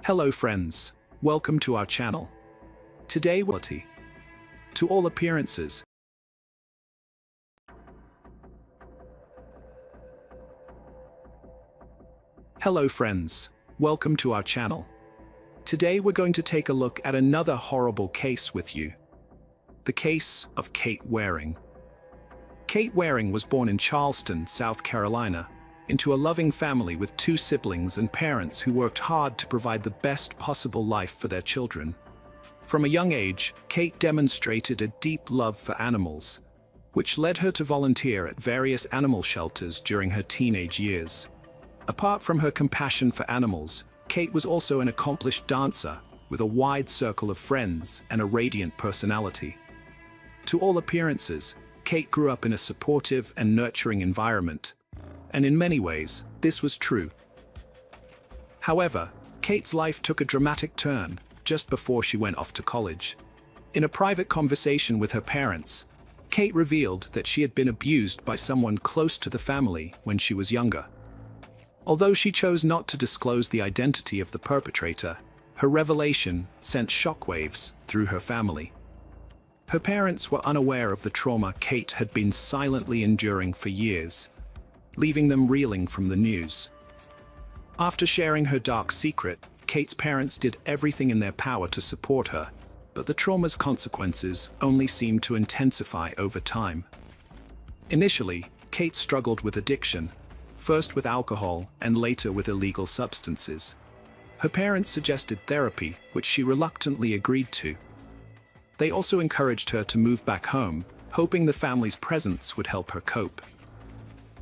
Hello friends, welcome to our channel. Today to all appearances. Hello friends, welcome to our channel. Today we're going to take a look at another horrible case with you. The case of Kate Waring. Kate Waring was born in Charleston, South Carolina, into a loving family with 2 siblings and parents who worked hard to provide the best possible life for their children. From a young age, Kate demonstrated a deep love for animals, which led her to volunteer at various animal shelters during her teenage years. Apart from her compassion for animals, Kate was also an accomplished dancer with a wide circle of friends and a radiant personality. To all appearances, Kate grew up in a supportive and nurturing environment, and in many ways, this was true. However, Kate's life took a dramatic turn just before she went off to college. In a private conversation with her parents, Kate revealed that she had been abused by someone close to the family when she was younger. Although she chose not to disclose the identity of the perpetrator, her revelation sent shockwaves through her family. Her parents were unaware of the trauma Kate had been silently enduring for years, leaving them reeling from the news. After sharing her dark secret, Kate's parents did everything in their power to support her, but the trauma's consequences only seemed to intensify over time. Initially, Kate struggled with addiction, first with alcohol and later with illegal substances. Her parents suggested therapy, which she reluctantly agreed to. They also encouraged her to move back home, hoping the family's presence would help her cope.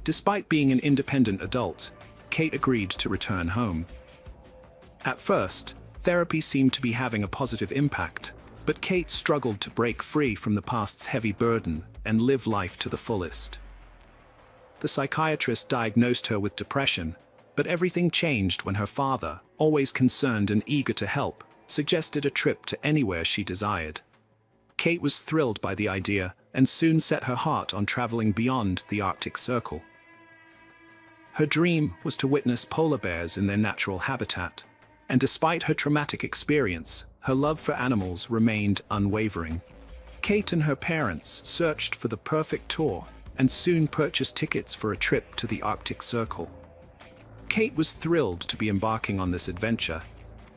Despite being an independent adult, Kate agreed to return home. At first, therapy seemed to be having a positive impact, but Kate struggled to break free from the past's heavy burden and live life to the fullest. The psychiatrist diagnosed her with depression, but everything changed when her father, always concerned and eager to help, suggested a trip to anywhere she desired. Kate was thrilled by the idea and soon set her heart on traveling beyond the Arctic Circle. Her dream was to witness polar bears in their natural habitat, and despite her traumatic experience, her love for animals remained unwavering. Kate and her parents searched for the perfect tour and soon purchased tickets for a trip to the Arctic Circle. Kate was thrilled to be embarking on this adventure,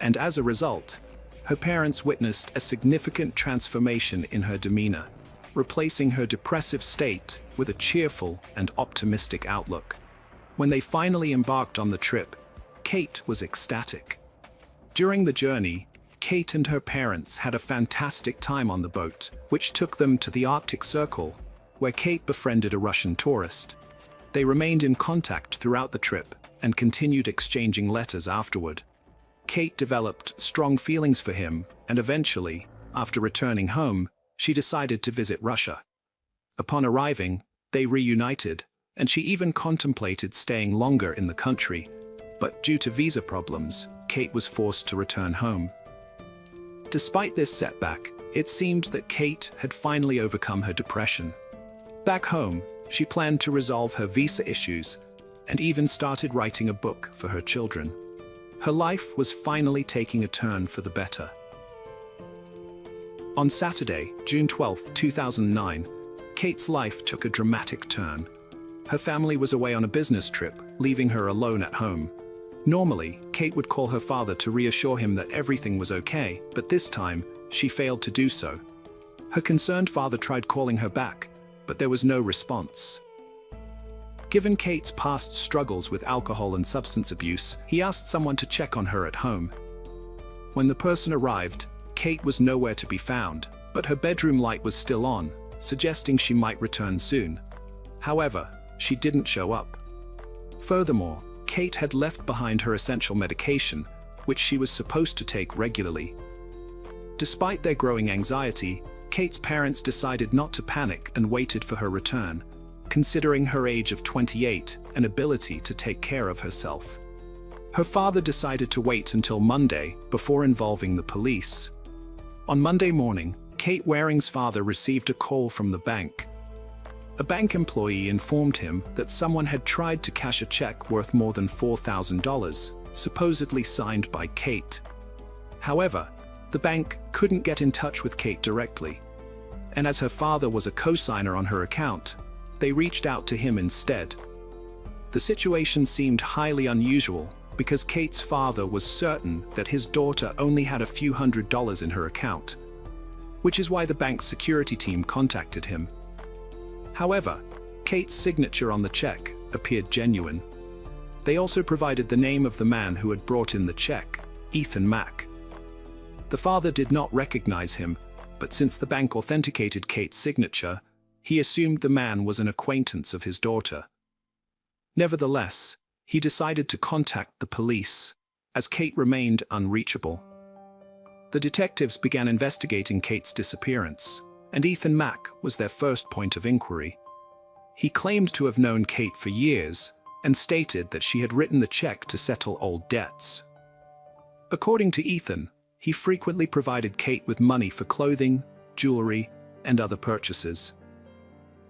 and as a result, her parents witnessed a significant transformation in her demeanor, replacing her depressive state with a cheerful and optimistic outlook. When they finally embarked on the trip, Kate was ecstatic. During the journey, Kate and her parents had a fantastic time on the boat, which took them to the Arctic Circle, where Kate befriended a Russian tourist. They remained in contact throughout the trip and continued exchanging letters afterward. Kate developed strong feelings for him, and eventually, after returning home, she decided to visit Russia. Upon arriving, they reunited, and she even contemplated staying longer in the country, but due to visa problems, Kate was forced to return home. Despite this setback, it seemed that Kate had finally overcome her depression. Back home, she planned to resolve her visa issues and even started writing a book for her children. Her life was finally taking a turn for the better. On Saturday, June 12, 2009, Kate's life took a dramatic turn. Her family was away on a business trip, leaving her alone at home. Normally, Kate would call her father to reassure him that everything was okay, but this time, she failed to do so. Her concerned father tried calling her back, but there was no response. Given Kate's past struggles with alcohol and substance abuse, he asked someone to check on her at home. When the person arrived, Kate was nowhere to be found, but her bedroom light was still on, suggesting she might return soon. However, she didn't show up. Furthermore, Kate had left behind her essential medication, which she was supposed to take regularly. Despite their growing anxiety, Kate's parents decided not to panic and waited for her return, considering her age of 28 and ability to take care of herself. Her father decided to wait until Monday before involving the police. On Monday morning, Kate Waring's father received a call from the bank. A bank employee informed him that someone had tried to cash a check worth more than $4,000, supposedly signed by Kate, However, the bank couldn't get in touch with Kate directly, and as her father was a co-signer on her account, they reached out to him instead. The situation seemed highly unusual because Kate's father was certain that his daughter only had a few $100s in her account, which is why the bank's security team contacted him. However, Kate's signature on the check appeared genuine. They also provided the name of the man who had brought in the check, Ethan Mack. The father did not recognize him, but since the bank authenticated Kate's signature, he assumed the man was an acquaintance of his daughter. Nevertheless, he decided to contact the police, as Kate remained unreachable. The detectives began investigating Kate's disappearance, and Ethan Mack was their first point of inquiry. He claimed to have known Kate for years and stated that she had written the check to settle old debts. According to Ethan, he frequently provided Kate with money for clothing, jewelry, and other purchases.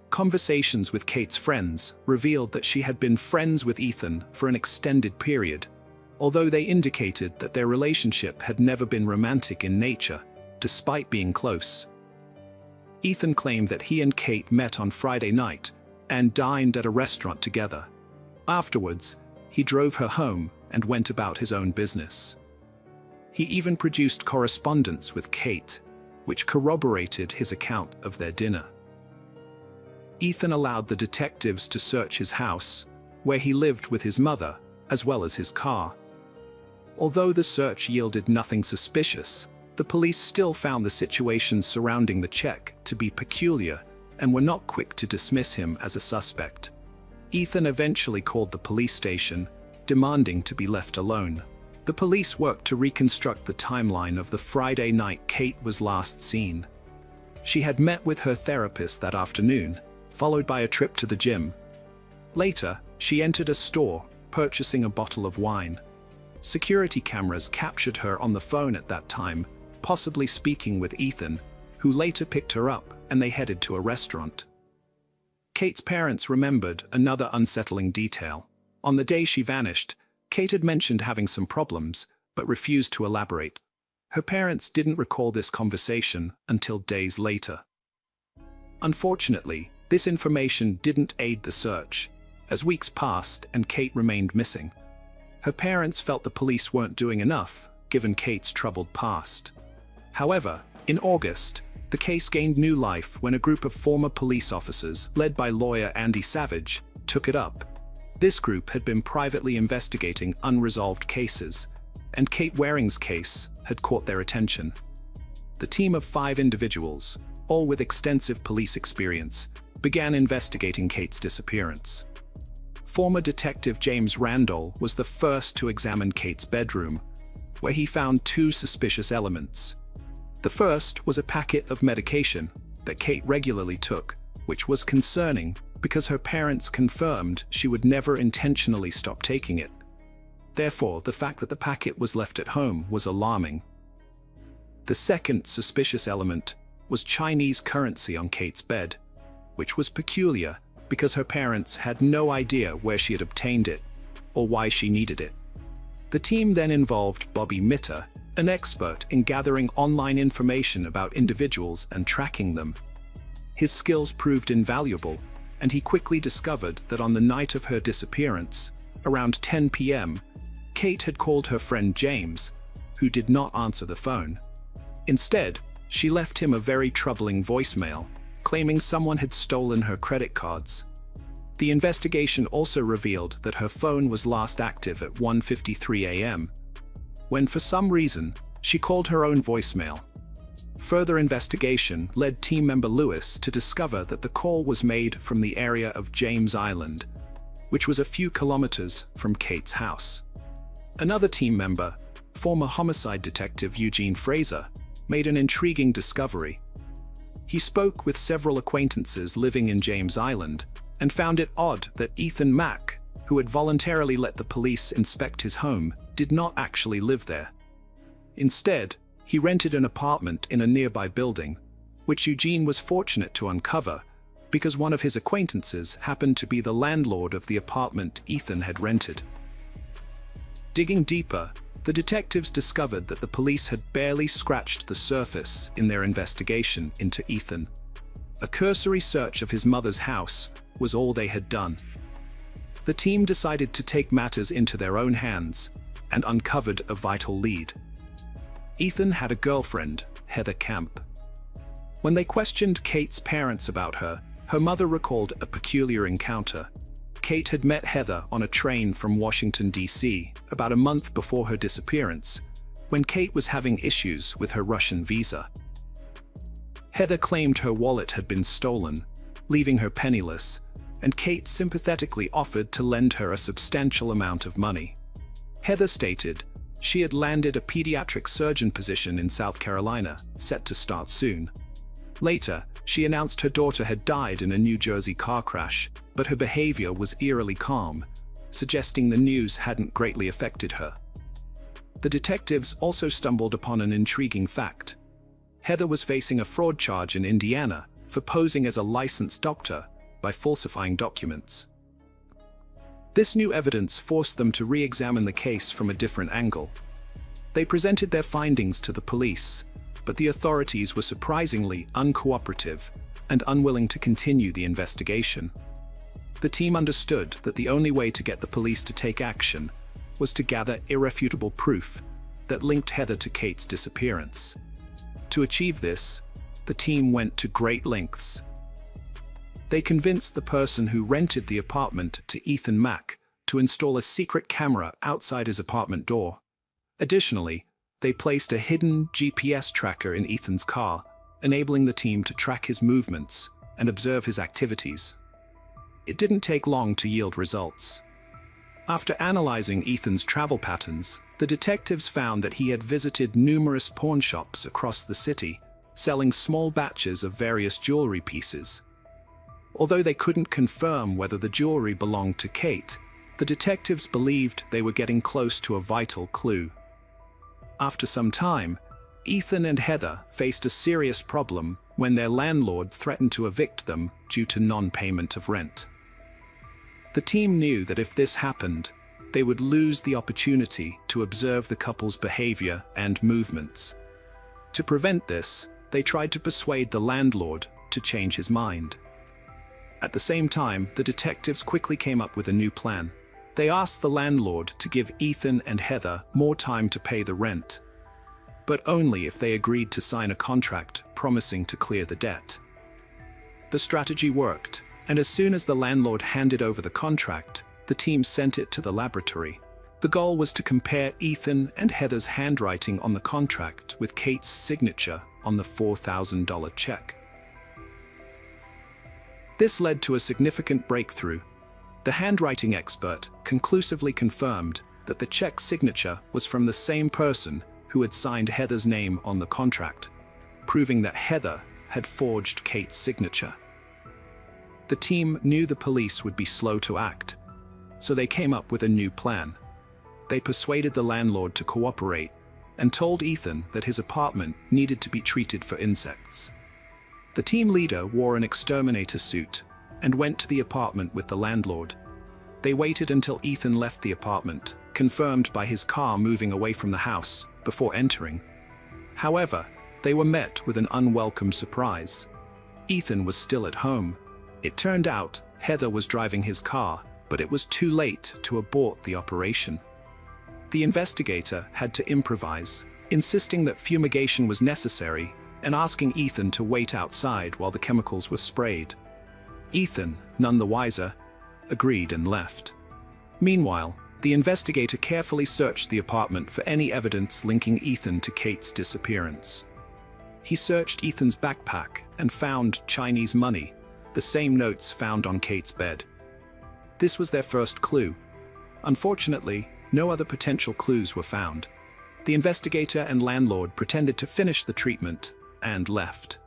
Conversations with Kate's friends revealed that she had been friends with Ethan for an extended period, although they indicated that their relationship had never been romantic in nature, despite being close. Ethan claimed that he and Kate met on Friday night and dined at a restaurant together. Afterwards, he drove her home and went about his own business. He even produced correspondence with Kate, which corroborated his account of their dinner. Ethan allowed the detectives to search his house, where he lived with his mother, as well as his car. Although the search yielded nothing suspicious, the police still found the situation surrounding the check to be peculiar and were not quick to dismiss him as a suspect. Ethan eventually called the police station, demanding to be left alone. The police worked to reconstruct the timeline of the Friday night Kate was last seen. She had met with her therapist that afternoon, followed by a trip to the gym. Later, she entered a store, purchasing a bottle of wine. Security cameras captured her on the phone at that time, possibly speaking with Ethan, who later picked her up and they headed to a restaurant. Kate's parents remembered another unsettling detail. On the day she vanished, Kate had mentioned having some problems, but refused to elaborate. Her parents didn't recall this conversation until days later. Unfortunately, this information didn't aid the search, as weeks passed and Kate remained missing. Her parents felt the police weren't doing enough, given Kate's troubled past. However, in August, the case gained new life when a group of former police officers, led by lawyer Andy Savage, took it up. This group had been privately investigating unresolved cases, and Kate Waring's case had caught their attention. The team of 5 individuals, all with extensive police experience, began investigating Kate's disappearance. Former detective James Randall was the first to examine Kate's bedroom, where he found 2 suspicious elements. The first was a packet of medication that Kate regularly took, which was concerning because her parents confirmed she would never intentionally stop taking it. Therefore, the fact that the packet was left at home was alarming. The second suspicious element was Chinese currency on Kate's bed, which was peculiar because her parents had no idea where she had obtained it or why she needed it. The team then involved Bobby Mitter, an expert in gathering online information about individuals and tracking them. His skills proved invaluable, and he quickly discovered that on the night of her disappearance, around 10 p.m., Kate had called her friend James, who did not answer the phone. Instead, she left him a very troubling voicemail, claiming someone had stolen her credit cards. The investigation also revealed that her phone was last active at 1:53 a.m., when for some reason, she called her own voicemail. Further investigation led team member Lewis to discover that the call was made from the area of James Island, which was a few kilometers from Kate's house. Another team member, former homicide detective Eugene Fraser, made an intriguing discovery. He spoke with several acquaintances living in James Island and found it odd that Ethan Mack, who had voluntarily let the police inspect his home, did not actually live there. Instead, he rented an apartment in a nearby building, which Eugene was fortunate to uncover because one of his acquaintances happened to be the landlord of the apartment Ethan had rented. Digging deeper, The detectives discovered that the police had barely scratched the surface in their investigation into Ethan. A cursory search of his mother's house was all they had done. The team decided to take matters into their own hands and uncovered a vital lead. Ethan had a girlfriend, Heather Camp. When they questioned Kate's parents about her, her mother recalled a peculiar encounter. Kate had met Heather on a train from Washington, D.C., about a month before her disappearance, when Kate was having issues with her Russian visa. Heather claimed her wallet had been stolen, leaving her penniless, and Kate sympathetically offered to lend her a substantial amount of money. Heather stated she had landed a pediatric surgeon position in South Carolina, set to start soon. Later, she announced her daughter had died in a New Jersey car crash, but her behavior was eerily calm, suggesting the news hadn't greatly affected her. The detectives also stumbled upon an intriguing fact. Heather was facing a fraud charge in Indiana for posing as a licensed doctor by falsifying documents. This new evidence forced them to re-examine the case from a different angle. They presented their findings to the police, but the authorities were surprisingly uncooperative and unwilling to continue the investigation. The team understood that the only way to get the police to take action was to gather irrefutable proof that linked Heather to Kate's disappearance. To achieve this, the team went to great lengths. They convinced the person who rented the apartment to Ethan Mack to install a secret camera outside his apartment door. Additionally, they placed a hidden GPS tracker in Ethan's car, enabling the team to track his movements and observe his activities. It didn't take long to yield results. After analyzing Ethan's travel patterns, the detectives found that he had visited numerous pawn shops across the city, selling small batches of various jewelry pieces. Although they couldn't confirm whether the jewelry belonged to Kate, the detectives believed they were getting close to a vital clue. After some time, Ethan and Heather faced a serious problem when their landlord threatened to evict them due to non-payment of rent. The team knew that if this happened, they would lose the opportunity to observe the couple's behavior and movements. To prevent this, they tried to persuade the landlord to change his mind. At the same time, the detectives quickly came up with a new plan. They asked the landlord to give Ethan and Heather more time to pay the rent, but only if they agreed to sign a contract promising to clear the debt. The strategy worked, and as soon as the landlord handed over the contract, the team sent it to the laboratory. The goal was to compare Ethan and Heather's handwriting on the contract with Kate's signature on the $4,000 check. This led to a significant breakthrough. The handwriting expert conclusively confirmed that the check signature was from the same person who had signed Heather's name on the contract, proving that Heather had forged Kate's signature. The team knew the police would be slow to act, so they came up with a new plan. They persuaded the landlord to cooperate and told Ethan that his apartment needed to be treated for insects. The team leader wore an exterminator suit and went to the apartment with the landlord. They waited until Ethan left the apartment, confirmed by his car moving away from the house, before entering. However, they were met with an unwelcome surprise. Ethan was still at home. It turned out Heather was driving his car, but it was too late to abort the operation. The investigator had to improvise, insisting that fumigation was necessary and asking Ethan to wait outside while the chemicals were sprayed. Ethan, none the wiser, agreed and left. Meanwhile, the investigator carefully searched the apartment for any evidence linking Ethan to Kate's disappearance. He searched Ethan's backpack and found Chinese money, the same notes found on Kate's bed. This was their first clue. Unfortunately, no other potential clues were found. The investigator and landlord pretended to finish the treatment and left.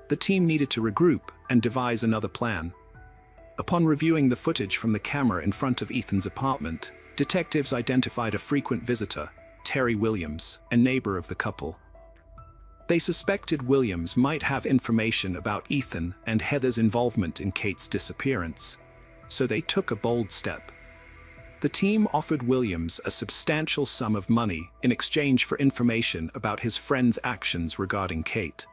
The team needed to regroup and devise another plan. Upon reviewing the footage from the camera in front of Ethan's apartment, detectives identified a frequent visitor, Terry Williams, a neighbor of the couple. They suspected Williams might have information about Ethan and Heather's involvement in Kate's disappearance, so they took a bold step. The team offered Williams a substantial sum of money in exchange for information about his friend's actions regarding Kate.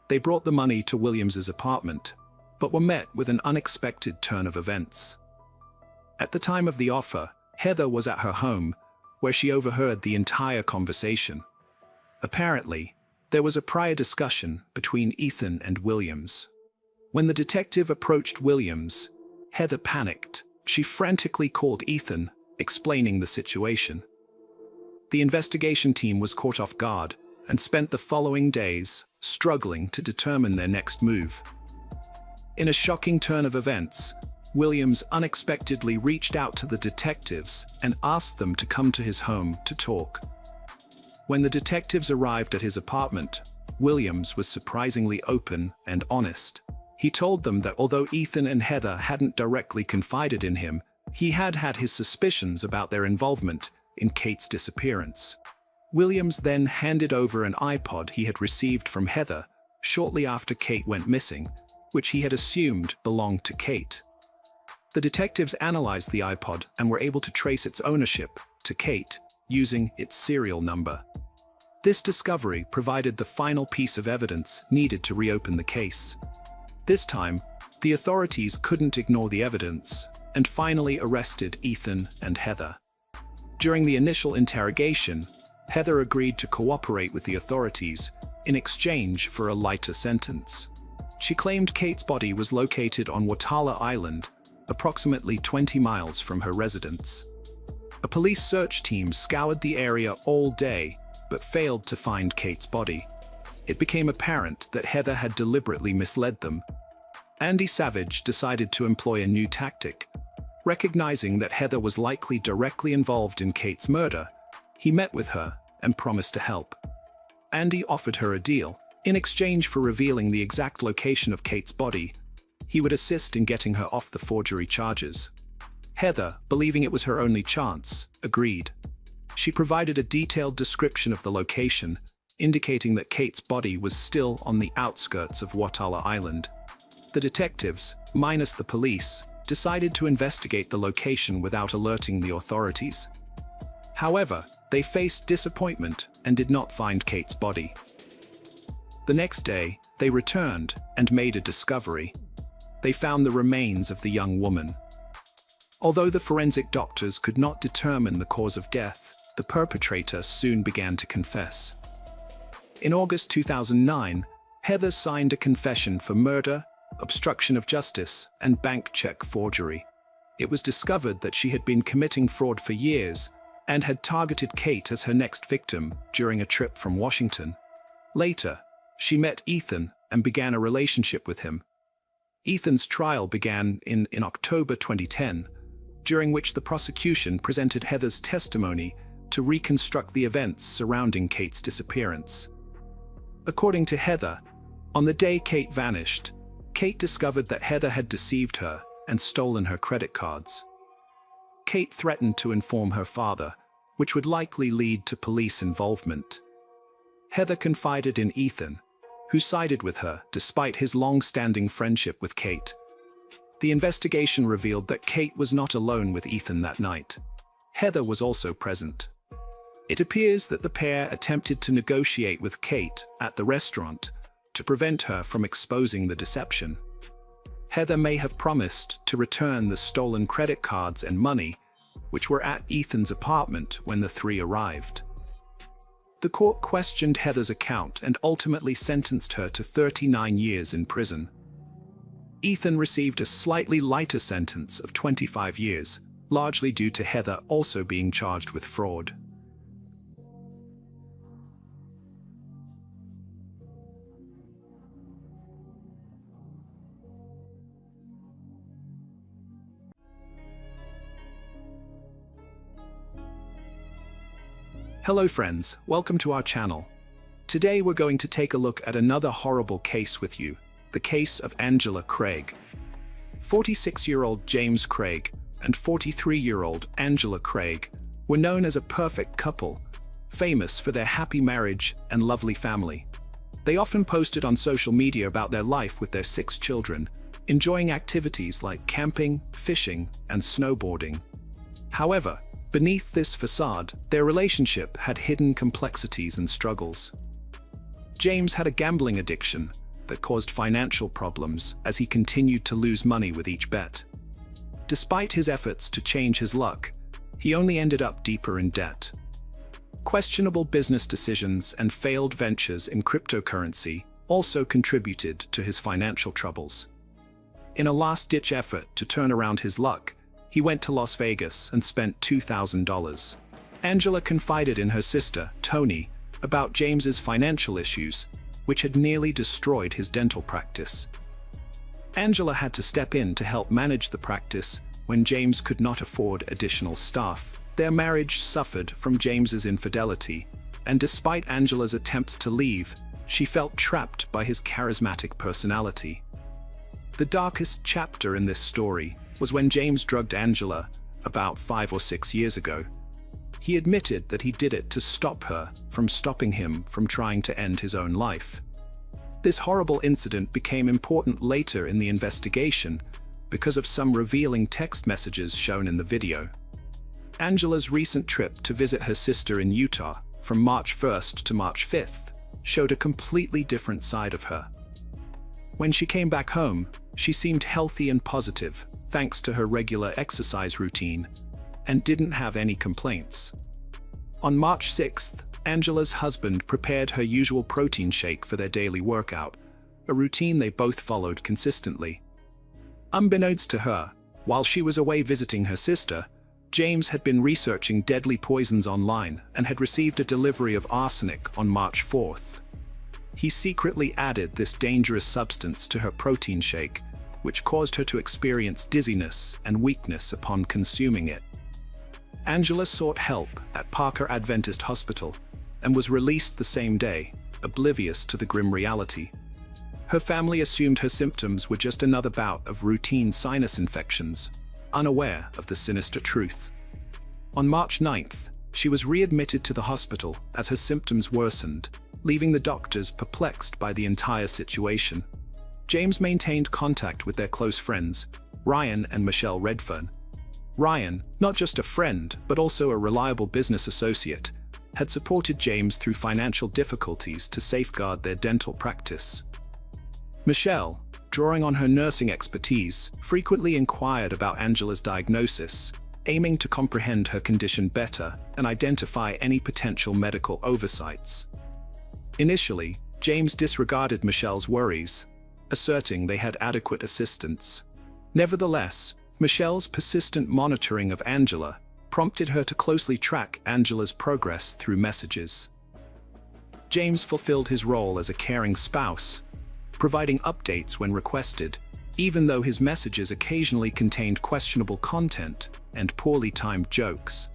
They brought the money to Williams's apartment, but were met with an unexpected turn of events. At the time of the offer, Heather was at her home, where she overheard the entire conversation. Apparently, there was a prior discussion between Ethan and Williams. When the detective approached Williams, Heather panicked. She frantically called Ethan, explaining the situation. The investigation team was caught off guard and spent the following days struggling to determine their next move. In a shocking turn of events, Williams unexpectedly reached out to the detectives and asked them to come to his home to talk. When the detectives arrived at his apartment, Williams was surprisingly open and honest. He told them that although Ethan and Heather hadn't directly confided in him, he had had his suspicions about their involvement in Kate's disappearance. Williams then handed over an iPod he had received from Heather shortly after Kate went missing, which he had assumed belonged to Kate. The detectives analyzed the iPod and were able to trace its ownership to Kate using its serial number. This discovery provided the final piece of evidence needed to reopen the case. This time, the authorities couldn't ignore the evidence and finally arrested Ethan and Heather. During the initial interrogation, Heather agreed to cooperate with the authorities in exchange for a lighter sentence. She claimed Kate's body was located on Watala Island, approximately 20 miles from her residence. A police search team scoured the area all day, but failed to find Kate's body. It became apparent that Heather had deliberately misled them. Andy Savage decided to employ a new tactic. Recognizing that Heather was likely directly involved in Kate's murder, he met with her and promised to help. Andy offered her a deal. In exchange for revealing the exact location of Kate's body, he would assist in getting her off the forgery charges. Heather, believing it was her only chance, agreed. She provided a detailed description of the location, indicating that Kate's body was still on the outskirts of Watala Island. The detectives, minus the police, decided to investigate the location without alerting the authorities. However, they faced disappointment and did not find Kate's body. The next day, they returned and made a discovery. They found the remains of the young woman. Although the forensic doctors could not determine the cause of death, the perpetrator soon began to confess. In August 2009, Heather signed a confession for murder, obstruction of justice, and bank check forgery. It was discovered that she had been committing fraud for years and had targeted Kate as her next victim during a trip from Washington. Later, she met Ethan and began a relationship with him. Ethan's trial began in October 2010, during which the prosecution presented Heather's testimony to reconstruct the events surrounding Kate's disappearance. According to Heather, on the day Kate vanished, Kate discovered that Heather had deceived her and stolen her credit cards. Kate threatened to inform her father, which would likely lead to police involvement. Heather confided in Ethan, who sided with her despite his long-standing friendship with Kate. The investigation revealed that Kate was not alone with Ethan that night. Heather was also present. It appears that the pair attempted to negotiate with Kate at the restaurant to prevent her from exposing the deception. Heather may have promised to return the stolen credit cards and money, which were at Ethan's apartment when the three arrived. The court questioned Heather's account and ultimately sentenced her to 39 years in prison. Ethan received a slightly lighter sentence of 25 years, largely due to Heather also being charged with fraud. Hello friends, welcome to our channel. Today we're going to take a look at another horrible case with you, the case of Angela Craig. 46-year-old James Craig and 43-year-old Angela Craig were known as a perfect couple, famous for their happy marriage and lovely family. They often posted on social media about their life with their 6 children, enjoying activities like camping, fishing, and snowboarding. However, beneath this facade, their relationship had hidden complexities and struggles. James had a gambling addiction that caused financial problems as he continued to lose money with each bet. Despite his efforts to change his luck, he only ended up deeper in debt. Questionable business decisions and failed ventures in cryptocurrency also contributed to his financial troubles. In a last-ditch effort to turn around his luck, he went to Las Vegas and spent $2,000. Angela confided in her sister, Tony, about James's financial issues, which had nearly destroyed his dental practice. Angela had to step in to help manage the practice when James could not afford additional staff. Their marriage suffered from James's infidelity, and despite Angela's attempts to leave, she felt trapped by his charismatic personality. The darkest chapter in this story was when James drugged Angela about 5 or 6 years ago. He admitted that he did it to stop her from stopping him from trying to end his own life. This horrible incident became important later in the investigation because of some revealing text messages shown in the video. Angela's recent trip to visit her sister in Utah from March 1st to March 5th showed a completely different side of her. When she came back home, she seemed healthy and positive thanks to her regular exercise routine and didn't have any complaints. On March 6th, Angela's husband prepared her usual protein shake for their daily workout, a routine they both followed consistently. Unbeknownst to her, while she was away visiting her sister, James had been researching deadly poisons online and had received a delivery of arsenic on March 4th. He secretly added this dangerous substance to her protein shake, which caused her to experience dizziness and weakness upon consuming it. Angela sought help at Parker Adventist Hospital and was released the same day, oblivious to the grim reality. Her family assumed her symptoms were just another bout of routine sinus infections, unaware of the sinister truth. On March 9th, she was readmitted to the hospital as her symptoms worsened, leaving the doctors perplexed by the entire situation. James maintained contact with their close friends, Ryan and Michelle Redfern. Ryan, not just a friend, but also a reliable business associate, had supported James through financial difficulties to safeguard their dental practice. Michelle, drawing on her nursing expertise, frequently inquired about Angela's diagnosis, aiming to comprehend her condition better and identify any potential medical oversights. Initially, James disregarded Michelle's worries, asserting they had adequate assistance. Nevertheless, Michelle's persistent monitoring of Angela prompted her to closely track Angela's progress through messages. James fulfilled his role as a caring spouse, providing updates when requested, even though his messages occasionally contained questionable content and poorly timed jokes.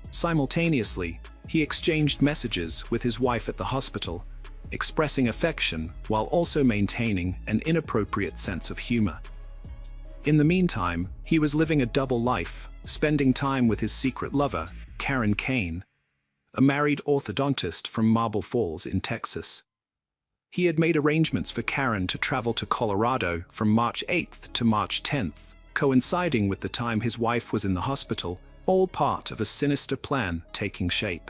Simultaneously, he exchanged messages with his wife at the hospital, expressing affection while also maintaining an inappropriate sense of humor. In the meantime, he was living a double life, spending time with his secret lover, Karen Kane, a married orthodontist from Marble Falls in Texas. He had made arrangements for Karen to travel to Colorado from March 8th to March 10th, coinciding with the time his wife was in the hospital, all part of a sinister plan taking shape.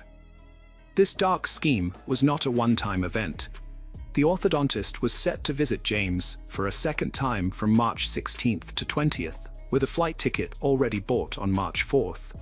This dark scheme was not a one-time event. The orthodontist was set to visit James for a second time from March 16th to 20th, with a flight ticket already bought on March 4th.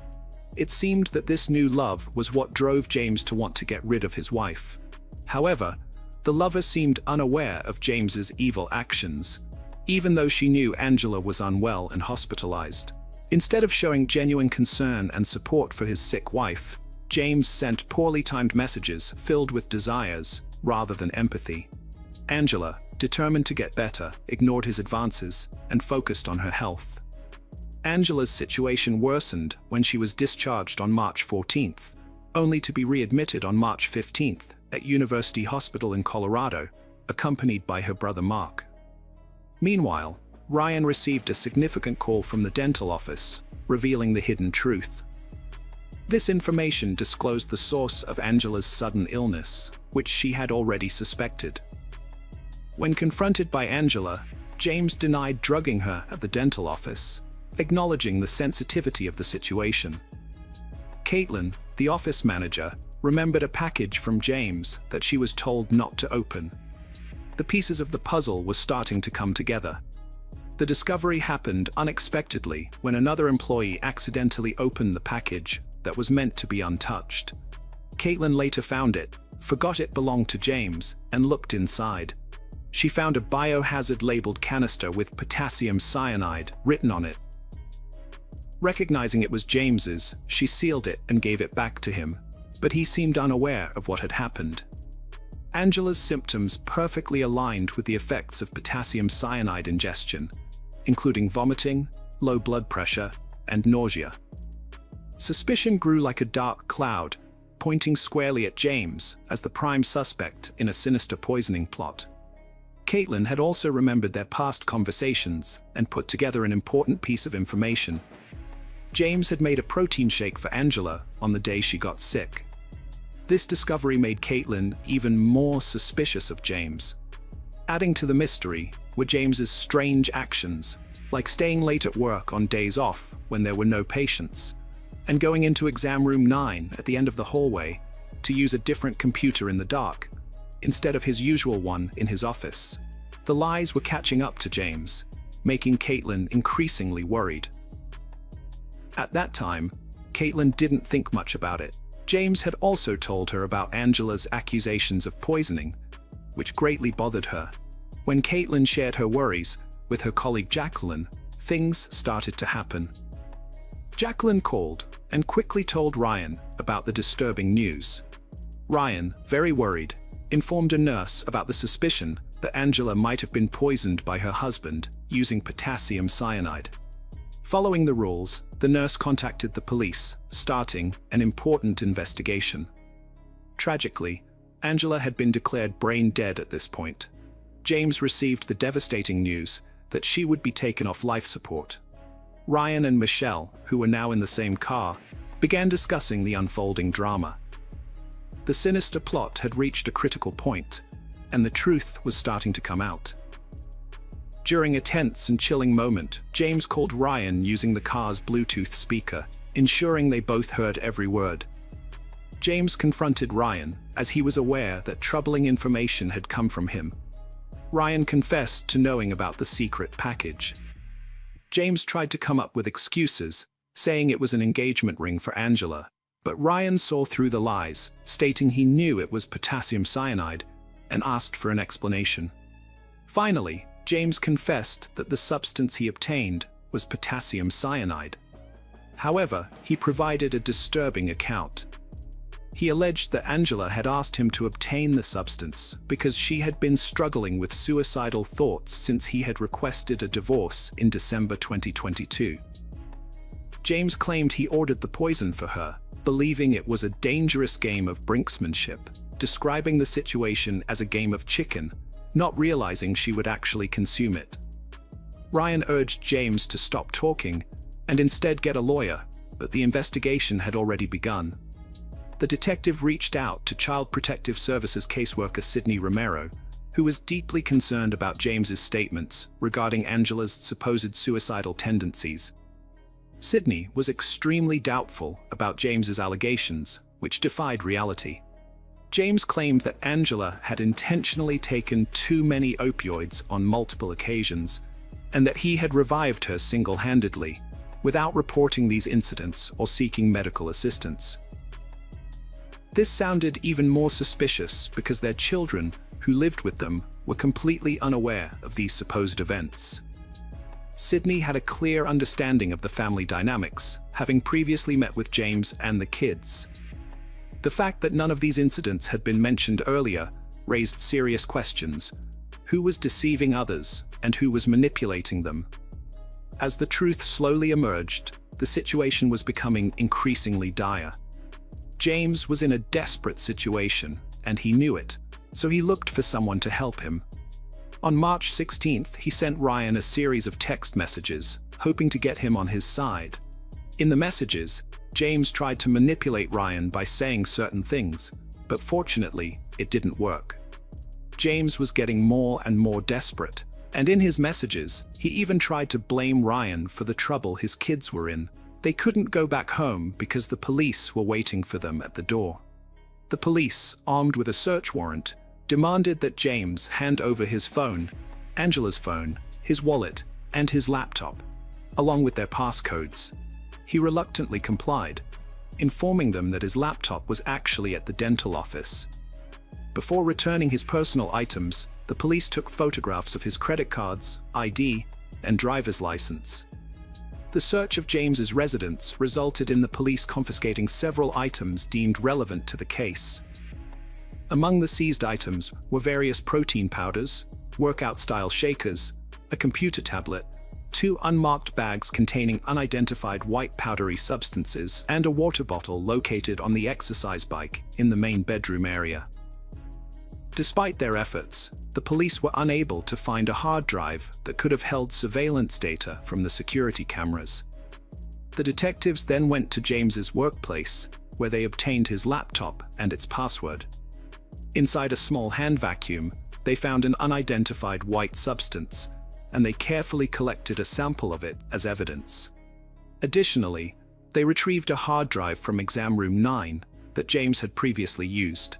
It seemed that this new love was what drove James to want to get rid of his wife. However, the lover seemed unaware of James's evil actions, even though she knew Angela was unwell and hospitalized. Instead of showing genuine concern and support for his sick wife, James sent poorly timed messages filled with desires rather than empathy. Angela, determined to get better, ignored his advances and focused on her health. Angela's situation worsened when she was discharged on March 14th, only to be readmitted on March 15th at University Hospital in Colorado, accompanied by her brother Mark. Meanwhile, Ryan received a significant call from the dental office, revealing the hidden truth. This information disclosed the source of Angela's sudden illness, which she had already suspected. When confronted by Angela, James denied drugging her at the dental office, acknowledging the sensitivity of the situation. Caitlin, the office manager, remembered a package from James that she was told not to open. The pieces of the puzzle were starting to come together. The discovery happened unexpectedly when another employee accidentally opened the package that was meant to be untouched. Caitlin later found it, forgot it belonged to James, and looked inside. She found a biohazard-labeled canister with potassium cyanide written on it. Recognizing it was James's, she sealed it and gave it back to him, but he seemed unaware of what had happened. Angela's symptoms perfectly aligned with the effects of potassium cyanide ingestion, including vomiting, low blood pressure, and nausea. Suspicion grew like a dark cloud, pointing squarely at James as the prime suspect in a sinister poisoning plot. Caitlin had also remembered their past conversations and put together an important piece of information. James had made a protein shake for Angela on the day she got sick. This discovery made Caitlin even more suspicious of James. Adding to the mystery were James's strange actions, like staying late at work on days off when there were no patients, and going into exam room 9 at the end of the hallway to use a different computer in the dark, instead of his usual one in his office. The lies were catching up to James, making Caitlin increasingly worried. At that time, Caitlin didn't think much about it. James had also told her about Angela's accusations of poisoning, which greatly bothered her. When Caitlin shared her worries with her colleague Jacqueline, things started to happen. Jacqueline called and quickly told Ryan about the disturbing news. Ryan, very worried, informed a nurse about the suspicion that Angela might have been poisoned by her husband using potassium cyanide. Following the rules, the nurse contacted the police, starting an important investigation. Tragically, Angela had been declared brain dead at this point. James received the devastating news that she would be taken off life support. Ryan and Michelle, who were now in the same car, began discussing the unfolding drama. The sinister plot had reached a critical point, and the truth was starting to come out. During a tense and chilling moment, James called Ryan using the car's Bluetooth speaker, ensuring they both heard every word. James confronted Ryan, as he was aware that troubling information had come from him. Ryan confessed to knowing about the secret package. James tried to come up with excuses, saying it was an engagement ring for Angela, but Ryan saw through the lies, stating he knew it was potassium cyanide, and asked for an explanation. Finally, James confessed that the substance he obtained was potassium cyanide. However, he provided a disturbing account. He alleged that Angela had asked him to obtain the substance because she had been struggling with suicidal thoughts since he had requested a divorce in December 2022. James claimed he ordered the poison for her, believing it was a dangerous game of brinksmanship, describing the situation as a game of chicken, not realizing she would actually consume it. Ryan urged James to stop talking and instead get a lawyer, but the investigation had already begun. The detective reached out to Child Protective Services caseworker Sydney Romero, who was deeply concerned about James's statements regarding Angela's supposed suicidal tendencies. Sydney was extremely doubtful about James's allegations, which defied reality. James claimed that Angela had intentionally taken too many opioids on multiple occasions, and that he had revived her single-handedly, without reporting these incidents or seeking medical assistance. This sounded even more suspicious because their children, who lived with them, were completely unaware of these supposed events. Sydney had a clear understanding of the family dynamics, having previously met with James and the kids. The fact that none of these incidents had been mentioned earlier raised serious questions. Who was deceiving others, and who was manipulating them? As the truth slowly emerged, the situation was becoming increasingly dire. James was in a desperate situation, and he knew it, so he looked for someone to help him. On March 16th, he sent Ryan a series of text messages, hoping to get him on his side. In the messages, James tried to manipulate Ryan by saying certain things, but fortunately, it didn't work. James was getting more and more desperate, And in his messages, he even tried to blame Ryan for the trouble his kids were in. They couldn't go back home because the police were waiting for them at the door. The police, armed with a search warrant, demanded that James hand over his phone, Angela's phone, his wallet, and his laptop, along with their passcodes. He reluctantly complied, informing them that his laptop was actually at the dental office. Before returning his personal items, the police took photographs of his credit cards, ID, and driver's license. The search of James's residence resulted in the police confiscating several items deemed relevant to the case. Among the seized items were various protein powders, workout-style shakers, a computer tablet, 2 unmarked bags containing unidentified white powdery substances, and a water bottle located on the exercise bike in the main bedroom area. Despite their efforts, the police were unable to find a hard drive that could have held surveillance data from the security cameras. The detectives then went to James's workplace, where they obtained his laptop and its password. Inside a small hand vacuum, they found an unidentified white substance, and they carefully collected a sample of it as evidence. Additionally, they retrieved a hard drive from exam room 9 that James had previously used.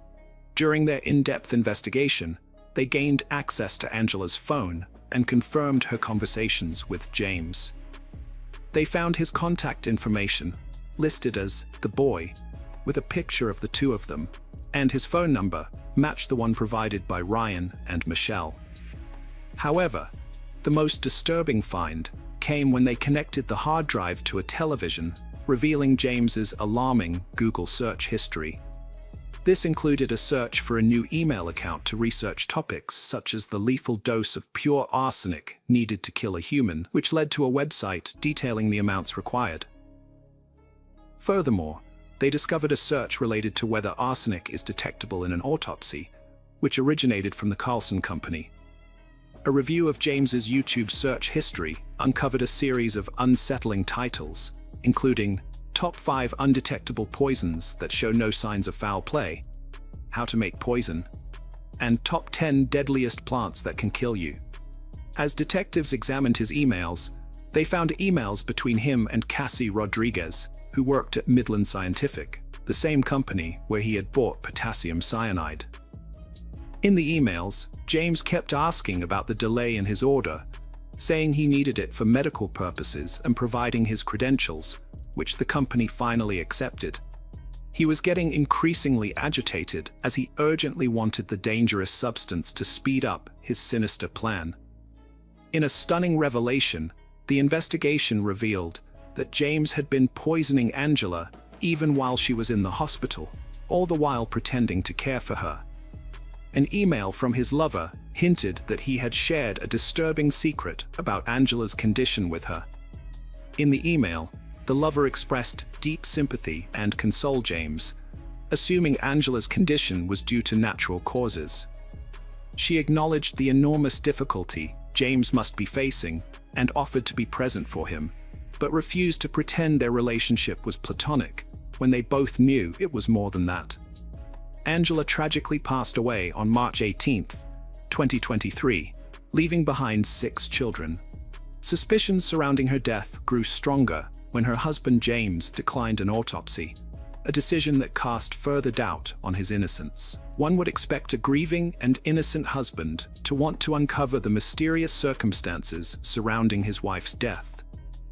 During their in-depth investigation, they gained access to Angela's phone and confirmed her conversations with James. They found his contact information, listed as the boy, with a picture of the two of them, and his phone number matched the one provided by Ryan and Michelle. However, the most disturbing find came when they connected the hard drive to a television, revealing James's alarming Google search history. This included a search for a new email account to research topics such as the lethal dose of pure arsenic needed to kill a human, which led to a website detailing the amounts required. Furthermore, they discovered a search related to whether arsenic is detectable in an autopsy, which originated from the Carlson Company. A review of James's YouTube search history uncovered a series of unsettling titles, including Top 5 Undetectable Poisons That Show No Signs of Foul Play, How to Make Poison, and Top 10 Deadliest Plants That Can Kill You. As detectives examined his emails, they found emails between him and Cassie Rodriguez, who worked at Midland Scientific, the same company where he had bought potassium cyanide. In the emails, James kept asking about the delay in his order, saying he needed it for medical purposes and providing his credentials, which the company finally accepted. He was getting increasingly agitated as he urgently wanted the dangerous substance to speed up his sinister plan. In a stunning revelation, the investigation revealed that James had been poisoning Angela even while she was in the hospital, all the while pretending to care for her. An email from his lover hinted that he had shared a disturbing secret about Angela's condition with her. In the email, the lover expressed deep sympathy and consoled James, assuming Angela's condition was due to natural causes. She acknowledged the enormous difficulty James must be facing and offered to be present for him, but refused to pretend their relationship was platonic when they both knew it was more than that. Angela tragically passed away on March 18, 2023, leaving behind 6 children. Suspicions surrounding her death grew stronger when her husband James declined an autopsy, a decision that cast further doubt on his innocence. One would expect a grieving and innocent husband to want to uncover the mysterious circumstances surrounding his wife's death.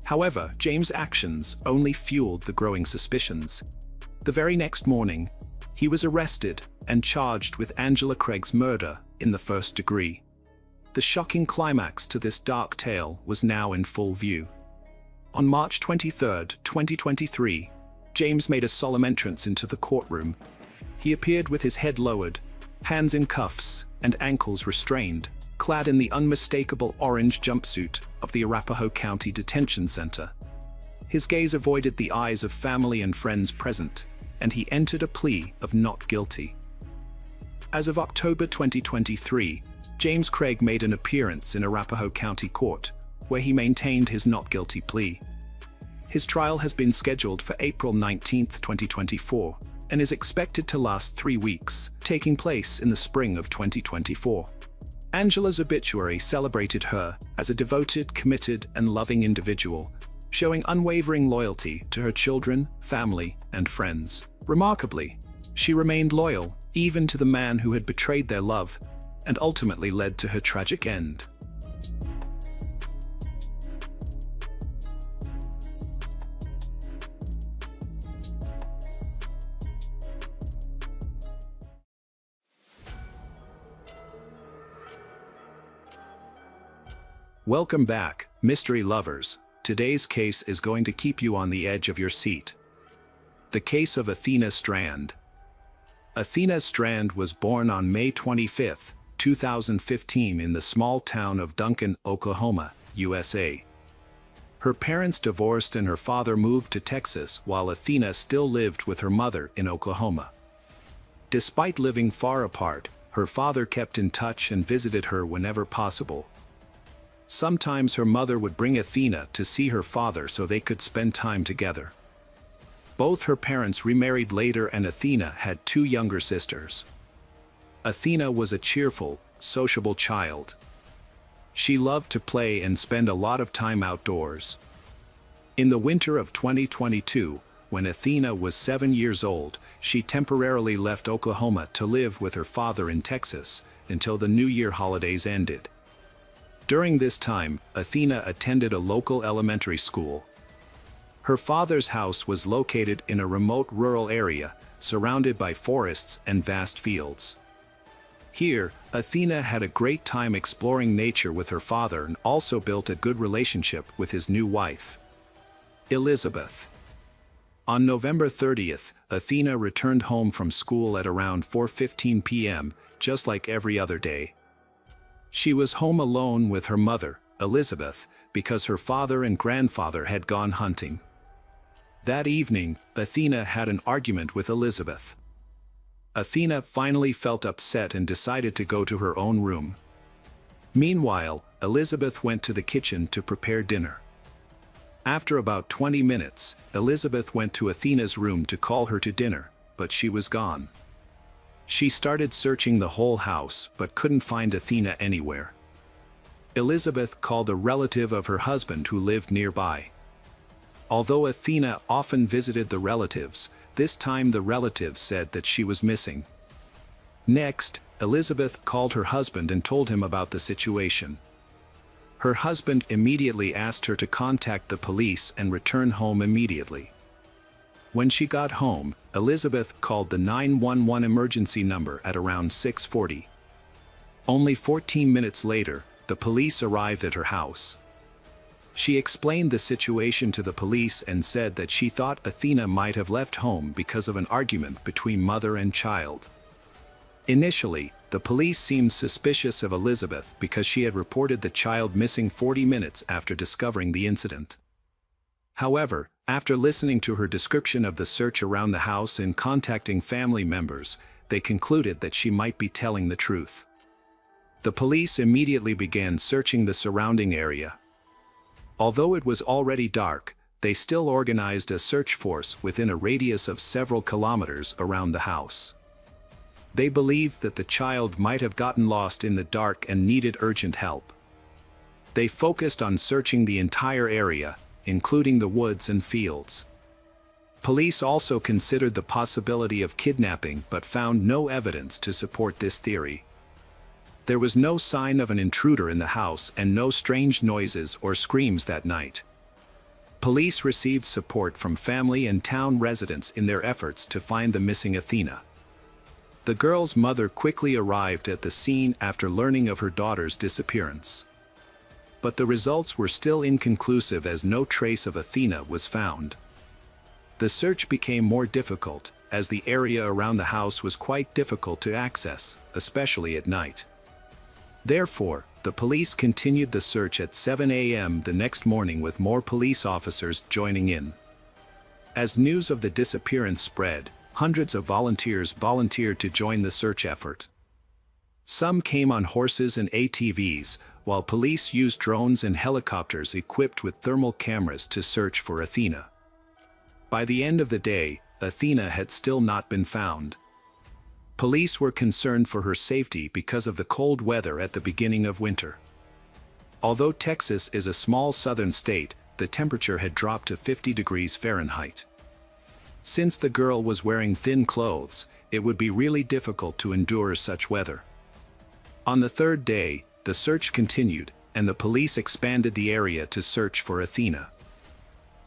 However, James' actions only fueled the growing suspicions. The very next morning, he was arrested and charged with Angela Craig's murder in the first degree. The shocking climax to this dark tale was now in full view. On March 23, 2023, James made a solemn entrance into the courtroom. He appeared with his head lowered, hands in cuffs, and ankles restrained, clad in the unmistakable orange jumpsuit of the Arapahoe County Detention Center. His gaze avoided the eyes of family and friends present, and he entered a plea of not guilty. As of October 2023, James Craig made an appearance in Arapahoe County Court, where he maintained his not guilty plea. His trial has been scheduled for April 19, 2024, and is expected to last 3 weeks, taking place in the spring of 2024. Angela's obituary celebrated her as a devoted, committed, and loving individual, showing unwavering loyalty to her children, family, and friends. Remarkably, she remained loyal even to the man who had betrayed their love and ultimately led to her tragic end. Welcome back, mystery lovers. Today's case is going to keep you on the edge of your seat. The case of Athena Strand. Athena Strand was born on May 25, 2015 in the small town of Duncan, Oklahoma, USA. Her parents divorced and her father moved to Texas while Athena still lived with her mother in Oklahoma. Despite living far apart, her father kept in touch and visited her whenever possible. Sometimes her mother would bring Athena to see her father so they could spend time together. Both her parents remarried later and Athena had two younger sisters. Athena was a cheerful, sociable child. She loved to play and spend a lot of time outdoors. In the winter of 2022, when Athena was 7 years old, she temporarily left Oklahoma to live with her father in Texas until the New Year holidays ended. During this time, Athena attended a local elementary school. Her father's house was located in a remote rural area, surrounded by forests and vast fields. Here, Athena had a great time exploring nature with her father and also built a good relationship with his new wife, Elizabeth. On November 30th, Athena returned home from school at around 4:15 p.m., just like every other day. She was home alone with her mother, Elizabeth, because her father and grandfather had gone hunting. That evening, Athena had an argument with Elizabeth. Athena finally felt upset and decided to go to her own room. Meanwhile, Elizabeth went to the kitchen to prepare dinner. After about 20 minutes, Elizabeth went to Athena's room to call her to dinner, but she was gone. She started searching the whole house, but couldn't find Athena anywhere. Elizabeth called a relative of her husband who lived nearby. Although Athena often visited the relatives, this time the relatives said that she was missing. Next, Elizabeth called her husband and told him about the situation. Her husband immediately asked her to contact the police and return home immediately. When she got home, Elizabeth called the 911 emergency number at around 6:40. Only 14 minutes later, the police arrived at her house. She explained the situation to the police and said that she thought Athena might have left home because of an argument between mother and child. Initially, the police seemed suspicious of Elizabeth because she had reported the child missing 40 minutes after discovering the incident. However, after listening to her description of the search around the house and contacting family members, they concluded that she might be telling the truth. The police immediately began searching the surrounding area. Although it was already dark, they still organized a search force within a radius of several kilometers around the house. They believed that the child might have gotten lost in the dark and needed urgent help. They focused on searching the entire area, including the woods and fields. Police also considered the possibility of kidnapping but found no evidence to support this theory. There was no sign of an intruder in the house and no strange noises or screams that night. Police received support from family and town residents in their efforts to find the missing Athena. The girl's mother quickly arrived at the scene after learning of her daughter's disappearance. But the results were still inconclusive as no trace of Athena was found. The search became more difficult, as the area around the house was quite difficult to access, especially at night. Therefore, the police continued the search at 7 a.m. the next morning with more police officers joining in. As news of the disappearance spread, hundreds of volunteers volunteered to join the search effort. Some came on horses and ATVs, while police used drones and helicopters equipped with thermal cameras to search for Athena. By the end of the day, Athena had still not been found. Police were concerned for her safety because of the cold weather at the beginning of winter. Although Texas is a small southern state, the temperature had dropped to 50 degrees Fahrenheit. Since the girl was wearing thin clothes, it would be really difficult to endure such weather. On the third day, the search continued, and the police expanded the area to search for Athena.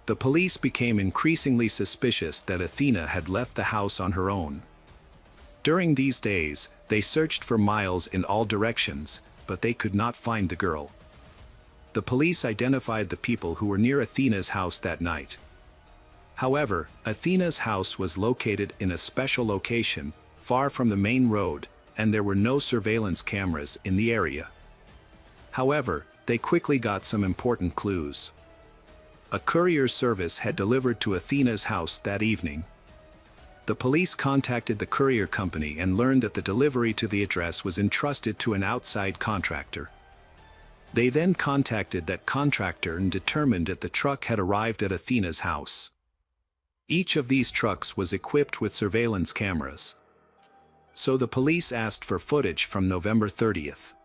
The police became increasingly suspicious that Athena had left the house on her own. During these days, they searched for miles in all directions, but they could not find the girl. The police identified the people who were near Athena's house that night. However, Athena's house was located in a special location, far from the main road, and there were no surveillance cameras in the area. However, they quickly got some important clues. A courier service had delivered to Athena's house that evening. The police contacted the courier company and learned that the delivery to the address was entrusted to an outside contractor. They then contacted that contractor and determined that the truck had arrived at Athena's house. Each of these trucks was equipped with surveillance cameras. So the police asked for footage from November 30th.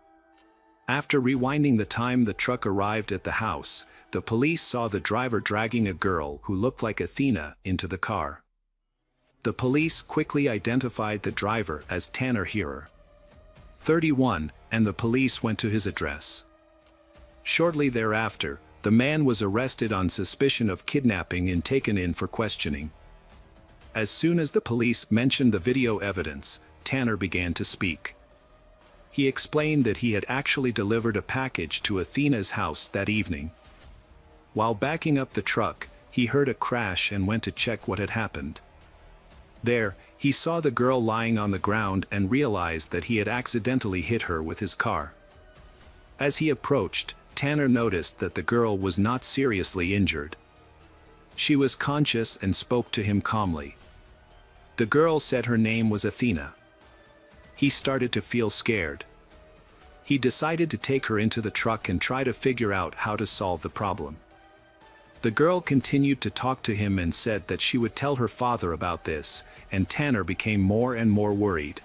After rewinding the time the truck arrived at the house, the police saw the driver dragging a girl who looked like Athena into the car. The police quickly identified the driver as Tanner Hearer, 31, and the police went to his address. Shortly thereafter, the man was arrested on suspicion of kidnapping and taken in for questioning. As soon as the police mentioned the video evidence, Tanner began to speak. He explained that he had actually delivered a package to Athena's house that evening. While backing up the truck, he heard a crash and went to check what had happened. There, he saw the girl lying on the ground and realized that he had accidentally hit her with his car. As he approached, Tanner noticed that the girl was not seriously injured. She was conscious and spoke to him calmly. The girl said her name was Athena. He started to feel scared. He decided to take her into the truck and try to figure out how to solve the problem. The girl continued to talk to him and said that she would tell her father about this, and Tanner became more and more worried.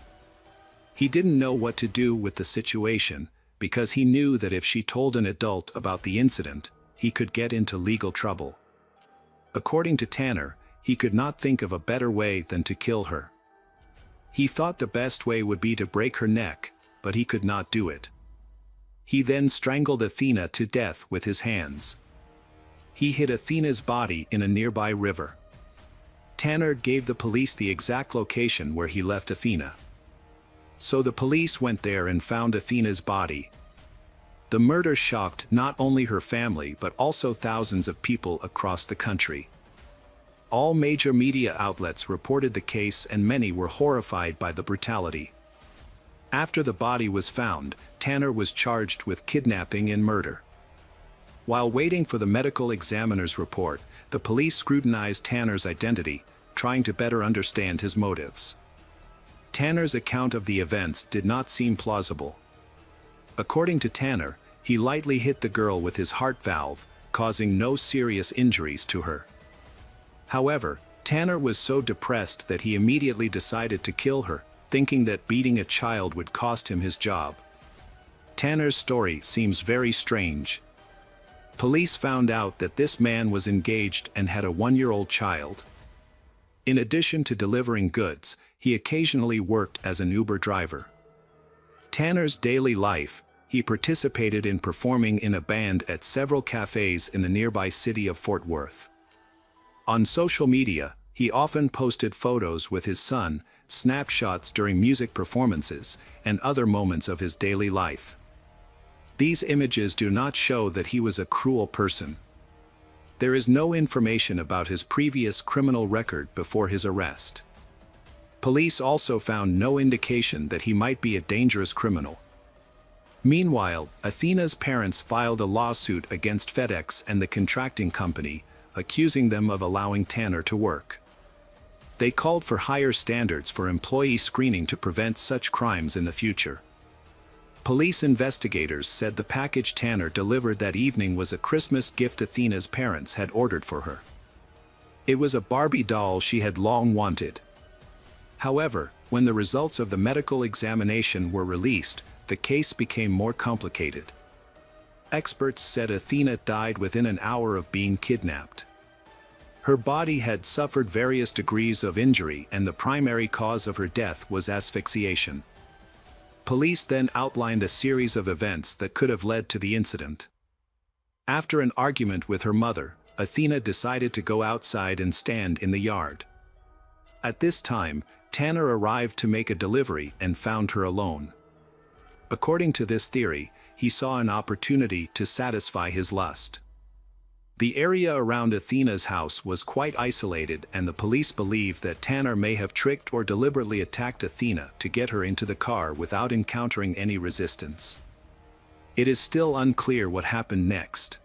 He didn't know what to do with the situation, because he knew that if she told an adult about the incident, he could get into legal trouble. According to Tanner, he could not think of a better way than to kill her. He thought the best way would be to break her neck, but he could not do it. He then strangled Athena to death with his hands. He hid Athena's body in a nearby river. Tanner gave the police the exact location where he left Athena. So the police went there and found Athena's body. The murder shocked not only her family but also thousands of people across the country. All major media outlets reported the case and many were horrified by the brutality. After the body was found, Tanner was charged with kidnapping and murder. While waiting for the medical examiner's report, the police scrutinized Tanner's identity, trying to better understand his motives. Tanner's account of the events did not seem plausible. According to Tanner, he lightly hit the girl with his heart valve, causing no serious injuries to her. However, Tanner was so depressed that he immediately decided to kill her, thinking that beating a child would cost him his job. Tanner's story seems very strange. Police found out that this man was engaged and had a 1-year-old child. In addition to delivering goods, he occasionally worked as an Uber driver. Tanner's daily life, he participated in performing in a band at several cafes in the nearby city of Fort Worth. On social media, he often posted photos with his son, snapshots during music performances, and other moments of his daily life. These images do not show that he was a cruel person. There is no information about his previous criminal record before his arrest. Police also found no indication that he might be a dangerous criminal. Meanwhile, Athena's parents filed a lawsuit against FedEx and the contracting company, accusing them of allowing Tanner to work. They called for higher standards for employee screening to prevent such crimes in the future. Police investigators said the package Tanner delivered that evening was a Christmas gift Athena's parents had ordered for her. It was a Barbie doll she had long wanted. However, when the results of the medical examination were released, the case became more complicated. Experts said Athena died within an hour of being kidnapped. Her body had suffered various degrees of injury, and the primary cause of her death was asphyxiation. Police then outlined a series of events that could have led to the incident. After an argument with her mother, Athena decided to go outside and stand in the yard. At this time, Tanner arrived to make a delivery and found her alone. According to this theory, he saw an opportunity to satisfy his lust. The area around Athena's house was quite isolated, and the police believe that Tanner may have tricked or deliberately attacked Athena to get her into the car without encountering any resistance. It is still unclear what happened next.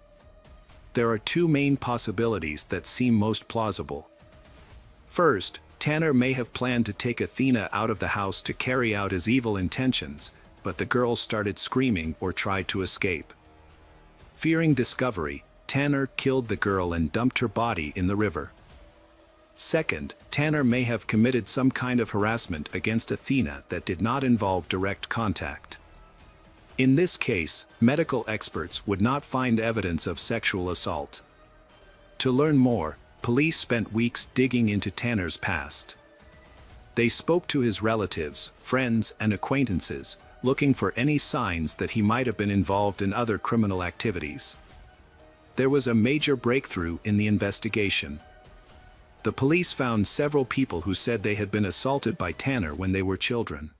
There are two main possibilities that seem most plausible. First, Tanner may have planned to take Athena out of the house to carry out his evil intentions, but the girl started screaming or tried to escape. Fearing discovery, Tanner killed the girl and dumped her body in the river. Second, Tanner may have committed some kind of harassment against Athena that did not involve direct contact. In this case, medical experts would not find evidence of sexual assault. To learn more, police spent weeks digging into Tanner's past. They spoke to his relatives, friends, and acquaintances, looking for any signs that he might have been involved in other criminal activities. There was a major breakthrough in the investigation. The police found several people who said they had been assaulted by Tanner when they were children.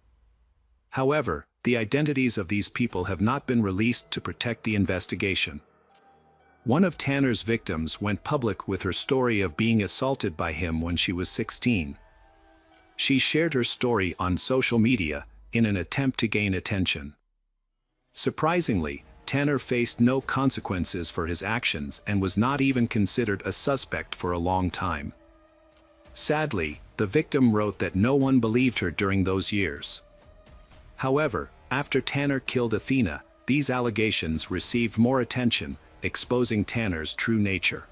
However, the identities of these people have not been released to protect the investigation. One of Tanner's victims went public with her story of being assaulted by him when she was 16. She shared her story on social media in an attempt to gain attention. Surprisingly, Tanner faced no consequences for his actions and was not even considered a suspect for a long time. Sadly, the victim wrote that no one believed her during those years. However, after Tanner killed Athena, these allegations received more attention, exposing Tanner's true nature.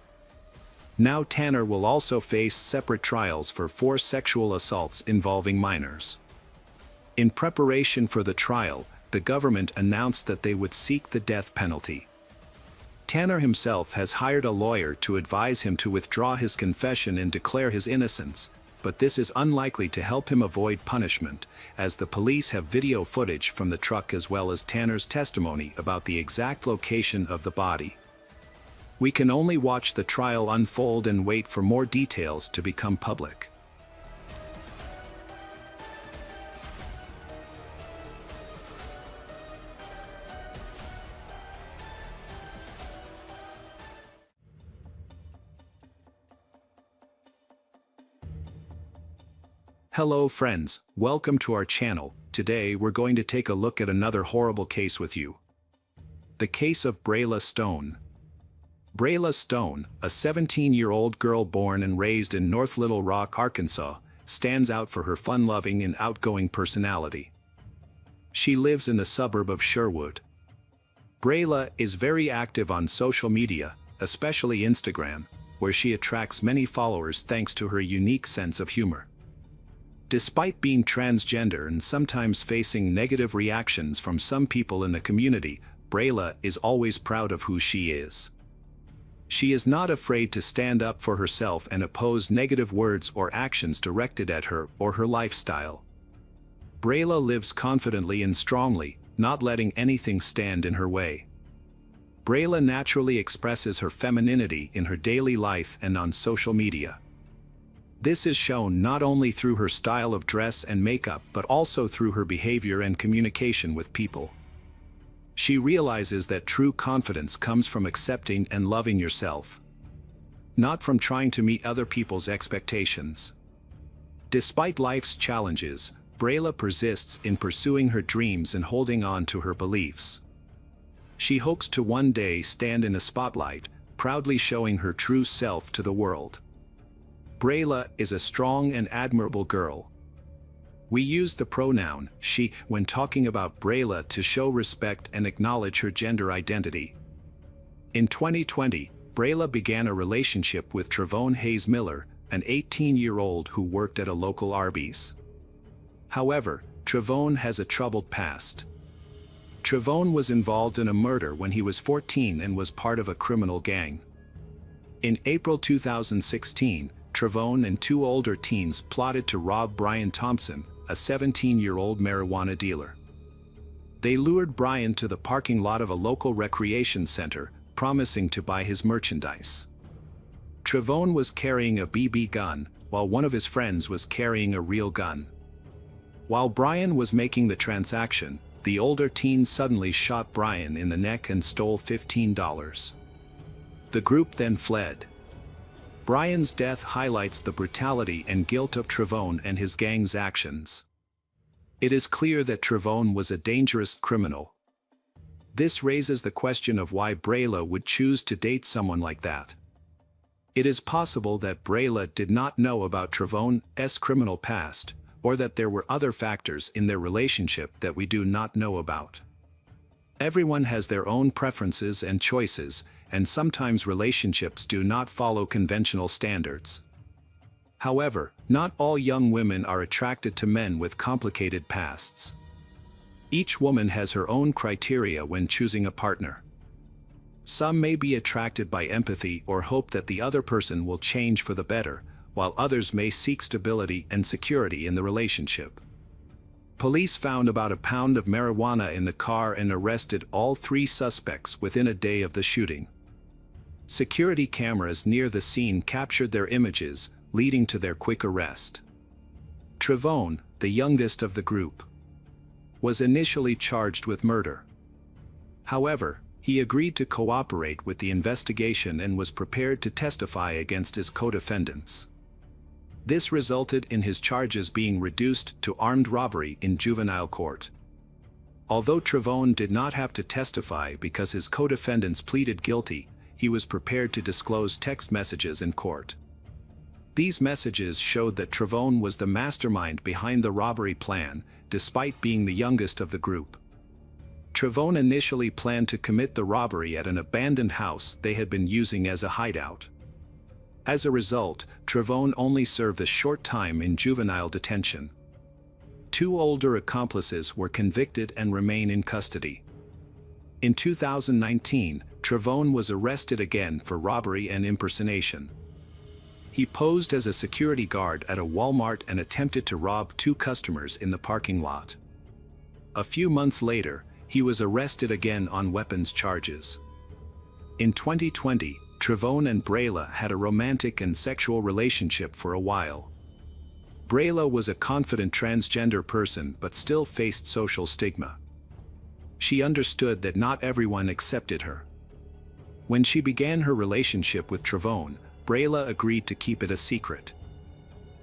Now Tanner will also face separate trials for 4 sexual assaults involving minors. In preparation for the trial, the government announced that they would seek the death penalty. Tanner himself has hired a lawyer to advise him to withdraw his confession and declare his innocence, but this is unlikely to help him avoid punishment, as the police have video footage from the truck as well as Tanner's testimony about the exact location of the body. We can only watch the trial unfold and wait for more details to become public. Hello friends, welcome to our channel. Today we're going to take a look at another horrible case with you. The case of Brayla Stone. Brayla Stone, a 17-year-old girl born and raised in North Little Rock, Arkansas, stands out for her fun-loving and outgoing personality. She lives in the suburb of Sherwood. Brayla is very active on social media, especially Instagram, where she attracts many followers thanks to her unique sense of humor. Despite being transgender and sometimes facing negative reactions from some people in the community, Brayla is always proud of who she is. She is not afraid to stand up for herself and oppose negative words or actions directed at her or her lifestyle. Brayla lives confidently and strongly, not letting anything stand in her way. Brayla naturally expresses her femininity in her daily life and on social media. This is shown not only through her style of dress and makeup but also through her behavior and communication with people. She realizes that true confidence comes from accepting and loving yourself, not from trying to meet other people's expectations. Despite life's challenges, Brayla persists in pursuing her dreams and holding on to her beliefs. She hopes to one day stand in a spotlight, proudly showing her true self to the world. Brayla is a strong and admirable girl. We use the pronoun she when talking about Brayla to show respect and acknowledge her gender identity. In 2020, Brayla began a relationship with Trevone Hayes Miller, an 18-year-old who worked at a local Arby's. However, Trevone has a troubled past. Trevone was involved in a murder when he was 14 and was part of a criminal gang. In April 2016, Trevone and two older teens plotted to rob Brian Thompson, a 17-year-old marijuana dealer. They lured Brian to the parking lot of a local recreation center, promising to buy his merchandise. Trevone was carrying a BB gun, while one of his friends was carrying a real gun. While Brian was making the transaction, the older teen suddenly shot Brian in the neck and stole $15. The group then fled. Brian's death highlights the brutality and guilt of Trevone and his gang's actions. It is clear that Trevone was a dangerous criminal. This raises the question of why Brayla would choose to date someone like that. It is possible that Brayla did not know about Trevone's criminal past, or that there were other factors in their relationship that we do not know about. Everyone has their own preferences and choices, and sometimes relationships do not follow conventional standards. However, not all young women are attracted to men with complicated pasts. Each woman has her own criteria when choosing a partner. Some may be attracted by empathy or hope that the other person will change for the better, while others may seek stability and security in the relationship. Police found about a pound of marijuana in the car and arrested all three suspects within a day of the shooting. Security cameras near the scene captured their images, leading to their quick arrest. Trevone, the youngest of the group, was initially charged with murder. However, he agreed to cooperate with the investigation and was prepared to testify against his co-defendants. This resulted in his charges being reduced to armed robbery in juvenile court. Although Trevone did not have to testify because his co-defendants pleaded guilty, he was prepared to disclose text messages in court. These messages showed that Trevone was the mastermind behind the robbery plan, despite being the youngest of the group. Trevone initially planned to commit the robbery at an abandoned house they had been using as a hideout. As a result, Trevone only served a short time in juvenile detention. Two older accomplices were convicted and remain in custody. In 2019, Trevone was arrested again for robbery and impersonation. He posed as a security guard at a Walmart and attempted to rob two customers in the parking lot. A few months later, he was arrested again on weapons charges. In 2020, Trevone and Brayla had a romantic and sexual relationship for a while. Brayla was a confident transgender person but still faced social stigma. She understood that not everyone accepted her. When she began her relationship with Trevone, Brayla agreed to keep it a secret.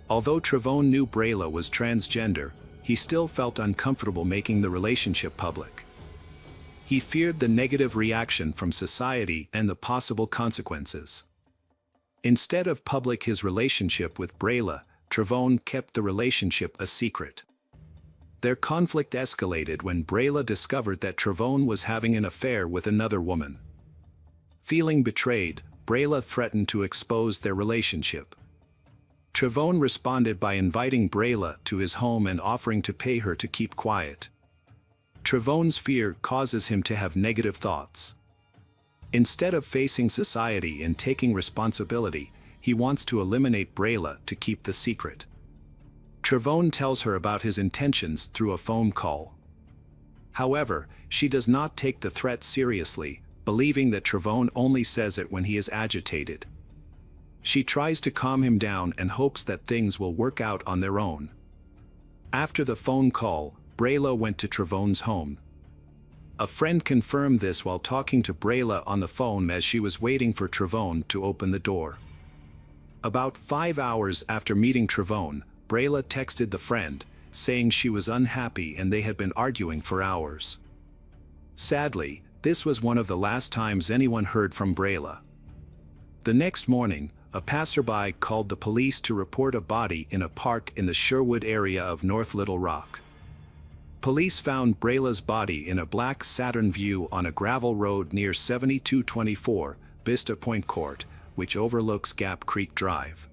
Although Trevone knew Brayla was transgender, he still felt uncomfortable making the relationship public. He feared the negative reaction from society and the possible consequences. Instead of public his relationship with Brayla, Trevone kept the relationship a secret. Their conflict escalated when Brayla discovered that Trevone was having an affair with another woman. Feeling betrayed, Brayla threatened to expose their relationship. Trevone responded by inviting Brayla to his home and offering to pay her to keep quiet. Trevone's fear causes him to have negative thoughts. Instead of facing society and taking responsibility, he wants to eliminate Brayla to keep the secret. Trevone tells her about his intentions through a phone call. However, she does not take the threat seriously, believing that Trevone only says it when he is agitated. She tries to calm him down and hopes that things will work out on their own. After the phone call, Brayla went to Trevone's home. A friend confirmed this while talking to Brayla on the phone as she was waiting for Trevone to open the door. About 5 hours after meeting Trevone, Brayla texted the friend, saying she was unhappy and they had been arguing for hours. Sadly, this was one of the last times anyone heard from Brayla. The next morning, a passerby called the police to report a body in a park in the Sherwood area of North Little Rock. Police found Brayla's body in a black Saturn Vue on a gravel road near 7224 Vista Point Court, which overlooks Gap Creek Drive.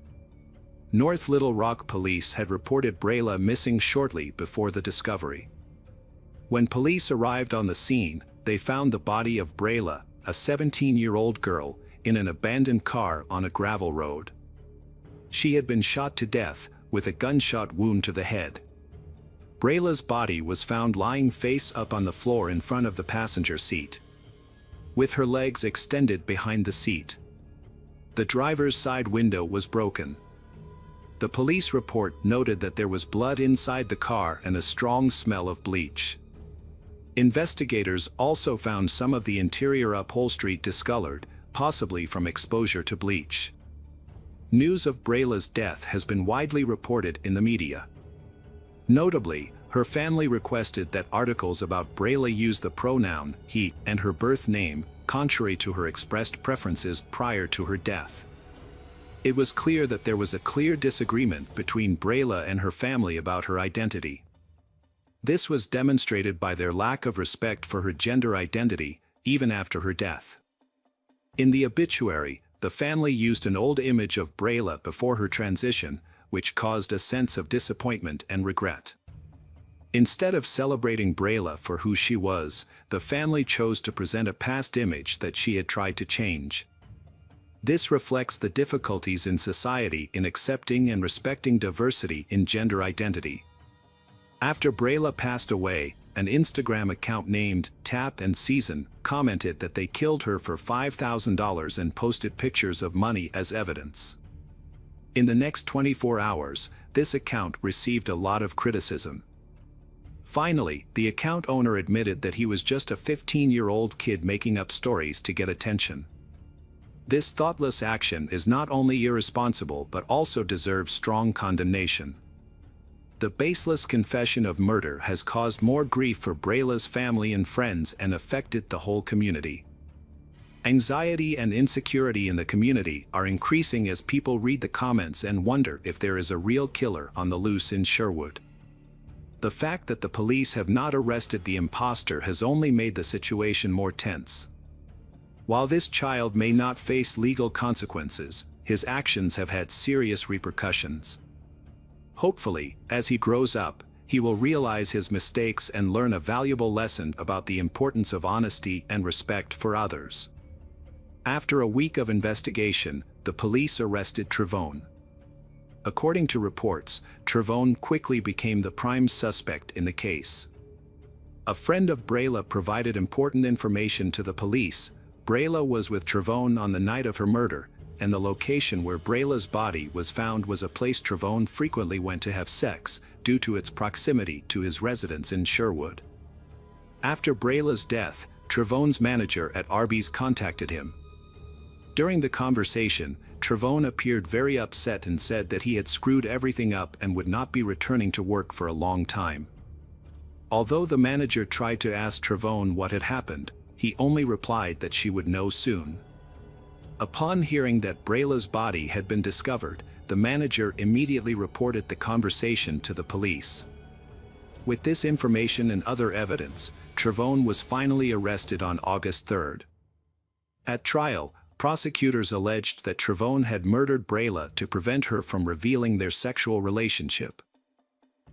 North Little Rock police had reported Brayla missing shortly before the discovery. When police arrived on the scene, they found the body of Brayla, a 17-year-old girl, in an abandoned car on a gravel road. She had been shot to death, with a gunshot wound to the head. Brayla's body was found lying face up on the floor in front of the passenger seat, with her legs extended behind the seat. The driver's side window was broken. The police report noted that there was blood inside the car and a strong smell of bleach. Investigators also found some of the interior upholstery discolored, possibly from exposure to bleach. News of Brayla's death has been widely reported in the media. Notably, her family requested that articles about Brayla use the pronoun he and her birth name, contrary to her expressed preferences prior to her death. It was clear that there was a clear disagreement between Brayla and her family about her identity. This was demonstrated by their lack of respect for her gender identity, even after her death. In the obituary, the family used an old image of Brayla before her transition, which caused a sense of disappointment and regret. Instead of celebrating Brayla for who she was, the family chose to present a past image that she had tried to change. This reflects the difficulties in society in accepting and respecting diversity in gender identity. After Brayla passed away, an Instagram account named Tap and Season commented that they killed her for $5,000 and posted pictures of money as evidence. In the next 24 hours, this account received a lot of criticism. Finally, the account owner admitted that he was just a 15-year-old kid making up stories to get attention. This thoughtless action is not only irresponsible but also deserves strong condemnation. The baseless confession of murder has caused more grief for Brayla's family and friends and affected the whole community. Anxiety and insecurity in the community are increasing as people read the comments and wonder if there is a real killer on the loose in Sherwood. The fact that the police have not arrested the imposter has only made the situation more tense. While this child may not face legal consequences, his actions have had serious repercussions. Hopefully, as he grows up, he will realize his mistakes and learn a valuable lesson about the importance of honesty and respect for others. After a week of investigation, the police arrested Trevone. According to reports, Trevone quickly became the prime suspect in the case. A friend of Brayla provided important information to the police. Brayla was with Trevone on the night of her murder, and the location where Brayla's body was found was a place Trevone frequently went to have sex, due to its proximity to his residence in Sherwood. After Brayla's death, Trevone's manager at Arby's contacted him. During the conversation, Trevone appeared very upset and said that he had screwed everything up and would not be returning to work for a long time. Although the manager tried to ask Trevone what had happened, he only replied that she would know soon. Upon hearing that Brayla's body had been discovered, the manager immediately reported the conversation to the police. With this information and other evidence, Trevone was finally arrested on August 3rd. At trial, prosecutors alleged that Trevone had murdered Brayla to prevent her from revealing their sexual relationship.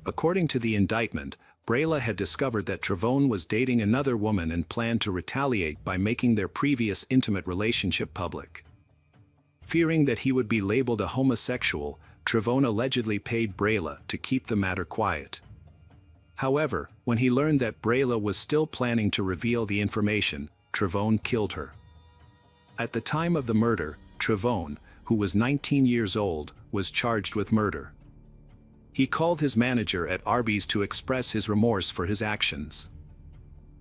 According to the indictment, Brayla had discovered that Trevone was dating another woman and planned to retaliate by making their previous intimate relationship public. Fearing that he would be labeled a homosexual, Trevone allegedly paid Brayla to keep the matter quiet. However, when he learned that Brayla was still planning to reveal the information, Trevone killed her. At the time of the murder, Trevone, who was 19 years old, was charged with murder. He called his manager at Arby's to express his remorse for his actions.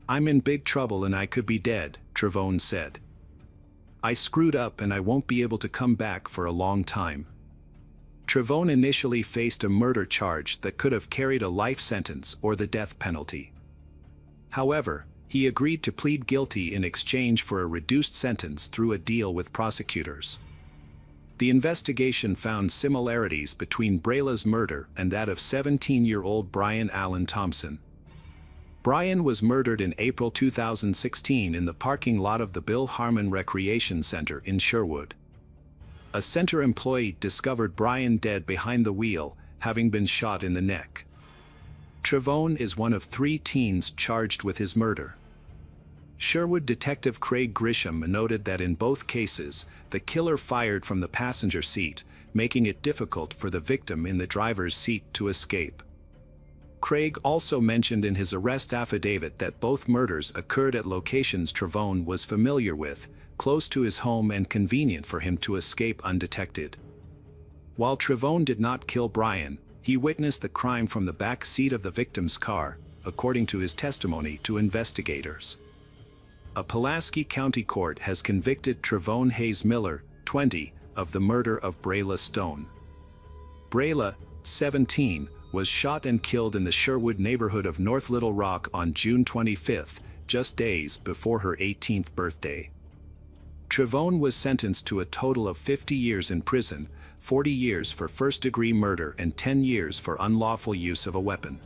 "I'm in big trouble and I could be dead," Trevone said. "I screwed up and I won't be able to come back for a long time." Trevone initially faced a murder charge that could have carried a life sentence or the death penalty. However, he agreed to plead guilty in exchange for a reduced sentence through a deal with prosecutors. The investigation found similarities between Brayla's murder and that of 17-year-old Brian Allen Thompson. Brian was murdered in April 2016 in the parking lot of the Bill Harmon Recreation Center in Sherwood. a center employee discovered Brian dead behind the wheel, having been shot in the neck. Trevone is one of 3 teens charged with his murder. Sherwood Detective Craig Grisham noted that in both cases, the killer fired from the passenger seat, making it difficult for the victim in the driver's seat to escape. Craig also mentioned in his arrest affidavit that both murders occurred at locations Trevone was familiar with, close to his home and convenient for him to escape undetected. While Trevone did not kill Brian, he witnessed the crime from the back seat of the victim's car, according to his testimony to investigators. A Pulaski County court has convicted Trevone Hayes Miller, 20, of the murder of Brayla Stone. Brayla, 17, was shot and killed in the Sherwood neighborhood of North Little Rock on June 25, just days before her 18th birthday. Trevone was sentenced to a total of 50 years in prison, 40 years for first-degree murder and 10 years for unlawful use of a weapon.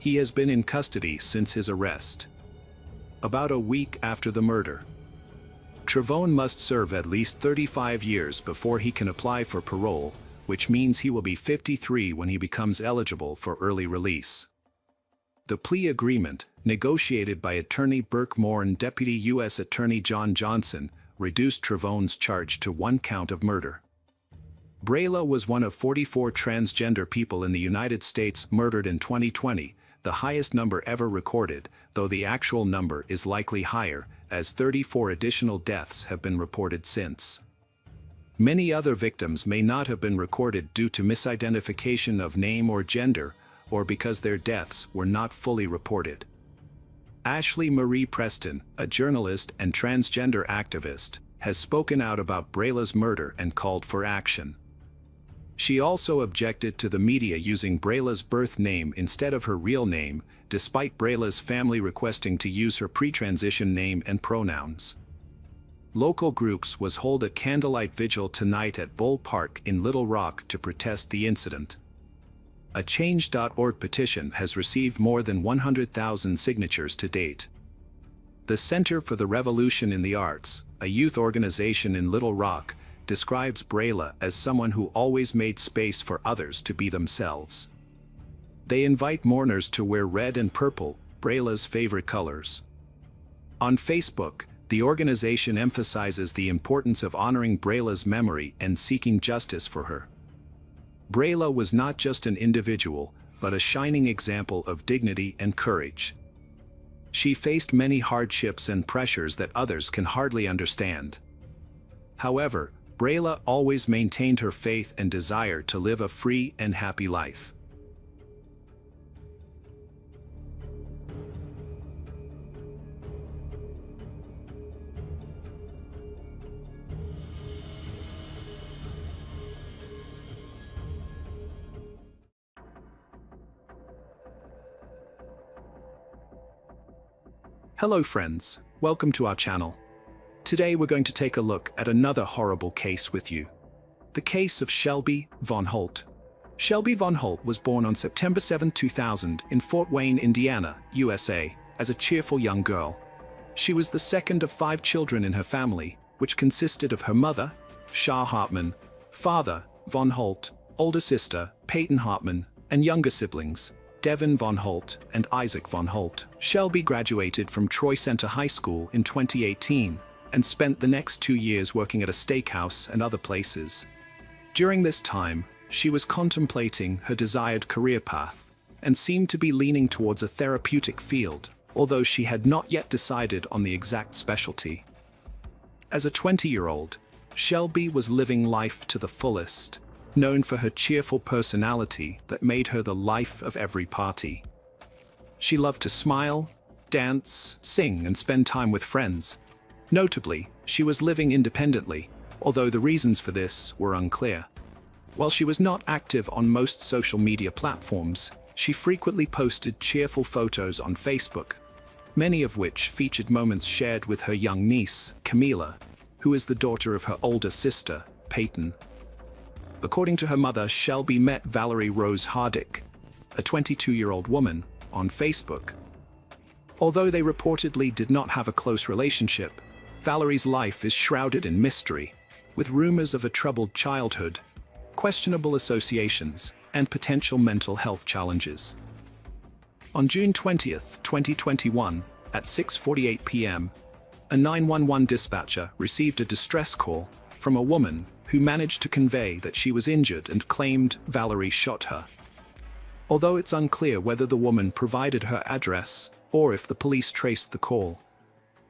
He has been in custody since his arrest. About a week after the murder, Trevone must serve at least 35 years before he can apply for parole, which means he will be 53 when he becomes eligible for early release. The plea agreement, negotiated by attorney Burke Moore and Deputy U.S. Attorney John Johnson, reduced Trevone's charge to 1 count of murder. Brayla was one of 44 transgender people in the United States murdered in 2020, the highest number ever recorded, though the actual number is likely higher, as 34 additional deaths have been reported since. Many other victims may not have been recorded due to misidentification of name or gender, or because their deaths were not fully reported. Ashley Marie Preston, a journalist and transgender activist, has spoken out about Brayla's murder and called for action. She also objected to the media using Brayla's birth name instead of her real name, despite Brayla's family requesting to use her pre-transition name and pronouns. Local groups was hold a candlelight vigil tonight at Bull Park in Little Rock to protest the incident. A Change.org petition has received more than 100,000 signatures to date. The Center for the Revolution in the Arts, a youth organization in Little Rock, describes Brayla as someone who always made space for others to be themselves. They invite mourners to wear red and purple, Brayla's favorite colors. On Facebook, the organization emphasizes the importance of honoring Brayla's memory and seeking justice for her. Brayla was not just an individual, but a shining example of dignity and courage. She faced many hardships and pressures that others can hardly understand. However, Brayla always maintained her faith and desire to live a free and happy life. Hello friends, welcome to our channel. Today we're going to take a look at another horrible case with you. The case of Shelby Von Holt. Shelby Von Holt was born on September 7, 2000 in Fort Wayne, Indiana, USA, as a cheerful young girl. She was the second of 5 children in her family, which consisted of her mother, Shah Hartman, father, Von Holt, older sister, Peyton Hartman, and younger siblings, Devin Von Holt and Isaac Von Holt. Shelby graduated from Troy Center High School in 2018 and spent the next 2 years working at a steakhouse and other places. During this time, she was contemplating her desired career path and seemed to be leaning towards a therapeutic field, although she had not yet decided on the exact specialty. As a 20-year-old, Shelby was living life to the fullest, known for her cheerful personality that made her the life of every party. She loved to smile, dance, sing, and spend time with friends. Notably, she was living independently, although the reasons for this were unclear. While she was not active on most social media platforms, she frequently posted cheerful photos on Facebook, many of which featured moments shared with her young niece, Camila, who is the daughter of her older sister, Peyton. According to her mother, Shelby met Valerie Rose Hardick, a 22-year-old woman, on Facebook. Although they reportedly did not have a close relationship, Valerie's life is shrouded in mystery. with rumors of a troubled childhood, questionable associations, and potential mental health challenges. On June 20th, 2021, at 6:48 p.m., a 911 dispatcher received a distress call from a woman who managed to convey that she was injured and claimed Valerie shot her. Although it's unclear whether the woman provided her address or if the police traced the call,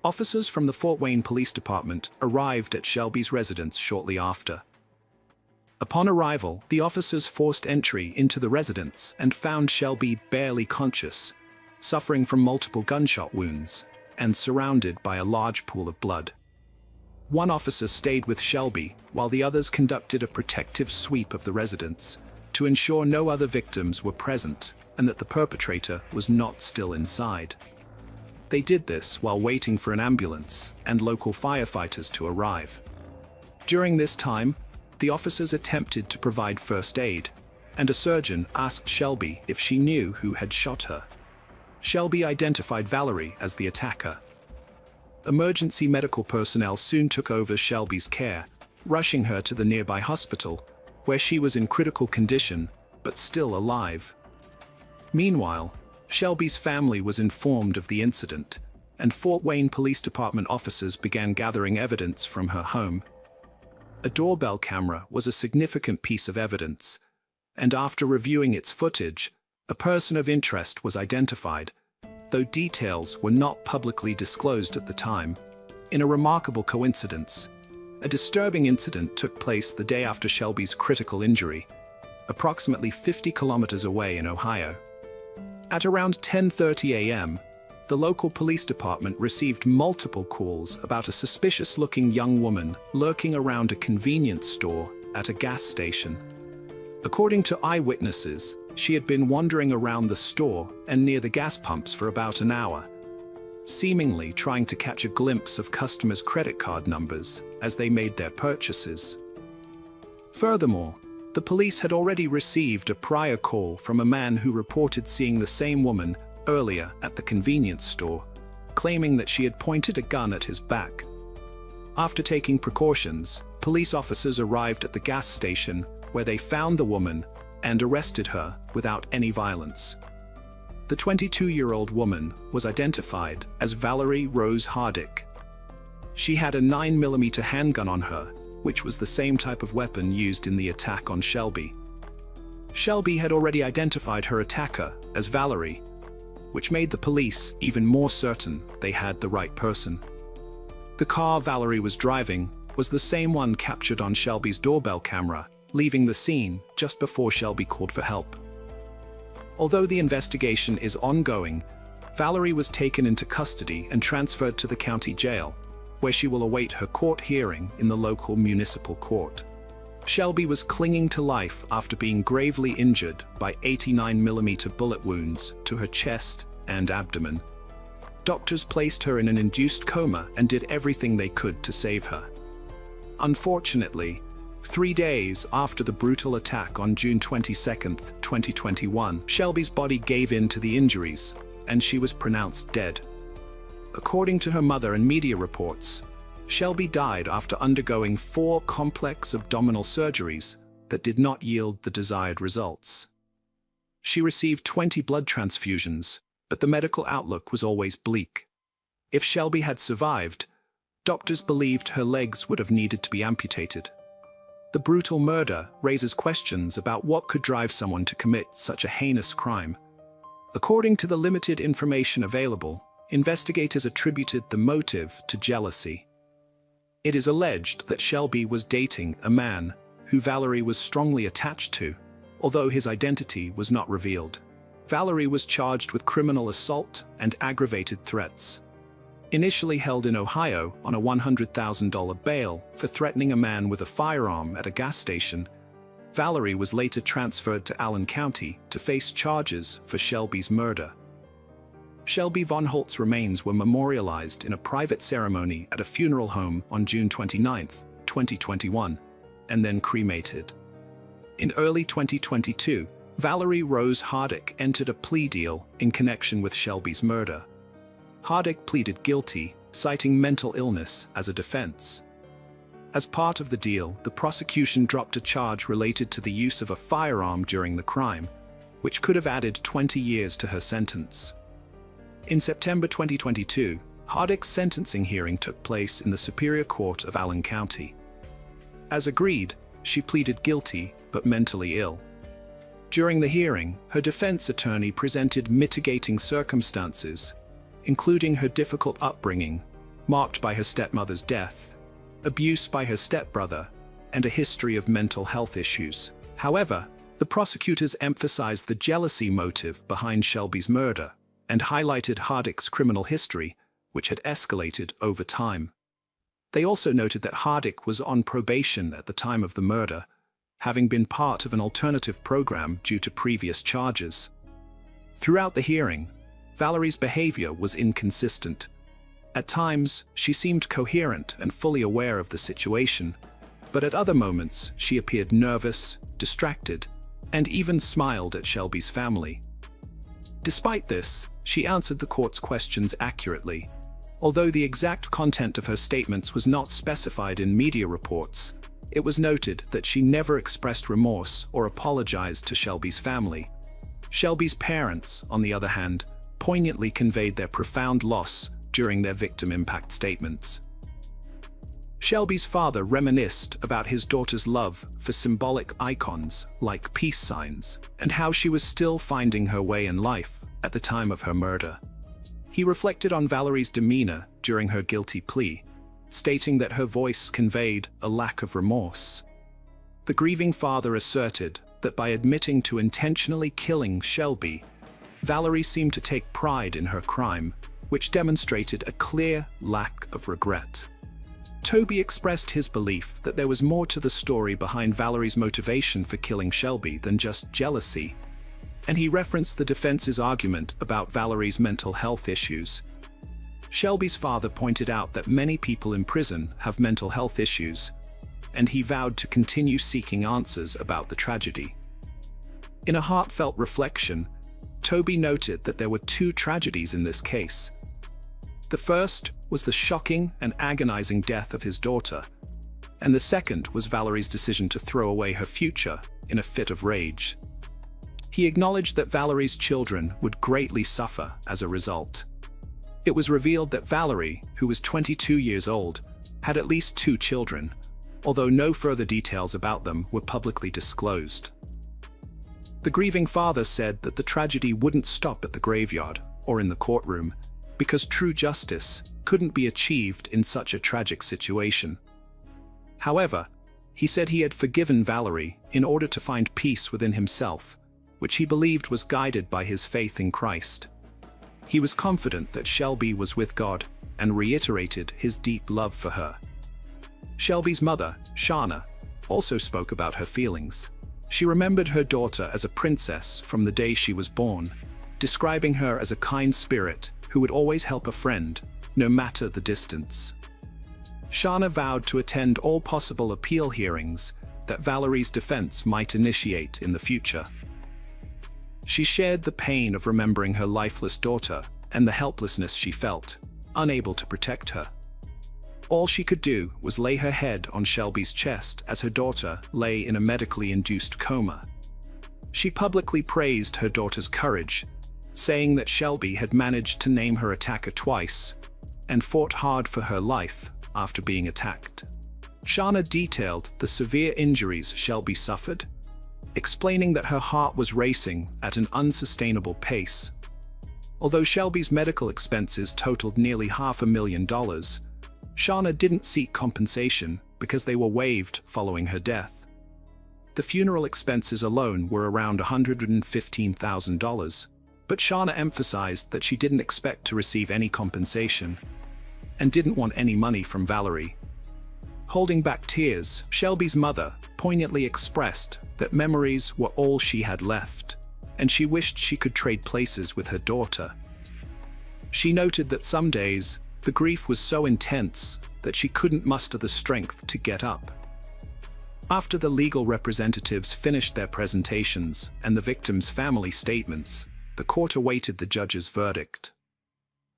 officers from the Fort Wayne Police Department arrived at Shelby's residence shortly after. Upon arrival, the officers forced entry into the residence and found Shelby barely conscious, suffering from multiple gunshot wounds, and surrounded by a large pool of blood. One officer stayed with Shelby while the others conducted a protective sweep of the residence to ensure no other victims were present and that the perpetrator was not still inside. They did this while waiting for an ambulance and local firefighters to arrive. During this time, the officers attempted to provide first aid, and a surgeon asked Shelby if she knew who had shot her. Shelby identified Valerie as the attacker. Emergency medical personnel soon took over Shelby's care, rushing her to the nearby hospital, where she was in critical condition, but still alive. Meanwhile, Shelby's family was informed of the incident, and Fort Wayne Police Department officers began gathering evidence from her home. A doorbell camera was a significant piece of evidence, and after reviewing its footage, a person of interest was identified, though details were not publicly disclosed at the time. In a remarkable coincidence, a disturbing incident took place the day after Shelby's critical injury, approximately 50 kilometers away in Ohio. At around 10:30 a.m., the local police department received multiple calls about a suspicious-looking young woman lurking around a convenience store at a gas station. According to eyewitnesses, she had been wandering around the store and near the gas pumps for about an hour, seemingly trying to catch a glimpse of customers' credit card numbers as they made their purchases. Furthermore, the police had already received a prior call from a man who reported seeing the same woman earlier at the convenience store, claiming that she had pointed a gun at his back. After taking precautions, police officers arrived at the gas station where they found the woman and arrested her without any violence. The 22-year-old woman was identified as Valerie Rose Hardick. She had a 9mm handgun on her, which was the same type of weapon used in the attack on Shelby. Shelby had already identified her attacker as Valerie, which made the police even more certain they had the right person. The car Valerie was driving was the same one captured on Shelby's doorbell camera, leaving the scene just before Shelby called for help. Although the investigation is ongoing, Valerie was taken into custody and transferred to the county jail, where she will await her court hearing in the local municipal court. Shelby was clinging to life after being gravely injured by 89mm bullet wounds to her chest and abdomen. Doctors placed her in an induced coma and did everything they could to save her. Unfortunately, 3 days after the brutal attack on June 22, 2021, Shelby's body gave in to the injuries, and she was pronounced dead. According to her mother and media reports, Shelby died after undergoing 4 complex abdominal surgeries that did not yield the desired results. She received 20 blood transfusions, but the medical outlook was always bleak. If Shelby had survived, doctors believed her legs would have needed to be amputated. The brutal murder raises questions about what could drive someone to commit such a heinous crime. According to the limited information available, investigators attributed the motive to jealousy. It is alleged that Shelby was dating a man who Valerie was strongly attached to, although his identity was not revealed. Valerie was charged with criminal assault and aggravated threats. Initially held in Ohio on a $100,000 bail for threatening a man with a firearm at a gas station, Valerie was later transferred to Allen County to face charges for Shelby's murder. Shelby Von Holt's remains were memorialized in a private ceremony at a funeral home on June 29, 2021, and then cremated. In early 2022, Valerie Rose Hardick entered a plea deal in connection with Shelby's murder. Hardick pleaded guilty, citing mental illness as a defense. As part of the deal, the prosecution dropped a charge related to the use of a firearm during the crime, which could have added 20 years to her sentence. In September 2022, Hardick's sentencing hearing took place in the Superior Court of Allen County. As agreed, she pleaded guilty but mentally ill. During the hearing, her defense attorney presented mitigating circumstances, including her difficult upbringing, marked by her stepmother's death, abuse by her stepbrother, and a history of mental health issues. However, the prosecutors emphasized the jealousy motive behind Shelby's murder and highlighted Hardick's criminal history, which had escalated over time. They also noted that Hardick was on probation at the time of the murder, having been part of an alternative program due to previous charges. Throughout the hearing, Valerie's behavior was inconsistent. At times, she seemed coherent and fully aware of the situation, but at other moments, she appeared nervous, distracted, and even smiled at Shelby's family. Despite this, she answered the court's questions accurately. Although the exact content of her statements was not specified in media reports, it was noted that she never expressed remorse or apologized to Shelby's family. Shelby's parents, on the other hand, poignantly conveyed their profound loss during their victim impact statements. Shelby's father reminisced about his daughter's love for symbolic icons like peace signs and how she was still finding her way in life at the time of her murder. He reflected on Valerie's demeanor during her guilty plea, stating that her voice conveyed a lack of remorse. The grieving father asserted that by admitting to intentionally killing Shelby, Valerie seemed to take pride in her crime, which demonstrated a clear lack of regret. Toby expressed his belief that there was more to the story behind Valerie's motivation for killing Shelby than just jealousy, and he referenced the defense's argument about Valerie's mental health issues. Shelby's father pointed out that many people in prison have mental health issues, and he vowed to continue seeking answers about the tragedy. In a heartfelt reflection, Toby noted that there were two tragedies in this case. The first was the shocking and agonizing death of his daughter, and the second was Valerie's decision to throw away her future in a fit of rage. He acknowledged that Valerie's children would greatly suffer as a result. It was revealed that Valerie, who was 22 years old, had at least 2 children, although no further details about them were publicly disclosed. The grieving father said that the tragedy wouldn't stop at the graveyard or in the courtroom, because true justice couldn't be achieved in such a tragic situation. However, he said he had forgiven Valerie in order to find peace within himself, which he believed was guided by his faith in Christ. He was confident that Shelby was with God and reiterated his deep love for her. Shelby's mother, Shauna, also spoke about her feelings. She remembered her daughter as a princess from the day she was born, describing her as a kind spirit who would always help a friend, no matter the distance. Shauna vowed to attend all possible appeal hearings that Valerie's defense might initiate in the future. She shared the pain of remembering her lifeless daughter and the helplessness she felt, unable to protect her. All she could do was lay her head on Shelby's chest as her daughter lay in a medically induced coma. She publicly praised her daughter's courage, saying that Shelby had managed to name her attacker twice and fought hard for her life after being attacked. Shauna detailed the severe injuries Shelby suffered, explaining that her heart was racing at an unsustainable pace. Although Shelby's medical expenses totaled nearly $500,000, Shauna didn't seek compensation because they were waived following her death. The funeral expenses alone were around $115,000, but Shauna emphasized that she didn't expect to receive any compensation and didn't want any money from Valerie. Holding back tears, Shelby's mother poignantly expressed that memories were all she had left, and she wished she could trade places with her daughter. She noted that some days, the grief was so intense that she couldn't muster the strength to get up. After the legal representatives finished their presentations and the victim's family statements, the court awaited the judge's verdict.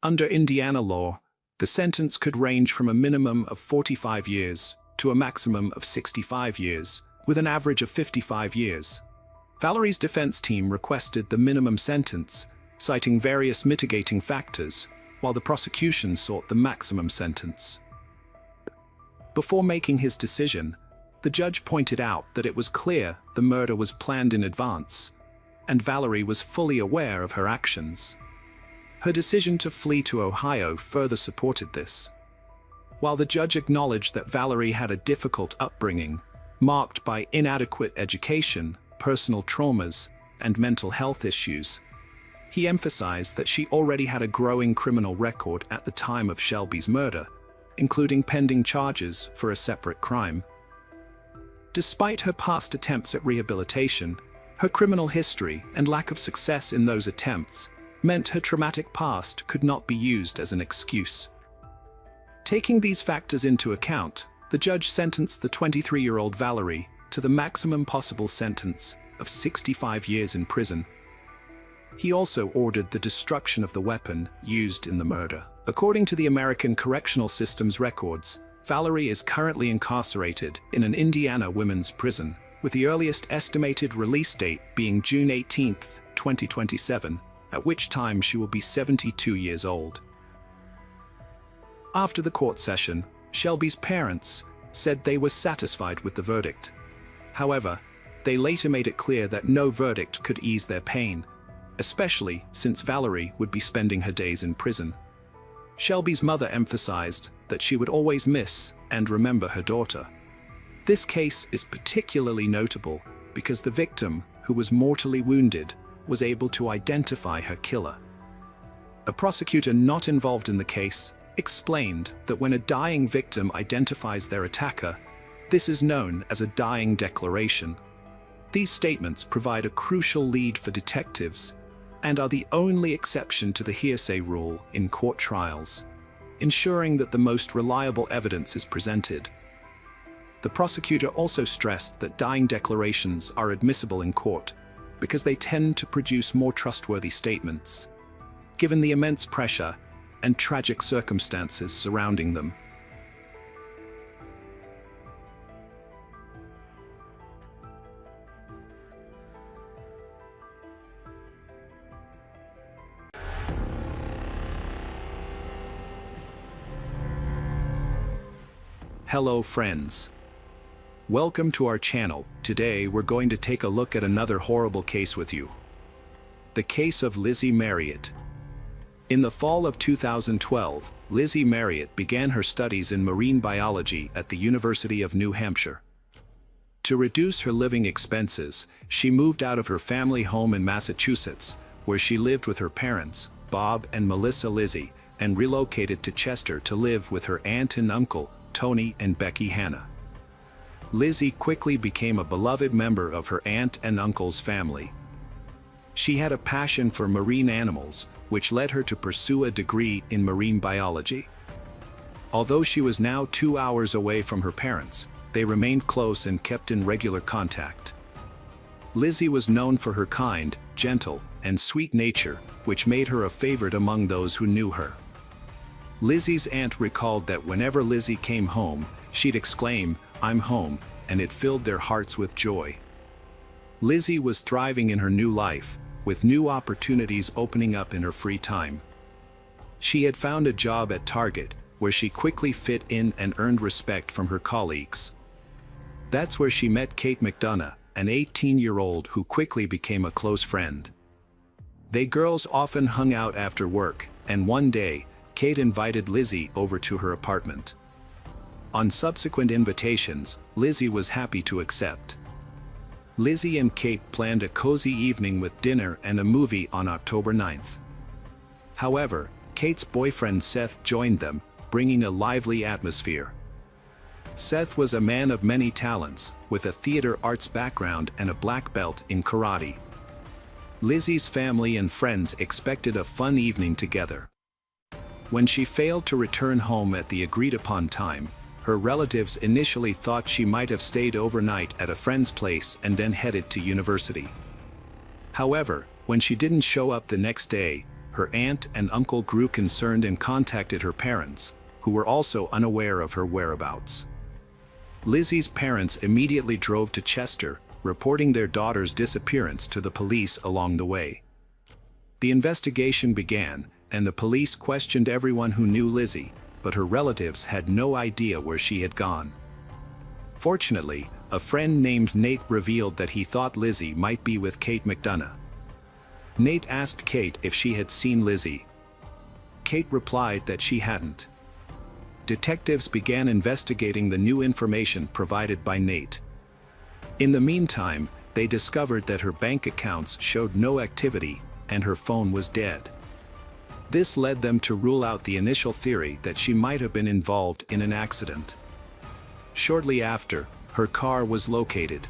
Under Indiana law, the sentence could range from a minimum of 45 years to a maximum of 65 years, with an average of 55 years. Valerie's defense team requested the minimum sentence, citing various mitigating factors, while the prosecution sought the maximum sentence. Before making his decision, the judge pointed out that it was clear the murder was planned in advance, and Valerie was fully aware of her actions. Her decision to flee to Ohio further supported this. While the judge acknowledged that Valerie had a difficult upbringing, marked by inadequate education, personal traumas, and mental health issues, he emphasized that she already had a growing criminal record at the time of Shelby's murder, including pending charges for a separate crime. Despite her past attempts at rehabilitation, her criminal history and lack of success in those attempts meant her traumatic past could not be used as an excuse. Taking these factors into account, the judge sentenced the 23-year-old Valerie to the maximum possible sentence of 65 years in prison. He also ordered the destruction of the weapon used in the murder. According to the American Correctional System's records, Valerie is currently incarcerated in an Indiana women's prison, with the earliest estimated release date being June 18, 2027, at which time she will be 72 years old. After the court session, Shelby's parents said they were satisfied with the verdict. However, they later made it clear that no verdict could ease their pain, especially since Valerie would be spending her days in prison. Shelby's mother emphasized that she would always miss and remember her daughter. This case is particularly notable because the victim, who was mortally wounded, was able to identify her killer. A prosecutor not involved in the case explained that when a dying victim identifies their attacker, this is known as a dying declaration. These statements provide a crucial lead for detectives and are the only exception to the hearsay rule in court trials, ensuring that the most reliable evidence is presented. The prosecutor also stressed that dying declarations are admissible in court because they tend to produce more trustworthy statements, given the immense pressure and tragic circumstances surrounding them. Hello friends. Welcome to our channel. Today we're going to take a look at another horrible case with you. The case of Lizzie Marriott. In the fall of 2012, Lizzie Marriott began her studies in marine biology at the University of New Hampshire. To reduce her living expenses, she moved out of her family home in Massachusetts, where she lived with her parents, Bob and Melissa Lizzie, and relocated to Chester to live with her aunt and uncle, Tony and Becky Hannah. Lizzie quickly became a beloved member of her aunt and uncle's family. She had a passion for marine animals, which led her to pursue a degree in marine biology. Although she was now 2 hours away from her parents, they remained close and kept in regular contact. Lizzie was known for her kind, gentle, and sweet nature, which made her a favorite among those who knew her. Lizzie's aunt recalled that whenever Lizzie came home, she'd exclaim, "I'm home," and it filled their hearts with joy. Lizzie was thriving in her new life, with new opportunities opening up in her free time. She had found a job at Target, where she quickly fit in and earned respect from her colleagues. That's where she met Kate McDonough, an 18-year-old who quickly became a close friend. They girls often hung out after work, and one day, Kate invited Lizzie over to her apartment. On subsequent invitations, Lizzie was happy to accept. Lizzie and Kate planned a cozy evening with dinner and a movie on October 9th. However, Kate's boyfriend Seth joined them, bringing a lively atmosphere. Seth was a man of many talents, with a theater arts background and a black belt in karate. Lizzie's family and friends expected a fun evening together. When she failed to return home at the agreed-upon time, her relatives initially thought she might have stayed overnight at a friend's place and then headed to university. However, when she didn't show up the next day, her aunt and uncle grew concerned and contacted her parents, who were also unaware of her whereabouts. Lizzie's parents immediately drove to Chester, reporting their daughter's disappearance to the police along the way. The investigation began, and the police questioned everyone who knew Lizzie, but her relatives had no idea where she had gone. Fortunately, a friend named Nate revealed that he thought Lizzie might be with Kate McDonough. Nate asked Kate if she had seen Lizzie. Kate replied that she hadn't. Detectives began investigating the new information provided by Nate. In the meantime, they discovered that her bank accounts showed no activity, and her phone was dead. This led them to rule out the initial theory that she might have been involved in an accident. Shortly after, her car was located.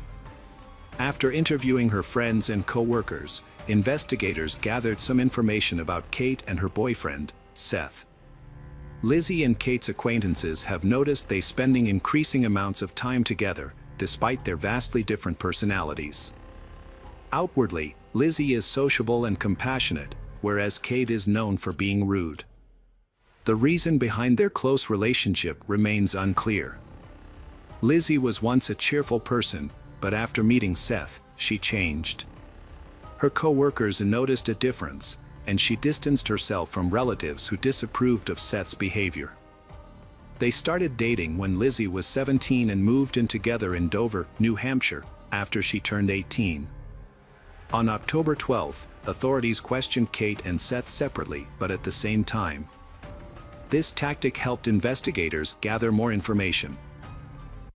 After interviewing her friends and co-workers, investigators gathered some information about Kate and her boyfriend, Seth. Lizzie and Kate's acquaintances have noticed they spending increasing amounts of time together, despite their vastly different personalities. Outwardly, Lizzie is sociable and compassionate, whereas Kate is known for being rude. The reason behind their close relationship remains unclear. Lizzie was once a cheerful person, but after meeting Seth, she changed. Her co-workers noticed a difference, and she distanced herself from relatives who disapproved of Seth's behavior. They started dating when Lizzie was 17 and moved in together in Dover, New Hampshire, after she turned 18. On October 12, authorities questioned Kate and Seth separately but at the same time. This tactic helped investigators gather more information.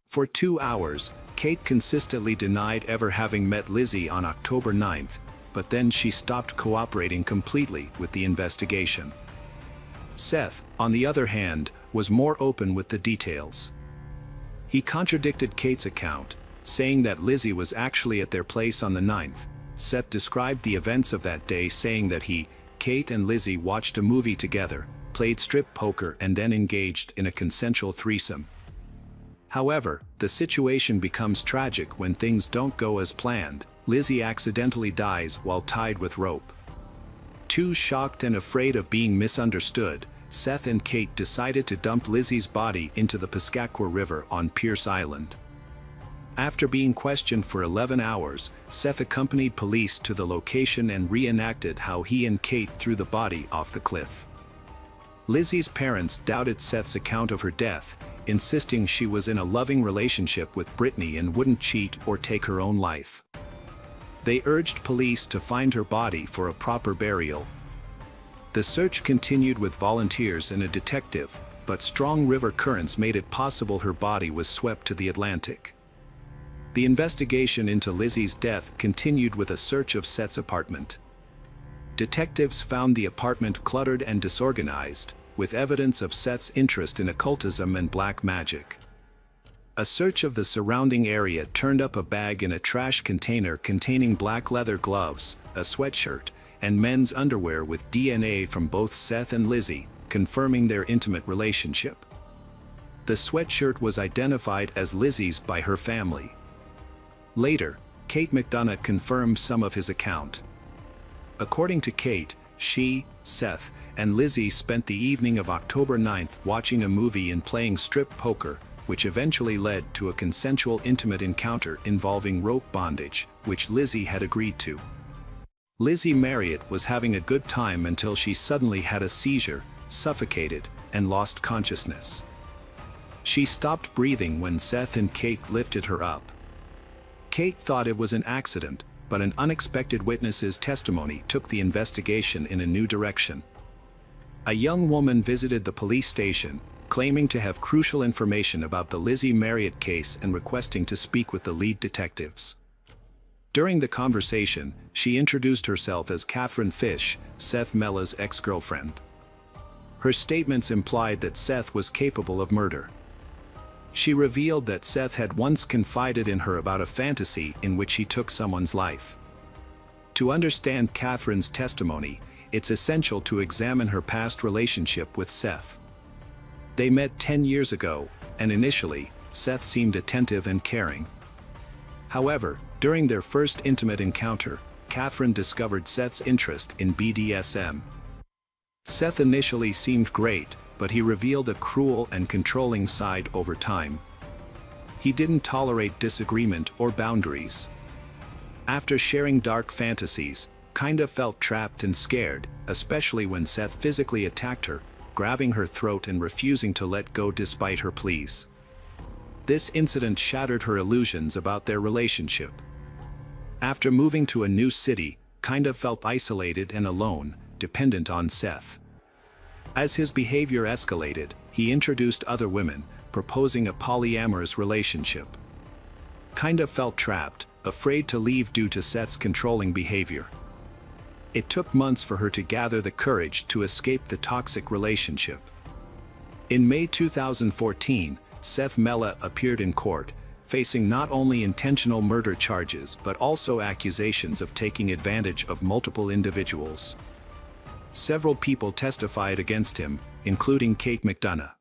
For 2 hours, Kate consistently denied ever having met Lizzie on October 9th, but then she stopped cooperating completely with the investigation. Seth, on the other hand, was more open with the details. He contradicted Kate's account, saying that Lizzie was actually at their place on the 9th. Seth described the events of that day, saying that he, Kate and Lizzie watched a movie together, played strip poker and then engaged in a consensual threesome. However, the situation becomes tragic when things don't go as planned. Lizzie accidentally dies while tied with rope. Too shocked and afraid of being misunderstood, Seth and Kate decided to dump Lizzie's body into the Piscataqua River on Pierce Island. After being questioned for 11 hours, Seth accompanied police to the location and reenacted how he and Kate threw the body off the cliff. Lizzie's parents doubted Seth's account of her death, insisting she was in a loving relationship with Brittany and wouldn't cheat or take her own life. They urged police to find her body for a proper burial. The search continued with volunteers and a detective, but strong river currents made it possible her body was swept to the Atlantic. The investigation into Lizzie's death continued with a search of Seth's apartment. Detectives found the apartment cluttered and disorganized, with evidence of Seth's interest in occultism and black magic. A search of the surrounding area turned up a bag in a trash container containing black leather gloves, a sweatshirt, and men's underwear with DNA from both Seth and Lizzie, confirming their intimate relationship. The sweatshirt was identified as Lizzie's by her family. Later, Kate McDonough confirmed some of his account. According to Kate, she, Seth, and Lizzie spent the evening of October 9th watching a movie and playing strip poker, which eventually led to a consensual intimate encounter involving rope bondage, which Lizzie had agreed to. Lizzie Marriott was having a good time until she suddenly had a seizure, suffocated, and lost consciousness. She stopped breathing when Seth and Kate lifted her up. Kate thought it was an accident, but an unexpected witness's testimony took the investigation in a new direction. A young woman visited the police station, claiming to have crucial information about the Lizzie Marriott case and requesting to speak with the lead detectives. During the conversation, she introduced herself as Catherine Fish, Seth Mella's ex-girlfriend. Her statements implied that Seth was capable of murder. She revealed that Seth had once confided in her about a fantasy in which he took someone's life. To understand Catherine's testimony, it's essential to examine her past relationship with Seth. They met 10 years ago, and initially, Seth seemed attentive and caring. However, during their first intimate encounter, Catherine discovered Seth's interest in BDSM. Seth initially seemed great, but he revealed a cruel and controlling side over time. He didn't tolerate disagreement or boundaries. After sharing dark fantasies, Kinda felt trapped and scared, especially when Seth physically attacked her, grabbing her throat and refusing to let go despite her pleas. This incident shattered her illusions about their relationship. After moving to a new city, Kinda felt isolated and alone, dependent on Seth. As his behavior escalated, he introduced other women, proposing a polyamorous relationship. Kinda felt trapped, afraid to leave due to Seth's controlling behavior. It took months for her to gather the courage to escape the toxic relationship. In May 2014, Seth Mella appeared in court, facing not only intentional murder charges but also accusations of taking advantage of multiple individuals. Several people testified against him, including Kate McDonough.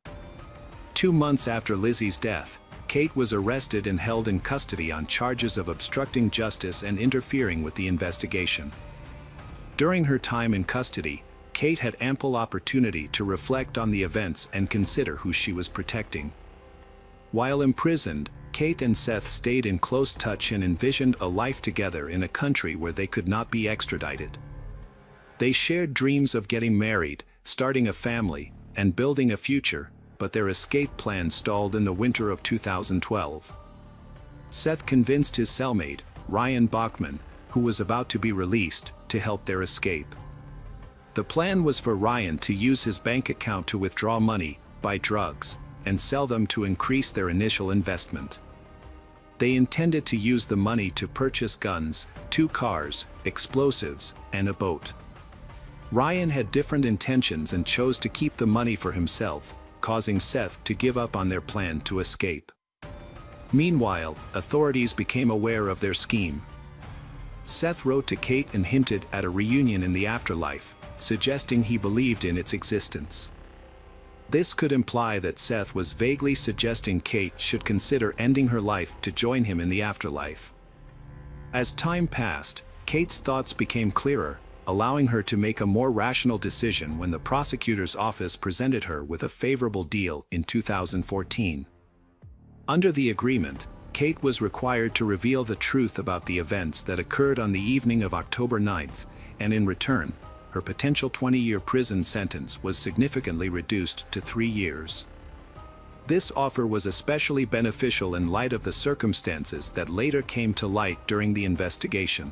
2 months after Lizzie's death, Kate was arrested and held in custody on charges of obstructing justice and interfering with the investigation. During her time in custody, Kate had ample opportunity to reflect on the events and consider who she was protecting. While imprisoned, Kate and Seth stayed in close touch and envisioned a life together in a country where they could not be extradited. They shared dreams of getting married, starting a family, and building a future, but their escape plan stalled in the winter of 2012. Seth convinced his cellmate, Ryan Bachman, who was about to be released, to help their escape. The plan was for Ryan to use his bank account to withdraw money, buy drugs, and sell them to increase their initial investment. They intended to use the money to purchase guns, 2 cars, explosives, and a boat. Ryan had different intentions and chose to keep the money for himself, causing Seth to give up on their plan to escape. Meanwhile, authorities became aware of their scheme. Seth wrote to Kate and hinted at a reunion in the afterlife, suggesting he believed in its existence. This could imply that Seth was vaguely suggesting Kate should consider ending her life to join him in the afterlife. As time passed, Kate's thoughts became clearer, allowing her to make a more rational decision when the prosecutor's office presented her with a favorable deal in 2014. Under the agreement, Kate was required to reveal the truth about the events that occurred on the evening of October 9th, and in return, her potential 20-year prison sentence was significantly reduced to 3 years. This offer was especially beneficial in light of the circumstances that later came to light during the investigation.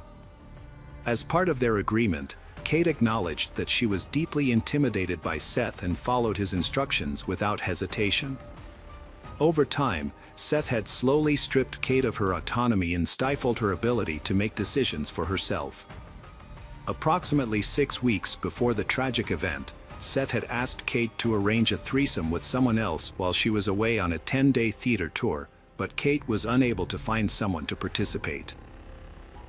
As part of their agreement, Kate acknowledged that she was deeply intimidated by Seth and followed his instructions without hesitation. Over time, Seth had slowly stripped Kate of her autonomy and stifled her ability to make decisions for herself. Approximately 6 weeks before the tragic event, Seth had asked Kate to arrange a threesome with someone else while she was away on a 10-day theater tour, but Kate was unable to find someone to participate.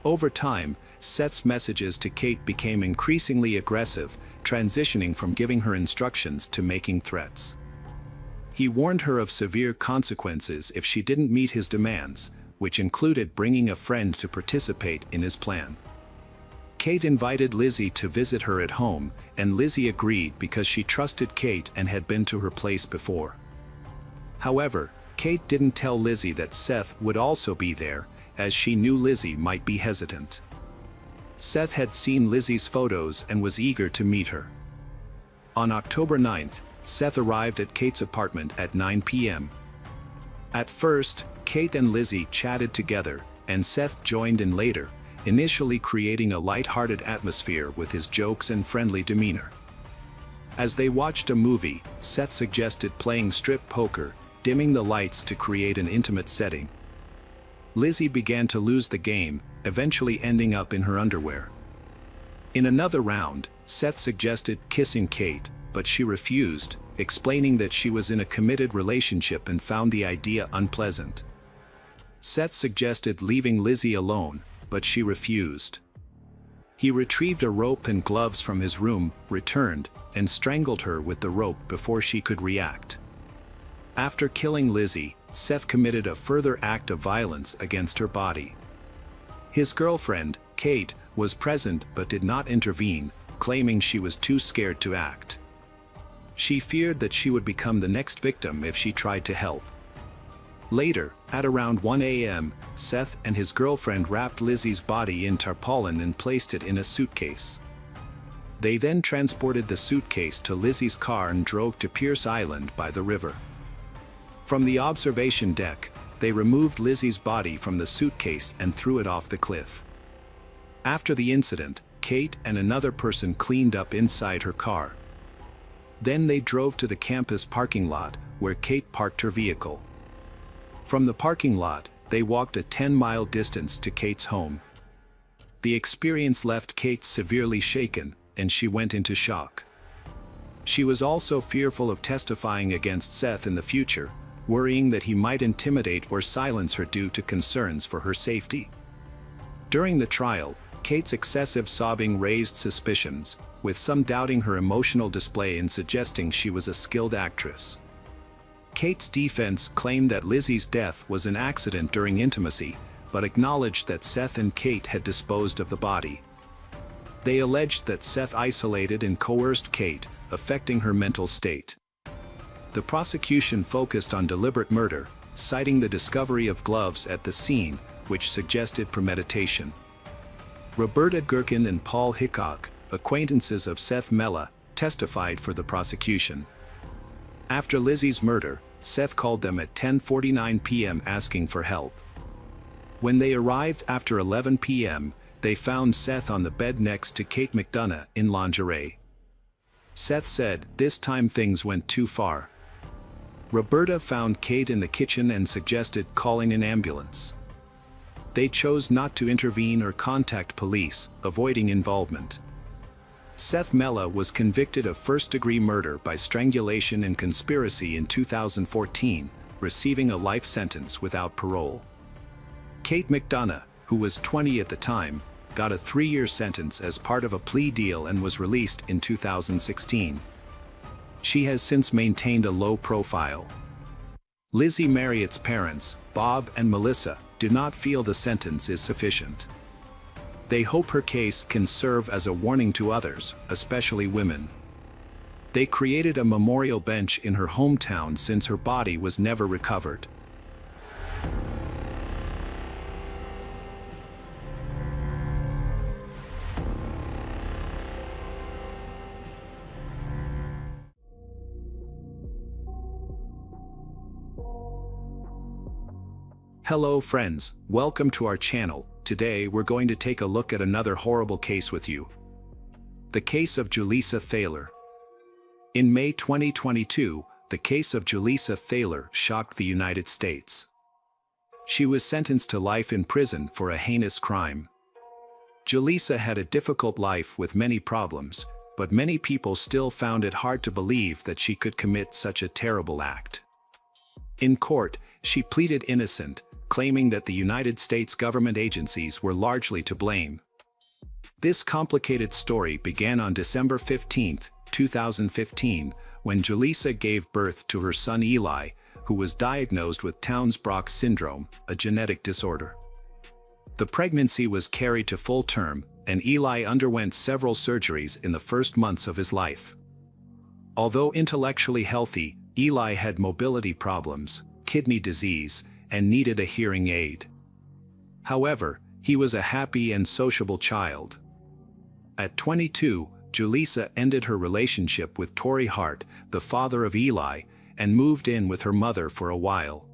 Over time, Seth's messages to Kate became increasingly aggressive, transitioning from giving her instructions to making threats. He warned her of severe consequences if she didn't meet his demands, which included bringing a friend to participate in his plan. Kate invited Lizzie to visit her at home, and Lizzie agreed because she trusted Kate and had been to her place before. However, Kate didn't tell Lizzie that Seth would also be there, as she knew Lizzie might be hesitant. Seth had seen Lizzie's photos and was eager to meet her. On October 9th, Seth arrived at Kate's apartment at 9 p.m. At first, Kate and Lizzie chatted together, and Seth joined in later, initially creating a light-hearted atmosphere with his jokes and friendly demeanor. As they watched a movie, Seth suggested playing strip poker, dimming the lights to create an intimate setting. Lizzie began to lose the game, eventually ending up in her underwear. In another round, Seth suggested kissing Kate, but she refused, explaining that she was in a committed relationship and found the idea unpleasant. Seth suggested leaving Lizzie alone, but she refused. He retrieved a rope and gloves from his room, returned, and strangled her with the rope before she could react. After killing Lizzie, Seth committed a further act of violence against her body. His girlfriend, Kate, was present but did not intervene, claiming she was too scared to act. She feared that she would become the next victim if she tried to help. Later, At around 1 a.m., Seth and his girlfriend wrapped Lizzie's body in tarpaulin and placed it in a suitcase. They then transported the suitcase to Lizzie's car and drove to Pierce Island by the river. From the observation deck, they removed Lizzie's body from the suitcase and threw it off the cliff. After the incident, Kate and another person cleaned up inside her car. Then they drove to the campus parking lot, where Kate parked her vehicle. From the parking lot, they walked a 10-mile distance to Kate's home. The experience left Kate severely shaken, and she went into shock. She was also fearful of testifying against Seth in the future, worrying that he might intimidate or silence her due to concerns for her safety. During the trial, Kate's excessive sobbing raised suspicions, with some doubting her emotional display and suggesting she was a skilled actress. Kate's defense claimed that Lizzie's death was an accident during intimacy, but acknowledged that Seth and Kate had disposed of the body. They alleged that Seth isolated and coerced Kate, affecting her mental state. The prosecution focused on deliberate murder, citing the discovery of gloves at the scene, which suggested premeditation. Roberta Gherkin and Paul Hickok, acquaintances of Seth Mella, testified for the prosecution. After Lizzie's murder, Seth called them at 10:49 p.m. asking for help. When they arrived after 11 p.m., they found Seth on the bed next to Kate McDonough in lingerie. Seth said, "This time things went too far." Roberta found Kate in the kitchen and suggested calling an ambulance. They chose not to intervene or contact police, avoiding involvement. Seth Mella was convicted of first-degree murder by strangulation and conspiracy in 2014, receiving a life sentence without parole. Kate McDonough, who was 20 at the time, got a 3-year sentence as part of a plea deal and was released in 2016. She has since maintained a low profile. Lizzie Marriott's parents, Bob and Melissa, do not feel the sentence is sufficient. They hope her case can serve as a warning to others, especially women. They created a memorial bench in her hometown since her body was never recovered. Hello friends, welcome to our channel. Today we're going to take a look at another horrible case with you. The case of Julissa Thaler. In May 2022, the case of Julissa Thaler shocked the United States. She was sentenced to life in prison for a heinous crime. Julissa had a difficult life with many problems, but many people still found it hard to believe that she could commit such a terrible act. In court, she pleaded innocent, claiming that the United States government agencies were largely to blame. This complicated story began on December 15, 2015, when Julissa gave birth to her son Eli, who was diagnosed with Townes-Brocks syndrome, a genetic disorder. The pregnancy was carried to full term, and Eli underwent several surgeries in the first months of his life. Although intellectually healthy, Eli had mobility problems, kidney disease, and needed a hearing aid. However, he was a happy and sociable child. At 22, Julissa ended her relationship with Torrey Hart, the father of Eli, and moved in with her mother for a while.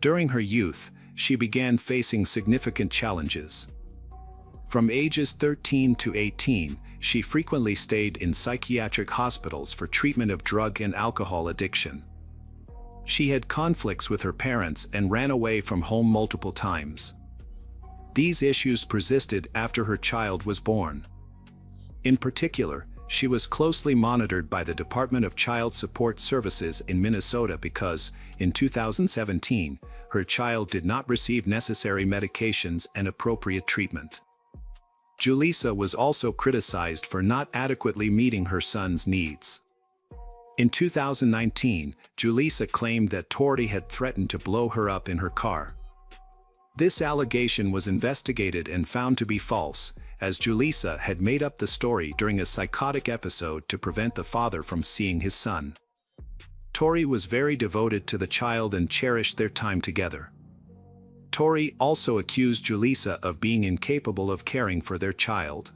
During her youth, she began facing significant challenges. From ages 13 to 18, she frequently stayed in psychiatric hospitals for treatment of drug and alcohol addiction. She had conflicts with her parents and ran away from home multiple times. These issues persisted after her child was born. In particular, she was closely monitored by the Department of Child Support Services in Minnesota because, in 2017, her child did not receive necessary medications and appropriate treatment. Julissa was also criticized for not adequately meeting her son's needs. In 2019, Julissa claimed that Torrey had threatened to blow her up in her car. This allegation was investigated and found to be false, as Julissa had made up the story during a psychotic episode to prevent the father from seeing his son. Torrey was very devoted to the child and cherished their time together. Tori also accused Julissa of being incapable of caring for their child.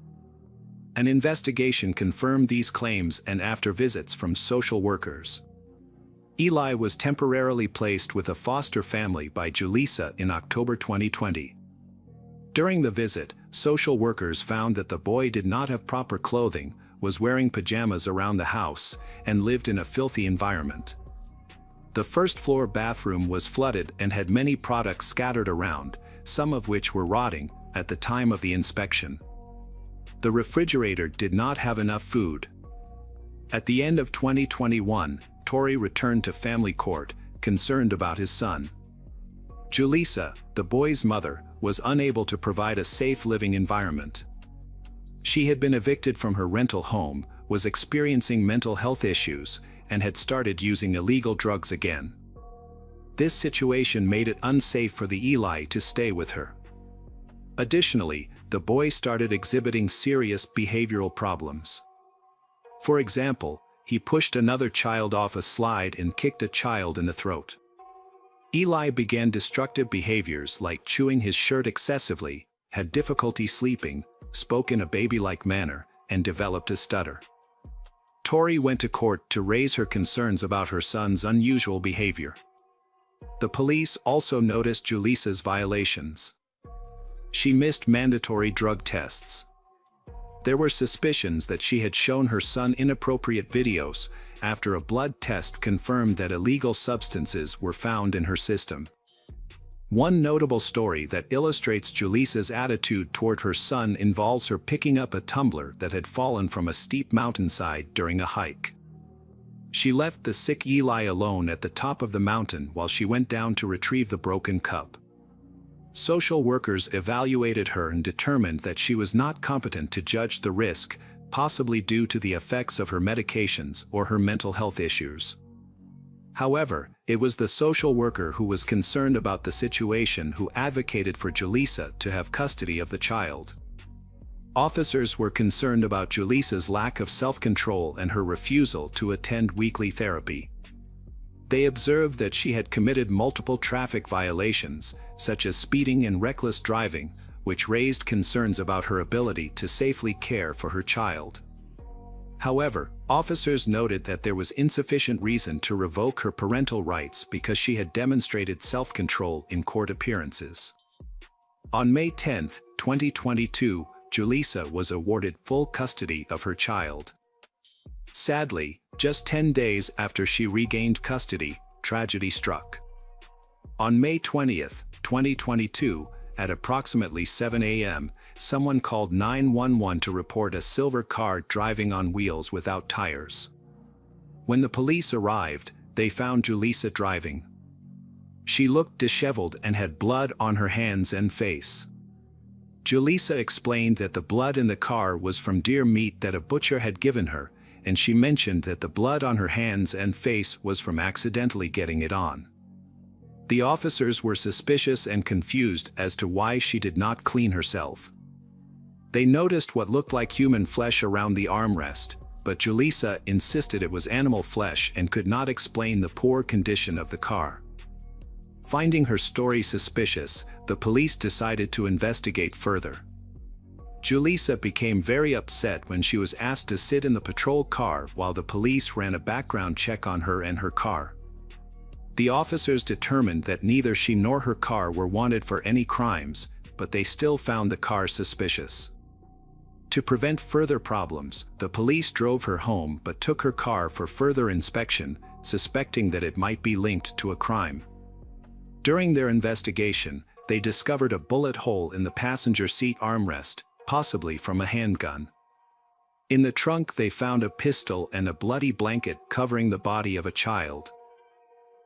An investigation confirmed these claims, and after visits from social workers, Eli was temporarily placed with a foster family by Julissa in October 2020. During the visit, social workers found that the boy did not have proper clothing, was wearing pajamas around the house, and lived in a filthy environment. The first-floor bathroom was flooded and had many products scattered around, some of which were rotting at the time of the inspection. The refrigerator did not have enough food. At the end of 2021, Tori returned to family court, concerned about his son. Julissa, the boy's mother, was unable to provide a safe living environment. She had been evicted from her rental home, was experiencing mental health issues, and had started using illegal drugs again. This situation made it unsafe for the Eli to stay with her. Additionally, the boy started exhibiting serious behavioral problems. For example, he pushed another child off a slide and kicked a child in the throat. Eli began destructive behaviors like chewing his shirt excessively, had difficulty sleeping, spoke in a baby-like manner, and developed a stutter. Tori went to court to raise her concerns about her son's unusual behavior. The police also noticed Julissa's violations. She missed mandatory drug tests. There were suspicions that she had shown her son inappropriate videos after a blood test confirmed that illegal substances were found in her system. One notable story that illustrates Julissa's attitude toward her son involves her picking up a tumbler that had fallen from a steep mountainside during a hike. She left the sick Eli alone at the top of the mountain while she went down to retrieve the broken cup. Social workers evaluated her and determined that she was not competent to judge the risk, possibly due to the effects of her medications or her mental health issues. However, it was the social worker who was concerned about the situation who advocated for Julissa to have custody of the child. Officers were concerned about Julissa's lack of self-control and her refusal to attend weekly therapy. They observed that she had committed multiple traffic violations, such as speeding and reckless driving, which raised concerns about her ability to safely care for her child. However, officers noted that there was insufficient reason to revoke her parental rights because she had demonstrated self-control in court appearances. On May 10, 2022, Julissa was awarded full custody of her child. Sadly, just 10 days after she regained custody, tragedy struck. On May 20, 2022, at approximately 7 a.m., someone called 911 to report a silver car driving on wheels without tires. When the police arrived, they found Julissa driving. She looked disheveled and had blood on her hands and face. Julissa explained that the blood in the car was from deer meat that a butcher had given her, and she mentioned that the blood on her hands and face was from accidentally getting it on. The officers were suspicious and confused as to why she did not clean herself. They noticed what looked like human flesh around the armrest, but Julissa insisted it was animal flesh and could not explain the poor condition of the car. Finding her story suspicious, the police decided to investigate further. Julissa became very upset when she was asked to sit in the patrol car while the police ran a background check on her and her car. The officers determined that neither she nor her car were wanted for any crimes, but they still found the car suspicious. To prevent further problems, the police drove her home but took her car for further inspection, suspecting that it might be linked to a crime. During their investigation, they discovered a bullet hole in the passenger seat armrest, possibly from a handgun. In the trunk they found a pistol and a bloody blanket covering the body of a child.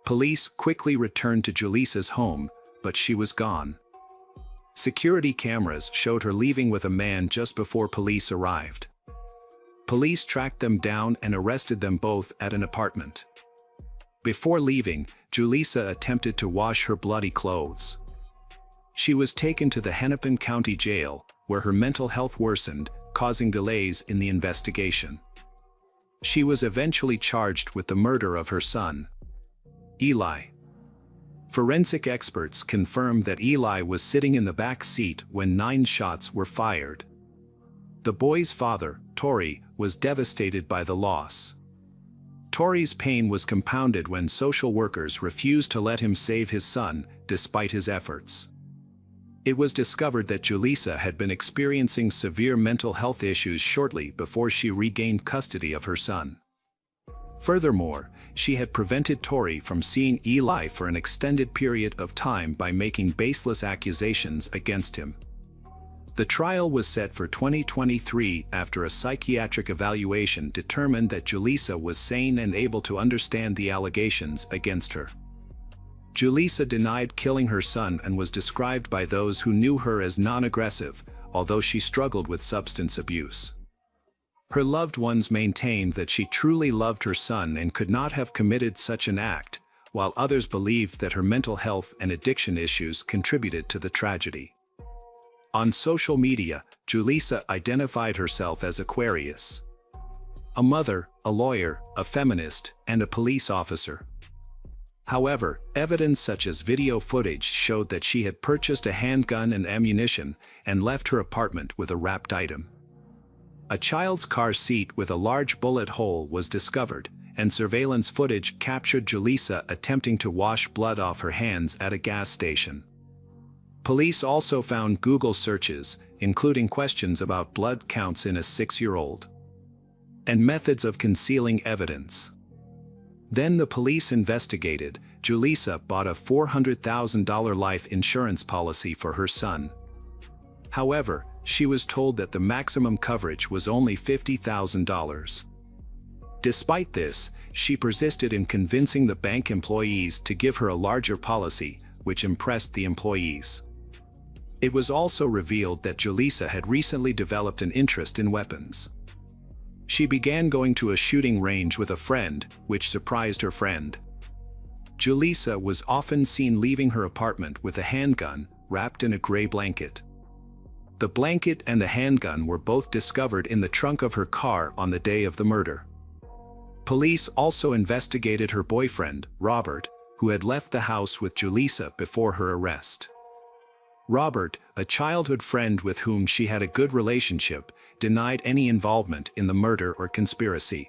Police quickly returned to Julissa's home, but she was gone. Security cameras showed her leaving with a man just before police arrived. Police tracked them down and arrested them both at an apartment. Before leaving, Julissa attempted to wash her bloody clothes. She was taken to the Hennepin County Jail, where her mental health worsened, causing delays in the investigation. She was eventually charged with the murder of her son, Eli. Forensic experts confirmed that Eli was sitting in the back seat when 9 shots were fired. The boy's father, Tori, was devastated by the loss. Tori's pain was compounded when social workers refused to let him save his son, despite his efforts. It was discovered that Julissa had been experiencing severe mental health issues shortly before she regained custody of her son. Furthermore, she had prevented Tori from seeing Eli for an extended period of time by making baseless accusations against him. The trial was set for 2023 after a psychiatric evaluation determined that Julissa was sane and able to understand the allegations against her. Julissa denied killing her son and was described by those who knew her as non-aggressive, although she struggled with substance abuse. Her loved ones maintained that she truly loved her son and could not have committed such an act, while others believed that her mental health and addiction issues contributed to the tragedy. On social media, Julissa identified herself as Aquarius. A mother, a lawyer, a feminist, and a police officer. However, evidence such as video footage showed that she had purchased a handgun and ammunition and left her apartment with a wrapped item. A child's car seat with a large bullet hole was discovered, and surveillance footage captured Julissa attempting to wash blood off her hands at a gas station. Police also found Google searches, including questions about blood counts in a 6-year-old, and methods of concealing evidence. Then the police investigated. Julissa bought a $400,000 life insurance policy for her son. However, she was told that the maximum coverage was only $50,000. Despite this, she persisted in convincing the bank employees to give her a larger policy, which impressed the employees. It was also revealed that Julissa had recently developed an interest in weapons. She began going to a shooting range with a friend, which surprised her friend. Julissa was often seen leaving her apartment with a handgun, wrapped in a gray blanket. The blanket and the handgun were both discovered in the trunk of her car on the day of the murder. Police also investigated her boyfriend, Robert, who had left the house with Julissa before her arrest. Robert, a childhood friend with whom she had a good relationship, denied any involvement in the murder or conspiracy.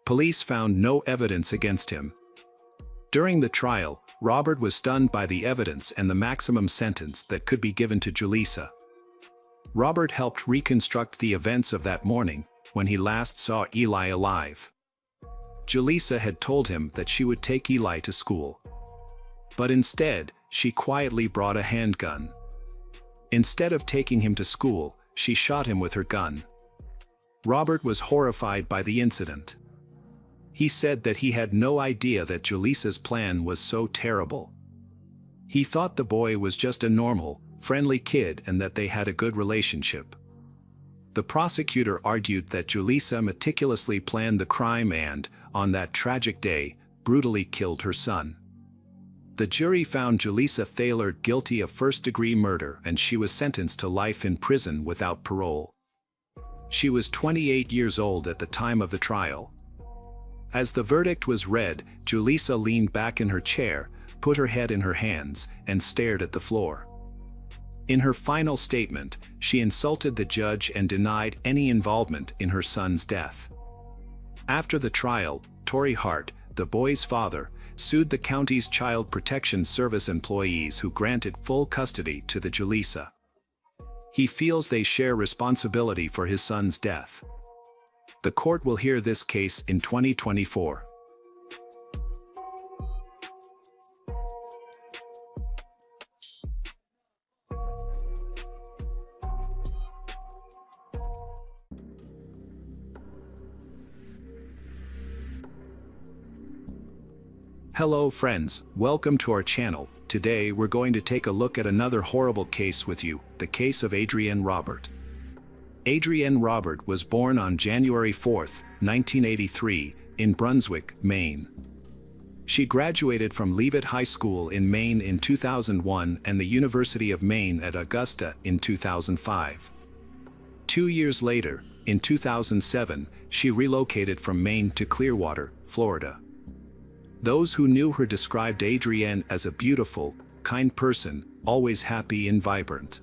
Police found no evidence against him. During the trial, Robert was stunned by the evidence and the maximum sentence that could be given to Julissa. Robert helped reconstruct the events of that morning, when he last saw Eli alive. Julissa had told him that she would take Eli to school. But instead, she quietly brought a handgun. Instead of taking him to school, she shot him with her gun. Robert was horrified by the incident. He said that he had no idea that Julissa's plan was so terrible. He thought the boy was just a normal, friendly kid and that they had a good relationship. The prosecutor argued that Julissa meticulously planned the crime and, on that tragic day, brutally killed her son. The jury found Julissa Thaler guilty of first-degree murder and she was sentenced to life in prison without parole. She was 28 years old at the time of the trial. As the verdict was read, Julissa leaned back in her chair, put her head in her hands, and stared at the floor. In her final statement, she insulted the judge and denied any involvement in her son's death. After the trial, Torrey Hart, the boy's father, sued the county's Child Protection Service employees who granted full custody to the Julissa. He feels they share responsibility for his son's death. The court will hear this case in 2024. Hello friends, welcome to our channel. Today we're going to take a look at another horrible case with you, the case of Adrienne Robert. Adrienne Robert was born on January 4, 1983, in Brunswick, Maine. She graduated from Leavitt High School in Maine in 2001 and the University of Maine at Augusta in 2005. 2 years later, in 2007, she relocated from Maine to Clearwater, Florida. Those who knew her described Adrienne as a beautiful, kind person, always happy and vibrant.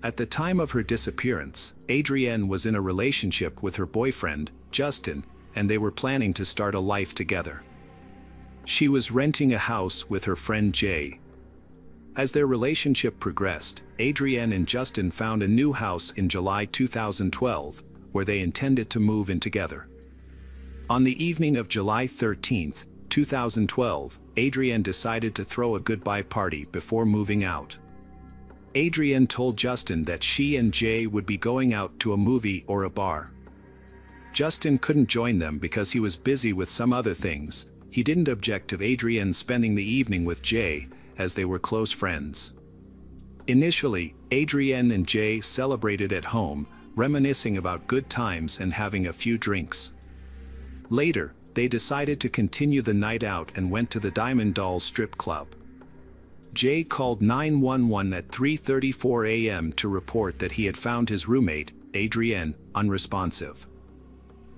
At the time of her disappearance, Adrienne was in a relationship with her boyfriend, Justin, and they were planning to start a life together. She was renting a house with her friend Jay. As their relationship progressed, Adrienne and Justin found a new house in July 2012, where they intended to move in together. On the evening of July 13, 2012, Adrienne decided to throw a goodbye party before moving out. Adrienne told Justin that she and Jay would be going out to a movie or a bar. Justin couldn't join them because he was busy with some other things. He didn't object to Adrienne spending the evening with Jay, as they were close friends. Initially, Adrienne and Jay celebrated at home, reminiscing about good times and having a few drinks. Later, they decided to continue the night out and went to the Diamond Doll strip club. Jay called 911 at 3:34 a.m. to report that he had found his roommate, Adrienne, unresponsive.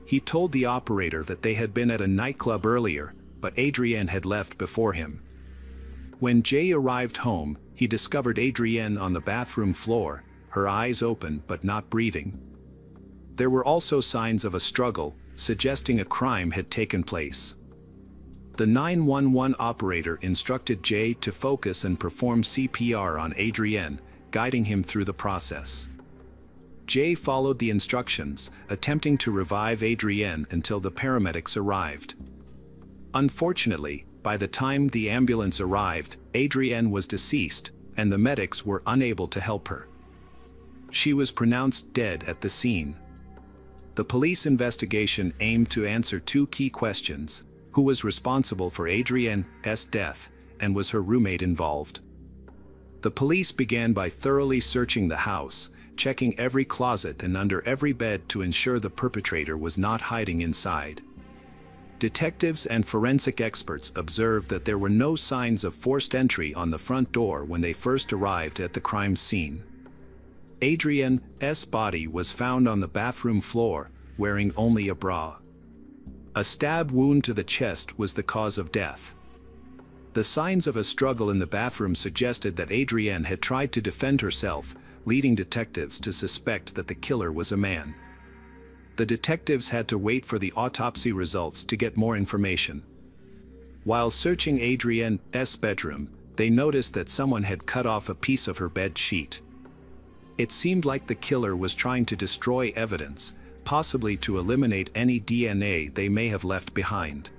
He told the operator that they had been at a nightclub earlier, but Adrienne had left before him. When Jay arrived home, he discovered Adrienne on the bathroom floor, her eyes open but not breathing. There were also signs of a struggle, suggesting a crime had taken place. The 911 operator instructed Jay to focus and perform CPR on Adrienne, guiding him through the process. Jay followed the instructions, attempting to revive Adrienne until the paramedics arrived. Unfortunately, by the time the ambulance arrived, Adrienne was deceased, and the medics were unable to help her. She was pronounced dead at the scene. The police investigation aimed to answer two key questions: who was responsible for Adrienne's death, and was her roommate involved? The police began by thoroughly searching the house, checking every closet and under every bed to ensure the perpetrator was not hiding inside. Detectives and forensic experts observed that there were no signs of forced entry on the front door when they first arrived at the crime scene. Adrienne's body was found on the bathroom floor, wearing only a bra. A stab wound to the chest was the cause of death. The signs of a struggle in the bathroom suggested that Adrienne had tried to defend herself, leading detectives to suspect that the killer was a man. The detectives had to wait for the autopsy results to get more information. While searching Adrienne's bedroom, they noticed that someone had cut off a piece of her bed sheet. It seemed like the killer was trying to destroy evidence, possibly to eliminate any DNA they may have left behind.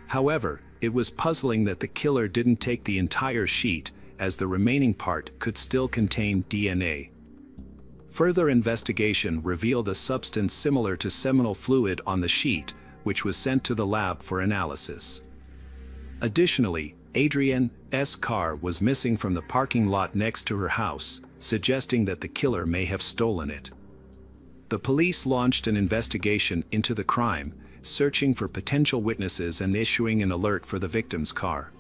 However, it was puzzling that the killer didn't take the entire sheet, as the remaining part could still contain DNA. Further investigation revealed a substance similar to seminal fluid on the sheet, which was sent to the lab for analysis. Additionally, Adrienne's car was missing from the parking lot next to her house, suggesting that the killer may have stolen it. The police launched an investigation into the crime, searching for potential witnesses and issuing an alert for the victim's car.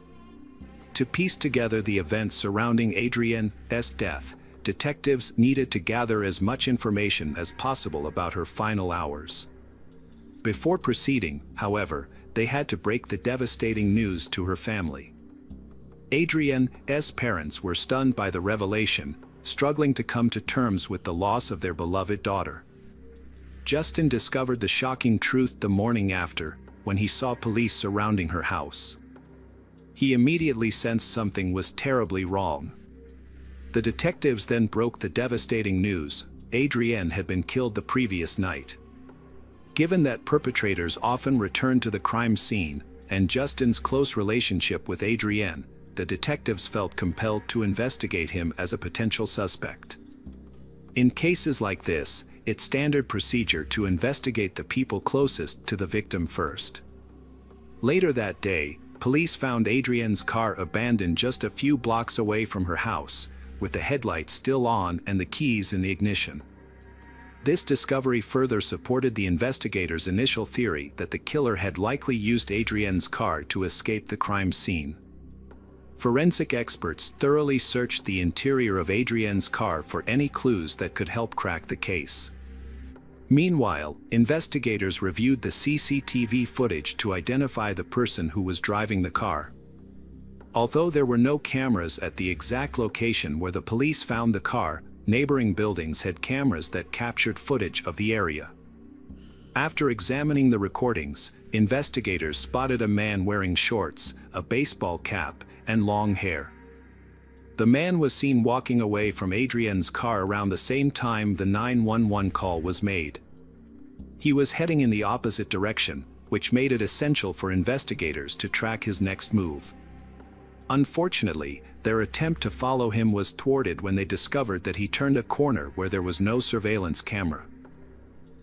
To piece together the events surrounding Adrienne's death, detectives needed to gather as much information as possible about her final hours. Before proceeding, however, they had to break the devastating news to her family. Adrienne's parents were stunned by the revelation, struggling to come to terms with the loss of their beloved daughter. Justin discovered the shocking truth the morning after, when he saw police surrounding her house. He immediately sensed something was terribly wrong. The detectives then broke the devastating news: Adrienne had been killed the previous night. Given that perpetrators often return to the crime scene, and Justin's close relationship with Adrienne, the detectives felt compelled to investigate him as a potential suspect. In cases like this, it's standard procedure to investigate the people closest to the victim first. Later that day, police found Adrienne's car abandoned just a few blocks away from her house, with the headlights still on and the keys in the ignition. This discovery further supported the investigators' initial theory that the killer had likely used Adrienne's car to escape the crime scene. Forensic experts thoroughly searched the interior of Adrienne's car for any clues that could help crack the case. Meanwhile, investigators reviewed the CCTV footage to identify the person who was driving the car. Although there were no cameras at the exact location where the police found the car, neighboring buildings had cameras that captured footage of the area. After examining the recordings, investigators spotted a man wearing shorts, a baseball cap, and long hair. The man was seen walking away from Adrienne's car around the same time the 911 call was made. He was heading in the opposite direction, which made it essential for investigators to track his next move. Unfortunately, their attempt to follow him was thwarted when they discovered that he turned a corner where there was no surveillance camera.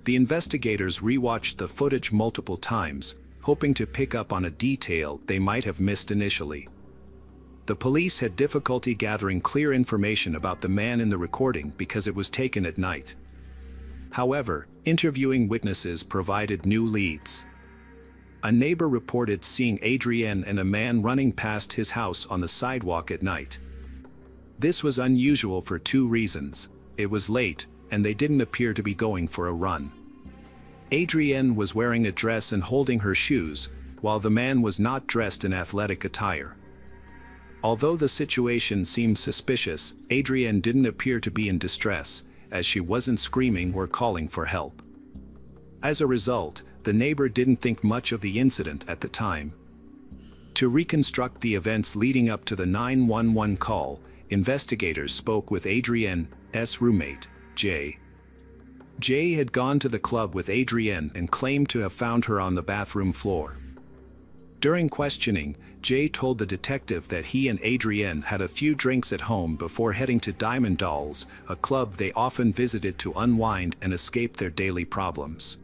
The investigators rewatched the footage multiple times, hoping to pick up on a detail they might have missed initially. The police had difficulty gathering clear information about the man in the recording because it was taken at night. However, interviewing witnesses provided new leads. A neighbor reported seeing Adrienne and a man running past his house on the sidewalk at night. This was unusual for two reasons. It was late, and they didn't appear to be going for a run. Adrienne was wearing a dress and holding her shoes, while the man was not dressed in athletic attire. Although the situation seemed suspicious, Adrienne didn't appear to be in distress, as she wasn't screaming or calling for help. As a result, the neighbor didn't think much of the incident at the time. To reconstruct the events leading up to the 911 call, investigators spoke with Adrienne's roommate, Jay. Jay had gone to the club with Adrienne and claimed to have found her on the bathroom floor. During questioning, Jay told the detective that he and Adrienne had a few drinks at home before heading to Diamond Dolls, a club they often visited to unwind and escape their daily problems.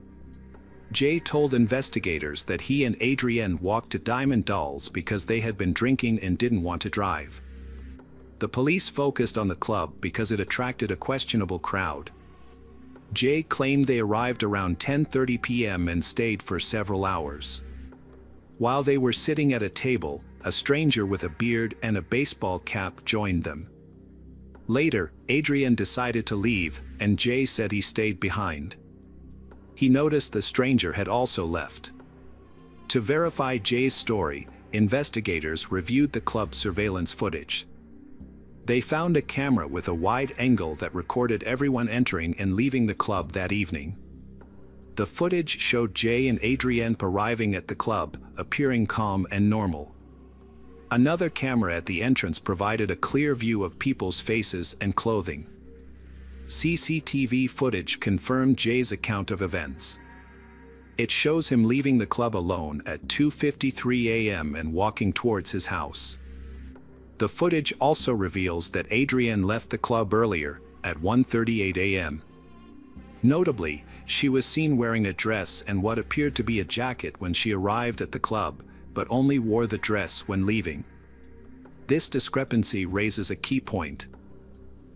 Jay told investigators that he and Adrienne walked to Diamond Dolls because they had been drinking and didn't want to drive. The police focused on the club because it attracted a questionable crowd. Jay claimed they arrived around 10:30 p.m. and stayed for several hours. While they were sitting at a table, a stranger with a beard and a baseball cap joined them. Later, Adrienne decided to leave, and Jay said he stayed behind. He noticed the stranger had also left. To verify Jay's story, investigators reviewed the club's surveillance footage. They found a camera with a wide angle that recorded everyone entering and leaving the club that evening. The footage showed Jay and Adrienne arriving at the club, appearing calm and normal. Another camera at the entrance provided a clear view of people's faces and clothing. CCTV footage confirmed Jay's account of events. It shows him leaving the club alone at 2:53 a.m. and walking towards his house. The footage also reveals that Adrienne left the club earlier, at 1:38 a.m. Notably, she was seen wearing a dress and what appeared to be a jacket when she arrived at the club, but only wore the dress when leaving. This discrepancy raises a key point.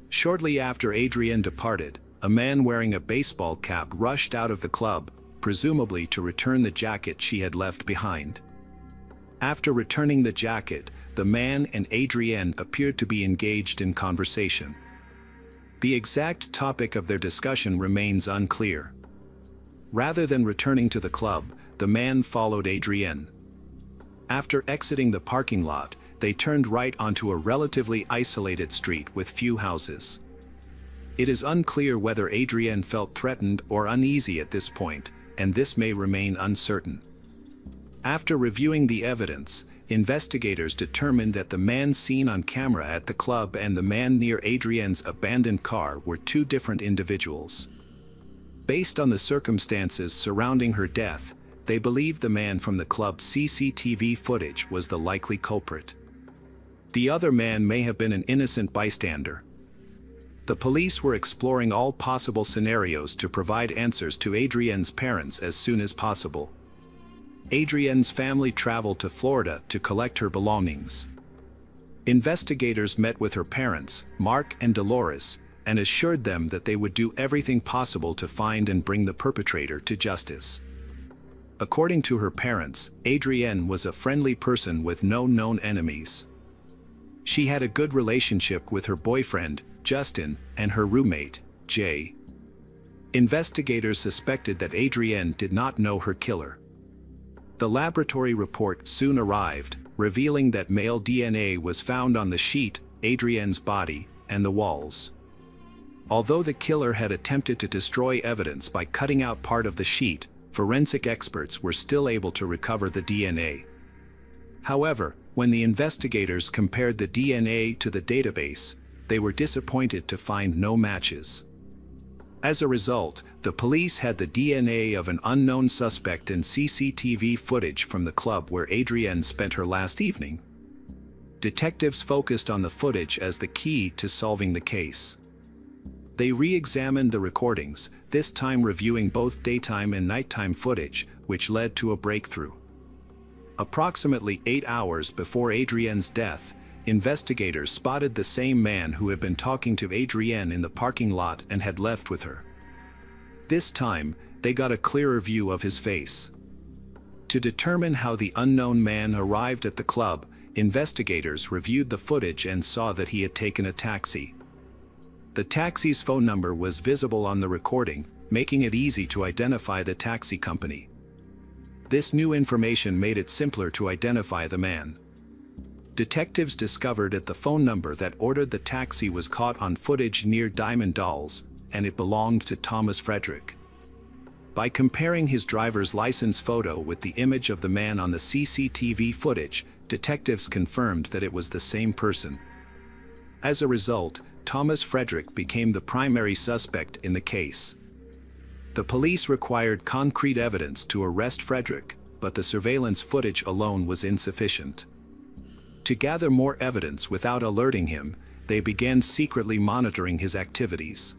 Shortly after Adrienne departed, a man wearing a baseball cap rushed out of the club, presumably to return the jacket she had left behind. After returning the jacket, the man and Adrienne appeared to be engaged in conversation. The exact topic of their discussion remains unclear. Rather than returning to the club, the man followed Adrienne. After exiting the parking lot, they turned right onto a relatively isolated street with few houses. It is unclear whether Adrienne felt threatened or uneasy at this point, and this may remain uncertain. After reviewing the evidence, investigators determined that the man seen on camera at the club and the man near Adrienne's abandoned car were two different individuals. Based on the circumstances surrounding her death, they believed the man from the club's CCTV footage was the likely culprit. The other man may have been an innocent bystander. The police were exploring all possible scenarios to provide answers to Adrienne's parents as soon as possible. Adrienne's family traveled to Florida to collect her belongings. Investigators met with her parents, Mark and Dolores, and assured them that they would do everything possible to find and bring the perpetrator to justice. According to her parents, Adrienne was a friendly person with no known enemies. She had a good relationship with her boyfriend, Justin, and her roommate, Jay. Investigators suspected that Adrienne did not know her killer. The laboratory report soon arrived, revealing that male DNA was found on the sheet, Adrienne's body, and the walls. Although the killer had attempted to destroy evidence by cutting out part of the sheet, forensic experts were still able to recover the DNA. However, when the investigators compared the DNA to the database, they were disappointed to find no matches. As a result, the police had the DNA of an unknown suspect in CCTV footage from the club where Adrienne spent her last evening. Detectives focused on the footage as the key to solving the case. They re-examined the recordings, this time reviewing both daytime and nighttime footage, which led to a breakthrough. Approximately 8 hours before Adrienne's death, investigators spotted the same man who had been talking to Adrienne in the parking lot and had left with her. This time, they got a clearer view of his face. To determine how the unknown man arrived at the club, investigators reviewed the footage and saw that he had taken a taxi. The taxi's phone number was visible on the recording, making it easy to identify the taxi company. This new information made it simpler to identify the man. Detectives discovered at the phone number that ordered the taxi was caught on footage near Diamond Dolls, and it belonged to Thomas Frederick. By comparing his driver's license photo with the image of the man on the CCTV footage, detectives confirmed that it was the same person. As a result, Thomas Frederick became the primary suspect in the case. The police required concrete evidence to arrest Frederick, but the surveillance footage alone was insufficient. To gather more evidence without alerting him, they began secretly monitoring his activities.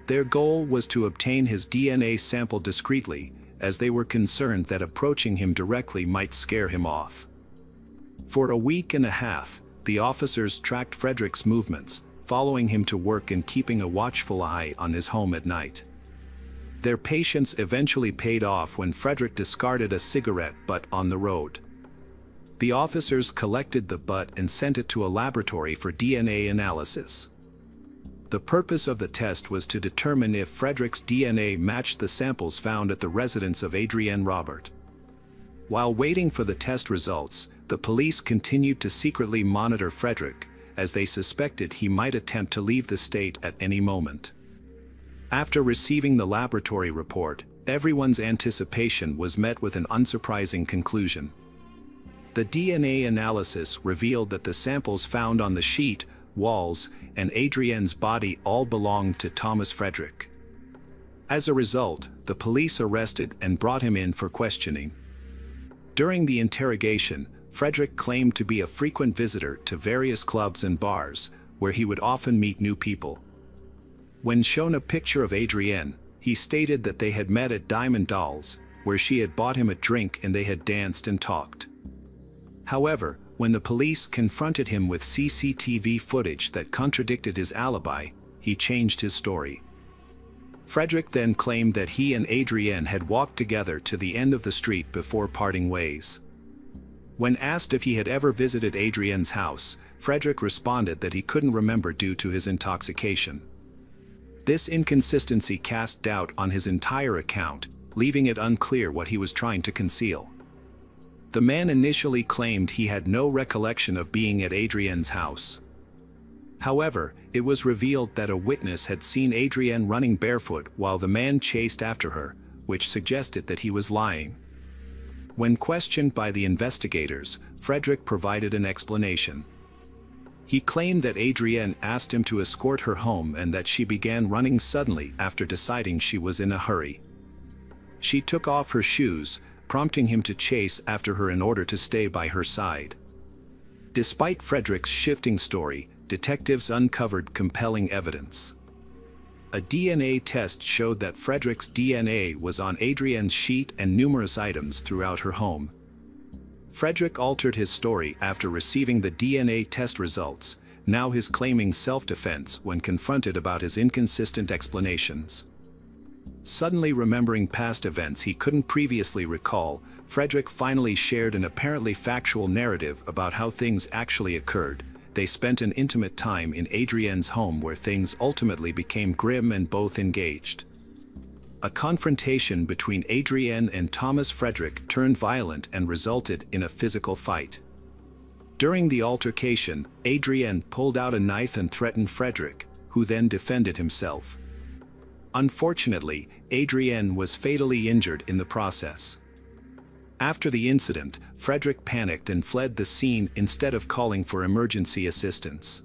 Their goal was to obtain his DNA sample discreetly, as they were concerned that approaching him directly might scare him off. For a week and a half, the officers tracked Frederick's movements, following him to work and keeping a watchful eye on his home at night. Their patience eventually paid off when Frederick discarded a cigarette butt on the road. The officers collected the butt and sent it to a laboratory for DNA analysis. The purpose of the test was to determine if Frederick's DNA matched the samples found at the residence of Adrienne Robert. While waiting for the test results, the police continued to secretly monitor Frederick, as they suspected he might attempt to leave the state at any moment. After receiving the laboratory report, everyone's anticipation was met with an unsurprising conclusion. The DNA analysis revealed that the samples found on the sheet, walls, and Adrienne's body all belonged to Thomas Frederick. As a result, the police arrested and brought him in for questioning. During the interrogation, Frederick claimed to be a frequent visitor to various clubs and bars, where he would often meet new people. When shown a picture of Adrienne, he stated that they had met at Diamond Dolls, where she had bought him a drink and they had danced and talked. However, when the police confronted him with CCTV footage that contradicted his alibi, he changed his story. Frederick then claimed that he and Adrienne had walked together to the end of the street before parting ways. When asked if he had ever visited Adrienne's house, Frederick responded that he couldn't remember due to his intoxication. This inconsistency cast doubt on his entire account, leaving it unclear what he was trying to conceal. The man initially claimed he had no recollection of being at Adrienne's house. However, it was revealed that a witness had seen Adrienne running barefoot while the man chased after her, which suggested that he was lying. When questioned by the investigators, Frederick provided an explanation. He claimed that Adrienne asked him to escort her home and that she began running suddenly after deciding she was in a hurry. She took off her shoes, prompting him to chase after her in order to stay by her side. Despite Frederick's shifting story, detectives uncovered compelling evidence. A DNA test showed that Frederick's DNA was on Adrienne's sheet and numerous items throughout her home. Frederick altered his story after receiving the DNA test results, now he's claiming self-defense when confronted about his inconsistent explanations. Suddenly remembering past events he couldn't previously recall, Frederick finally shared an apparently factual narrative about how things actually occurred. They spent an intimate time in Adrienne's home where things ultimately became grim and both engaged. A confrontation between Adrienne and Thomas Frederick turned violent and resulted in a physical fight. During the altercation, Adrienne pulled out a knife and threatened Frederick, who then defended himself. Unfortunately, Adrienne was fatally injured in the process. After the incident, Frederick panicked and fled the scene instead of calling for emergency assistance.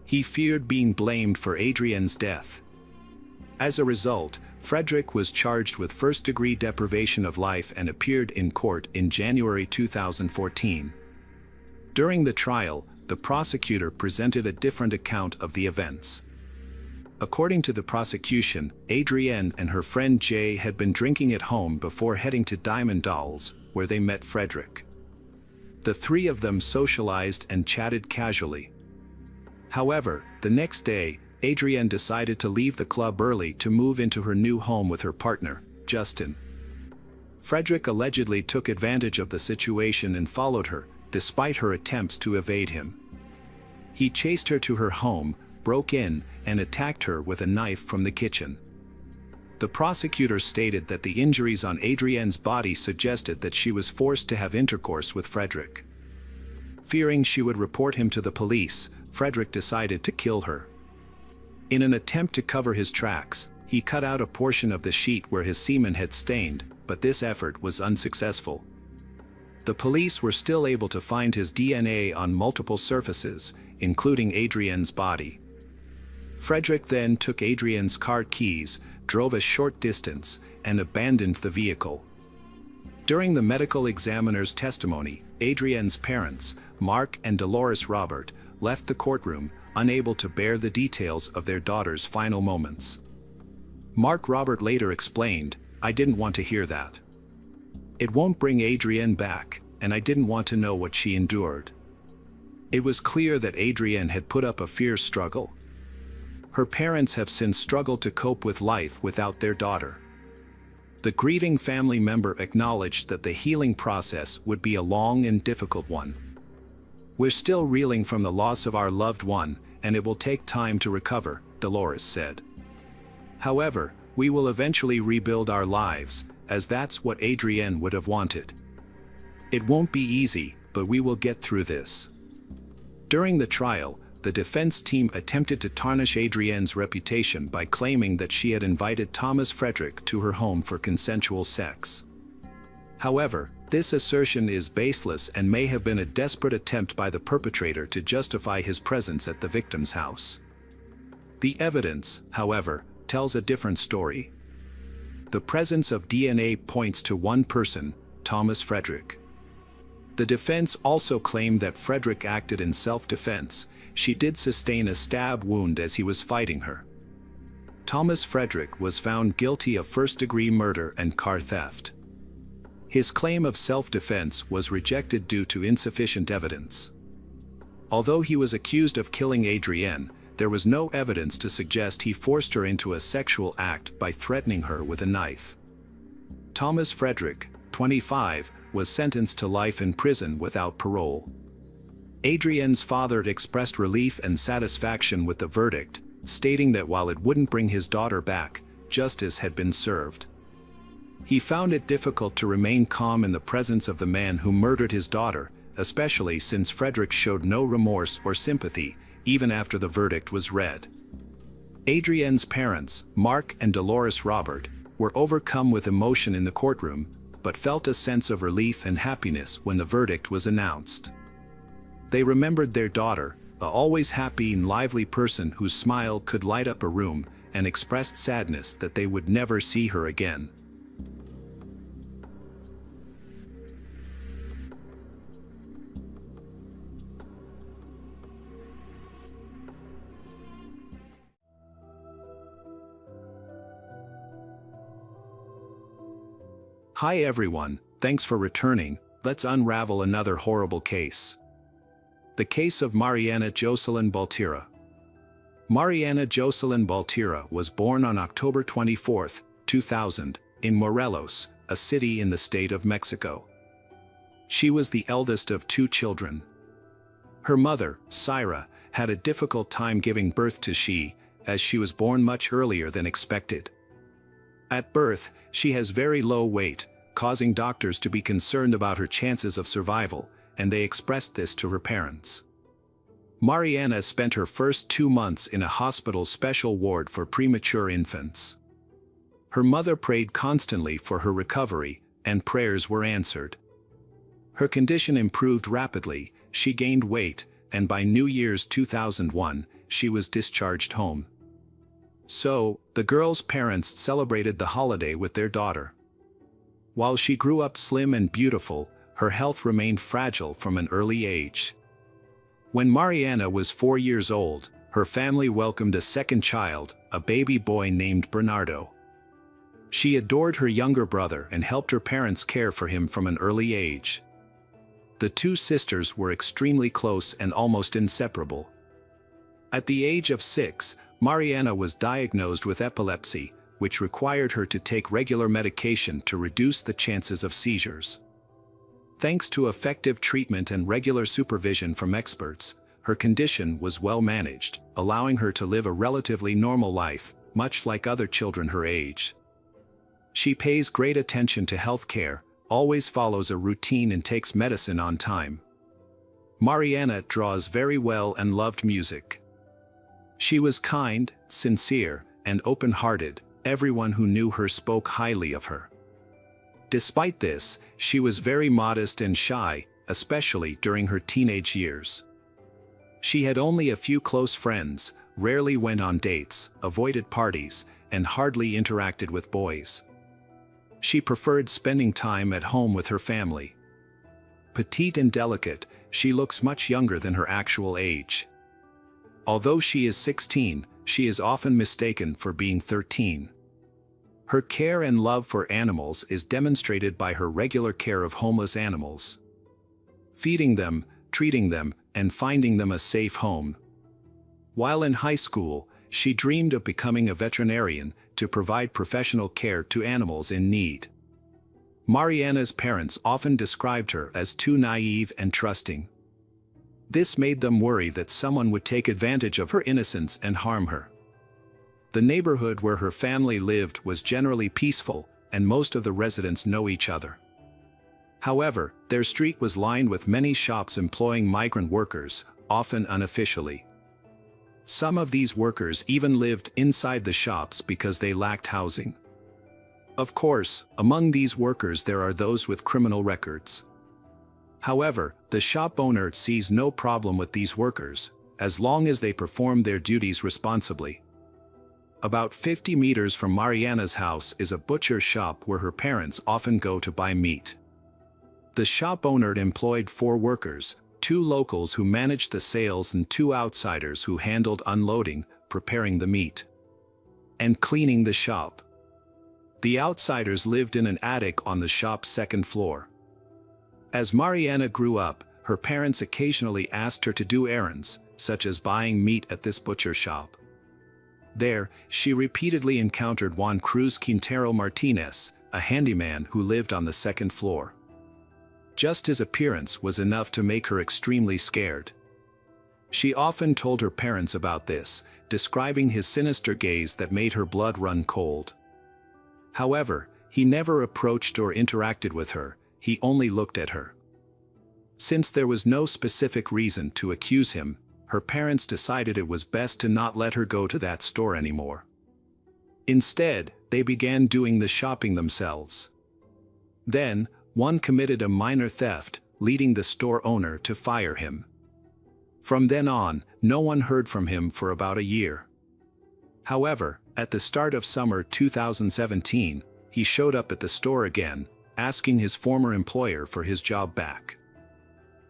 He feared being blamed for Adrienne's death. As a result, Frederick was charged with first-degree deprivation of life and appeared in court in January 2014. During the trial, the prosecutor presented a different account of the events. According to the prosecution, Adrienne and her friend Jay had been drinking at home before heading to Diamond Dolls, where they met Frederick. The three of them socialized and chatted casually. However, the next day, Adrienne decided to leave the club early to move into her new home with her partner, Justin. Frederick allegedly took advantage of the situation and followed her, despite her attempts to evade him. He chased her to her home, broke in, and attacked her with a knife from the kitchen. The prosecutor stated that the injuries on Adrienne's body suggested that she was forced to have intercourse with Frederick. Fearing she would report him to the police, Frederick decided to kill her. In an attempt to cover his tracks, he cut out a portion of the sheet where his semen had stained, but this effort was unsuccessful. The police were still able to find his DNA on multiple surfaces, including Adrienne's body. Frederick then took Adrienne's car keys, drove a short distance, and abandoned the vehicle. During the medical examiner's testimony, Adrienne's parents, Mark and Dolores Robert, left the courtroom, unable to bear the details of their daughter's final moments. Mark Robert later explained, "I didn't want to hear that. It won't bring Adrienne back, and I didn't want to know what she endured." It was clear that Adrienne had put up a fierce struggle. Her parents have since struggled to cope with life without their daughter. The grieving family member acknowledged that the healing process would be a long and difficult one. "We're still reeling from the loss of our loved one, and it will take time to recover," Dolores said. "However, we will eventually rebuild our lives, as that's what Adrienne would have wanted. It won't be easy, but we will get through this." During the trial, the defense team attempted to tarnish Adrienne's reputation by claiming that she had invited Thomas Frederick to her home for consensual sex. However, this assertion is baseless and may have been a desperate attempt by the perpetrator to justify his presence at the victim's house. The evidence, however, tells a different story. The presence of DNA points to one person, Thomas Frederick. The defense also claimed that Frederick acted in self-defense. She did sustain a stab wound as he was fighting her. Thomas Frederick was found guilty of first-degree murder and car theft. His claim of self-defense was rejected due to insufficient evidence. Although he was accused of killing Adrienne, there was no evidence to suggest he forced her into a sexual act by threatening her with a knife. Thomas Frederick, 25, was sentenced to life in prison without parole. Adrienne's father expressed relief and satisfaction with the verdict, stating that while it wouldn't bring his daughter back, justice had been served. He found it difficult to remain calm in the presence of the man who murdered his daughter, especially since Frederick showed no remorse or sympathy, even after the verdict was read. Adrienne's parents, Mark and Dolores Robert, were overcome with emotion in the courtroom, but felt a sense of relief and happiness when the verdict was announced. They remembered their daughter, a always happy and lively person whose smile could light up a room, and expressed sadness that they would never see her again. Hi everyone, thanks for returning. Let's unravel another horrible case. The case of Mariana Jocelyn Baltira. Mariana Jocelyn Baltira was born on October 24, 2000, in Morelos, a city in the state of Mexico. She was the eldest of 2 children. Her mother, Syra, had a difficult time giving birth to she, as she was born much earlier than expected. At birth, she has very low weight, causing doctors to be concerned about her chances of survival, and they expressed this to her parents. Mariana spent her first 2 months in a hospital special ward for premature infants. Her mother prayed constantly for her recovery, and prayers were answered. Her condition improved rapidly, she gained weight, and by New Year's 2001, she was discharged home. So, the girl's parents celebrated the holiday with their daughter. While she grew up slim and beautiful, her health remained fragile from an early age. When Mariana was 4 years old, her family welcomed a second child, a baby boy named Bernardo. She adored her younger brother and helped her parents care for him from an early age. The two sisters were extremely close and almost inseparable. At the age of 6, Mariana was diagnosed with epilepsy, which required her to take regular medication to reduce the chances of seizures. Thanks to effective treatment and regular supervision from experts, her condition was well managed, allowing her to live a relatively normal life, much like other children her age. She pays great attention to health care, always follows a routine and takes medicine on time. Mariana draws very well and loved music. She was kind, sincere, and open-hearted. Everyone who knew her spoke highly of her. Despite this, she was very modest and shy, especially during her teenage years. She had only a few close friends, rarely went on dates, avoided parties, and hardly interacted with boys. She preferred spending time at home with her family. Petite and delicate, she looks much younger than her actual age. Although she is 16, she is often mistaken for being 13. Her care and love for animals is demonstrated by her regular care of homeless animals, feeding them, treating them, and finding them a safe home. While in high school, she dreamed of becoming a veterinarian to provide professional care to animals in need. Mariana's parents often described her as too naive and trusting. This made them worry that someone would take advantage of her innocence and harm her. The neighborhood where her family lived was generally peaceful, and most of the residents know each other. However, their street was lined with many shops employing migrant workers, often unofficially. Some of these workers even lived inside the shops because they lacked housing. Of course, among these workers there are those with criminal records. However, the shop owner sees no problem with these workers, as long as they perform their duties responsibly. About 50 meters from Mariana's house is a butcher shop where her parents often go to buy meat. The shop owner employed 4 workers, 2 locals who managed the sales and 2 outsiders who handled unloading, preparing the meat, and cleaning the shop. The outsiders lived in an attic on the shop's 2nd floor. As Mariana grew up, her parents occasionally asked her to do errands, such as buying meat at this butcher shop. There, she repeatedly encountered Juan Cruz Quintero Martinez, a handyman who lived on the 2nd floor. Just his appearance was enough to make her extremely scared. She often told her parents about this, describing his sinister gaze that made her blood run cold. However, he never approached or interacted with her, he only looked at her. Since there was no specific reason to accuse him, her parents decided it was best to not let her go to that store anymore. Instead, they began doing the shopping themselves. Then, one committed a minor theft, leading the store owner to fire him. From then on, no one heard from him for about a year. However, at the start of summer 2017, he showed up at the store again, asking his former employer for his job back.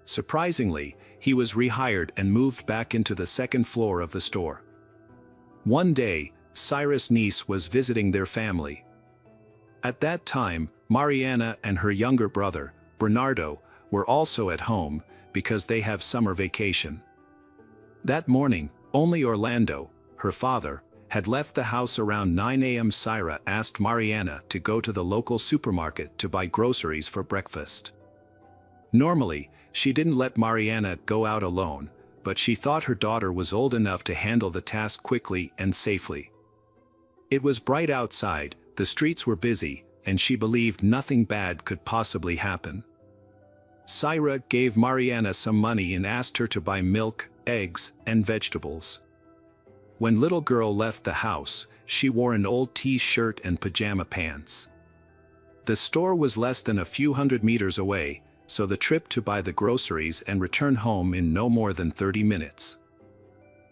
Surprisingly, he was rehired and moved back into the 2nd floor of the store. One day, Cyrus' niece was visiting their family. At that time, Mariana and her younger brother, Bernardo, were also at home because they have summer vacation. That morning, only Orlando, her father, had left the house around 9 a.m. Syra asked Mariana to go to the local supermarket to buy groceries for breakfast. Normally, she didn't let Mariana go out alone, but she thought her daughter was old enough to handle the task quickly and safely. It was bright outside, The streets were busy, and she believed nothing bad could possibly happen. Syra gave Mariana some money and asked her to buy milk, eggs, and vegetables. When little girl left the house, she wore an old t-shirt and pajama pants. The store was less than a few hundred meters away, so the trip to buy the groceries and return home in no more than 30 minutes.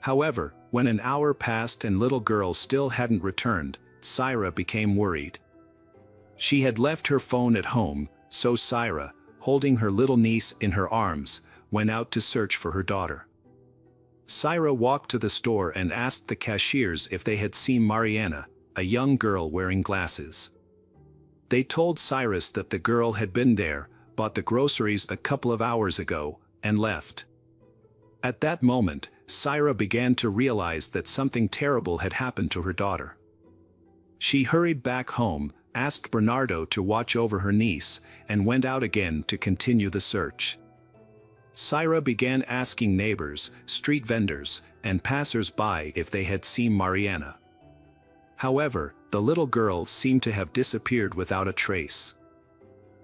However, when an hour passed and little girl still hadn't returned, Syra became worried. She had left her phone at home, so Syra, holding her little niece in her arms, went out to search for her daughter. Syra walked to the store and asked the cashiers if they had seen Mariana, a young girl wearing glasses. They told Cyrus that the girl had been there, bought the groceries a couple of hours ago, and left. At that moment, Syra began to realize that something terrible had happened to her daughter. She hurried back home, asked Bernardo to watch over her niece, and went out again to continue the search. Syra began asking neighbors, street vendors, and passers-by if they had seen Mariana. However, the little girl seemed to have disappeared without a trace.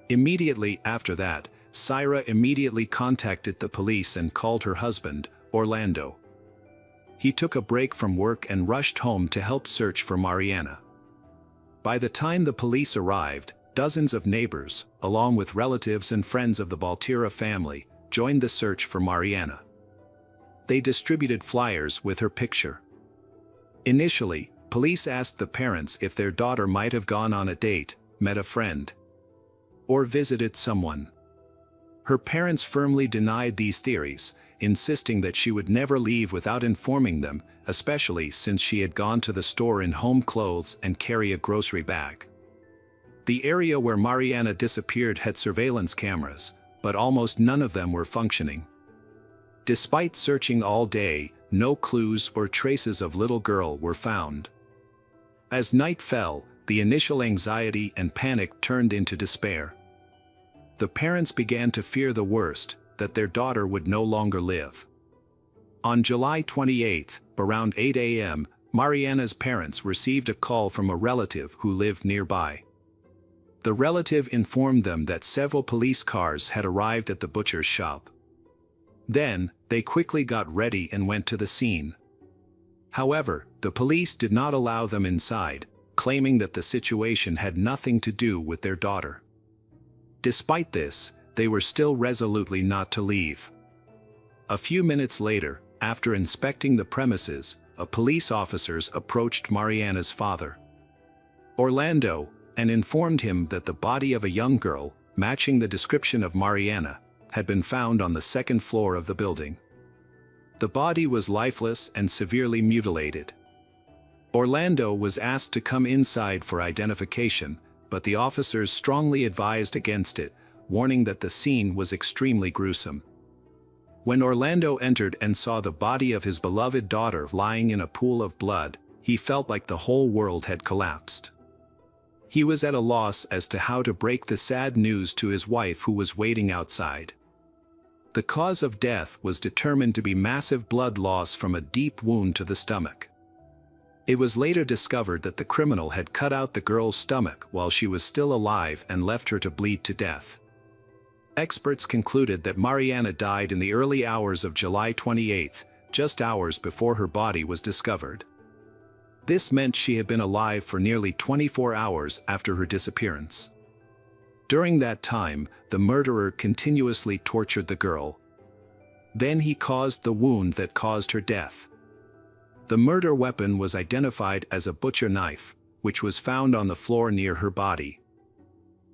Immediately after that, Syra immediately contacted the police and called her husband, Orlando. He took a break from work and rushed home to help search for Mariana. By the time the police arrived, dozens of neighbors, along with relatives and friends of the Baltira family, joined the search for Mariana. They distributed flyers with her picture. Initially, police asked the parents if their daughter might have gone on a date, met a friend, or visited someone. Her parents firmly denied these theories, insisting that she would never leave without informing them, especially since she had gone to the store in home clothes and carry a grocery bag. The area where Mariana disappeared had surveillance cameras, but almost none of them were functioning. Despite searching all day, no clues or traces of little girl were found. As night fell, the initial anxiety and panic turned into despair. The parents began to fear the worst, that their daughter would no longer live. On July 28, around 8 a.m., Mariana's parents received a call from a relative who lived nearby. The relative informed them that several police cars had arrived at the butcher's shop. Then, they quickly got ready and went to the scene. However, the police did not allow them inside, claiming that the situation had nothing to do with their daughter. Despite this, they were still resolutely not to leave. A few minutes later, after inspecting the premises, a police officer approached Mariana's father, Orlando, and informed him that the body of a young girl, matching the description of Mariana, had been found on the second floor of the building. The body was lifeless and severely mutilated. Orlando was asked to come inside for identification, but the officers strongly advised against it, warning that the scene was extremely gruesome. When Orlando entered and saw the body of his beloved daughter lying in a pool of blood, he felt like the whole world had collapsed. He was at a loss as to how to break the sad news to his wife, who was waiting outside. The cause of death was determined to be massive blood loss from a deep wound to the stomach. It was later discovered that the criminal had cut out the girl's stomach while she was still alive and left her to bleed to death. Experts concluded that Mariana died in the early hours of July 28, just hours before her body was discovered. This meant she had been alive for nearly 24 hours after her disappearance. During that time, the murderer continuously tortured the girl. Then he caused the wound that caused her death. The murder weapon was identified as a butcher knife, which was found on the floor near her body.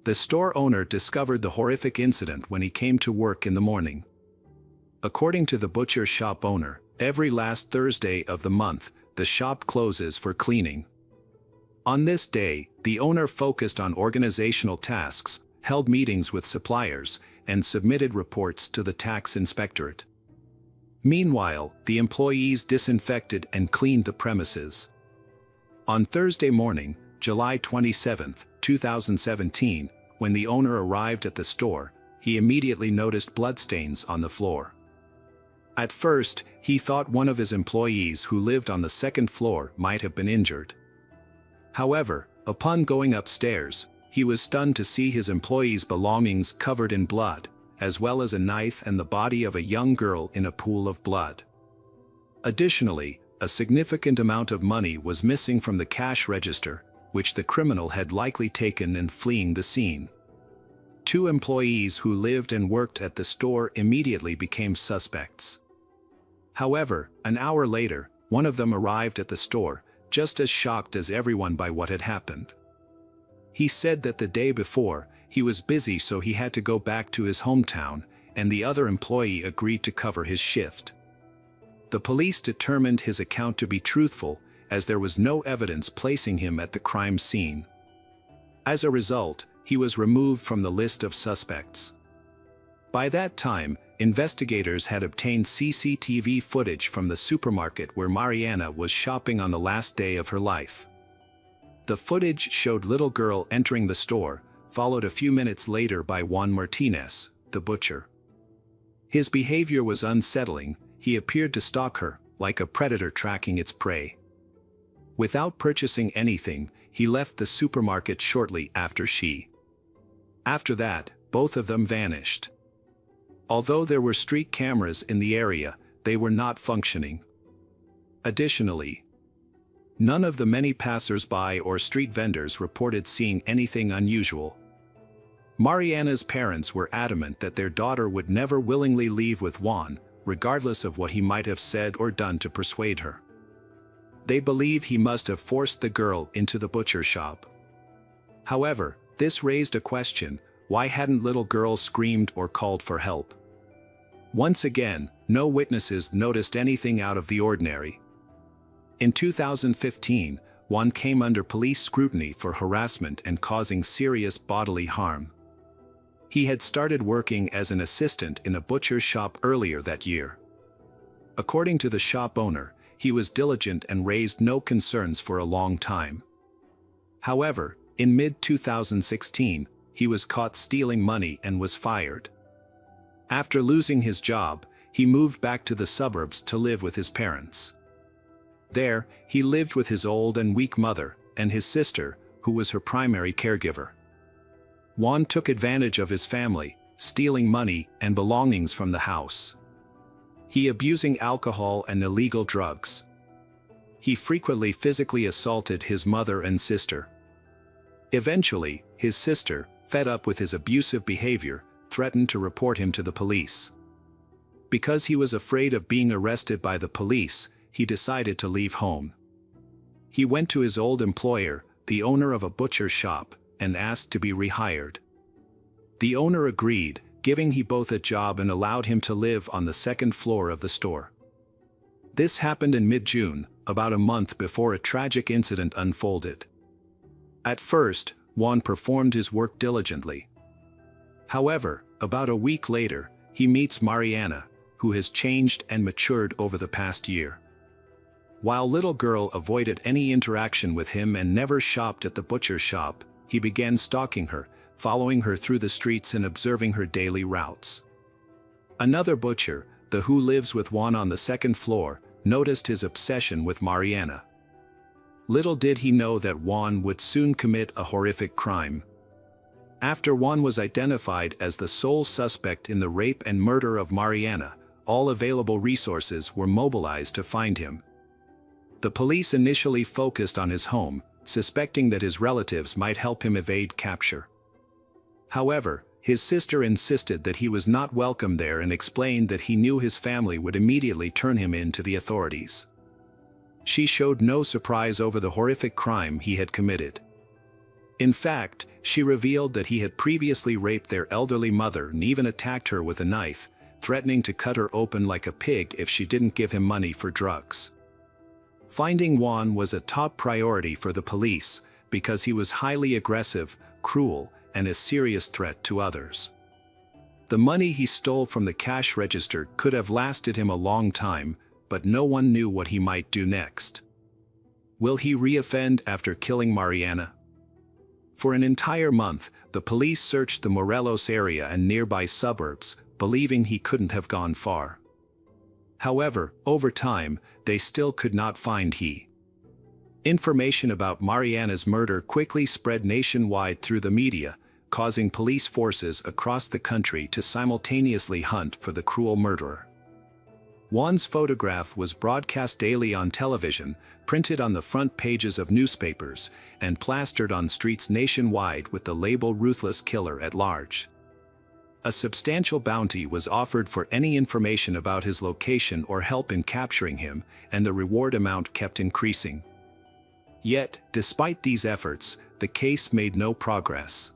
The store owner discovered the horrific incident when he came to work in the morning. According to the butcher shop owner, every last Thursday of the month, the shop closes for cleaning. On this day, the owner focused on organizational tasks, held meetings with suppliers, and submitted reports to the tax inspectorate. Meanwhile, the employees disinfected and cleaned the premises. On Thursday morning, July 27, 2017, when the owner arrived at the store, he immediately noticed bloodstains on the floor. At first, he thought one of his employees who lived on the second floor might have been injured. However, Upon going upstairs, he was stunned to see his employees' belongings covered in blood, as well as a knife and the body of a young girl in a pool of blood. Additionally, a significant amount of money was missing from the cash register, which the criminal had likely taken in fleeing the scene. 2 employees who lived and worked at the store immediately became suspects. However, an hour later, one of them arrived at the store, just as shocked as everyone by what had happened. He said that the day before, he was busy so he had to go back to his hometown, and the other employee agreed to cover his shift. The police determined his account to be truthful, as there was no evidence placing him at the crime scene. As a result, he was removed from the list of suspects. By that time, investigators had obtained CCTV footage from the supermarket where Mariana was shopping on the last day of her life. The footage showed little girl entering the store, followed a few minutes later by Juan Martinez, the butcher. His behavior was unsettling. He appeared to stalk her, like a predator tracking its prey. Without purchasing anything, he left the supermarket shortly after she. After that, both of them vanished. Although there were street cameras in the area, they were not functioning. Additionally, none of the many passers-by or street vendors reported seeing anything unusual. Mariana's parents were adamant that their daughter would never willingly leave with Juan, regardless of what he might have said or done to persuade her. They believe he must have forced the girl into the butcher shop. However, this raised a question: why hadn't little girl screamed or called for help? Once again, no witnesses noticed anything out of the ordinary. In 2015, Juan came under police scrutiny for harassment and causing serious bodily harm. He had started working as an assistant in a butcher's shop earlier that year. According to the shop owner, he was diligent and raised no concerns for a long time. However, in mid-2016, he was caught stealing money and was fired. After losing his job, he moved back to the suburbs to live with his parents. There, he lived with his old and weak mother and his sister, who was her primary caregiver. Juan took advantage of his family, stealing money and belongings from the house. He abusing alcohol and illegal drugs. He frequently physically assaulted his mother and sister. Eventually, his sister, fed up with his abusive behavior, threatened to report him to the police. Because he was afraid of being arrested by the police, he decided to leave home. He went to his old employer, the owner of a butcher's shop, and asked to be rehired. The owner agreed, giving him both a job and allowed him to live on the second floor of the store. This happened in mid-June, about a month before a tragic incident unfolded. At first, Juan performed his work diligently. However, about a week later, he meets Mariana, who has changed and matured over the past year. While little girl avoided any interaction with him and never shopped at the butcher's shop, he began stalking her, following her through the streets and observing her daily routes. Another butcher, the who lives with Juan on the second floor, noticed his obsession with Mariana. Little did he know that Juan would soon commit a horrific crime. After Juan was identified as the sole suspect in the rape and murder of Mariana, all available resources were mobilized to find him. The police initially focused on his home, suspecting that his relatives might help him evade capture. However, his sister insisted that he was not welcome there and explained that he knew his family would immediately turn him in to the authorities. She showed no surprise over the horrific crime he had committed. In fact, she revealed that he had previously raped their elderly mother and even attacked her with a knife, threatening to cut her open like a pig if she didn't give him money for drugs. Finding Juan was a top priority for the police because he was highly aggressive, cruel, and a serious threat to others. The money he stole from the cash register could have lasted him a long time, but no one knew what he might do next. Will he reoffend after killing Mariana? For an entire month, the police searched the Morelos area and nearby suburbs, believing he couldn't have gone far. However, over time, they still could not find he. Information about Mariana's murder quickly spread nationwide through the media, causing police forces across the country to simultaneously hunt for the cruel murderer. Juan's photograph was broadcast daily on television, printed on the front pages of newspapers, and plastered on streets nationwide with the label "Ruthless Killer" at large. A substantial bounty was offered for any information about his location or help in capturing him, and the reward amount kept increasing. Yet, despite these efforts, the case made no progress.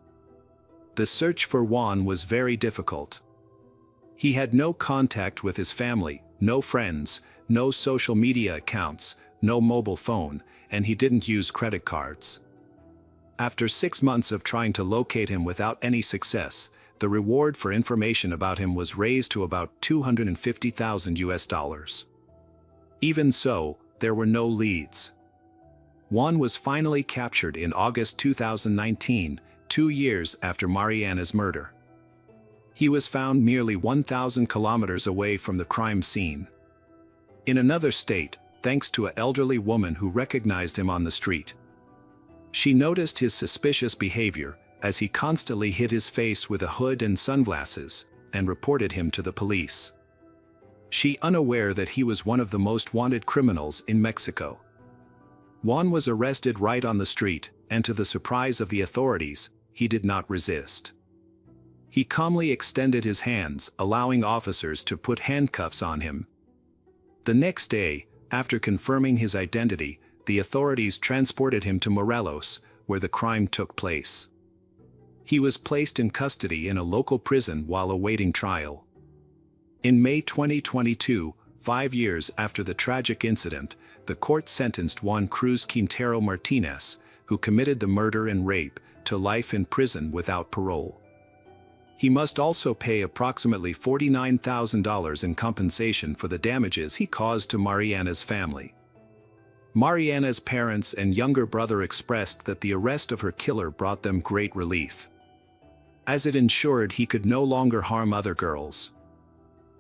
The search for Juan was very difficult. He had no contact with his family, no friends, no social media accounts, no mobile phone, and he didn't use credit cards. After 6 months of trying to locate him without any success, the reward for information about him was raised to about $250,000. Even so, there were no leads. Juan was finally captured in August 2019, 2 years after Mariana's murder. He was found nearly 1,000 kilometers away from the crime scene. In another state, thanks to an elderly woman who recognized him on the street. She noticed his suspicious behavior, as he constantly hid his face with a hood and sunglasses, and reported him to the police. She unaware that he was one of the most wanted criminals in Mexico. Juan was arrested right on the street, and to the surprise of the authorities, he did not resist. He calmly extended his hands, allowing officers to put handcuffs on him. The next day, after confirming his identity, the authorities transported him to Morelos, where the crime took place. He was placed in custody in a local prison while awaiting trial. In May 2022, 5 years after the tragic incident, the court sentenced Juan Cruz Quintero Martinez, who committed the murder and rape, to life in prison without parole. He must also pay approximately $49,000 in compensation for the damages he caused to Mariana's family. Mariana's parents and younger brother expressed that the arrest of her killer brought them great relief, as it ensured he could no longer harm other girls.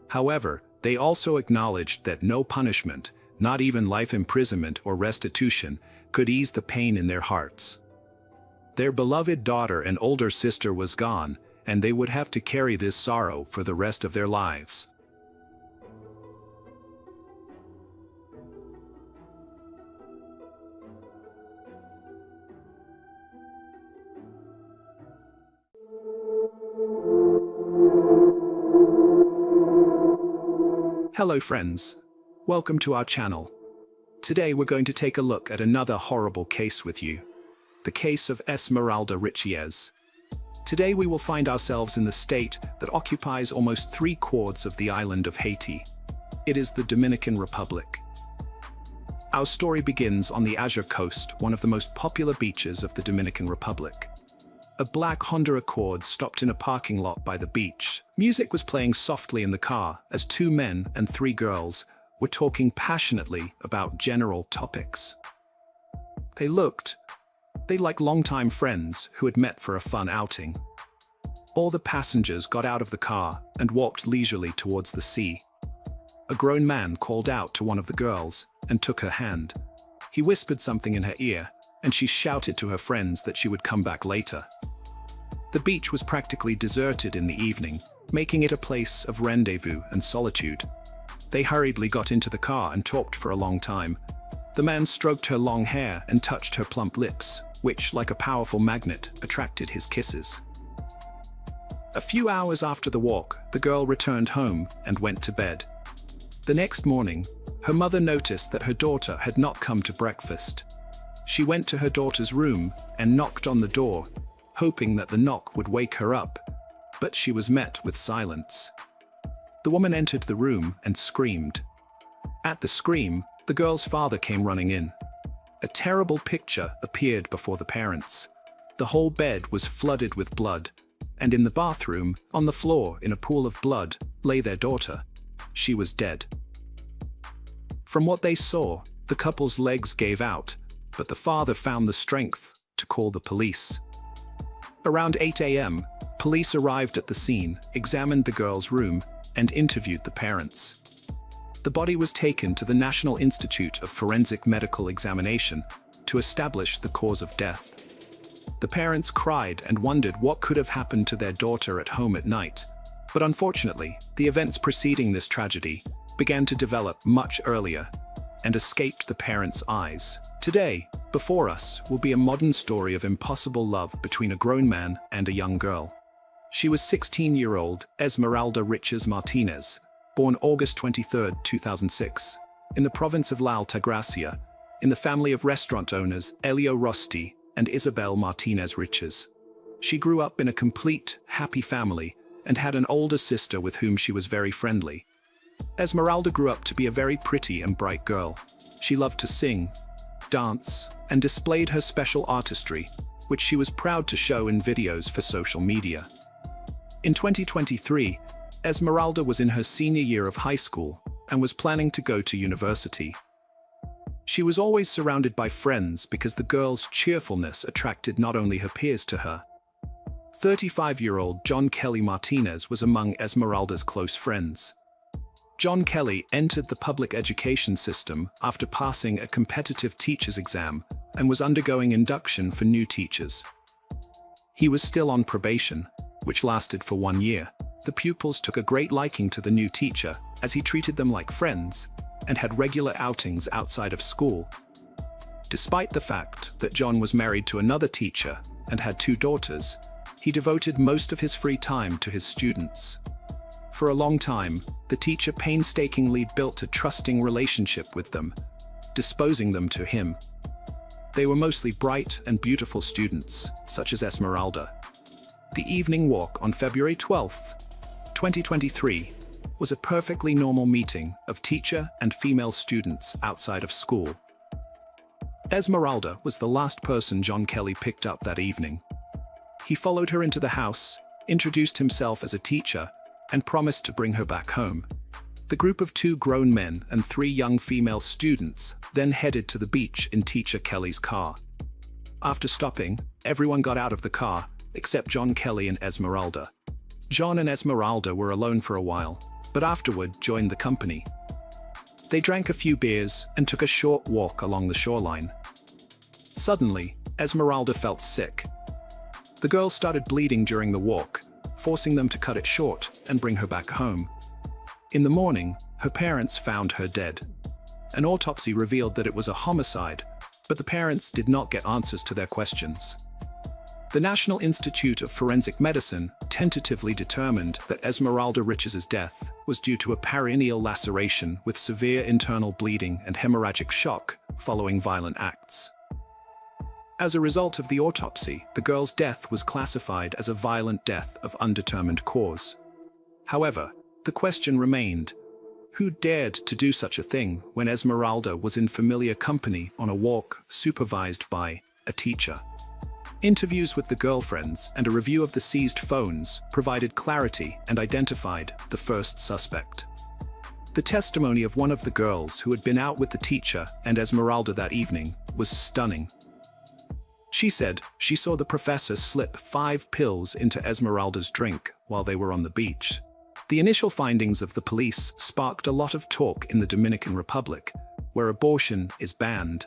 However, they also acknowledged that no punishment, not even life imprisonment or restitution, could ease the pain in their hearts. Their beloved daughter and older sister was gone, and they would have to carry this sorrow for the rest of their lives. Hello friends, welcome to our channel. Today we're going to take a look at another horrible case with you, the case of Esmeralda Richiez. Today we will find ourselves in the state that occupies almost 3/4 of the island of Haiti. It is the Dominican Republic. Our story begins on the Azure Coast, one of the most popular beaches of the Dominican Republic. A black Honda Accord stopped in a parking lot by the beach. Music was playing softly in the car as 2 men and 3 girls were talking passionately about general topics. They looked like longtime friends who had met for a fun outing. All the passengers got out of the car and walked leisurely towards the sea. A grown man called out to one of the girls and took her hand. He whispered something in her ear, and she shouted to her friends that she would come back later. The beach was practically deserted in the evening, making it a place of rendezvous and solitude. They hurriedly got into the car and talked for a long time. The man stroked her long hair and touched her plump lips, which, like a powerful magnet, attracted his kisses. A few hours after the walk, the girl returned home and went to bed. The next morning, her mother noticed that her daughter had not come to breakfast. She went to her daughter's room and knocked on the door, hoping that the knock would wake her up, but she was met with silence. The woman entered the room and screamed. At the scream, the girl's father came running in. A terrible picture appeared before the parents. The whole bed was flooded with blood, and in the bathroom, on the floor in a pool of blood, lay their daughter. She was dead. From what they saw, the couple's legs gave out, but the father found the strength to call the police. Around 8 a.m., police arrived at the scene, examined the girl's room, and interviewed the parents. The body was taken to the National Institute of Forensic Medical Examination, to establish the cause of death. The parents cried and wondered what could have happened to their daughter at home at night. But unfortunately, the events preceding this tragedy began to develop much earlier and escaped the parents' eyes. Today, before us, will be a modern story of impossible love between a grown man and a young girl. She was 16-year-old Esmeralda Riches Martinez, born August 23, 2006, in the province of La Altagracia, in the family of restaurant owners Elio Rosti and Isabel Martinez Riches. She grew up in a complete, happy family and had an older sister with whom she was very friendly. Esmeralda grew up to be a very pretty and bright girl. She loved to sing, dance, and displayed her special artistry, which she was proud to show in videos for social media. In 2023, Esmeralda was in her senior year of high school and was planning to go to university. She was always surrounded by friends because the girl's cheerfulness attracted not only her peers to her. 35-year-old John Kelly Martinez was among Esmeralda's close friends. John Kelly entered the public education system after passing a competitive teacher's exam and was undergoing induction for new teachers. He was still on probation, which lasted for 1 year. The pupils took a great liking to the new teacher as he treated them like friends and had regular outings outside of school. Despite the fact that John was married to another teacher and had 2 daughters, he devoted most of his free time to his students. For a long time, the teacher painstakingly built a trusting relationship with them, disposing them to him. They were mostly bright and beautiful students, such as Esmeralda. The evening walk on February 12, 2023, was a perfectly normal meeting of teacher and female students outside of school. Esmeralda was the last person John Kelly picked up that evening. He followed her into the house, introduced himself as a teacher, and promised to bring her back home. The group of 2 grown men and 3 young female students then headed to the beach in teacher Kelly's car. After stopping, everyone got out of the car except John Kelly and Esmeralda. John and Esmeralda were alone for a while, but afterward joined the company. They drank a few beers and took a short walk along the shoreline. Suddenly, Esmeralda felt sick. The girl started bleeding during the walk, forcing them to cut it short and bring her back home. In the morning, her parents found her dead. An autopsy revealed that it was a homicide, but the parents did not get answers to their questions. The National Institute of Forensic Medicine tentatively determined that Esmeralda Riches' death was due to a perineal laceration with severe internal bleeding and hemorrhagic shock following violent acts. As a result of the autopsy, the girl's death was classified as a violent death of undetermined cause. However, the question remained, who dared to do such a thing when Esmeralda was in familiar company on a walk supervised by a teacher? Interviews with the girlfriends and a review of the seized phones provided clarity and identified the first suspect. The testimony of one of the girls who had been out with the teacher and Esmeralda that evening was stunning. She said she saw the professor slip 5 pills into Esmeralda's drink while they were on the beach. The initial findings of the police sparked a lot of talk in the Dominican Republic, where abortion is banned.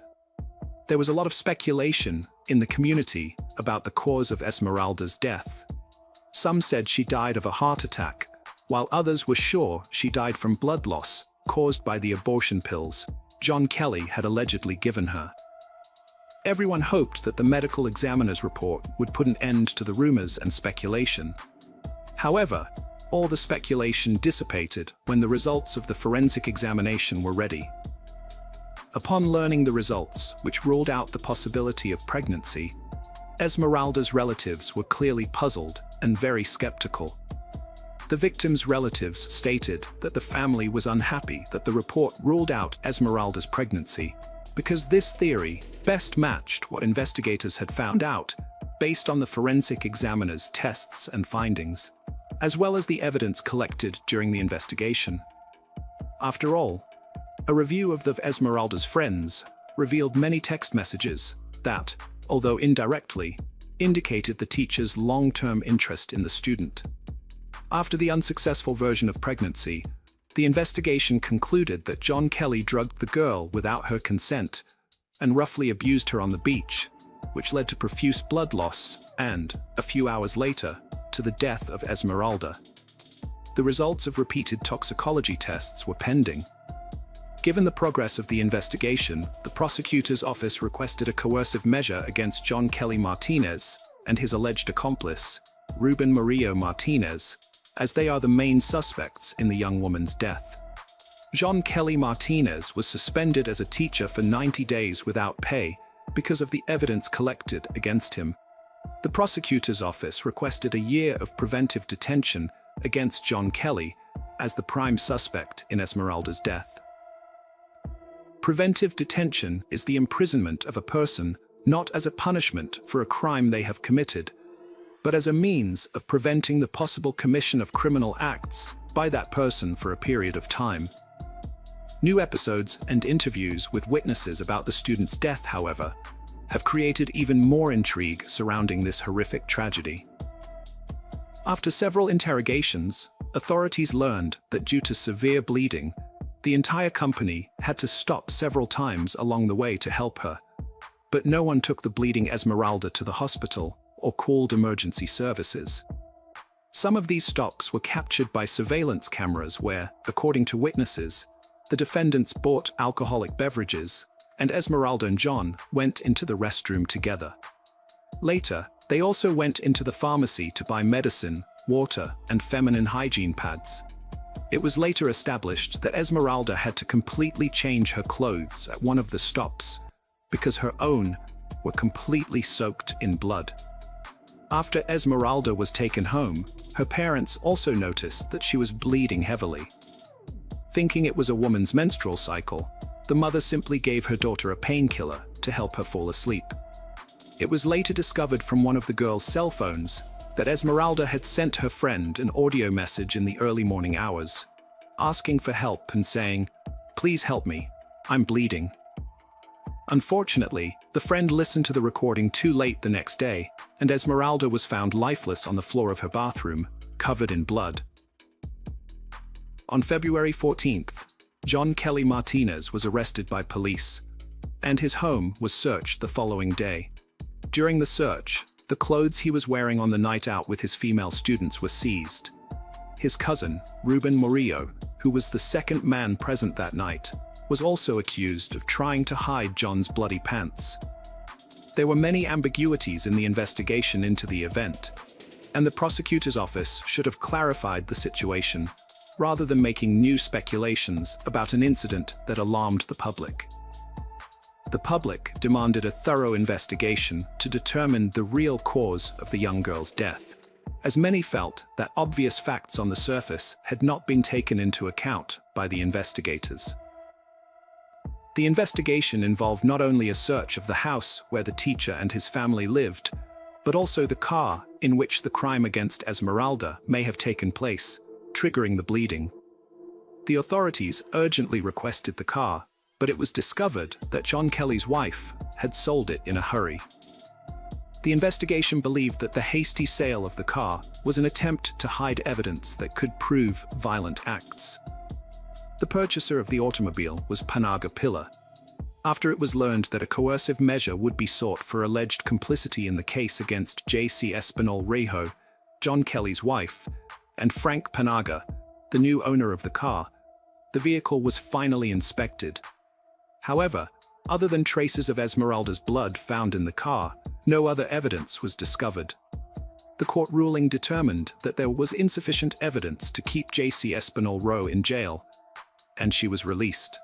There was a lot of speculation in the community about the cause of Esmeralda's death. Some said she died of a heart attack, while others were sure she died from blood loss caused by the abortion pills John Kelly had allegedly given her. Everyone hoped that the medical examiner's report would put an end to the rumors and speculation. However, all the speculation dissipated when the results of the forensic examination were ready. Upon learning the results, which ruled out the possibility of pregnancy, Esmeralda's relatives were clearly puzzled and very skeptical. The victim's relatives stated that the family was unhappy that the report ruled out Esmeralda's pregnancy, because this theory best matched what investigators had found out based on the forensic examiner's tests and findings, as well as the evidence collected during the investigation. After all, a review of Esmeralda's friends revealed many text messages that, although indirectly, indicated the teacher's long-term interest in the student. After the unsuccessful version of pregnancy, the investigation concluded that John Kelly drugged the girl without her consent, and roughly abused her on the beach, which led to profuse blood loss and, a few hours later, to the death of Esmeralda. The results of repeated toxicology tests were pending. Given the progress of the investigation, the prosecutor's office requested a coercive measure against John Kelly Martinez and his alleged accomplice, Ruben Murillo Martinez, as they are the main suspects in the young woman's death. John Kelly Martinez was suspended as a teacher for 90 days without pay because of the evidence collected against him. The prosecutor's office requested a year of preventive detention against John Kelly as the prime suspect in Esmeralda's death. Preventive detention is the imprisonment of a person not as a punishment for a crime they have committed, but as a means of preventing the possible commission of criminal acts by that person for a period of time. New episodes and interviews with witnesses about the student's death, however, have created even more intrigue surrounding this horrific tragedy. After several interrogations, authorities learned that due to severe bleeding, the entire company had to stop several times along the way to help her, but no one took the bleeding Esmeralda to the hospital or called emergency services. Some of these stops were captured by surveillance cameras where, according to witnesses, the defendants bought alcoholic beverages, and Esmeralda and John went into the restroom together. Later, they also went into the pharmacy to buy medicine, water, and feminine hygiene pads. It was later established that Esmeralda had to completely change her clothes at one of the stops because her own were completely soaked in blood. After Esmeralda was taken home, her parents also noticed that she was bleeding heavily. Thinking it was a woman's menstrual cycle, the mother simply gave her daughter a painkiller to help her fall asleep. It was later discovered from one of the girl's cell phones that Esmeralda had sent her friend an audio message in the early morning hours, asking for help and saying, "Please help me, I'm bleeding." Unfortunately, the friend listened to the recording too late the next day, and Esmeralda was found lifeless on the floor of her bathroom, covered in blood. On February 14th, John Kelly Martinez was arrested by police, and his home was searched the following day. During the search, the clothes he was wearing on the night out with his female students were seized. His cousin, Ruben Murillo, who was the second man present that night, was also accused of trying to hide John's bloody pants. There were many ambiguities in the investigation into the event, and the prosecutor's office should have clarified the situation rather than making new speculations about an incident that alarmed the public. The public demanded a thorough investigation to determine the real cause of the young girl's death, as many felt that obvious facts on the surface had not been taken into account by the investigators. The investigation involved not only a search of the house where the teacher and his family lived, but also the car in which the crime against Esmeralda may have taken place, triggering the bleeding. The authorities urgently requested the car, but it was discovered that John Kelly's wife had sold it in a hurry. The investigation believed that the hasty sale of the car was an attempt to hide evidence that could prove violent acts. The purchaser of the automobile was Panaga Pillar. After it was learned that a coercive measure would be sought for alleged complicity in the case against J.C. Espinal Rejo, John Kelly's wife, and Frank Panaga, the new owner of the car, the vehicle was finally inspected. However, other than traces of Esmeralda's blood found in the car, no other evidence was discovered. The court ruling determined that there was insufficient evidence to keep J.C. Espinal Rejo in jail, and she was released.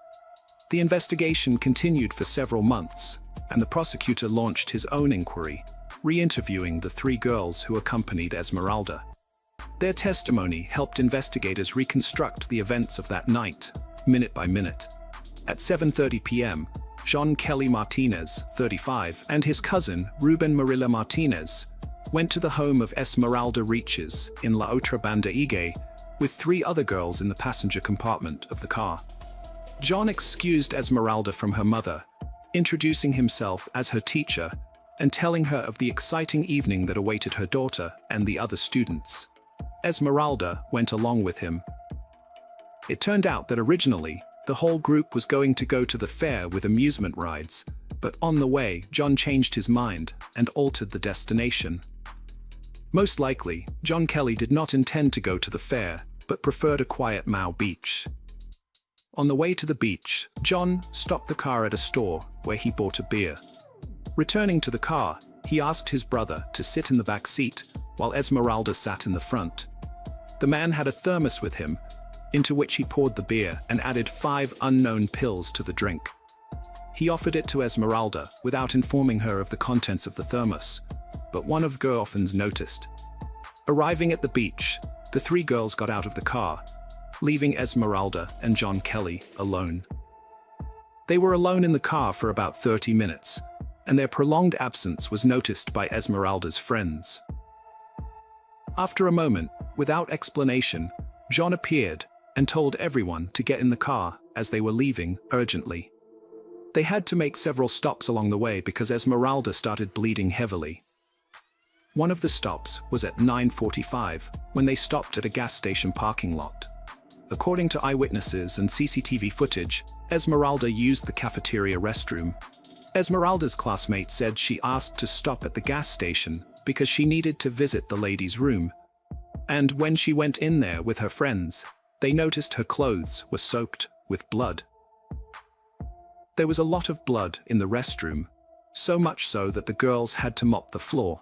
The investigation continued for several months, and the prosecutor launched his own inquiry, re-interviewing the three girls who accompanied Esmeralda. Their testimony helped investigators reconstruct the events of that night, minute by minute. At 7:30 p.m., John Kelly Martinez, 35, and his cousin, Ruben Murillo Martinez, went to the home of Esmeralda Reaches in La Otra Banda Ige, with three other girls in the passenger compartment of the car. John excused Esmeralda from her mother, introducing himself as her teacher and telling her of the exciting evening that awaited her daughter and the other students. Esmeralda went along with him. It turned out that originally, the whole group was going to go to the fair with amusement rides, but on the way, John changed his mind and altered the destination. Most likely, John Kelly did not intend to go to the fair, but preferred a quiet Mao beach. On the way to the beach, John stopped the car at a store where he bought a beer. Returning to the car, he asked his brother to sit in the back seat while Esmeralda sat in the front. The man had a thermos with him, into which he poured the beer and added 5 unknown pills to the drink. He offered it to Esmeralda without informing her of the contents of the thermos, but one of the girlfriends noticed. Arriving at the beach, the 3 girls got out of the car, leaving Esmeralda and John Kelly alone. They were alone in the car for about 30 minutes, and their prolonged absence was noticed by Esmeralda's friends. After a moment, without explanation, John appeared and told everyone to get in the car as they were leaving urgently. They had to make several stops along the way because Esmeralda started bleeding heavily. One of the stops was at 9:45 when they stopped at a gas station parking lot. According to eyewitnesses and CCTV footage, Esmeralda used the cafeteria restroom. Esmeralda's classmate said she asked to stop at the gas station because she needed to visit the ladies' room. And when she went in there with her friends, they noticed her clothes were soaked with blood. There was a lot of blood in the restroom, so much so that the girls had to mop the floor.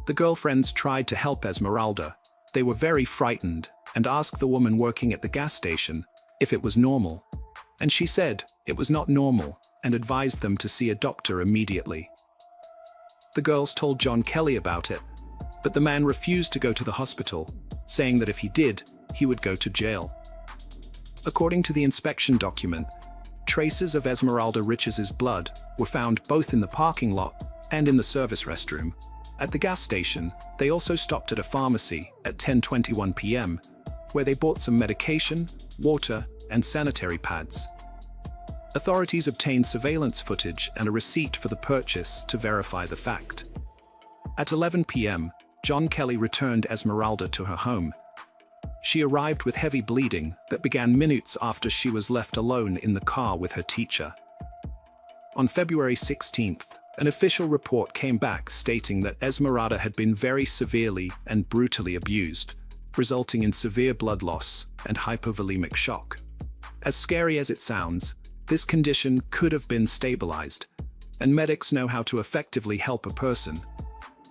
The girlfriends tried to help Esmeralda. They were very frightened and asked the woman working at the gas station if it was normal, and she said it was not normal and advised them to see a doctor immediately. The girls told John Kelly about it, but the man refused to go to the hospital, saying that if he did, he would go to jail. According to the inspection document, traces of Esmeralda Richards's blood were found both in the parking lot and in the service restroom. At the gas station, they also stopped at a pharmacy at 10:21 p.m., where they bought some medication, water, and sanitary pads. Authorities obtained surveillance footage and a receipt for the purchase to verify the fact. At 11 p.m., John Kelly returned Esmeralda to her home. She arrived with heavy bleeding that began minutes after she was left alone in the car with her teacher. On February 16th, an official report came back stating that Esmeralda had been very severely and brutally abused, resulting in severe blood loss and hypovolemic shock. As scary as it sounds, this condition could have been stabilized, and medics know how to effectively help a person.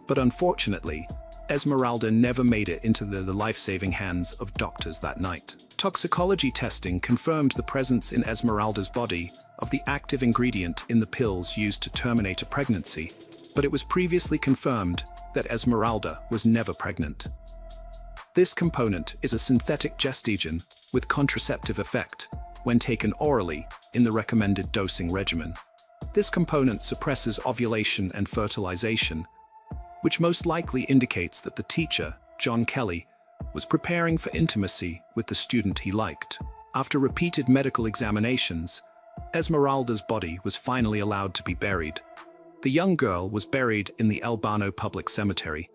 But unfortunately, Esmeralda never made it into the life-saving hands of doctors that night. Toxicology testing confirmed the presence in Esmeralda's body of the active ingredient in the pills used to terminate a pregnancy, but it was previously confirmed that Esmeralda was never pregnant. This component is a synthetic gestagen with contraceptive effect when taken orally in the recommended dosing regimen. This component suppresses ovulation and fertilization, which most likely indicates that the teacher, John Kelly, was preparing for intimacy with the student he liked. After repeated medical examinations, Esmeralda's body was finally allowed to be buried. The young girl was buried in the Albano Public Cemetery.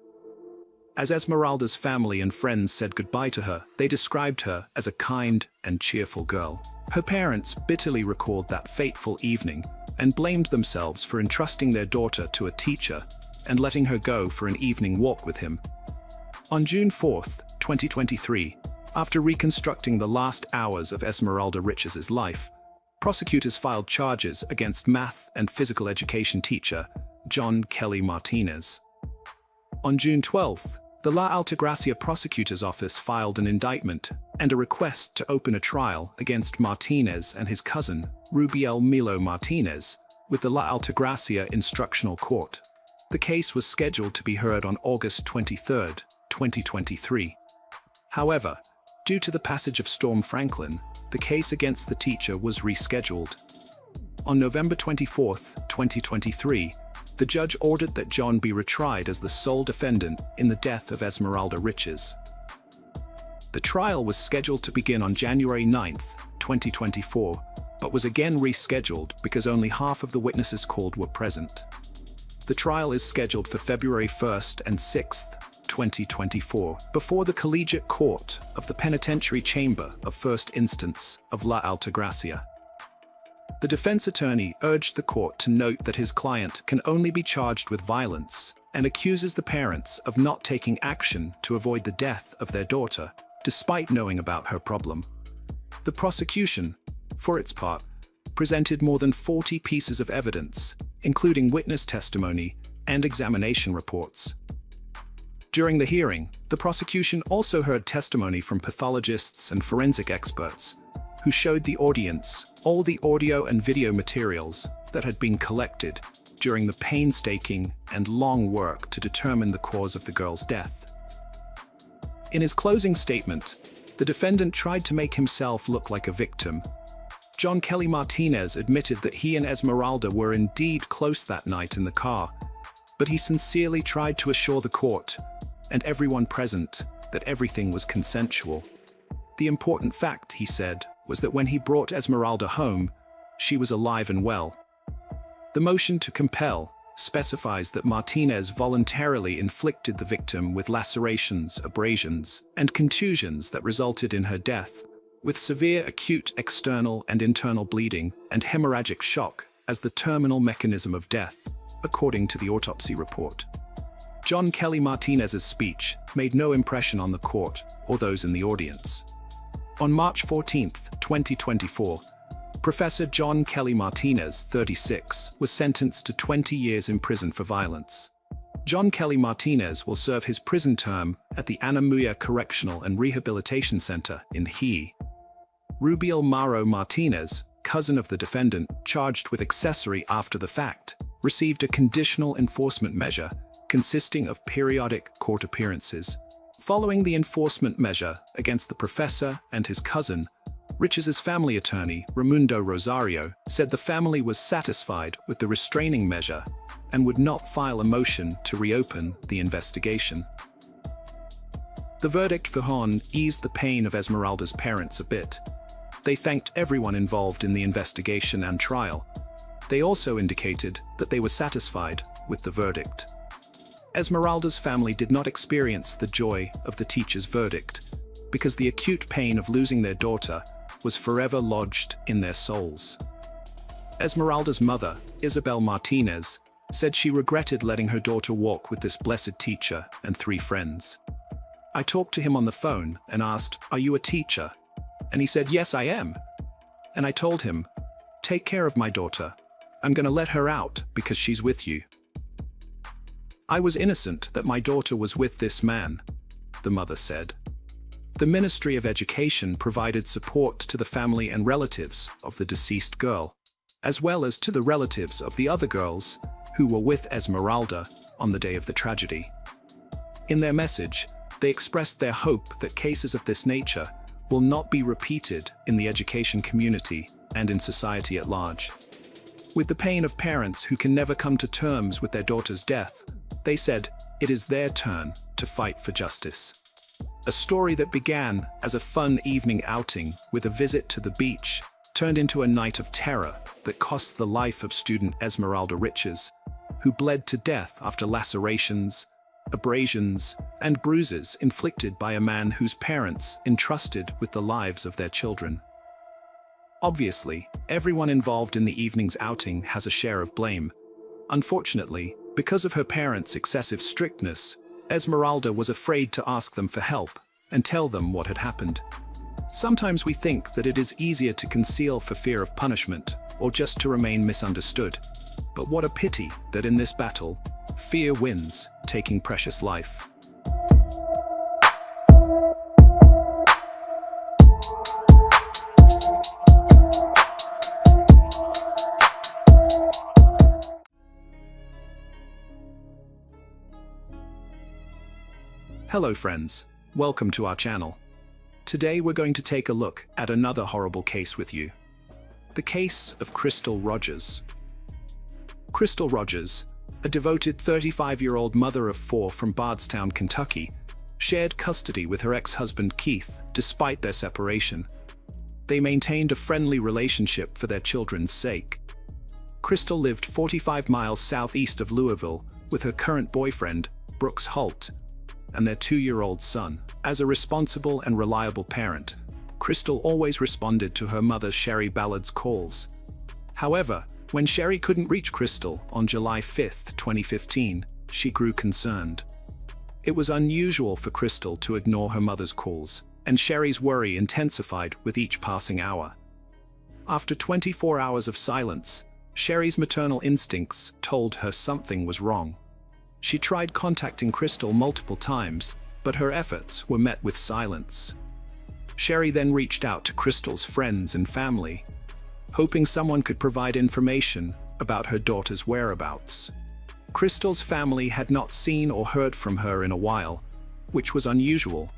As Esmeralda's family and friends said goodbye to her, they described her as a kind and cheerful girl. Her parents bitterly recalled that fateful evening and blamed themselves for entrusting their daughter to a teacher and letting her go for an evening walk with him. On June 4, 2023, after reconstructing the last hours of Esmeralda Richards's life, prosecutors filed charges against math and physical education teacher John Kelly Martinez. On June 12, the La Altagracia prosecutor's office filed an indictment and a request to open a trial against Martinez and his cousin, Rubiel Milo Martinez, with the La Altagracia Instructional Court. The case was scheduled to be heard on August 23, 2023. However, due to the passage of Storm Franklin, the case against the teacher was rescheduled. On November 24, 2023, the judge ordered that John be retried as the sole defendant in the death of Esmeralda Richards. The trial was scheduled to begin on January 9, 2024, but was again rescheduled because only half of the witnesses called were present. The trial is scheduled for February 1st and 6th, 2024, before the Collegiate Court of the Penitentiary Chamber of First Instance of La Altagracia. The defense attorney urged the court to note that his client can only be charged with violence and accuses the parents of not taking action to avoid the death of their daughter, despite knowing about her problem. The prosecution, for its part, presented more than 40 pieces of evidence, including witness testimony and examination reports. During the hearing, the prosecution also heard testimony from pathologists and forensic experts, who showed the audience all the audio and video materials that had been collected during the painstaking and long work to determine the cause of the girl's death. In his closing statement, the defendant tried to make himself look like a victim. John Kelly Martinez admitted that he and Esmeralda were indeed close that night in the car, but he sincerely tried to assure the court and everyone present that everything was consensual. The important fact, he said, was that when he brought Esmeralda home, she was alive and well. The motion to compel specifies that Martinez voluntarily inflicted the victim with lacerations, abrasions, and contusions that resulted in her death, with severe acute external and internal bleeding and hemorrhagic shock as the terminal mechanism of death, according to the autopsy report. John Kelly Martinez's speech made no impression on the court or those in the audience. On March 14, 2024, Professor John Kelly Martinez, 36, was sentenced to 20 years in prison for violence. John Kelly Martinez will serve his prison term at the Ana Muya Correctional and Rehabilitation Center in He. Rubiel Mauro Martinez, cousin of the defendant charged with accessory after the fact, received a conditional enforcement measure consisting of periodic court appearances. Following the enforcement measure against the professor and his cousin, Rich's family attorney, Raimundo Rosario, said the family was satisfied with the restraining measure and would not file a motion to reopen the investigation. The verdict for Hon eased the pain of Esmeralda's parents a bit. They thanked everyone involved in the investigation and trial. They also indicated that they were satisfied with the verdict. Esmeralda's family did not experience the joy of the teacher's verdict because the acute pain of losing their daughter was forever lodged in their souls. Esmeralda's mother, Isabel Martinez, said she regretted letting her daughter walk with this blessed teacher and 3 friends. I talked to him on the phone and asked, "Are you a teacher?" And he said, "Yes, I am." And I told him, "Take care of my daughter. I'm going to let her out because she's with you." I was innocent that my daughter was with this man, the mother said. The Ministry of Education provided support to the family and relatives of the deceased girl, as well as to the relatives of the other girls who were with Esmeralda on the day of the tragedy. In their message, they expressed their hope that cases of this nature will not be repeated in the education community and in society at large. With the pain of parents who can never come to terms with their daughter's death, they said it is their turn to fight for justice. A story that began as a fun evening outing with a visit to the beach turned into a night of terror that cost the life of student Esmeralda Riches, who bled to death after lacerations, abrasions, and bruises inflicted by a man whose parents entrusted with the lives of their children. Obviously, everyone involved in the evening's outing has a share of blame. Unfortunately, because of her parents' excessive strictness, Esmeralda was afraid to ask them for help and tell them what had happened. Sometimes we think that it is easier to conceal for fear of punishment or just to remain misunderstood. But what a pity that in this battle, fear wins, taking precious life. Hello friends, welcome to our channel. Today we're going to take a look at another horrible case with you. The case of Crystal Rogers. Crystal Rogers, a devoted 35-year-old mother of 4 from Bardstown, Kentucky, shared custody with her ex-husband Keith despite their separation. They maintained a friendly relationship for their children's sake. Crystal lived 45 miles southeast of Louisville with her current boyfriend, Brooks Holt, and their 2-year-old son. As a responsible and reliable parent, Crystal always responded to her mother Sherry Ballard's calls. However, when Sherry couldn't reach Crystal on July 5, 2015, she grew concerned. It was unusual for Crystal to ignore her mother's calls, and Sherry's worry intensified with each passing hour. After 24 hours of silence, Sherry's maternal instincts told her something was wrong. She tried contacting Crystal multiple times, but her efforts were met with silence. Sherry then reached out to Crystal's friends and family, hoping someone could provide information about her daughter's whereabouts. Crystal's family had not seen or heard from her in a while, which was unusual.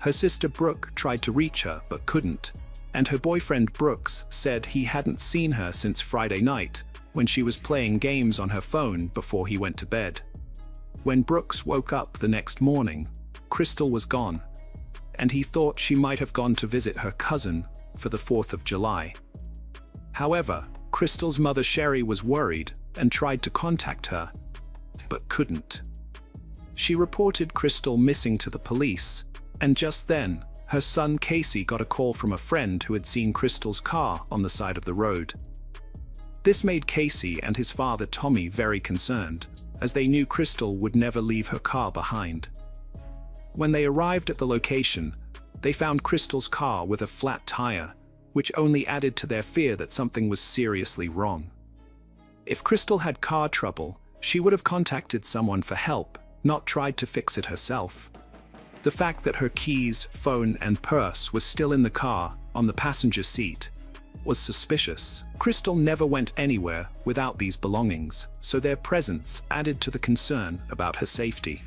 Her sister Brooke tried to reach her but couldn't, and her boyfriend Brooks said he hadn't seen her since Friday night, when she was playing games on her phone before he went to bed. When Brooks woke up the next morning, Crystal was gone, and he thought she might have gone to visit her cousin for the 4th of July. However, Crystal's mother Sherry was worried and tried to contact her, but couldn't. She reported Crystal missing to the police, and just then, her son Casey got a call from a friend who had seen Crystal's car on the side of the road. This made Casey and his father Tommy very concerned, as they knew Crystal would never leave her car behind. When they arrived at the location, they found Crystal's car with a flat tire, which only added to their fear that something was seriously wrong. If Crystal had car trouble, she would have contacted someone for help, not tried to fix it herself. The fact that her keys, phone, and purse was still in the car, on the passenger seat, was suspicious. Crystal never went anywhere without these belongings, so their presence added to the concern about her safety.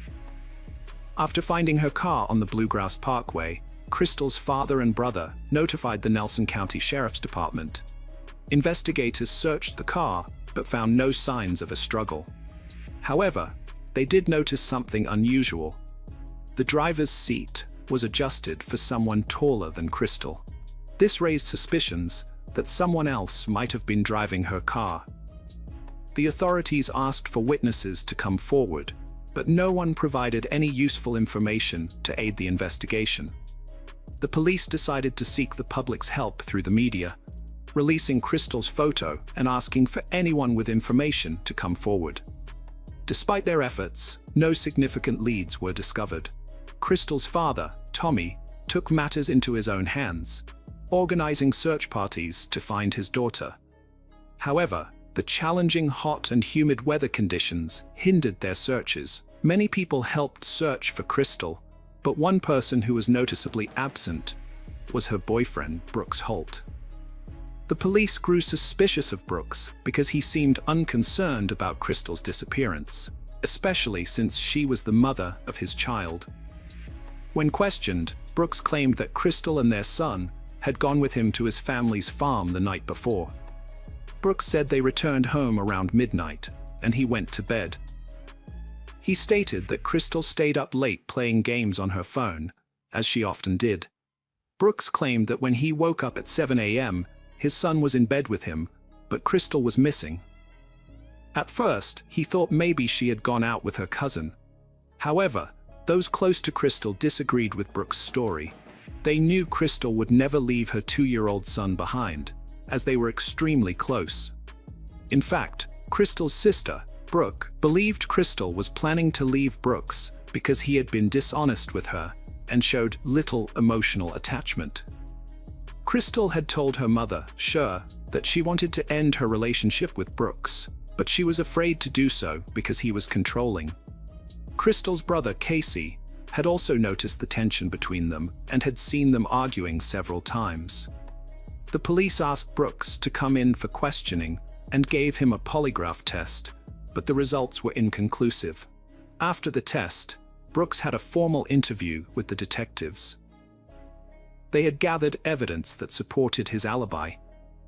After finding her car on the Bluegrass Parkway, Crystal's father and brother notified the Nelson County Sheriff's Department. Investigators searched the car, but found no signs of a struggle. However, they did notice something unusual. The driver's seat was adjusted for someone taller than Crystal. This raised suspicions that someone else might have been driving her car. The authorities asked for witnesses to come forward, but no one provided any useful information to aid the investigation. The police decided to seek the public's help through the media, releasing Crystal's photo and asking for anyone with information to come forward. Despite their efforts, no significant leads were discovered. Crystal's father, Tommy, took matters into his own hands, organizing search parties to find his daughter. However, the challenging hot and humid weather conditions hindered their searches. Many people helped search for Crystal, but one person who was noticeably absent was her boyfriend, Brooks Holt. The police grew suspicious of Brooks because he seemed unconcerned about Crystal's disappearance, especially since she was the mother of his child. When questioned, Brooks claimed that Crystal and their son had gone with him to his family's farm the night before. Brooks said they returned home around midnight, and he went to bed. He stated that Crystal stayed up late playing games on her phone, as she often did. Brooks claimed that when he woke up at 7 a.m., his son was in bed with him, but Crystal was missing. At first, he thought maybe she had gone out with her cousin. However, those close to Crystal disagreed with Brooks' story. They knew Crystal would never leave her 2-year-old son behind, as they were extremely close. In fact, Crystal's sister, Brooke, believed Crystal was planning to leave Brooks because he had been dishonest with her and showed little emotional attachment. Crystal had told her mother, Cher, that she wanted to end her relationship with Brooks, but she was afraid to do so because he was controlling. Crystal's brother, Casey, had also noticed the tension between them and had seen them arguing several times. The police asked Brooks to come in for questioning and gave him a polygraph test, but the results were inconclusive. After the test, Brooks had a formal interview with the detectives. They had gathered evidence that supported his alibi,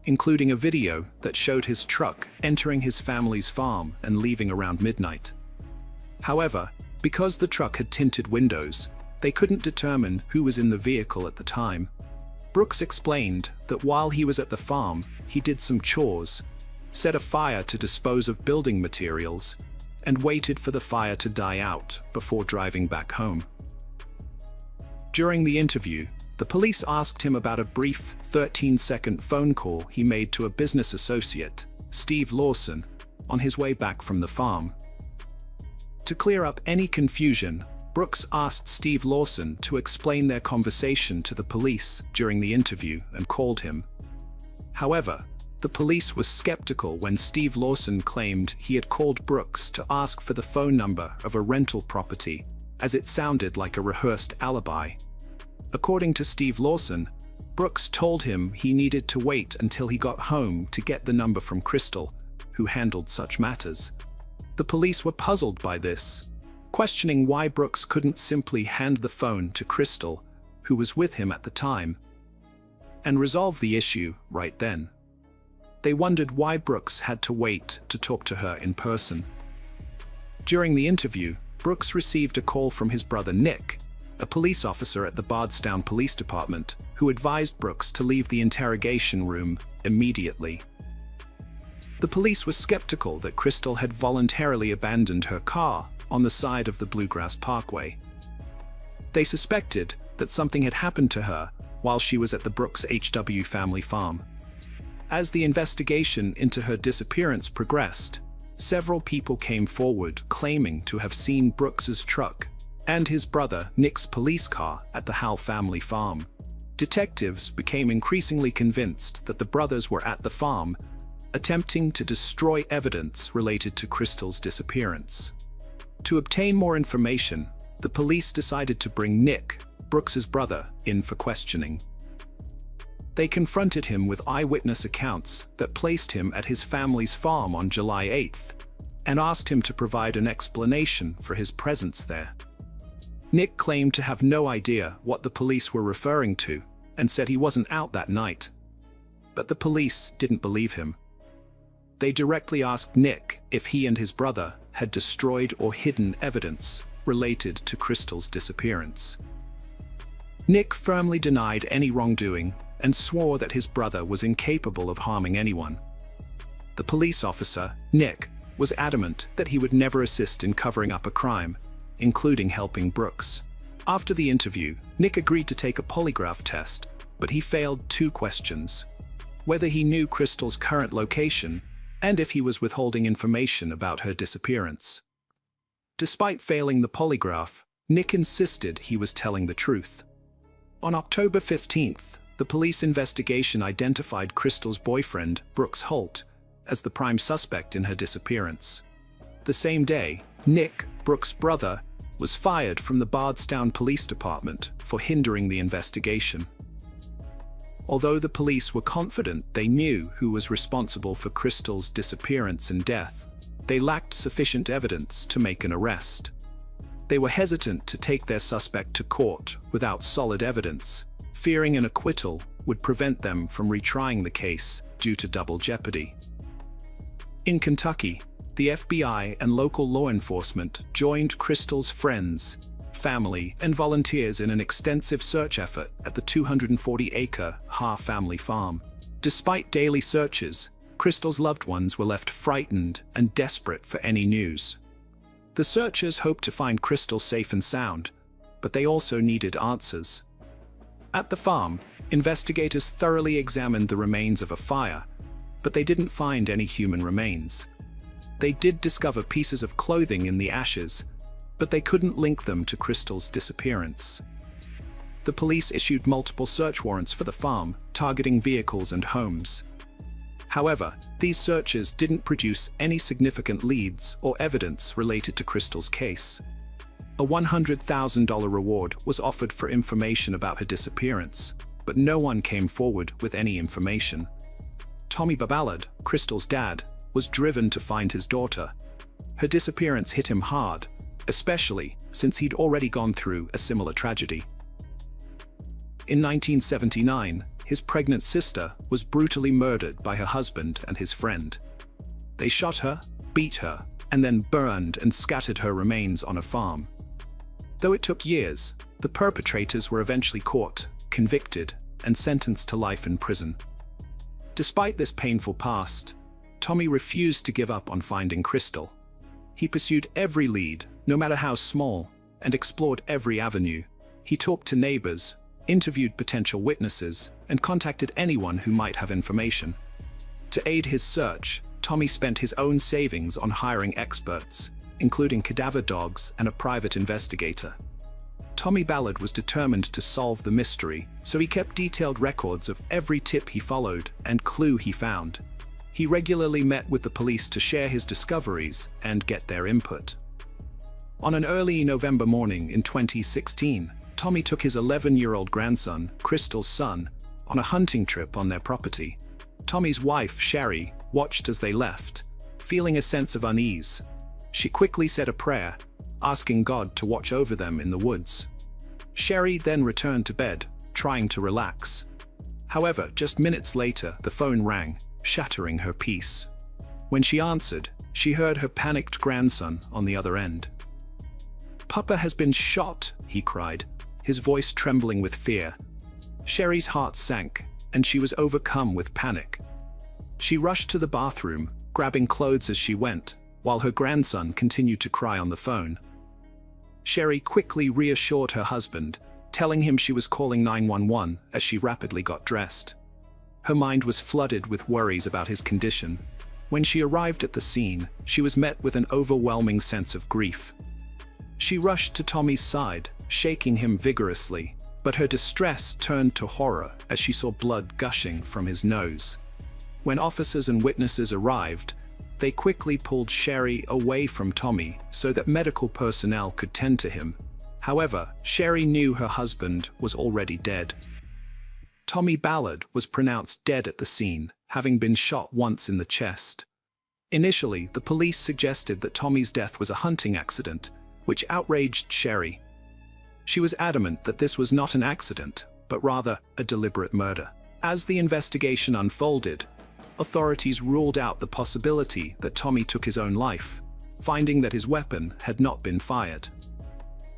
including a video that showed his truck entering his family's farm and leaving around midnight. However, because the truck had tinted windows, they couldn't determine who was in the vehicle at the time. Brooks explained that while he was at the farm, he did some chores, set a fire to dispose of building materials, and waited for the fire to die out before driving back home. During the interview, The police asked him about a brief 13-second phone call he made to a business associate, Steve Lawson, on his way back from the farm. To clear up any confusion, Brooks asked Steve Lawson to explain their conversation to the police during the interview and called him. However, the police was skeptical when Steve Lawson claimed he had called Brooks to ask for the phone number of a rental property, as it sounded like a rehearsed alibi. According to Steve Lawson, Brooks told him he needed to wait until he got home to get the number from Crystal, who handled such matters. The police were puzzled by this, questioning why Brooks couldn't simply hand the phone to Crystal, who was with him at the time, and resolve the issue right then. They wondered why Brooks had to wait to talk to her in person. During the interview, Brooks received a call from his brother Nick, a police officer at the Bardstown Police Department, who advised Brooks to leave the interrogation room immediately. The police were skeptical that Crystal had voluntarily abandoned her car on the side of the Bluegrass Parkway. They suspected that something had happened to her while she was at the Brooks HW family farm. As the investigation into her disappearance progressed, several people came forward claiming to have seen Brooks's truck and his brother Nick's police car at the Howell family farm. Detectives became increasingly convinced that the brothers were at the farm, attempting to destroy evidence related to Crystal's disappearance. To obtain more information, the police decided to bring Nick, Brooks's brother, in for questioning. They confronted him with eyewitness accounts that placed him at his family's farm on July 8th, and asked him to provide an explanation for his presence there. Nick claimed to have no idea what the police were referring to, and said he wasn't out that night. But the police didn't believe him. They directly asked Nick if he and his brother had destroyed or hidden evidence related to Crystal's disappearance. Nick firmly denied any wrongdoing and swore that his brother was incapable of harming anyone. The police officer, Nick, was adamant that he would never assist in covering up a crime, including helping Brooks. After the interview, Nick agreed to take a polygraph test, but he failed 2 questions: whether he knew Crystal's current location and if he was withholding information about her disappearance. Despite failing the polygraph, Nick insisted he was telling the truth. On October 15th, the police investigation identified Crystal's boyfriend, Brooks Holt, as the prime suspect in her disappearance. The same day, Nick, Brooks' brother, was fired from the Bardstown Police Department for hindering the investigation. Although the police were confident they knew who was responsible for Crystal's disappearance and death, they lacked sufficient evidence to make an arrest. They were hesitant to take their suspect to court without solid evidence, fearing an acquittal would prevent them from retrying the case due to double jeopardy. In Kentucky, the FBI and local law enforcement joined Crystal's friends, family, and volunteers in an extensive search effort at the 240-acre Ha family farm. Despite daily searches, Crystal's loved ones were left frightened and desperate for any news. The searchers hoped to find Crystal safe and sound, but they also needed answers. At the farm, investigators thoroughly examined the remains of a fire, but they didn't find any human remains. They did discover pieces of clothing in the ashes, but they couldn't link them to Crystal's disappearance. The police issued multiple search warrants for the farm, targeting vehicles and homes. However, these searches didn't produce any significant leads or evidence related to Crystal's case. A $100,000 reward was offered for information about her disappearance, but no one came forward with any information. Tommy Ballard, Crystal's dad, was driven to find his daughter. Her disappearance hit him hard, especially since he'd already gone through a similar tragedy. In 1979, his pregnant sister was brutally murdered by her husband and his friend. They shot her, beat her, and then burned and scattered her remains on a farm. Though it took years, the perpetrators were eventually caught, convicted, and sentenced to life in prison. Despite this painful past, Tommy refused to give up on finding Crystal. He pursued every lead, no matter how small, and explored every avenue. He talked to neighbors, interviewed potential witnesses, and contacted anyone who might have information. To aid his search, Tommy spent his own savings on hiring experts, including cadaver dogs and a private investigator. Tommy Ballard was determined to solve the mystery, so he kept detailed records of every tip he followed and clue he found. He regularly met with the police to share his discoveries and get their input. On an early November morning in 2016, Tommy took his 11-year-old grandson, Crystal's son, on a hunting trip on their property. Tommy's wife, Sherry, watched as they left, feeling a sense of unease. She quickly said a prayer, asking God to watch over them in the woods. Sherry then returned to bed, trying to relax. However, just minutes later, the phone rang, shattering her peace. When she answered, she heard her panicked grandson on the other end. "Papa has been shot," he cried, his voice trembling with fear. Sherry's heart sank, and she was overcome with panic. She rushed to the bathroom, grabbing clothes as she went, while her grandson continued to cry on the phone. Sherry quickly reassured her husband, telling him she was calling 911 as she rapidly got dressed. Her mind was flooded with worries about his condition. When she arrived at the scene, she was met with an overwhelming sense of grief. She rushed to Tommy's side, shaking him vigorously, but her distress turned to horror as she saw blood gushing from his nose. When officers and witnesses arrived, they quickly pulled Sherry away from Tommy so that medical personnel could tend to him. However, Sherry knew her husband was already dead. Tommy Ballard was pronounced dead at the scene, having been shot once in the chest. Initially, the police suggested that Tommy's death was a hunting accident, which outraged Sherry. She was adamant that this was not an accident, but rather a deliberate murder. As the investigation unfolded, authorities ruled out the possibility that Tommy took his own life, finding that his weapon had not been fired.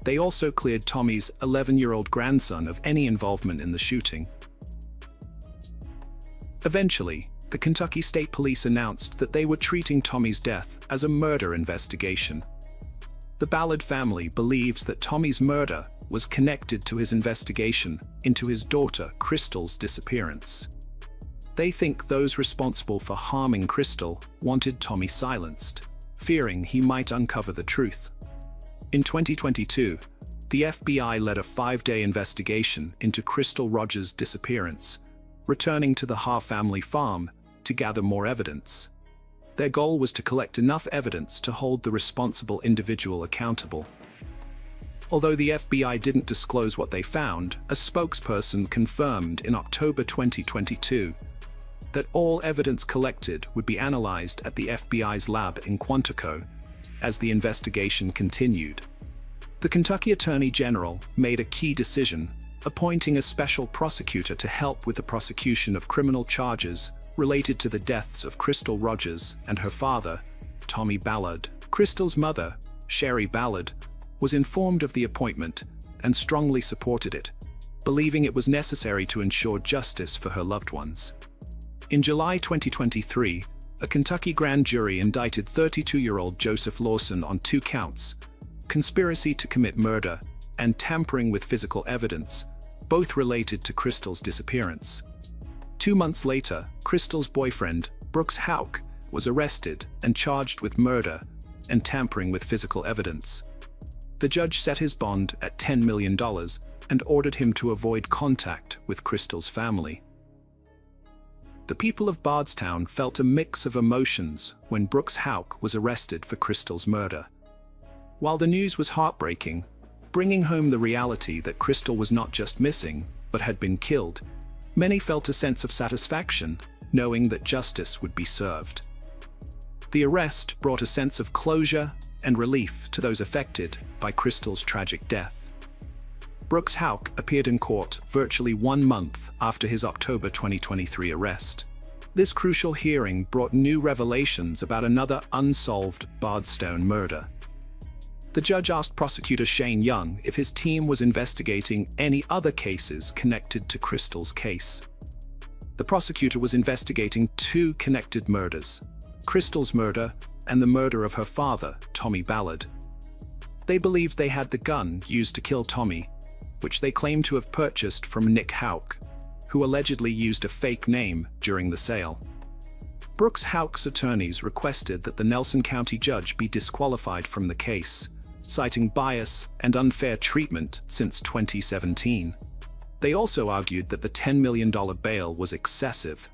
They also cleared Tommy's 11-year-old grandson of any involvement in the shooting. Eventually, the Kentucky State Police announced that they were treating Tommy's death as a murder investigation. The Ballard family believes that Tommy's murder was connected to his investigation into his daughter Crystal's disappearance. They think those responsible for harming Crystal wanted Tommy silenced, fearing he might uncover the truth. In 2022, the FBI led a 5-day investigation into Crystal Rogers' disappearance, returning to the Haar family farm to gather more evidence. Their goal was to collect enough evidence to hold the responsible individual accountable. Although the FBI didn't disclose what they found, a spokesperson confirmed in October 2022 that all evidence collected would be analyzed at the FBI's lab in Quantico as the investigation continued. The Kentucky Attorney General made a key decision, appointing a special prosecutor to help with the prosecution of criminal charges related to the deaths of Crystal Rogers and her father, Tommy Ballard. Crystal's mother, Sherry Ballard, was informed of the appointment and strongly supported it, believing it was necessary to ensure justice for her loved ones. In July 2023, a Kentucky grand jury indicted 32-year-old Joseph Lawson on 2 counts: conspiracy to commit murder and tampering with physical evidence, both related to Crystal's disappearance. 2 months later, Crystal's boyfriend, Brooks Houck, was arrested and charged with murder and tampering with physical evidence. The judge set his bond at $10 million and ordered him to avoid contact with Crystal's family. The people of Bardstown felt a mix of emotions when Brooks Houck was arrested for Crystal's murder. While the news was heartbreaking, bringing home the reality that Crystal was not just missing, but had been killed, many felt a sense of satisfaction, knowing that justice would be served. The arrest brought a sense of closure and relief to those affected by Crystal's tragic death. Brooks Houck appeared in court virtually 1 month after his October 2023 arrest. This crucial hearing brought new revelations about another unsolved Bardstown murder. The judge asked prosecutor Shane Young if his team was investigating any other cases connected to Crystal's case. The prosecutor was investigating 2 connected murders: Crystal's murder and the murder of her father, Tommy Ballard. They believed they had the gun used to kill Tommy, which they claim to have purchased from Nick Houck, who allegedly used a fake name during the sale. Brooks Houck's attorneys requested that the Nelson County judge be disqualified from the case, citing bias and unfair treatment since 2017. They also argued that the $10 million bail was excessive.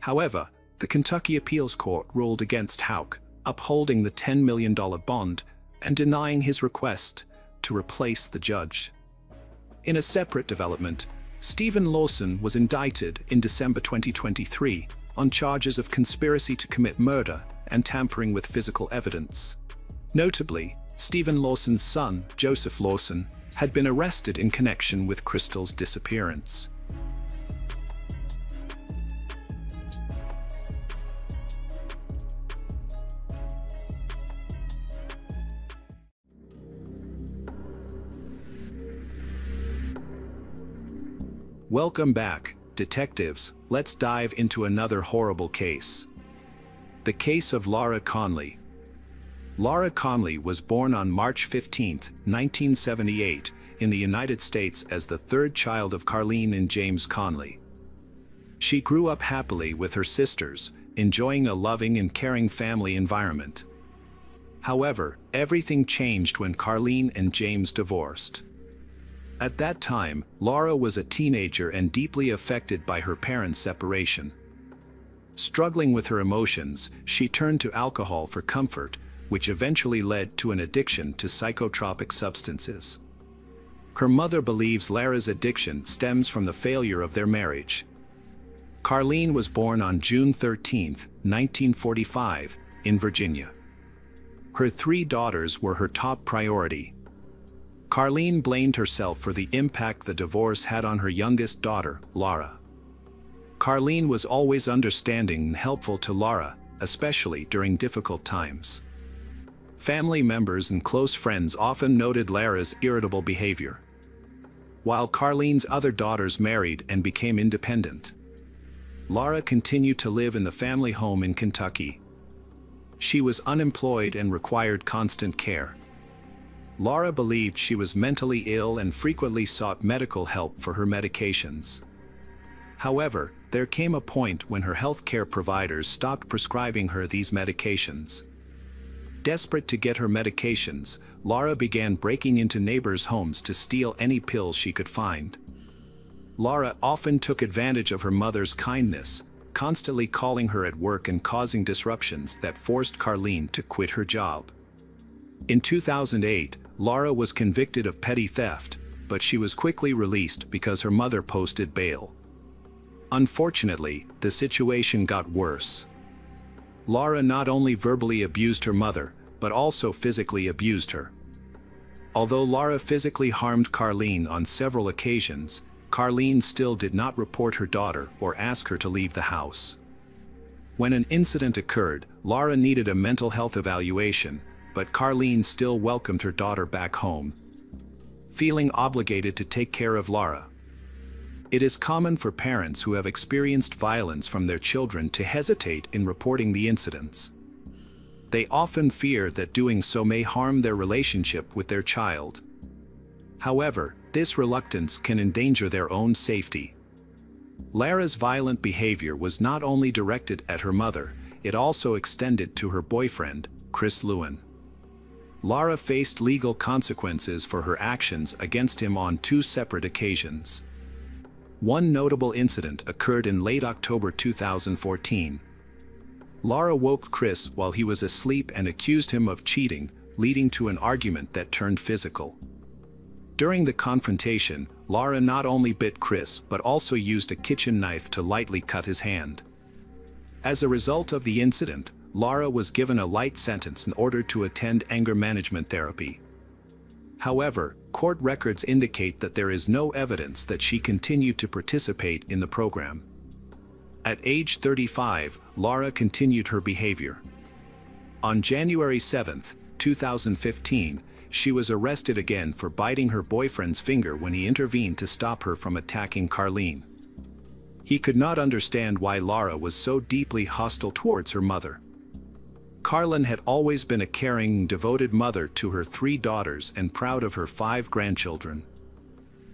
However, the Kentucky Appeals Court ruled against Houck, upholding the $10 million bond and denying his request to replace the judge. In a separate development, Stephen Lawson was indicted in December 2023 on charges of conspiracy to commit murder and tampering with physical evidence. Notably, Stephen Lawson's son, Joseph Lawson, had been arrested in connection with Crystal's disappearance. Welcome back, detectives. Let's dive into another horrible case. The case of Laura Conley. Laura Conley was born on March 15, 1978, in the United States as the third child of Carlene and James Conley. She grew up happily with her sisters, enjoying a loving and caring family environment. However, everything changed when Carlene and James divorced. At that time, Laura was a teenager and deeply affected by her parents' separation. Struggling with her emotions, she turned to alcohol for comfort, which eventually led to an addiction to psychotropic substances. Her mother believes Laura's addiction stems from the failure of their marriage. Carlene was born on June 13, 1945, in Virginia. Her 3 daughters were her top priority. Carlene blamed herself for the impact the divorce had on her youngest daughter, Laura. Carlene was always understanding and helpful to Laura, especially during difficult times. Family members and close friends often noted Laura's irritable behavior. While Carlene's other daughters married and became independent, Laura continued to live in the family home in Kentucky. She was unemployed and required constant care. Laura believed she was mentally ill and frequently sought medical help for her medications. However, there came a point when her health care providers stopped prescribing her these medications. Desperate to get her medications, Laura began breaking into neighbors' homes to steal any pills she could find. Laura often took advantage of her mother's kindness, constantly calling her at work and causing disruptions that forced Carlene to quit her job. In 2008, Laura was convicted of petty theft, but she was quickly released because her mother posted bail. Unfortunately, the situation got worse. Laura not only verbally abused her mother, but also physically abused her. Although Laura physically harmed Carlene on several occasions, Carlene still did not report her daughter or ask her to leave the house. When an incident occurred, Laura needed a mental health evaluation, but Carlene still welcomed her daughter back home, feeling obligated to take care of Laura. It is common for parents who have experienced violence from their children to hesitate in reporting the incidents. They often fear that doing so may harm their relationship with their child. However, this reluctance can endanger their own safety. Laura's violent behavior was not only directed at her mother, it also extended to her boyfriend, Chris Lewin. Laura faced legal consequences for her actions against him on 2 separate occasions. One notable incident occurred in late October 2014. Laura woke Chris while he was asleep and accused him of cheating, leading to an argument that turned physical. During the confrontation, Laura not only bit Chris but also used a kitchen knife to lightly cut his hand. As a result of the incident, Laura was given a light sentence in order to attend anger management therapy. However, court records indicate that there is no evidence that she continued to participate in the program. At age 35, Laura continued her behavior. On January 7, 2015, she was arrested again for biting her boyfriend's finger when he intervened to stop her from attacking Carlene. He could not understand why Laura was so deeply hostile towards her mother. Carlene had always been a caring, devoted mother to her 3 daughters and proud of her 5 grandchildren.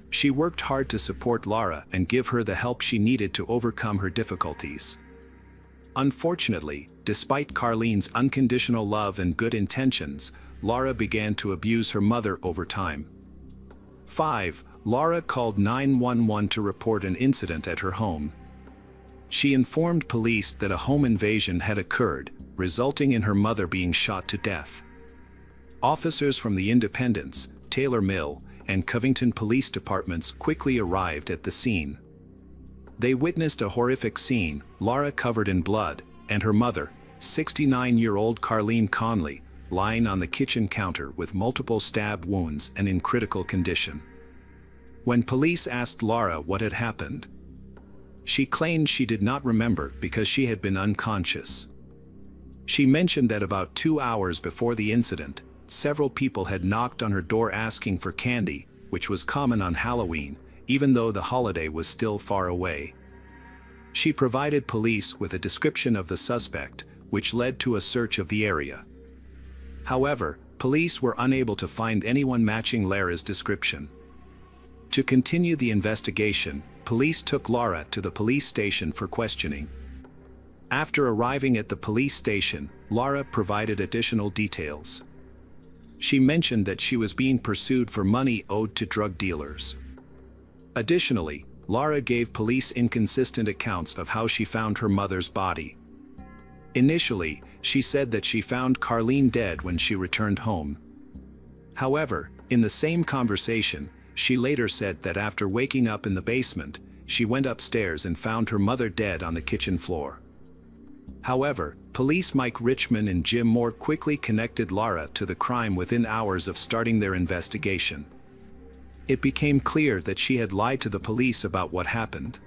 She worked hard to support Lara and give her the help she needed to overcome her difficulties. Unfortunately, despite Carlene's unconditional love and good intentions, Lara began to abuse her mother over time. 5. Lara called 911 to report an incident at her home. She informed police that a home invasion had occurred, resulting in her mother being shot to death. Officers from the Independence, Taylor Mill, and Covington police departments quickly arrived at the scene. They witnessed a horrific scene, Lara covered in blood, and her mother, 69-year-old Carlene Conley, lying on the kitchen counter with multiple stab wounds and in critical condition. When police asked Lara what had happened, she claimed she did not remember because she had been unconscious. She mentioned that about 2 hours before the incident, several people had knocked on her door asking for candy, which was common on Halloween, even though the holiday was still far away. She provided police with a description of the suspect, which led to a search of the area. However, police were unable to find anyone matching Lara's description. To continue the investigation, police took Lara to the police station for questioning. After arriving at the police station, Lara provided additional details. She mentioned that she was being pursued for money owed to drug dealers. Additionally, Lara gave police inconsistent accounts of how she found her mother's body. Initially, she said that she found Carlene dead when she returned home. However, in the same conversation, she later said that after waking up in the basement, she went upstairs and found her mother dead on the kitchen floor. However, police Mike Richmond and Jim Moore quickly connected Lara to the crime within hours of starting their investigation. It became clear that she had lied to the police about what happened.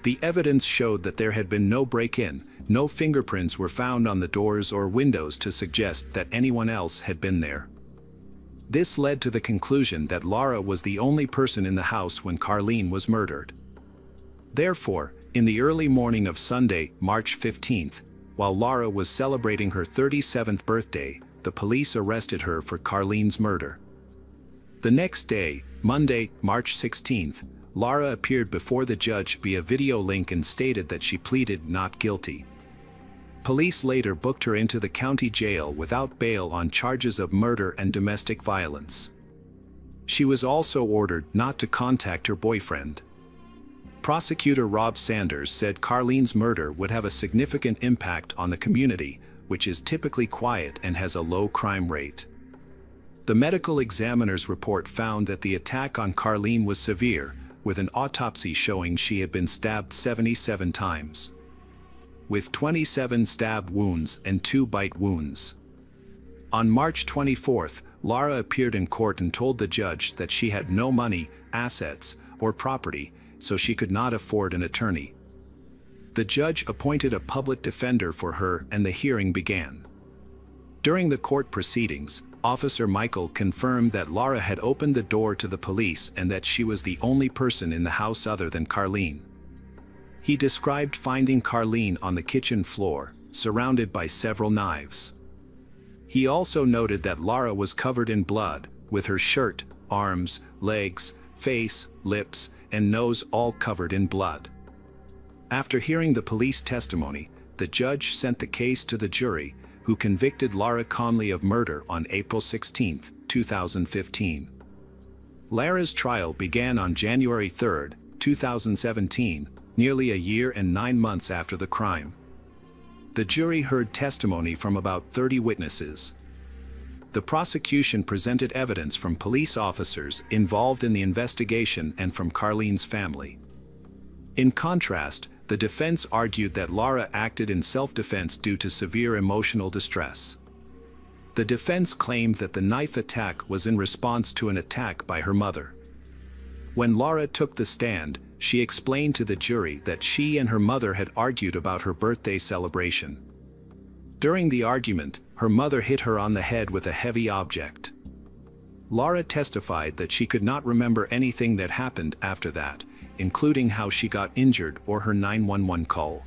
The evidence showed that there had been no break-in, no fingerprints were found on the doors or windows to suggest that anyone else had been there. This led to the conclusion that Lara was the only person in the house when Carlene was murdered. Therefore, in the early morning of Sunday, March 15th, while Lara was celebrating her 37th birthday, the police arrested her for Carlene's murder. The next day, Monday, March 16th, Lara appeared before the judge via video link and stated that she pleaded not guilty. Police later booked her into the county jail without bail on charges of murder and domestic violence. She was also ordered not to contact her boyfriend. Prosecutor Rob Sanders said Carlene's murder would have a significant impact on the community, which is typically quiet and has a low crime rate. The medical examiner's report found that the attack on Carlene was severe, with an autopsy showing she had been stabbed 77 times, with 27 stab wounds and 2 bite wounds. On March 24th, Lara appeared in court and told the judge that she had no money, assets, or property, so she could not afford an attorney. The judge appointed a public defender for her and the hearing began. During the court proceedings, Officer Michael confirmed that Lara had opened the door to the police and that she was the only person in the house other than Carlene. He described finding Carlene on the kitchen floor, surrounded by several knives. He also noted that Lara was covered in blood, with her shirt, arms, legs, face, lips, and nose all covered in blood. After hearing the police testimony, the judge sent the case to the jury, who convicted Lara Conley of murder on April 16, 2015. Lara's trial began on January 3, 2017, nearly a year and 9 months after the crime. The jury heard testimony from about 30 witnesses. The prosecution presented evidence from police officers involved in the investigation and from Carlene's family. In contrast, the defense argued that Lara acted in self-defense due to severe emotional distress. The defense claimed that the knife attack was in response to an attack by her mother. When Lara took the stand, she explained to the jury that she and her mother had argued about her birthday celebration. During the argument, her mother hit her on the head with a heavy object. Lara testified that she could not remember anything that happened after that, including how she got injured or her 911 call.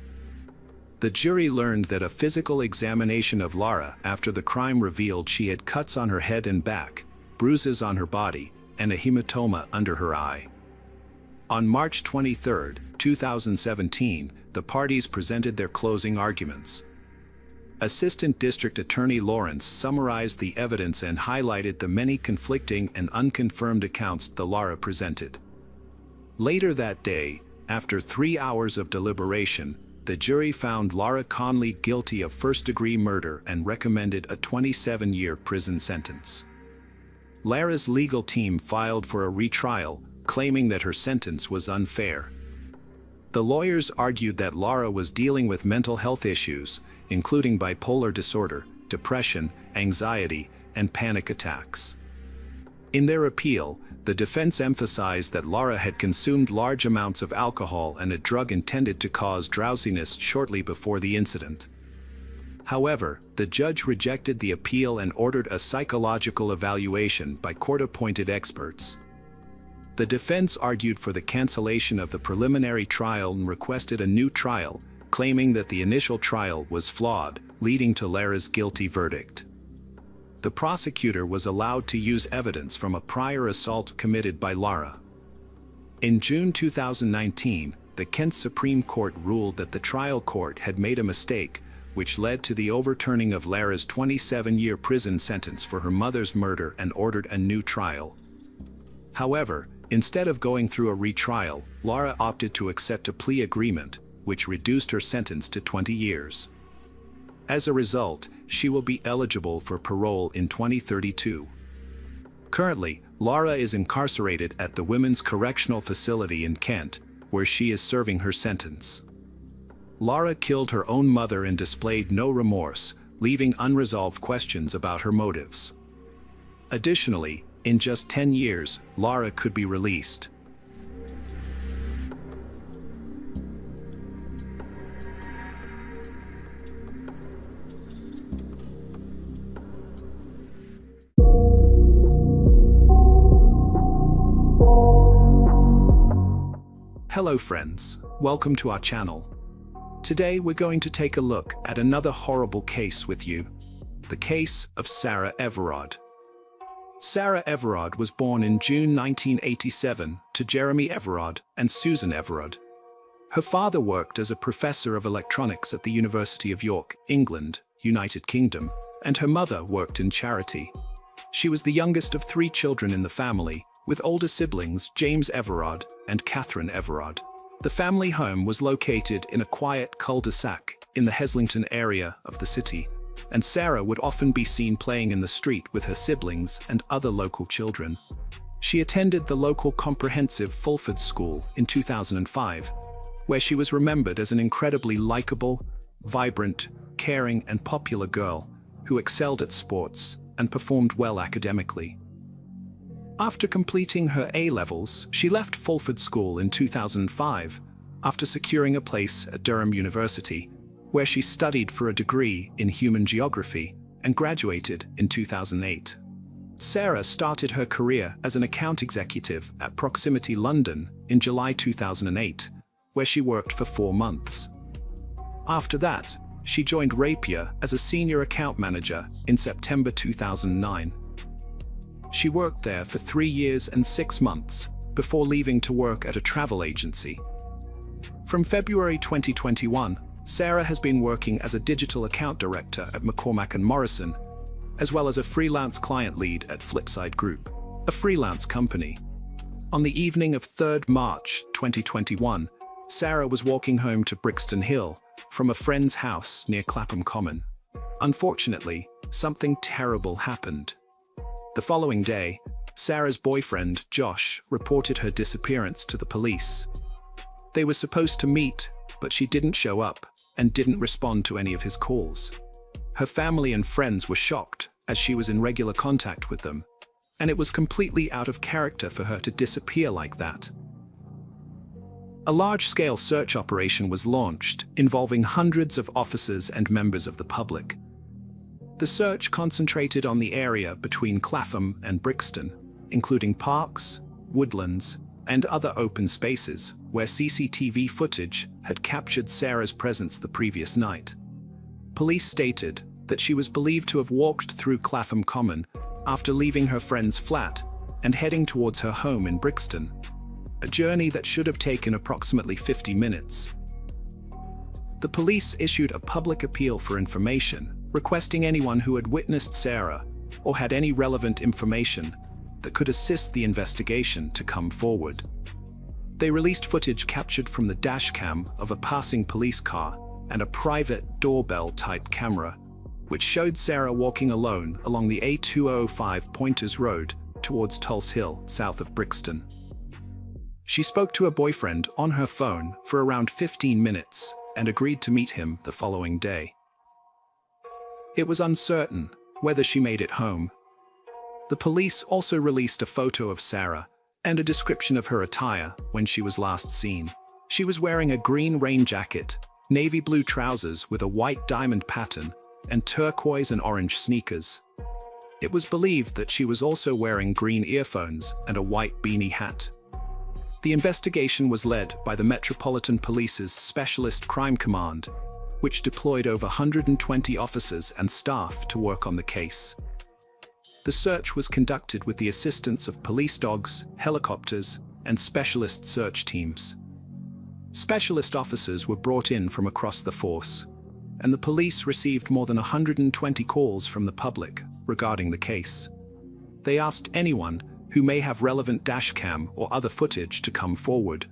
The jury learned that a physical examination of Lara after the crime revealed she had cuts on her head and back, bruises on her body, and a hematoma under her eye. On March 23, 2017, the parties presented their closing arguments. Assistant District Attorney Lawrence summarized the evidence and highlighted the many conflicting and unconfirmed accounts that Lara presented. Later that day, after 3 hours of deliberation, the jury found Lara Conley guilty of first-degree murder and recommended a 27-year prison sentence. Lara's legal team filed for a retrial, claiming that her sentence was unfair. The lawyers argued that Lara was dealing with mental health issues, including bipolar disorder, depression, anxiety, and panic attacks. In their appeal, the defense emphasized that Lara had consumed large amounts of alcohol and a drug intended to cause drowsiness shortly before the incident. However, the judge rejected the appeal and ordered a psychological evaluation by court-appointed experts. The defense argued for the cancellation of the preliminary trial and requested a new trial, claiming that the initial trial was flawed, leading to Lara's guilty verdict. The prosecutor was allowed to use evidence from a prior assault committed by Lara. In June 2019, the Kent Supreme Court ruled that the trial court had made a mistake, which led to the overturning of Lara's 27-year prison sentence for her mother's murder and ordered a new trial. However, instead of going through a retrial, Lara opted to accept a plea agreement, which reduced her sentence to 20 years. As a result, she will be eligible for parole in 2032. Currently, Lara is incarcerated at the Women's Correctional Facility in Kent, where she is serving her sentence. Lara killed her own mother and displayed no remorse, leaving unresolved questions about her motives. Additionally, in just 10 years, Lara could be released. Hello friends, welcome to our channel. Today we're going to take a look at another horrible case with you, the case of Sarah Everard. Sarah Everard was born in June 1987 to Jeremy Everard and Susan Everard. Her father worked as a professor of electronics at the University of York, England, United Kingdom, and her mother worked in charity. She was the youngest of 3 children in the family, with older siblings James Everard and Catherine Everard. The family home was located in a quiet cul-de-sac in the Heslington area of the city, and Sarah would often be seen playing in the street with her siblings and other local children. She attended the local comprehensive Fulford School in 2005, where she was remembered as an incredibly likable, vibrant, caring and popular girl who excelled at sports and performed well academically. After completing her A-levels, she left Fulford School in 2005 after securing a place at Durham University, where she studied for a degree in human geography and graduated in 2008. Sarah started her career as an account executive at Proximity London in July 2008, where she worked for 4 months. After that, she joined Rapier as a senior account manager in September 2009. She worked there for 3 years and 6 months before leaving to work at a travel agency. From February 2021, Sarah has been working as a digital account director at McCormack & Morrison, as well as a freelance client lead at Flipside Group, a freelance company. On the evening of 3rd March 2021, Sarah was walking home to Brixton Hill from a friend's house near Clapham Common. Unfortunately, something terrible happened. The following day, Sarah's boyfriend, Josh, reported her disappearance to the police. They were supposed to meet, but she didn't show up and didn't respond to any of his calls. Her family and friends were shocked, as she was in regular contact with them, and it was completely out of character for her to disappear like that. A large-scale search operation was launched, involving hundreds of officers and members of the public. The search concentrated on the area between Clapham and Brixton, including parks, woodlands, and other open spaces where CCTV footage had captured Sarah's presence the previous night. Police stated that she was believed to have walked through Clapham Common after leaving her friend's flat and heading towards her home in Brixton, a journey that should have taken approximately 50 minutes. The police issued a public appeal for information, requesting anyone who had witnessed Sarah or had any relevant information that could assist the investigation to come forward. They released footage captured from the dashcam of a passing police car and a private doorbell-type camera, which showed Sarah walking alone along the A205 Pointers Road towards Tulse Hill, south of Brixton. She spoke to her boyfriend on her phone for around 15 minutes and agreed to meet him the following day. It was uncertain whether she made it home. The police also released a photo of Sarah and a description of her attire when she was last seen. She was wearing a green rain jacket, navy blue trousers with a white diamond pattern, and turquoise and orange sneakers. It was believed that she was also wearing green earphones and a white beanie hat. The investigation was led by the Metropolitan Police's Specialist Crime Command, which deployed over 120 officers and staff to work on the case. The search was conducted with the assistance of police dogs, helicopters, and specialist search teams. Specialist officers were brought in from across the force, and the police received more than 120 calls from the public regarding the case. They asked anyone who may have relevant dashcam or other footage to come forward.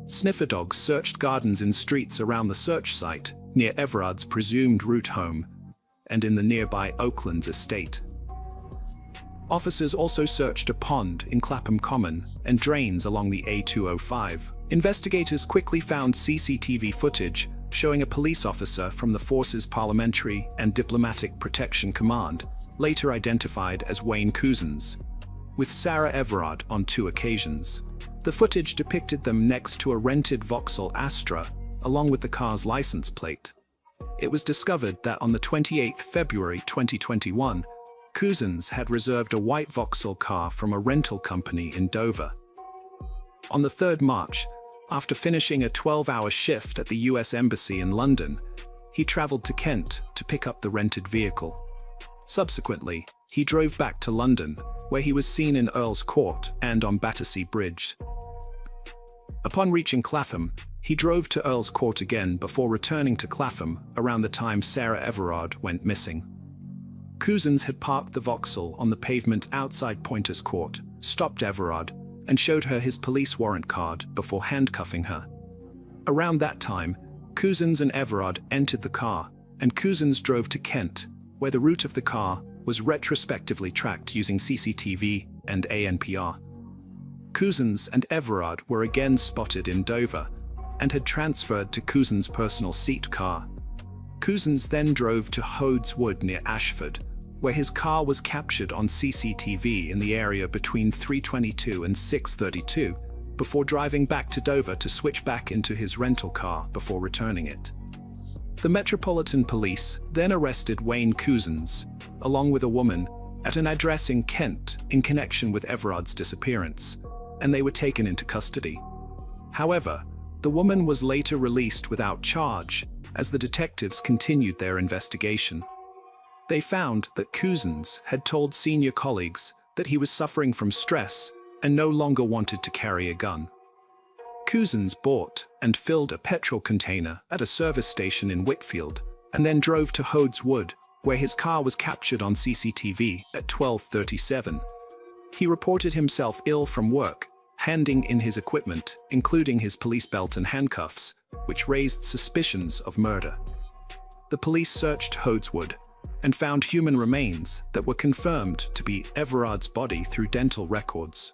Sniffer dogs searched gardens in streets around the search site near Everard's presumed route home and in the nearby Oaklands estate. Officers also searched a pond in Clapham Common and drains along the A205. Investigators quickly found CCTV footage showing a police officer from the force's Parliamentary and Diplomatic Protection Command, later identified as Wayne Couzens, with Sarah Everard on 2 occasions. The footage depicted them next to a rented Vauxhall Astra, along with the car's license plate. It was discovered that on the 28th February 2021, Couzens had reserved a white Vauxhall car from a rental company in Dover. On the 3rd March, after finishing a 12-hour shift at the US Embassy in London, he travelled to Kent to pick up the rented vehicle. Subsequently, he drove back to London, where he was seen in Earl's Court and on Battersea Bridge. Upon reaching Clapham, he drove to Earl's Court again before returning to Clapham around the time Sarah Everard went missing. Couzens had parked the Vauxhall on the pavement outside Pointers Court, stopped Everard, and showed her his police warrant card before handcuffing her. Around that time, Couzens and Everard entered the car, and Couzens drove to Kent, where the route of the car was retrospectively tracked using CCTV and ANPR. Couzens and Everard were again spotted in Dover, and had transferred to Couzens' personal seat car. Couzens then drove to Hodes Wood near Ashford, where his car was captured on CCTV in the area between 3:22 and 6:32, before driving back to Dover to switch back into his rental car before returning it. The Metropolitan Police then arrested Wayne Couzens, along with a woman, at an address in Kent in connection with Everard's disappearance, and they were taken into custody. However, the woman was later released without charge as the detectives continued their investigation. They found that Couzens had told senior colleagues that he was suffering from stress and no longer wanted to carry a gun. Couzens bought and filled a petrol container at a service station in Whitfield and then drove to Hodes Wood, where his car was captured on CCTV at 12:37. He reported himself ill from work, handing in his equipment, including his police belt and handcuffs, which raised suspicions of murder. The police searched Hodes Wood and found human remains that were confirmed to be Everard's body through dental records.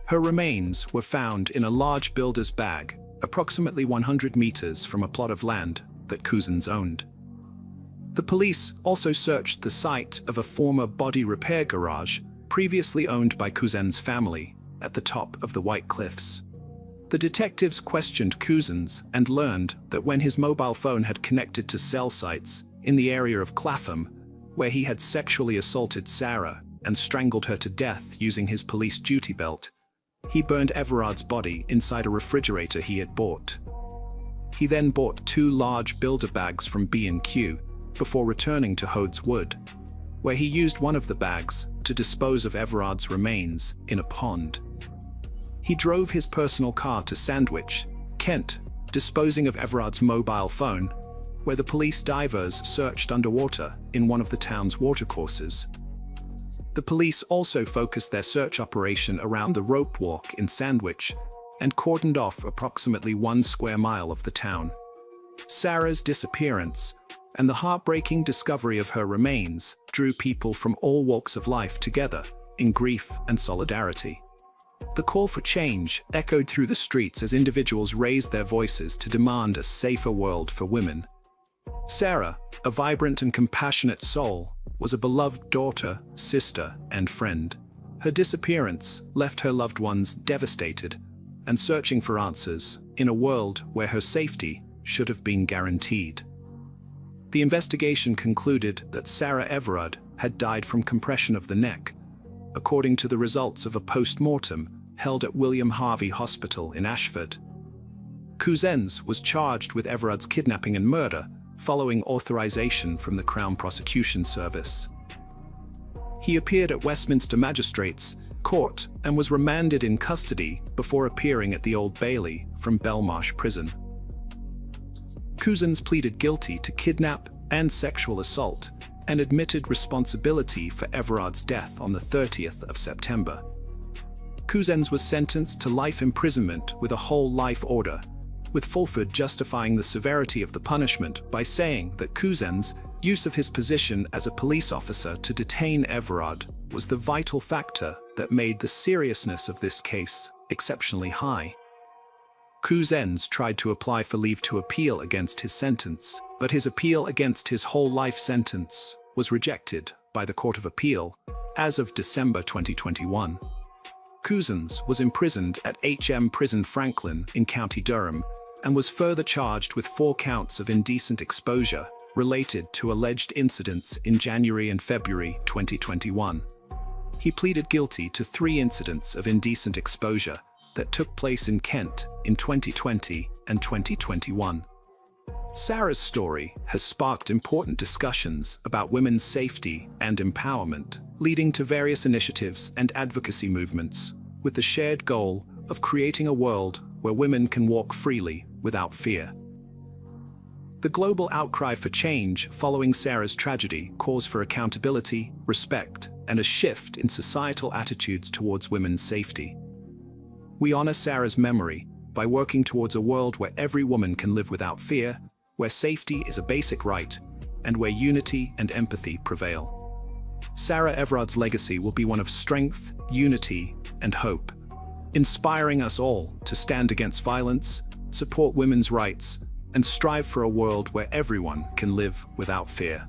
Her remains were found in a large builder's bag, approximately 100 meters from a plot of land that Couzens owned. The police also searched the site of a former body repair garage previously owned by Couzens' family at the top of the White Cliffs. The detectives questioned Couzens and learned that when his mobile phone had connected to cell sites in the area of Clapham, where he had sexually assaulted Sarah and strangled her to death using his police duty belt, he burned Everard's body inside a refrigerator he had bought. He then bought 2 large builder bags from B&Q before returning to Hodes Wood, where he used one of the bags to dispose of Everard's remains in a pond. He drove his personal car to Sandwich, Kent, disposing of Everard's mobile phone, where the police divers searched underwater in one of the town's watercourses. The police also focused their search operation around the rope walk in Sandwich and cordoned off approximately 1 square mile of the town. Sarah's disappearance and the heartbreaking discovery of her remains drew people from all walks of life together in grief and solidarity. The call for change echoed through the streets as individuals raised their voices to demand a safer world for women. Sarah, a vibrant and compassionate soul, was a beloved daughter, sister, and friend. Her disappearance left her loved ones devastated and searching for answers in a world where her safety should have been guaranteed. The investigation concluded that Sarah Everard had died from compression of the neck, according to the results of a post-mortem held at William Harvey Hospital in Ashford. Cousins was charged with Everard's kidnapping and murder following authorization from the Crown Prosecution Service. He appeared at Westminster Magistrates' Court and was remanded in custody before appearing at the Old Bailey from Belmarsh Prison. Cousins pleaded guilty to kidnap and sexual assault and admitted responsibility for Everard's death on the 30th of September. Cousins was sentenced to life imprisonment with a whole life order, with Fulford justifying the severity of the punishment by saying that Cousins' use of his position as a police officer to detain Everard was the vital factor that made the seriousness of this case exceptionally high. Cousins tried to apply for leave to appeal against his sentence, but his appeal against his whole life sentence was rejected by the Court of Appeal as of December 2021. Cousins was imprisoned at HM Prison Franklin in County Durham and was further charged with 4 counts of indecent exposure related to alleged incidents in January and February 2021. He pleaded guilty to 3 incidents of indecent exposure that took place in Kent in 2020 and 2021. Sarah's story has sparked important discussions about women's safety and empowerment, leading to various initiatives and advocacy movements, with the shared goal of creating a world where women can walk freely without fear. The global outcry for change following Sarah's tragedy calls for accountability, respect, and a shift in societal attitudes towards women's safety. We honor Sarah's memory by working towards a world where every woman can live without fear, where safety is a basic right, and where unity and empathy prevail. Sarah Everard's legacy will be one of strength, unity, and hope, inspiring us all to stand against violence, support women's rights, and strive for a world where everyone can live without fear.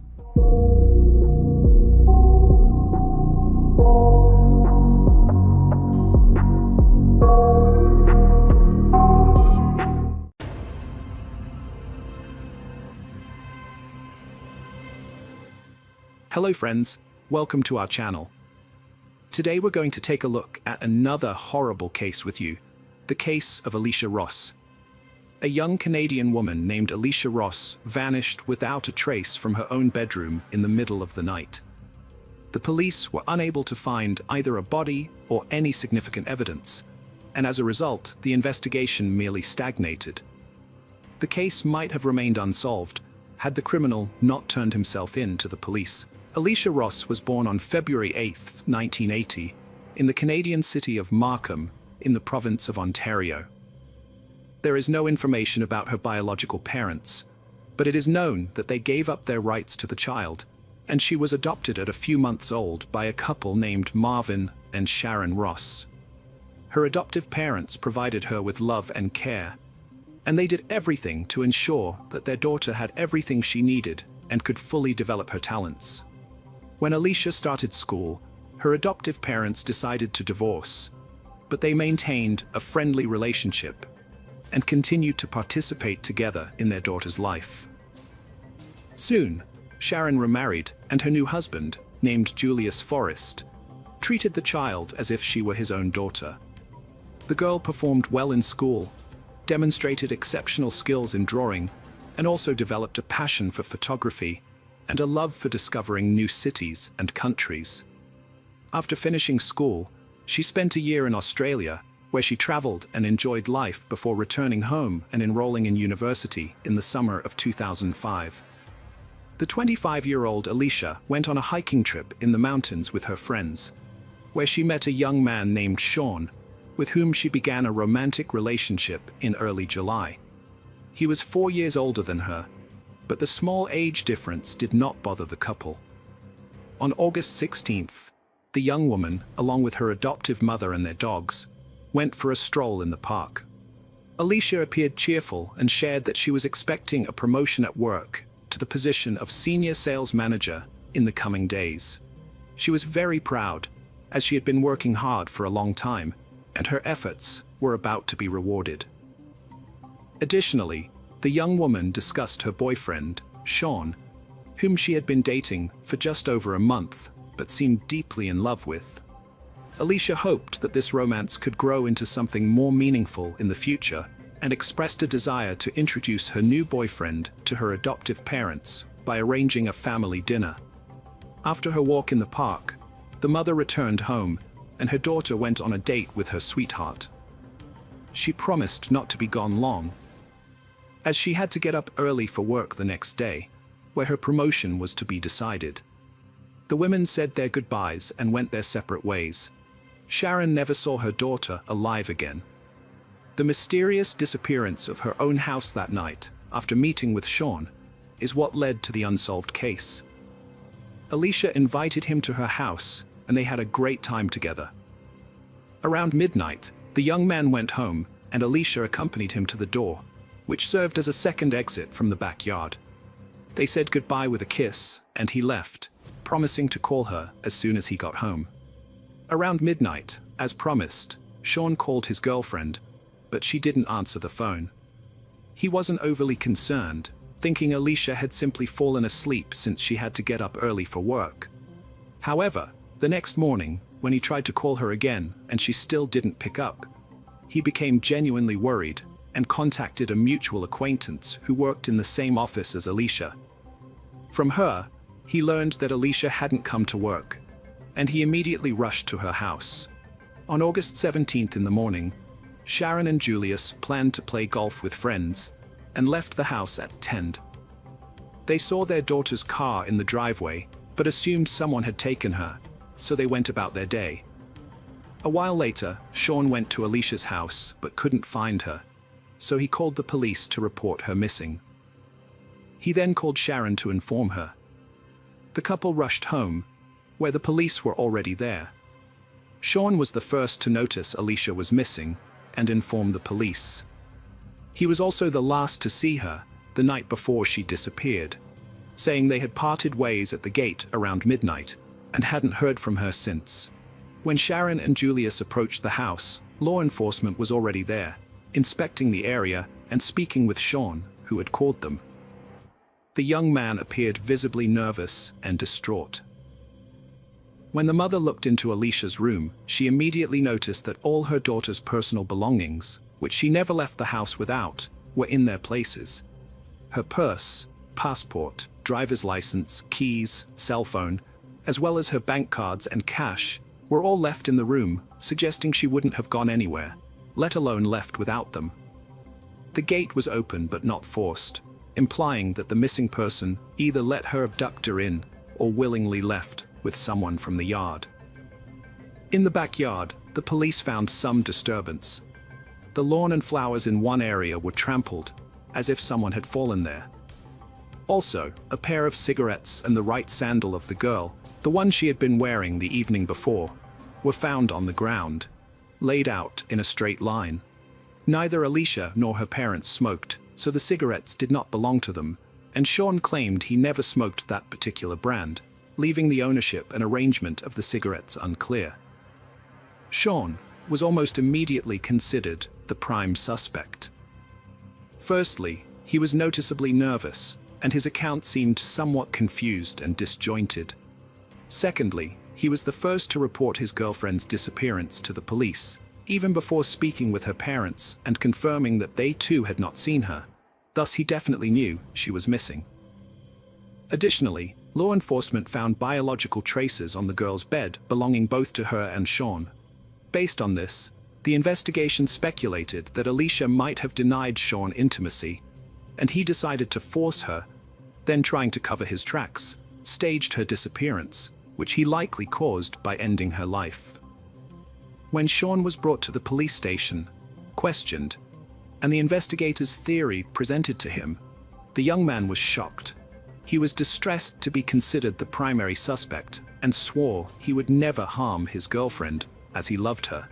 Hello friends, welcome to our channel. Today we're going to take a look at another horrible case with you, the case of Alicia Ross. A young Canadian woman named Alicia Ross vanished without a trace from her own bedroom in the middle of the night. The police were unable to find either a body or any significant evidence, and as a result, the investigation merely stagnated. The case might have remained unsolved had the criminal not turned himself in to the police. Alicia Ross was born on February 8, 1980, in the Canadian city of Markham, in the province of Ontario. There is no information about her biological parents, but it is known that they gave up their rights to the child, and she was adopted at a few months old by a couple named Marvin and Sharon Ross. Her adoptive parents provided her with love and care, and they did everything to ensure that their daughter had everything she needed and could fully develop her talents. When Alicia started school, her adoptive parents decided to divorce, but they maintained a friendly relationship and continued to participate together in their daughter's life. Soon, Sharon remarried, and her new husband, named Julius Forrest, treated the child as if she were his own daughter. The girl performed well in school, demonstrated exceptional skills in drawing, and also developed a passion for photography and a love for discovering new cities and countries. After finishing school, she spent a year in Australia, where she traveled and enjoyed life before returning home and enrolling in university in the summer of 2005. The 25-year-old Alicia went on a hiking trip in the mountains with her friends, where she met a young man named Sean, with whom she began a romantic relationship in early July. He was 4 years older than her, but the small age difference did not bother the couple. On August 16th, the young woman, along with her adoptive mother and their dogs, went for a stroll in the park. Alicia appeared cheerful and shared that she was expecting a promotion at work to the position of senior sales manager in the coming days. She was very proud, as she had been working hard for a long time, and her efforts were about to be rewarded. Additionally, the young woman discussed her boyfriend, Sean, whom she had been dating for just over a month, but seemed deeply in love with. Alicia hoped that this romance could grow into something more meaningful in the future, and expressed a desire to introduce her new boyfriend to her adoptive parents by arranging a family dinner. After her walk in the park, the mother returned home, and her daughter went on a date with her sweetheart. She promised not to be gone long, as she had to get up early for work the next day, where her promotion was to be decided. The women said their goodbyes and went their separate ways. Sharon never saw her daughter alive again. The mysterious disappearance of her own house that night, after meeting with Sean, is what led to the unsolved case. Alicia invited him to her house, and they had a great time together. Around midnight, the young man went home, and Alicia accompanied him to the door, which served as a second exit from the backyard. They said goodbye with a kiss, and he left, promising to call her as soon as he got home. Around midnight, as promised, Sean called his girlfriend, but she didn't answer the phone. He wasn't overly concerned, thinking Alicia had simply fallen asleep since she had to get up early for work. However, the next morning, when he tried to call her again and she still didn't pick up, he became genuinely worried and contacted a mutual acquaintance who worked in the same office as Alicia. From her, he learned that Alicia hadn't come to work, and he immediately rushed to her house. On August 17th in the morning, Sharon and Julius planned to play golf with friends and left the house at 10. They saw their daughter's car in the driveway, but assumed someone had taken her, so they went about their day. A while later, Sean went to Alicia's house but couldn't find her, so he called the police to report her missing. He then called Sharon to inform her. The couple rushed home, where the police were already there. Sean was the first to notice Alicia was missing and inform the police. He was also the last to see her the night before she disappeared, saying they had parted ways at the gate around midnight and hadn't heard from her since. When Sharon and Julius approached the house, law enforcement was already there, inspecting the area and speaking with Sean, who had called them. The young man appeared visibly nervous and distraught. When the mother looked into Alicia's room, she immediately noticed that all her daughter's personal belongings, which she never left the house without, were in their places. Her purse, passport, driver's license, keys, cell phone, as well as her bank cards and cash, were all left in the room, suggesting she wouldn't have gone anywhere, let alone left without them. The gate was open but not forced, implying that the missing person either let her abductor in or willingly left with someone from the yard. In the backyard, the police found some disturbance. The lawn and flowers in one area were trampled, as if someone had fallen there. Also, a pair of cigarettes and the right sandal of the girl, the one she had been wearing the evening before, were found on the ground, laid out in a straight line. Neither Alicia nor her parents smoked, so the cigarettes did not belong to them, and Sean claimed he never smoked that particular brand, leaving the ownership and arrangement of the cigarettes unclear. Sean was almost immediately considered the prime suspect. Firstly, he was noticeably nervous, and his account seemed somewhat confused and disjointed. Secondly, he was the first to report his girlfriend's disappearance to the police, even before speaking with her parents and confirming that they too had not seen her. Thus, he definitely knew she was missing. Additionally, Law enforcement found biological traces on the girl's bed belonging both to her and Sean. Based on this, the investigation speculated that Alicia might have denied Sean intimacy, and he decided to force her, then trying to cover his tracks, staged her disappearance, which he likely caused by ending her life. When Sean was brought to the police station, questioned, and the investigator's theory presented to him, the young man was shocked. He was distressed to be considered the primary suspect and swore he would never harm his girlfriend, as he loved her.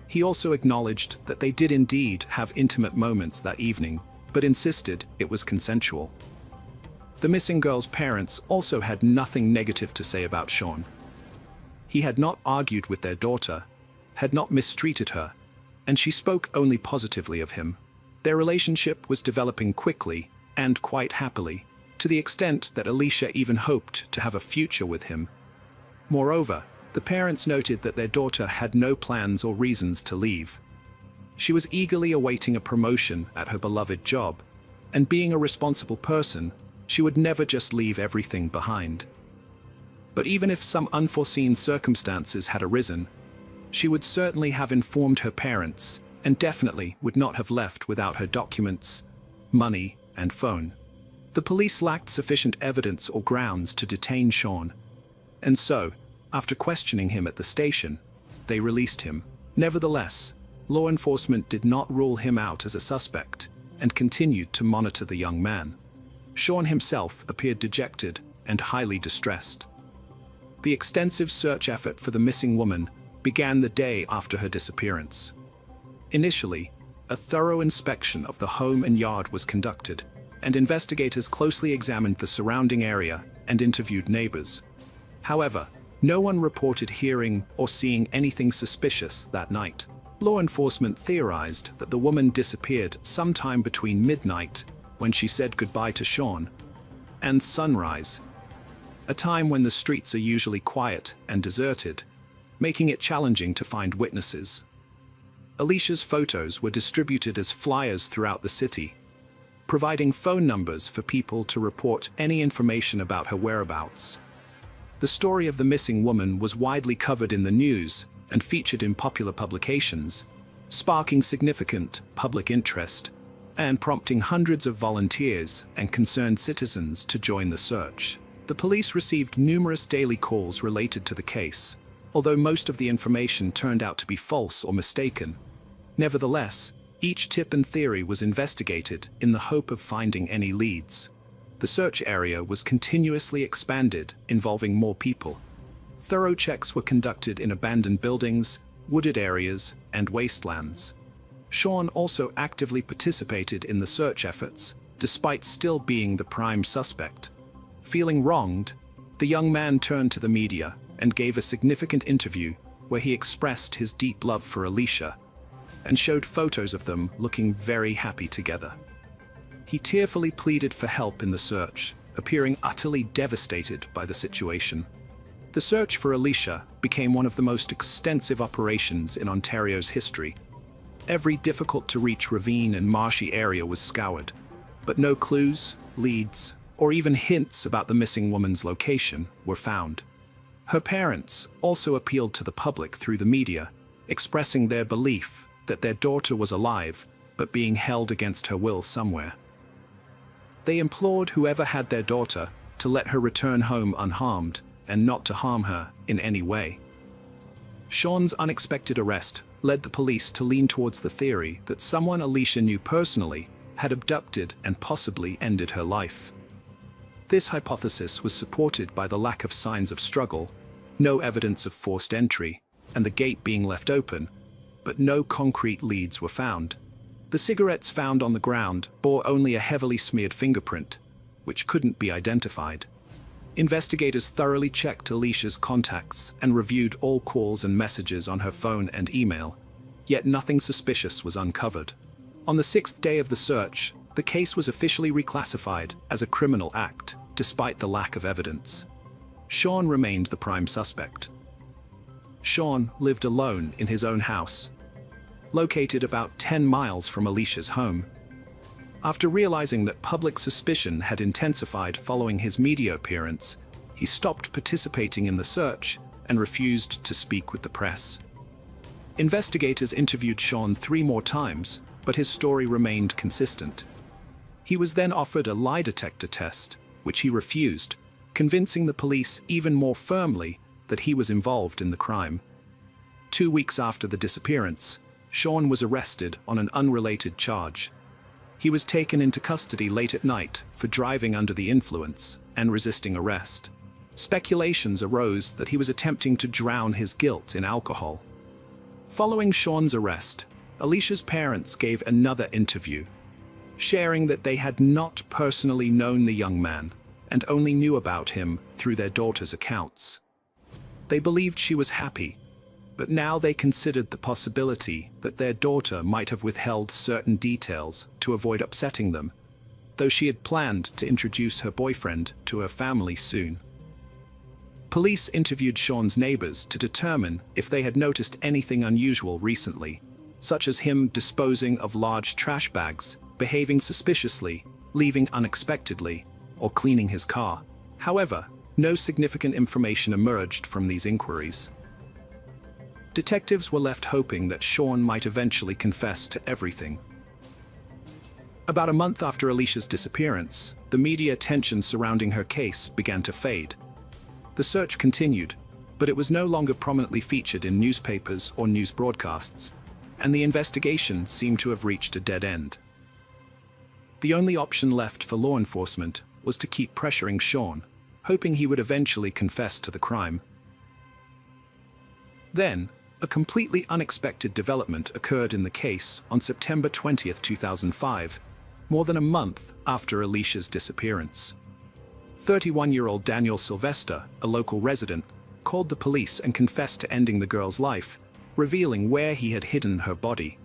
He also acknowledged that they did indeed have intimate moments that evening, but insisted it was consensual. The missing girl's parents also had nothing negative to say about Sean. He had not argued with their daughter, had not mistreated her, and she spoke only positively of him. Their relationship was developing quickly and quite happily, to the extent that Alicia even hoped to have a future with him. Moreover, the parents noted that their daughter had no plans or reasons to leave. She was eagerly awaiting a promotion at her beloved job, and being a responsible person, she would never just leave everything behind. But even if some unforeseen circumstances had arisen, she would certainly have informed her parents and definitely would not have left without her documents, money, and phone. The police lacked sufficient evidence or grounds to detain Sean, and so, after questioning him at the station, they released him. Nevertheless, law enforcement did not rule him out as a suspect and continued to monitor the young man. Sean himself appeared dejected and highly distressed. The extensive search effort for the missing woman began the day after her disappearance. Initially, a thorough inspection of the home and yard was conducted, and investigators closely examined the surrounding area and interviewed neighbors. However, no one reported hearing or seeing anything suspicious that night. Law enforcement theorized that the woman disappeared sometime between midnight, when she said goodbye to Sean, and sunrise, a time when the streets are usually quiet and deserted, making it challenging to find witnesses. Alicia's photos were distributed as flyers throughout the city, providing phone numbers for people to report any information about her whereabouts. The story of the missing woman was widely covered in the news and featured in popular publications, sparking significant public interest and prompting hundreds of volunteers and concerned citizens to join the search. The police received numerous daily calls related to the case, although most of the information turned out to be false or mistaken. Nevertheless, each tip and theory was investigated in the hope of finding any leads. The search area was continuously expanded, involving more people. Thorough checks were conducted in abandoned buildings, wooded areas, and wastelands. Sean also actively participated in the search efforts, despite still being the prime suspect. Feeling wronged, the young man turned to the media and gave a significant interview where he expressed his deep love for Alicia and showed photos of them looking very happy together. He tearfully pleaded for help in the search, appearing utterly devastated by the situation. The search for Alicia became one of the most extensive operations in Ontario's history. Every difficult-to-reach ravine and marshy area was scoured, but no clues, leads, or even hints about the missing woman's location were found. Her parents also appealed to the public through the media, expressing their belief that their daughter was alive but being held against her will somewhere. They implored whoever had their daughter to let her return home unharmed and not to harm her in any way. Sean's unexpected arrest led the police to lean towards the theory that someone Alicia knew personally had abducted and possibly ended her life. This hypothesis was supported by the lack of signs of struggle, no evidence of forced entry, and the gate being left open, but no concrete leads were found. The cigarettes found on the ground bore only a heavily smeared fingerprint, which couldn't be identified. Investigators thoroughly checked Alicia's contacts and reviewed all calls and messages on her phone and email, yet nothing suspicious was uncovered. On the 6th day of the search, the case was officially reclassified as a criminal act, despite the lack of evidence. Sean remained the prime suspect. Sean lived alone in his own house, located about 10 miles from Alicia's home. After realizing that public suspicion had intensified following his media appearance, he stopped participating in the search and refused to speak with the press. Investigators interviewed Sean 3 more times, but his story remained consistent. He was then offered a lie detector test, which he refused, convincing the police even more firmly that he was involved in the crime. 2 weeks after the disappearance, Sean was arrested on an unrelated charge. He was taken into custody late at night for driving under the influence and resisting arrest. Speculations arose that he was attempting to drown his guilt in alcohol. Following Sean's arrest, Alicia's parents gave another interview, sharing that they had not personally known the young man and only knew about him through their daughter's accounts. They believed she was happy, but now they considered the possibility that their daughter might have withheld certain details to avoid upsetting them, though she had planned to introduce her boyfriend to her family soon. Police interviewed Sean's neighbors to determine if they had noticed anything unusual recently, such as him disposing of large trash bags, behaving suspiciously, leaving unexpectedly, or cleaning his car. However, no significant information emerged from these inquiries. Detectives were left hoping that Sean might eventually confess to everything. About a month after Alicia's disappearance, the media attention surrounding her case began to fade. The search continued, but it was no longer prominently featured in newspapers or news broadcasts, and the investigation seemed to have reached a dead end. The only option left for law enforcement was to keep pressuring Sean, hoping he would eventually confess to the crime. Then, a completely unexpected development occurred in the case on September 20, 2005, more than a month after Alicia's disappearance. 31-year-old Daniel Sylvester, a local resident, called the police and confessed to ending the girl's life, revealing where he had hidden her body.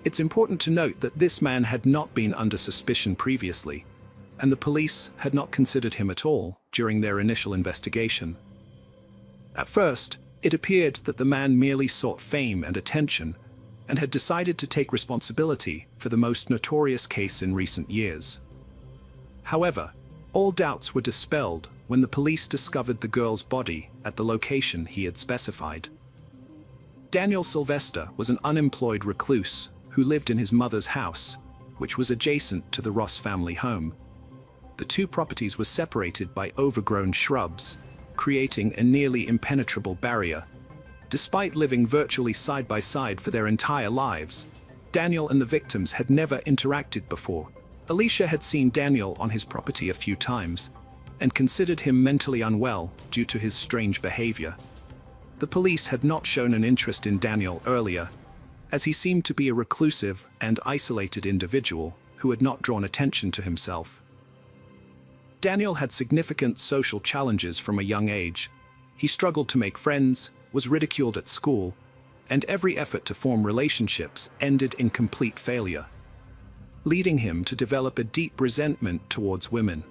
It's important to note that this man had not been under suspicion previously, and the police had not considered him at all during their initial investigation. At first, it appeared that the man merely sought fame and attention, and had decided to take responsibility for the most notorious case in recent years. However, all doubts were dispelled when the police discovered the girl's body at the location he had specified. Daniel Sylvester was an unemployed recluse who lived in his mother's house, which was adjacent to the Ross family home. The two properties were separated by overgrown shrubs, creating a nearly impenetrable barrier. Despite living virtually side by side for their entire lives, Daniel and the victims had never interacted before. Alicia had seen Daniel on his property a few times and considered him mentally unwell due to his strange behavior. The police had not shown an interest in Daniel earlier, as he seemed to be a reclusive and isolated individual who had not drawn attention to himself. Daniel had significant social challenges from a young age. He struggled to make friends, was ridiculed at school, and every effort to form relationships ended in complete failure, leading him to develop a deep resentment towards women.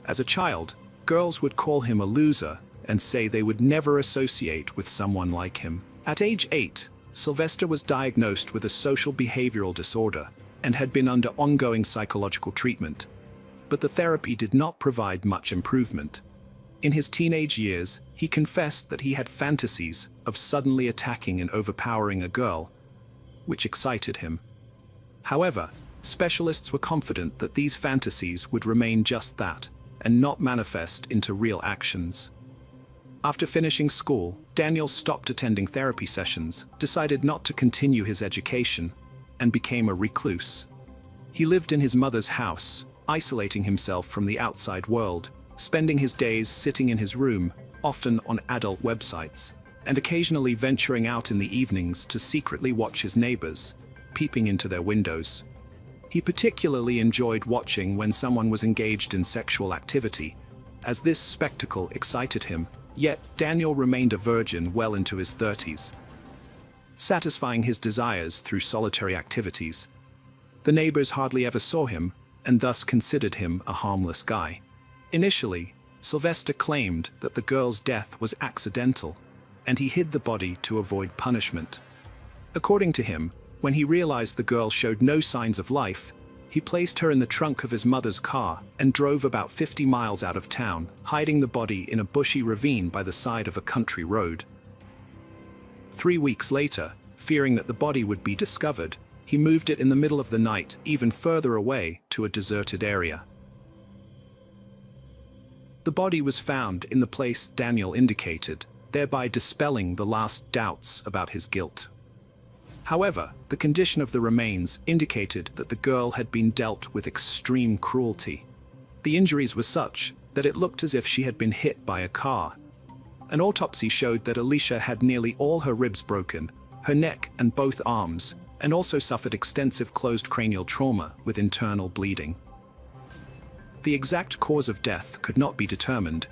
As a child, girls would call him a loser and say they would never associate with someone like him. At age 8, Sylvester was diagnosed with a social behavioral disorder and had been under ongoing psychological treatment, but the therapy did not provide much improvement. In his teenage years, he confessed that he had fantasies of suddenly attacking and overpowering a girl, which excited him. However, specialists were confident that these fantasies would remain just that and not manifest into real actions. After finishing school, Daniel stopped attending therapy sessions, decided not to continue his education, and became a recluse. He lived in his mother's house, isolating himself from the outside world, spending his days sitting in his room, often on adult websites, and occasionally venturing out in the evenings to secretly watch his neighbors, peeping into their windows. He particularly enjoyed watching when someone was engaged in sexual activity, as this spectacle excited him. Yet Daniel remained a virgin well into his 30s, satisfying his desires through solitary activities. The neighbors hardly ever saw him, and thus considered him a harmless guy. Initially, Sylvester claimed that the girl's death was accidental, and he hid the body to avoid punishment. According to him, when he realized the girl showed no signs of life, He placed her in the trunk of his mother's car and drove about 50 miles out of town, hiding the body in a bushy ravine by the side of a country road. 3 weeks later, fearing that the body would be discovered, he moved it in the middle of the night, even further away, to a deserted area. The body was found in the place Daniel indicated, thereby dispelling the last doubts about his guilt. However, the condition of the remains indicated that the girl had been dealt with extreme cruelty. The injuries were such that it looked as if she had been hit by a car. An autopsy showed that Alicia had nearly all her ribs broken, her neck and both arms, and also suffered extensive closed cranial trauma with internal bleeding. The exact cause of death could not be determined,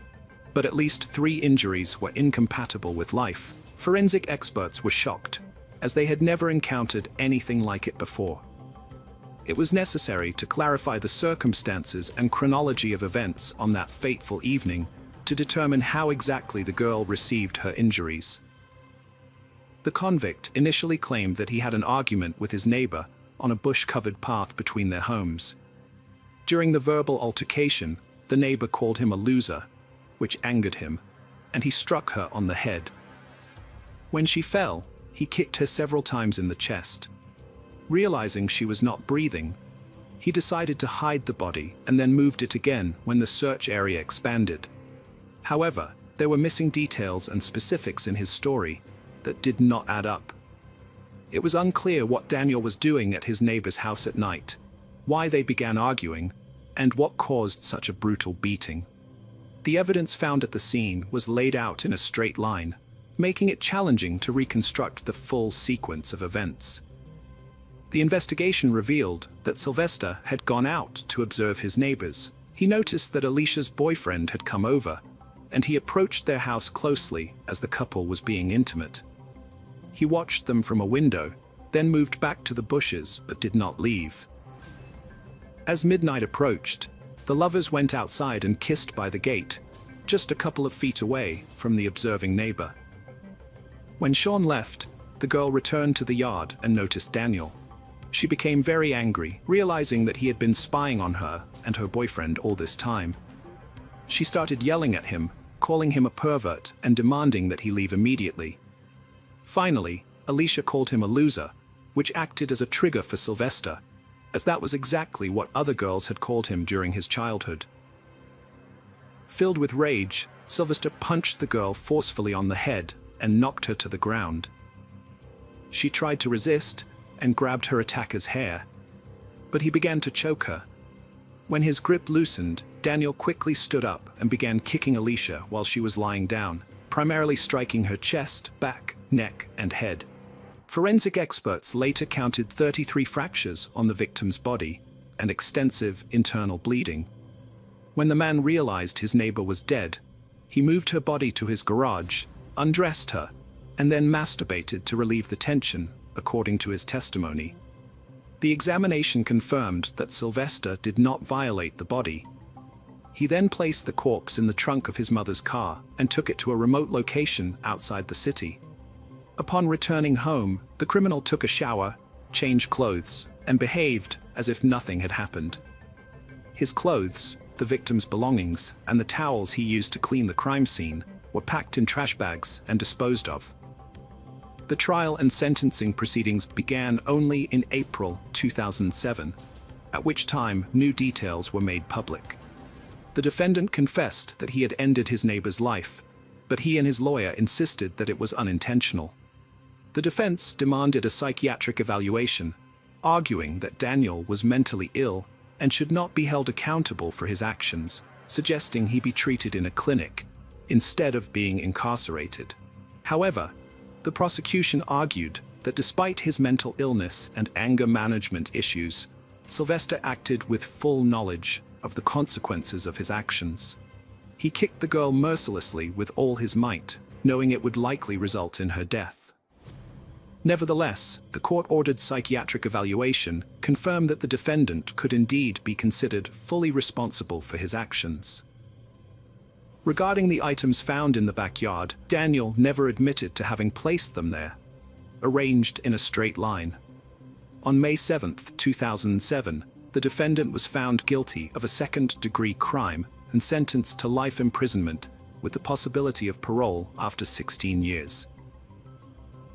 but at least 3 injuries were incompatible with life. Forensic experts were shocked, as they had never encountered anything like it before. It was necessary to clarify the circumstances and chronology of events on that fateful evening to determine how exactly the girl received her injuries. The convict initially claimed that he had an argument with his neighbor on a bush-covered path between their homes. During the verbal altercation, the neighbor called him a loser, which angered him, and he struck her on the head. When she fell, he kicked her several times in the chest. Realizing she was not breathing, he decided to hide the body and then moved it again when the search area expanded. However, there were missing details and specifics in his story that did not add up. It was unclear what Daniel was doing at his neighbor's house at night, why they began arguing, and what caused such a brutal beating. The evidence found at the scene was laid out in a straight line, making it challenging to reconstruct the full sequence of events. The investigation revealed that Sylvester had gone out to observe his neighbors. He noticed that Alicia's boyfriend had come over, and he approached their house closely as the couple was being intimate. He watched them from a window, then moved back to the bushes but did not leave. As midnight approached, the lovers went outside and kissed by the gate, just a couple of feet away from the observing neighbor. When Sean left, the girl returned to the yard and noticed Daniel. She became very angry, realizing that he had been spying on her and her boyfriend all this time. She started yelling at him, calling him a pervert and demanding that he leave immediately. Finally, Alicia called him a loser, which acted as a trigger for Sylvester, as that was exactly what other girls had called him during his childhood. Filled with rage, Sylvester punched the girl forcefully on the head and knocked her to the ground. She tried to resist and grabbed her attacker's hair, but he began to choke her. When his grip loosened, Daniel quickly stood up and began kicking Alicia while she was lying down, primarily striking her chest, back, neck, and head. Forensic experts later counted 33 fractures on the victim's body and extensive internal bleeding. When the man realized his neighbor was dead, he moved her body to his garage, undressed her, and then masturbated to relieve the tension, according to his testimony. The examination confirmed that Sylvester did not violate the body. He then placed the corpse in the trunk of his mother's car and took it to a remote location outside the city. Upon returning home, the criminal took a shower, changed clothes, and behaved as if nothing had happened. His clothes, the victim's belongings, and the towels he used to clean the crime scene were packed in trash bags and disposed of. The trial and sentencing proceedings began only in April 2007, at which time new details were made public. The defendant confessed that he had ended his neighbor's life, but he and his lawyer insisted that it was unintentional. The defense demanded a psychiatric evaluation, arguing that Daniel was mentally ill and should not be held accountable for his actions, suggesting he be treated in a clinic instead of being incarcerated. However, the prosecution argued that despite his mental illness and anger management issues, Sylvester acted with full knowledge of the consequences of his actions. He kicked the girl mercilessly with all his might, knowing it would likely result in her death. Nevertheless, the court-ordered psychiatric evaluation confirmed that the defendant could indeed be considered fully responsible for his actions. Regarding the items found in the backyard, Daniel never admitted to having placed them there, arranged in a straight line. On May 7, 2007, the defendant was found guilty of a second-degree crime and sentenced to life imprisonment with the possibility of parole after 16 years.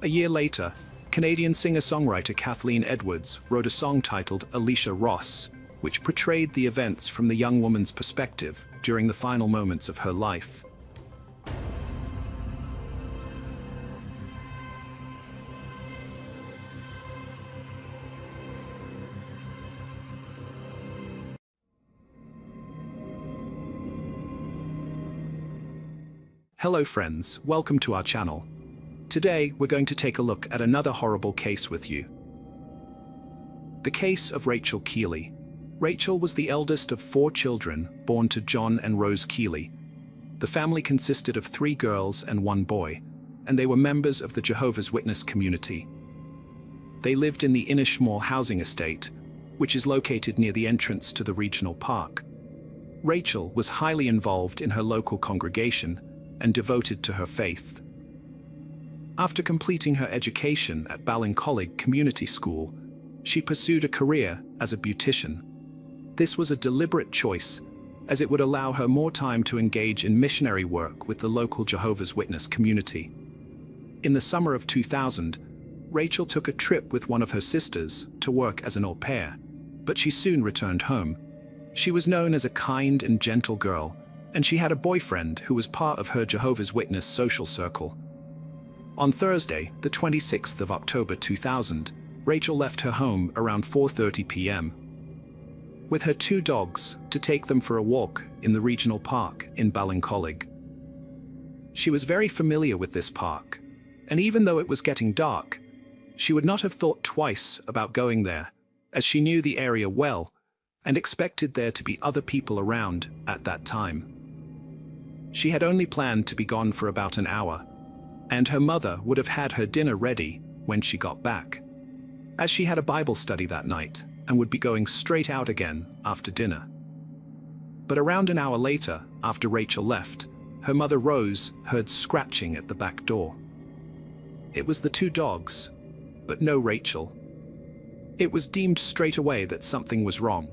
A year later, Canadian singer-songwriter Kathleen Edwards wrote a song titled Alicia Ross, which portrayed the events from the young woman's perspective during the final moments of her life. Hello friends, welcome to our channel. Today we're going to take a look at another horrible case with you. The case of Rachel Keeley. Rachel was the eldest of 4 children born to John and Rose Keeley. The family consisted of 3 girls and 1 boy, and they were members of the Jehovah's Witness community. They lived in the Inishmore housing estate, which is located near the entrance to the regional park. Rachel was highly involved in her local congregation and devoted to her faith. After completing her education at Ballincollig Community School, she pursued a career as a beautician. This was a deliberate choice, as it would allow her more time to engage in missionary work with the local Jehovah's Witness community. In the summer of 2000, Rachel took a trip with one of her sisters to work as an au pair, but she soon returned home. She was known as a kind and gentle girl, and she had a boyfriend who was part of her Jehovah's Witness social circle. On Thursday, the 26th of October 2000, Rachel left her home around 4:30 p.m. with her 2 dogs to take them for a walk in the regional park in Ballincollig. She was very familiar with this park, and even though it was getting dark, she would not have thought twice about going there, as she knew the area well and expected there to be other people around at that time. She had only planned to be gone for about an hour, and her mother would have had her dinner ready when she got back, as she had a Bible study that night and would be going straight out again after dinner. But around an hour later, after Rachel left, her mother Rose heard scratching at the back door. It was the 2 dogs, but no Rachel. It was deemed straight away that something was wrong,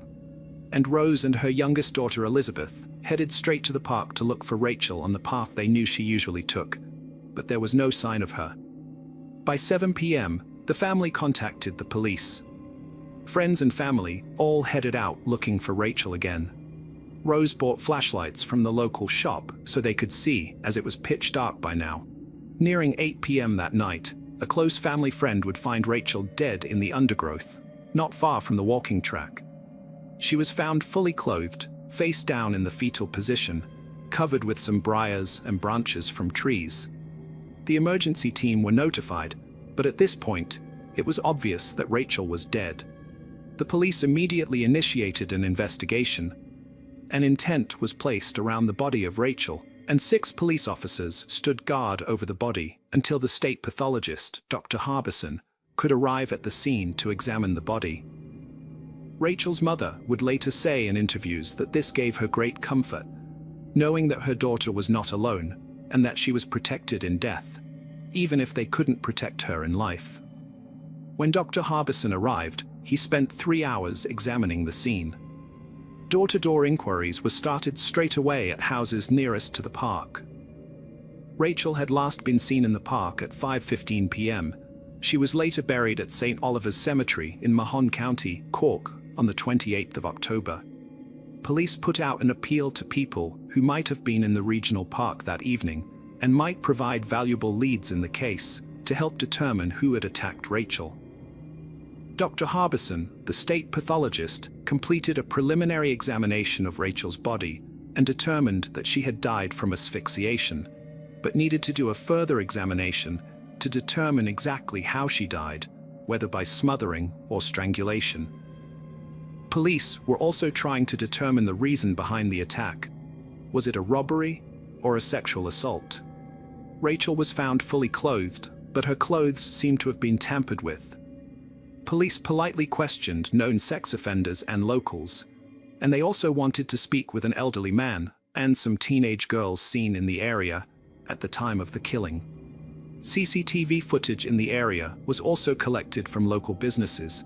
and Rose and her youngest daughter Elizabeth headed straight to the park to look for Rachel on the path they knew she usually took, but there was no sign of her. By 7 p.m., the family contacted the police. Friends and family all headed out looking for Rachel again. Rose bought flashlights from the local shop so they could see, as it was pitch dark by now. Nearing 8 p.m. that night, a close family friend would find Rachel dead in the undergrowth, not far from the walking track. She was found fully clothed, face down in the fetal position, covered with some briars and branches from trees. The emergency team were notified, but at this point, it was obvious that Rachel was dead. The police immediately initiated an investigation. An intent was placed around the body of Rachel, and 6 police officers stood guard over the body until the state pathologist, Dr. Harbison, could arrive at the scene to examine the body. Rachel's mother would later say in interviews that this gave her great comfort, knowing that her daughter was not alone and that she was protected in death, even if they couldn't protect her in life. When Dr. Harbison arrived, he spent 3 hours examining the scene. Door-to-door inquiries were started straight away at houses nearest to the park. Rachel had last been seen in the park at 5:15 p.m. She was later buried at St. Oliver's Cemetery in Mahon County, Cork, on the 28th of October. Police put out an appeal to people who might have been in the regional park that evening and might provide valuable leads in the case to help determine who had attacked Rachel. Dr. Harbison, the state pathologist, completed a preliminary examination of Rachel's body and determined that she had died from asphyxiation, but needed to do a further examination to determine exactly how she died, whether by smothering or strangulation. Police were also trying to determine the reason behind the attack. Was it a robbery or a sexual assault? Rachel was found fully clothed, but her clothes seemed to have been tampered with. Police politely questioned known sex offenders and locals, and they also wanted to speak with an elderly man and some teenage girls seen in the area at the time of the killing. CCTV footage in the area was also collected from local businesses,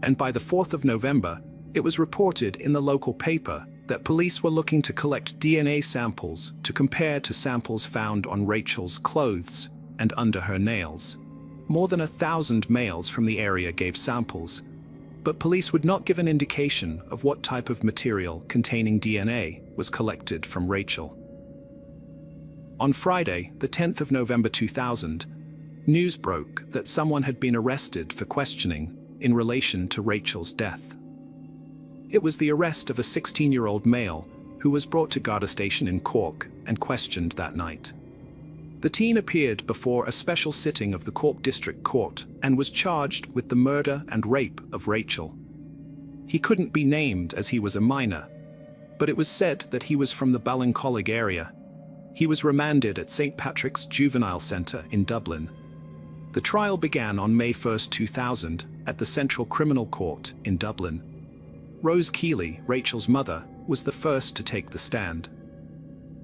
and by the 4th of November, It was reported in the local paper that police were looking to collect DNA samples to compare to samples found on Rachel's clothes and under her nails. More than 1,000 males from the area gave samples, but police would not give an indication of what type of material containing DNA was collected from Rachel. On Friday, the 10th of November 2000, news broke that someone had been arrested for questioning in relation to Rachel's death. It was the arrest of a 16-year-old male who was brought to Garda Station in Cork and questioned that night. The teen appeared before a special sitting of the Cork District Court and was charged with the murder and rape of Rachel. He couldn't be named as he was a minor, but it was said that he was from the Ballincollig area. He was remanded at St. Patrick's Juvenile Centre in Dublin. The trial began on May 1, 2000, at the Central Criminal Court in Dublin. Rose Keeley, Rachel's mother, was the first to take the stand.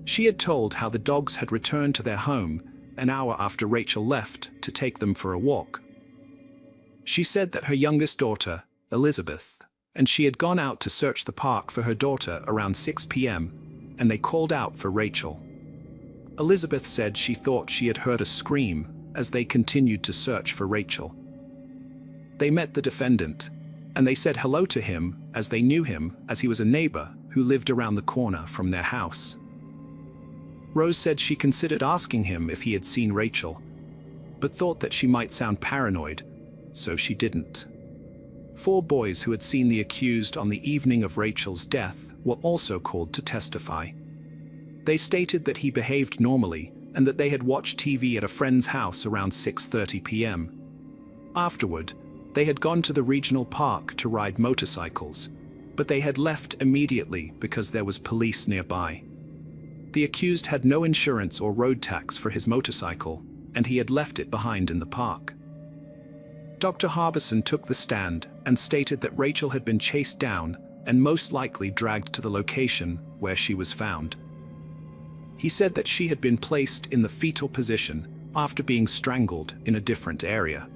She had told how the dogs had returned to their home an hour after Rachel left to take them for a walk. She said that her youngest daughter, Elizabeth, and she had gone out to search the park for her daughter around 6 p.m, and they called out for Rachel. Elizabeth said she thought she had heard a scream as they continued to search for Rachel. They met the defendant, and they said hello to him as they knew him as he was a neighbor who lived around the corner from their house. Rose said she considered asking him if he had seen Rachel, but thought that she might sound paranoid, so she didn't. 4 boys who had seen the accused on the evening of Rachel's death were also called to testify. They stated that he behaved normally and that they had watched TV at a friend's house around 6:30 p.m. Afterward, they had gone to the regional park to ride motorcycles, but they had left immediately because there was police nearby. The accused had no insurance or road tax for his motorcycle, and he had left it behind in the park. Dr. Harbison took the stand and stated that Rachel had been chased down and most likely dragged to the location where she was found. He said that she had been placed in the fetal position after being strangled in a different area.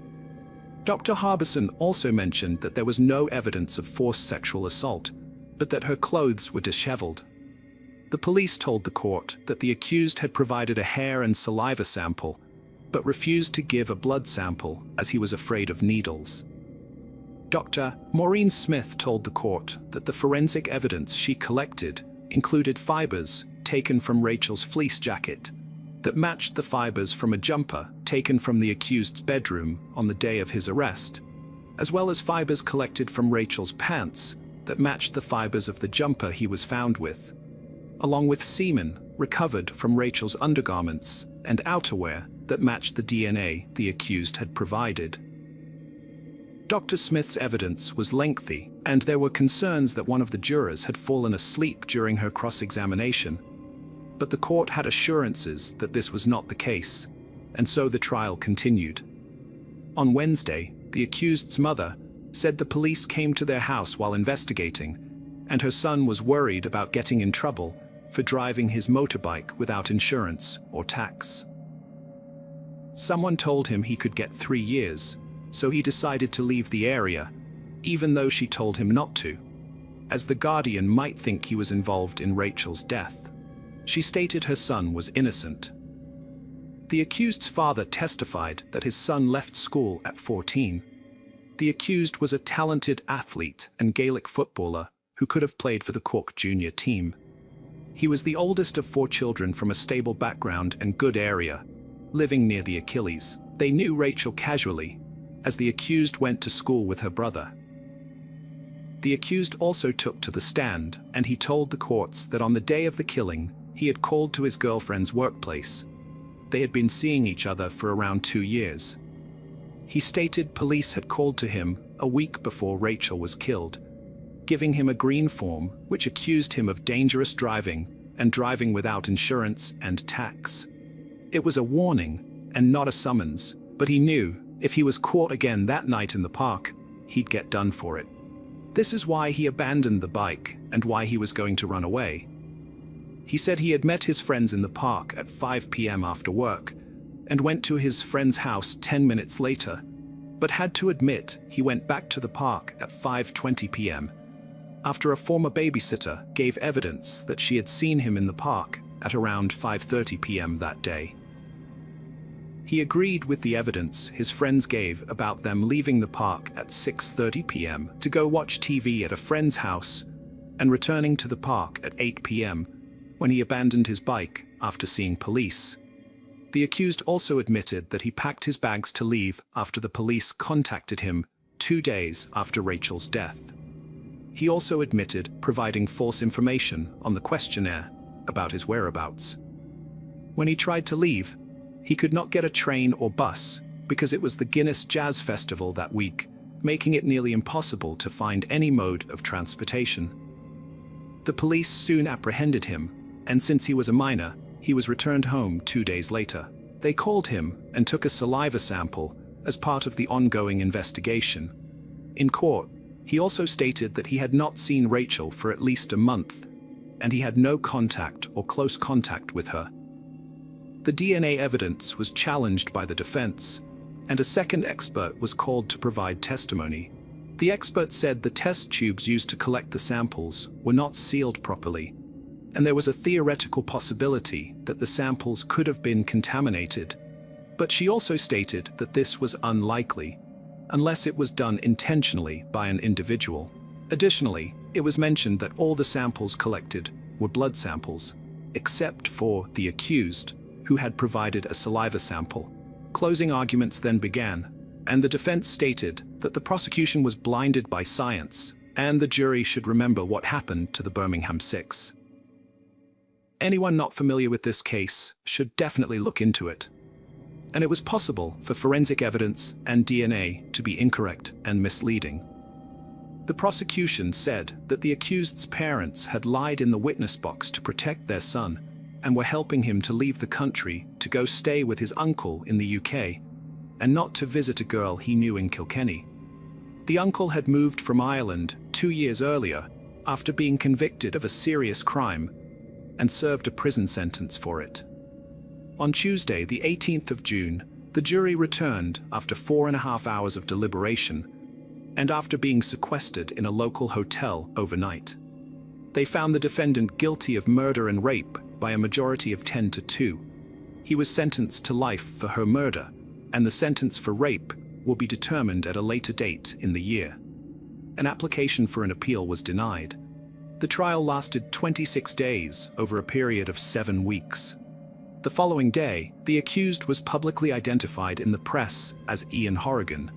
Dr. Harbison also mentioned that there was no evidence of forced sexual assault, but that her clothes were disheveled. The police told the court that the accused had provided a hair and saliva sample, but refused to give a blood sample as he was afraid of needles. Dr. Maureen Smith told the court that the forensic evidence she collected included fibers taken from Rachel's fleece jacket that matched the fibers from a jumper taken from the accused's bedroom on the day of his arrest, as well as fibers collected from Rachel's pants that matched the fibers of the jumper he was found with, along with semen recovered from Rachel's undergarments and outerwear that matched the DNA the accused had provided. Dr. Smith's evidence was lengthy, and there were concerns that one of the jurors had fallen asleep during her cross-examination, but the court had assurances that this was not the case, and so the trial continued. On Wednesday, the accused's mother said the police came to their house while investigating, and her son was worried about getting in trouble for driving his motorbike without insurance or tax. Someone told him he could get 3 years, so he decided to leave the area, even though she told him not to, as the guardian might think he was involved in Rachel's death. She stated her son was innocent. The accused's father testified that his son left school at 14. The accused was a talented athlete and Gaelic footballer who could have played for the Cork junior team. He was the oldest of 4 children from a stable background and good area, living near the Achilles. They knew Rachel casually, as the accused went to school with her brother. The accused also took to the stand, and he told the courts that on the day of the killing, he had called to his girlfriend's workplace. They had been seeing each other for around 2 years. He stated police had called to him a week before Rachel was killed, giving him a green form which accused him of dangerous driving and driving without insurance and tax. It was a warning and not a summons, but he knew if he was caught again that night in the park, he'd get done for it. This is why he abandoned the bike and why he was going to run away. He said he had met his friends in the park at 5 p.m. after work and went to his friend's house 10 minutes later, but had to admit he went back to the park at 5:20 p.m. after a former babysitter gave evidence that she had seen him in the park at around 5:30 p.m. that day. He agreed with the evidence his friends gave about them leaving the park at 6:30 p.m. to go watch TV at a friend's house and returning to the park at 8 p.m. when he abandoned his bike after seeing police. The accused also admitted that he packed his bags to leave after the police contacted him 2 days after Rachel's death. He also admitted providing false information on the questionnaire about his whereabouts. When he tried to leave, he could not get a train or bus because it was the Guinness Jazz Festival that week, making it nearly impossible to find any mode of transportation. The police soon apprehended him, and since he was a minor, he was returned home 2 days later. They called him and took a saliva sample as part of the ongoing investigation. In court, he also stated that he had not seen Rachel for at least a month, and he had no contact or close contact with her. The DNA evidence was challenged by the defense, and a second expert was called to provide testimony. The expert said the test tubes used to collect the samples were not sealed properly, and there was a theoretical possibility that the samples could have been contaminated. But she also stated that this was unlikely, unless it was done intentionally by an individual. Additionally, it was mentioned that all the samples collected were blood samples, except for the accused, who had provided a saliva sample. Closing arguments then began, and the defense stated that the prosecution was blinded by science, and the jury should remember what happened to the Birmingham Six. Anyone not familiar with this case should definitely look into it. And it was possible for forensic evidence and DNA to be incorrect and misleading. The prosecution said that the accused's parents had lied in the witness box to protect their son and were helping him to leave the country to go stay with his uncle in the UK and not to visit a girl he knew in Kilkenny. The uncle had moved from Ireland 2 years earlier after being convicted of a serious crime and served a prison sentence for it. On Tuesday, the 18th of June, the jury returned after 4.5 hours of deliberation and after being sequestered in a local hotel overnight. They found the defendant guilty of murder and rape by a majority of 10-2. He was sentenced to life for her murder, and the sentence for rape will be determined at a later date in the year. An application for an appeal was denied. The trial lasted 26 days over a period of 7 weeks. The following day, the accused was publicly identified in the press as Ian Horrigan.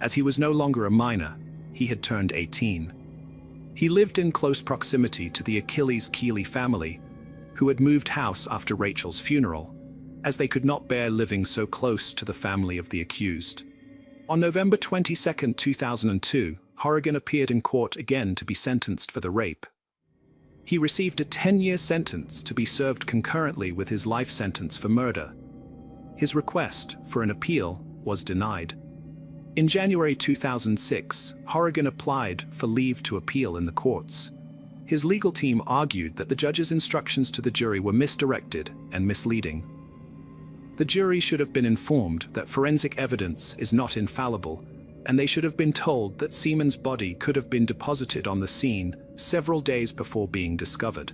As he was no longer a minor, he had turned 18. He lived in close proximity to the Achilles Keeley family, who had moved house after Rachel's funeral, as they could not bear living so close to the family of the accused. On November 22, 2002, Horrigan appeared in court again to be sentenced for the rape. He received a 10-year sentence to be served concurrently with his life sentence for murder. His request for an appeal was denied. In January 2006, Horrigan applied for leave to appeal in the courts. His legal team argued that the judge's instructions to the jury were misdirected and misleading. The jury should have been informed that forensic evidence is not infallible, and they should have been told that Seaman's body could have been deposited on the scene several days before being discovered.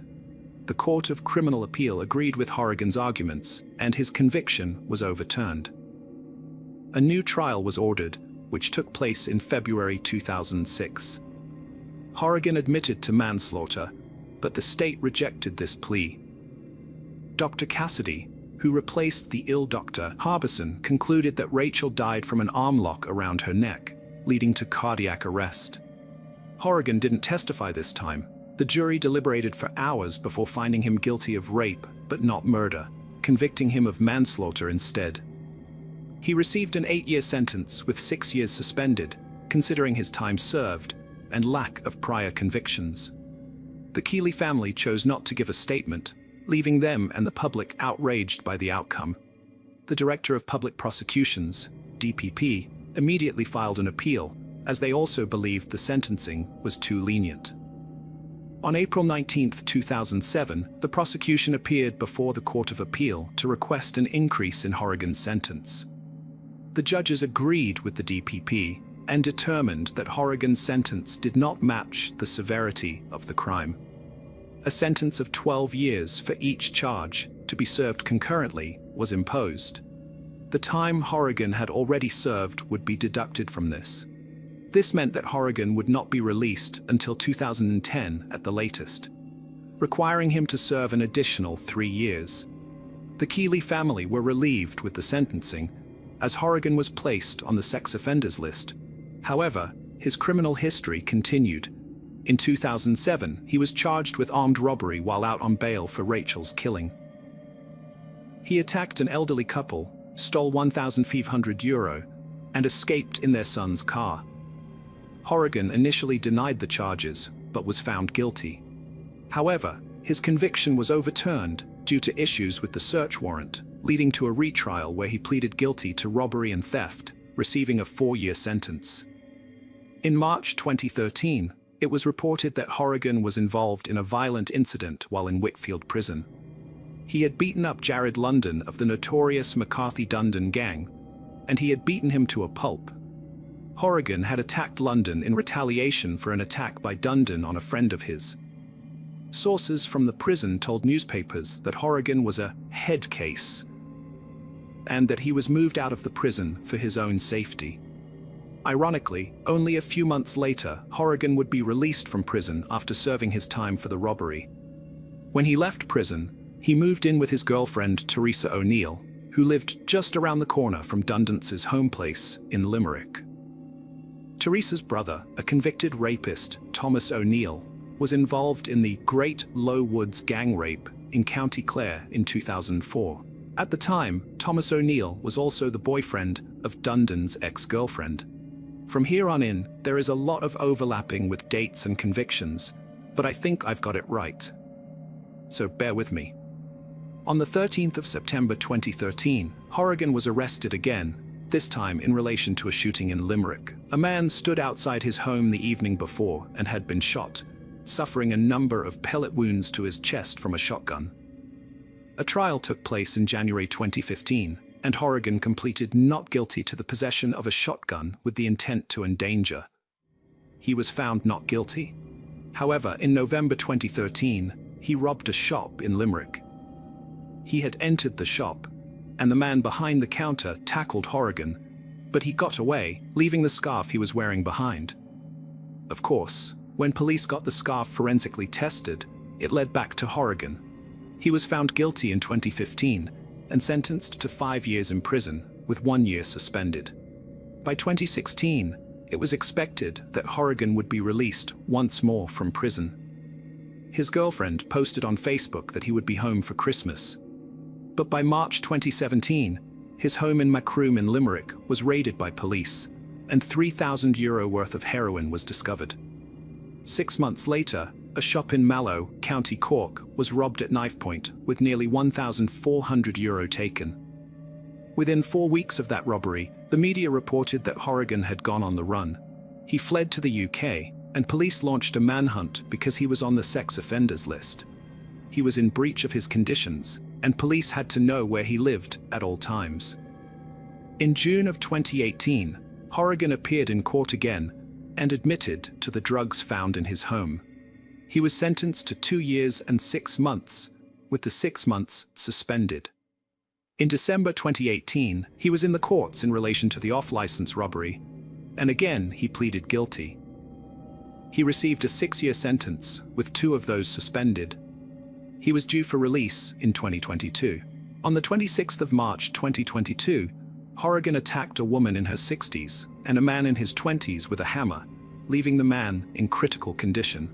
The Court of Criminal Appeal agreed with Horrigan's arguments, and his conviction was overturned. A new trial was ordered, which took place in February 2006. Horrigan admitted to manslaughter, but the state rejected this plea. Dr. Cassidy, who replaced the ill Dr. Harbison, concluded that Rachel died from an arm lock around her neck, leading to cardiac arrest. Horrigan didn't testify this time. The jury deliberated for hours before finding him guilty of rape, but not murder, convicting him of manslaughter instead. He received an 8-year sentence with 6 years suspended, considering his time served and lack of prior convictions. The Keeley family chose not to give a statement, leaving them and the public outraged by the outcome. The Director of Public Prosecutions, DPP, immediately filed an appeal, as they also believed the sentencing was too lenient. On April 19, 2007, the prosecution appeared before the Court of Appeal to request an increase in Horrigan's sentence. The judges agreed with the DPP and determined that Horrigan's sentence did not match the severity of the crime. A sentence of 12 years for each charge, to be served concurrently, was imposed. The time Horrigan had already served would be deducted from this. This meant that Horrigan would not be released until 2010 at the latest, requiring him to serve an additional 3 years. The Keeley family were relieved with the sentencing, as Horrigan was placed on the sex offenders list. However, his criminal history continued. In 2007, he was charged with armed robbery while out on bail for Rachel's killing. He attacked an elderly couple, stole €1,500, and escaped in their son's car. Horrigan initially denied the charges, but was found guilty. However, his conviction was overturned due to issues with the search warrant, leading to a retrial where he pleaded guilty to robbery and theft, receiving a 4-year sentence. In March 2013, it was reported that Horrigan was involved in a violent incident while in Whitfield Prison. He had beaten up Jared London of the notorious McCarthy-Dundon gang, and he had beaten him to a pulp. Horrigan had attacked London in retaliation for an attack by Dundon on a friend of his. Sources from the prison told newspapers that Horrigan was a head case, and that he was moved out of the prison for his own safety. Ironically, only a few months later, Horrigan would be released from prison after serving his time for the robbery. When he left prison, he moved in with his girlfriend Teresa O'Neill, who lived just around the corner from Dundon's home place in Limerick. Teresa's brother, a convicted rapist, Thomas O'Neill, was involved in the Great Low Woods gang rape in County Clare in 2004. At the time, Thomas O'Neill was also the boyfriend of Dundon's ex-girlfriend. From here on in, there is a lot of overlapping with dates and convictions, but I think I've got it right. So bear with me. On the 13th of September 2013, Horrigan was arrested again, this time in relation to a shooting in Limerick. A man stood outside his home the evening before and had been shot, suffering a number of pellet wounds to his chest from a shotgun. A trial took place in January 2015, and Horrigan completed not guilty to the possession of a shotgun with the intent to endanger. He was found not guilty. However, in November 2013, he robbed a shop in Limerick. He had entered the shop, and the man behind the counter tackled Horrigan, but he got away, leaving the scarf he was wearing behind. Of course, when police got the scarf forensically tested, it led back to Horrigan. He was found guilty in 2015 and sentenced to 5 years in prison, with 1 year suspended. By 2016, it was expected that Horrigan would be released once more from prison. His girlfriend posted on Facebook that he would be home for Christmas. But by March 2017, his home in Macroom in Limerick was raided by police, and €3,000 worth of heroin was discovered. 6 months later, a shop in Mallow, County Cork, was robbed at knife point, with nearly €1,400 taken. Within 4 weeks of that robbery, the media reported that Horrigan had gone on the run. He fled to the UK, and police launched a manhunt because he was on the sex offenders list. He was in breach of his conditions, and police had to know where he lived at all times. In June of 2018, Horrigan appeared in court again and admitted to the drugs found in his home. He was sentenced to 2 years and 6 months, with the 6 months suspended. In December 2018, he was in the courts in relation to the off-license robbery, and again he pleaded guilty. He received a 6-year sentence, with 2 of those suspended. He was due for release in 2022. On the 26th of March 2022, Horrigan attacked a woman in her 60s and a man in his 20s with a hammer, leaving the man in critical condition.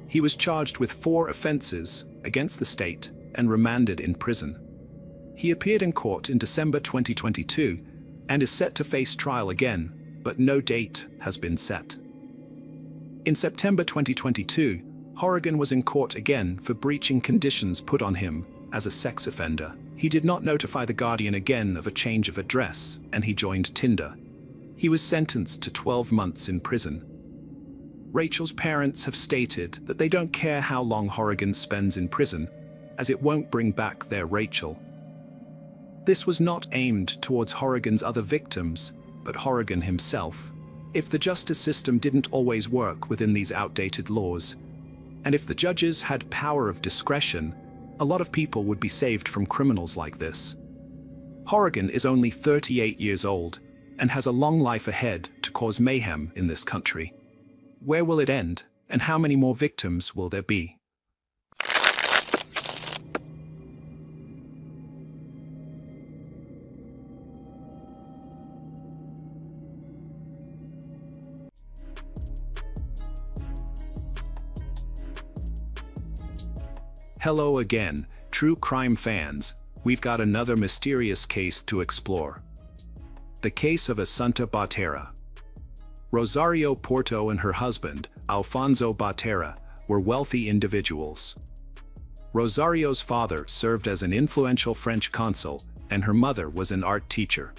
He was charged with 4 offenses against the state and remanded in prison. He appeared in court in December 2022 and is set to face trial again, but no date has been set. In September 2022, Horrigan was in court again for breaching conditions put on him as a sex offender. He did not notify the Guardian again of a change of address, and he joined Tinder. He was sentenced to 12 months in prison. Rachel's parents have stated that they don't care how long Horrigan spends in prison, as it won't bring back their Rachel. This was not aimed towards Horrigan's other victims, but Horrigan himself. If the justice system didn't always work within these outdated laws, and if the judges had power of discretion, a lot of people would be saved from criminals like this. Horrigan is only 38 years old and has a long life ahead to cause mayhem in this country. Where will it end, and how many more victims will there be? Hello again, true crime fans. We've got another mysterious case to explore. The case of Assunta Batera. Rosario Porto and her husband, Alfonso Batera, were wealthy individuals. Rosario's father served as an influential French consul, and her mother was an art teacher.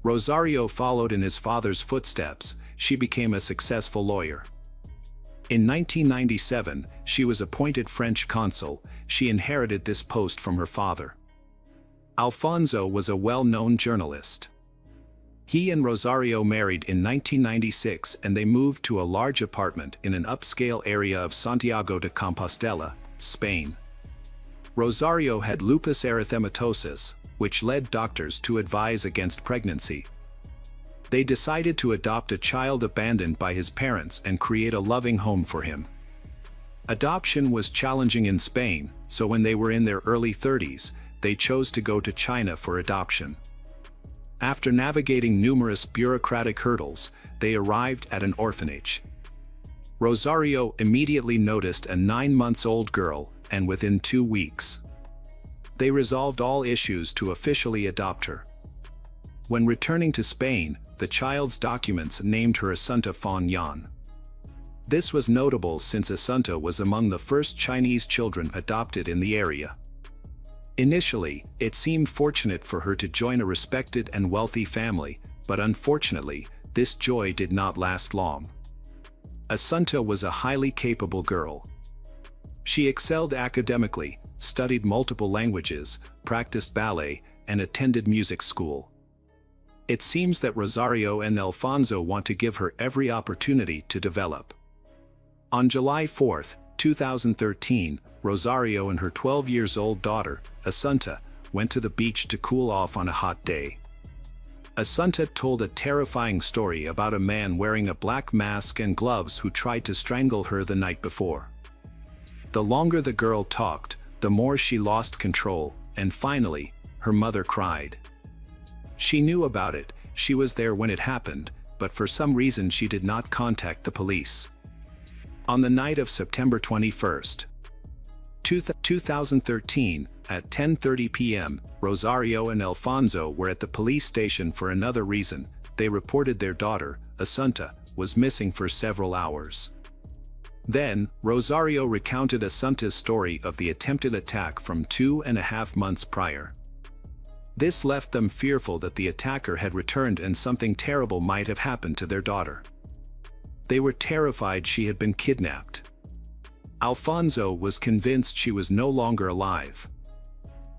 Rosario followed in his father's footsteps. She became a successful lawyer. In 1997, she was appointed French consul. She inherited this post from her father. Alfonso was a well-known journalist. He and Rosario married in 1996 and they moved to a large apartment in an upscale area of Santiago de Compostela, Spain. Rosario had lupus erythematosus, which led doctors to advise against pregnancy. They decided to adopt a child abandoned by his parents and create a loving home for him. Adoption was challenging in Spain, so when they were in their early 30s, they chose to go to China for adoption. After navigating numerous bureaucratic hurdles, they arrived at an orphanage. Rosario immediately noticed a 9-month-old girl, and within 2 weeks, they resolved all issues to officially adopt her. When returning to Spain, the child's documents named her Assunta Fon Yan. This was notable since Assunta was among the first Chinese children adopted in the area. Initially, it seemed fortunate for her to join a respected and wealthy family, but unfortunately, this joy did not last long. Assunta was a highly capable girl. She excelled academically, studied multiple languages, practiced ballet, and attended music school. It seems that Rosario and Alfonso want to give her every opportunity to develop. On July 4, 2013, Rosario and her 12-year-old daughter, Assunta, went to the beach to cool off on a hot day. Assunta told a terrifying story about a man wearing a black mask and gloves who tried to strangle her the night before. The longer the girl talked, the more she lost control, and finally, her mother cried. She knew about it, she was there when it happened, but for some reason she did not contact the police. On the night of September 21, 2013, at 10:30 p.m., Rosario and Alfonso were at the police station for another reason. They reported their daughter, Assunta, was missing for several hours. Then, Rosario recounted Assunta's story of the attempted attack from 2.5 months prior. This left them fearful that the attacker had returned and something terrible might have happened to their daughter. They were terrified she had been kidnapped. Alfonso was convinced she was no longer alive.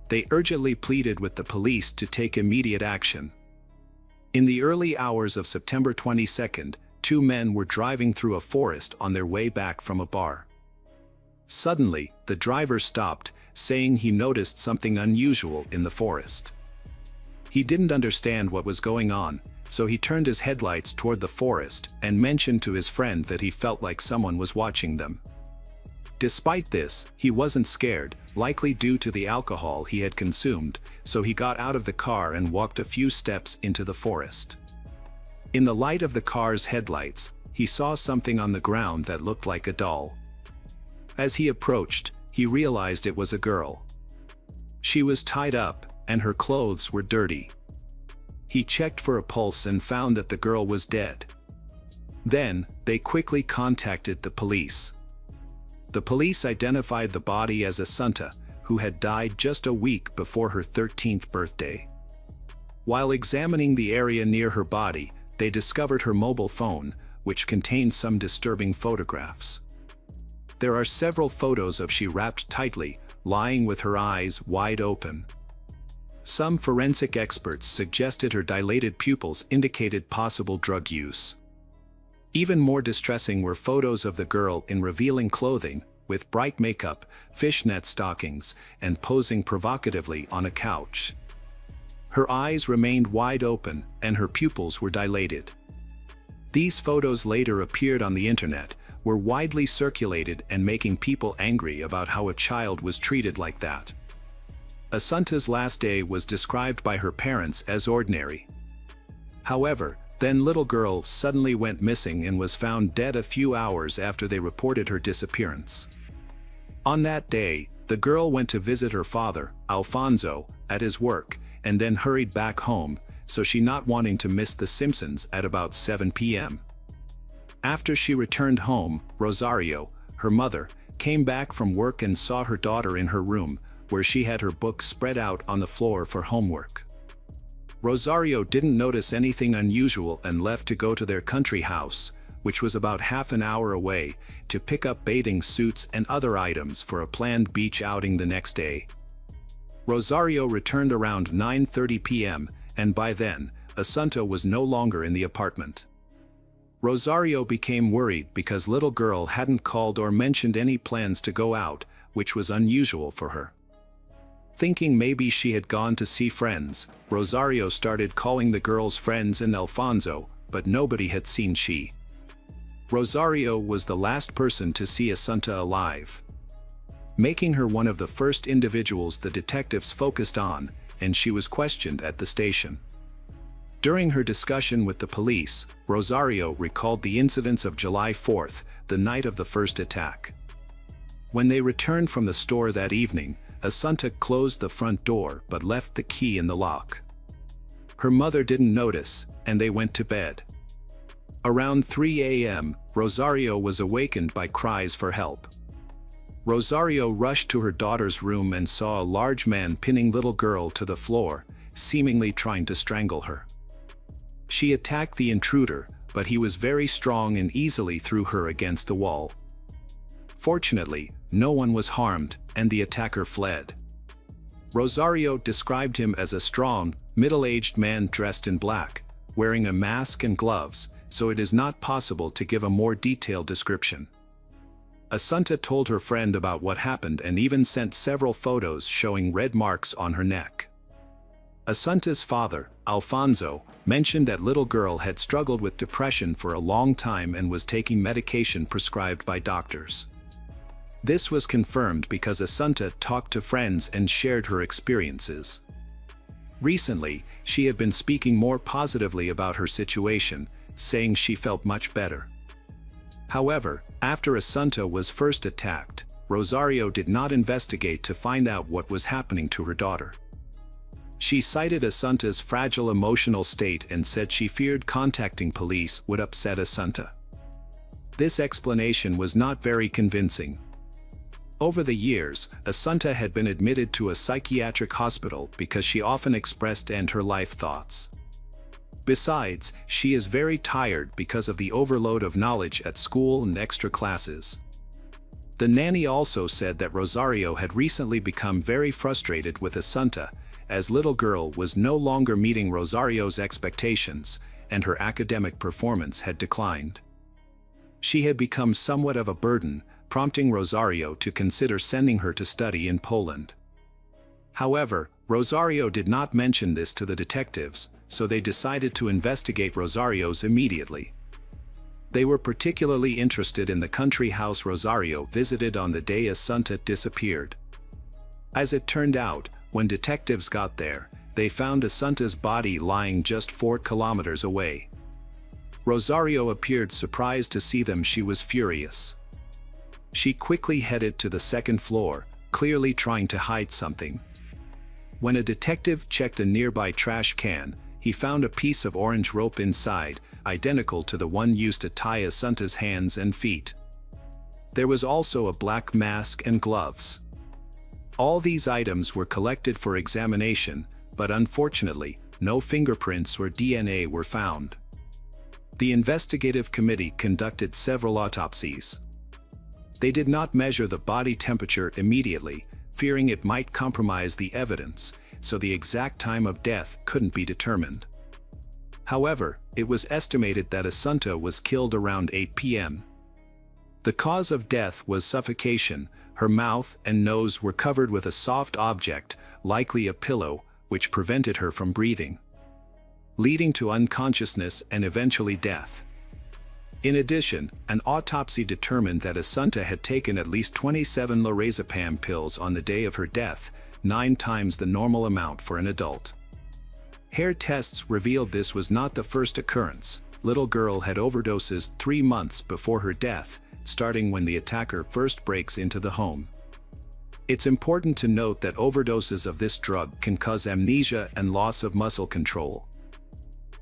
They urgently pleaded with the police to take immediate action. In the early hours of September 22, 2 men were driving through a forest on their way back from a bar. Suddenly, the driver stopped, saying he noticed something unusual in the forest. He didn't understand what was going on, so he turned his headlights toward the forest and mentioned to his friend that he felt like someone was watching them. Despite this, he wasn't scared, likely due to the alcohol he had consumed, so he got out of the car and walked a few steps into the forest. In the light of the car's headlights, he saw something on the ground that looked like a doll. As he approached, he realized it was a girl. She was tied up, and her clothes were dirty. He checked for a pulse and found that the girl was dead. Then, they quickly contacted the police. The police identified the body as Assunta, who had died just a week before her 13th birthday. While examining the area near her body, they discovered her mobile phone, which contained some disturbing photographs. There are several photos of she wrapped tightly, lying with her eyes wide open. Some forensic experts suggested her dilated pupils indicated possible drug use. Even more distressing were photos of the girl in revealing clothing, with bright makeup, fishnet stockings, and posing provocatively on a couch. Her eyes remained wide open, and her pupils were dilated. These photos later appeared on the internet, were widely circulated and making people angry about how a child was treated like that. Asunta's last day was described by her parents as ordinary. However, then little girl suddenly went missing and was found dead a few hours after they reported her disappearance. On that day, the girl went to visit her father, Alfonso, at his work, and then hurried back home, so she not wanting to miss The Simpsons at about 7 p.m. After she returned home, Rosario, her mother, came back from work and saw her daughter in her room, where she had her books spread out on the floor for homework. Rosario didn't notice anything unusual and left to go to their country house, which was about half an hour away, to pick up bathing suits and other items for a planned beach outing the next day. Rosario returned around 9:30 p.m., and by then, Asunta was no longer in the apartment. Rosario became worried because little girl hadn't called or mentioned any plans to go out, which was unusual for her. Thinking maybe she had gone to see friends, Rosario started calling the girl's friends and Alfonso, but nobody had seen she. Rosario was the last person to see Asunta alive, making her one of the first individuals the detectives focused on, and she was questioned at the station. During her discussion with the police, Rosario recalled the incidents of July 4th, the night of the first attack. When they returned from the store that evening, Asunta closed the front door but left the key in the lock. Her mother didn't notice, and they went to bed. Around 3 a.m., Rosario was awakened by cries for help. Rosario rushed to her daughter's room and saw a large man pinning little girl to the floor, seemingly trying to strangle her. She attacked the intruder, but he was very strong and easily threw her against the wall. Fortunately, no one was harmed, and the attacker fled. Rosario described him as a strong, middle-aged man dressed in black, wearing a mask and gloves, so it is not possible to give a more detailed description. Asunta told her friend about what happened and even sent several photos showing red marks on her neck. Asunta's father, Alfonso, mentioned that little girl had struggled with depression for a long time and was taking medication prescribed by doctors. This was confirmed because Asunta talked to friends and shared her experiences. Recently, she had been speaking more positively about her situation, saying she felt much better. However, after Asunta was first attacked, Rosario did not investigate to find out what was happening to her daughter. She cited Asunta's fragile emotional state and said she feared contacting police would upset Asunta. This explanation was not very convincing. Over the years, Asunta had been admitted to a psychiatric hospital because she often expressed end-her-life thoughts. Besides, she is very tired because of the overload of knowledge at school and extra classes. The nanny also said that Rosario had recently become very frustrated with Asunta, as little girl was no longer meeting Rosario's expectations, and her academic performance had declined. She had become somewhat of a burden, prompting Rosario to consider sending her to study in Poland. However, Rosario did not mention this to the detectives, so they decided to investigate Rosario's immediately. They were particularly interested in the country house Rosario visited on the day Asunta disappeared. As it turned out, when detectives got there, they found Asunta's body lying just 4 kilometers away. Rosario appeared surprised to see them. She was furious. She quickly headed to the second floor, clearly trying to hide something. When a detective checked a nearby trash can, he found a piece of orange rope inside, identical to the one used to tie Asunta's hands and feet. There was also a black mask and gloves. All these items were collected for examination, but unfortunately, no fingerprints or DNA were found. The investigative committee conducted several autopsies. They did not measure the body temperature immediately, fearing it might compromise the evidence, so the exact time of death couldn't be determined. However, it was estimated that Assunta was killed around 8 p.m. The cause of death was suffocation. Her mouth and nose were covered with a soft object, likely a pillow, which prevented her from breathing, leading to unconsciousness and eventually death. In addition, an autopsy determined that Assunta had taken at least 27 lorazepam pills on the day of her death, 9 times the normal amount for an adult. Hair tests revealed this was not the first occurrence. Little girl had overdoses 3 months before her death, starting when the attacker first breaks into the home. It's important to note that overdoses of this drug can cause amnesia and loss of muscle control.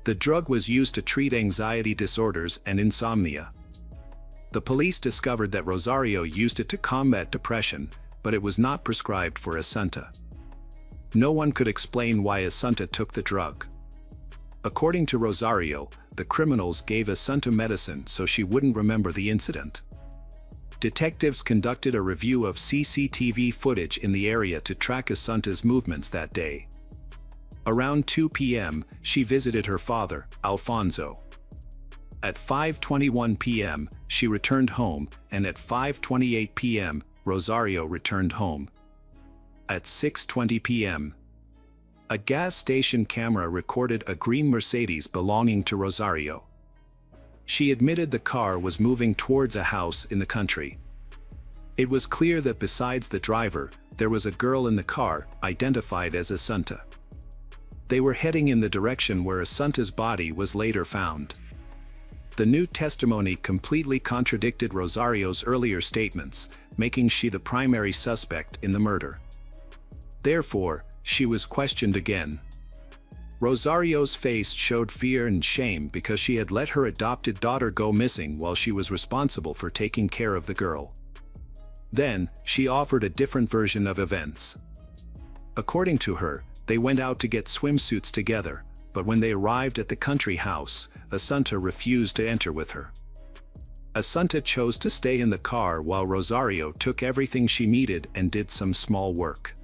The drug was used to treat anxiety disorders and insomnia. The police discovered that Rosario used it to combat depression, but it was not prescribed for Assunta. No one could explain why Assunta took the drug. According to Rosario, the criminals gave Assunta medicine so she wouldn't remember the incident. Detectives conducted a review of CCTV footage in the area to track Assunta's movements that day. Around 2 p.m., she visited her father, Alfonso. At 5:21 p.m., she returned home, and at 5:28 p.m., Rosario returned home. At 6:20 p.m., a gas station camera recorded a green Mercedes belonging to Rosario. She admitted the car was moving towards a house in the country. It was clear that besides the driver, there was a girl in the car, identified as Assunta. They were heading in the direction where Assunta's body was later found. The new testimony completely contradicted Rosario's earlier statements, making she the primary suspect in the murder. Therefore, she was questioned again. Rosario's face showed fear and shame because she had let her adopted daughter go missing while she was responsible for taking care of the girl. Then, she offered a different version of events. According to her, they went out to get swimsuits together, but when they arrived at the country house, Assunta refused to enter with her. Assunta chose to stay in the car while Rosario took everything she needed and did some small work.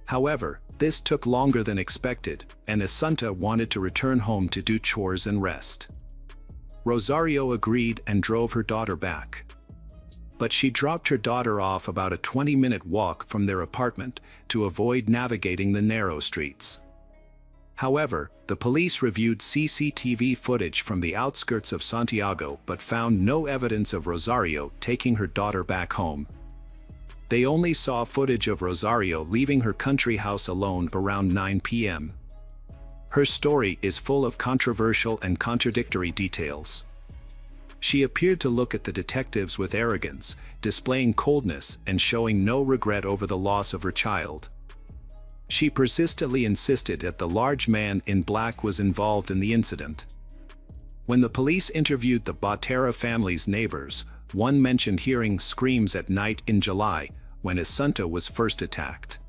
However, this took longer than expected, and Assunta wanted to return home to do chores and rest. Rosario agreed and drove her daughter back. But she dropped her daughter off about a 20-minute walk from their apartment to avoid navigating the narrow streets. However, the police reviewed CCTV footage from the outskirts of Santiago but found no evidence of Rosario taking her daughter back home. They only saw footage of Rosario leaving her country house alone around 9 p.m. Her story is full of controversial and contradictory details. She appeared to look at the detectives with arrogance, displaying coldness and showing no regret over the loss of her child. She persistently insisted that the large man in black was involved in the incident. When the police interviewed the Botera family's neighbors, one mentioned hearing screams at night in July, when Assunta was first attacked.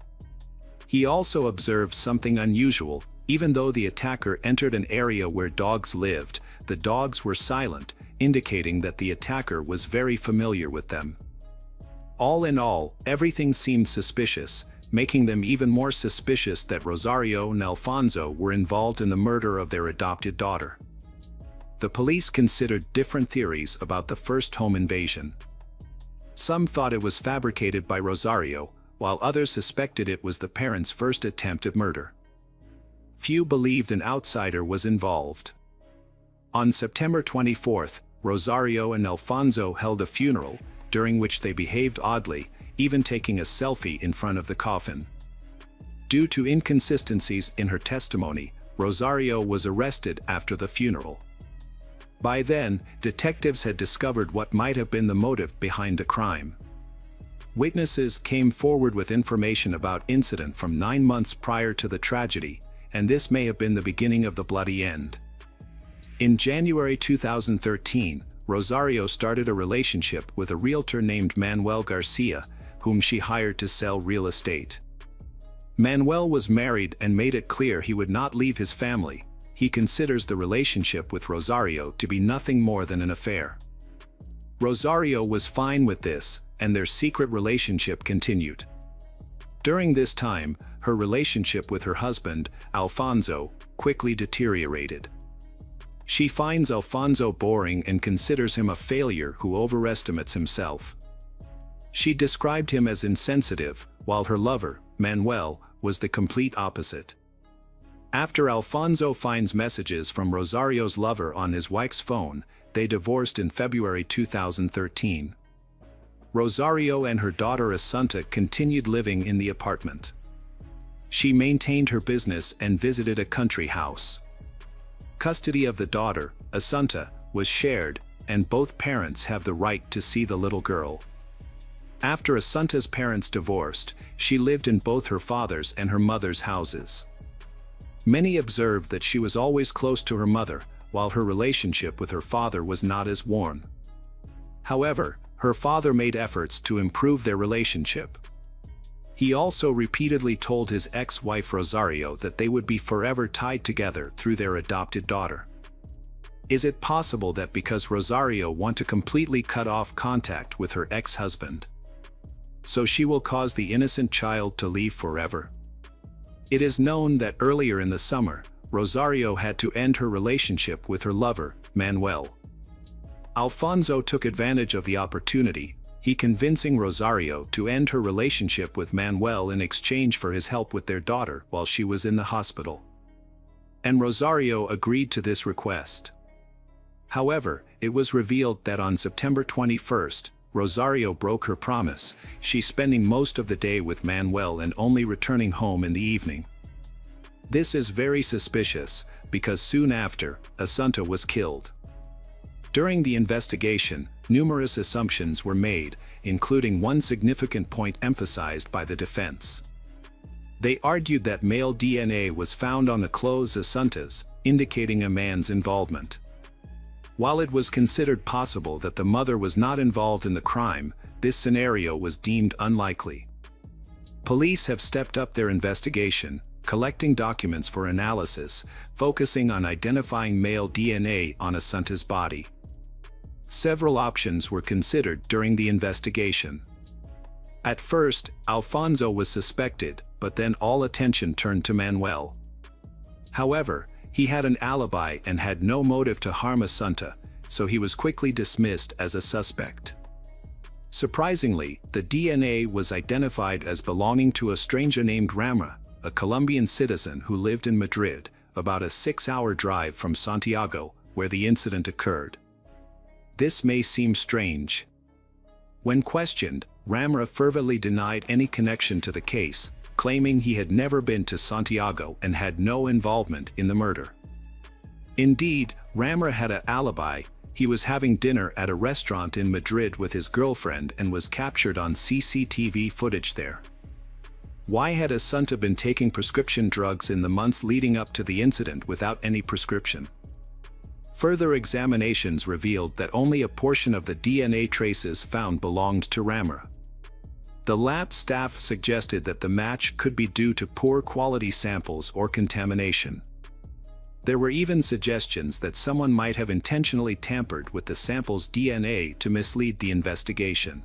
He also observed something unusual. Even though the attacker entered an area where dogs lived, the dogs were silent, indicating that the attacker was very familiar with them. All in all, everything seemed suspicious, making them even more suspicious that Rosario and Alfonso were involved in the murder of their adopted daughter. The police considered different theories about the first home invasion. Some thought it was fabricated by Rosario, while others suspected it was the parents' first attempt at murder. Few believed an outsider was involved. On September 24th, Rosario and Alfonso held a funeral, during which they behaved oddly, even taking a selfie in front of the coffin. Due to inconsistencies in her testimony, Rosario was arrested after the funeral. By then, detectives had discovered what might have been the motive behind the crime. Witnesses came forward with information about incident from 9 months prior to the tragedy, and this may have been the beginning of the bloody end. In January 2013, Rosario started a relationship with a realtor named Manuel Garcia, whom she hired to sell real estate. Manuel was married and made it clear he would not leave his family. He considers the relationship with Rosario to be nothing more than an affair. Rosario was fine with this, and their secret relationship continued. During this time, her relationship with her husband, Alfonso, quickly deteriorated. She finds Alfonso boring and considers him a failure who overestimates himself. She described him as insensitive, while her lover, Manuel, was the complete opposite. After Alfonso finds messages from Rosario's lover on his wife's phone, they divorced in February 2013. Rosario and her daughter Assunta continued living in the apartment. She maintained her business and visited a country house. Custody of the daughter, Assunta, was shared, and both parents have the right to see the little girl. After Assunta's parents divorced, she lived in both her father's and her mother's houses. Many observed that she was always close to her mother, while her relationship with her father was not as warm. However, her father made efforts to improve their relationship. He also repeatedly told his ex-wife Rosario that they would be forever tied together through their adopted daughter. Is it possible that because Rosario wants to completely cut off contact with her ex-husband, so she will cause the innocent child to leave forever? It is known that earlier in the summer, Rosario had to end her relationship with her lover, Manuel. Alfonso took advantage of the opportunity, he convincing Rosario to end her relationship with Manuel in exchange for his help with their daughter while she was in the hospital. And Rosario agreed to this request. However, it was revealed that on September 21st, Rosario broke her promise, she spending most of the day with Manuel and only returning home in the evening. This is very suspicious, because soon after, Assunta was killed. During the investigation, numerous assumptions were made, including one significant point emphasized by the defense. They argued that male DNA was found on the clothes Assunta's, indicating a man's involvement. While it was considered possible that the mother was not involved in the crime, this scenario was deemed unlikely. Police have stepped up their investigation, collecting documents for analysis, focusing on identifying male DNA on Assunta's body. Several options were considered during the investigation. At first, Alfonso was suspected, but then all attention turned to Manuel. However, he had an alibi and had no motive to harm Assunta, so he was quickly dismissed as a suspect. Surprisingly, the DNA was identified as belonging to a stranger named Ramra, a Colombian citizen who lived in Madrid, about a 6-hour drive from Santiago, where the incident occurred. This may seem strange. When questioned, Ramra fervently denied any connection to the case, claiming he had never been to Santiago and had no involvement in the murder. Indeed, Ramra had an alibi. He was having dinner at a restaurant in Madrid with his girlfriend and was captured on CCTV footage there. Why had Assunta been taking prescription drugs in the months leading up to the incident without any prescription? Further examinations revealed that only a portion of the DNA traces found belonged to Ramra. The lab staff suggested that the match could be due to poor quality samples or contamination. There were even suggestions that someone might have intentionally tampered with the sample's DNA to mislead the investigation.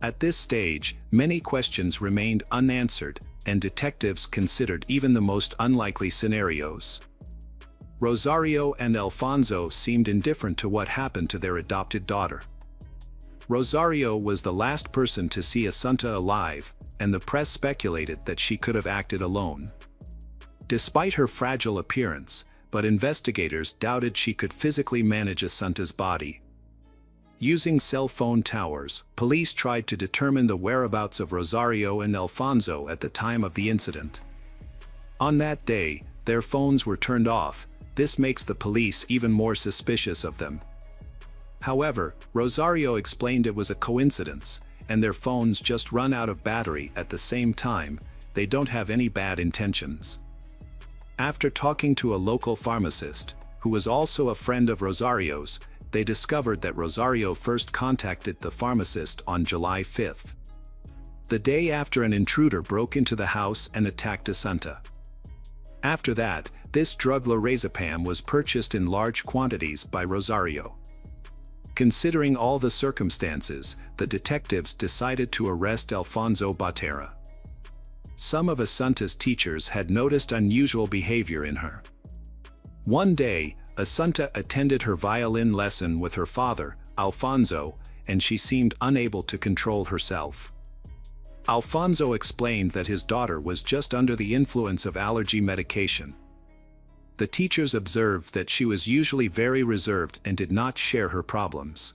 At this stage, many questions remained unanswered, and detectives considered even the most unlikely scenarios. Rosario and Alfonso seemed indifferent to what happened to their adopted daughter. Rosario was the last person to see Assunta alive, and the press speculated that she could have acted alone. Despite her fragile appearance, but investigators doubted she could physically manage Assunta's body. Using cell phone towers, police tried to determine the whereabouts of Rosario and Alfonso at the time of the incident. On that day, their phones were turned off. This makes the police even more suspicious of them. However, Rosario explained it was a coincidence, and their phones just run out of battery at the same time. They don't have any bad intentions. After talking to a local pharmacist, who was also a friend of Rosario's, they discovered that Rosario first contacted the pharmacist on July 5th. The day after an intruder broke into the house and attacked Assunta. After that, this drug lorazepam was purchased in large quantities by Rosario. Considering all the circumstances, the detectives decided to arrest Alfonso Botera. Some of Assunta's teachers had noticed unusual behavior in her. One day, Assunta attended her violin lesson with her father, Alfonso, and she seemed unable to control herself. Alfonso explained that his daughter was just under the influence of allergy medication. The teachers observed that she was usually very reserved and did not share her problems.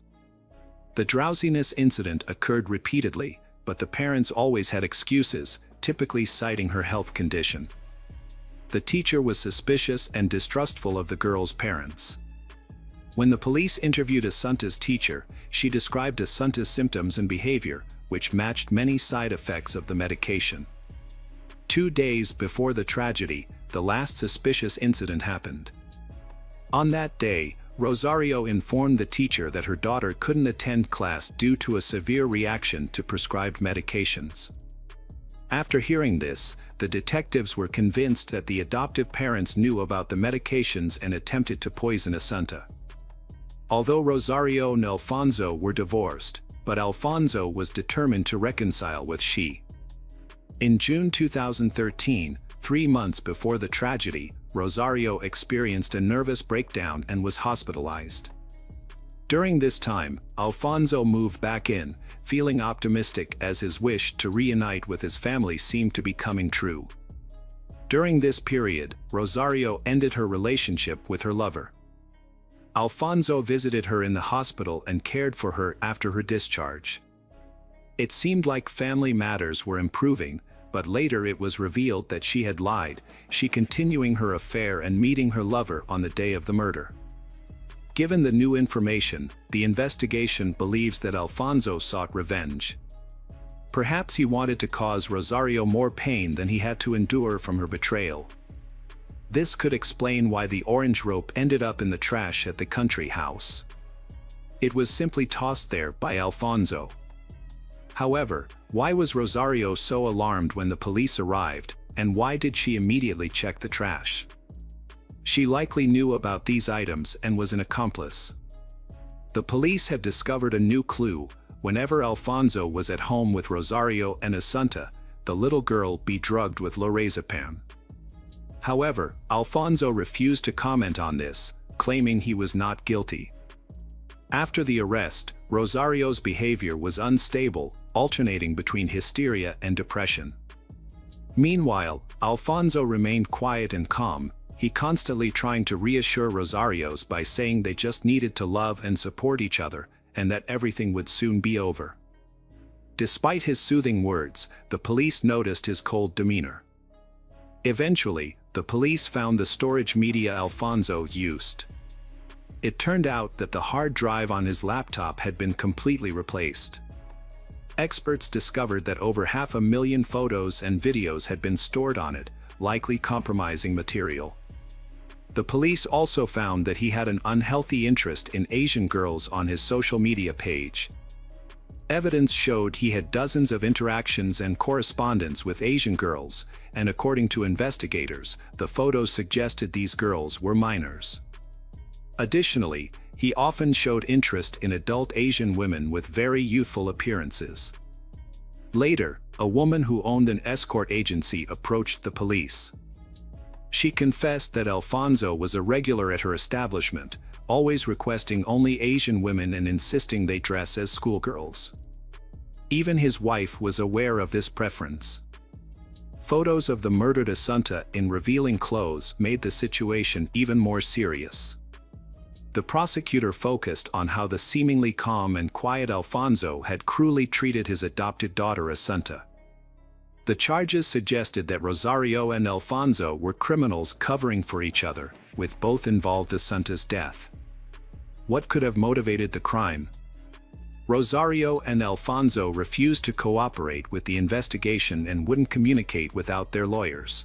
The drowsiness incident occurred repeatedly, but the parents always had excuses, typically citing her health condition. The teacher was suspicious and distrustful of the girl's parents. When the police interviewed Assunta's teacher, she described Assunta's symptoms and behavior, which matched many side effects of the medication. 2 days before the tragedy, the last suspicious incident happened. On that day, Rosario informed the teacher that her daughter couldn't attend class due to a severe reaction to prescribed medications. After hearing this, the detectives were convinced that the adoptive parents knew about the medications and attempted to poison Assunta. Although Rosario and Alfonso were divorced, but Alfonso was determined to reconcile with she. In June 2013, 3 months before the tragedy, Rosario experienced a nervous breakdown and was hospitalized. During this time, Alfonso moved back in, feeling optimistic as his wish to reunite with his family seemed to be coming true. During this period, Rosario ended her relationship with her lover. Alfonso visited her in the hospital and cared for her after her discharge. It seemed like family matters were improving, but later it was revealed that she had lied, she continuing her affair and meeting her lover on the day of the murder. Given the new information, the investigation believes that Alfonso sought revenge. Perhaps he wanted to cause Rosario more pain than he had to endure from her betrayal. This could explain why the orange rope ended up in the trash at the country house. It was simply tossed there by Alfonso. However, why was Rosario so alarmed when the police arrived, and why did she immediately check the trash? She likely knew about these items and was an accomplice. The police have discovered a new clue. Whenever Alfonso was at home with Rosario and Assunta, the little girl be drugged with lorazepam. However, Alfonso refused to comment on this, claiming he was not guilty. After the arrest, Rosario's behavior was unstable, alternating between hysteria and depression. Meanwhile, Alfonso remained quiet and calm, he constantly trying to reassure Rosario's by saying they just needed to love and support each other, and that everything would soon be over. Despite his soothing words, the police noticed his cold demeanor. Eventually, the police found the storage media Alfonso used. It turned out that the hard drive on his laptop had been completely replaced. Experts discovered that over 500,000 photos and videos had been stored on it, likely compromising material. The police also found that he had an unhealthy interest in Asian girls on his social media page. Evidence showed he had dozens of interactions and correspondence with Asian girls, and according to investigators, the photos suggested these girls were minors. Additionally, he often showed interest in adult Asian women with very youthful appearances. Later, a woman who owned an escort agency approached the police. She confessed that Alfonso was a regular at her establishment, always requesting only Asian women and insisting they dress as schoolgirls. Even his wife was aware of this preference. Photos of the murdered Assunta in revealing clothes made the situation even more serious. The prosecutor focused on how the seemingly calm and quiet Alfonso had cruelly treated his adopted daughter Assunta. The charges suggested that Rosario and Alfonso were criminals covering for each other, with both involved Assunta's death. What could have motivated the crime? Rosario and Alfonso refused to cooperate with the investigation and wouldn't communicate without their lawyers.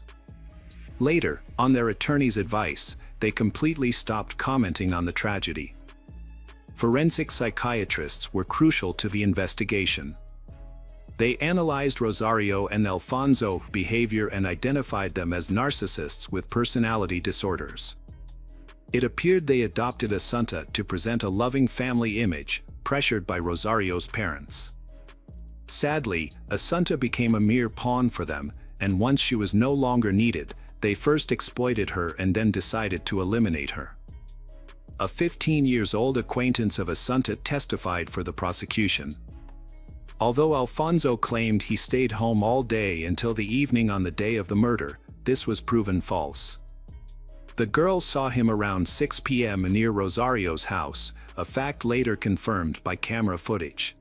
Later, on their attorney's advice, they completely stopped commenting on the tragedy. Forensic psychiatrists were crucial to the investigation. They analyzed Rosario and Alfonso's behavior and identified them as narcissists with personality disorders. It appeared they adopted Assunta to present a loving family image, pressured by Rosario's parents. Sadly, Assunta became a mere pawn for them, and once she was no longer needed, they first exploited her and then decided to eliminate her. a 15-year-old acquaintance of Assunta, testified for the prosecution. Although Alfonso claimed he stayed home all day until the evening on the day of the murder, this was proven false. The girl saw him around 6 p.m. near Rosario's house, a fact later confirmed by camera footage.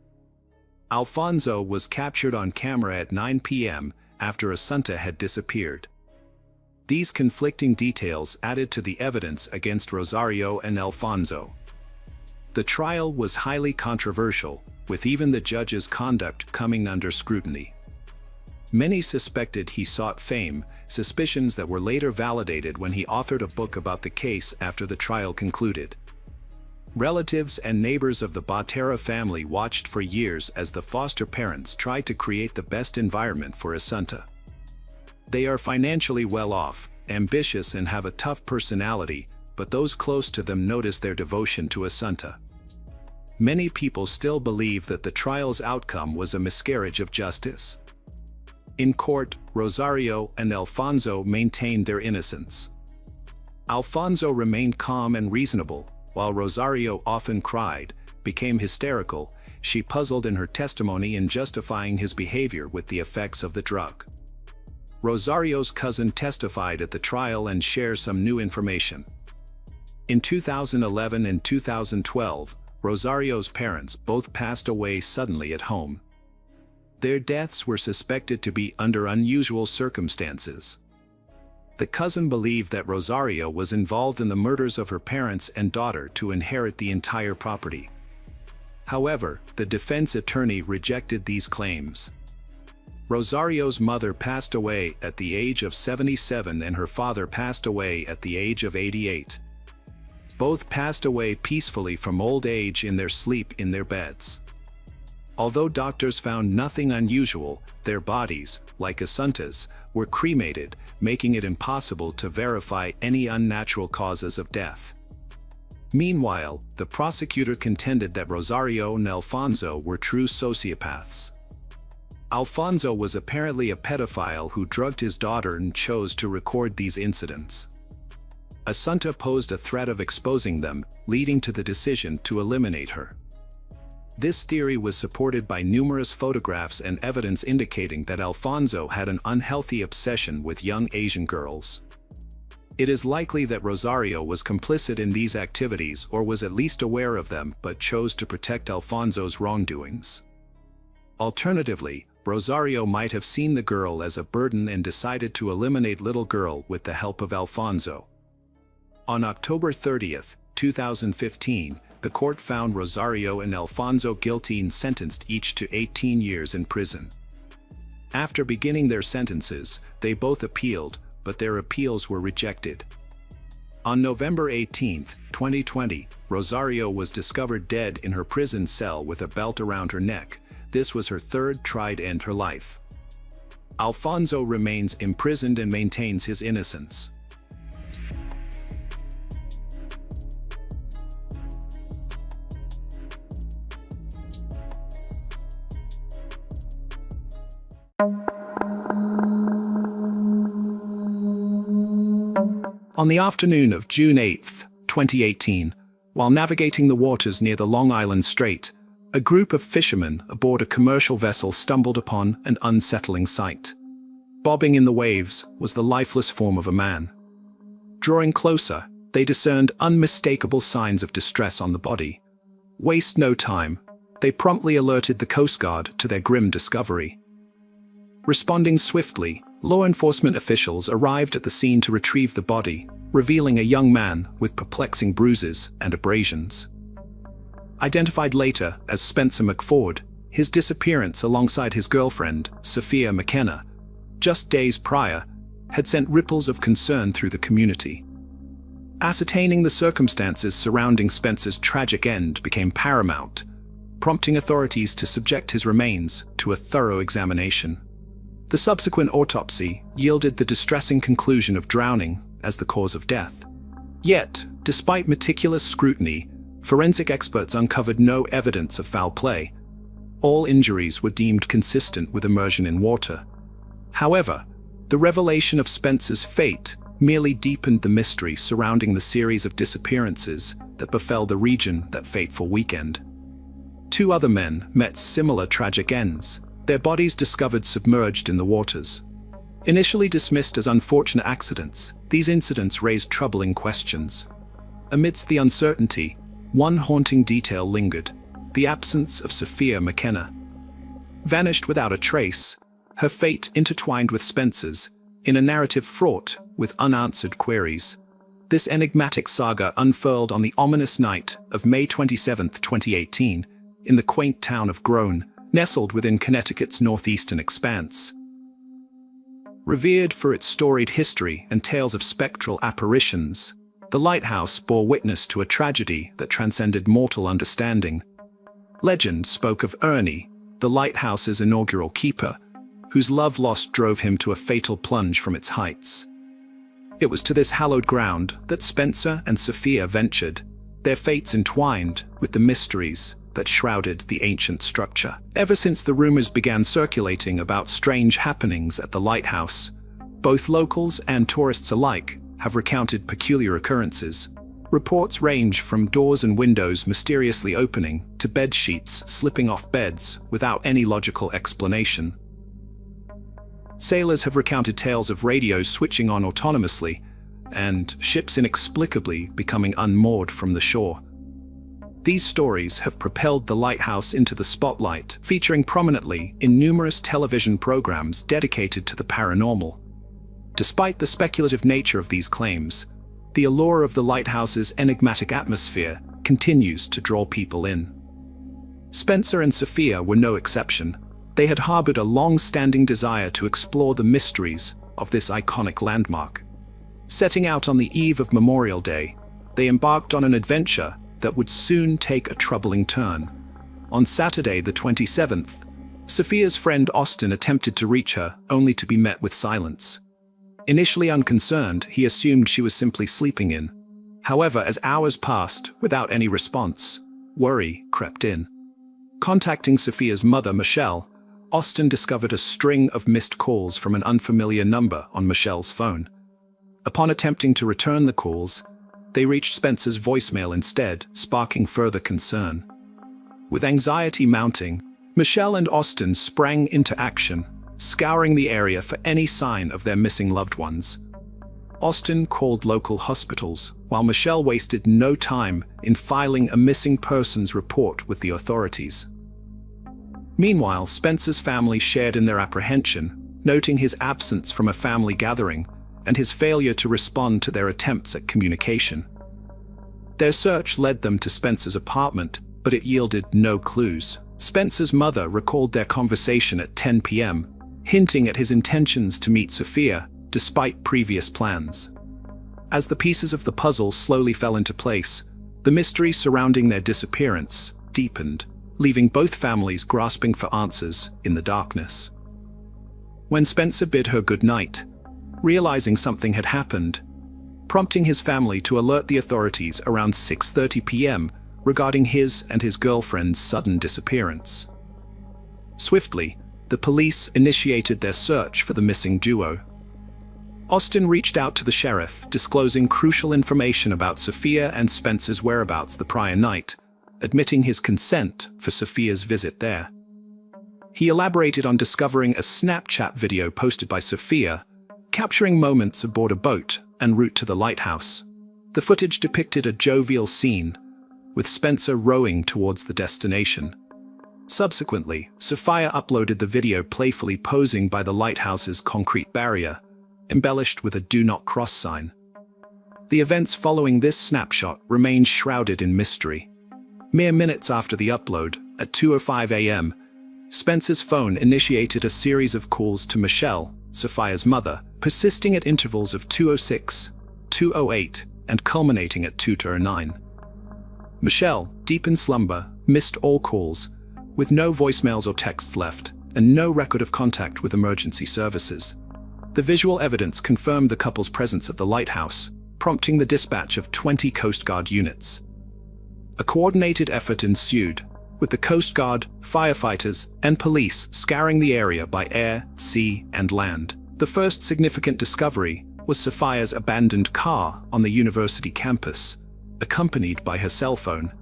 Alfonso was captured on camera at 9 p.m. after Assunta had disappeared. These conflicting details added to the evidence against Rosario and Alfonso. The trial was highly controversial, with even the judge's conduct coming under scrutiny. Many suspected he sought fame, suspicions that were later validated when he authored a book about the case after the trial concluded. Relatives and neighbors of the Botera family watched for years as the foster parents tried to create the best environment for Assunta. They are financially well off, ambitious and have a tough personality, but those close to them notice their devotion to Assunta. Many people still believe that the trial's outcome was a miscarriage of justice. In court, Rosario and Alfonso maintained their innocence. Alfonso remained calm and reasonable, while Rosario often cried, became hysterical. She puzzled in her testimony in justifying his behavior with the effects of the drug. Rosario's cousin testified at the trial and shared some new information. In 2011 and 2012, Rosario's parents both passed away suddenly at home. Their deaths were suspected to be under unusual circumstances. The cousin believed that Rosario was involved in the murders of her parents and daughter to inherit the entire property. However, the defense attorney rejected these claims. Rosario's mother passed away at the age of 77 and her father passed away at the age of 88. Both passed away peacefully from old age in their sleep in their beds. Although doctors found nothing unusual, their bodies, like Assunta's, were cremated, making it impossible to verify any unnatural causes of death. Meanwhile, the prosecutor contended that Rosario and Alfonso were true sociopaths. Alfonso was apparently a pedophile who drugged his daughter and chose to record these incidents. Assunta posed a threat of exposing them, leading to the decision to eliminate her. This theory was supported by numerous photographs and evidence indicating that Alfonso had an unhealthy obsession with young Asian girls. It is likely that Rosario was complicit in these activities or was at least aware of them but chose to protect Alfonso's wrongdoings. Alternatively, Rosario might have seen the girl as a burden and decided to eliminate little girl with the help of Alfonso. On October 30, 2015, the court found Rosario and Alfonso guilty and sentenced each to 18 years in prison. After beginning their sentences, they both appealed, but their appeals were rejected. On November 18, 2020, Rosario was discovered dead in her prison cell with a belt around her neck. This was her third try to end her life. Alfonso remains imprisoned and maintains his innocence. On the afternoon of June 8, 2018, while navigating the waters near the Long Island Strait, a group of fishermen aboard a commercial vessel stumbled upon an unsettling sight. Bobbing in the waves was the lifeless form of a man. Drawing closer, they discerned unmistakable signs of distress on the body. Waste no time, they promptly alerted the Coast Guard to their grim discovery. Responding swiftly, law enforcement officials arrived at the scene to retrieve the body, revealing a young man with perplexing bruises and abrasions. Identified later as Spencer McFord, his disappearance alongside his girlfriend, Sophia McKenna, just days prior, had sent ripples of concern through the community. Ascertaining the circumstances surrounding Spencer's tragic end became paramount, prompting authorities to subject his remains to a thorough examination. The subsequent autopsy yielded the distressing conclusion of drowning as the cause of death. Yet, despite meticulous scrutiny, forensic experts uncovered no evidence of foul play. All injuries were deemed consistent with immersion in water. However, the revelation of Spencer's fate merely deepened the mystery surrounding the series of disappearances that befell the region that fateful weekend. Two other men met similar tragic ends, their bodies discovered submerged in the waters. Initially dismissed as unfortunate accidents, these incidents raised troubling questions. Amidst the uncertainty, one haunting detail lingered: the absence of Sophia McKenna. Vanished without a trace, her fate intertwined with Spencer's, in a narrative fraught with unanswered queries. This enigmatic saga unfurled on the ominous night of May 27, 2018, in the quaint town of Groan, nestled within Connecticut's northeastern expanse. Revered for its storied history and tales of spectral apparitions, the lighthouse bore witness to a tragedy that transcended mortal understanding. Legend spoke of Ernie, the lighthouse's inaugural keeper, whose love lost drove him to a fatal plunge from its heights. It was to this hallowed ground that Spencer and Sophia ventured, their fates entwined with the mysteries that shrouded the ancient structure. Ever since the rumors began circulating about strange happenings at the lighthouse, both locals and tourists alike have recounted peculiar occurrences. Reports range from doors and windows mysteriously opening to bed sheets slipping off beds without any logical explanation. Sailors have recounted tales of radios switching on autonomously and ships inexplicably becoming unmoored from the shore. These stories have propelled the lighthouse into the spotlight, featuring prominently in numerous television programs dedicated to the paranormal. Despite the speculative nature of these claims, the allure of the lighthouse's enigmatic atmosphere continues to draw people in. Spencer and Sophia were no exception. They had harbored a long-standing desire to explore the mysteries of this iconic landmark. Setting out on the eve of Memorial Day, they embarked on an adventure that would soon take a troubling turn. On Saturday, the 27th, Sophia's friend Austin attempted to reach her, only to be met with silence. Initially unconcerned, he assumed she was simply sleeping in. However, as hours passed without any response, worry crept in. Contacting Sophia's mother, Michelle, Austin discovered a string of missed calls from an unfamiliar number on Michelle's phone. Upon attempting to return the calls, they reached Spencer's voicemail instead, sparking further concern. With anxiety mounting, Michelle and Austin sprang into action, scouring the area for any sign of their missing loved ones. Austin called local hospitals, while Michelle wasted no time in filing a missing persons report with the authorities. Meanwhile, Spencer's family shared in their apprehension, noting his absence from a family gathering and his failure to respond to their attempts at communication. Their search led them to Spencer's apartment, but it yielded no clues. Spencer's mother recalled their conversation at 10 p.m., hinting at his intentions to meet Sophia, despite previous plans. As the pieces of the puzzle slowly fell into place, the mystery surrounding their disappearance deepened, leaving both families grasping for answers in the darkness. When Spencer bid her goodnight, realizing something had happened, prompting his family to alert the authorities around 6:30 p.m. regarding his and his girlfriend's sudden disappearance. Swiftly, the police initiated their search for the missing duo. Austin reached out to the sheriff, disclosing crucial information about Sophia and Spencer's whereabouts the prior night, admitting his consent for Sophia's visit there. He elaborated on discovering a Snapchat video posted by Sophia, capturing moments aboard a boat en route to the lighthouse. The footage depicted a jovial scene, with Spencer rowing towards the destination. Subsequently, Sophia uploaded the video playfully posing by the lighthouse's concrete barrier, embellished with a "Do Not Cross" sign. The events following this snapshot remained shrouded in mystery. Mere minutes after the upload, at 2:05 a.m., Spencer's phone initiated a series of calls to Michelle, Sophia's mother, persisting at intervals of 2:06, 2:08, and culminating at 2:09. Michelle, deep in slumber, missed all calls, with no voicemails or texts left, and no record of contact with emergency services. The visual evidence confirmed the couple's presence at the lighthouse, prompting the dispatch of 20 Coast Guard units. A coordinated effort ensued, with the Coast Guard, firefighters, and police scouring the area by air, sea, and land. The first significant discovery was Sophia's abandoned car on the university campus, accompanied by her cell phone.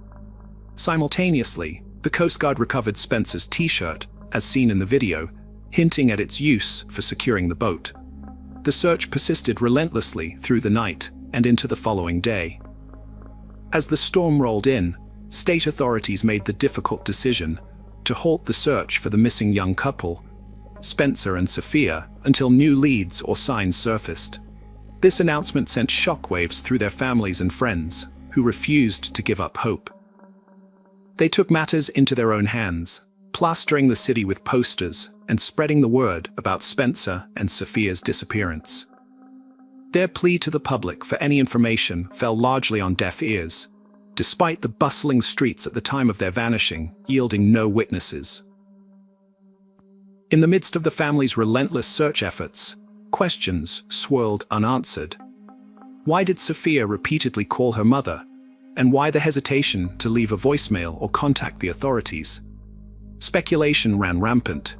Simultaneously, the Coast Guard recovered Spencer's t-shirt, as seen in the video, hinting at its use for securing the boat. The search persisted relentlessly through the night and into the following day. As the storm rolled in, state authorities made the difficult decision to halt the search for the missing young couple, Spencer and Sophia, until new leads or signs surfaced. This announcement sent shockwaves through their families and friends, who refused to give up hope. They took matters into their own hands, plastering the city with posters and spreading the word about Spencer and Sophia's disappearance. Their plea to the public for any information fell largely on deaf ears, despite the bustling streets at the time of their vanishing yielding no witnesses. In the midst of the family's relentless search efforts, questions swirled unanswered. Why did Sophia repeatedly call her mother? And why the hesitation to leave a voicemail or contact the authorities? Speculation ran rampant.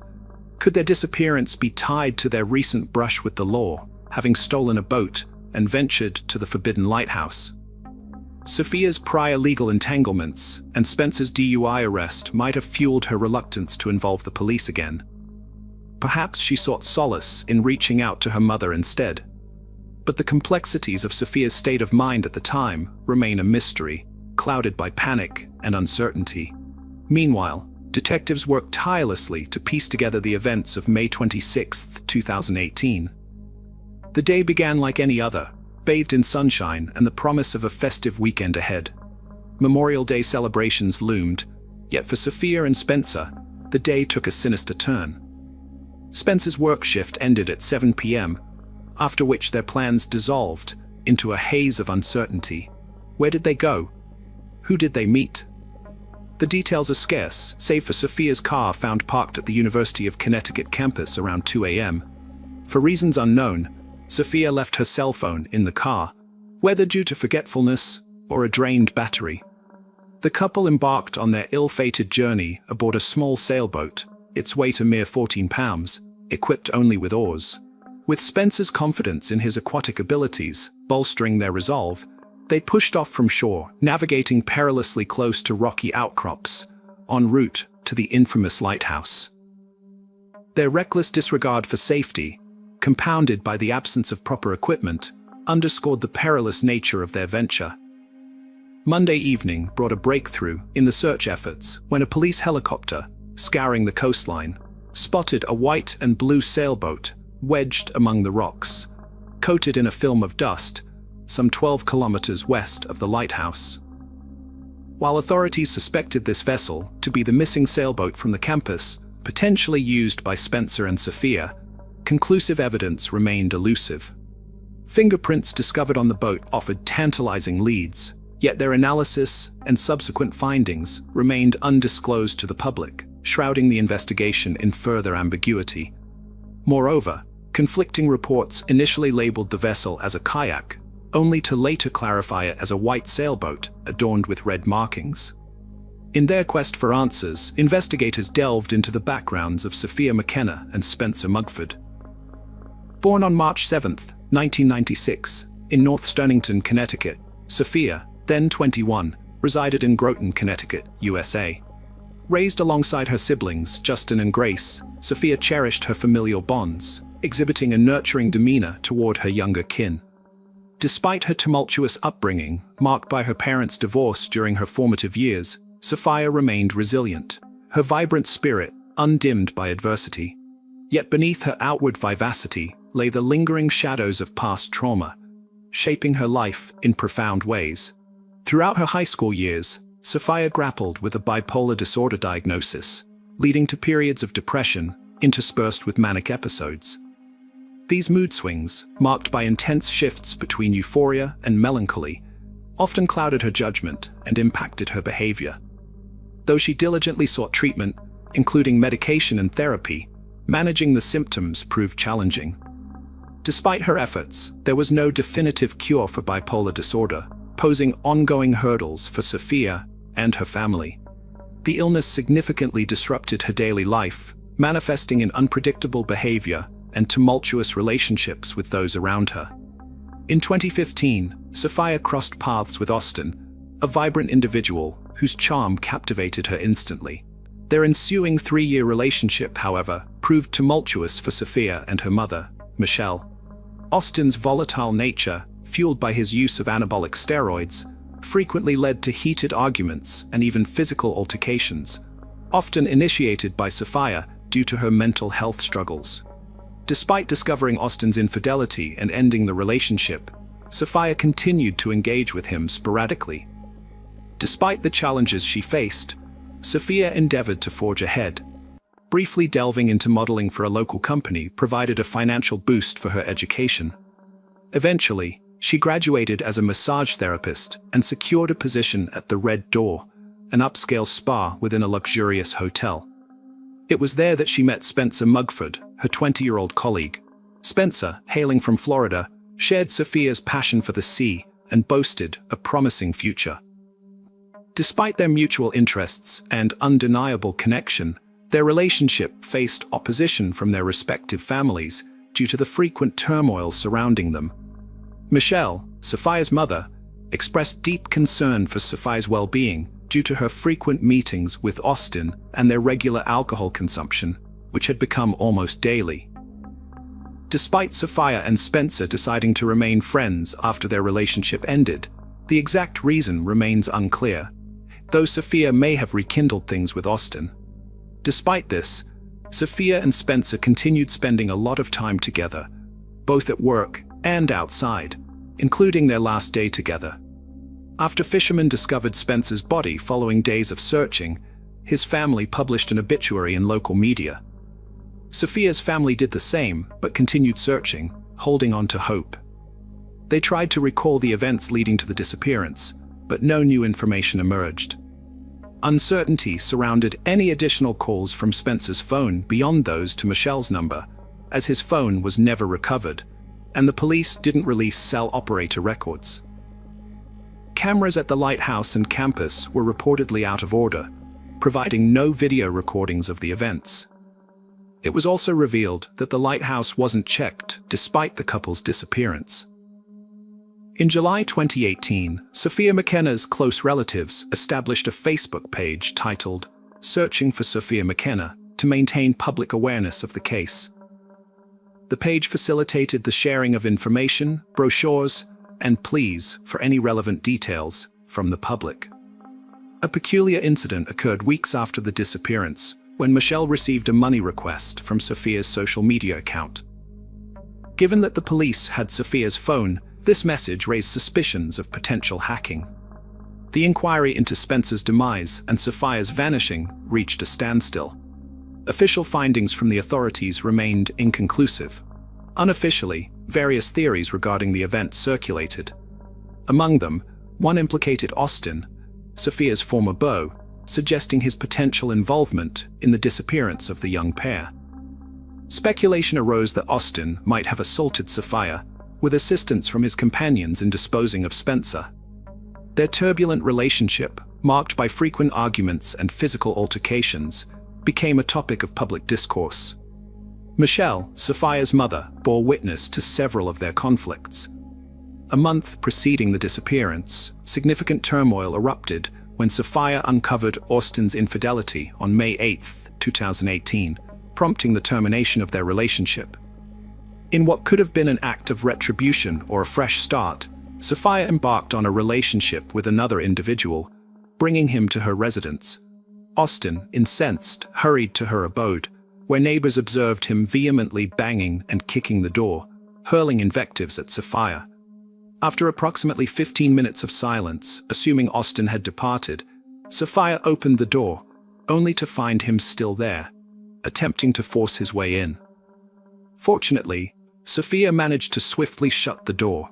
Could their disappearance be tied to their recent brush with the law, having stolen a boat and ventured to the forbidden lighthouse? Sophia's prior legal entanglements and Spencer's DUI arrest might have fueled her reluctance to involve the police again. Perhaps she sought solace in reaching out to her mother instead. But the complexities of Sophia's state of mind at the time remain a mystery, clouded by panic and uncertainty. Meanwhile, detectives worked tirelessly to piece together the events of May 26, 2018. The day began like any other, bathed in sunshine and the promise of a festive weekend ahead. Memorial Day celebrations loomed, yet for Sophia and Spencer, the day took a sinister turn. Spencer's work shift ended at 7 p.m., after which their plans dissolved into a haze of uncertainty. Where did they go? Who did they meet? The details are scarce, save for Sophia's car found parked at the University of Connecticut campus around 2 a.m. For reasons unknown, Sophia left her cell phone in the car, whether due to forgetfulness or a drained battery. The couple embarked on their ill-fated journey aboard a small sailboat, its weight a mere 14 pounds, equipped only with oars. With Spencer's confidence in his aquatic abilities bolstering their resolve, they pushed off from shore, navigating perilously close to rocky outcrops, en route to the infamous lighthouse. Their reckless disregard for safety, compounded by the absence of proper equipment, underscored the perilous nature of their venture. Monday evening brought a breakthrough in the search efforts when a police helicopter, scouring the coastline, spotted a white and blue sailboat wedged among the rocks, coated in a film of dust, some 12 kilometers west of the lighthouse. While authorities suspected this vessel to be the missing sailboat from the campus, potentially used by Spencer and Sophia, conclusive evidence remained elusive. Fingerprints discovered on the boat offered tantalizing leads, yet their analysis and subsequent findings remained undisclosed to the public, shrouding the investigation in further ambiguity. Moreover, conflicting reports initially labeled the vessel as a kayak, only to later clarify it as a white sailboat adorned with red markings. In their quest for answers, investigators delved into the backgrounds of Sophia McKenna and Spencer Mugford. Born on March 7, 1996, in North Stonington, Connecticut, Sophia, then 21, resided in Groton, Connecticut, USA. Raised alongside her siblings, Justin and Grace, Sophia cherished her familial bonds, exhibiting a nurturing demeanor toward her younger kin. Despite her tumultuous upbringing, marked by her parents' divorce during her formative years, Sophia remained resilient, her vibrant spirit undimmed by adversity. Yet beneath her outward vivacity lay the lingering shadows of past trauma, shaping her life in profound ways. Throughout her high school years, Sophia grappled with a bipolar disorder diagnosis, leading to periods of depression interspersed with manic episodes. These mood swings, marked by intense shifts between euphoria and melancholy, often clouded her judgment and impacted her behavior. Though she diligently sought treatment, including medication and therapy, managing the symptoms proved challenging. Despite her efforts, there was no definitive cure for bipolar disorder, posing ongoing hurdles for Sophia and her family. The illness significantly disrupted her daily life, manifesting in unpredictable behavior and tumultuous relationships with those around her. In 2015, Sophia crossed paths with Austin, a vibrant individual whose charm captivated her instantly. Their ensuing 3-year relationship, however, proved tumultuous for Sophia and her mother, Michelle. Austin's volatile nature, fueled by his use of anabolic steroids, frequently led to heated arguments and even physical altercations, often initiated by Sophia due to her mental health struggles. Despite discovering Austin's infidelity and ending the relationship, Sophia continued to engage with him sporadically. Despite the challenges she faced, Sophia endeavored to forge ahead. Briefly delving into modeling for a local company provided a financial boost for her education. Eventually, she graduated as a massage therapist and secured a position at the Red Door, an upscale spa within a luxurious hotel. It was there that she met Spencer Mugford, her 20-year-old colleague. Spencer, hailing from Florida, shared Sophia's passion for the sea and boasted a promising future. Despite their mutual interests and undeniable connection, their relationship faced opposition from their respective families due to the frequent turmoil surrounding them. Michelle, Sophia's mother, expressed deep concern for Sophia's well-being due to her frequent meetings with Austin and their regular alcohol consumption, which had become almost daily. Despite Sophia and Spencer deciding to remain friends after their relationship ended, the exact reason remains unclear, though Sophia may have rekindled things with Austin. Despite this, Sophia and Spencer continued spending a lot of time together, both at work and outside, including their last day together. After fishermen discovered Spencer's body following days of searching, his family published an obituary in local media. Sophia's family did the same, but continued searching, holding on to hope. They tried to recall the events leading to the disappearance, but no new information emerged. Uncertainty surrounded any additional calls from Spencer's phone beyond those to Michelle's number, as his phone was never recovered, and the police didn't release cell operator records. Cameras at the lighthouse and campus were reportedly out of order, providing no video recordings of the events. It was also revealed that the lighthouse wasn't checked despite the couple's disappearance. In July 2018, Sophia McKenna's close relatives established a Facebook page titled "Searching for Sophia McKenna" to maintain public awareness of the case. The page facilitated the sharing of information, brochures, and pleas for any relevant details from the public. A peculiar incident occurred weeks after the disappearance, when Michelle received a money request from Sophia's social media account. Given that the police had Sophia's phone, this message raised suspicions of potential hacking. The inquiry into Spencer's demise and Sophia's vanishing reached a standstill. Official findings from the authorities remained inconclusive. Unofficially, various theories regarding the event circulated. Among them, one implicated Austin, Sophia's former beau, suggesting his potential involvement in the disappearance of the young pair. Speculation arose that Austin might have assaulted Sophia, with assistance from his companions in disposing of Spencer. Their turbulent relationship, marked by frequent arguments and physical altercations, became a topic of public discourse. Michelle, Sophia's mother, bore witness to several of their conflicts. A month preceding the disappearance, significant turmoil erupted when Sophia uncovered Austin's infidelity on May 8, 2018, prompting the termination of their relationship. In what could have been an act of retribution or a fresh start, Sophia embarked on a relationship with another individual, bringing him to her residence. Austin, incensed, hurried to her abode, where neighbors observed him vehemently banging and kicking the door, hurling invectives at Sophia. After approximately 15 minutes of silence, assuming Austin had departed, Sophia opened the door, only to find him still there, attempting to force his way in. Fortunately, Sophia managed to swiftly shut the door.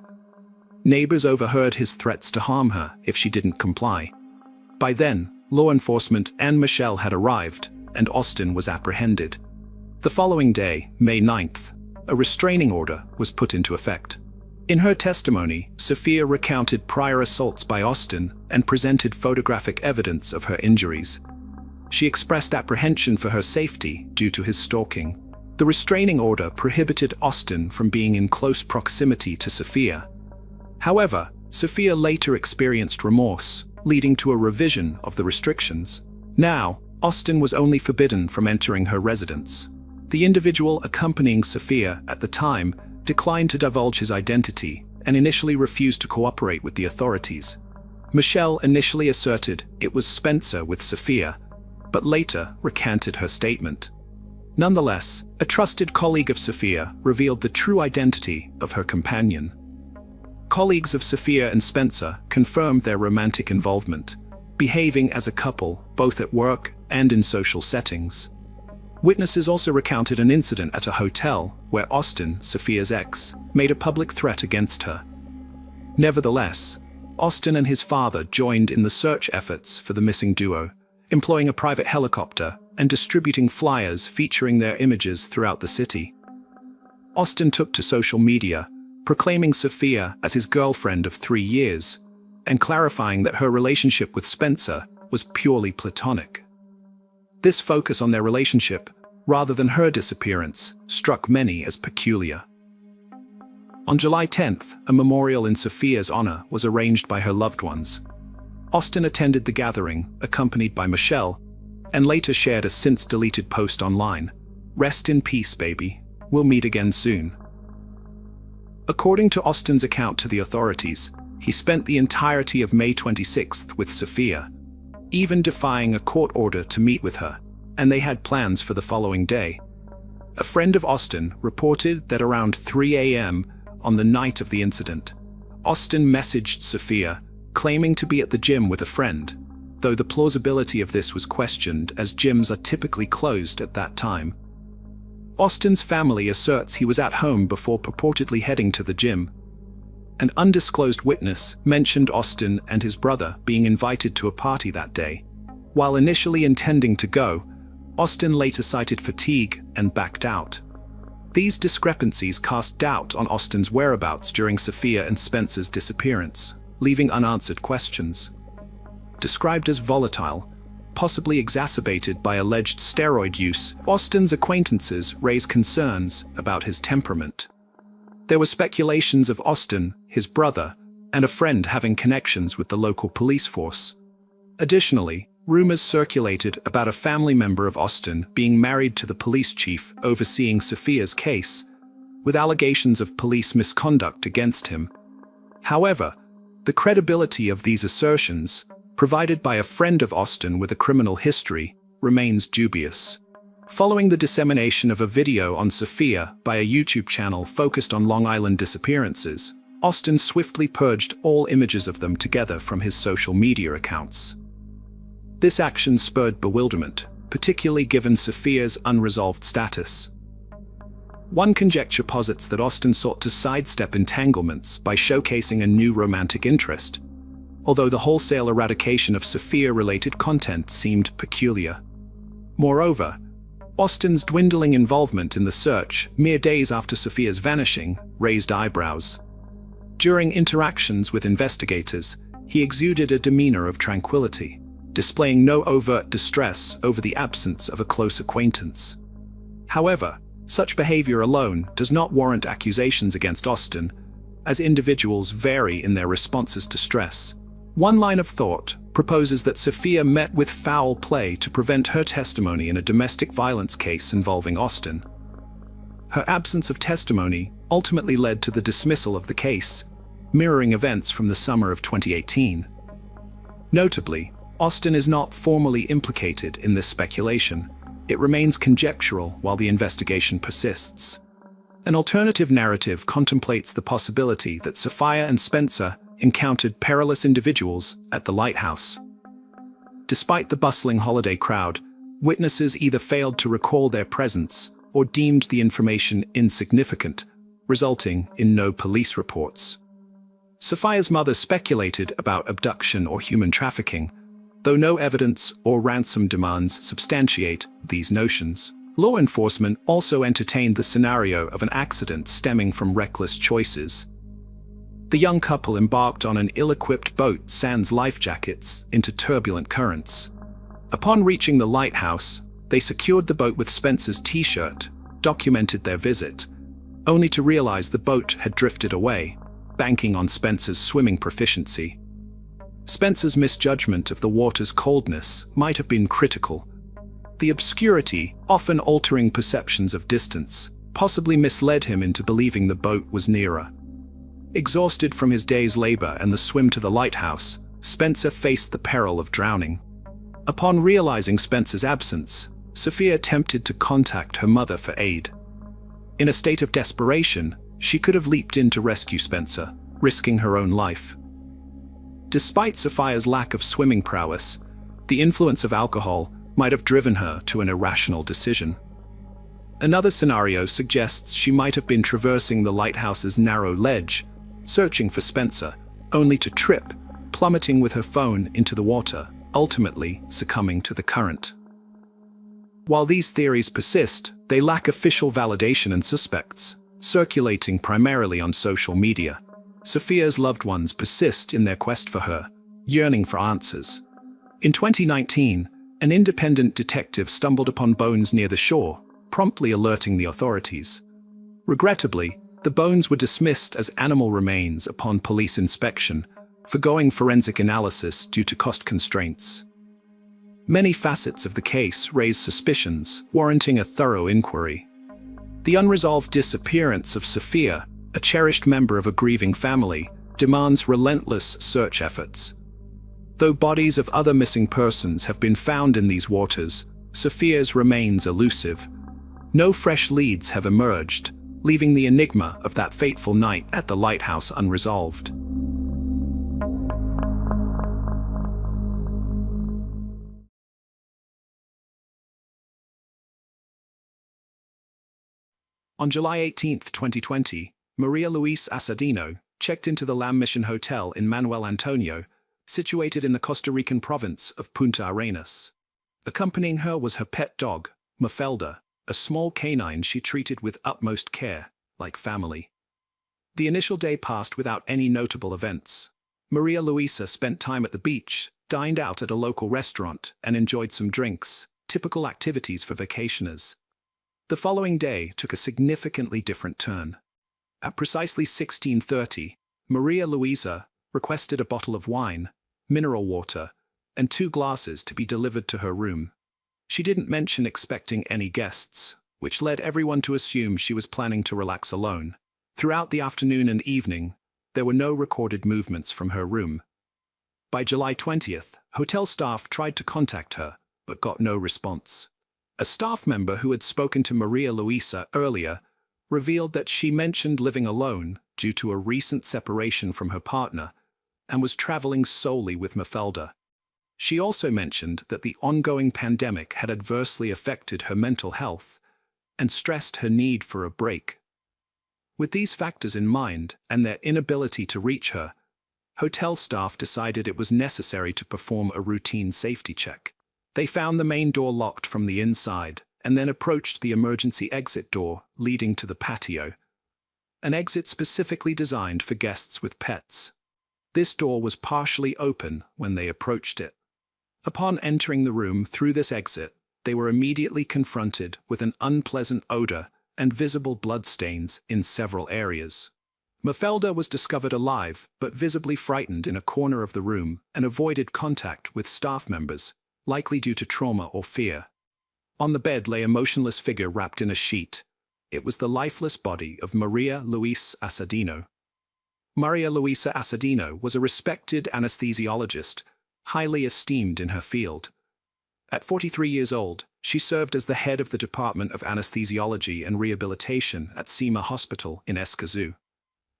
Neighbors overheard his threats to harm her if she didn't comply. By then, law enforcement and Michelle had arrived, and Austin was apprehended. The following day, May 9th, a restraining order was put into effect. In her testimony, Sophia recounted prior assaults by Austin and presented photographic evidence of her injuries. She expressed apprehension for her safety due to his stalking. The restraining order prohibited Austin from being in close proximity to Sophia, However, Sophia later experienced remorse, leading to a revision of the restrictions. Now, Austin was only forbidden from entering her residence. The individual accompanying Sophia at the time declined to divulge his identity and initially refused to cooperate with the authorities. Michelle initially asserted it was Spencer with Sophia, but later recanted her statement. Nonetheless, a trusted colleague of Sophia revealed the true identity of her companion. Colleagues of Sophia and Spencer confirmed their romantic involvement, behaving as a couple both at work and in social settings. Witnesses also recounted an incident at a hotel where Austin, Sophia's ex, made a public threat against her. Nevertheless, Austin and his father joined in the search efforts for the missing duo, employing a private helicopter and distributing flyers featuring their images throughout the city. Austin took to social media, proclaiming Sophia as his girlfriend of 3 years, and clarifying that her relationship with Spencer was purely platonic. This focus on their relationship, rather than her disappearance, struck many as peculiar. On July 10th, a memorial in Sophia's honor was arranged by her loved ones. Austin attended the gathering, accompanied by Michelle, and later shared a since-deleted post online. "Rest in peace, baby. We'll meet again soon." According to Austin's account to the authorities, he spent the entirety of May 26th with Sophia, even defying a court order to meet with her, and they had plans for the following day. A friend of Austin reported that around 3 a.m. on the night of the incident, Austin messaged Sophia, claiming to be at the gym with a friend, though the plausibility of this was questioned as gyms are typically closed at that time. Austin's family asserts he was at home before purportedly heading to the gym. An undisclosed witness mentioned Austin and his brother being invited to a party that day. While initially intending to go, Austin later cited fatigue and backed out. These discrepancies cast doubt on Austin's whereabouts during Sophia and Spencer's disappearance, leaving unanswered questions. Described as volatile, possibly exacerbated by alleged steroid use, Austin's acquaintances raised concerns about his temperament. There were speculations of Austin, his brother, and a friend having connections with the local police force. Additionally, rumors circulated about a family member of Austin being married to the police chief overseeing Sophia's case, with allegations of police misconduct against him. However, the credibility of these assertions, provided by a friend of Austin with a criminal history, remains dubious. Following the dissemination of a video on Sophia by a YouTube channel focused on Long Island disappearances, Austin swiftly purged all images of them together from his social media accounts. This action spurred bewilderment, particularly given Sophia's unresolved status. One conjecture posits that Austin sought to sidestep entanglements by showcasing a new romantic interest, although the wholesale eradication of Sophia-related content seemed peculiar. Moreover, Austin's dwindling involvement in the search, mere days after Sophia's vanishing, raised eyebrows. During interactions with investigators, he exuded a demeanor of tranquility, displaying no overt distress over the absence of a close acquaintance. However, such behavior alone does not warrant accusations against Austin, as individuals vary in their responses to stress. One line of thought proposes that Sophia met with foul play to prevent her testimony in a domestic violence case involving Austin. Her absence of testimony ultimately led to the dismissal of the case, mirroring events from the summer of 2018. Notably, Austin is not formally implicated in this speculation. It remains conjectural while the investigation persists. An alternative narrative contemplates the possibility that Sophia and Spencer encountered perilous individuals at the lighthouse. Despite the bustling holiday crowd, witnesses either failed to recall their presence or deemed the information insignificant, resulting in no police reports. Sophia's mother speculated about abduction or human trafficking, though no evidence or ransom demands substantiate these notions. Law enforcement also entertained the scenario of an accident stemming from reckless choices. The young couple embarked on an ill-equipped boat sans life jackets into turbulent currents. Upon reaching the lighthouse, they secured the boat with Spencer's t-shirt, documented their visit, only to realize the boat had drifted away, banking on Spencer's swimming proficiency. Spencer's misjudgment of the water's coldness might have been critical. The obscurity, often altering perceptions of distance, possibly misled him into believing the boat was nearer. Exhausted from his day's labor and the swim to the lighthouse, Spencer faced the peril of drowning. Upon realizing Spencer's absence, Sophia attempted to contact her mother for aid. In a state of desperation, she could have leaped in to rescue Spencer, risking her own life. Despite Sophia's lack of swimming prowess, the influence of alcohol might have driven her to an irrational decision. Another scenario suggests she might have been traversing the lighthouse's narrow ledge, searching for Spencer, only to trip, plummeting with her phone into the water, ultimately succumbing to the current. While these theories persist, they lack official validation and suspects, circulating primarily on social media. Sophia's loved ones persist in their quest for her, yearning for answers. In 2019, an independent detective stumbled upon bones near the shore, promptly alerting the authorities. Regrettably, the bones were dismissed as animal remains upon police inspection, forgoing forensic analysis due to cost constraints. Many facets of the case raise suspicions, warranting a thorough inquiry. The unresolved disappearance of Sophia, a cherished member of a grieving family, demands relentless search efforts. Though bodies of other missing persons have been found in these waters, Sophia's remains elusive. No fresh leads have emerged, leaving the enigma of that fateful night at the lighthouse unresolved. On July 18, 2020, Maria Luisa Assadino checked into the Lam Mission Hotel in Manuel Antonio, situated in the Costa Rican province of Punta Arenas. Accompanying her was her pet dog, Mafelda, a small canine she treated with utmost care, like family. The initial day passed without any notable events. Maria Luisa spent time at the beach, dined out at a local restaurant, and enjoyed some drinks, typical activities for vacationers. The following day took a significantly different turn. At precisely 16:30, Maria Luisa requested a bottle of wine, mineral water, and 2 glasses to be delivered to her room. She didn't mention expecting any guests, which led everyone to assume she was planning to relax alone. Throughout the afternoon and evening, there were no recorded movements from her room. By July 20th, hotel staff tried to contact her, but got no response. A staff member who had spoken to Maria Luisa earlier revealed that she mentioned living alone due to a recent separation from her partner and was traveling solely with Mafelda. She also mentioned that the ongoing pandemic had adversely affected her mental health and stressed her need for a break. With these factors in mind and their inability to reach her, hotel staff decided it was necessary to perform a routine safety check. They found the main door locked from the inside and then approached the emergency exit door leading to the patio, an exit specifically designed for guests with pets. This door was partially open when they approached it. Upon entering the room through this exit, they were immediately confronted with an unpleasant odor and visible bloodstains in several areas. Mafelda was discovered alive but visibly frightened in a corner of the room and avoided contact with staff members, likely due to trauma or fear. On the bed lay a motionless figure wrapped in a sheet. It was the lifeless body of Maria Luisa Assadino. Maria Luisa Assadino was a respected anesthesiologist, highly esteemed in her field. At 43 years old, she served as the head of the Department of Anesthesiology and Rehabilitation at Cima Hospital in Escazú.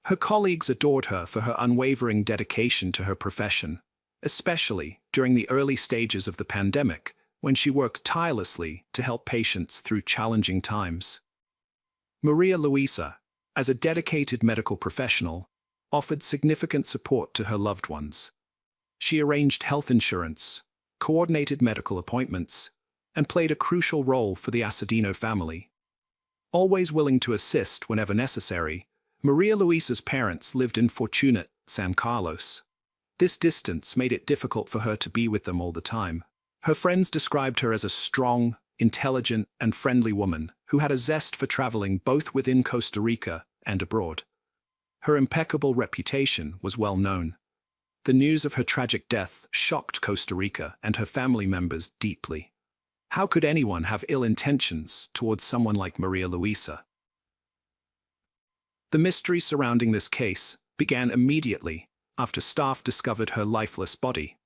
Her colleagues adored her for her unwavering dedication to her profession, especially during the early stages of the pandemic, when she worked tirelessly to help patients through challenging times. Maria Luisa, as a dedicated medical professional, offered significant support to her loved ones. She arranged health insurance, coordinated medical appointments, and played a crucial role for the Assadino family. Always willing to assist whenever necessary, Maria Luisa's parents lived in Fortunate, San Carlos. This distance made it difficult for her to be with them all the time. Her friends described her as a strong, intelligent, and friendly woman who had a zest for traveling both within Costa Rica and abroad. Her impeccable reputation was well known. The news of her tragic death shocked Costa Rica and her family members deeply. How could anyone have ill intentions towards someone like Maria Luisa? The mystery surrounding this case began immediately after staff discovered her lifeless body.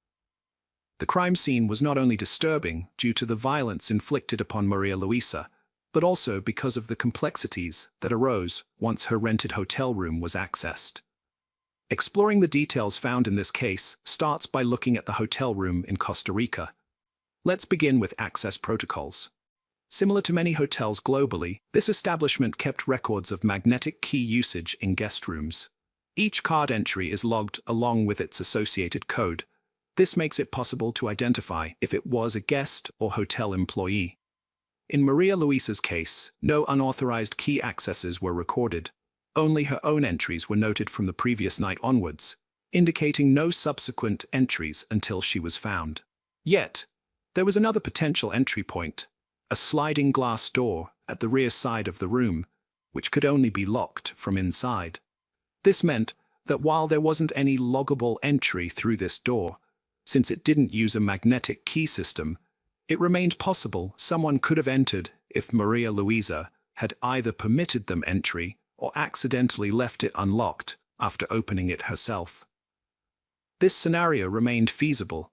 The crime scene was not only disturbing due to the violence inflicted upon Maria Luisa, but also because of the complexities that arose once her rented hotel room was accessed. Exploring the details found in this case starts by looking at the hotel room in Costa Rica. Let's begin with access protocols. Similar to many hotels globally, this establishment kept records of magnetic key usage in guest rooms. Each card entry is logged along with its associated code. This makes it possible to identify if it was a guest or hotel employee. In Maria Luisa's case, no unauthorized key accesses were recorded. Only her own entries were noted from the previous night onwards, indicating no subsequent entries until she was found. Yet, there was another potential entry point, a sliding glass door at the rear side of the room, which could only be locked from inside. This meant that while there wasn't any loggable entry through this door, since it didn't use a magnetic key system, it remained possible someone could have entered if Maria Luisa had either permitted them entry or accidentally left it unlocked after opening it herself. This scenario remained feasible,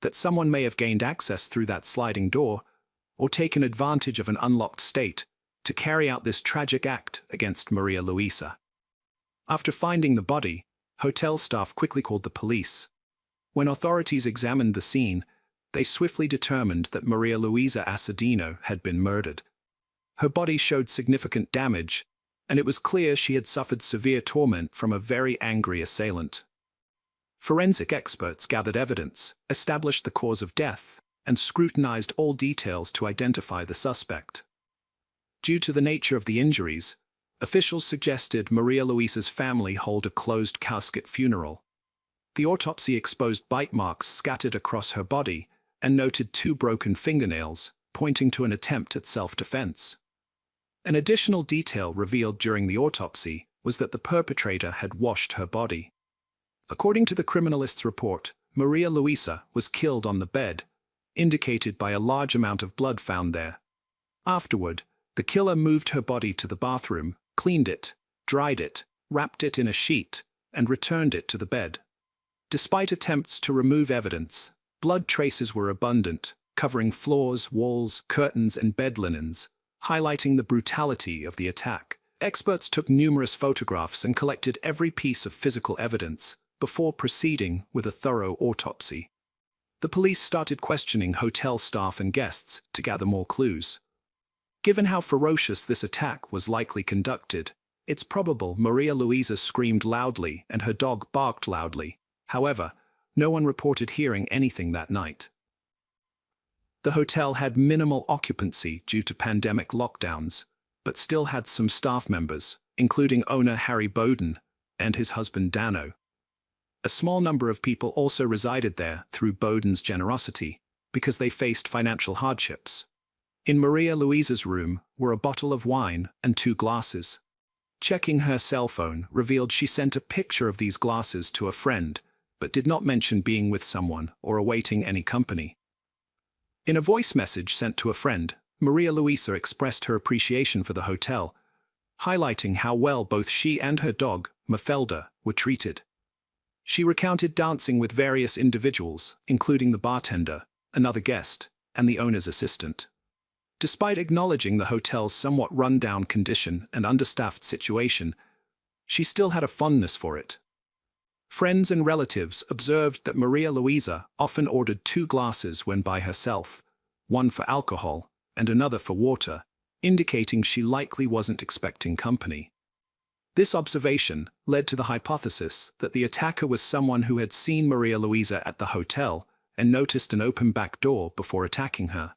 that someone may have gained access through that sliding door or taken advantage of an unlocked state to carry out this tragic act against Maria Luisa. After finding the body, hotel staff quickly called the police. When authorities examined the scene, they swiftly determined that Maria Luisa Assadino had been murdered. Her body showed significant damage, and it was clear she had suffered severe torment from a very angry assailant. Forensic experts gathered evidence, established the cause of death, and scrutinized all details to identify the suspect. Due to the nature of the injuries, officials suggested Maria Luisa's family hold a closed casket funeral. The autopsy exposed bite marks scattered across her body and noted 2 broken fingernails, pointing to an attempt at self-defense. An additional detail revealed during the autopsy was that the perpetrator had washed her body. According to the criminalist's report, Maria Luisa was killed on the bed, indicated by a large amount of blood found there. Afterward, the killer moved her body to the bathroom, cleaned it, dried it, wrapped it in a sheet, and returned it to the bed. Despite attempts to remove evidence, blood traces were abundant, covering floors, walls, curtains, and bed linens, highlighting the brutality of the attack. Experts took numerous photographs and collected every piece of physical evidence before proceeding with a thorough autopsy. The police started questioning hotel staff and guests to gather more clues. Given how ferocious this attack was likely conducted, it's probable Maria Luisa screamed loudly and her dog barked loudly. However, no one reported hearing anything that night. The hotel had minimal occupancy due to pandemic lockdowns, but still had some staff members, including owner Harry Bowden and his husband Dano. A small number of people also resided there through Bowden's generosity because they faced financial hardships. In Maria Luisa's room were a bottle of wine and 2 glasses. Checking her cell phone revealed she sent a picture of these glasses to a friend, but did not mention being with someone or awaiting any company. In a voice message sent to a friend, Maria Luisa expressed her appreciation for the hotel, highlighting how well both she and her dog, Mafelda, were treated. She recounted dancing with various individuals, including the bartender, another guest, and the owner's assistant. Despite acknowledging the hotel's somewhat run-down condition and understaffed situation, she still had a fondness for it. Friends and relatives observed that Maria Luisa often ordered 2 glasses when by herself, one for alcohol and another for water, indicating she likely wasn't expecting company. This observation led to the hypothesis that the attacker was someone who had seen Maria Luisa at the hotel and noticed an open back door before attacking her.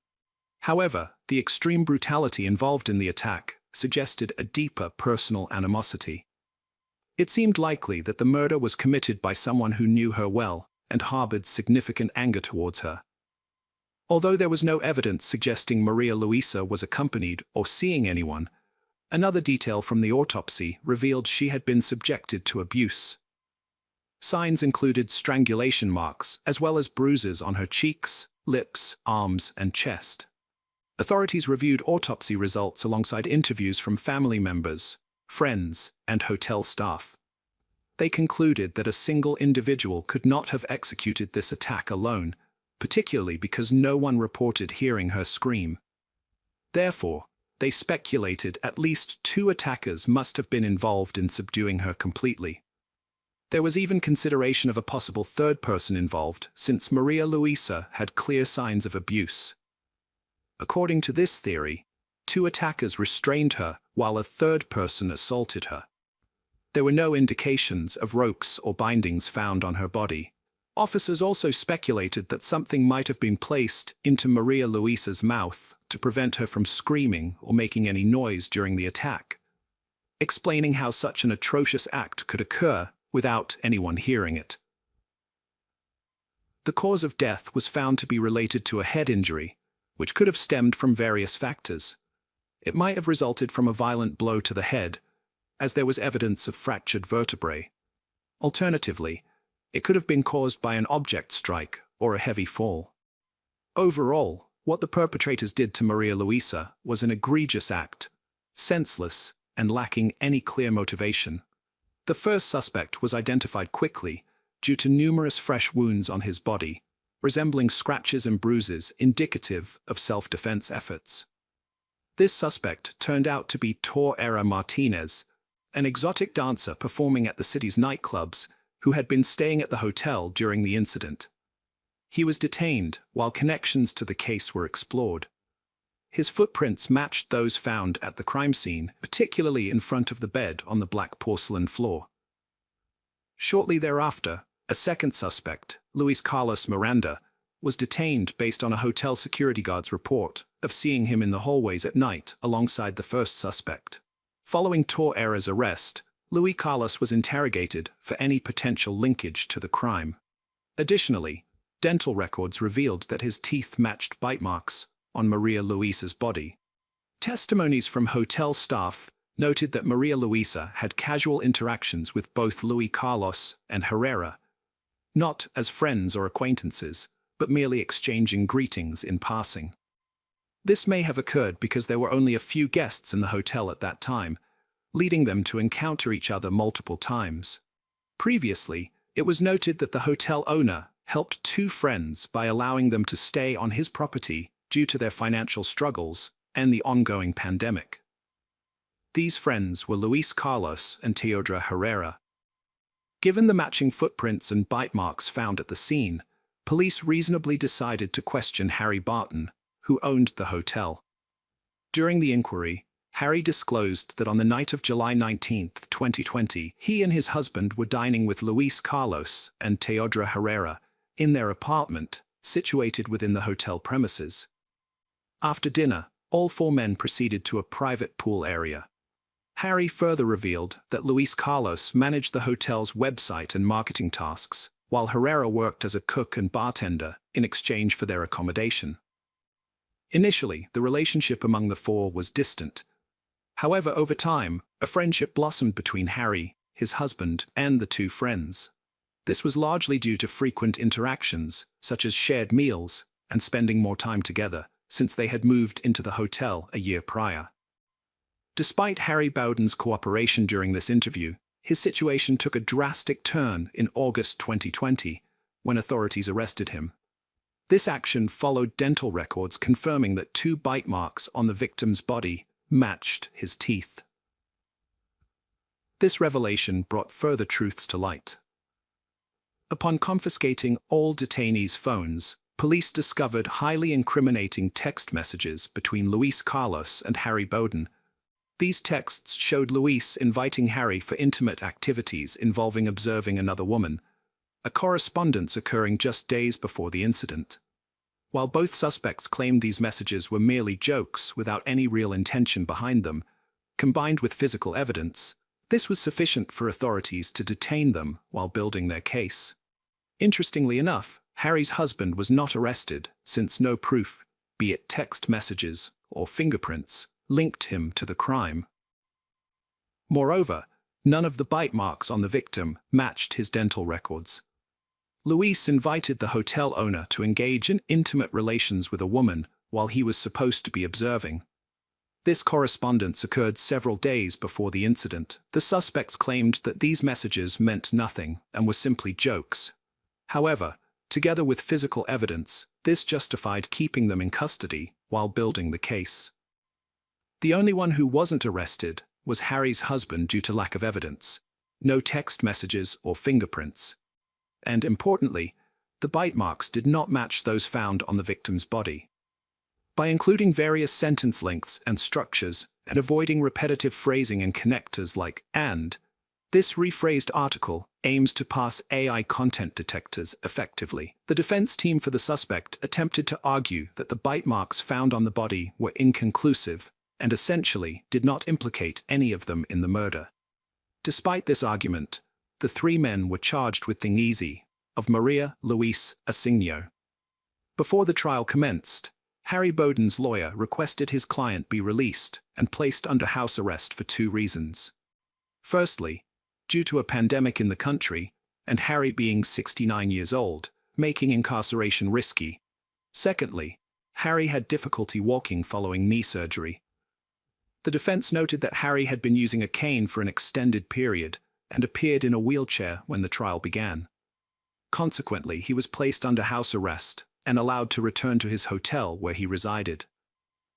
However, the extreme brutality involved in the attack suggested a deeper personal animosity. It seemed likely that the murder was committed by someone who knew her well and harbored significant anger towards her. Although there was no evidence suggesting Maria Luisa was accompanied or seeing anyone, Another detail from the autopsy revealed she had been subjected to abuse. Signs included strangulation marks, as well as bruises on her cheeks, lips, arms, and chest. Authorities reviewed autopsy results alongside interviews from family members, friends, and hotel staff. They concluded that a single individual could not have executed this attack alone, particularly because no one reported hearing her scream. Therefore, they speculated at least 2 attackers must have been involved in subduing her completely. There was even consideration of a possible third person involved, since Maria Luisa had clear signs of abuse. According to this theory, 2 attackers restrained her while a third person assaulted her. There were no indications of ropes or bindings found on her body. Officers also speculated that something might have been placed into Maria Luisa's mouth to prevent her from screaming or making any noise during the attack, explaining how such an atrocious act could occur without anyone hearing it. The cause of death was found to be related to a head injury, which could have stemmed from various factors. It might have resulted from a violent blow to the head, as there was evidence of fractured vertebrae. Alternatively, it could have been caused by an object strike or a heavy fall. Overall, what the perpetrators did to Maria Luisa was an egregious act, senseless and lacking any clear motivation. The first suspect was identified quickly due to numerous fresh wounds on his body, resembling scratches and bruises indicative of self-defense efforts. This suspect turned out to be Tor Martinez, an exotic dancer performing at the city's nightclubs who had been staying at the hotel during the incident. He was detained while connections to the case were explored. His footprints matched those found at the crime scene, particularly in front of the bed on the black porcelain floor. Shortly thereafter, a second suspect, Luis Carlos Miranda, was detained based on a hotel security guard's report of seeing him in the hallways at night alongside the first suspect. Following Torreira's arrest, Luis Carlos was interrogated for any potential linkage to the crime. Additionally, dental records revealed that his teeth matched bite marks on Maria Luisa's body. Testimonies from hotel staff noted that Maria Luisa had casual interactions with both Luis Carlos and Herrera, not as friends or acquaintances, but merely exchanging greetings in passing. This may have occurred because there were only a few guests in the hotel at that time, leading them to encounter each other multiple times. Previously, it was noted that the hotel owner helped 2 friends by allowing them to stay on his property due to their financial struggles and the ongoing pandemic. These friends were Luis Carlos and Teodra Herrera. Given the matching footprints and bite marks found at the scene, police reasonably decided to question Harry Barton, who owned the hotel. During the inquiry, Harry disclosed that on the night of July 19, 2020, he and his husband were dining with Luis Carlos and Teodra Herrera in their apartment, situated within the hotel premises. After dinner, all 4 men proceeded to a private pool area. Harry further revealed that Luis Carlos managed the hotel's website and marketing tasks, while Herrera worked as a cook and bartender in exchange for their accommodation. Initially, the relationship among the 4 was distant. However, over time, a friendship blossomed between Harry, his husband, and the 2 friends. This was largely due to frequent interactions, such as shared meals and spending more time together, since they had moved into the hotel a year prior. Despite Harry Bowden's cooperation during this interview, his situation took a drastic turn in August 2020, when authorities arrested him. This action followed dental records confirming that 2 bite marks on the victim's body matched his teeth. This revelation brought further truths to light. Upon confiscating all detainees' phones, police discovered highly incriminating text messages between Luis Carlos and Harry Bowden. These texts showed Luis inviting Harry for intimate activities involving observing another woman, a correspondence occurring just days before the incident. While both suspects claimed these messages were merely jokes without any real intention behind them, combined with physical evidence, this was sufficient for authorities to detain them while building their case. Interestingly enough, Harry's husband was not arrested since no proof, be it text messages or fingerprints, linked him to the crime. Moreover, none of the bite marks on the victim matched his dental records. Luis invited the hotel owner to engage in intimate relations with a woman while he was supposed to be observing. This correspondence occurred several days before the incident. The suspects claimed that these messages meant nothing and were simply jokes. However, together with physical evidence, this justified keeping them in custody while building the case. The only one who wasn't arrested was Harry's husband due to lack of evidence. No text messages or fingerprints. And importantly, the bite marks did not match those found on the victim's body. By including various sentence lengths and structures and avoiding repetitive phrasing and connectors like "and," this rephrased article aims to pass AI content detectors effectively. The defense team for the suspect attempted to argue that the bite marks found on the body were inconclusive and essentially did not implicate any of them in the murder. Despite this argument, the three men were charged with thing easy of Maria Luis Asigno. Before the trial commenced, Harry Bowden's lawyer requested his client be released and placed under house arrest for two reasons. Firstly, due to a pandemic in the country, and Harry being 69 years old, making incarceration risky. Secondly, Harry had difficulty walking following knee surgery. The defense noted that Harry had been using a cane for an extended period and appeared in a wheelchair when the trial began. Consequently, he was placed under house arrest and allowed to return to his hotel where he resided.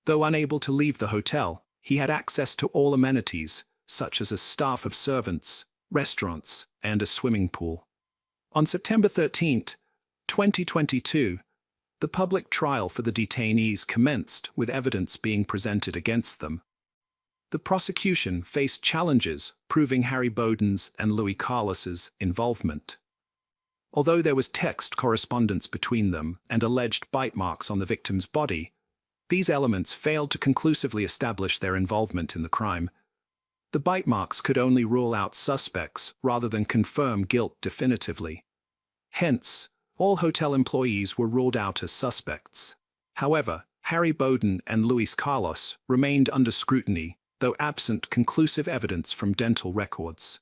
Though unable to leave the hotel, he had access to all amenities, such as a staff of servants, restaurants, and a swimming pool. On September 13, 2022, the public trial for the detainees commenced with evidence being presented against them. The prosecution faced challenges proving Harry Bowden's and Luis Carlos's involvement. Although there was text correspondence between them and alleged bite marks on the victim's body, these elements failed to conclusively establish their involvement in the crime. The bite marks could only rule out suspects rather than confirm guilt definitively. Hence, all hotel employees were ruled out as suspects. However, Harry Bowden and Luis Carlos remained under scrutiny, though absent conclusive evidence from dental records.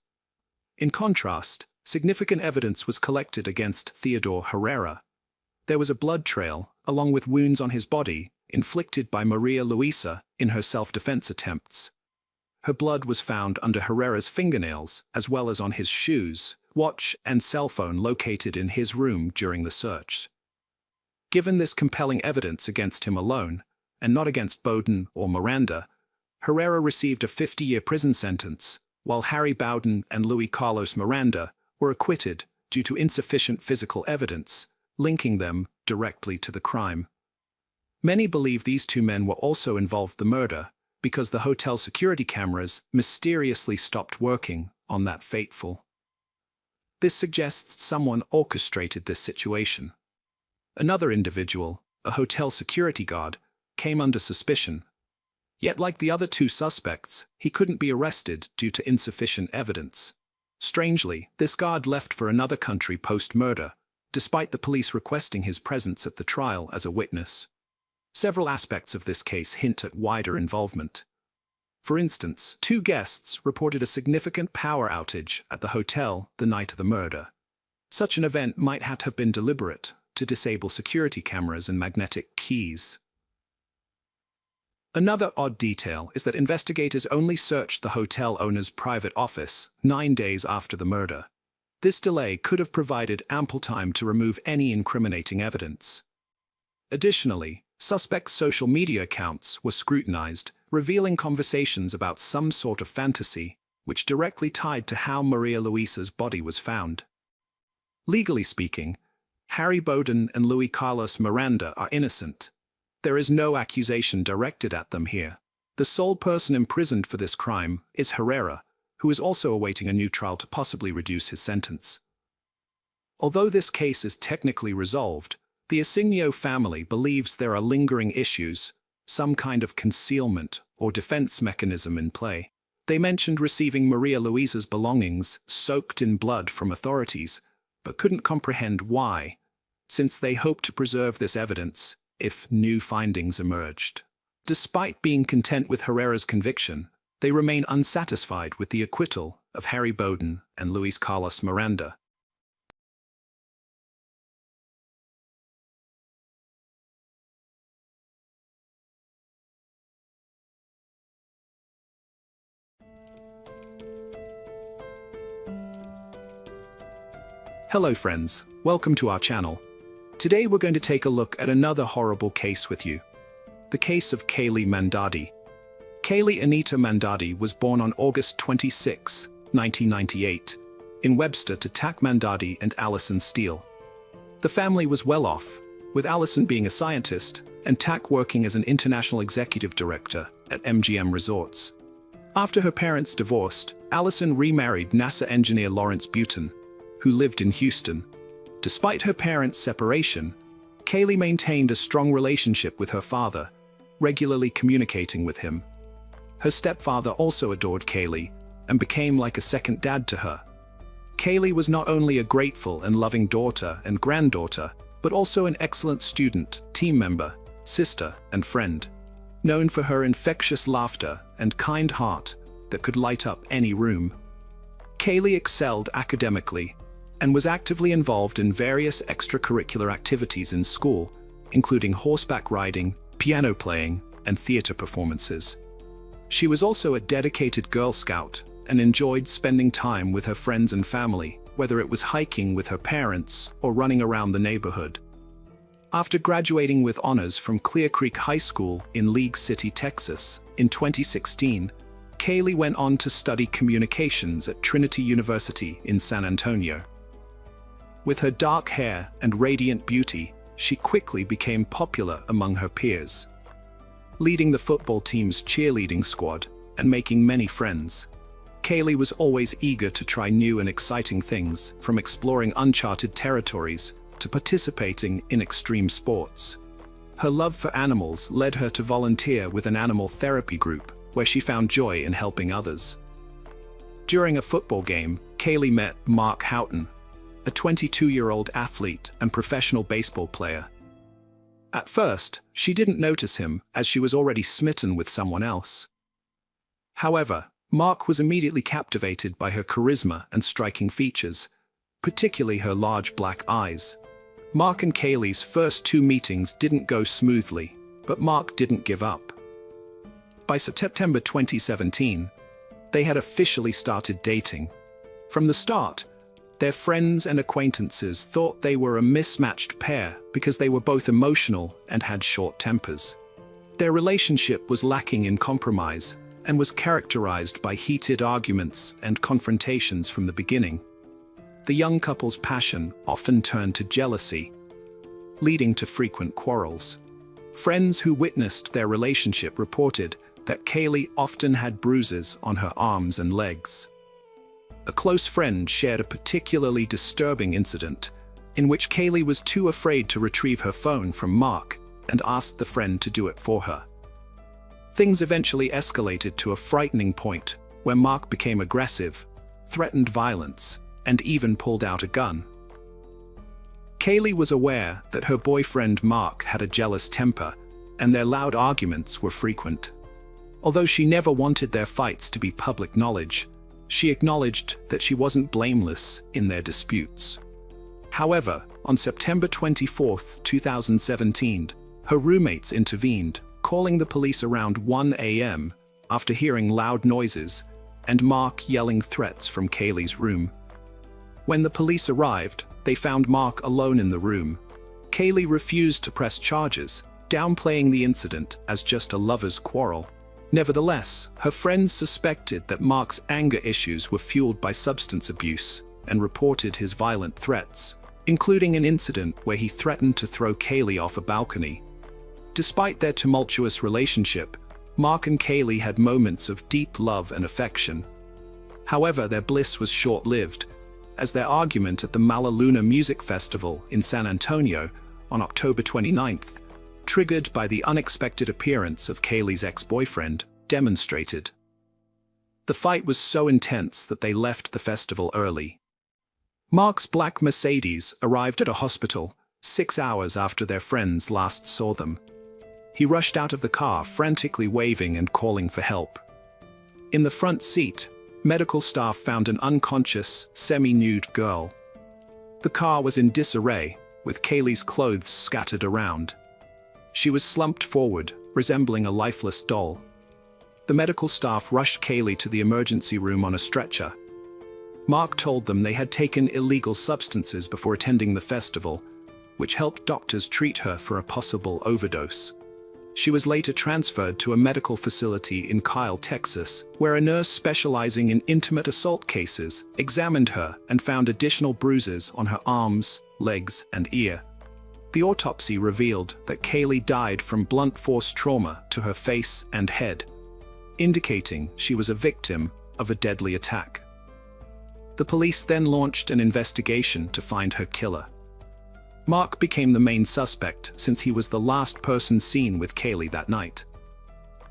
In contrast, significant evidence was collected against Theodore Herrera. There was a blood trail, along with wounds on his body, inflicted by Maria Luisa in her self-defense attempts. Her blood was found under Herrera's fingernails, as well as on his shoes, watch, and cell phone located in his room during the search. Given this compelling evidence against him alone, and not against Bowden or Miranda, Herrera received a 50-year prison sentence, while Harry Bowden and Luis Carlos Miranda were acquitted due to insufficient physical evidence, linking them directly to the crime. Many believe these two men were also involved in the murder because the hotel security cameras mysteriously stopped working on that fateful. This suggests someone orchestrated this situation. Another individual, a hotel security guard, came under suspicion. Yet like the other two suspects, he couldn't be arrested due to insufficient evidence. Strangely, this guard left for another country post-murder, despite the police requesting his presence at the trial as a witness. Several aspects of this case hint at wider involvement. For instance, two guests reported a significant power outage at the hotel the night of the murder. Such an event might have been deliberate, to disable security cameras and magnetic keys. Another odd detail is that investigators only searched the hotel owner's private office 9 days after the murder. This delay could have provided ample time to remove any incriminating evidence. Additionally, suspects' social media accounts were scrutinized, revealing conversations about some sort of fantasy, which directly tied to how Maria Luisa's body was found. Legally speaking, Harry Bowden and Luis Carlos Miranda are innocent. There is no accusation directed at them here. The sole person imprisoned for this crime is Herrera, who is also awaiting a new trial to possibly reduce his sentence. Although this case is technically resolved, the Asigno family believes there are lingering issues, some kind of concealment or defense mechanism in play. They mentioned receiving Maria Luisa's belongings soaked in blood from authorities, but couldn't comprehend why, since they hoped to preserve this evidence if new findings emerged. Despite being content with Herrera's conviction, they remain unsatisfied with the acquittal of Harry Bowden and Luis Carlos Miranda. Hello friends, welcome to our channel. Today we're going to take a look at another horrible case with you. The case of Kaylee Mandadi. Kaylee Anita Mandadi was born on August 26, 1998, in Webster to Tak Mandadi and Allison Steele. The family was well off, with Allison being a scientist and Tak working as an international executive director at MGM Resorts. After her parents divorced, Allison remarried NASA engineer Lawrence Butin, who lived in Houston. Despite her parents' separation, Kaylee maintained a strong relationship with her father, regularly communicating with him. Her stepfather also adored Kaylee and became like a second dad to her. Kaylee was not only a grateful and loving daughter and granddaughter, but also an excellent student, team member, sister, and friend, known for her infectious laughter and kind heart that could light up any room. Kaylee excelled academically and was actively involved in various extracurricular activities in school, including horseback riding, piano playing, and theater performances. She was also a dedicated Girl Scout and enjoyed spending time with her friends and family, whether it was hiking with her parents or running around the neighborhood. After graduating with honors from Clear Creek High School in League City, Texas, in 2016, Kaylee went on to study communications at Trinity University in San Antonio. With her dark hair and radiant beauty, she quickly became popular among her peers, leading the football team's cheerleading squad and making many friends. Kaylee was always eager to try new and exciting things, from exploring uncharted territories to participating in extreme sports. Her love for animals led her to volunteer with an animal therapy group, where she found joy in helping others. During a football game, Kaylee met Mark Houghton, a 22-year-old athlete and professional baseball player. At first, she didn't notice him as she was already smitten with someone else. However, Mark was immediately captivated by her charisma and striking features, particularly her large black eyes. Mark and Kaylee's first two meetings didn't go smoothly, but Mark didn't give up. By September 2017, they had officially started dating. From the start, their friends and acquaintances thought they were a mismatched pair because they were both emotional and had short tempers. Their relationship was lacking in compromise and was characterized by heated arguments and confrontations from the beginning. The young couple's passion often turned to jealousy, leading to frequent quarrels. Friends who witnessed their relationship reported that Kaylee often had bruises on her arms and legs. A close friend shared a particularly disturbing incident in which Kaylee was too afraid to retrieve her phone from Mark and asked the friend to do it for her. Things eventually escalated to a frightening point where Mark became aggressive, threatened violence, and even pulled out a gun. Kaylee was aware that her boyfriend Mark had a jealous temper, and their loud arguments were frequent. Although she never wanted their fights to be public knowledge, she acknowledged that she wasn't blameless in their disputes. However, on September 24, 2017, her roommates intervened, calling the police around 1 a.m. after hearing loud noises and Mark yelling threats from Kaylee's room. When the police arrived, they found Mark alone in the room. Kaylee refused to press charges, downplaying the incident as just a lover's quarrel. Nevertheless, her friends suspected that Mark's anger issues were fueled by substance abuse and reported his violent threats, including an incident where he threatened to throw Kaylee off a balcony. Despite their tumultuous relationship, Mark and Kaylee had moments of deep love and affection. However, their bliss was short-lived, as their argument at the Malaluna Music Festival in San Antonio on October 29th, triggered by the unexpected appearance of Kaylee's ex-boyfriend, demonstrated. The fight was so intense that they left the festival early. Mark's black Mercedes arrived at a hospital 6 hours after their friends last saw them. He rushed out of the car, frantically waving and calling for help. In the front seat, medical staff found an unconscious, semi-nude girl. The car was in disarray, with Kaylee's clothes scattered around. She was slumped forward, resembling a lifeless doll. The medical staff rushed Kaylee to the emergency room on a stretcher. Mark told them they had taken illegal substances before attending the festival, which helped doctors treat her for a possible overdose. She was later transferred to a medical facility in Kyle, Texas, where a nurse specializing in intimate assault cases examined her and found additional bruises on her arms, legs, and ear. The autopsy revealed that Kaylee died from blunt force trauma to her face and head, indicating she was a victim of a deadly attack. The police then launched an investigation to find her killer. Mark became the main suspect since he was the last person seen with Kaylee that night.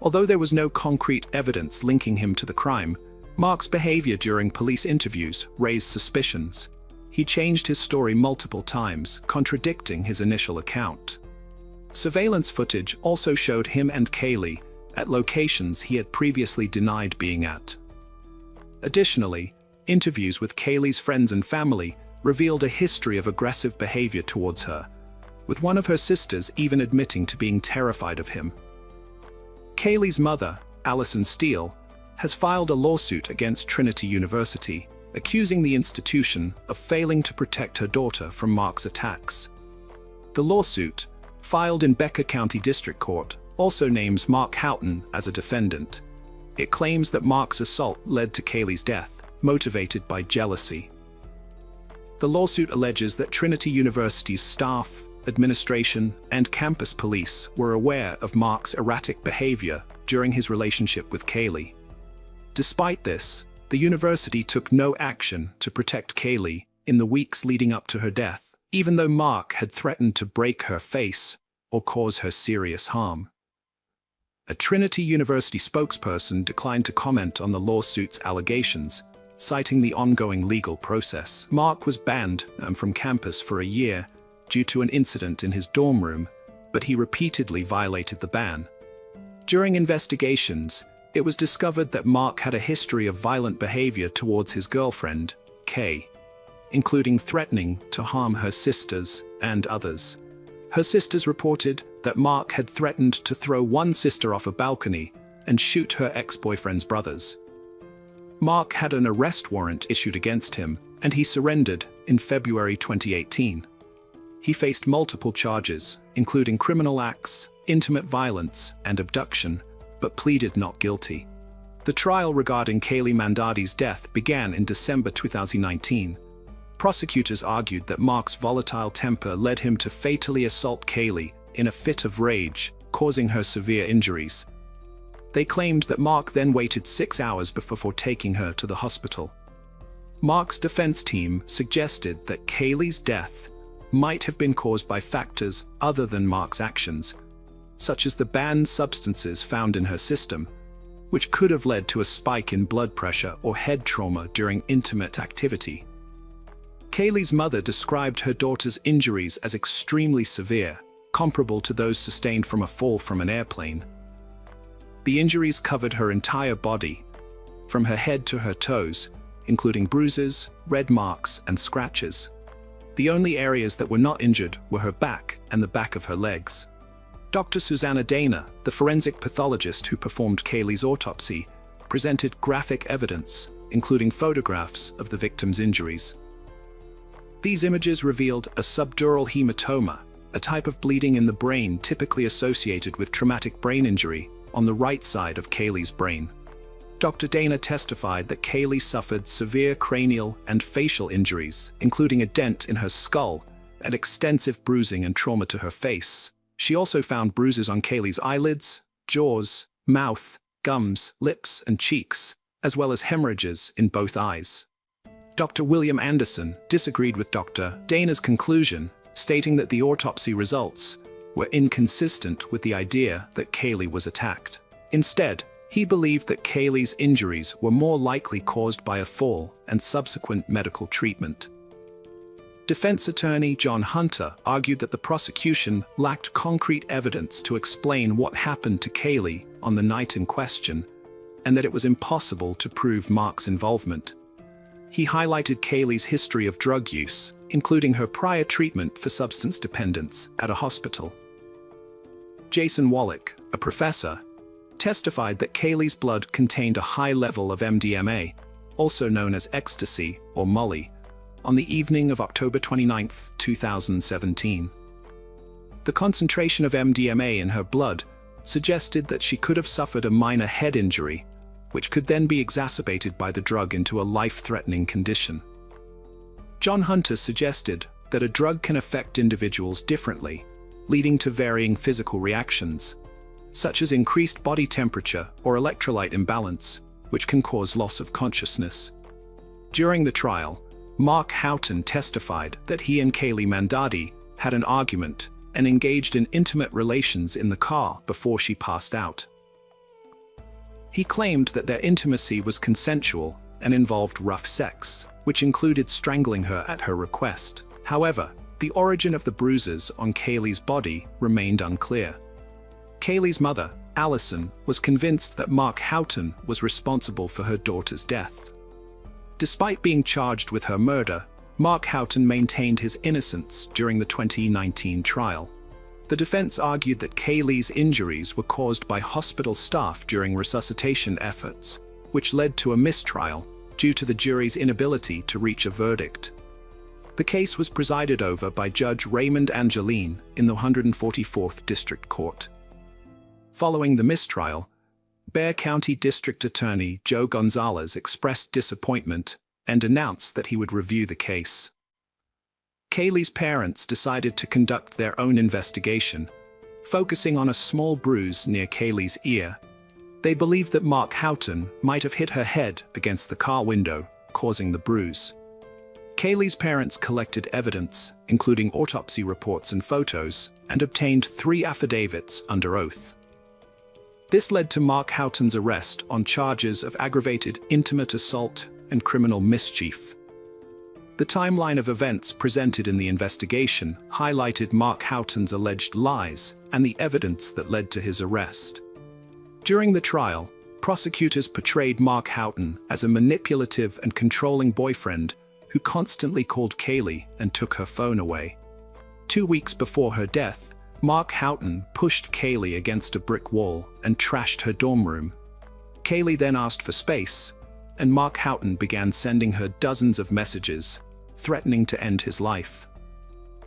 Although there was no concrete evidence linking him to the crime, Mark's behavior during police interviews raised suspicions. He changed his story multiple times, contradicting his initial account. Surveillance footage also showed him and Kaylee at locations he had previously denied being at. Additionally, interviews with Kaylee's friends and family revealed a history of aggressive behavior towards her, with one of her sisters even admitting to being terrified of him. Kaylee's mother, Allison Steele, has filed a lawsuit against Trinity University, accusing the institution of failing to protect her daughter from Mark's attacks. The lawsuit, filed in Becker County District Court, also names Mark Houghton as a defendant. It claims that Mark's assault led to Kaylee's death, motivated by jealousy. The lawsuit alleges that Trinity University's staff, administration, and campus police were aware of Mark's erratic behavior during his relationship with Kaylee. Despite this, the university took no action to protect Kaylee in the weeks leading up to her death, even though Mark had threatened to break her face or cause her serious harm. A Trinity University spokesperson declined to comment on the lawsuit's allegations, citing the ongoing legal process. Mark was banned from campus for a year due to an incident in his dorm room, but he repeatedly violated the ban. During investigations, it was discovered that Mark had a history of violent behavior towards his girlfriend, Kay, including threatening to harm her sisters and others. Her sisters reported that Mark had threatened to throw one sister off a balcony and shoot her ex-boyfriend's brothers. Mark had an arrest warrant issued against him, and he surrendered in February 2018. He faced multiple charges, including criminal acts, intimate violence, and abduction, but pleaded not guilty. The trial regarding Kaylee Mandadi's death began in December 2019. Prosecutors argued that Mark's volatile temper led him to fatally assault Kaylee in a fit of rage, causing her severe injuries. They claimed that Mark then waited 6 hours before taking her to the hospital. Mark's defense team suggested that Kaylee's death might have been caused by factors other than Mark's actions, such as the banned substances found in her system, which could have led to a spike in blood pressure or head trauma during intimate activity. Kaylee's mother described her daughter's injuries as extremely severe, comparable to those sustained from a fall from an airplane. The injuries covered her entire body, from her head to her toes, including bruises, red marks, and scratches. The only areas that were not injured were her back and the back of her legs. Dr. Susanna Dana, the forensic pathologist who performed Kaylee's autopsy, presented graphic evidence, including photographs of the victim's injuries. These images revealed a subdural hematoma, a type of bleeding in the brain typically associated with traumatic brain injury, on the right side of Kaylee's brain. Dr. Dana testified that Kaylee suffered severe cranial and facial injuries, including a dent in her skull and extensive bruising and trauma to her face. She also found bruises on Kaylee's eyelids, jaws, mouth, gums, lips, and cheeks, as well as hemorrhages in both eyes. Dr. William Anderson disagreed with Dr. Dana's conclusion, stating that the autopsy results were inconsistent with the idea that Kaylee was attacked. Instead, he believed that Kaylee's injuries were more likely caused by a fall and subsequent medical treatment. Defense attorney John Hunter argued that the prosecution lacked concrete evidence to explain what happened to Kaylee on the night in question, and that it was impossible to prove Mark's involvement. He highlighted Kaylee's history of drug use, including her prior treatment for substance dependence at a hospital. Jason Wallach, a professor, testified that Kaylee's blood contained a high level of MDMA, also known as ecstasy or Molly, on the evening of October 29, 2017. The concentration of MDMA in her blood suggested that she could have suffered a minor head injury, which could then be exacerbated by the drug into a life-threatening condition. John Hunter suggested that a drug can affect individuals differently, leading to varying physical reactions, such as increased body temperature or electrolyte imbalance, which can cause loss of consciousness. During the trial, Mark Houghton testified that he and Kaylee Mandadi had an argument and engaged in intimate relations in the car before she passed out. He claimed that their intimacy was consensual and involved rough sex, which included strangling her at her request. However, the origin of the bruises on Kaylee's body remained unclear. Kaylee's mother, Allison, was convinced that Mark Houghton was responsible for her daughter's death. Despite being charged with her murder, Mark Houghton maintained his innocence during the 2019 trial. The defense argued that Kaylee's injuries were caused by hospital staff during resuscitation efforts, which led to a mistrial due to the jury's inability to reach a verdict. The case was presided over by Judge Raymond Angeline in the 144th District Court. Following the mistrial, Bexar County District Attorney Joe Gonzalez expressed disappointment and announced that he would review the case. Kaylee's parents decided to conduct their own investigation, focusing on a small bruise near Kaylee's ear. They believed that Mark Houghton might have hit her head against the car window, causing the bruise. Kaylee's parents collected evidence, including autopsy reports and photos, and obtained 3 affidavits under oath. This led to Mark Houghton's arrest on charges of aggravated intimate assault and criminal mischief. The timeline of events presented in the investigation highlighted Mark Houghton's alleged lies and the evidence that led to his arrest. During the trial, prosecutors portrayed Mark Houghton as a manipulative and controlling boyfriend who constantly called Kaylee and took her phone away. 2 weeks before her death, Mark Houghton pushed Kaylee against a brick wall and trashed her dorm room. Kaylee then asked for space, and Mark Houghton began sending her dozens of messages, threatening to end his life.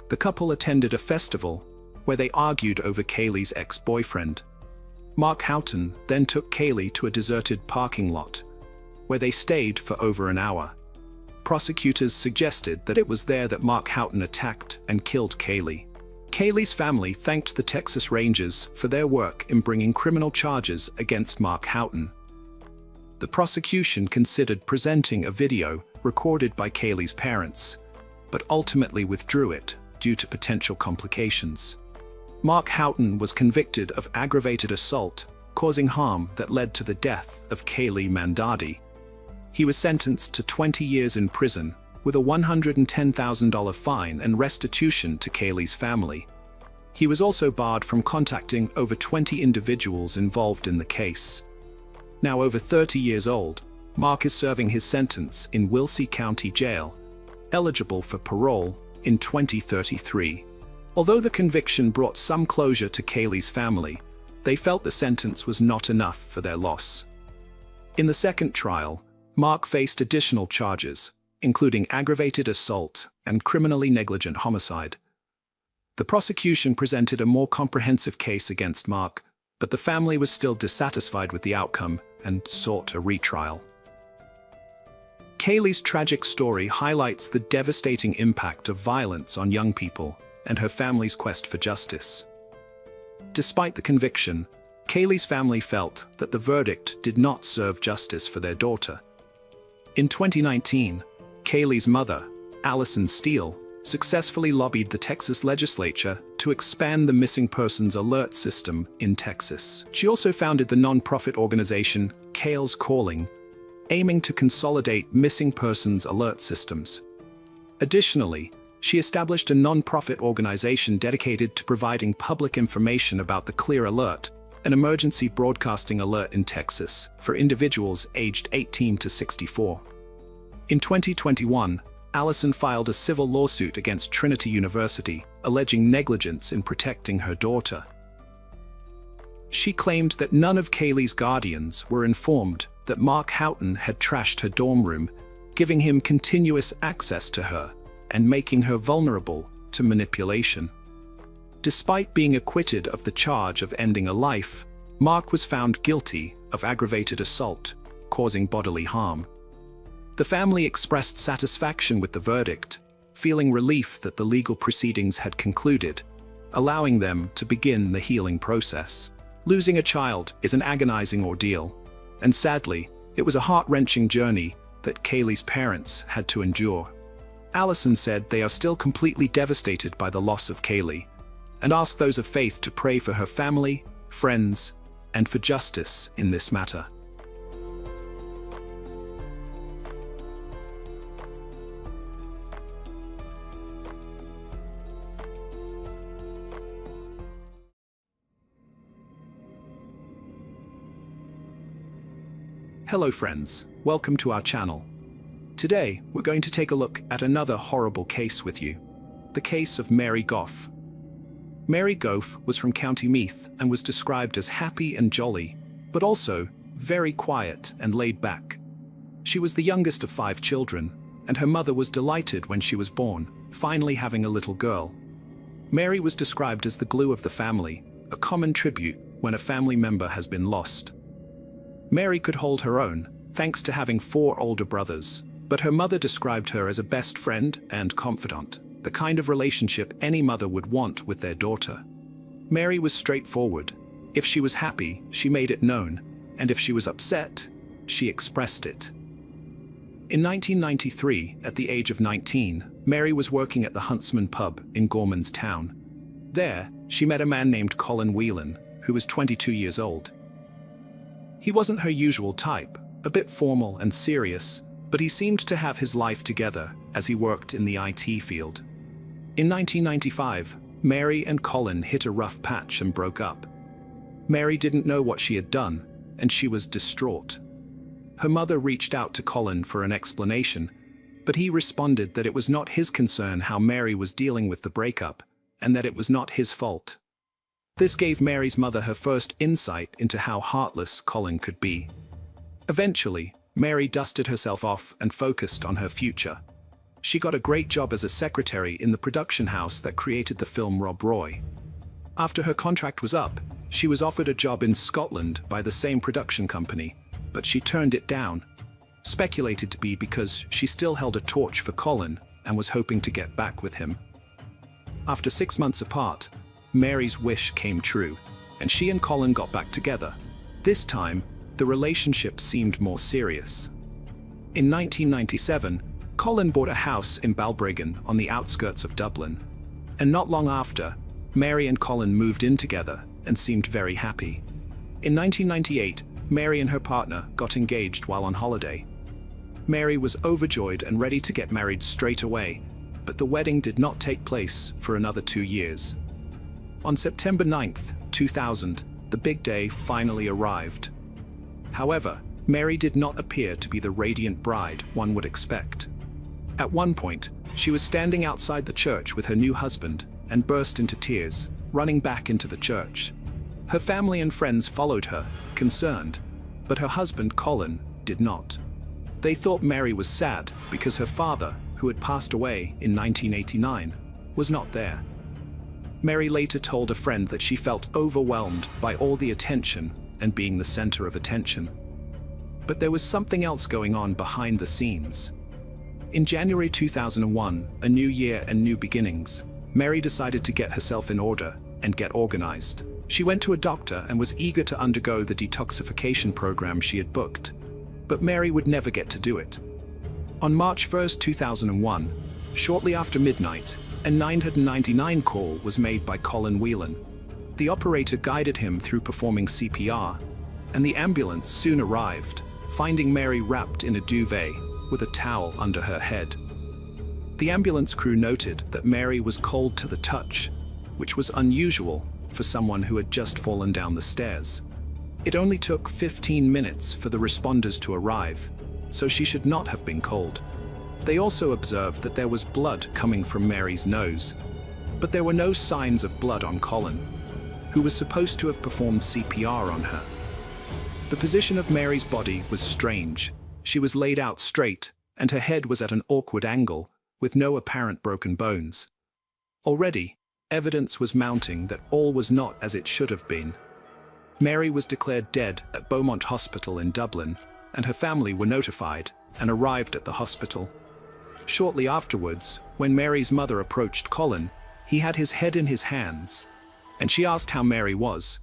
The couple attended a festival where they argued over Kaylee's ex-boyfriend. Mark Houghton then took Kaylee to a deserted parking lot, where they stayed for over an hour. Prosecutors suggested that it was there that Mark Houghton attacked and killed Kaylee. Kaylee's family thanked the Texas Rangers for their work in bringing criminal charges against Mark Houghton. The prosecution considered presenting a video recorded by Kaylee's parents, but ultimately withdrew it due to potential complications. Mark Houghton was convicted of aggravated assault, causing harm that led to the death of Kaylee Mandadi. He was sentenced to 20 years in prison, with a $110,000 fine and restitution to Kaylee's family. He was also barred from contacting over 20 individuals involved in the case. Now over 30 years old, Mark is serving his sentence in Wilsey County Jail, eligible for parole in 2033. Although the conviction brought some closure to Kaylee's family, they felt the sentence was not enough for their loss. In the second trial, Mark faced additional charges, including aggravated assault and criminally negligent homicide. The prosecution presented a more comprehensive case against Mark, but the family was still dissatisfied with the outcome and sought a retrial. Kaylee's tragic story highlights the devastating impact of violence on young people and her family's quest for justice. Despite the conviction, Kaylee's family felt that the verdict did not serve justice for their daughter. In 2019, Kaylee's mother, Allison Steele, successfully lobbied the Texas legislature to expand the missing persons alert system in Texas. She also founded the nonprofit organization Kaylee's Calling, aiming to consolidate missing persons alert systems. Additionally, she established a nonprofit organization dedicated to providing public information about the Clear Alert, an emergency broadcasting alert in Texas for individuals aged 18 to 64. In 2021, Allison filed a civil lawsuit against Trinity University, alleging negligence in protecting her daughter. She claimed that none of Kaylee's guardians were informed that Mark Houghton had trashed her dorm room, giving him continuous access to her and making her vulnerable to manipulation. Despite being acquitted of the charge of ending a life, Mark was found guilty of aggravated assault, causing bodily harm. The family expressed satisfaction with the verdict, feeling relief that the legal proceedings had concluded, allowing them to begin the healing process. Losing a child is an agonizing ordeal, and sadly, it was a heart-wrenching journey that Kaylee's parents had to endure. Allison said they are still completely devastated by the loss of Kaylee, and asked those of faith to pray for her family, friends, and for justice in this matter. Hello friends, welcome to our channel. Today, we're going to take a look at another horrible case with you. The case of Mary Goff. Mary Goff was from County Meath and was described as happy and jolly, but also very quiet and laid back. She was the youngest of 5 children, and her mother was delighted when she was born, finally having a little girl. Mary was described as the glue of the family, a common tribute when a family member has been lost. Mary could hold her own, thanks to having 4 older brothers, but her mother described her as a best friend and confidant, the kind of relationship any mother would want with their daughter. Mary was straightforward. If she was happy, she made it known, and if she was upset, she expressed it. In 1993, at the age of 19, Mary was working at the Huntsman pub in Gorman's Town. There, she met a man named Colin Whelan, who was 22 years old. He wasn't her usual type, a bit formal and serious, but he seemed to have his life together as he worked in the IT field. In 1995, Mary and Colin hit a rough patch and broke up. Mary didn't know what she had done, and she was distraught. Her mother reached out to Colin for an explanation, but he responded that it was not his concern how Mary was dealing with the breakup, and that it was not his fault. This gave Mary's mother her first insight into how heartless Colin could be. Eventually, Mary dusted herself off and focused on her future. She got a great job as a secretary in the production house that created the film Rob Roy. After her contract was up, she was offered a job in Scotland by the same production company, but she turned it down, speculated to be because she still held a torch for Colin and was hoping to get back with him. After 6 months apart, Mary's wish came true, and she and Colin got back together. This time, the relationship seemed more serious. In 1997, Colin bought a house in Balbriggan on the outskirts of Dublin, and not long after, Mary and Colin moved in together and seemed very happy. In 1998, Mary and her partner got engaged while on holiday. Mary was overjoyed and ready to get married straight away, but the wedding did not take place for another 2 years. On September 9th, 2000, the big day finally arrived. However, Mary did not appear to be the radiant bride one would expect. At one point, she was standing outside the church with her new husband and burst into tears, running back into the church. Her family and friends followed her, concerned, but her husband, Colin, did not. They thought Mary was sad because her father, who had passed away in 1989, was not there. Mary later told a friend that she felt overwhelmed by all the attention and being the center of attention. But there was something else going on behind the scenes. In January 2001, a new year and new beginnings, Mary decided to get herself in order and get organized. She went to a doctor and was eager to undergo the detoxification program she had booked. But Mary would never get to do it. On March 1st, 2001, shortly after midnight, a 999 call was made by Colin Whelan. The operator guided him through performing CPR, and the ambulance soon arrived, finding Mary wrapped in a duvet with a towel under her head. The ambulance crew noted that Mary was cold to the touch, which was unusual for someone who had just fallen down the stairs. It only took 15 minutes for the responders to arrive, so she should not have been cold. They also observed that there was blood coming from Mary's nose, but there were no signs of blood on Colin, who was supposed to have performed CPR on her. The position of Mary's body was strange. She was laid out straight, and her head was at an awkward angle, with no apparent broken bones. Already, evidence was mounting that all was not as it should have been. Mary was declared dead at Beaumont Hospital in Dublin, and her family were notified and arrived at the hospital. Shortly afterwards, when Mary's mother approached Colin, he had his head in his hands, and she asked how Mary was.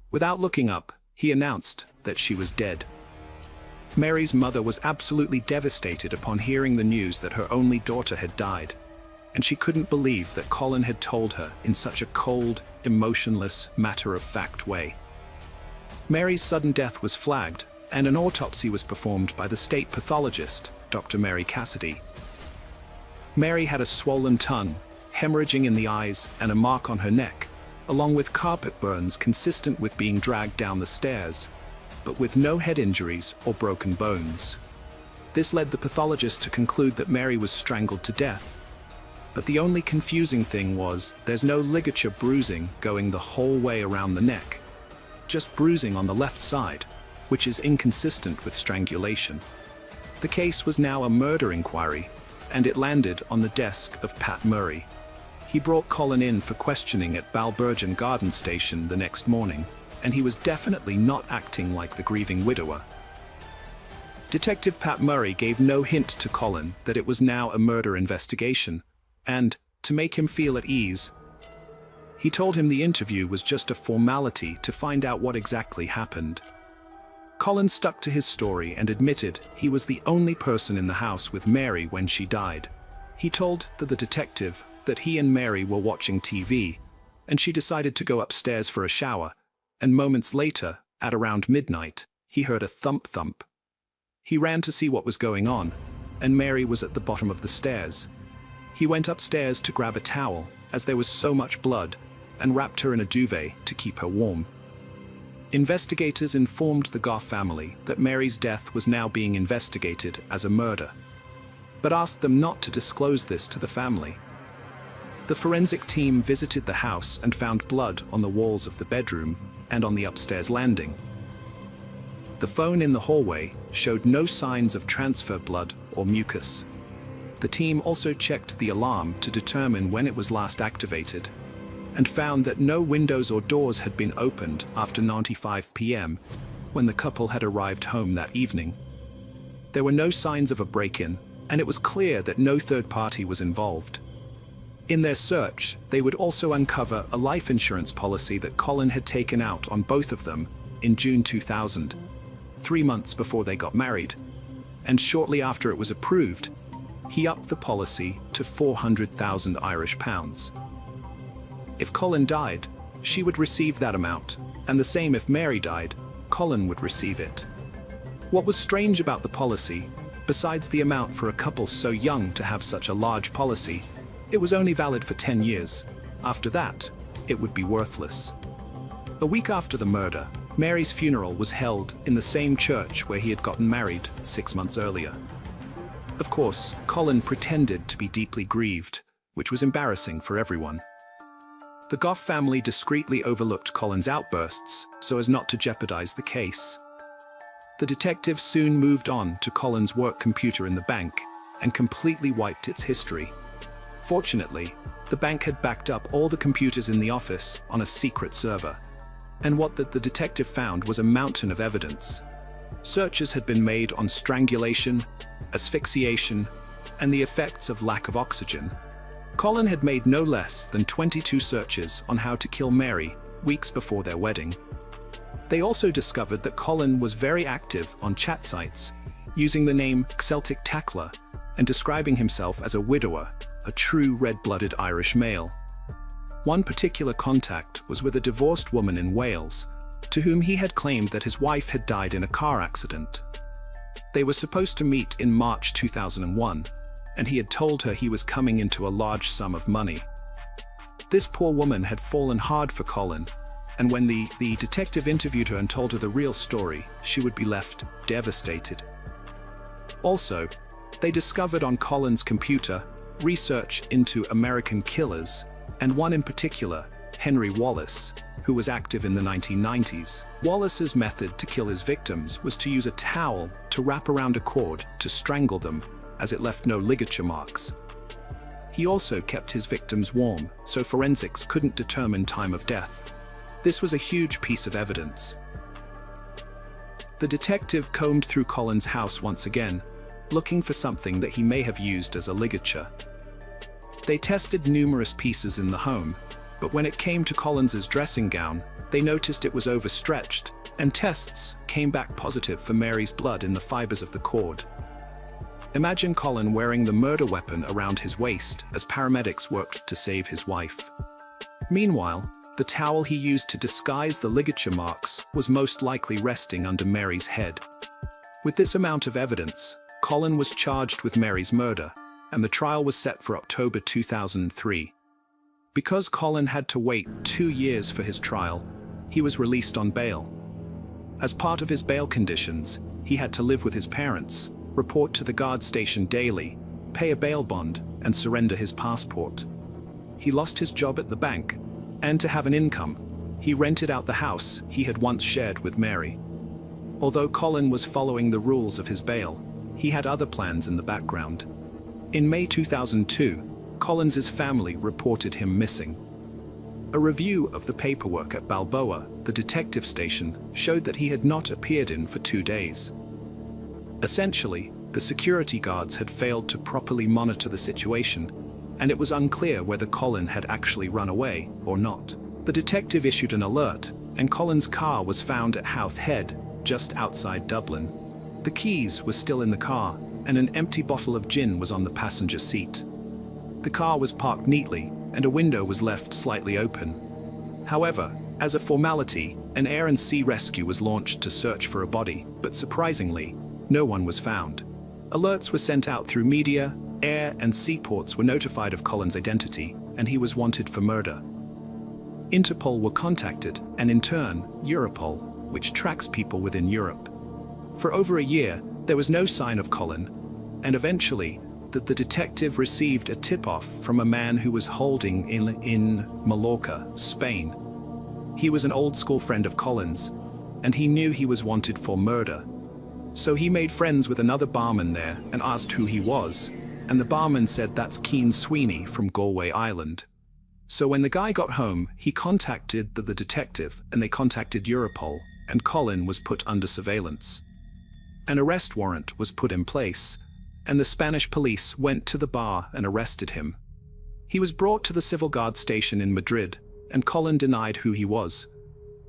Without looking up, he announced that she was dead. Mary's mother was absolutely devastated upon hearing the news that her only daughter had died, and she couldn't believe that Colin had told her in such a cold, emotionless, matter-of-fact way. Mary's sudden death was flagged, and an autopsy was performed by the state pathologist, Dr. Mary Cassidy. Mary had a swollen tongue, hemorrhaging in the eyes, and a mark on her neck, along with carpet burns consistent with being dragged down the stairs, but with no head injuries or broken bones. This led the pathologist to conclude that Mary was strangled to death. But the only confusing thing was there's no ligature bruising going the whole way around the neck, just bruising on the left side, which is inconsistent with strangulation. The case was now a murder inquiry, and it landed on the desk of Pat Murray. He brought Colin in for questioning at Balbergen Garden Station the next morning, and he was definitely not acting like the grieving widower. Detective Pat Murray gave no hint to Colin that it was now a murder investigation, and, to make him feel at ease, he told him the interview was just a formality to find out what exactly happened. Colin stuck to his story and admitted he was the only person in the house with Mary when she died. He told the detective that he and Mary were watching TV, and she decided to go upstairs for a shower, and moments later, at around midnight, he heard a thump-thump. He ran to see what was going on, and Mary was at the bottom of the stairs. He went upstairs to grab a towel, as there was so much blood, and wrapped her in a duvet to keep her warm. Investigators informed the Goff family that Mary's death was now being investigated as a murder, but asked them not to disclose this to the family. The forensic team visited the house and found blood on the walls of the bedroom and on the upstairs landing. The phone in the hallway showed no signs of transfer blood or mucus. The team also checked the alarm to determine when it was last activated, and found that no windows or doors had been opened after 9:05 p.m. when the couple had arrived home that evening. There were no signs of a break-in, and it was clear that no third party was involved. In their search, they would also uncover a life insurance policy that Colin had taken out on both of them in June 2000, 3 months before they got married, and shortly after it was approved, he upped the policy to 400,000 Irish pounds. If Colin died, she would receive that amount, and the same if Mary died, Colin would receive it. What was strange about the policy, besides the amount for a couple so young to have such a large policy, it was only valid for 10 years. After that, it would be worthless. A week after the murder, Mary's funeral was held in the same church where he had gotten married 6 months earlier. Of course, Colin pretended to be deeply grieved, which was embarrassing for everyone. The Goff family discreetly overlooked Colin's outbursts so as not to jeopardize the case. The detective soon moved on to Colin's work computer in the bank and completely wiped its history. Fortunately, the bank had backed up all the computers in the office on a secret server, and what the detective found was a mountain of evidence. Searches had been made on strangulation, asphyxiation, and the effects of lack of oxygen. Colin had made no less than 22 searches on how to kill Mary weeks before their wedding. They also discovered that Colin was very active on chat sites, using the name Celtic Tackler and describing himself as a widower, a true red-blooded Irish male. One particular contact was with a divorced woman in Wales, to whom he had claimed that his wife had died in a car accident. They were supposed to meet in March 2001, and he had told her he was coming into a large sum of money. This poor woman had fallen hard for Colin, and when the detective interviewed her and told her the real story, she would be left devastated. Also, they discovered on Colin's computer research into American killers, and one in particular, Henry Wallace, who was active in the 1990s. Wallace's method to kill his victims was to use a towel to wrap around a cord to strangle them, as it left no ligature marks. He also kept his victims warm, so forensics couldn't determine time of death. This was a huge piece of evidence. The detective combed through Colin's house once again, looking for something that he may have used as a ligature. They tested numerous pieces in the home, but when it came to Colin's dressing gown, they noticed it was overstretched, and tests came back positive for Mary's blood in the fibers of the cord. Imagine Colin wearing the murder weapon around his waist as paramedics worked to save his wife. Meanwhile, the towel he used to disguise the ligature marks was most likely resting under Mary's head. With this amount of evidence, Colin was charged with Mary's murder, and the trial was set for October 2003. Because Colin had to wait 2 years for his trial, he was released on bail. As part of his bail conditions, he had to live with his parents, report to the guard station daily, pay a bail bond, and surrender his passport. He lost his job at the bank, and to have an income, he rented out the house he had once shared with Mary. Although Colin was following the rules of his bail, he had other plans in the background. In May 2002, Colin's family reported him missing. A review of the paperwork at Balboa, the detective station, showed that he had not appeared in for 2 days. Essentially, the security guards had failed to properly monitor the situation, and it was unclear whether Colin had actually run away or not. The detective issued an alert, and Colin's car was found at Howth Head, just outside Dublin. The keys were still in the car, and an empty bottle of gin was on the passenger seat. The car was parked neatly, and a window was left slightly open. However, as a formality, an air and sea rescue was launched to search for a body, but surprisingly, no one was found. Alerts were sent out through media, air and seaports were notified of Colin's identity, and he was wanted for murder. Interpol were contacted, and in turn, Europol, which tracks people within Europe. For over a year, there was no sign of Colin, and eventually, the detective received a tip-off from a man who was holding in Mallorca, Spain. He was an old-school friend of Colin's, and he knew he was wanted for murder. So he made friends with another barman there and asked who he was, and the barman said that's Cian Sweeney from Galway Island. So when the guy got home, he contacted the detective, and they contacted Europol, and Colin was put under surveillance. An arrest warrant was put in place, and the Spanish police went to the bar and arrested him. He was brought to the civil guard station in Madrid, and Colin denied who he was.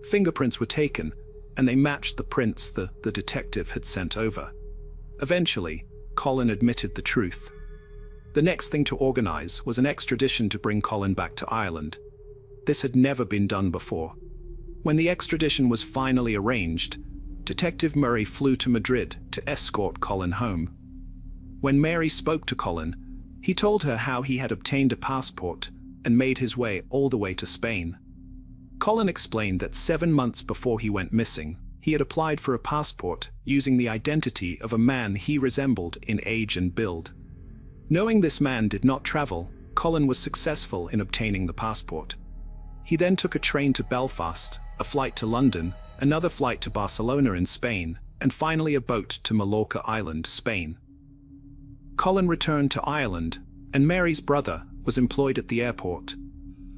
Fingerprints were taken, and they matched the prints the detective had sent over. Eventually, Colin admitted the truth. The next thing to organize was an extradition to bring Colin back to Ireland. This had never been done before. When the extradition was finally arranged, Detective Murray flew to Madrid to escort Colin home. When Mary spoke to Colin, he told her how he had obtained a passport and made his way all the way to Spain. Colin explained that 7 months before he went missing, he had applied for a passport using the identity of a man he resembled in age and build. Knowing this man did not travel, Colin was successful in obtaining the passport. He then took a train to Belfast, a flight to London, another flight to Barcelona in Spain, and finally a boat to Mallorca Island, Spain. Colin returned to Ireland, and Mary's brother was employed at the airport.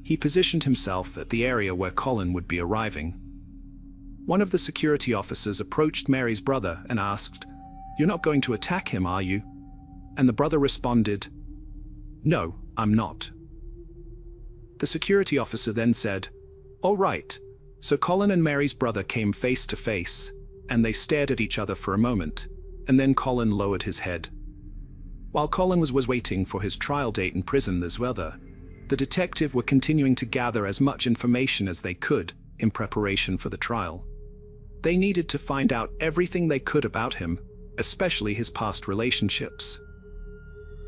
He positioned himself at the area where Colin would be arriving. One of the security officers approached Mary's brother and asked, "You're not going to attack him, are you?" And the brother responded, "No, I'm not." The security officer then said, "All right." So Colin and Mary's brother came face to face, and they stared at each other for a moment, and then Colin lowered his head. While Colin was waiting for his trial date in prison this weather, the detective were continuing to gather as much information as they could in preparation for the trial. They needed to find out everything they could about him, especially his past relationships.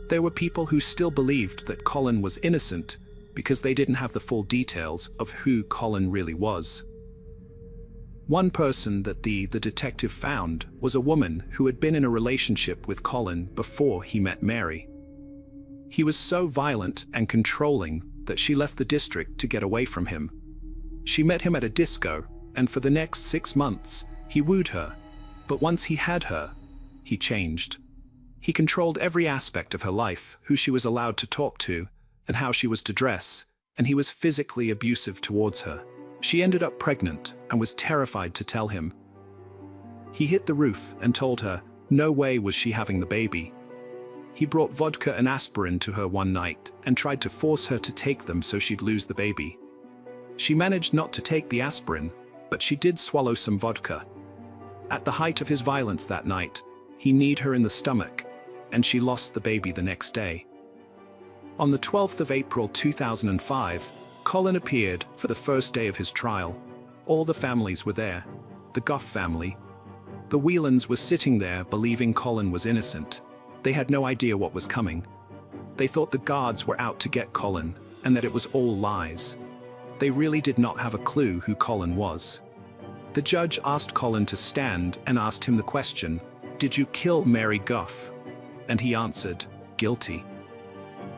There were people who still believed that Colin was innocent, because they didn't have the full details of who Colin really was. One person that the detective found was a woman who had been in a relationship with Colin before he met Mary. He was so violent and controlling that she left the district to get away from him. She met him at a disco, and for the next 6 months, he wooed her. But once he had her, he changed. He controlled every aspect of her life, who she was allowed to talk to, and how she was to dress, and he was physically abusive towards her. She ended up pregnant and was terrified to tell him. He hit the roof and told her no way was she having the baby. He brought vodka and aspirin to her one night and tried to force her to take them so she'd lose the baby. She managed not to take the aspirin, but she did swallow some vodka. At the height of his violence that night, he kneed her in the stomach, and she lost the baby the next day. On the 12th of April 2005, Colin appeared for the first day of his trial. All the families were there. The Goff family. The Whelans were sitting there believing Colin was innocent. They had no idea what was coming. They thought the guards were out to get Colin, and that it was all lies. They really did not have a clue who Colin was. The judge asked Colin to stand and asked him the question, "Did you kill Mary Goff?" And he answered, "Guilty."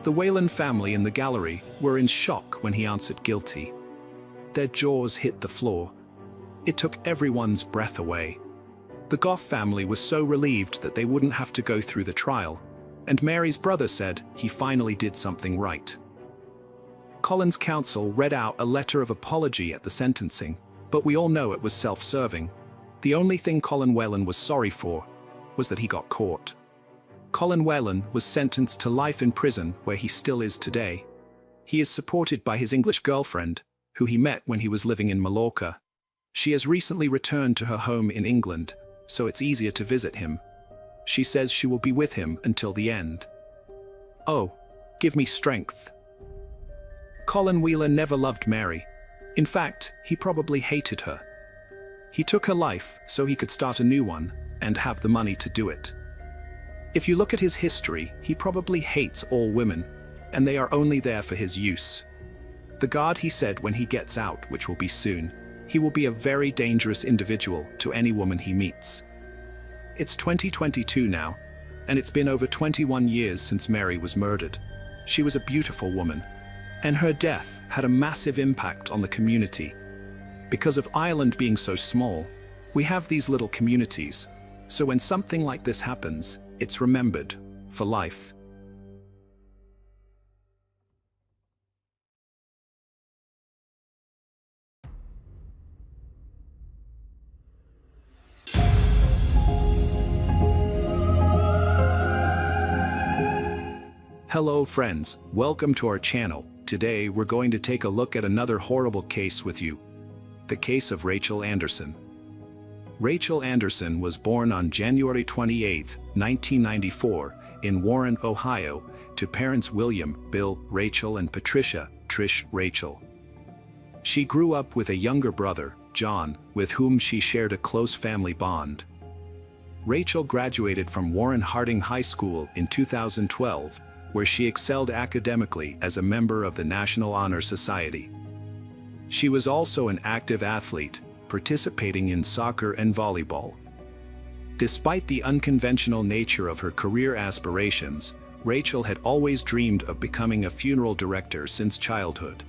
The Whelan family in the gallery were in shock when he answered guilty. Their jaws hit the floor. It took everyone's breath away. The Goff family was so relieved that they wouldn't have to go through the trial, and Mary's brother said he finally did something right. Colin's counsel read out a letter of apology at the sentencing, but we all know it was self-serving. The only thing Colin Whelan was sorry for was that he got caught. Colin Whelan was sentenced to life in prison, where he still is today. He is supported by his English girlfriend, who he met when he was living in Mallorca. She has recently returned to her home in England, so it's easier to visit him. She says she will be with him until the end. Oh, give me strength. Colin Whelan never loved Mary. In fact, he probably hated her. He took her life so he could start a new one and have the money to do it. If you look at his history, he probably hates all women, and they are only there for his use. The guard he said when he gets out, which will be soon, he will be a very dangerous individual to any woman he meets. It's 2022 now, and it's been over 21 years since Mary was murdered. She was a beautiful woman, and her death had a massive impact on the community. Because of Ireland being so small, we have these little communities, so when something like this happens, it's remembered for life. Hello friends, welcome to our channel. Today we're going to take a look at another horrible case with you. The case of Rachel Anderson. Rachel Anderson was born on January 28, 1994, in Warren, Ohio, to parents William, Bill, Rachel, and Patricia, Trish, Rachel. She grew up with a younger brother, John, with whom she shared a close family bond. Rachel graduated from Warren Harding High School in 2012, where she excelled academically as a member of the National Honor Society. She was also an active athlete, participating in soccer and volleyball. Despite the unconventional nature of her career aspirations, Rachel had always dreamed of becoming a funeral director since childhood.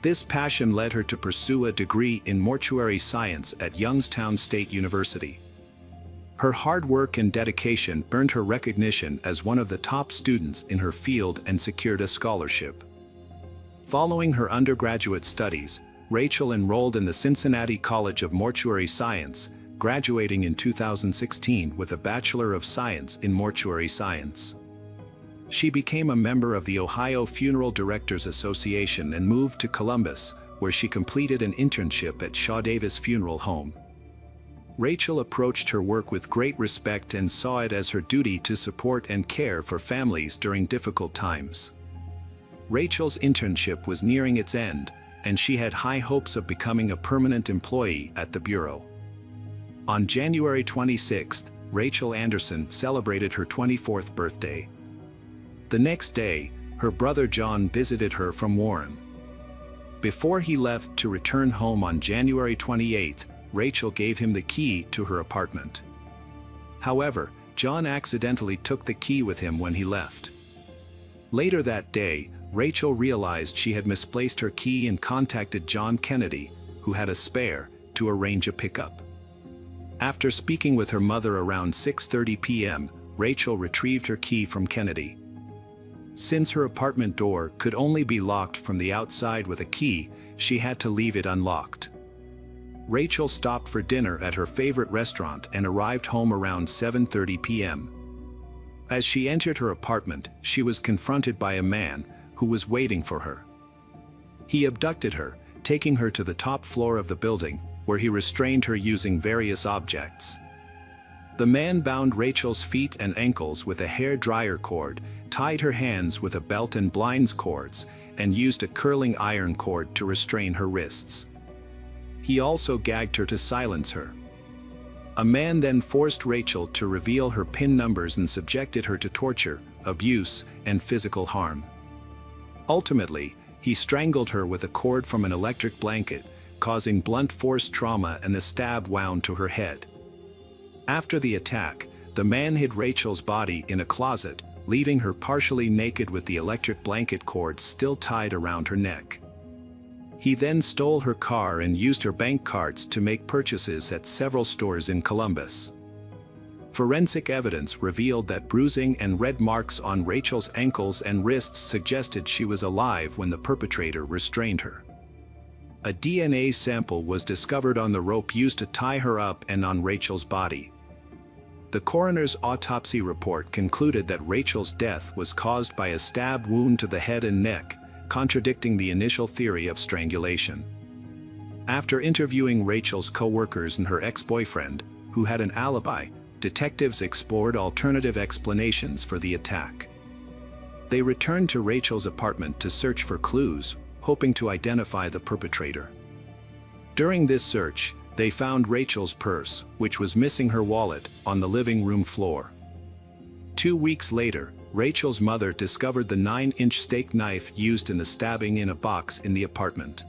This passion led her to pursue a degree in mortuary science at Youngstown State University. Her hard work and dedication earned her recognition as one of the top students in her field and secured a scholarship. Following her undergraduate studies, Rachel enrolled in the Cincinnati College of Mortuary Science, graduating in 2016 with a Bachelor of Science in Mortuary Science. She became a member of the Ohio Funeral Directors Association and moved to Columbus, where she completed an internship at Shaw Davis Funeral Home. Rachel approached her work with great respect and saw it as her duty to support and care for families during difficult times. Rachel's internship was nearing its end, and she had high hopes of becoming a permanent employee at the Bureau. On January 26th, Rachel Anderson celebrated her 24th birthday. The next day, her brother John visited her from Warren. Before he left to return home on January 28, Rachel gave him the key to her apartment. However, John accidentally took the key with him when he left. Later that day, Rachel realized she had misplaced her key and contacted John Kennedy, who had a spare, to arrange a pickup. After speaking with her mother around 6:30 p.m., Rachel retrieved her key from Kennedy. Since her apartment door could only be locked from the outside with a key, she had to leave it unlocked. Rachel stopped for dinner at her favorite restaurant and arrived home around 7:30 p.m. As she entered her apartment, she was confronted by a man who was waiting for her. He abducted her, taking her to the top floor of the building, where he restrained her using various objects. The man bound Rachel's feet and ankles with a hair dryer cord, tied her hands with a belt and blinds cords, and used a curling iron cord to restrain her wrists. He also gagged her to silence her. A man then forced Rachel to reveal her PIN numbers and subjected her to torture, abuse, and physical harm. Ultimately, he strangled her with a cord from an electric blanket, causing blunt force trauma, and the stab wound to her head. After the attack, the man hid Rachel's body in a closet, leaving her partially naked with the electric blanket cord still tied around her neck. He then stole her car and used her bank cards to make purchases at several stores in Columbus. Forensic evidence revealed that bruising and red marks on Rachel's ankles and wrists suggested she was alive when the perpetrator restrained her. A DNA sample was discovered on the rope used to tie her up and on Rachel's body. The coroner's autopsy report concluded that Rachel's death was caused by a stab wound to the head and neck, contradicting the initial theory of strangulation. After interviewing Rachel's co-workers and her ex-boyfriend, who had an alibi, detectives explored alternative explanations for the attack. They returned to Rachel's apartment to search for clues, hoping to identify the perpetrator. During this search, they found Rachel's purse, which was missing her wallet, on the living room floor. 2 weeks later, Rachel's mother discovered the 9-inch steak knife used in the stabbing in a box in the apartment.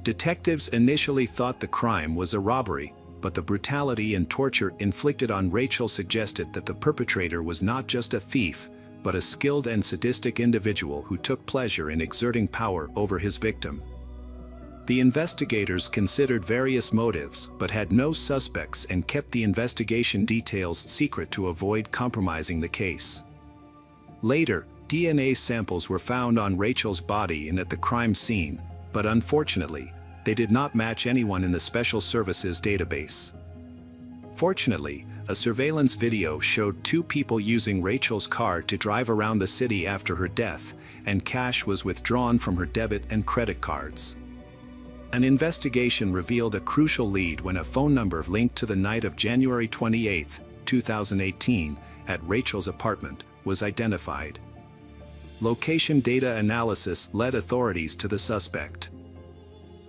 Detectives initially thought the crime was a robbery, but the brutality and torture inflicted on Rachel suggested that the perpetrator was not just a thief, but a skilled and sadistic individual who took pleasure in exerting power over his victim. The investigators considered various motives but had no suspects and kept the investigation details secret to avoid compromising the case. Later, DNA samples were found on Rachel's body and at the crime scene, but unfortunately, they did not match anyone in the Special Services database. Fortunately, a surveillance video showed 2 people using Rachel's car to drive around the city after her death, and cash was withdrawn from her debit and credit cards. An investigation revealed a crucial lead when a phone number linked to the night of January 28, 2018, at Rachel's apartment was identified. Location data analysis led authorities to the suspect.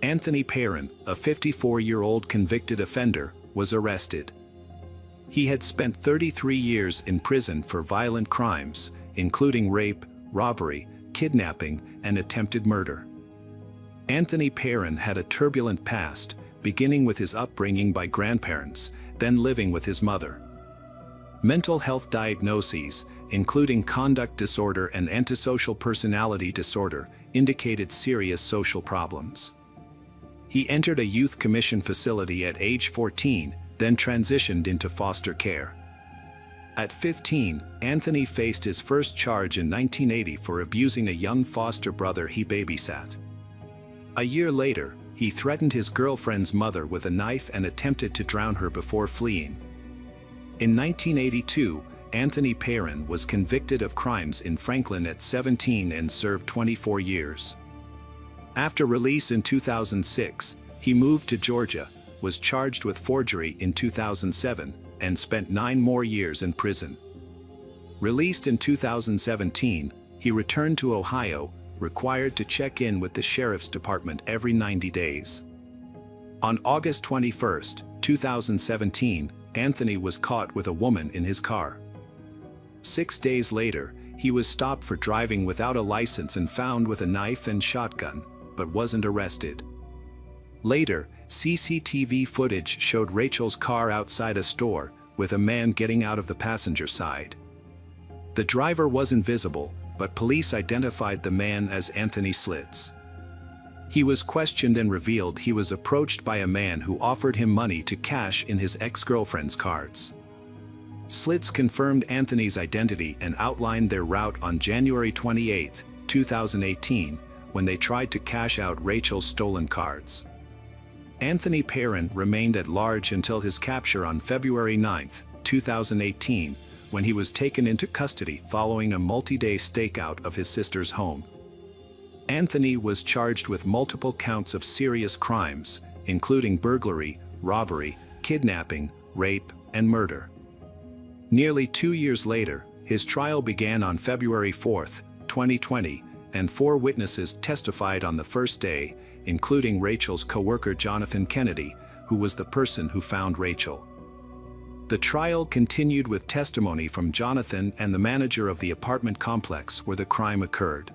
Anthony Perrin, a 54-year-old convicted offender, was arrested. He had spent 33 years in prison for violent crimes, including rape, robbery, kidnapping, and attempted murder. Anthony Perrin had a turbulent past, beginning with his upbringing by grandparents, then living with his mother. Mental health diagnoses, including conduct disorder and antisocial personality disorder, indicated serious social problems. He entered a youth commission facility at age 14, then transitioned into foster care. At 15, Anthony faced his first charge in 1980 for abusing a young foster brother he babysat. A year later, he threatened his girlfriend's mother with a knife and attempted to drown her before fleeing. In 1982, Anthony Perrin was convicted of crimes in Franklin at 17 and served 24 years. After release in 2006, he moved to Georgia, was charged with forgery in 2007, and spent 9 more years in prison. Released in 2017, he returned to Ohio, required to check in with the sheriff's department every 90 days. On August 21, 2017, Anthony was caught with a woman in his car. 6 days later, He was stopped for driving without a license and found with a knife and shotgun, but wasn't arrested. Later, CCTV footage showed Rachel's car outside a store, with a man getting out of the passenger side. The driver wasn't visible, but police identified the man as Anthony Slits. He was questioned and revealed he was approached by a man who offered him money to cash in his ex-girlfriend's cards. Slits confirmed Anthony's identity and outlined their route on January 28, 2018, when they tried to cash out Rachel's stolen cards. Anthony Perrin remained at large until his capture on February 9, 2018, when he was taken into custody following a multi-day stakeout of his sister's home. Anthony was charged with multiple counts of serious crimes, including burglary, robbery, kidnapping, rape, and murder. Nearly 2 years later, his trial began on February 4, 2020, and 4 witnesses testified on the first day, including Rachel's co-worker Jonathan Kennedy, who was the person who found Rachel. The trial continued with testimony from Jonathan and the manager of the apartment complex where the crime occurred.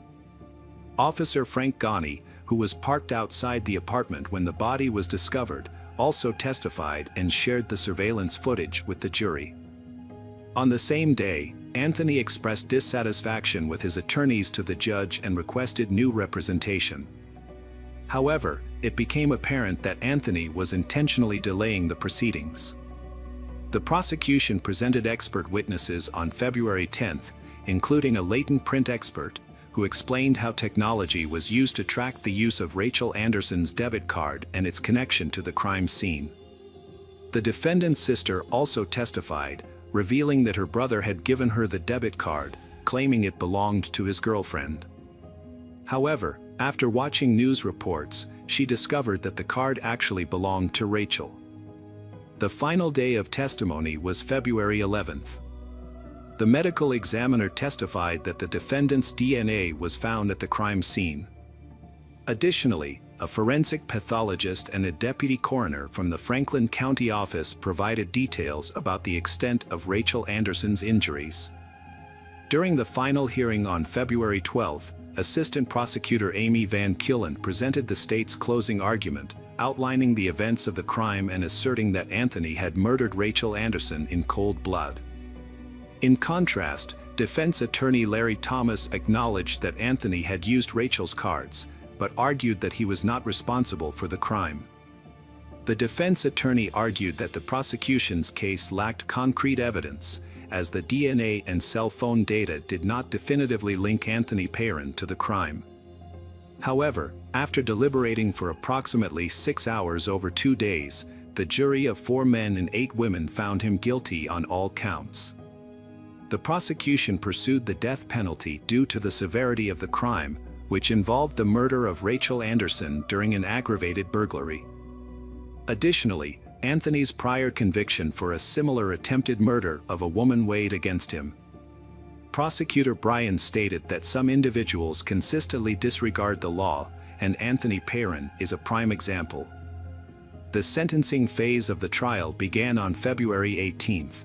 Officer Frank Ghani, who was parked outside the apartment when the body was discovered, also testified and shared the surveillance footage with the jury. On the same day, Anthony expressed dissatisfaction with his attorneys to the judge and requested new representation. However, it became apparent that Anthony was intentionally delaying the proceedings. The prosecution presented expert witnesses on February 10, including a latent print expert, who explained how technology was used to track the use of Rachel Anderson's debit card and its connection to the crime scene. The defendant's sister also testified, revealing that her brother had given her the debit card, claiming it belonged to his girlfriend. However, after watching news reports, she discovered that the card actually belonged to Rachel. The final day of testimony was February 11th. The medical examiner testified that the defendant's DNA was found at the crime scene. Additionally, a forensic pathologist and a deputy coroner from the Franklin County office provided details about the extent of Rachel Anderson's injuries. During the final hearing on February 12, Assistant Prosecutor Amy Van Killen presented the state's closing argument, outlining the events of the crime and asserting that Anthony had murdered Rachel Anderson in cold blood. In contrast, defense attorney Larry Thomas acknowledged that Anthony had used Rachel's cards, but argued that he was not responsible for the crime. The defense attorney argued that the prosecution's case lacked concrete evidence, as the DNA and cell phone data did not definitively link Anthony Perrin to the crime. However, after deliberating for approximately 6 hours over 2 days, the jury of 4 men and 8 women found him guilty on all counts. The prosecution pursued the death penalty due to the severity of the crime, which involved the murder of Rachel Anderson during an aggravated burglary. Additionally, Anthony's prior conviction for a similar attempted murder of a woman weighed against him. Prosecutor Bryan stated that some individuals consistently disregard the law, and Anthony Perrin is a prime example. The sentencing phase of the trial began on February 18th.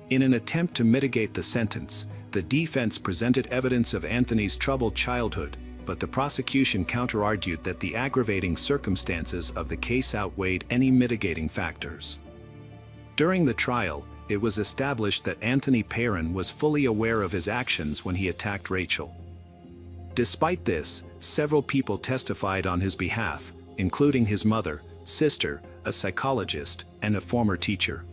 In an attempt to mitigate the sentence, the defense presented evidence of Anthony's troubled childhood, but the prosecution counter-argued that the aggravating circumstances of the case outweighed any mitigating factors. During the trial, it was established that Anthony Perrin was fully aware of his actions when he attacked Rachel. Despite this, several people testified on his behalf, including his mother, sister, a psychologist, and a former teacher.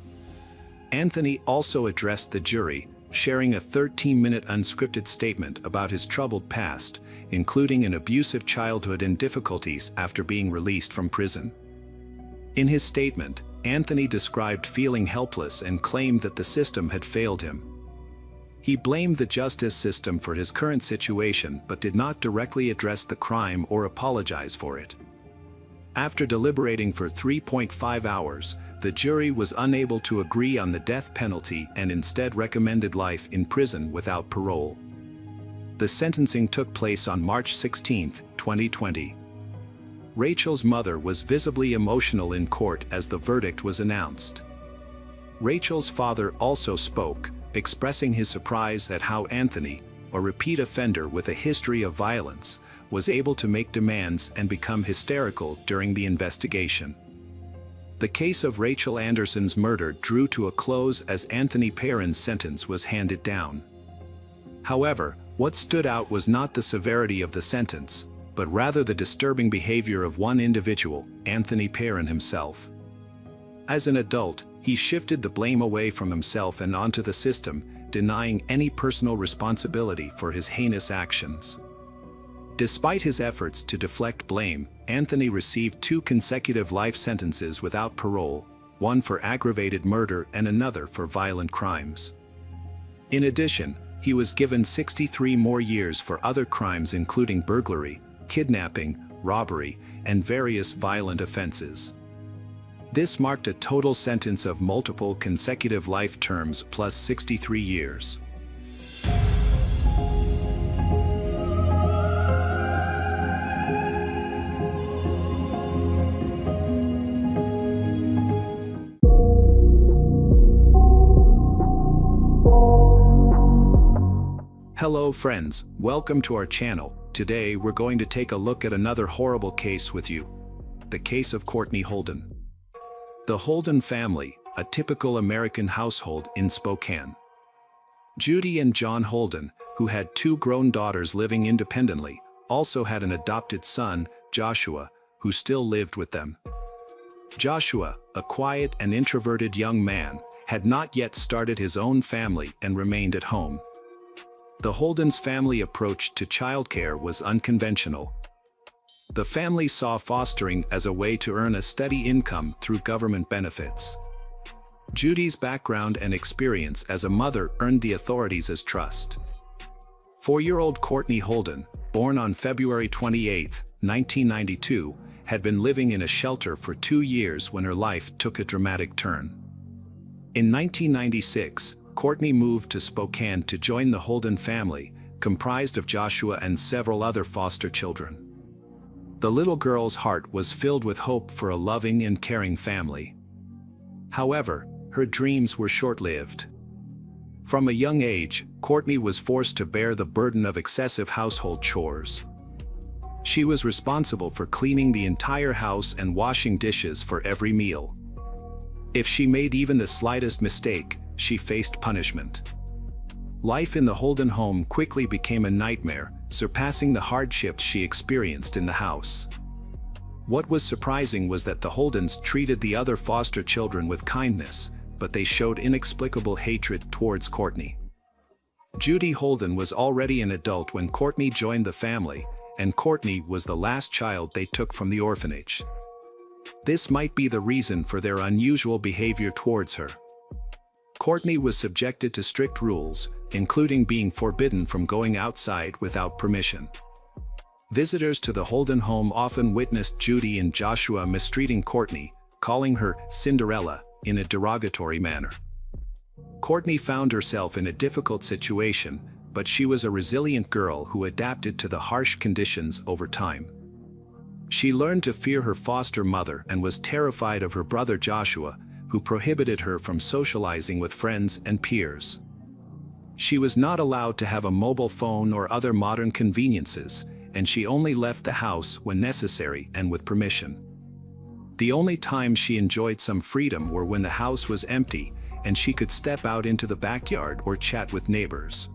Anthony also addressed the jury, sharing a 13-minute unscripted statement about his troubled past, including an abusive childhood and difficulties after being released from prison. In his statement, Anthony described feeling helpless and claimed that the system had failed him. He blamed the justice system for his current situation but did not directly address the crime or apologize for it. After deliberating for 3.5 hours, the jury was unable to agree on the death penalty and instead recommended life in prison without parole. The sentencing took place on March 16, 2020. Rachel's mother was visibly emotional in court as the verdict was announced. Rachel's father also spoke, expressing his surprise at how Anthony, a repeat offender with a history of violence, was able to make demands and become hysterical during the investigation. The case of Rachel Anderson's murder drew to a close as Anthony Perrin's sentence was handed down. However, what stood out was not the severity of the sentence, but rather the disturbing behavior of one individual, Anthony Perrin himself. As an adult, he shifted the blame away from himself and onto the system, denying any personal responsibility for his heinous actions. Despite his efforts to deflect blame, Anthony received 2 consecutive life sentences without parole, one for aggravated murder and another for violent crimes. In addition, he was given 63 more years for other crimes including burglary, kidnapping, robbery, and various violent offenses. This marked a total sentence of multiple consecutive life terms plus 63 years. Hello friends, welcome to our channel. Today we're going to take a look at another horrible case with you. The case of Courtney Holden. The Holden family, a typical American household in Spokane. Judy and John Holden, who had 2 grown daughters living independently, also had an adopted son, Joshua, who still lived with them. Joshua, a quiet and introverted young man, had not yet started his own family and remained at home. The Holden's family approach to childcare was unconventional. The family saw fostering as a way to earn a steady income through government benefits. Judy's background and experience as a mother earned the authorities as trust. 4-year-old Courtney Holden, born on February 28, 1992, had been living in a shelter for 2 years when her life took a dramatic turn. In 1996, Courtney moved to Spokane to join the Holden family, comprised of Joshua and several other foster children. The little girl's heart was filled with hope for a loving and caring family. However, her dreams were short-lived. From a young age, Courtney was forced to bear the burden of excessive household chores. She was responsible for cleaning the entire house and washing dishes for every meal. If she made even the slightest mistake, she faced punishment. Life in the Holden home quickly became a nightmare, surpassing the hardships she experienced in the house. What was surprising was that the Holdens treated the other foster children with kindness, but they showed inexplicable hatred towards Courtney. Judy Holden was already an adult when Courtney joined the family, and Courtney was the last child they took from the orphanage. This might be the reason for their unusual behavior towards her. Courtney was subjected to strict rules, including being forbidden from going outside without permission. Visitors to the Holden home often witnessed Judy and Joshua mistreating Courtney, calling her Cinderella in a derogatory manner. Courtney found herself in a difficult situation, but she was a resilient girl who adapted to the harsh conditions over time. She learned to fear her foster mother and was terrified of her brother Joshua, who prohibited her from socializing with friends and peers. She was not allowed to have a mobile phone or other modern conveniences, and she only left the house when necessary and with permission. The only time she enjoyed some freedom were when the house was empty and she could step out into the backyard or chat with neighbors.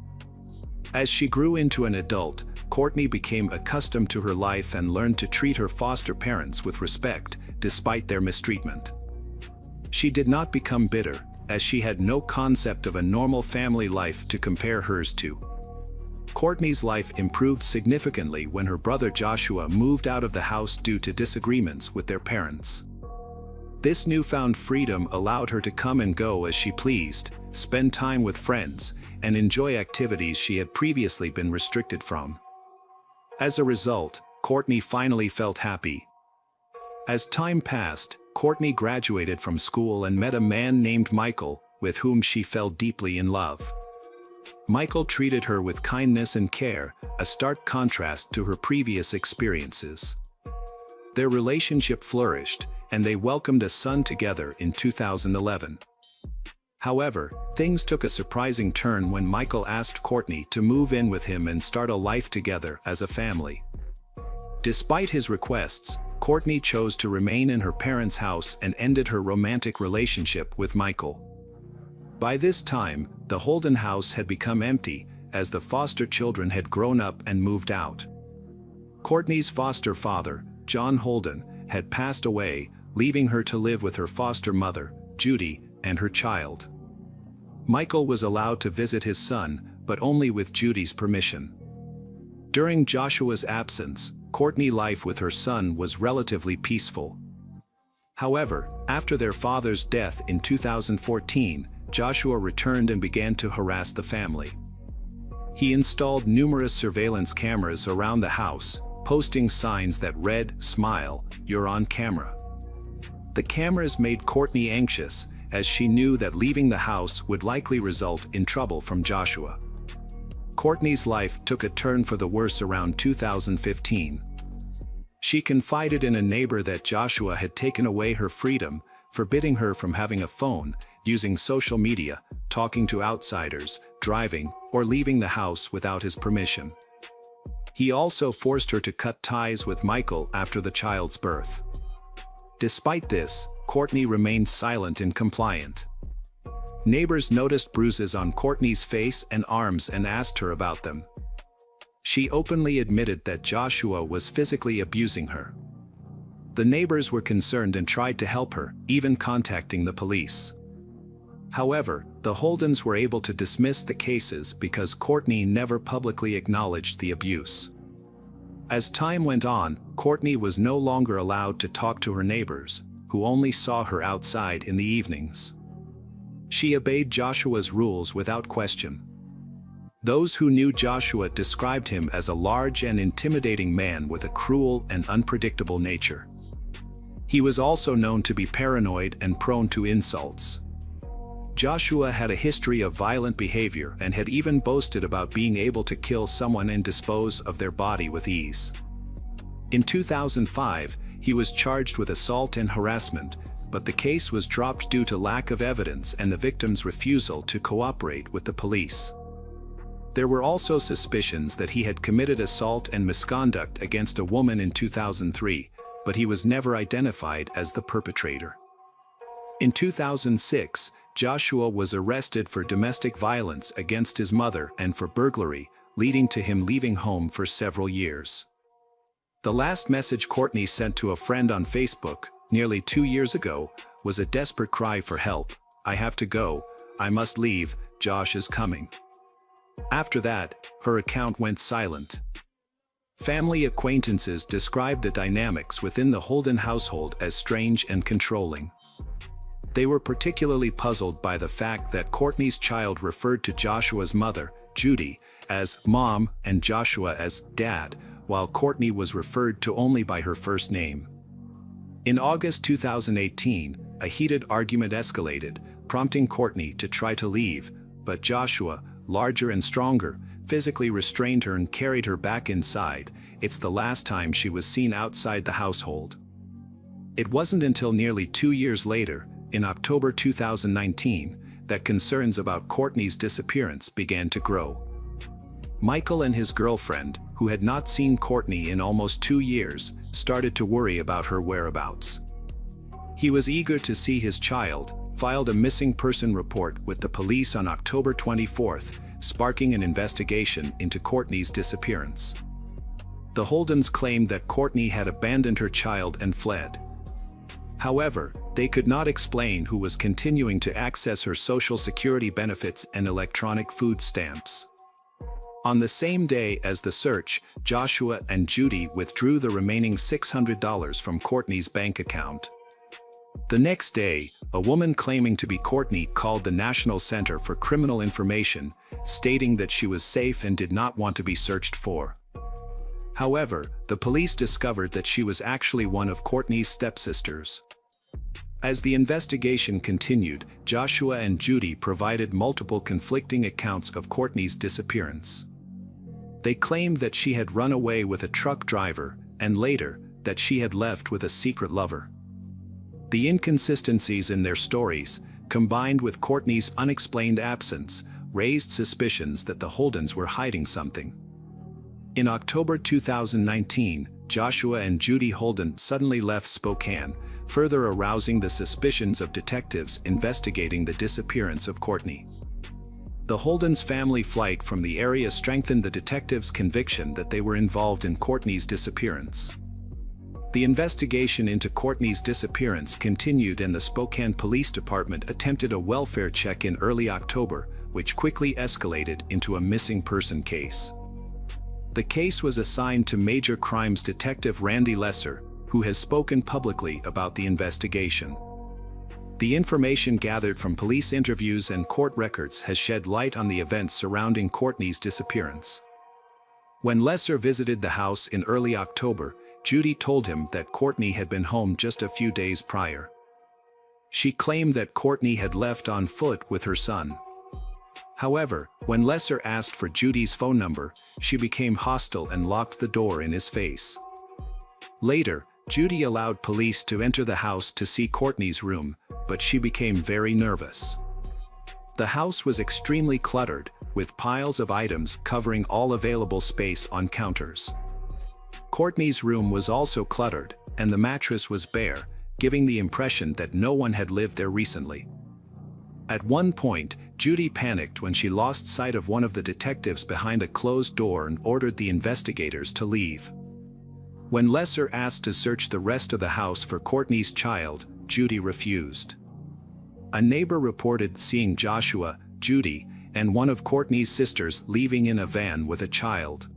As she grew into an adult, Courtney became accustomed to her life and learned to treat her foster parents with respect, despite their mistreatment. She did not become bitter, as she had no concept of a normal family life to compare hers to. Courtney's life improved significantly when her brother Joshua moved out of the house due to disagreements with their parents. This newfound freedom allowed her to come and go as she pleased, spend time with friends, and enjoy activities she had previously been restricted from. As a result, Courtney finally felt happy. As time passed, Courtney graduated from school and met a man named Michael, with whom she fell deeply in love. Michael treated her with kindness and care, a stark contrast to her previous experiences. Their relationship flourished, and they welcomed a son together in 2011. However, Things took a surprising turn when Michael asked Courtney to move in with him and start a life together as a family. Despite his requests, Courtney chose to remain in her parents' house and ended her romantic relationship with Michael. By this time, the Holden house had become empty, as the foster children had grown up and moved out. Courtney's foster father, John Holden, had passed away, leaving her to live with her foster mother, Judy, and her child. Michael was allowed to visit his son, but only with Judy's permission. During Joshua's absence, Courtney's life with her son was relatively peaceful. However, after their father's death in 2014, Joshua returned and began to harass the family. He installed numerous surveillance cameras around the house, posting signs that read, "Smile, you're on camera." The cameras made Courtney anxious, as she knew that leaving the house would likely result in trouble from Joshua. Courtney's life took a turn for the worse around 2015. She confided in a neighbor that Joshua had taken away her freedom, forbidding her from having a phone, using social media, talking to outsiders, driving, or leaving the house without his permission. He also forced her to cut ties with Michael after the child's birth. Despite this, Courtney remained silent and compliant. Neighbors noticed bruises on Courtney's face and arms and asked her about them. She openly admitted that Joshua was physically abusing her. The neighbors were concerned and tried to help her, even contacting the police. However, the Holdens were able to dismiss the cases because Courtney never publicly acknowledged the abuse. As time went on, Courtney was no longer allowed to talk to her neighbors, who only saw her outside in the evenings. She obeyed Joshua's rules without question. Those who knew Joshua described him as a large and intimidating man with a cruel and unpredictable nature. He was also known to be paranoid and prone to insults. Joshua had a history of violent behavior and had even boasted about being able to kill someone and dispose of their body with ease. In 2005, he was charged with assault and harassment, but the case was dropped due to lack of evidence and the victim's refusal to cooperate with the police. There were also suspicions that he had committed assault and misconduct against a woman in 2003, but he was never identified as the perpetrator. In 2006, Joshua was arrested for domestic violence against his mother and for burglary, leading to him leaving home for several years. The last message Courtney sent to a friend on Facebook, nearly 2 years ago, was a desperate cry for help. "I have to go. I must leave. Josh is coming." After that, her account went silent. Family acquaintances described the dynamics within the Holden household as strange and controlling. They were particularly puzzled by the fact that Courtney's child referred to Joshua's mother, Judy, as Mom and Joshua as Dad, while Courtney was referred to only by her first name. In August 2018, a heated argument escalated, prompting Courtney to try to leave, but Joshua, larger and stronger, physically restrained her and carried her back inside. It's the last time she was seen outside the household. It wasn't until nearly 2 years later, in October 2019, that concerns about Courtney's disappearance began to grow. Michael and his girlfriend, who had not seen Courtney in almost 2 years, started to worry about her whereabouts. He was eager to see his child, filed a missing person report with the police on October 24th, sparking an investigation into Courtney's disappearance. The Holdens claimed that Courtney had abandoned her child and fled. However, they could not explain who was continuing to access her Social Security benefits and electronic food stamps. On the same day as the search, Joshua and Judy withdrew the remaining $600 from Courtney's bank account. The next day, a woman claiming to be Courtney called the National Center for Criminal Information, stating that she was safe and did not want to be searched for. However, the police discovered that she was actually one of Courtney's stepsisters. As the investigation continued, Joshua and Judy provided multiple conflicting accounts of Courtney's disappearance. They claimed that she had run away with a truck driver, and later, that she had left with a secret lover. The inconsistencies in their stories, combined with Courtney's unexplained absence, raised suspicions that the Holdens were hiding something. In October 2019, Joshua and Judy Holden suddenly left Spokane, further arousing the suspicions of detectives investigating the disappearance of Courtney. The Holdens' family flight from the area strengthened the detectives' conviction that they were involved in Courtney's disappearance. The investigation into Courtney's disappearance continued, and the Spokane Police Department attempted a welfare check in early October, which quickly escalated into a missing person case. The case was assigned to Major Crimes Detective Randy Lesser, who has spoken publicly about the investigation. The information gathered from police interviews and court records has shed light on the events surrounding Courtney's disappearance. When Lesser visited the house in early October, Judy told him that Courtney had been home just a few days prior. She claimed that Courtney had left on foot with her son. However, when Lesser asked for Judy's phone number, she became hostile and locked the door in his face. Later, Judy allowed police to enter the house to see Courtney's room, but she became very nervous. The house was extremely cluttered, with piles of items covering all available space on counters. Courtney's room was also cluttered, and the mattress was bare, giving the impression that no one had lived there recently. At one point, Judy panicked when she lost sight of one of the detectives behind a closed door and ordered the investigators to leave. When Lesser asked to search the rest of the house for Courtney's child, Judy refused. A neighbor reported seeing Joshua, Judy, and one of Courtney's sisters leaving in a van with a child.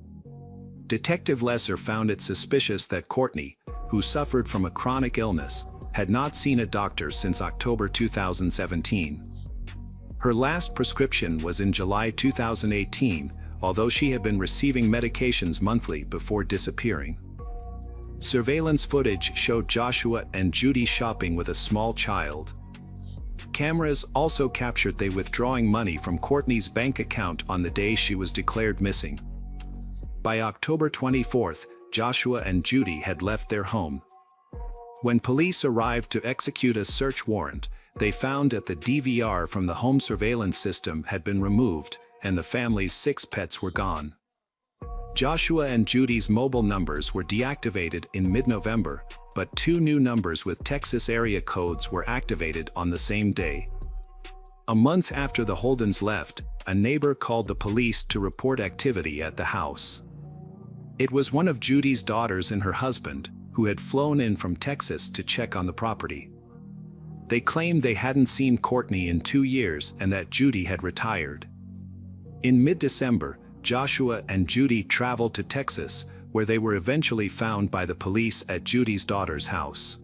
Detective Lesser found it suspicious that Courtney, who suffered from a chronic illness, had not seen a doctor since October 2017. Her last prescription was in July 2018, although she had been receiving medications monthly before disappearing. Surveillance footage showed Joshua and Judy shopping with a small child. Cameras also captured they withdrawing money from Courtney's bank account on the day she was declared missing. By October 24th, Joshua and Judy had left their home. When police arrived to execute a search warrant, they found that the DVR from the home surveillance system had been removed, and the family's 6 pets were gone. Joshua and Judy's mobile numbers were deactivated in mid-November, but 2 new numbers with Texas area codes were activated on the same day. A month after the Holdens left, a neighbor called the police to report activity at the house. It was one of Judy's daughters and her husband, who had flown in from Texas to check on the property. They claimed they hadn't seen Courtney in 2 years and that Judy had retired. In mid-December, Joshua and Judy traveled to Texas, where they were eventually found by the police at Judy's daughter's house.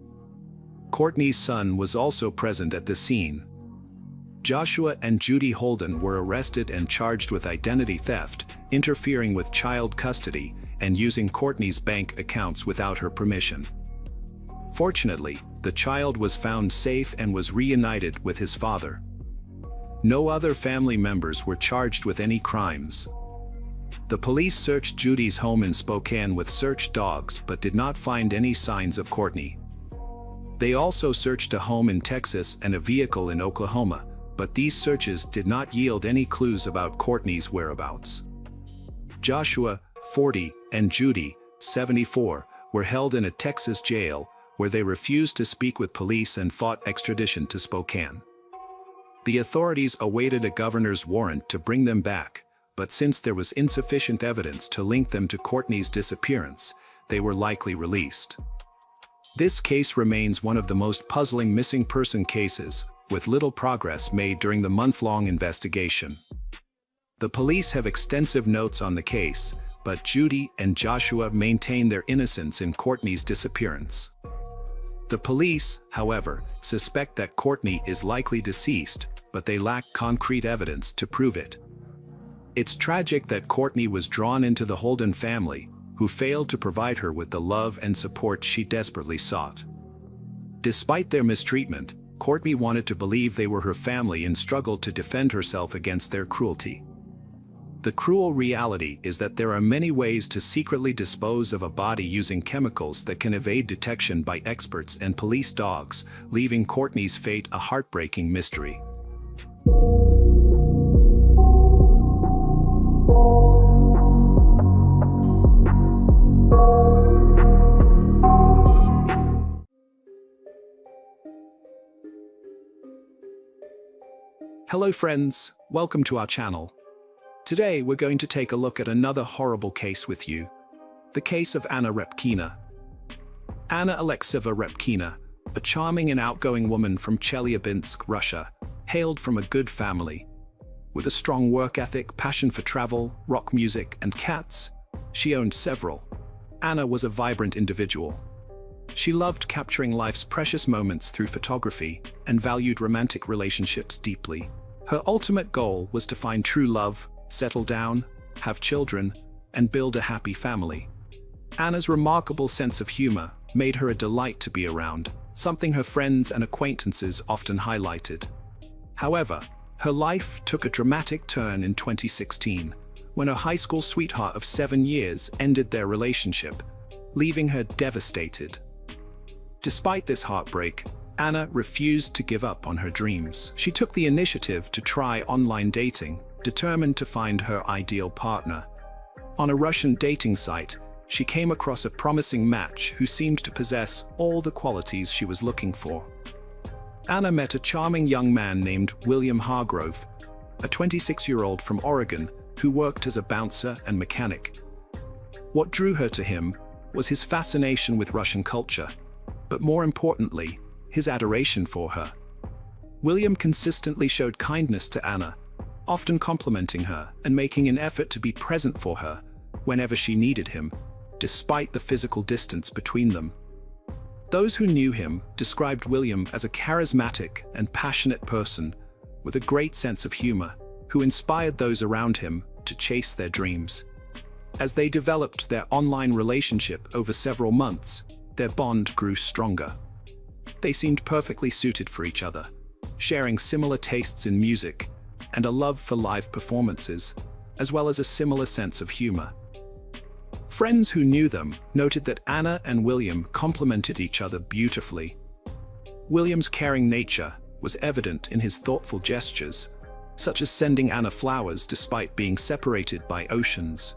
Courtney's son was also present at the scene. Joshua and Judy Holden were arrested and charged with identity theft, interfering with child custody, and using Courtney's bank accounts without her permission. Fortunately, the child was found safe and was reunited with his father. No other family members were charged with any crimes. The police searched Judy's home in Spokane with search dogs but did not find any signs of Courtney. They also searched a home in Texas and a vehicle in Oklahoma, but these searches did not yield any clues about Courtney's whereabouts. Joshua, 40, and Judy, 74, were held in a Texas jail, where they refused to speak with police and fought extradition to Spokane. The authorities awaited a governor's warrant to bring them back, but since there was insufficient evidence to link them to Courtney's disappearance, they were likely released. This case remains one of the most puzzling missing person cases, with little progress made during the month-long investigation. The police have extensive notes on the case, but Judy and Joshua maintain their innocence in Courtney's disappearance. The police, however, suspect that Courtney is likely deceased, but they lack concrete evidence to prove it. It's tragic that Courtney was drawn into the Holden family, who failed to provide her with the love and support she desperately sought. Despite their mistreatment, Courtney wanted to believe they were her family and struggled to defend herself against their cruelty. The cruel reality is that there are many ways to secretly dispose of a body using chemicals that can evade detection by experts and police dogs, leaving Courtney's fate a heartbreaking mystery. Hello friends, welcome to our channel. Today we're going to take a look at another horrible case with you, the case of Anna Repkina. Anna Alexeyevna Repkina, a charming and outgoing woman from Chelyabinsk, Russia, hailed from a good family. With a strong work ethic, passion for travel, rock music, and cats, she owned several. Anna was a vibrant individual. She loved capturing life's precious moments through photography and valued romantic relationships deeply. Her ultimate goal was to find true love, settle down, have children, and build a happy family. Anna's remarkable sense of humor made her a delight to be around, something her friends and acquaintances often highlighted. However, her life took a dramatic turn in 2016, when her high school sweetheart of 7 years ended their relationship, leaving her devastated. Despite this heartbreak, Anna refused to give up on her dreams. She took the initiative to try online dating, determined to find her ideal partner. On a Russian dating site, she came across a promising match who seemed to possess all the qualities she was looking for. Anna met a charming young man named William Hargrove, a 26-year-old from Oregon who worked as a bouncer and mechanic. What drew her to him was his fascination with Russian culture, but more importantly, his adoration for her. William consistently showed kindness to Anna, often complimenting her and making an effort to be present for her whenever she needed him, despite the physical distance between them. Those who knew him described William as a charismatic and passionate person with a great sense of humor, who inspired those around him to chase their dreams. As they developed their online relationship over several months, their bond grew stronger. They seemed perfectly suited for each other, sharing similar tastes in music and a love for live performances, as well as a similar sense of humor. Friends who knew them noted that Anna and William complemented each other beautifully. William's caring nature was evident in his thoughtful gestures, such as sending Anna flowers despite being separated by oceans.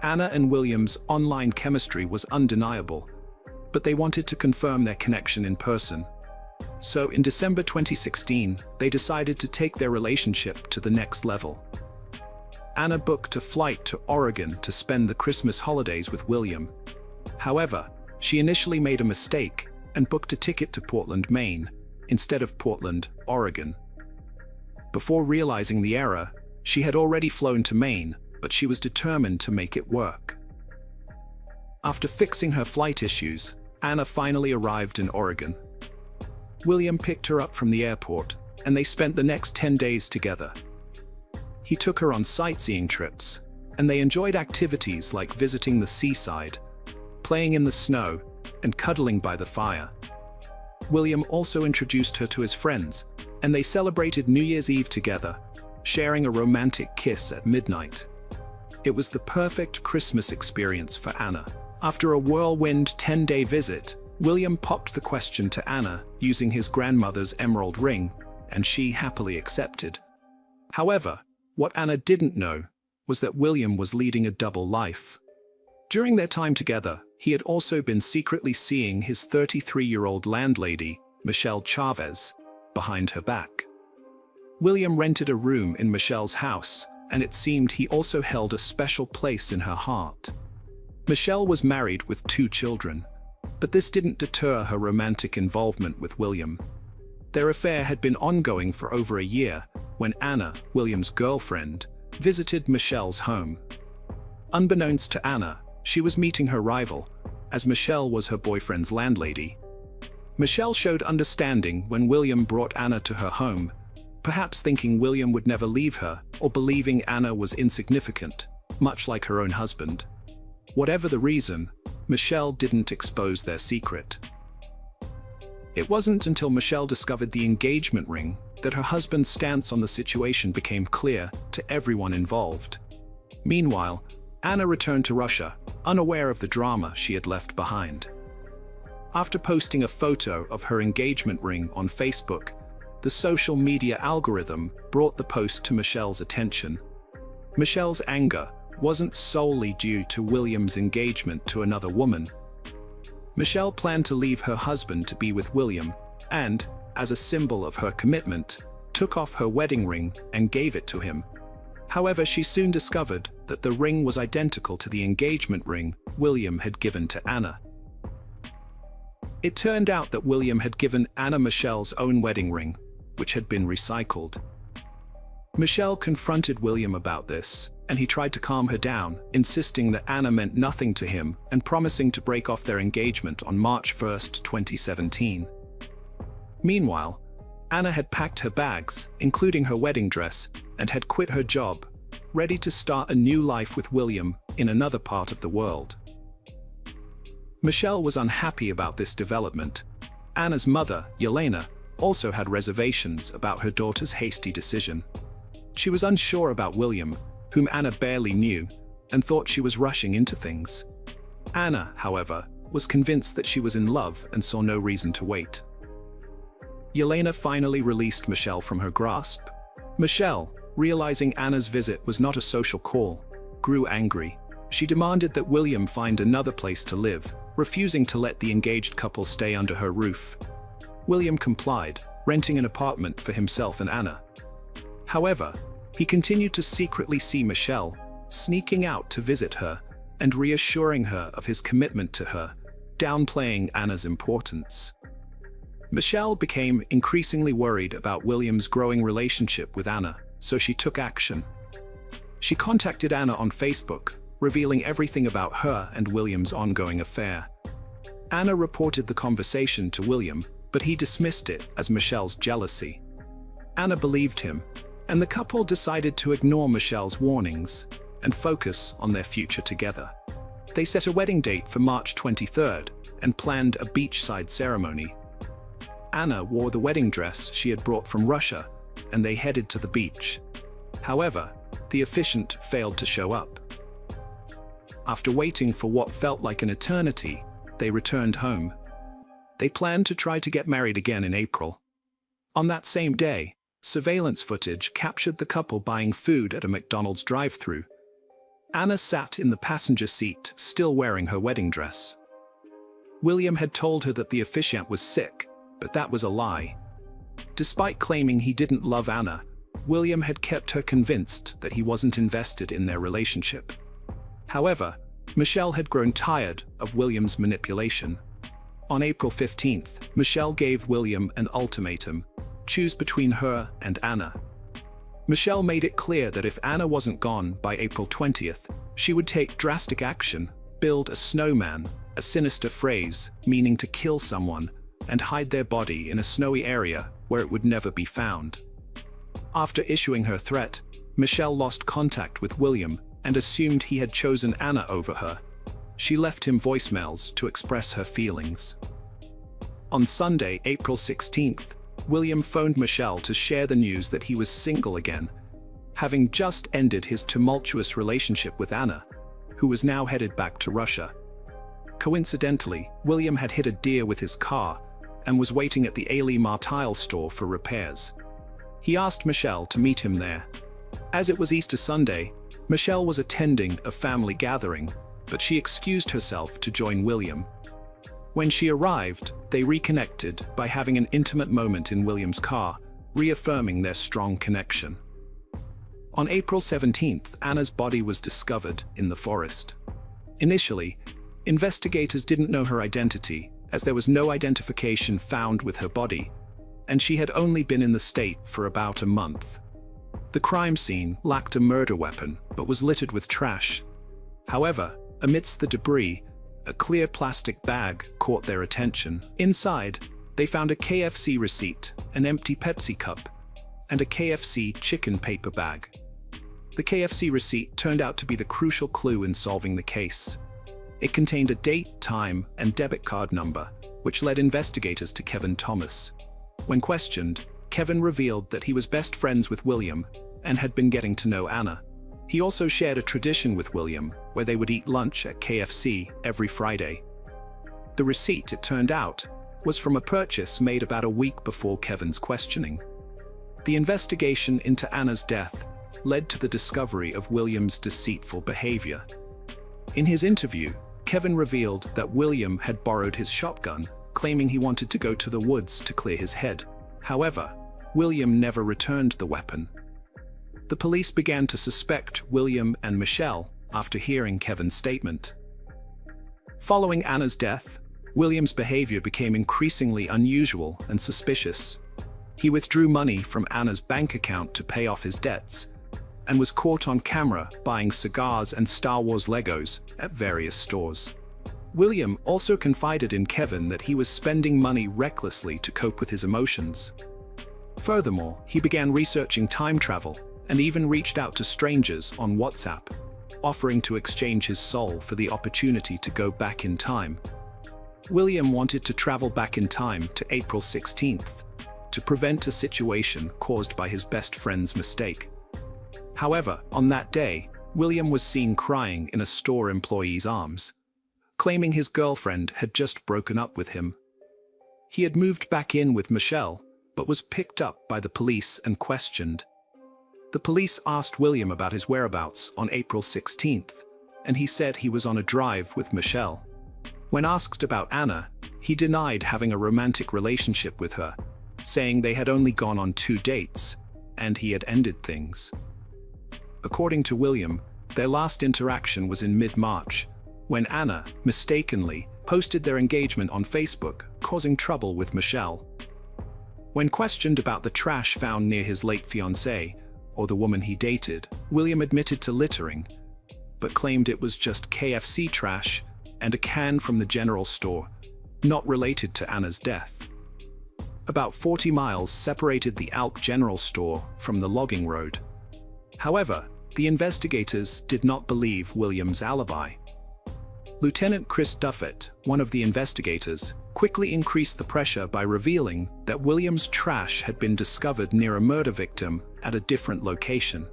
Anna and William's online chemistry was undeniable, but they wanted to confirm their connection in person. So in December 2016, they decided to take their relationship to the next level. Anna booked a flight to Oregon to spend the Christmas holidays with William. However, she initially made a mistake and booked a ticket to Portland, Maine, instead of Portland, Oregon. Before realizing the error, she had already flown to Maine, but she was determined to make it work. After fixing her flight issues, Anna finally arrived in Oregon. William picked her up from the airport, and they spent the next 10 days together. He took her on sightseeing trips, and they enjoyed activities like visiting the seaside, playing in the snow, and cuddling by the fire. William also introduced her to his friends, and they celebrated New Year's Eve together, sharing a romantic kiss at midnight. It was the perfect Christmas experience for Anna. After a whirlwind 10-day visit, William popped the question to Anna using his grandmother's emerald ring, and she happily accepted. However, what Anna didn't know was that William was leading a double life. During their time together, he had also been secretly seeing his 33-year-old landlady, Michelle Chavez, behind her back. William rented a room in Michelle's house, and it seemed he also held a special place in her heart. Michelle was married with 2 children, but this didn't deter her romantic involvement with William. Their affair had been ongoing for over a year when Anna, William's girlfriend, visited Michelle's home. Unbeknownst to Anna, she was meeting her rival, as Michelle was her boyfriend's landlady. Michelle showed understanding when William brought Anna to her home, perhaps thinking William would never leave her or believing Anna was insignificant, much like her own husband. Whatever the reason, Michelle didn't expose their secret. It wasn't until Michelle discovered the engagement ring that her husband's stance on the situation became clear to everyone involved. Meanwhile, Anna returned to Russia, unaware of the drama she had left behind. After posting a photo of her engagement ring on Facebook, the social media algorithm brought the post to Michelle's attention. Michelle's anger wasn't solely due to William's engagement to another woman. Michelle planned to leave her husband to be with William and, as a symbol of her commitment, took off her wedding ring and gave it to him. However, she soon discovered that the ring was identical to the engagement ring William had given to Anna. It turned out that William had given Anna Michelle's own wedding ring, which had been recycled. Michelle confronted William about this, and he tried to calm her down, insisting that Anna meant nothing to him and promising to break off their engagement on March 1, 2017. Meanwhile, Anna had packed her bags, including her wedding dress, and had quit her job, ready to start a new life with William in another part of the world. Michelle was unhappy about this development. Anna's mother, Yelena, also had reservations about her daughter's hasty decision. She was unsure about William, whom Anna barely knew, and thought she was rushing into things. Anna, however, was convinced that she was in love and saw no reason to wait. Yelena finally released Michelle from her grasp. Michelle, realizing Anna's visit was not a social call, grew angry. She demanded that William find another place to live, refusing to let the engaged couple stay under her roof. William complied, renting an apartment for himself and Anna. However, he continued to secretly see Michelle, sneaking out to visit her and reassuring her of his commitment to her, downplaying Anna's importance. Michelle became increasingly worried about William's growing relationship with Anna, so she took action. She contacted Anna on Facebook, revealing everything about her and William's ongoing affair. Anna reported the conversation to William, but he dismissed it as Michelle's jealousy. Anna believed him, and the couple decided to ignore Michelle's warnings and focus on their future together. They set a wedding date for March 23rd and planned a beachside ceremony. Anna wore the wedding dress she had brought from Russia, and they headed to the beach. However, the officiant failed to show up. After waiting for what felt like an eternity, they returned home. They planned to try to get married again in April. On that same day, surveillance footage captured the couple buying food at a McDonald's drive-thru. Anna sat in the passenger seat, still wearing her wedding dress. William had told her that the officiant was sick, but that was a lie. Despite claiming he didn't love Anna, William had kept her convinced that he wasn't invested in their relationship. However, Michelle had grown tired of William's manipulation. On April 15th, Michelle gave William an ultimatum: choose between her and Anna. Michelle made it clear that if Anna wasn't gone by April 20th, she would take drastic action, build a snowman, a sinister phrase meaning to kill someone, and hide their body in a snowy area where it would never be found. After issuing her threat, Michelle lost contact with William and assumed he had chosen Anna over her. She left him voicemails to express her feelings. On Sunday, April 16th, William phoned Michelle to share the news that he was single again, having just ended his tumultuous relationship with Anna, who was now headed back to Russia. Coincidentally, William had hit a deer with his car and was waiting at the Ali Martile store for repairs. He asked Michelle to meet him there. As it was Easter Sunday, Michelle was attending a family gathering, but she excused herself to join William. When she arrived, they reconnected by having an intimate moment in William's car, reaffirming their strong connection. On April 17th, Anna's body was discovered in the forest. Initially, investigators didn't know her identity, as there was no identification found with her body, and she had only been in the state for about a month. The crime scene lacked a murder weapon, but was littered with trash. However, amidst the debris, a clear plastic bag caught their attention. Inside, they found a KFC receipt, an empty Pepsi cup, and a KFC chicken paper bag. The KFC receipt turned out to be the crucial clue in solving the case. It contained a date, time, and debit card number, which led investigators to Kevin Thomas. When questioned, Kevin revealed that he was best friends with William and had been getting to know Anna. He also shared a tradition with William where they would eat lunch at KFC every Friday. The receipt, it turned out, was from a purchase made about a week before Kevin's questioning. The investigation into Anna's death led to the discovery of William's deceitful behavior. In his interview, Kevin revealed that William had borrowed his shotgun, claiming he wanted to go to the woods to clear his head. However, William never returned the weapon. The police began to suspect William and Michelle after hearing Kevin's statement. Following Anna's death, William's behavior became increasingly unusual and suspicious. He withdrew money from Anna's bank account to pay off his debts, and was caught on camera buying cigars and Star Wars Legos at various stores. William also confided in Kevin that he was spending money recklessly to cope with his emotions. Furthermore, he began researching time travel and even reached out to strangers on WhatsApp, offering to exchange his soul for the opportunity to go back in time. William wanted to travel back in time to April 16th to prevent a situation caused by his best friend's mistake. However, on that day, William was seen crying in a store employee's arms, claiming his girlfriend had just broken up with him. He had moved back in with Michelle, but was picked up by the police and questioned. The police asked William about his whereabouts on April 16th, and he said he was on a drive with Michelle. When asked about Anna, he denied having a romantic relationship with her, saying they had only gone on 2 dates, and he had ended things. According to William, their last interaction was in mid-March, when Anna mistakenly posted their engagement on Facebook, causing trouble with Michelle. When questioned about the trash found near his late fiancée, or the woman he dated, William admitted to littering, but claimed it was just KFC trash and a can from the general store, not related to Anna's death. About 40 miles separated the Alp General Store from the logging road. However, the investigators did not believe William's alibi. Lieutenant Chris Duffett, one of the investigators, quickly increased the pressure by revealing that William's trash had been discovered near a murder victim at a different location.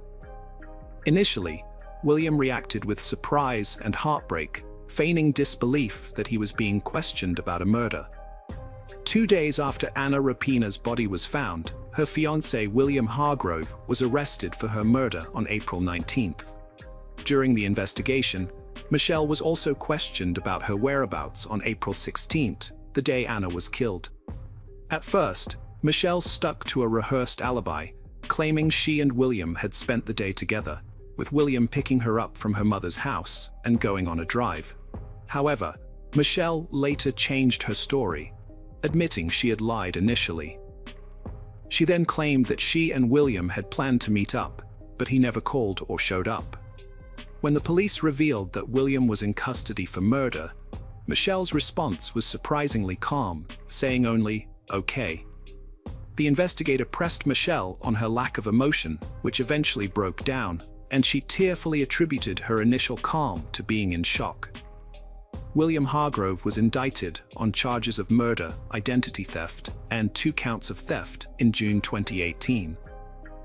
Initially, William reacted with surprise and heartbreak, feigning disbelief that he was being questioned about a murder. 2 days after Anna Rapina's body was found, her fiancé William Hargrove was arrested for her murder on April 19th. During the investigation, Michelle was also questioned about her whereabouts on April 16th, the day Anna was killed. At first, Michelle stuck to a rehearsed alibi, claiming she and William had spent the day together, with William picking her up from her mother's house and going on a drive. However, Michelle later changed her story, admitting she had lied initially. She then claimed that she and William had planned to meet up, but he never called or showed up. When the police revealed that William was in custody for murder, Michelle's response was surprisingly calm, saying only, "Okay." The investigator pressed Michelle on her lack of emotion, which eventually broke down, and she tearfully attributed her initial calm to being in shock. William Hargrove was indicted on charges of murder, identity theft, and 2 counts of theft in June 2018.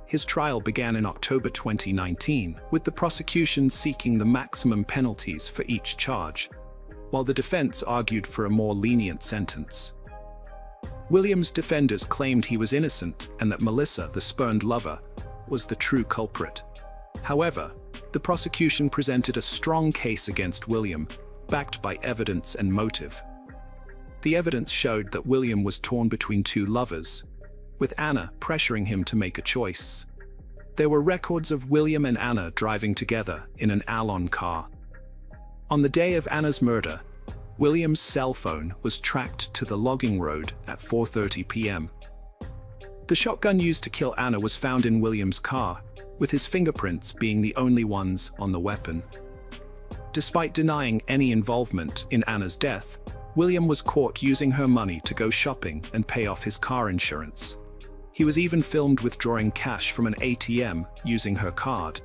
His trial began in October 2019, with the prosecution seeking the maximum penalties for each charge, while the defense argued for a more lenient sentence. William's defenders claimed he was innocent and that Melissa, the spurned lover, was the true culprit. However, the prosecution presented a strong case against William, backed by evidence and motive. The evidence showed that William was torn between 2 lovers, with Anna pressuring him to make a choice. There were records of William and Anna driving together in an Alon car. On the day of Anna's murder, William's cell phone was tracked to the logging road at 4:30 p.m. The shotgun used to kill Anna was found in William's car, with his fingerprints being the only ones on the weapon. Despite denying any involvement in Anna's death, William was caught using her money to go shopping and pay off his car insurance. He was even filmed withdrawing cash from an ATM using her card.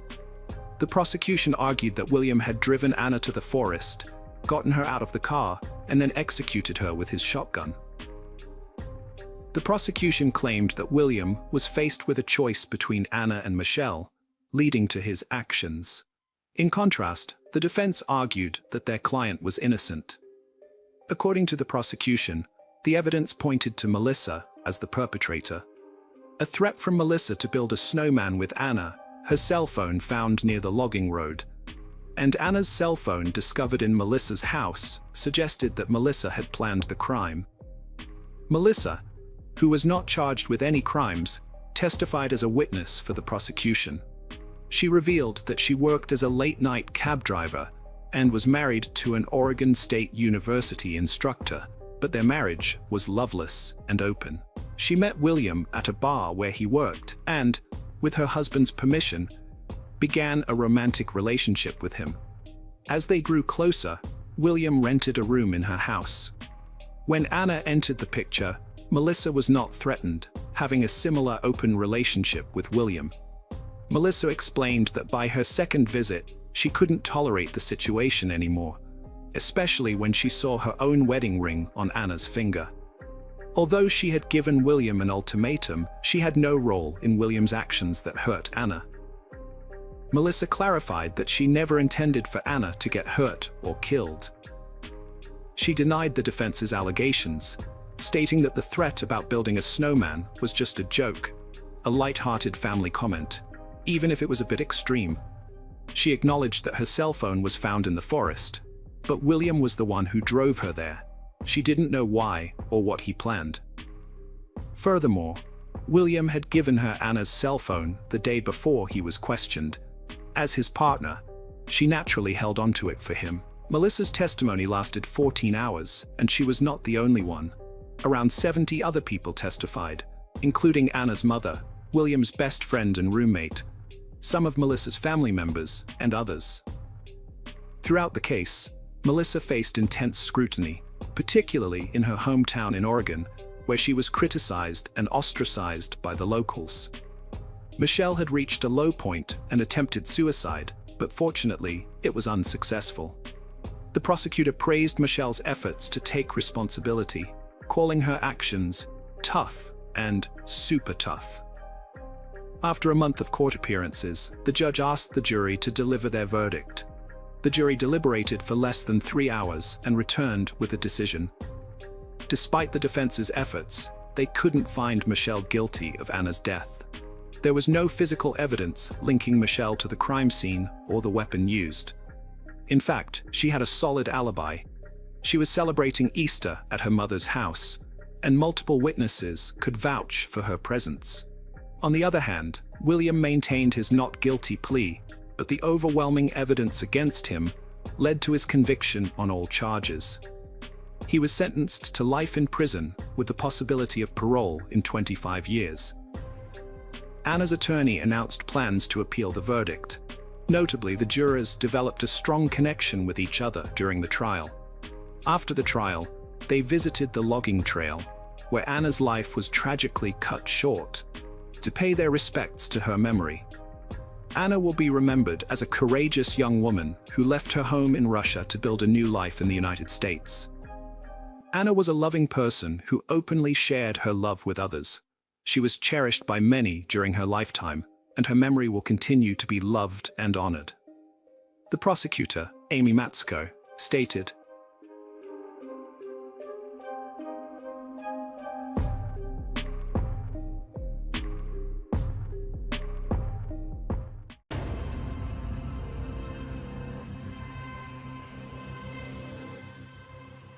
The prosecution argued that William had driven Anna to the forest, gotten her out of the car, and then executed her with his shotgun. The prosecution claimed that William was faced with a choice between Anna and Michelle, leading to his actions. In contrast, the defense argued that their client was innocent. According to the prosecution, the evidence pointed to Melissa as the perpetrator. A threat from Melissa to build a snowman with Anna, her cell phone found near the logging road, and Anna's cell phone discovered in Melissa's house suggested that Melissa had planned the crime. Melissa, who was not charged with any crimes, testified as a witness for the prosecution. She revealed that she worked as a late-night cab driver and was married to an Oregon State University instructor, but their marriage was loveless and open. She met William at a bar where he worked and, with her husband's permission, began a romantic relationship with him. As they grew closer, William rented a room in her house. When Anna entered the picture, Melissa was not threatened, having a similar open relationship with William. Melissa explained that by her second visit, she couldn't tolerate the situation anymore, especially when she saw her own wedding ring on Anna's finger. Although she had given William an ultimatum, she had no role in William's actions that hurt Anna. Melissa clarified that she never intended for Anna to get hurt or killed. She denied the defense's allegations, stating that the threat about building a snowman was just a joke, a light-hearted family comment, even if it was a bit extreme. She acknowledged that her cell phone was found in the forest, but William was the one who drove her there. She didn't know why or what he planned. Furthermore, William had given her Anna's cell phone the day before he was questioned. As his partner, she naturally held onto it for him. Melissa's testimony lasted 14 hours, and she was not the only one. Around 70 other people testified, including Anna's mother, William's best friend and roommate, some of Melissa's family members, and others. Throughout the case, Melissa faced intense scrutiny, particularly in her hometown in Oregon, where she was criticized and ostracized by the locals. Michelle had reached a low point and attempted suicide, but fortunately, it was unsuccessful. The prosecutor praised Michelle's efforts to take responsibility, calling her actions tough and super tough. After a month of court appearances, the judge asked the jury to deliver their verdict. The jury deliberated for less than 3 hours and returned with a decision. Despite the defense's efforts, they couldn't find Michelle guilty of Anna's death. There was no physical evidence linking Michelle to the crime scene or the weapon used. In fact, she had a solid alibi. She was celebrating Easter at her mother's house, and multiple witnesses could vouch for her presence. On the other hand, William maintained his not guilty plea, but the overwhelming evidence against him led to his conviction on all charges. He was sentenced to life in prison with the possibility of parole in 25 years. Anna's attorney announced plans to appeal the verdict. Notably, the jurors developed a strong connection with each other during the trial. After the trial, they visited the logging trail, where Anna's life was tragically cut short, to pay their respects to her memory. Anna will be remembered as a courageous young woman who left her home in Russia to build a new life in the United States. Anna was a loving person who openly shared her love with others. She was cherished by many during her lifetime, and her memory will continue to be loved and honored. The prosecutor, Amy Matsko, stated,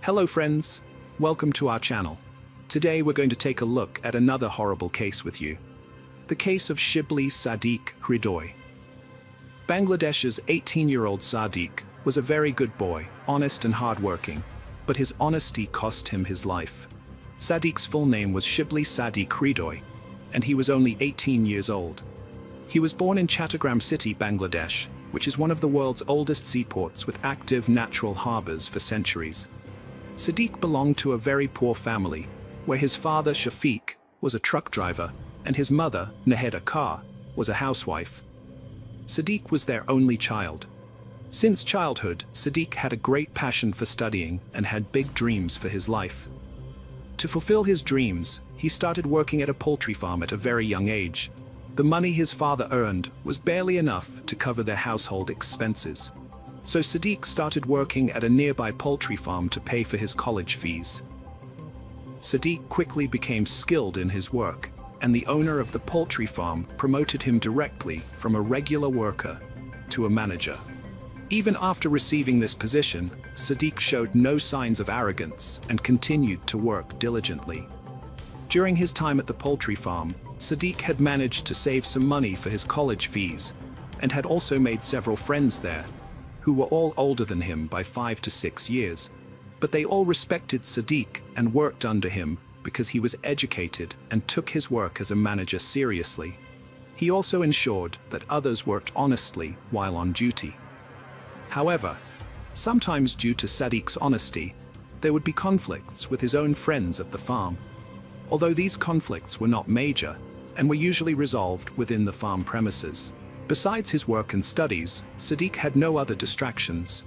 "Hello friends, welcome to our channel. Today we're going to take a look at another horrible case with you. The case of Shibli Sadiq Hridoy. Bangladesh's 18-year-old Sadiq was a very good boy, honest and hardworking, but his honesty cost him his life. Sadiq's full name was Shibli Sadiq Hridoy, and he was only 18 years old. He was born in Chattogram City, Bangladesh, which is one of the world's oldest seaports with active natural harbors for centuries. Sadiq belonged to a very poor family, where his father, Shafiq, was a truck driver, and his mother, Naheda Kar, was a housewife. Sadiq was their only child. Since childhood, Sadiq had a great passion for studying and had big dreams for his life. To fulfill his dreams, he started working at a poultry farm at a very young age. The money his father earned was barely enough to cover their household expenses. So Sadiq started working at a nearby poultry farm to pay for his college fees. Sadiq quickly became skilled in his work, and the owner of the poultry farm promoted him directly from a regular worker to a manager. Even after receiving this position, Sadiq showed no signs of arrogance and continued to work diligently. During his time at the poultry farm, Sadiq had managed to save some money for his college fees and had also made several friends there, who were all older than him by 5 to 6 years. But they all respected Sadiq and worked under him because he was educated and took his work as a manager seriously. He also ensured that others worked honestly while on duty. However, sometimes due to Sadiq's honesty, there would be conflicts with his own friends at the farm. Although these conflicts were not major and were usually resolved within the farm premises. Besides his work and studies, Sadiq had no other distractions.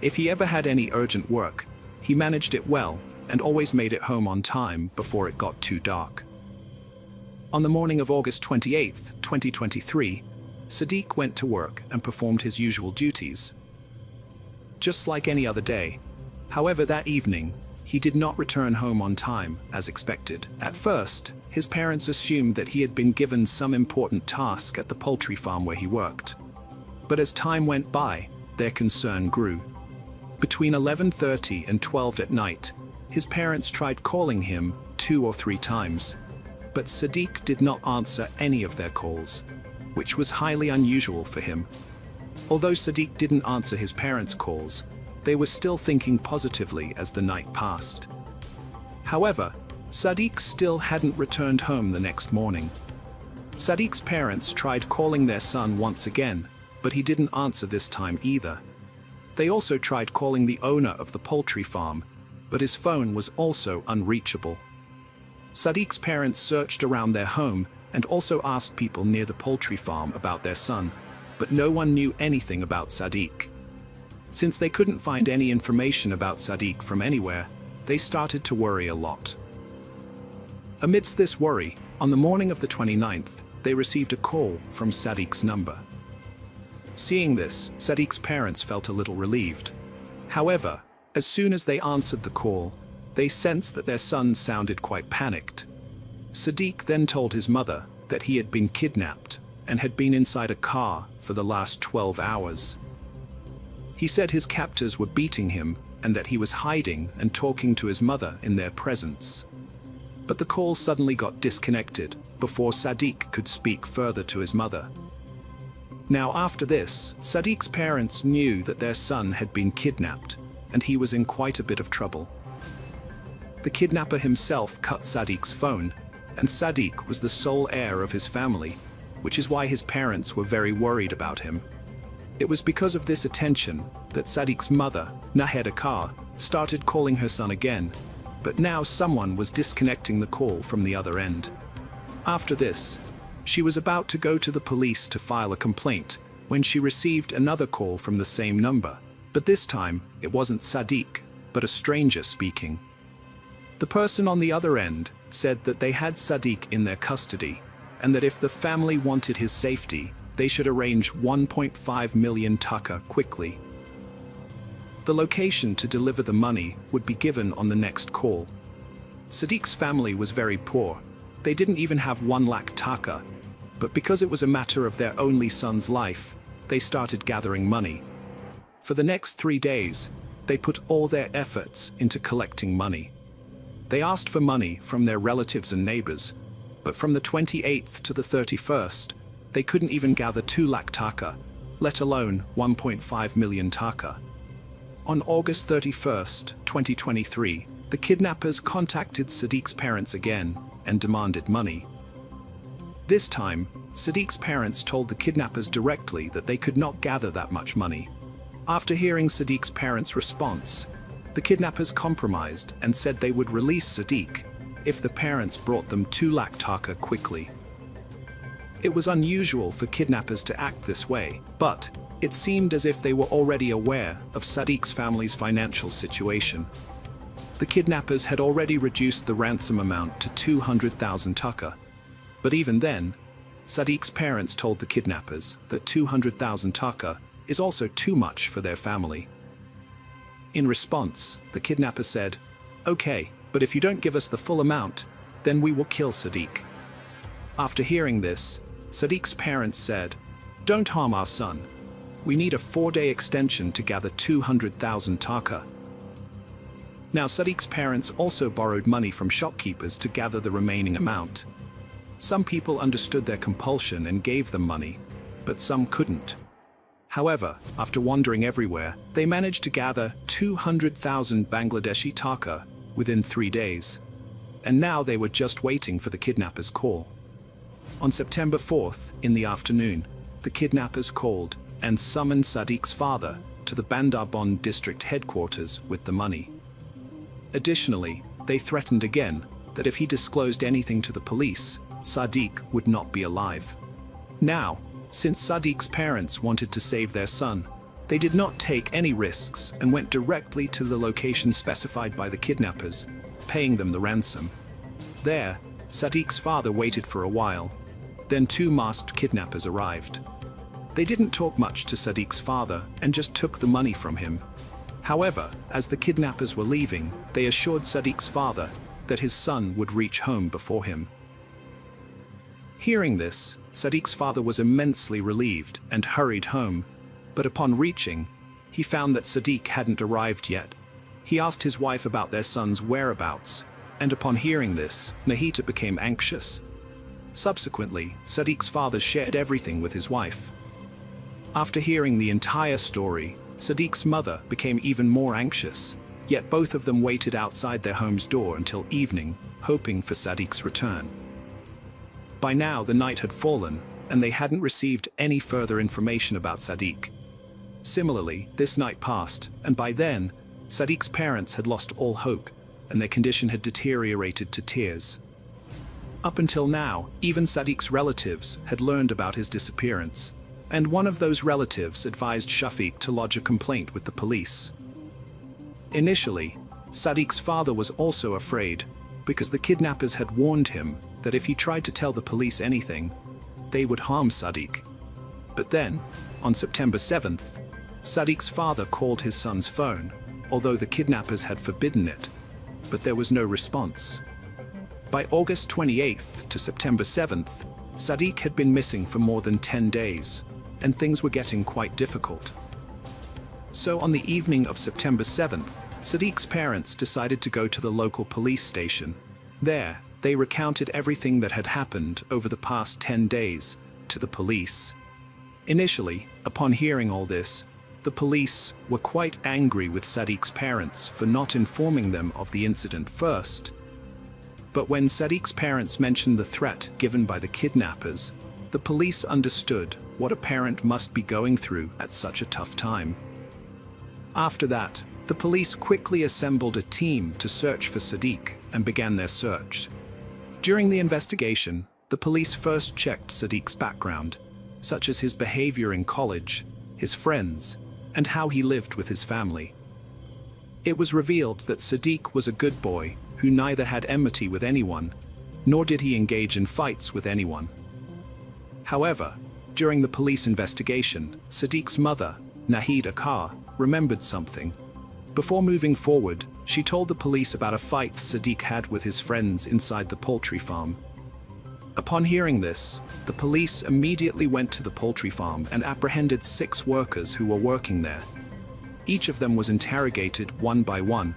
If he ever had any urgent work, he managed it well and always made it home on time before it got too dark. On the morning of August 28, 2023, Sadiq went to work and performed his usual duties, just like any other day. However, that evening, he did not return home on time as expected. At first, his parents assumed that he had been given some important task at the poultry farm where he worked. But as time went by, their concern grew. Between 11:30 and 12 at night, his parents tried calling him 2 or 3 times, but Sadiq did not answer any of their calls, which was highly unusual for him. Although Sadiq didn't answer his parents' calls, they were still thinking positively as the night passed. However, Sadiq still hadn't returned home the next morning. Sadiq's parents tried calling their son once again, but he didn't answer this time either. They also tried calling the owner of the poultry farm, but his phone was also unreachable. Sadiq's parents searched around their home and also asked people near the poultry farm about their son, but no one knew anything about Sadiq. Since they couldn't find any information about Sadiq from anywhere, they started to worry a lot. Amidst this worry, on the morning of the 29th, they received a call from Sadiq's number. Seeing this, Sadiq's parents felt a little relieved. However, as soon as they answered the call, they sensed that their son sounded quite panicked. Sadiq then told his mother that he had been kidnapped and had been inside a car for the last 12 hours. He said his captors were beating him and that he was hiding and talking to his mother in their presence. But the call suddenly got disconnected before Sadiq could speak further to his mother. Now after this, Sadiq's parents knew that their son had been kidnapped and he was in quite a bit of trouble. The kidnapper himself cut Sadiq's phone, and Sadiq was the sole heir of his family, which is why his parents were very worried about him. It was because of this attention that Sadiq's mother, Naheda Kar, started calling her son again, but now someone was disconnecting the call from the other end. After this, she was about to go to the police to file a complaint when she received another call from the same number, but this time it wasn't Sadiq, but a stranger speaking. The person on the other end said that they had Sadiq in their custody, and that if the family wanted his safety, they should arrange 1.5 million taka quickly. The location to deliver the money would be given on the next call. Sadiq's family was very poor. They didn't even have 1 lakh taka, but because it was a matter of their only son's life, they started gathering money. For the next 3 days, they put all their efforts into collecting money. They asked for money from their relatives and neighbors, but from the 28th to the 31st, they couldn't even gather 2 lakh taka, let alone 1.5 million taka. On August 31st, 2023, the kidnappers contacted Sadiq's parents again and demanded money. This time, Sadiq's parents told the kidnappers directly that they could not gather that much money. After hearing Sadiq's parents' response, the kidnappers compromised and said they would release Sadiq if the parents brought them 2 lakh taka quickly. It was unusual for kidnappers to act this way, but it seemed as if they were already aware of Sadiq's family's financial situation. The kidnappers had already reduced the ransom amount to 200,000 taka. But even then, Sadiq's parents told the kidnappers that 200,000 taka is also too much for their family. In response, the kidnapper said, "Okay, but if you don't give us the full amount, then we will kill Sadiq." After hearing this, Sadiq's parents said, "Don't harm our son. We need a 4-day extension to gather 200,000 taka." Now Sadiq's parents also borrowed money from shopkeepers to gather the remaining amount. Some people understood their compulsion and gave them money, but some couldn't. However, after wandering everywhere, they managed to gather 200,000 Bangladeshi taka within 3 days. And now they were just waiting for the kidnappers' call. On September 4th, in the afternoon, the kidnappers called and summoned Sadiq's father to the Bandarbon district headquarters with the money. Additionally, they threatened again that if he disclosed anything to the police, Sadiq would not be alive. Now, since Sadiq's parents wanted to save their son, they did not take any risks and went directly to the location specified by the kidnappers, paying them the ransom. There, Sadiq's father waited for a while. Then 2 masked kidnappers arrived. They didn't talk much to Sadiq's father and just took the money from him. However, as the kidnappers were leaving, they assured Sadiq's father that his son would reach home before him. Hearing this, Sadiq's father was immensely relieved and hurried home, but upon reaching, he found that Sadiq hadn't arrived yet. He asked his wife about their son's whereabouts, and upon hearing this, Nahita became anxious. Subsequently, Sadiq's father shared everything with his wife. After hearing the entire story, Sadiq's mother became even more anxious, yet both of them waited outside their home's door until evening, hoping for Sadiq's return. By now the night had fallen, and they hadn't received any further information about Sadiq. Similarly, this night passed, and by then, Sadiq's parents had lost all hope, and their condition had deteriorated to tears. Up until now, even Sadiq's relatives had learned about his disappearance, and one of those relatives advised Shafiq to lodge a complaint with the police. Initially, Sadiq's father was also afraid, because the kidnappers had warned him that if he tried to tell the police anything, they would harm Sadiq. But then, on September 7th, Sadiq's father called his son's phone, although the kidnappers had forbidden it, but there was no response. By August 28th to September 7th, Sadiq had been missing for more than 10 days, and things were getting quite difficult. So on the evening of September 7th, Sadiq's parents decided to go to the local police station. There, they recounted everything that had happened over the past 10 days to the police. Initially, upon hearing all this, the police were quite angry with Sadiq's parents for not informing them of the incident first. But when Sadiq's parents mentioned the threat given by the kidnappers, the police understood what a parent must be going through at such a tough time. After that, the police quickly assembled a team to search for Sadiq and began their search. During the investigation, the police first checked Sadiq's background, such as his behavior in college, his friends, and how he lived with his family. It was revealed that Sadiq was a good boy who neither had enmity with anyone, nor did he engage in fights with anyone. However, during the police investigation, Sadiq's mother, Nahida Kar, remembered something. Before moving forward, she told the police about a fight Sadiq had with his friends inside the poultry farm. Upon hearing this, the police immediately went to the poultry farm and apprehended 6 workers who were working there. Each of them was interrogated one by one.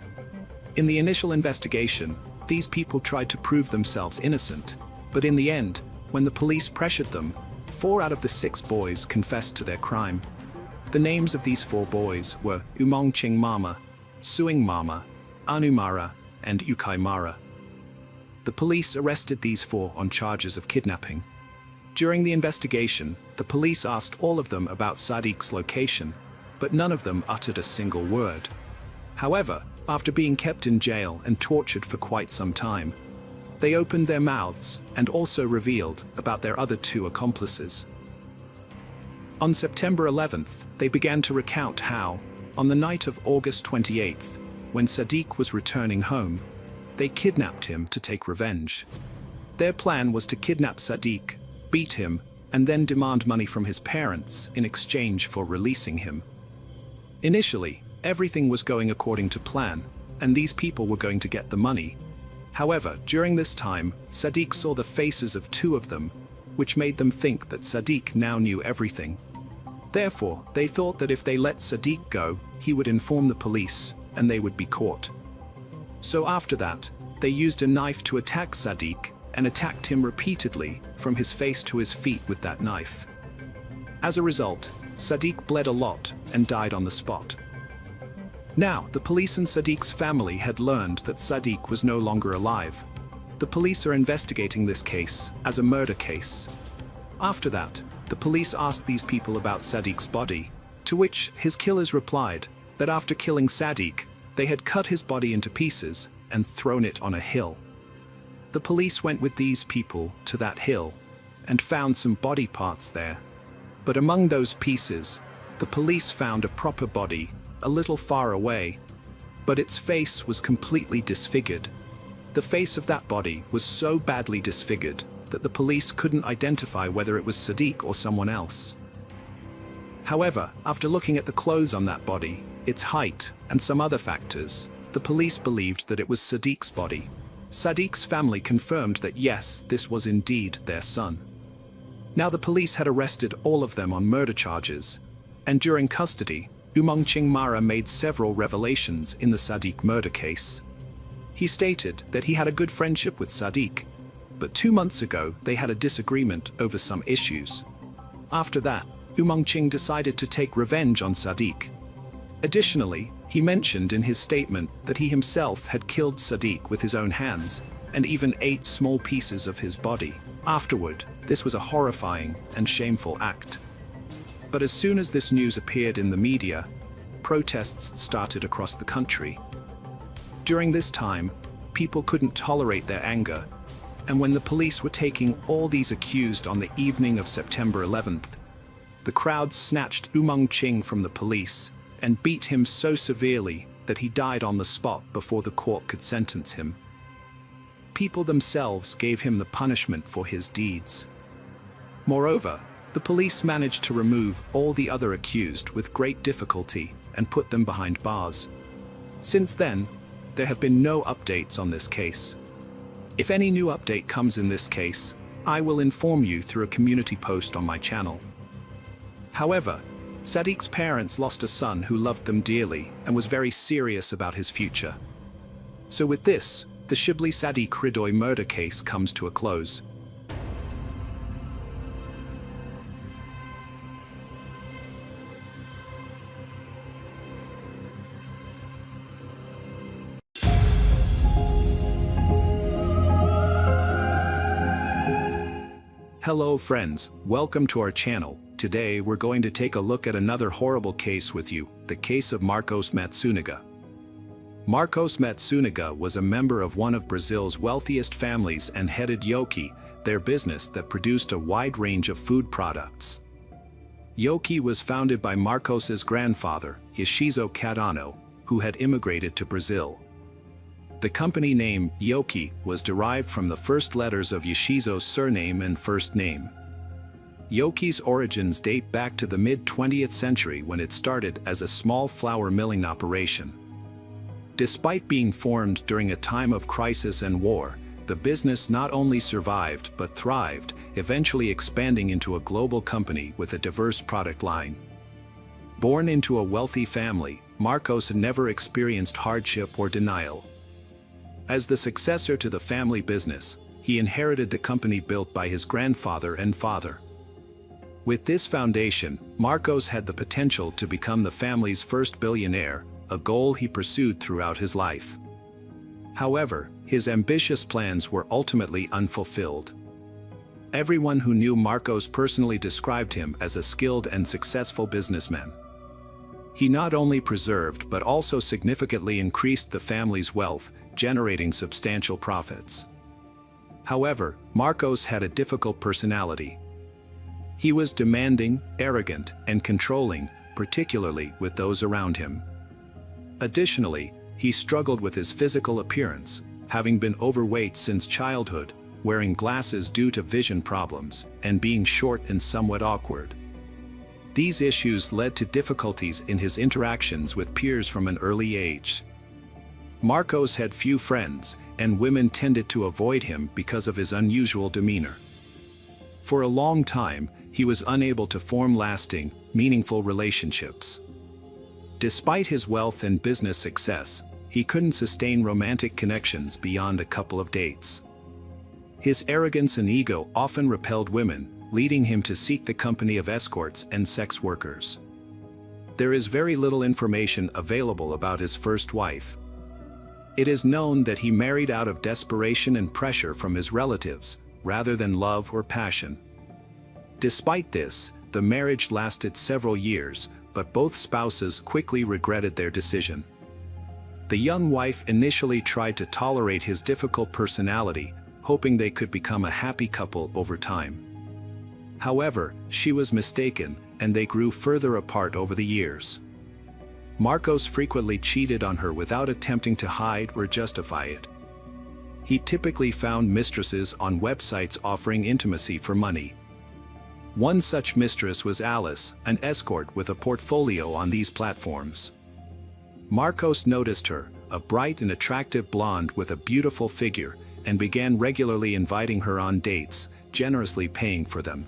In the initial investigation, these people tried to prove themselves innocent, but in the end, when the police pressured them, 4 out of the 6 boys confessed to their crime. The names of these 4 boys were Umongching Mama, Suing Mama, Anumara, and Ukai Mara. The police arrested these 4 on charges of kidnapping. During the investigation, the police asked all of them about Sadiq's location, but none of them uttered a single word. However, after being kept in jail and tortured for quite some time, they opened their mouths and also revealed about their other 2 accomplices. On September 11th, they began to recount how, on the night of August 28th, when Sadiq was returning home, they kidnapped him to take revenge. Their plan was to kidnap Sadiq beat him, and then demand money from his parents in exchange for releasing him. Initially, everything was going according to plan, and these people were going to get the money. However, during this time, Sadiq saw the faces of two of them, which made them think that Sadiq now knew everything. Therefore, they thought that if they let Sadiq go, he would inform the police, and they would be caught. So after that, they used a knife to attack Sadiq, and attacked him repeatedly, from his face to his feet with that knife. As a result, Sadiq bled a lot, and died on the spot. Now, the police and Sadiq's family had learned that Sadiq was no longer alive. The police are investigating this case as a murder case. After that, the police asked these people about Sadiq's body, to which his killers replied that after killing Sadiq, they had cut his body into pieces and thrown it on a hill. The police went with these people to that hill and found some body parts there. But among those pieces, the police found a proper body a little far away, but its face was completely disfigured. The face of that body was so badly disfigured that the police couldn't identify whether it was Sadiq or someone else. However, after looking at the clothes on that body, its height, and some other factors, the police believed that it was Sadiq's body. Sadiq's family confirmed that yes, this was indeed their son. Now the police had arrested all of them on murder charges, and during custody, Umangching Mara made several revelations in the Sadiq murder case. He stated that he had a good friendship with Sadiq, but 2 months ago they had a disagreement over some issues. After that, Umangching decided to take revenge on Sadiq. Additionally, he mentioned in his statement that he himself had killed Sadiq with his own hands, and even ate small pieces of his body. Afterward, this was a horrifying and shameful act. But as soon as this news appeared in the media, protests started across the country. During this time, people couldn't tolerate their anger, and when the police were taking all these accused on the evening of September 11th, the crowds snatched Umangching from the police and beat him so severely that he died on the spot before the court could sentence him. People themselves gave him the punishment for his deeds. Moreover, the police managed to remove all the other accused with great difficulty and put them behind bars. Since then, there have been no updates on this case. If any new update comes in this case, I will inform you through a community post on my channel. However, Sadiq's parents lost a son who loved them dearly and was very serious about his future. So with this, the Shibli Sadiq Hridoy murder case comes to a close. Hello friends, welcome to our channel. Today we're going to take a look at another horrible case with you, the case of Marcos Matsunaga. Marcos Matsunaga was a member of one of Brazil's wealthiest families and headed Yoki, their business that produced a wide range of food products. Yoki was founded by Marcos's grandfather, Yoshizo Cadano, who had immigrated to Brazil. The company name, Yoki, was derived from the first letters of Yoshizo's surname and first name. Yoki's origins date back to the mid-20th century when it started as a small flour milling operation. Despite being formed during a time of crisis and war, the business not only survived but thrived, eventually expanding into a global company with a diverse product line. Born into a wealthy family, Marcos never experienced hardship or denial. As the successor to the family business, he inherited the company built by his grandfather and father. With this foundation, Marcos had the potential to become the family's first billionaire, a goal he pursued throughout his life. However, his ambitious plans were ultimately unfulfilled. Everyone who knew Marcos personally described him as a skilled and successful businessman. He not only preserved but also significantly increased the family's wealth, generating substantial profits. However, Marcos had a difficult personality. He was demanding, arrogant, and controlling, particularly with those around him. Additionally, he struggled with his physical appearance, having been overweight since childhood, wearing glasses due to vision problems, and being short and somewhat awkward. These issues led to difficulties in his interactions with peers from an early age. Marcos had few friends, and women tended to avoid him because of his unusual demeanor. For a long time, he was unable to form lasting, meaningful relationships. Despite his wealth and business success, he couldn't sustain romantic connections beyond a couple of dates. His arrogance and ego often repelled women, leading him to seek the company of escorts and sex workers. There is very little information available about his first wife. It is known that he married out of desperation and pressure from his relatives, rather than love or passion. Despite this, the marriage lasted several years, but both spouses quickly regretted their decision. The young wife initially tried to tolerate his difficult personality, hoping they could become a happy couple over time. However, she was mistaken, and they grew further apart over the years. Marcos frequently cheated on her without attempting to hide or justify it. He typically found mistresses on websites offering intimacy for money. One such mistress was Alice, an escort with a portfolio on these platforms. Marcos noticed her, a bright and attractive blonde with a beautiful figure, and began regularly inviting her on dates, generously paying for them.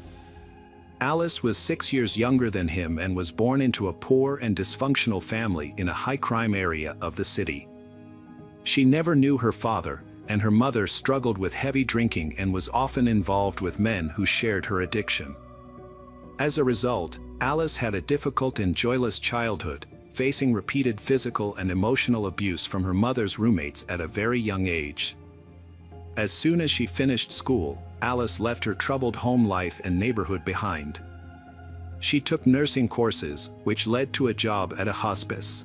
Alice was 6 years younger than him and was born into a poor and dysfunctional family in a high-crime area of the city. She never knew her father, and her mother struggled with heavy drinking and was often involved with men who shared her addiction. As a result, Alice had a difficult and joyless childhood, facing repeated physical and emotional abuse from her mother's roommates at a very young age. As soon as she finished school, Alice left her troubled home life and neighborhood behind. She took nursing courses, which led to a job at a hospice.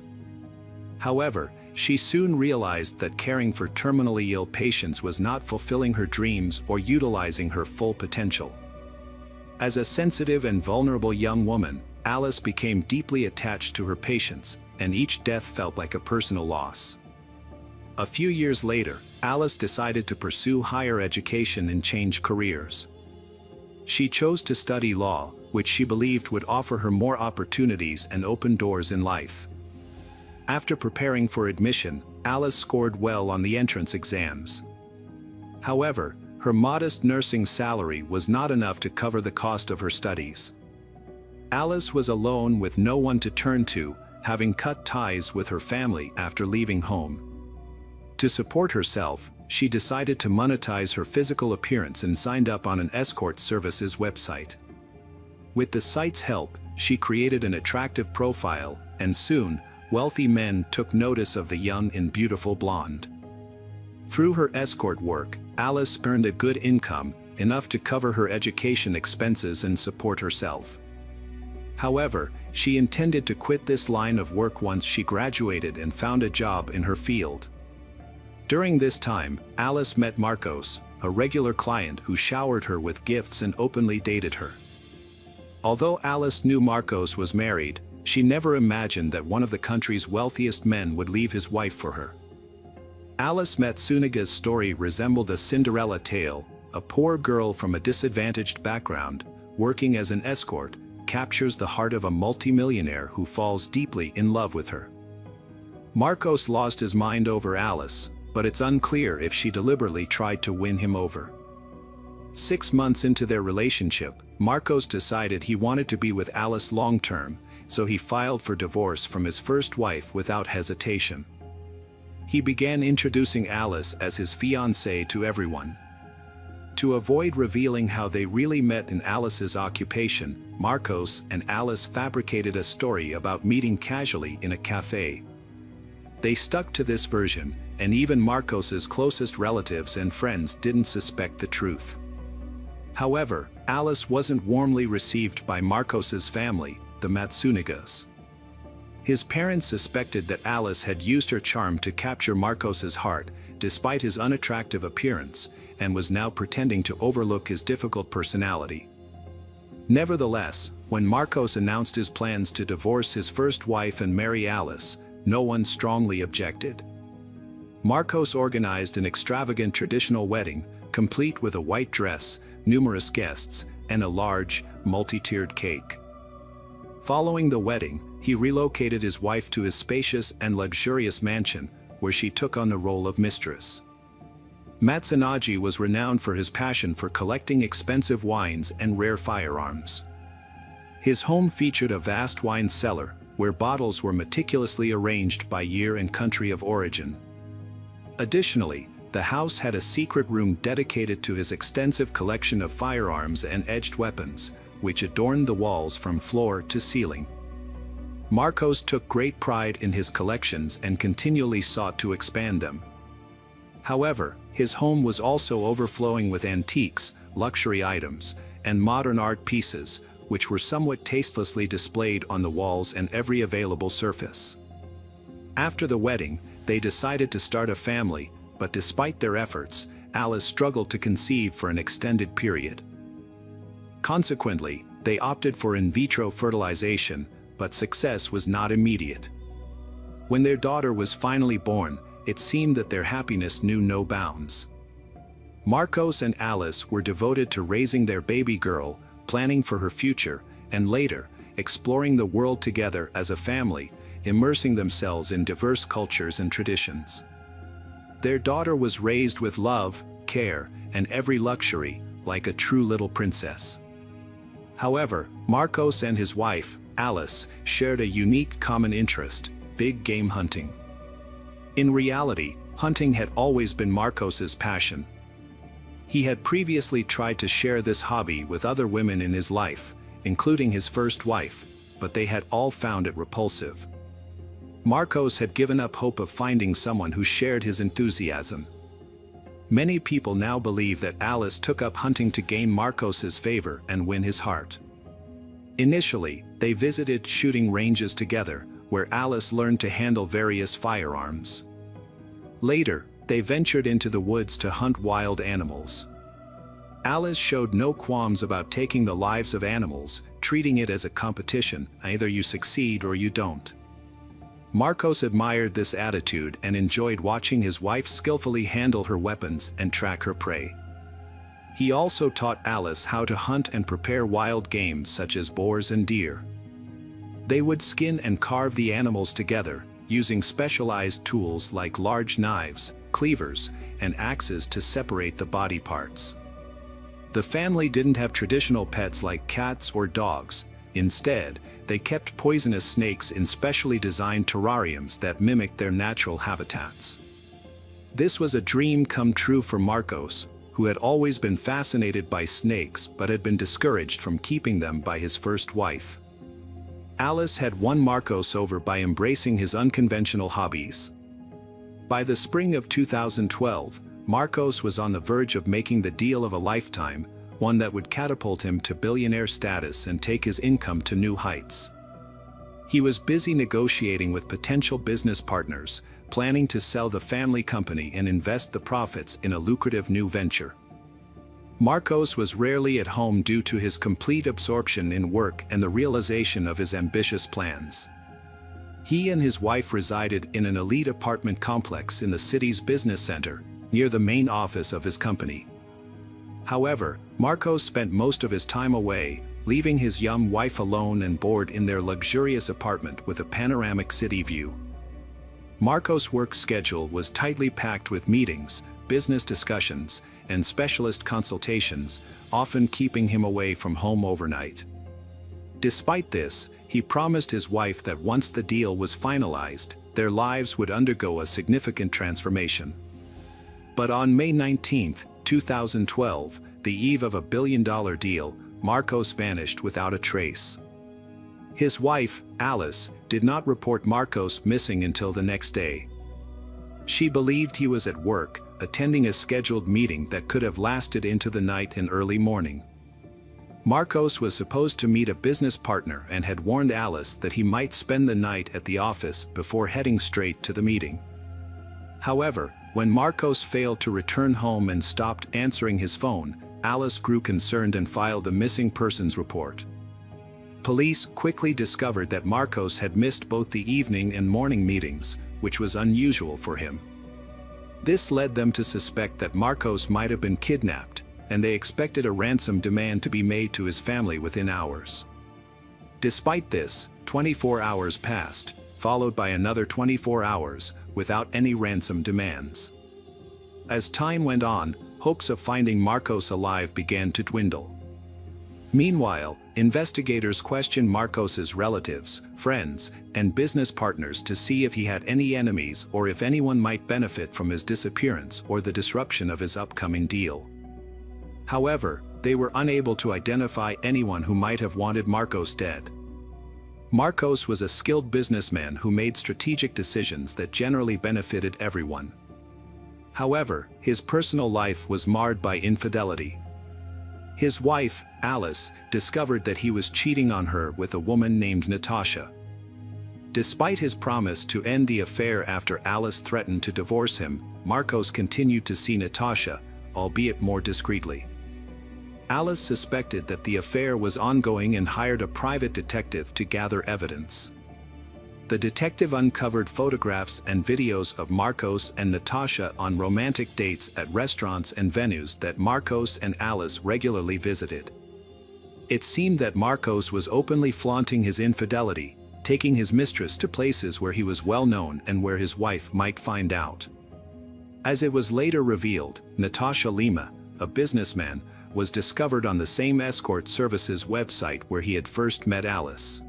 However, she soon realized that caring for terminally ill patients was not fulfilling her dreams or utilizing her full potential. As a sensitive and vulnerable young woman, Alice became deeply attached to her patients, and each death felt like a personal loss. A few years later, Alice decided to pursue higher education and change careers. She chose to study law, which she believed would offer her more opportunities and open doors in life. After preparing for admission, Alice scored well on the entrance exams. However, her modest nursing salary was not enough to cover the cost of her studies. Alice was alone with no one to turn to, having cut ties with her family after leaving home. To support herself, she decided to monetize her physical appearance and signed up on an escort services website. With the site's help, she created an attractive profile, and soon, wealthy men took notice of the young and beautiful blonde. Through her escort work, Alice earned a good income, enough to cover her education expenses and support herself. However, she intended to quit this line of work once she graduated and found a job in her field. During this time, Alice met Marcos, a regular client who showered her with gifts and openly dated her. Although Alice knew Marcos was married, she never imagined that one of the country's wealthiest men would leave his wife for her. Alice Matsunaga's story resembled a Cinderella tale. A poor girl from a disadvantaged background, working as an escort, captures the heart of a multimillionaire who falls deeply in love with her. Marcos lost his mind over Alice, but it's unclear if she deliberately tried to win him over. 6 months into their relationship, Marcos decided he wanted to be with Alice long-term, so he filed for divorce from his first wife without hesitation. He began introducing Alice as his fiancée to everyone. To avoid revealing how they really met in Alice's occupation, Marcos and Alice fabricated a story about meeting casually in a cafe. They stuck to this version, and even Marcos's closest relatives and friends didn't suspect the truth. However, Alice wasn't warmly received by Marcos's family, the Matsunagas. His parents suspected that Alice had used her charm to capture Marcos's heart, despite his unattractive appearance, and was now pretending to overlook his difficult personality. Nevertheless, when Marcos announced his plans to divorce his first wife and marry Alice, no one strongly objected. Marcos organized an extravagant traditional wedding, complete with a white dress, numerous guests, and a large, multi-tiered cake. Following the wedding, he relocated his wife to his spacious and luxurious mansion, where she took on the role of mistress. Matsunaji was renowned for his passion for collecting expensive wines and rare firearms. His home featured a vast wine cellar, where bottles were meticulously arranged by year and country of origin. Additionally, the house had a secret room dedicated to his extensive collection of firearms and edged weapons, which adorned the walls from floor to ceiling. Marcos took great pride in his collections and continually sought to expand them. However, his home was also overflowing with antiques, luxury items, and modern art pieces, which were somewhat tastelessly displayed on the walls and every available surface. After the wedding, they decided to start a family, but despite their efforts, Alice struggled to conceive for an extended period. Consequently, they opted for in vitro fertilization, but success was not immediate. When their daughter was finally born, it seemed that their happiness knew no bounds. Marcos and Alice were devoted to raising their baby girl, planning for her future, and later, exploring the world together as a family, immersing themselves in diverse cultures and traditions. Their daughter was raised with love, care, and every luxury, like a true little princess. However, Marcos and his wife, Alice, shared a unique common interest: big game hunting. In reality, hunting had always been Marcos's passion. He had previously tried to share this hobby with other women in his life, including his first wife, but they had all found it repulsive. Marcos had given up hope of finding someone who shared his enthusiasm. Many people now believe that Alice took up hunting to gain Marcos's favor and win his heart. Initially, they visited shooting ranges together, where Alice learned to handle various firearms. Later, they ventured into the woods to hunt wild animals. Alice showed no qualms about taking the lives of animals, treating it as a competition: either you succeed or you don't. Marcos admired this attitude and enjoyed watching his wife skillfully handle her weapons and track her prey. He also taught Alice how to hunt and prepare wild game such as boars and deer. They would skin and carve the animals together, using specialized tools like large knives, cleavers, and axes to separate the body parts. The family didn't have traditional pets like cats or dogs. Instead, they kept poisonous snakes in specially designed terrariums that mimicked their natural habitats. This was a dream come true for Marcos, who had always been fascinated by snakes but had been discouraged from keeping them by his first wife. Alice had won Marcos over by embracing his unconventional hobbies. By the spring of 2012, Marcos was on the verge of making the deal of a lifetime, one that would catapult him to billionaire status and take his income to new heights. He was busy negotiating with potential business partners, planning to sell the family company and invest the profits in a lucrative new venture. Marcos was rarely at home due to his complete absorption in work and the realization of his ambitious plans. He and his wife resided in an elite apartment complex in the city's business center, near the main office of his company. However, Marcos spent most of his time away, leaving his young wife alone and bored in their luxurious apartment with a panoramic city view. Marcos' work schedule was tightly packed with meetings, business discussions, and specialist consultations, often keeping him away from home overnight. Despite this, he promised his wife that once the deal was finalized, their lives would undergo a significant transformation. But on May 19, 2012, the eve of a billion-dollar deal, Marcos vanished without a trace. His wife, Alice, did not report Marcos missing until the next day. She believed he was at work, attending a scheduled meeting that could have lasted into the night and early morning. Marcos was supposed to meet a business partner and had warned Alice that he might spend the night at the office before heading straight to the meeting. However, when Marcos failed to return home and stopped answering his phone, Alice grew concerned and filed the missing persons report. Police quickly discovered that Marcos had missed both the evening and morning meetings, which was unusual for him. This led them to suspect that Marcos might have been kidnapped, and they expected a ransom demand to be made to his family within hours. Despite this, 24 hours passed, followed by another 24 hours, without any ransom demands. As time went on, hopes of finding Marcos alive began to dwindle. Meanwhile, investigators questioned Marcos's relatives, friends, and business partners to see if he had any enemies or if anyone might benefit from his disappearance or the disruption of his upcoming deal. However, they were unable to identify anyone who might have wanted Marcos dead. Marcos was a skilled businessman who made strategic decisions that generally benefited everyone. However, his personal life was marred by infidelity. His wife, Alice, discovered that he was cheating on her with a woman named Natasha. Despite his promise to end the affair after Alice threatened to divorce him, Marcos continued to see Natasha, albeit more discreetly. Alice suspected that the affair was ongoing and hired a private detective to gather evidence. The detective uncovered photographs and videos of Marcos and Natasha on romantic dates at restaurants and venues that Marcos and Alice regularly visited. It seemed that Marcos was openly flaunting his infidelity, taking his mistress to places where he was well known and where his wife might find out. As it was later revealed, Natasha Lima, a businessman, was discovered on the same escort services website where he had first met Alice.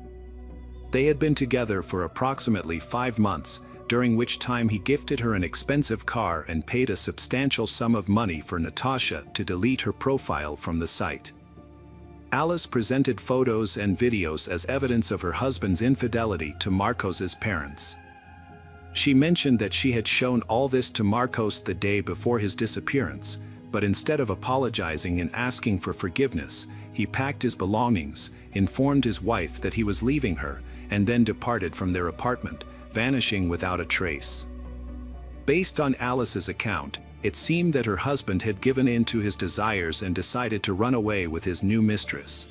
They had been together for approximately 5 months, during which time he gifted her an expensive car and paid a substantial sum of money for Natasha to delete her profile from the site. Alice presented photos and videos as evidence of her husband's infidelity to Marcos's parents. She mentioned that she had shown all this to Marcos the day before his disappearance, but instead of apologizing and asking for forgiveness, he packed his belongings, informed his wife that he was leaving her, and then departed from their apartment, vanishing without a trace. Based on Alice's account, it seemed that her husband had given in to his desires and decided to run away with his new mistress.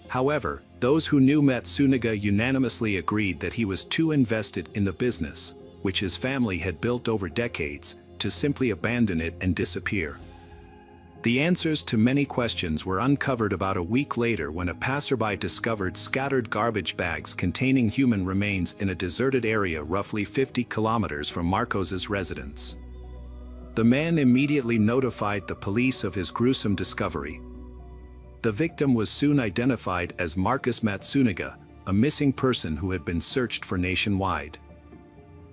However, those who knew Matsunaga unanimously agreed that he was too invested in the business, which his family had built over decades, to simply abandon it and disappear. The answers to many questions were uncovered about a week later when a passerby discovered scattered garbage bags containing human remains in a deserted area roughly 50 kilometers from Marcos's residence. The man immediately notified the police of his gruesome discovery. The victim was soon identified as Marcus Matsunaga, a missing person who had been searched for nationwide.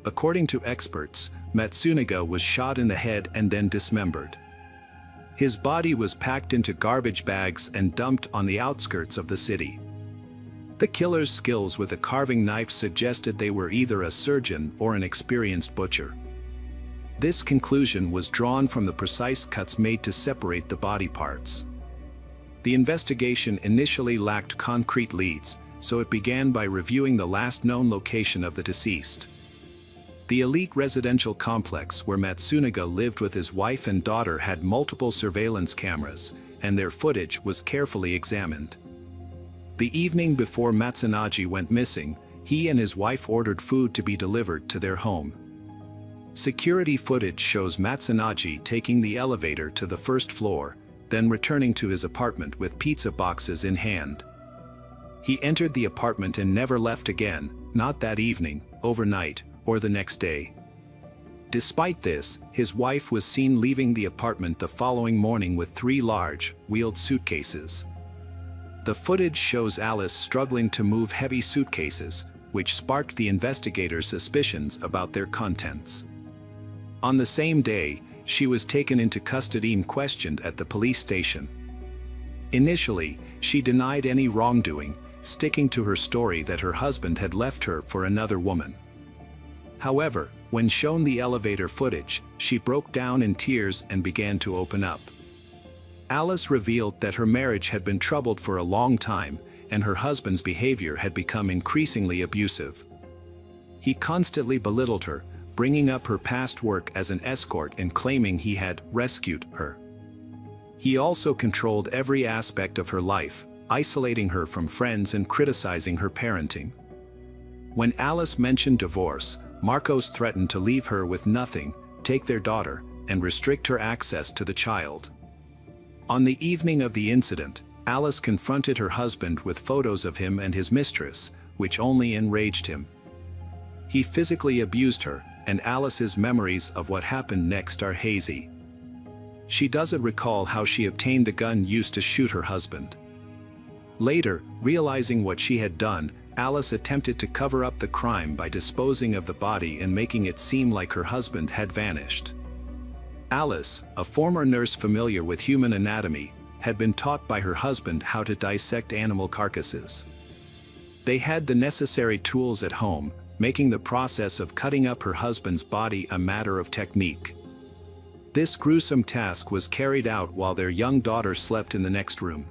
According to experts, Matsunaga was shot in the head and then dismembered. His body was packed into garbage bags and dumped on the outskirts of the city. The killer's skills with a carving knife suggested they were either a surgeon or an experienced butcher. This conclusion was drawn from the precise cuts made to separate the body parts. The investigation initially lacked concrete leads, so it began by reviewing the last known location of the deceased. The elite residential complex where Matsunaga lived with his wife and daughter had multiple surveillance cameras, and their footage was carefully examined. The evening before Matsunaga went missing, he and his wife ordered food to be delivered to their home. Security footage shows Matsunaga taking the elevator to the first floor, then returning to his apartment with pizza boxes in hand. He entered the apartment and never left again, not that evening, overnight, or the next day. Despite this, his wife was seen leaving the apartment the following morning with 3 large, wheeled suitcases. The footage shows Alice struggling to move heavy suitcases, which sparked the investigators' suspicions about their contents. On the same day, she was taken into custody and questioned at the police station. Initially, she denied any wrongdoing, sticking to her story that her husband had left her for another woman. However, when shown the elevator footage, she broke down in tears and began to open up. Alice revealed that her marriage had been troubled for a long time, and her husband's behavior had become increasingly abusive. He constantly belittled her, bringing up her past work as an escort and claiming he had rescued her. He also controlled every aspect of her life, isolating her from friends and criticizing her parenting. When Alice mentioned divorce, Marcos threatened to leave her with nothing, take their daughter, and restrict her access to the child. On the evening of the incident, Alice confronted her husband with photos of him and his mistress, which only enraged him. He physically abused her, and Alice's memories of what happened next are hazy. She doesn't recall how she obtained the gun used to shoot her husband. Later, realizing what she had done, Alice attempted to cover up the crime by disposing of the body and making it seem like her husband had vanished. Alice, a former nurse familiar with human anatomy, had been taught by her husband how to dissect animal carcasses. They had the necessary tools at home, making the process of cutting up her husband's body a matter of technique. This gruesome task was carried out while their young daughter slept in the next room.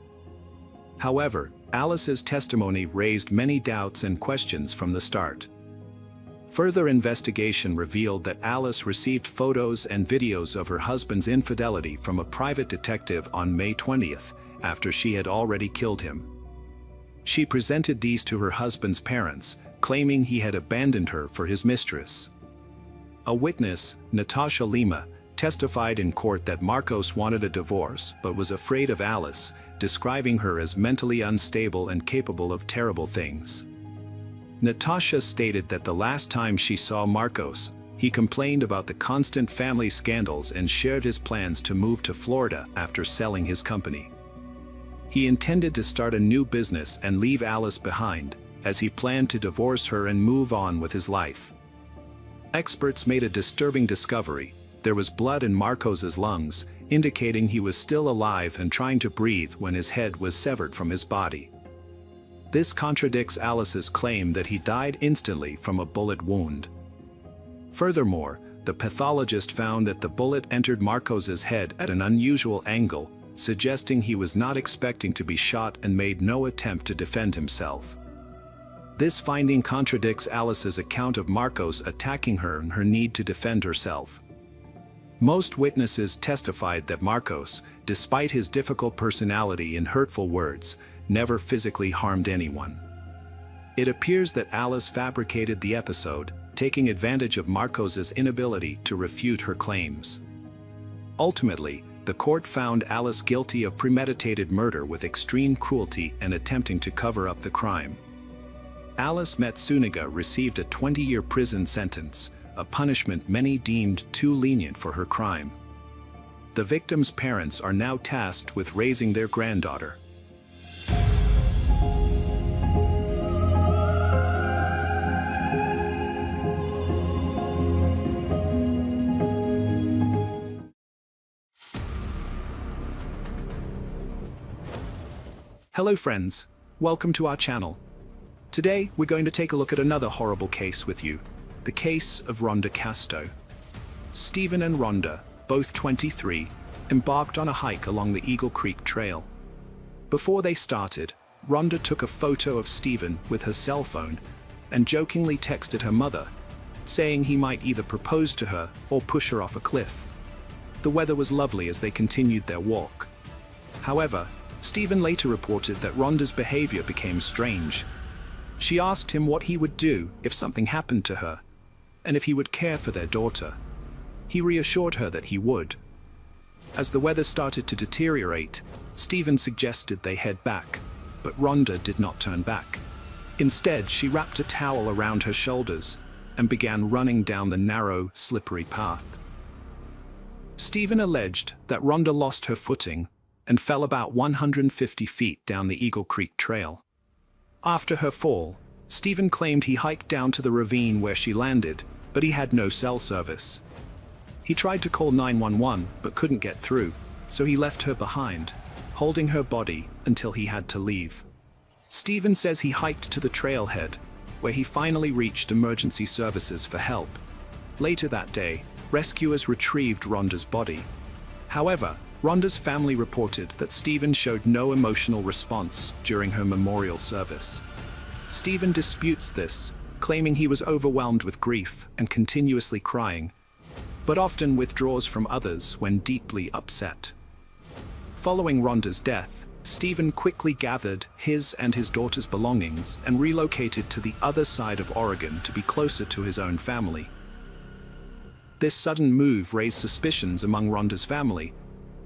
However, Alice's testimony raised many doubts and questions from the start. Further investigation revealed that Alice received photos and videos of her husband's infidelity from a private detective on May 20th, after she had already killed him. She presented these to her husband's parents, claiming he had abandoned her for his mistress. A witness, Natasha Lima, testified in court that Marcos wanted a divorce but was afraid of Alice, describing her as mentally unstable and capable of terrible things. Natasha stated that the last time she saw Marcos, he complained about the constant family scandals and shared his plans to move to Florida after selling his company. He intended to start a new business and leave Alice behind, as he planned to divorce her and move on with his life. Experts made a disturbing discovery. There was blood in Marcos's lungs, indicating he was still alive and trying to breathe when his head was severed from his body. This contradicts Alice's claim that he died instantly from a bullet wound. Furthermore, the pathologist found that the bullet entered Marcos's head at an unusual angle, suggesting he was not expecting to be shot and made no attempt to defend himself. This finding contradicts Alice's account of Marcos attacking her and her need to defend herself. Most witnesses testified that Marcos, despite his difficult personality and hurtful words, never physically harmed anyone. It appears that Alice fabricated the episode, taking advantage of Marcos's inability to refute her claims. Ultimately, the court found Alice guilty of premeditated murder with extreme cruelty and attempting to cover up the crime. Alice Metsuniga received a 20-year prison sentence, a punishment many deemed too lenient for her crime. The victim's parents are now tasked with raising their granddaughter. Hello friends, welcome to our channel. Today we're going to take a look at another horrible case with you, the case of Rhonda Casto. Stephen and Rhonda, both 23, embarked on a hike along the Eagle Creek Trail. Before they started, Rhonda took a photo of Stephen with her cell phone and jokingly texted her mother, saying he might either propose to her or push her off a cliff. The weather was lovely as they continued their walk. However, Stephen later reported that Rhonda's behavior became strange. She asked him what he would do if something happened to her, and if he would care for their daughter. He reassured her that he would. As the weather started to deteriorate, Stephen suggested they head back, but Rhonda did not turn back. Instead, she wrapped a towel around her shoulders and began running down the narrow, slippery path. Stephen alleged that Rhonda lost her footing and fell about 150 feet down the Eagle Creek Trail. After her fall, Stephen claimed he hiked down to the ravine where she landed, but he had no cell service. He tried to call 911 but couldn't get through, so he left her behind, holding her body until he had to leave. Stephen says he hiked to the trailhead, where he finally reached emergency services for help. Later that day, rescuers retrieved Rhonda's body. However, Rhonda's family reported that Stephen showed no emotional response during her memorial service. Stephen disputes this, claiming he was overwhelmed with grief and continuously crying, but often withdraws from others when deeply upset. Following Rhonda's death, Stephen quickly gathered his and his daughter's belongings and relocated to the other side of Oregon to be closer to his own family. This sudden move raised suspicions among Rhonda's family,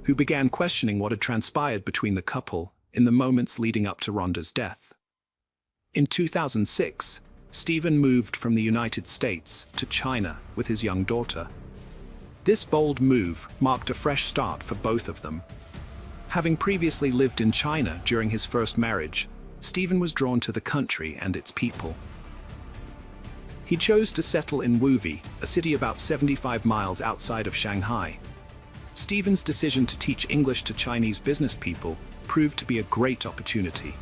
who began questioning what had transpired between the couple in the moments leading up to Rhonda's death. In 2006, Stephen moved from the United States to China with his young daughter. This bold move marked a fresh start for both of them. Having previously lived in China during his first marriage, Stephen was drawn to the country and its people. He chose to settle in Wuvi, a city about 75 miles outside of Shanghai. Stephen's decision to teach English to Chinese business people proved to be a great opportunity.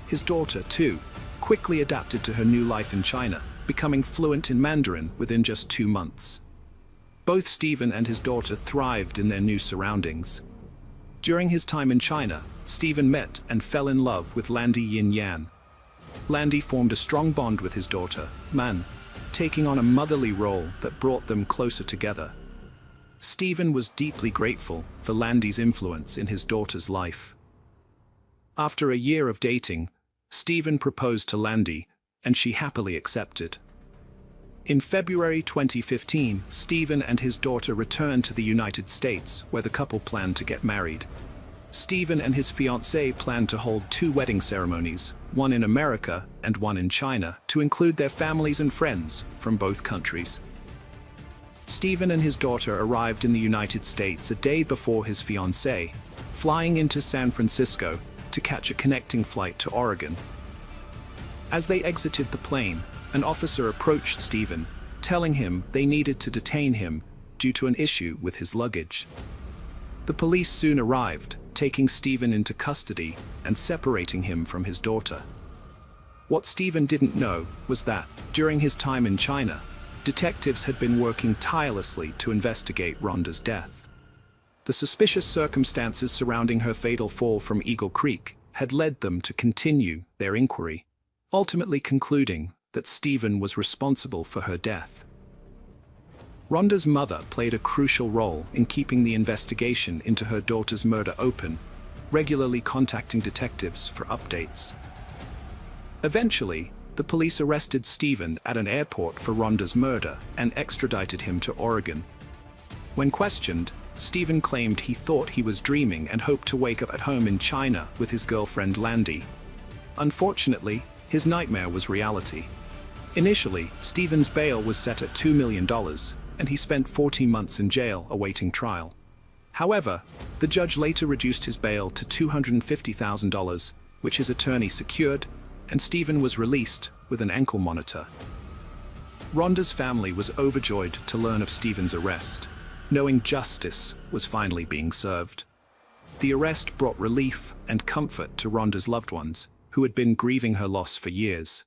His daughter, too, quickly adapted to her new life in China, becoming fluent in Mandarin within just 2 months. Both Stephen and his daughter thrived in their new surroundings. During his time in China, Stephen met and fell in love with Landy Yin Yan. Landy formed a strong bond with his daughter, Man, taking on a motherly role that brought them closer together. Stephen was deeply grateful for Landy's influence in his daughter's life. After a year of dating, Stephen proposed to Landy, and she happily accepted. In February 2015, Stephen and his daughter returned to the United States, where the couple planned to get married. Stephen and his fiancée planned to hold 2 wedding ceremonies, one in America and one in China, to include their families and friends from both countries. Stephen and his daughter arrived in the United States a day before his fiancée, flying into San Francisco to catch a connecting flight to Oregon. As they exited the plane, an officer approached Stephen, telling him they needed to detain him due to an issue with his luggage. The police soon arrived, taking Stephen into custody and separating him from his daughter. What Stephen didn't know was that, during his time in China, detectives had been working tirelessly to investigate Rhonda's death. The suspicious circumstances surrounding her fatal fall from Eagle Creek had led them to continue their inquiry, ultimately concluding that Stephen was responsible for her death. Rhonda's mother played a crucial role in keeping the investigation into her daughter's murder open, regularly contacting detectives for updates. Eventually, the police arrested Stephen at an airport for Rhonda's murder and extradited him to Oregon. When questioned, Stephen claimed he thought he was dreaming and hoped to wake up at home in China with his girlfriend Landy. Unfortunately, his nightmare was reality. Initially, Stephen's bail was set at $2 million, and he spent 14 months in jail awaiting trial. However, the judge later reduced his bail to $250,000, which his attorney secured, and Stephen was released with an ankle monitor. Rhonda's family was overjoyed to learn of Stephen's arrest, knowing justice was finally being served. The arrest brought relief and comfort to Rhonda's loved ones, who had been grieving her loss for years.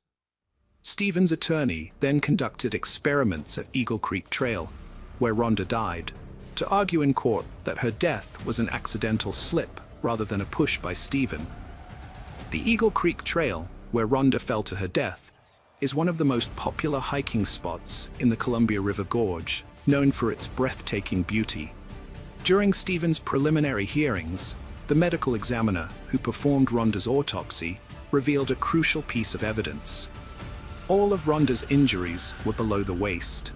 Stephen's attorney then conducted experiments at Eagle Creek Trail, where Rhonda died, to argue in court that her death was an accidental slip rather than a push by Stephen. The Eagle Creek Trail, where Rhonda fell to her death, is one of the most popular hiking spots in the Columbia River Gorge, known for its breathtaking beauty. During Stephen's preliminary hearings, the medical examiner who performed Rhonda's autopsy revealed a crucial piece of evidence. All of Rhonda's injuries were below the waist.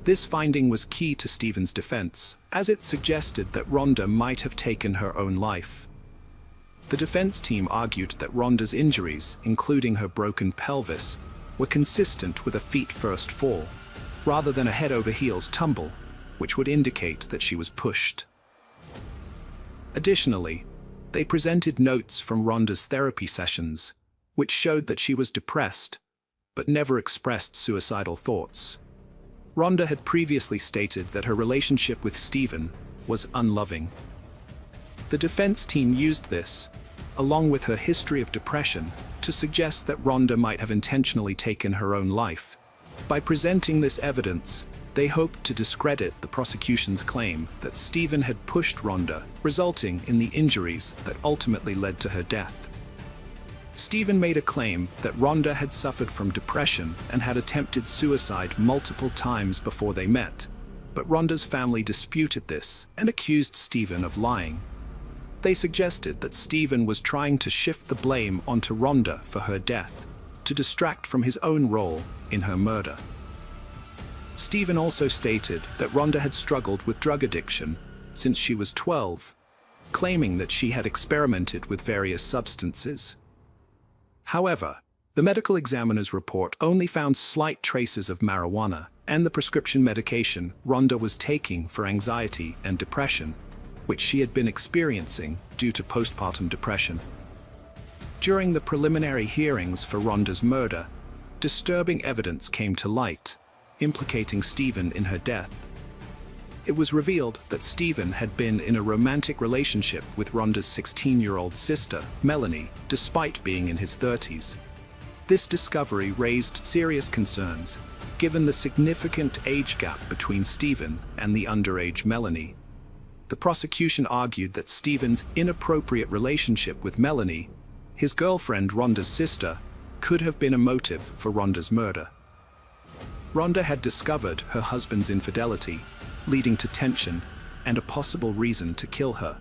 This finding was key to Stephen's defense, as it suggested that Rhonda might have taken her own life. The defense team argued that Rhonda's injuries, including her broken pelvis, were consistent with a feet-first fall, rather than a head-over-heels tumble, which would indicate that she was pushed. Additionally, they presented notes from Rhonda's therapy sessions, which showed that she was depressed, but never expressed suicidal thoughts. Rhonda had previously stated that her relationship with Stephen was unloving. The defense team used this, along with her history of depression, to suggest that Rhonda might have intentionally taken her own life. By presenting this evidence, they hoped to discredit the prosecution's claim that Stephen had pushed Rhonda, resulting in the injuries that ultimately led to her death. Stephen made a claim that Rhonda had suffered from depression and had attempted suicide multiple times before they met, but Rhonda's family disputed this and accused Stephen of lying. They suggested that Stephen was trying to shift the blame onto Rhonda for her death, to distract from his own role in her murder. Stephen also stated that Rhonda had struggled with drug addiction since she was 12, claiming that she had experimented with various substances. However, the medical examiner's report only found slight traces of marijuana and the prescription medication Rhonda was taking for anxiety and depression, which she had been experiencing due to postpartum depression. During the preliminary hearings for Rhonda's murder, disturbing evidence came to light, implicating Stephen in her death. It was revealed that Stephen had been in a romantic relationship with Rhonda's 16-year-old sister, Melanie, despite being in his 30s. This discovery raised serious concerns, given the significant age gap between Stephen and the underage Melanie. The prosecution argued that Stephen's inappropriate relationship with Melanie, his girlfriend Rhonda's sister, could have been a motive for Rhonda's murder. Rhonda had discovered her husband's infidelity, leading to tension and a possible reason to kill her.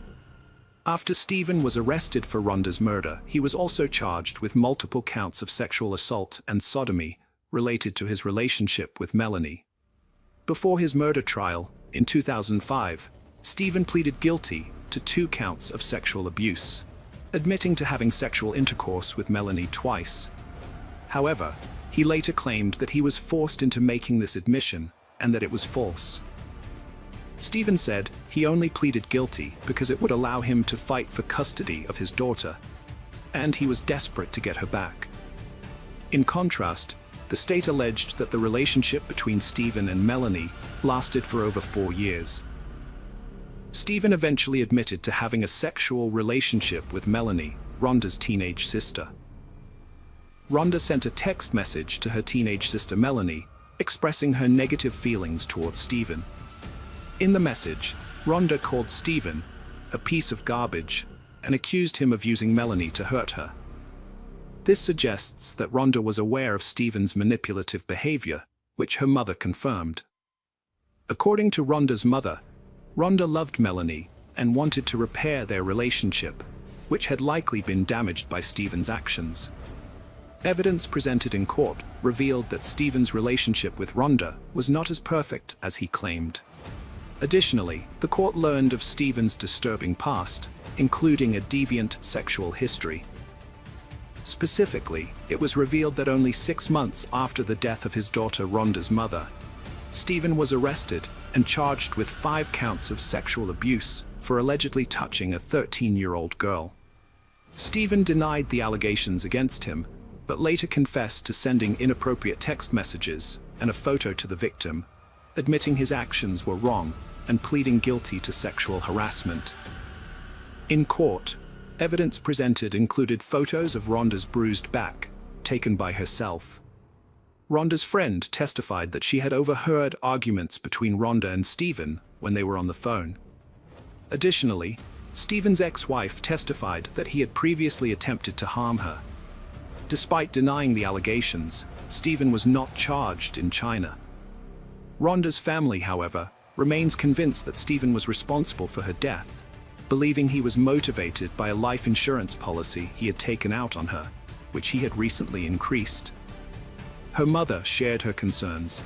After Stephen was arrested for Rhonda's murder, he was also charged with multiple counts of sexual assault and sodomy related to his relationship with Melanie. Before his murder trial, in 2005, Stephen pleaded guilty to 2 counts of sexual abuse, admitting to having sexual intercourse with Melanie twice. However, he later claimed that he was forced into making this admission and that it was false. Stephen said he only pleaded guilty because it would allow him to fight for custody of his daughter, and he was desperate to get her back. In contrast, the state alleged that the relationship between Stephen and Melanie lasted for over 4 years. Stephen eventually admitted to having a sexual relationship with Melanie, Rhonda's teenage sister. Rhonda sent a text message to her teenage sister Melanie, expressing her negative feelings towards Stephen. In the message, Rhonda called Stephen a piece of garbage and accused him of using Melanie to hurt her. This suggests that Rhonda was aware of Stephen's manipulative behavior, which her mother confirmed. According to Rhonda's mother, Rhonda loved Melanie and wanted to repair their relationship, which had likely been damaged by Stephen's actions. Evidence presented in court revealed that Stephen's relationship with Rhonda was not as perfect as he claimed. Additionally, the court learned of Stephen's disturbing past, including a deviant sexual history. Specifically, it was revealed that only 6 months after the death of his daughter Rhonda's mother, Stephen was arrested and charged with 5 counts of sexual abuse for allegedly touching a 13-year-old girl. Stephen denied the allegations against him, but later confessed to sending inappropriate text messages and a photo to the victim, admitting his actions were wrong and pleading guilty to sexual harassment. In court, evidence presented included photos of Rhonda's bruised back, taken by herself. Rhonda's friend testified that she had overheard arguments between Rhonda and Stephen when they were on the phone. Additionally, Stephen's ex-wife testified that he had previously attempted to harm her. Despite denying the allegations, Stephen was not charged in China. Rhonda's family, however, remains convinced that Stephen was responsible for her death, believing he was motivated by a life insurance policy he had taken out on her, which he had recently increased. Her mother shared her concerns,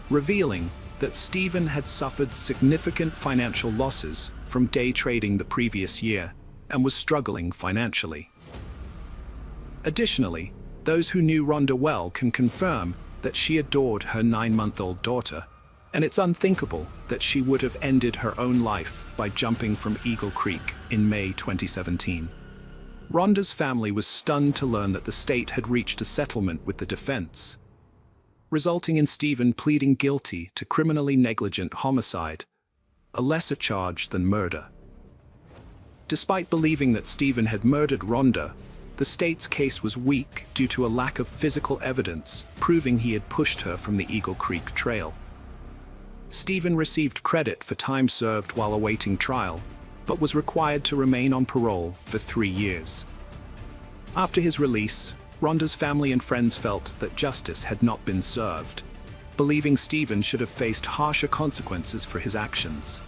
revealing that Stephen had suffered significant financial losses from day trading the previous year and was struggling financially. Additionally, those who knew Rhonda well can confirm that she adored her 9-month-old daughter, and it's unthinkable that she would have ended her own life by jumping from Eagle Creek in May 2017. Rhonda's family was stunned to learn that the state had reached a settlement with the defense, resulting in Stephen pleading guilty to criminally negligent homicide, a lesser charge than murder. Despite believing that Stephen had murdered Rhonda, the state's case was weak due to a lack of physical evidence proving he had pushed her from the Eagle Creek Trail. Stephen received credit for time served while awaiting trial, but was required to remain on parole for 3 years. After his release, Rhonda's family and friends felt that justice had not been served, believing Stephen should have faced harsher consequences for his actions.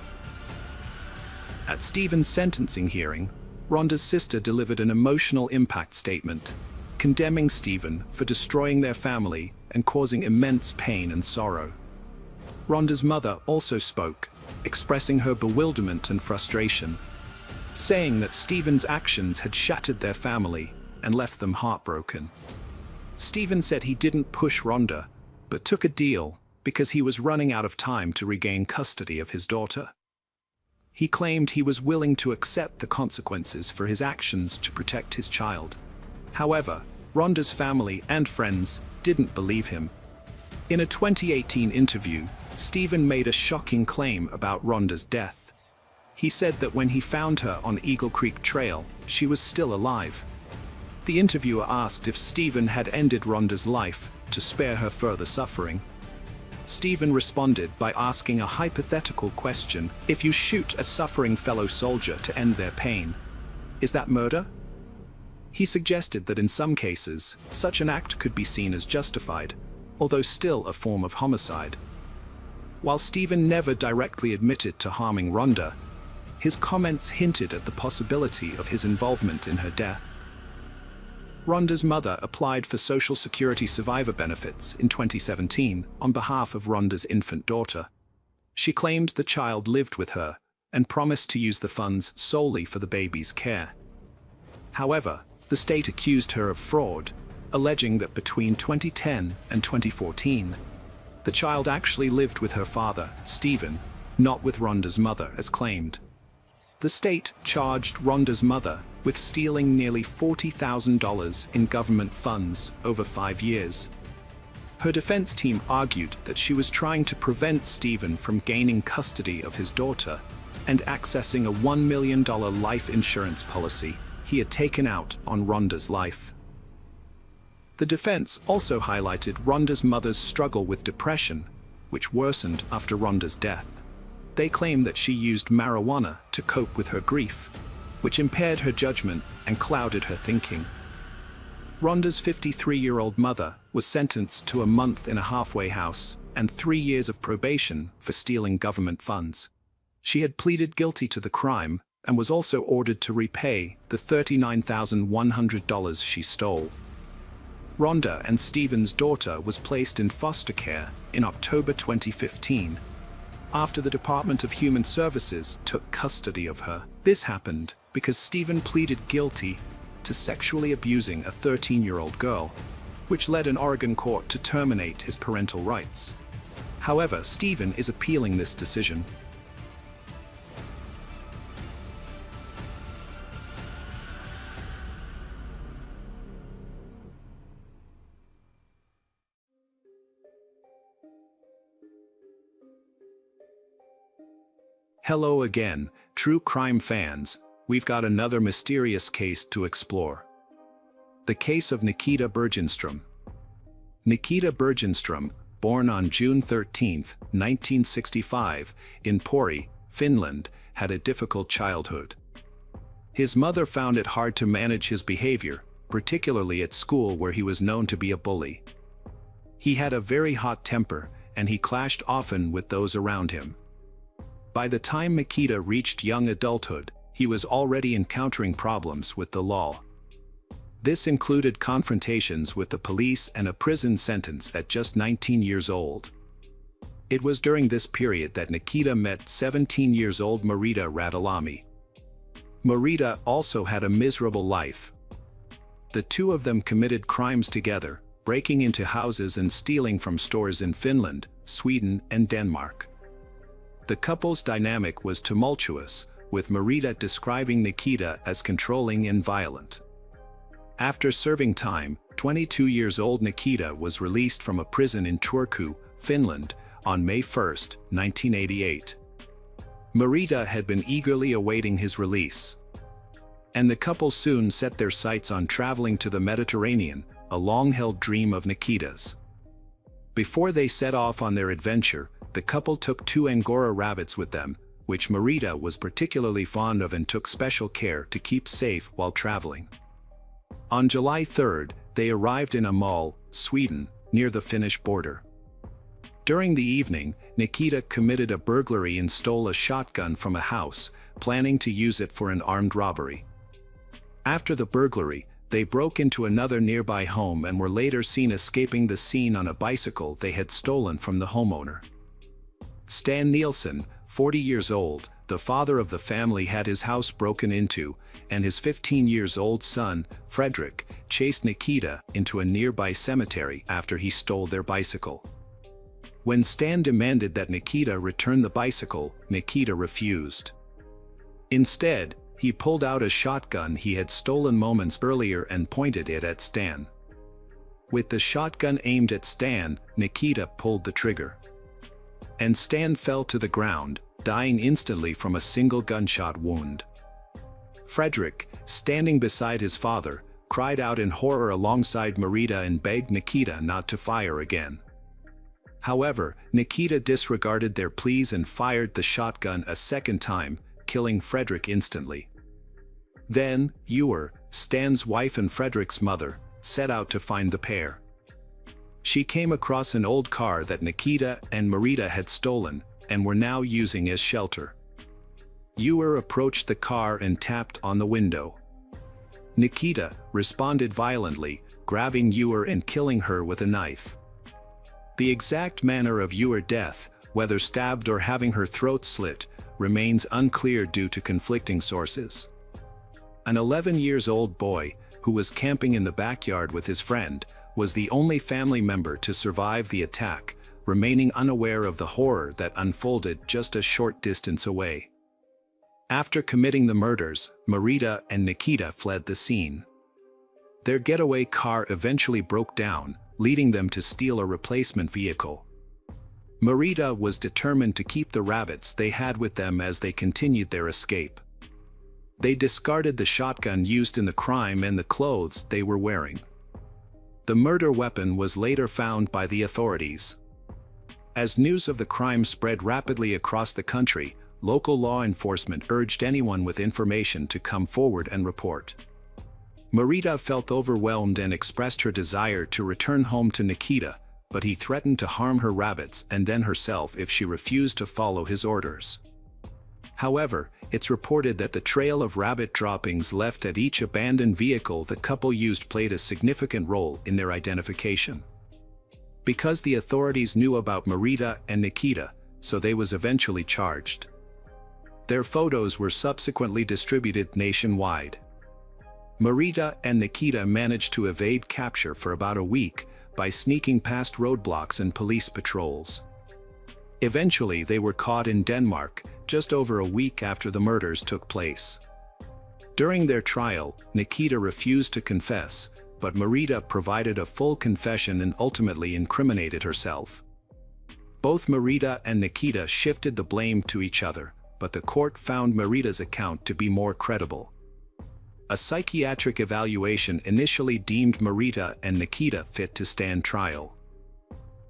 At Stephen's sentencing hearing, Rhonda's sister delivered an emotional impact statement, condemning Stephen for destroying their family and causing immense pain and sorrow. Rhonda's mother also spoke, expressing her bewilderment and frustration, saying that Stephen's actions had shattered their family and left them heartbroken. Stephen said he didn't push Rhonda, but took a deal because he was running out of time to regain custody of his daughter. He claimed he was willing to accept the consequences for his actions to protect his child. However, Rhonda's family and friends didn't believe him. In a 2018 interview, Stephen made a shocking claim about Rhonda's death. He said that when he found her on Eagle Creek Trail, she was still alive. The interviewer asked if Stephen had ended Rhonda's life to spare her further suffering. Stephen responded by asking a hypothetical question: if you shoot a suffering fellow soldier to end their pain, is that murder? He suggested that in some cases, such an act could be seen as justified, although still a form of homicide. While Stephen never directly admitted to harming Rhonda, his comments hinted at the possibility of his involvement in her death. Rhonda's mother applied for Social Security survivor benefits in 2017 on behalf of Rhonda's infant daughter. She claimed the child lived with her and promised to use the funds solely for the baby's care. However, the state accused her of fraud, alleging that between 2010 and 2014, the child actually lived with her father, Stephen, not with Rhonda's mother as claimed. The state charged Rhonda's mother with stealing nearly $40,000 in government funds over 5 years. Her defense team argued that she was trying to prevent Stephen from gaining custody of his daughter and accessing a $1 million life insurance policy he had taken out on Rhonda's life. The defense also highlighted Rhonda's mother's struggle with depression, which worsened after Rhonda's death. They claim that she used marijuana to cope with her grief, which impaired her judgment and clouded her thinking. Rhonda's 53-year-old mother was sentenced to a month in a halfway house and 3 years of probation for stealing government funds. She had pleaded guilty to the crime and was also ordered to repay the $39,100 she stole. Rhonda and Stephen's daughter was placed in foster care in October 2015, after the Department of Human Services took custody of her. This happened because Stephen pleaded guilty to sexually abusing a 13-year-old girl, which led an Oregon court to terminate his parental rights. However, Stephen is appealing this decision. Hello again, true crime fans. We've got another mysterious case to explore. The case of Nikita Bergenstrom. Nikita Bergenstrom, born on June 13, 1965, in Pori, Finland, had a difficult childhood. His mother found it hard to manage his behavior, particularly at school where he was known to be a bully. He had a very hot temper, and he clashed often with those around him. By the time Nikita reached young adulthood, he was already encountering problems with the law. This included confrontations with the police and a prison sentence at just 19 years old. It was during this period that Nikita met 17-year-old Marita Radulami. Marita also had a miserable life. The two of them committed crimes together, breaking into houses and stealing from stores in Finland, Sweden, and Denmark. The couple's dynamic was tumultuous, with Marita describing Nikita as controlling and violent. After serving time, 22-year-old Nikita was released from a prison in Turku, Finland, on May 1, 1988. Marita had been eagerly awaiting his release, and the couple soon set their sights on traveling to the Mediterranean, a long-held dream of Nikita's. Before they set off on their adventure, the couple took 2 Angora rabbits with them, which Marita was particularly fond of and took special care to keep safe while traveling. On July 3rd, they arrived in Amal, Sweden, near the Finnish border. During the evening, Nikita committed a burglary and stole a shotgun from a house, planning to use it for an armed robbery. After the burglary, they broke into another nearby home and were later seen escaping the scene on a bicycle they had stolen from the homeowner. Stan Nielsen, 40 years old, the father of the family, had his house broken into, and his 15-year-old son, Frederick, chased Nikita into a nearby cemetery after he stole their bicycle. When Stan demanded that Nikita return the bicycle, Nikita refused. Instead, he pulled out a shotgun he had stolen moments earlier and pointed it at Stan. With the shotgun aimed at Stan, Nikita pulled the trigger. And Stan fell to the ground, dying instantly from a single gunshot wound. Frederick, standing beside his father, cried out in horror alongside Marita and begged Nikita not to fire again. However, Nikita disregarded their pleas and fired the shotgun a second time, killing Frederick instantly. Then, Ewer, Stan's wife and Frederick's mother, set out to find the pair. She came across an old car that Nikita and Marita had stolen and were now using as shelter. Ewer approached the car and tapped on the window. Nikita responded violently, grabbing Ewer and killing her with a knife. The exact manner of Ewer's death, whether stabbed or having her throat slit, remains unclear due to conflicting sources. An 11-year-old boy, who was camping in the backyard with his friend, was the only family member to survive the attack, remaining unaware of the horror that unfolded just a short distance away. After committing the murders, Marita and Nikita fled the scene. Their getaway car eventually broke down, leading them to steal a replacement vehicle. Marita was determined to keep the rabbits they had with them as they continued their escape. They discarded the shotgun used in the crime and the clothes they were wearing. The murder weapon was later found by the authorities. As news of the crime spread rapidly across the country, local law enforcement urged anyone with information to come forward and report. Marita felt overwhelmed and expressed her desire to return home to Nikita, but he threatened to harm her rabbits and then herself if she refused to follow his orders. However, it's reported that the trail of rabbit droppings left at each abandoned vehicle the couple used played a significant role in their identification. Because the authorities knew about Marita and Nikita, so they was eventually charged. Their photos were subsequently distributed nationwide. Marita and Nikita managed to evade capture for about a week by sneaking past roadblocks and police patrols. Eventually, they were caught in Denmark, just over a week after the murders took place. During their trial, Nikita refused to confess, but Marita provided a full confession and ultimately incriminated herself. Both Marita and Nikita shifted the blame to each other, but the court found Marita's account to be more credible. A psychiatric evaluation initially deemed Marita and Nikita fit to stand trial.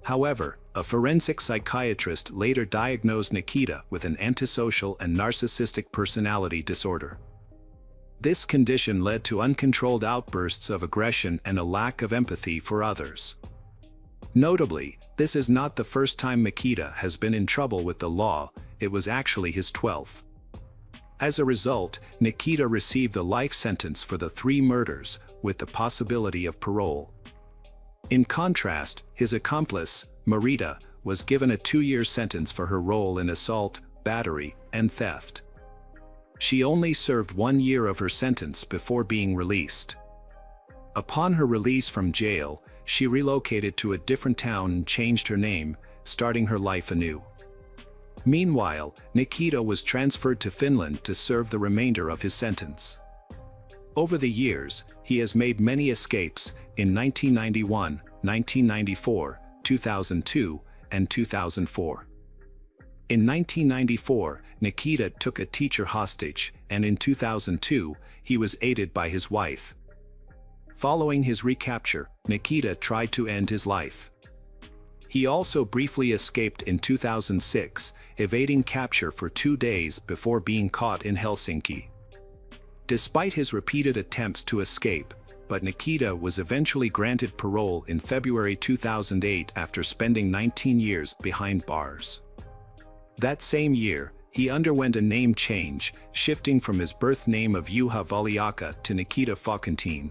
However, a forensic psychiatrist later diagnosed Nikita with an antisocial and narcissistic personality disorder. This condition led to uncontrolled outbursts of aggression and a lack of empathy for others. Notably, this is not the first time Nikita has been in trouble with the law, it was actually his 12th. As a result, Nikita received a life sentence for the 3 murders, with the possibility of parole. In contrast, his accomplice, Marita, was given a 2-year sentence for her role in assault, battery, and theft. She only served 1 year of her sentence before being released. Upon her release from jail, she relocated to a different town and changed her name, starting her life anew. Meanwhile, Nikita was transferred to Finland to serve the remainder of his sentence. Over the years, he has made many escapes in 1991, 1994, 2002, and 2004. In 1994, Nikita took a teacher hostage, and in 2002, he was aided by his wife. Following his recapture, Nikita tried to end his life. He also briefly escaped in 2006, evading capture for 2 days before being caught in Helsinki. Despite his repeated attempts to escape, but Nikita was eventually granted parole in February 2008 after spending 19 years behind bars. That same year, he underwent a name change, shifting from his birth name of Juha Valiaka to Nikita Fokantin.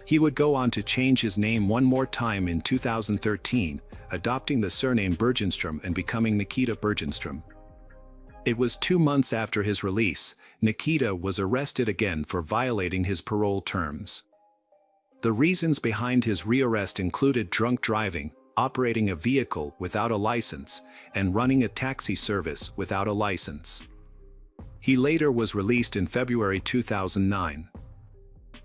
He would go on to change his name one more time in 2013, adopting the surname Bergenstrom and becoming Nikita Bergenstrom. It was 2 months after his release, Nikita was arrested again for violating his parole terms. The reasons behind his rearrest included drunk driving, operating a vehicle without a license, and running a taxi service without a license. He later was released in February 2009.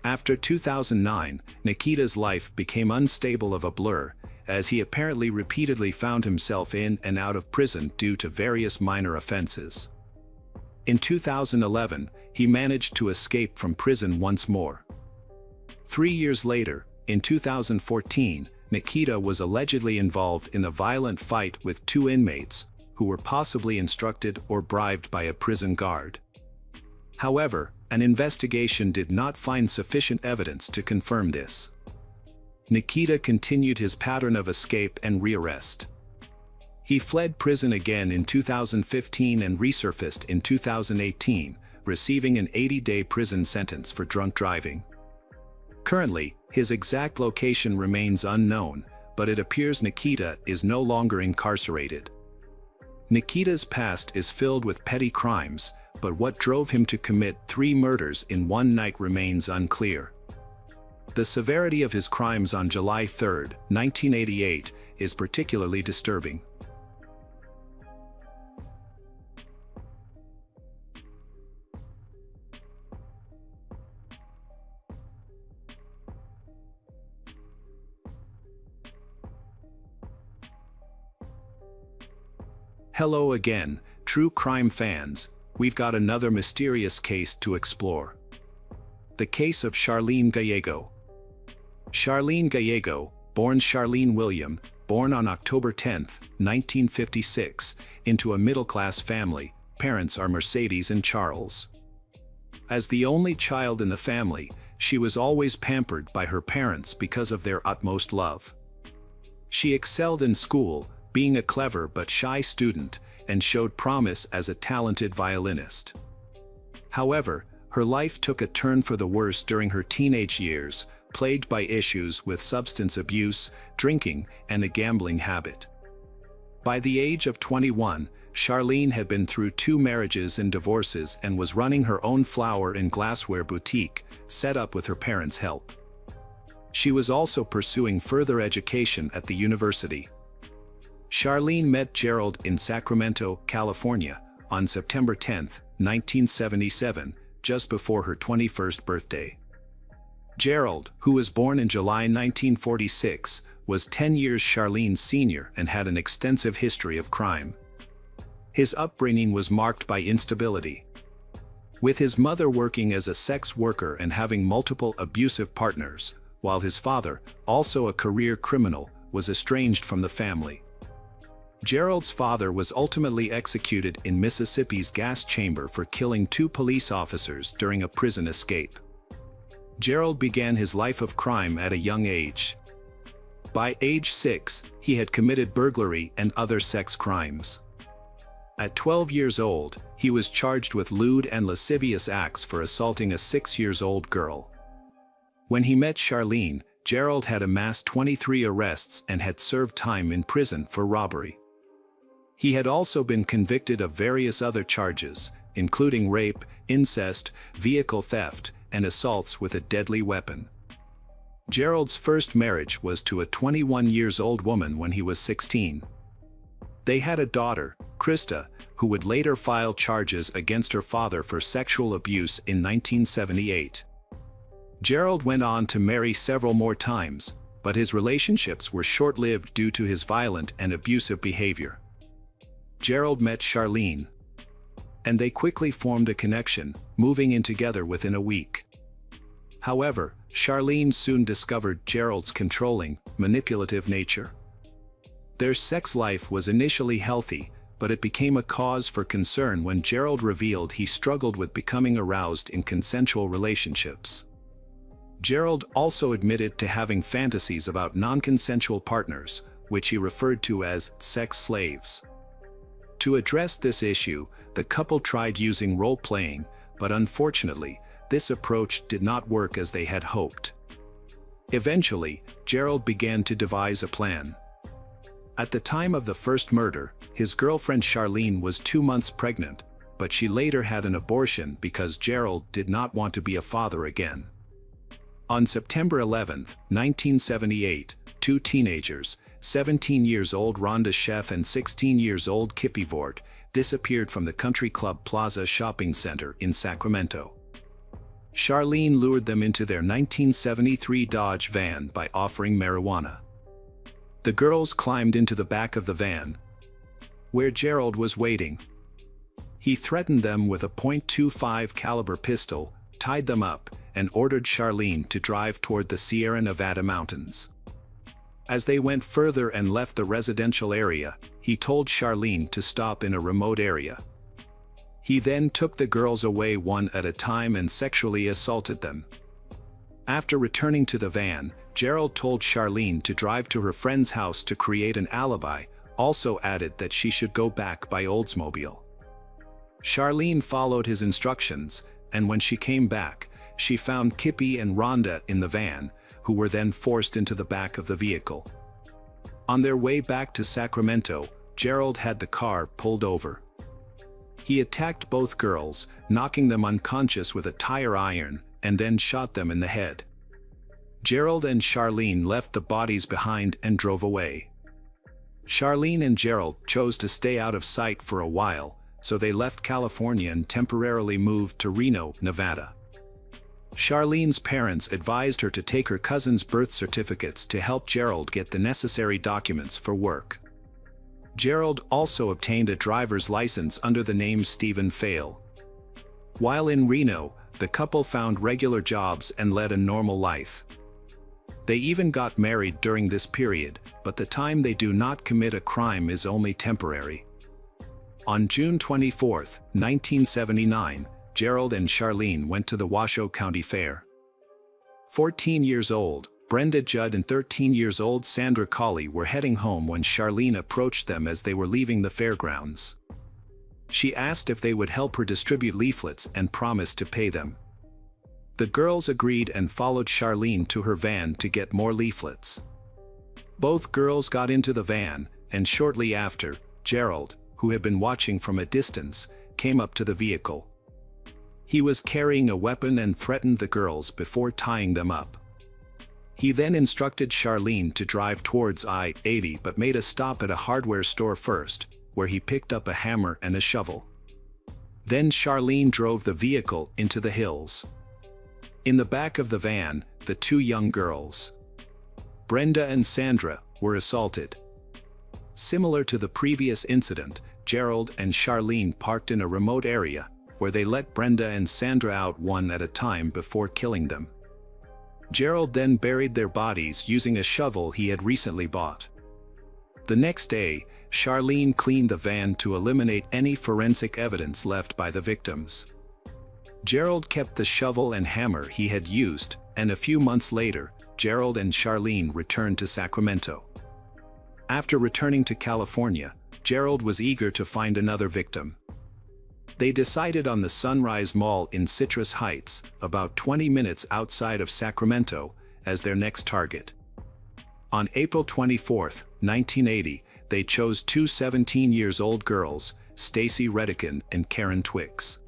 After 2009, Nikita's life became unstable of a blur, as he apparently repeatedly found himself in and out of prison due to various minor offenses. In 2011, he managed to escape from prison once more. 3 years later, in 2014, Nikita was allegedly involved in a violent fight with 2 inmates, who were possibly instructed or bribed by a prison guard. However, an investigation did not find sufficient evidence to confirm this. Nikita continued his pattern of escape and rearrest. He fled prison again in 2015 and resurfaced in 2018, receiving an 80-day prison sentence for drunk driving. Currently, his exact location remains unknown, but it appears Nikita is no longer incarcerated. Nikita's past is filled with petty crimes, but what drove him to commit 3 murders in one night remains unclear. The severity of his crimes on July 3, 1988, is particularly disturbing. Hello again, true crime fans. We've got another mysterious case to explore. The case of Charlene Gallego. Charlene Gallego, born Charlene William, born on October 10, 1956, into a middle-class family. Parents are Mercedes and Charles. As the only child in the family, she was always pampered by her parents because of their utmost love. She excelled in school, being a clever but shy student, and showed promise as a talented violinist. However, her life took a turn for the worse during her teenage years, plagued by issues with substance abuse, drinking, and a gambling habit. By the age of 21, Charlene had been through 2 marriages and divorces and was running her own flower and glassware boutique, set up with her parents' help. She was also pursuing further education at the university. Charlene met Gerald in Sacramento, California, on September 10, 1977, just before her 21st birthday. Gerald, who was born in July 1946, was 10 years Charlene's senior and had an extensive history of crime. His upbringing was marked by instability. With his mother working as a sex worker and having multiple abusive partners, while his father, also a career criminal, was estranged from the family. Gerald's father was ultimately executed in Mississippi's gas chamber for killing 2 police officers during a prison escape. Gerald began his life of crime at a young age. By age 6, he had committed burglary and other sex crimes. At 12 years old, he was charged with lewd and lascivious acts for assaulting a 6-year-old girl. When he met Charlene, Gerald had amassed 23 arrests and had served time in prison for robbery. He had also been convicted of various other charges, including rape, incest, vehicle theft, and assaults with a deadly weapon. Gerald's first marriage was to a 21-year-old woman when he was 16. They had a daughter, Krista, who would later file charges against her father for sexual abuse in 1978. Gerald went on to marry several more times, but his relationships were short-lived due to his violent and abusive behavior. Gerald met Charlene, and they quickly formed a connection, moving in together within a week. However, Charlene soon discovered Gerald's controlling, manipulative nature. Their sex life was initially healthy, but it became a cause for concern when Gerald revealed he struggled with becoming aroused in consensual relationships. Gerald also admitted to having fantasies about non-consensual partners, which he referred to as sex slaves. To address this issue, the couple tried using role-playing, but unfortunately, this approach did not work as they had hoped. Eventually, Gerald began to devise a plan. At the time of the first murder, his girlfriend Charlene was 2 months pregnant, but she later had an abortion because Gerald did not want to be a father again. On September 11, 1978, two teenagers, 17 years old Rhonda Sheff and 16 years old Kippy Vort, disappeared from the Country Club Plaza shopping center in Sacramento. Charlene lured them into their 1973 Dodge van by offering marijuana. The girls climbed into the back of the van, where Gerald was waiting. He threatened them with a .25 caliber pistol, tied them up, and ordered Charlene to drive toward the Sierra Nevada mountains. As they went further and left the residential area, he told Charlene to stop in a remote area. He then took the girls away one at a time and sexually assaulted them. After returning to the van, Gerald told Charlene to drive to her friend's house to create an alibi, also added that she should go back by Oldsmobile. Charlene followed his instructions, and when she came back, she found Kippy and Rhonda in the van, who were then forced into the back of the vehicle. On their way back to Sacramento, Gerald had the car pulled over. He attacked both girls, knocking them unconscious with a tire iron, and then shot them in the head. Gerald and Charlene left the bodies behind and drove away. Charlene and Gerald chose to stay out of sight for a while, so they left California and temporarily moved to Reno, Nevada. Charlene's parents advised her to take her cousin's birth certificates to help Gerald get the necessary documents for work. Gerald also obtained a driver's license under the name Stephen Fail. While in Reno, the couple found regular jobs and led a normal life. They even got married during this period, but the time they do not commit a crime is only temporary. On June 24, 1979, Gerald and Charlene went to the Washoe County Fair. 14 years old, Brenda Judd and 13 years old Sandra Colley were heading home when Charlene approached them as they were leaving the fairgrounds. She asked if they would help her distribute leaflets and promised to pay them. The girls agreed and followed Charlene to her van to get more leaflets. Both girls got into the van, and shortly after, Gerald, who had been watching from a distance, came up to the vehicle. He was carrying a weapon and threatened the girls before tying them up. He then instructed Charlene to drive towards I-80 but made a stop at a hardware store first, where he picked up a hammer and a shovel. Then Charlene drove the vehicle into the hills. In the back of the van, the two young girls, Brenda and Sandra, were assaulted. Similar to the previous incident, Gerald and Charlene parked in a remote area, where they let Brenda and Sandra out one at a time before killing them. Gerald then buried their bodies using a shovel he had recently bought. The next day, Charlene cleaned the van to eliminate any forensic evidence left by the victims. Gerald kept the shovel and hammer he had used, and a few months later, Gerald and Charlene returned to Sacramento. After returning to California, Gerald was eager to find another victim. They decided on the Sunrise Mall in Citrus Heights, about 20 minutes outside of Sacramento, as their next target. On April 24, 1980, they chose two 17-year-old girls, Stacy Redican and Karen Twix.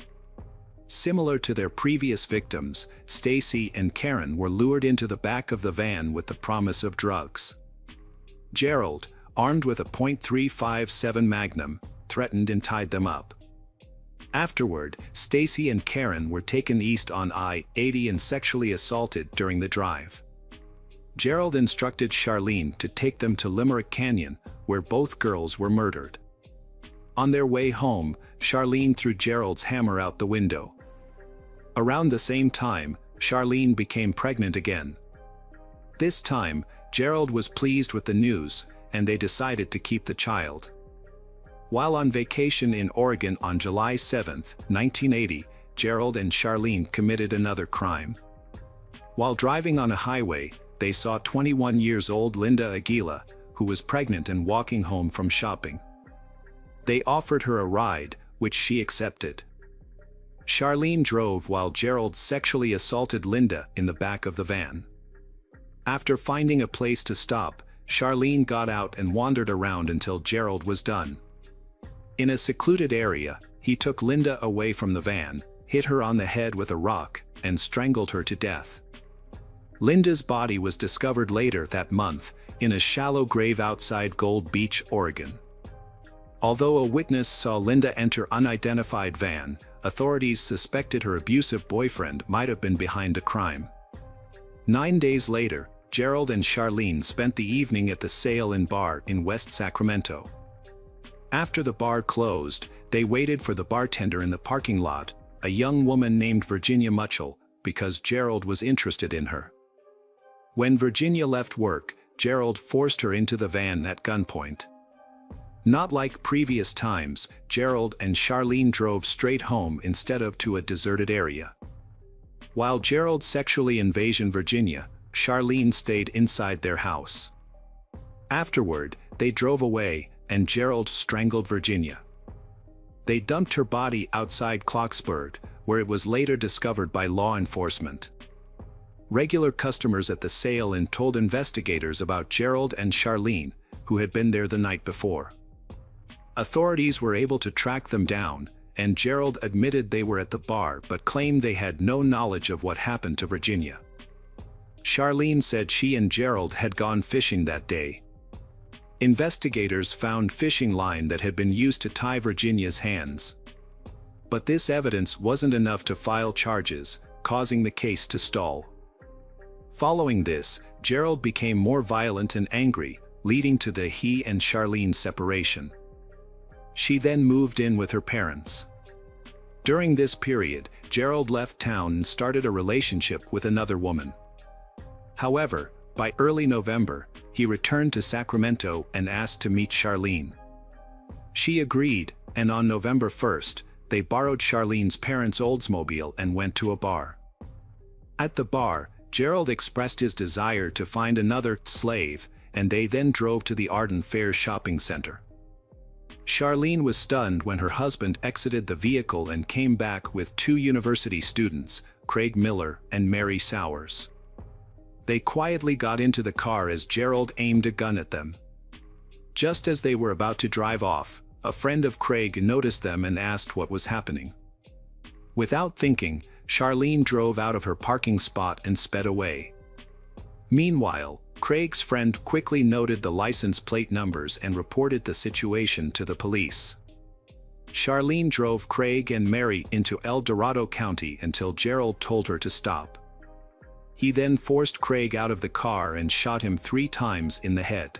Similar to their previous victims, Stacy and Karen were lured into the back of the van with the promise of drugs. Gerald, armed with a .357 Magnum, threatened and tied them up. Afterward, Stacy and Karen were taken east on I-80 and sexually assaulted during the drive. Gerald instructed Charlene to take them to Limerick Canyon, where both girls were murdered. On their way home, Charlene threw Gerald's hammer out the window. Around the same time, Charlene became pregnant again. This time, Gerald was pleased with the news, and they decided to keep the child. While on vacation in Oregon on July 7, 1980, Gerald and Charlene committed another crime. While driving on a highway, they saw 21-year-old Linda Aguila, who was pregnant and walking home from shopping. They offered her a ride, which she accepted. Charlene drove while Gerald sexually assaulted Linda in the back of the van. After finding a place to stop, Charlene got out and wandered around until Gerald was done. In a secluded area, he took Linda away from the van, hit her on the head with a rock, and strangled her to death. Linda's body was discovered later that month in a shallow grave outside Gold Beach, Oregon. Although a witness saw Linda enter unidentified van, authorities suspected her abusive boyfriend might have been behind the crime. 9 days later, Gerald and Charlene spent the evening at the Sail Inn Bar in West Sacramento. After the bar closed, they waited for the bartender in the parking lot, a young woman named Virginia Muchel, because Gerald was interested in her. When Virginia left work, Gerald forced her into the van at gunpoint. Not like previous times, Gerald and Charlene drove straight home instead of to a deserted area. While Gerald sexually invasion Virginia, Charlene stayed inside their house. Afterward, they drove away, and Gerald strangled Virginia. They dumped her body outside Clarksburg, where it was later discovered by law enforcement. Regular customers at the Sail Inn told investigators about Gerald and Charlene, who had been there the night before. Authorities were able to track them down, and Gerald admitted they were at the bar but claimed they had no knowledge of what happened to Virginia. Charlene said she and Gerald had gone fishing that day. Investigators found fishing line that had been used to tie Virginia's hands. But this evidence wasn't enough to file charges, causing the case to stall. Following this, Gerald became more violent and angry, leading to he and Charlene's separation. She then moved in with her parents. During this period, Gerald left town and started a relationship with another woman. However, by early November, he returned to Sacramento and asked to meet Charlene. She agreed, and on November 1st, they borrowed Charlene's parents' Oldsmobile and went to a bar. At the bar, Gerald expressed his desire to find another slave, and they then drove to the Arden Fair shopping center. Charlene was stunned when her husband exited the vehicle and came back with 2 university students, Craig Miller and Mary Sowers. They quietly got into the car as Gerald aimed a gun at them. Just as they were about to drive off, a friend of Craig noticed them and asked what was happening. Without thinking, Charlene drove out of her parking spot and sped away. Meanwhile, Craig's friend quickly noted the license plate numbers and reported the situation to the police. Charlene drove Craig and Mary into El Dorado County until Gerald told her to stop. He then forced Craig out of the car and shot him 3 times in the head.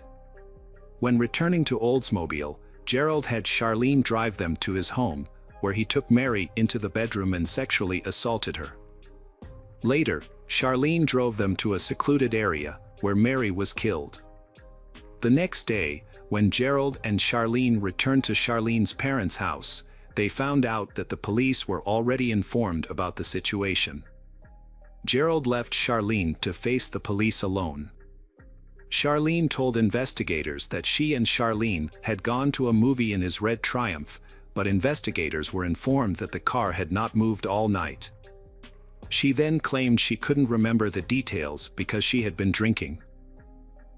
When returning to Oldsmobile, Gerald had Charlene drive them to his home, where he took Mary into the bedroom and sexually assaulted her. Later, Charlene drove them to a secluded area, where Mary was killed. The next day, when Gerald and Charlene returned to Charlene's parents' house, they found out that the police were already informed about the situation. Gerald left Charlene to face the police alone. Charlene told investigators that she and Charlene had gone to a movie in his red Triumph, but investigators were informed that the car had not moved all night. She then claimed she couldn't remember the details because she had been drinking.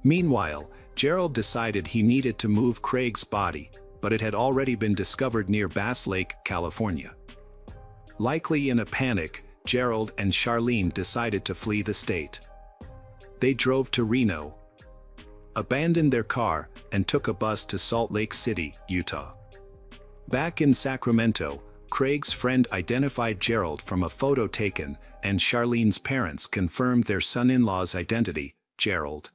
Meanwhile, Gerald decided he needed to move Craig's body, but it had already been discovered near Bass Lake, California. Likely in a panic, Gerald and Charlene decided to flee the state. They drove to Reno, abandoned their car, and took a bus to Salt Lake City, Utah. Back in Sacramento, Craig's friend identified Gerald from a photo taken, and Charlene's parents confirmed their son-in-law's identity, Gerald.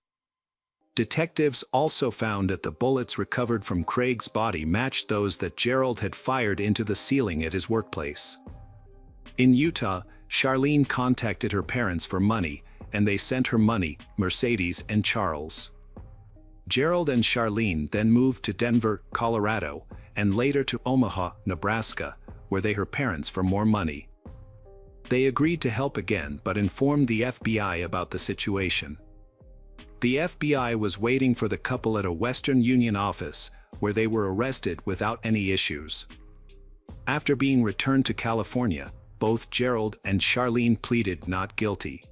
Detectives also found that the bullets recovered from Craig's body matched those that Gerald had fired into the ceiling at his workplace. In Utah, Charlene contacted her parents for money, and they sent her money, Mercedes and Charles. Gerald and Charlene then moved to Denver, Colorado, and later to Omaha, Nebraska, where they her parents for more money. They agreed to help again but informed the FBI about the situation. The FBI was waiting for the couple at a Western Union office, where they were arrested without any issues. After being returned to California, both Gerald and Charlene pleaded not guilty.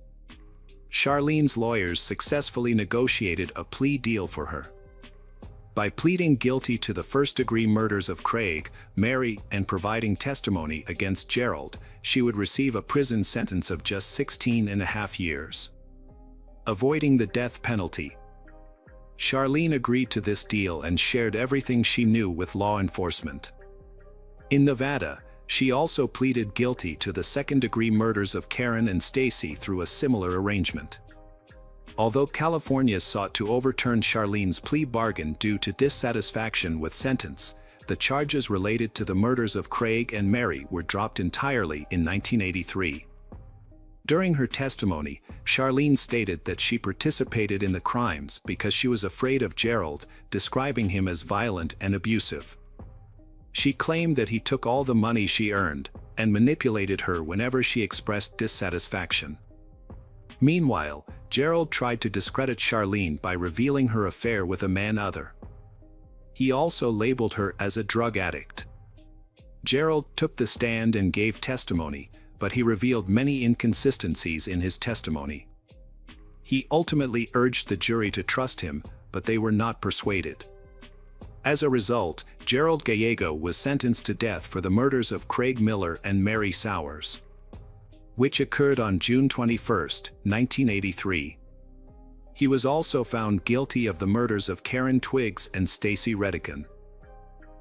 Charlene's lawyers successfully negotiated a plea deal for her. By pleading guilty to the first-degree murders of Craig, Mary, and providing testimony against Gerald, she would receive a prison sentence of just 16.5 years. Avoiding the death penalty. Charlene agreed to this deal and shared everything she knew with law enforcement. In Nevada, she also pleaded guilty to the second-degree murders of Karen and Stacy through a similar arrangement. Although California sought to overturn Charlene's plea bargain due to dissatisfaction with sentence, the charges related to the murders of Craig and Mary were dropped entirely in 1983. During her testimony, Charlene stated that she participated in the crimes because she was afraid of Gerald, describing him as violent and abusive. She claimed that he took all the money she earned and manipulated her whenever she expressed dissatisfaction. Meanwhile, Gerald tried to discredit Charlene by revealing her affair with a man other. He also labeled her as a drug addict. Gerald took the stand and gave testimony, but he revealed many inconsistencies in his testimony. He ultimately urged the jury to trust him, but they were not persuaded. As a result, Gerald Gallego was sentenced to death for the murders of Craig Miller and Mary Sowers, which occurred on June 21, 1983. He was also found guilty of the murders of Karen Twiggs and Stacy Redican.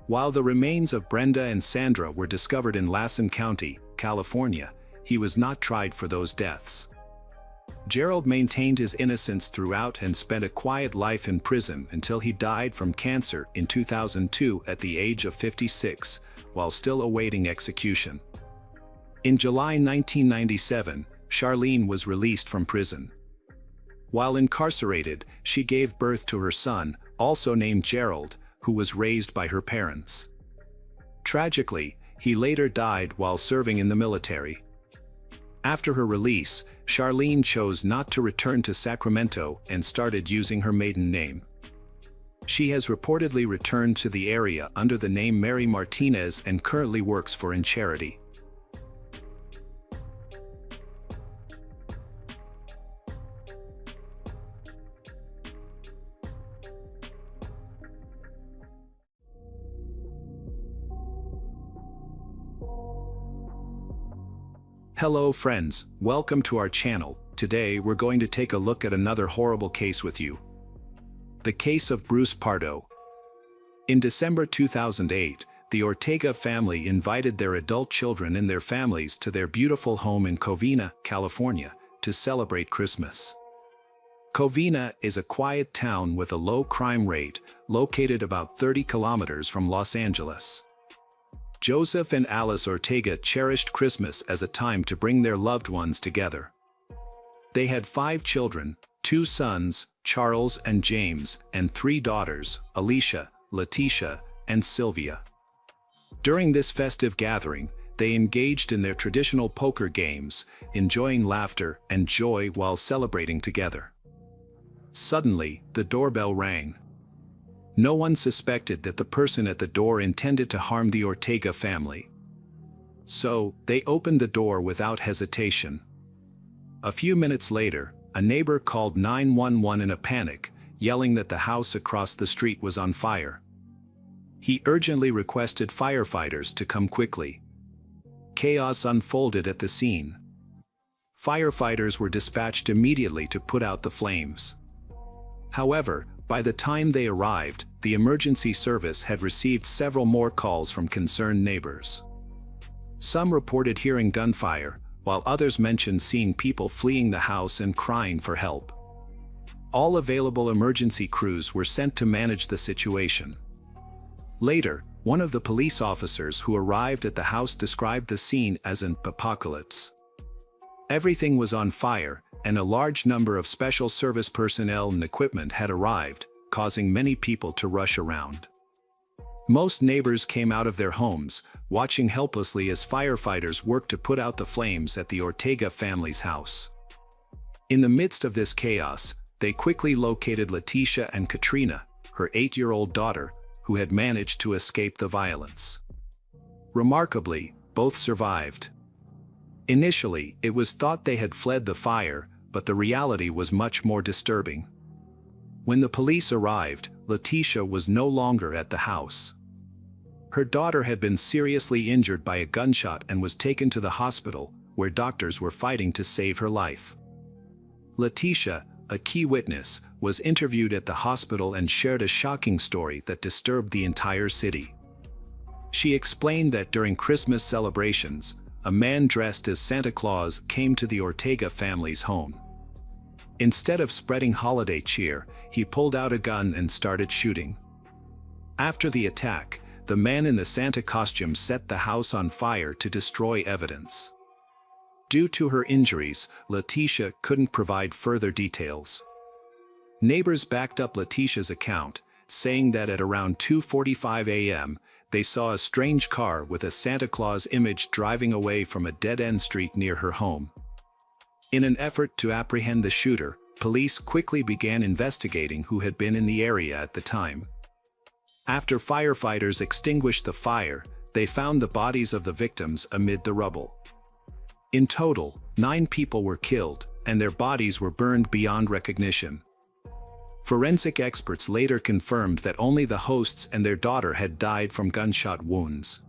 While the remains of Brenda and Sandra were discovered in Lassen County, California, he was not tried for those deaths. Gerald maintained his innocence throughout and spent a quiet life in prison until he died from cancer in 2002 at the age of 56, while still awaiting execution. In July 1997, Charlene was released from prison. While incarcerated, she gave birth to her son, also named Gerald, who was raised by her parents. Tragically, he later died while serving in the military. After her release, Charlene chose not to return to Sacramento and started using her maiden name. She has reportedly returned to the area under the name Mary Martinez and currently works for In Charity. Hello friends, welcome to our channel. Today we're going to take a look at another horrible case with you. The case of Bruce Pardo. In December 2008, the Ortega family invited their adult children and their families to their beautiful home in Covina, California, to celebrate Christmas. Covina is a quiet town with a low crime rate, located about 30 kilometers from Los Angeles. Joseph and Alice Ortega cherished Christmas as a time to bring their loved ones together. They had 5 children, 2 sons, Charles and James, and 3 daughters, Alicia, Letitia, and Sylvia. During this festive gathering, they engaged in their traditional poker games, enjoying laughter and joy while celebrating together. Suddenly, the doorbell rang. No one suspected that the person at the door intended to harm the Ortega family. So, they opened the door without hesitation. A few minutes later, a neighbor called 911 in a panic, yelling that the house across the street was on fire. He urgently requested firefighters to come quickly. Chaos unfolded at the scene. Firefighters were dispatched immediately to put out the flames. However, by the time they arrived, the emergency service had received several more calls from concerned neighbors. Some reported hearing gunfire, while others mentioned seeing people fleeing the house and crying for help. All available emergency crews were sent to manage the situation. Later, one of the police officers who arrived at the house described the scene as an apocalypse. Everything was on fire, and a large number of special service personnel and equipment had arrived, causing many people to rush around. Most neighbors came out of their homes, watching helplessly as firefighters worked to put out the flames at the Ortega family's house. In the midst of this chaos, they quickly located Letitia and Katrina, her 8-year-old daughter, who had managed to escape the violence. Remarkably, both survived. Initially, it was thought they had fled the fire, but the reality was much more disturbing. When the police arrived, Letitia was no longer at the house. Her daughter had been seriously injured by a gunshot and was taken to the hospital, where doctors were fighting to save her life. Letitia, a key witness, was interviewed at the hospital and shared a shocking story that disturbed the entire city. She explained that during Christmas celebrations, a man dressed as Santa Claus came to the Ortega family's home. Instead of spreading holiday cheer, he pulled out a gun and started shooting. After the attack, the man in the Santa costume set the house on fire to destroy evidence. Due to her injuries, Letitia couldn't provide further details. Neighbors backed up Letitia's account, saying that at around 2:45 a.m., they saw a strange car with a Santa Claus image driving away from a dead-end street near her home. In an effort to apprehend the shooter, police quickly began investigating who had been in the area at the time. After firefighters extinguished the fire, they found the bodies of the victims amid the rubble. In total, 9 people were killed, and their bodies were burned beyond recognition. Forensic experts later confirmed that only the hosts and their daughter had died from gunshot wounds.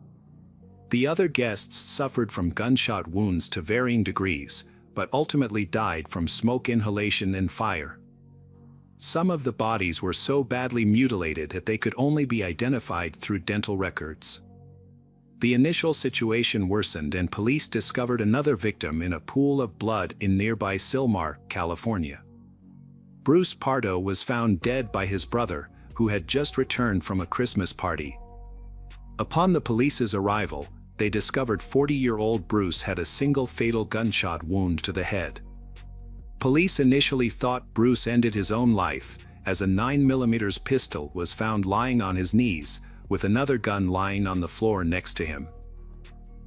The other guests suffered from gunshot wounds to varying degrees, but ultimately died from smoke inhalation and fire. Some of the bodies were so badly mutilated that they could only be identified through dental records. The initial situation worsened and police discovered another victim in a pool of blood in nearby Sylmar, California. Bruce Pardo was found dead by his brother, who had just returned from a Christmas party. Upon the police's arrival, they discovered 40-year-old Bruce had a single fatal gunshot wound to the head. Police initially thought Bruce ended his own life, as a 9mm pistol was found lying on his knees, with another gun lying on the floor next to him.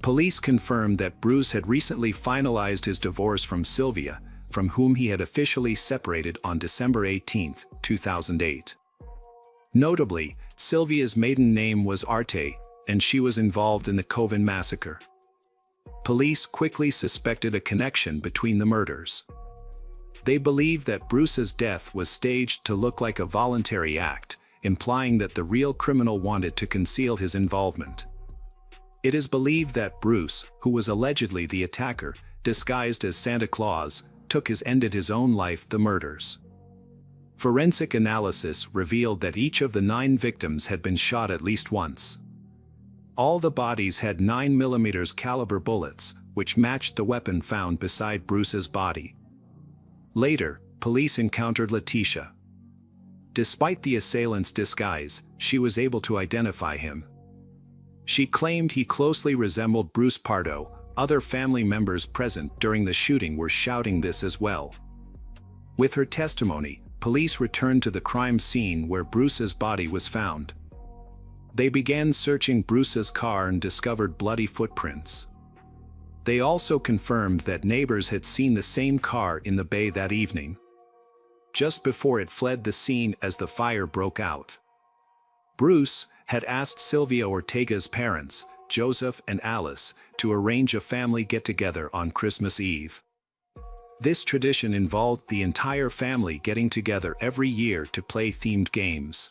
Police confirmed that Bruce had recently finalized his divorce from Sylvia, from whom he had officially separated on December 18, 2008. Notably, Sylvia's maiden name was Arte, and she was involved in the Coven massacre. Police quickly suspected a connection between the murders. They believed that Bruce's death was staged to look like a voluntary act, implying that the real criminal wanted to conceal his involvement. It is believed that Bruce, who was allegedly the attacker, disguised as Santa Claus, ended his own life the murders. Forensic analysis revealed that each of the 9 victims had been shot at least once. All the bodies had 9mm caliber bullets, which matched the weapon found beside Bruce's body. Later, police encountered Letitia. Despite the assailant's disguise, she was able to identify him. She claimed he closely resembled Bruce Pardo. Other family members present during the shooting were shouting this as well. With her testimony, police returned to the crime scene where Bruce's body was found. They began searching Bruce's car and discovered bloody footprints. They also confirmed that neighbors had seen the same car in the bay that evening, just before it fled the scene as the fire broke out. Bruce had asked Sylvia Ortega's parents, Joseph and Alice, to arrange a family get-together on Christmas Eve. This tradition involved the entire family getting together every year to play themed games.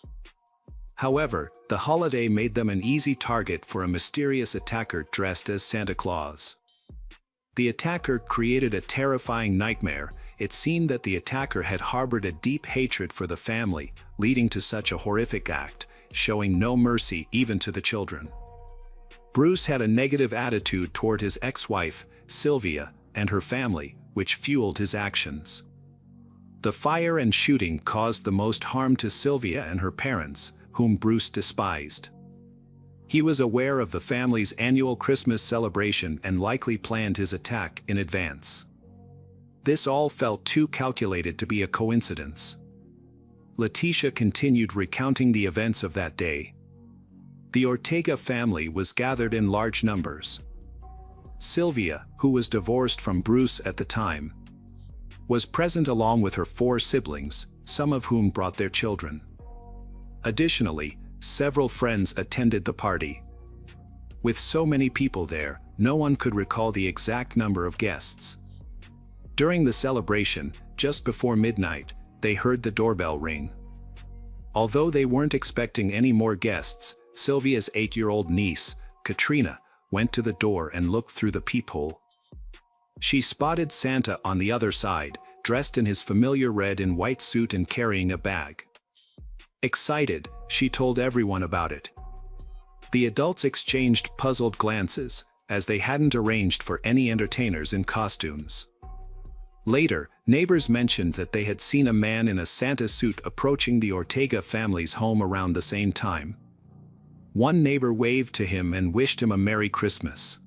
However, the holiday made them an easy target for a mysterious attacker dressed as Santa Claus. The attacker created a terrifying nightmare. It seemed that the attacker had harbored a deep hatred for the family, leading to such a horrific act, showing no mercy even to the children. Bruce had a negative attitude toward his ex-wife, Sylvia, and her family, which fueled his actions. The fire and shooting caused the most harm to Sylvia and her parents, whom Bruce despised. He was aware of the family's annual Christmas celebration and likely planned his attack in advance. This all felt too calculated to be a coincidence. Letitia continued recounting the events of that day. The Ortega family was gathered in large numbers. Sylvia, who was divorced from Bruce at the time, was present along with her 4 siblings, some of whom brought their children. Additionally, several friends attended the party. With so many people there, no one could recall the exact number of guests. During the celebration, just before midnight, they heard the doorbell ring. Although they weren't expecting any more guests, Sylvia's 8-year-old niece, Katrina, went to the door and looked through the peephole. She spotted Santa on the other side, dressed in his familiar red and white suit and carrying a bag. Excited, she told everyone about it. The adults exchanged puzzled glances, as they hadn't arranged for any entertainers in costumes. Later, neighbors mentioned that they had seen a man in a Santa suit approaching the Ortega family's home around the same time. One neighbor waved to him and wished him a Merry Christmas.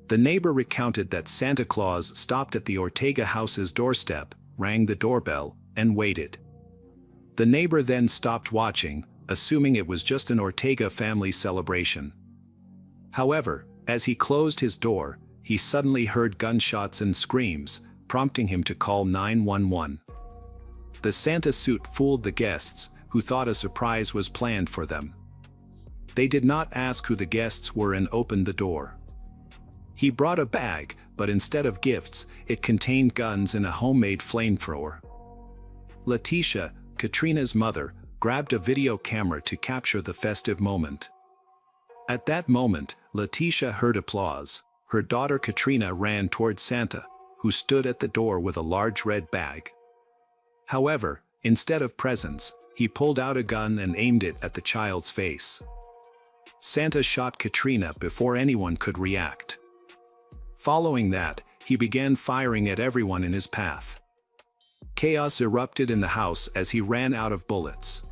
The neighbor recounted that Santa Claus stopped at the Ortega house's doorstep, rang the doorbell, and waited. The neighbor then stopped watching, assuming it was just an Ortega family celebration. However, as he closed his door, he suddenly heard gunshots and screams, prompting him to call 911. The Santa suit fooled the guests, who thought a surprise was planned for them. They did not ask who the guests were and opened the door. He brought a bag, but instead of gifts, it contained guns and a homemade flamethrower. Letitia, Katrina's mother, grabbed a video camera to capture the festive moment. At that moment, Letitia heard applause. Her daughter Katrina ran toward Santa, who stood at the door with a large red bag. However, instead of presents, he pulled out a gun and aimed it at the child's face. Santa shot Katrina before anyone could react. Following that, he began firing at everyone in his path. Chaos erupted in the house as he ran out of bullets.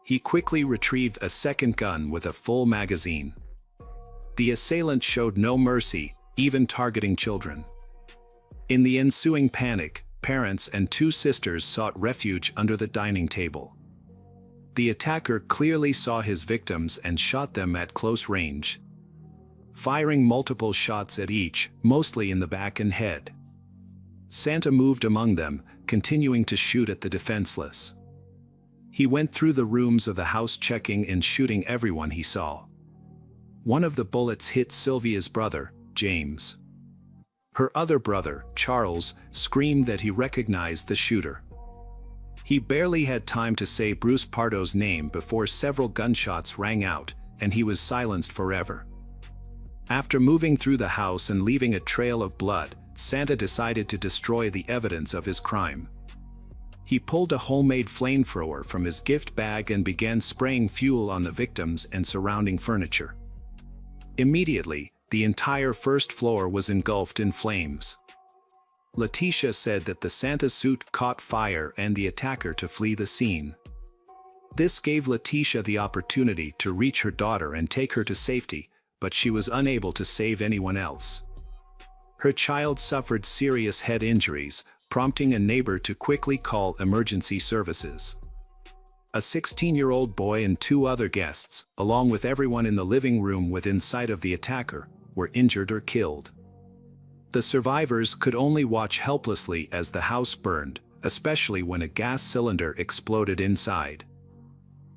He quickly retrieved a second gun with a full magazine. The assailant showed no mercy, even targeting children. In the ensuing panic, parents and 2 sisters sought refuge under the dining table. The attacker clearly saw his victims and shot them at close range, firing multiple shots at each, mostly in the back and head. Santa moved among them, continuing to shoot at the defenseless. He went through the rooms of the house checking and shooting everyone he saw. One of the bullets hit Sylvia's brother, James. Her other brother, Charles, screamed that he recognized the shooter. He barely had time to say Bruce Pardo's name before several gunshots rang out, and he was silenced forever. After moving through the house and leaving a trail of blood, Santa decided to destroy the evidence of his crime. He pulled a homemade flamethrower from his gift bag and began spraying fuel on the victims and surrounding furniture. Immediately, the entire first floor was engulfed in flames. Letitia said that the Santa suit caught fire and the attacker to flee the scene. This gave Letitia the opportunity to reach her daughter and take her to safety, but she was unable to save anyone else. Her child suffered serious head injuries, prompting a neighbor to quickly call emergency services. A 16-year-old boy and 2 other guests, along with everyone in the living room within sight of the attacker, were injured or killed. The survivors could only watch helplessly as the house burned, especially when a gas cylinder exploded inside.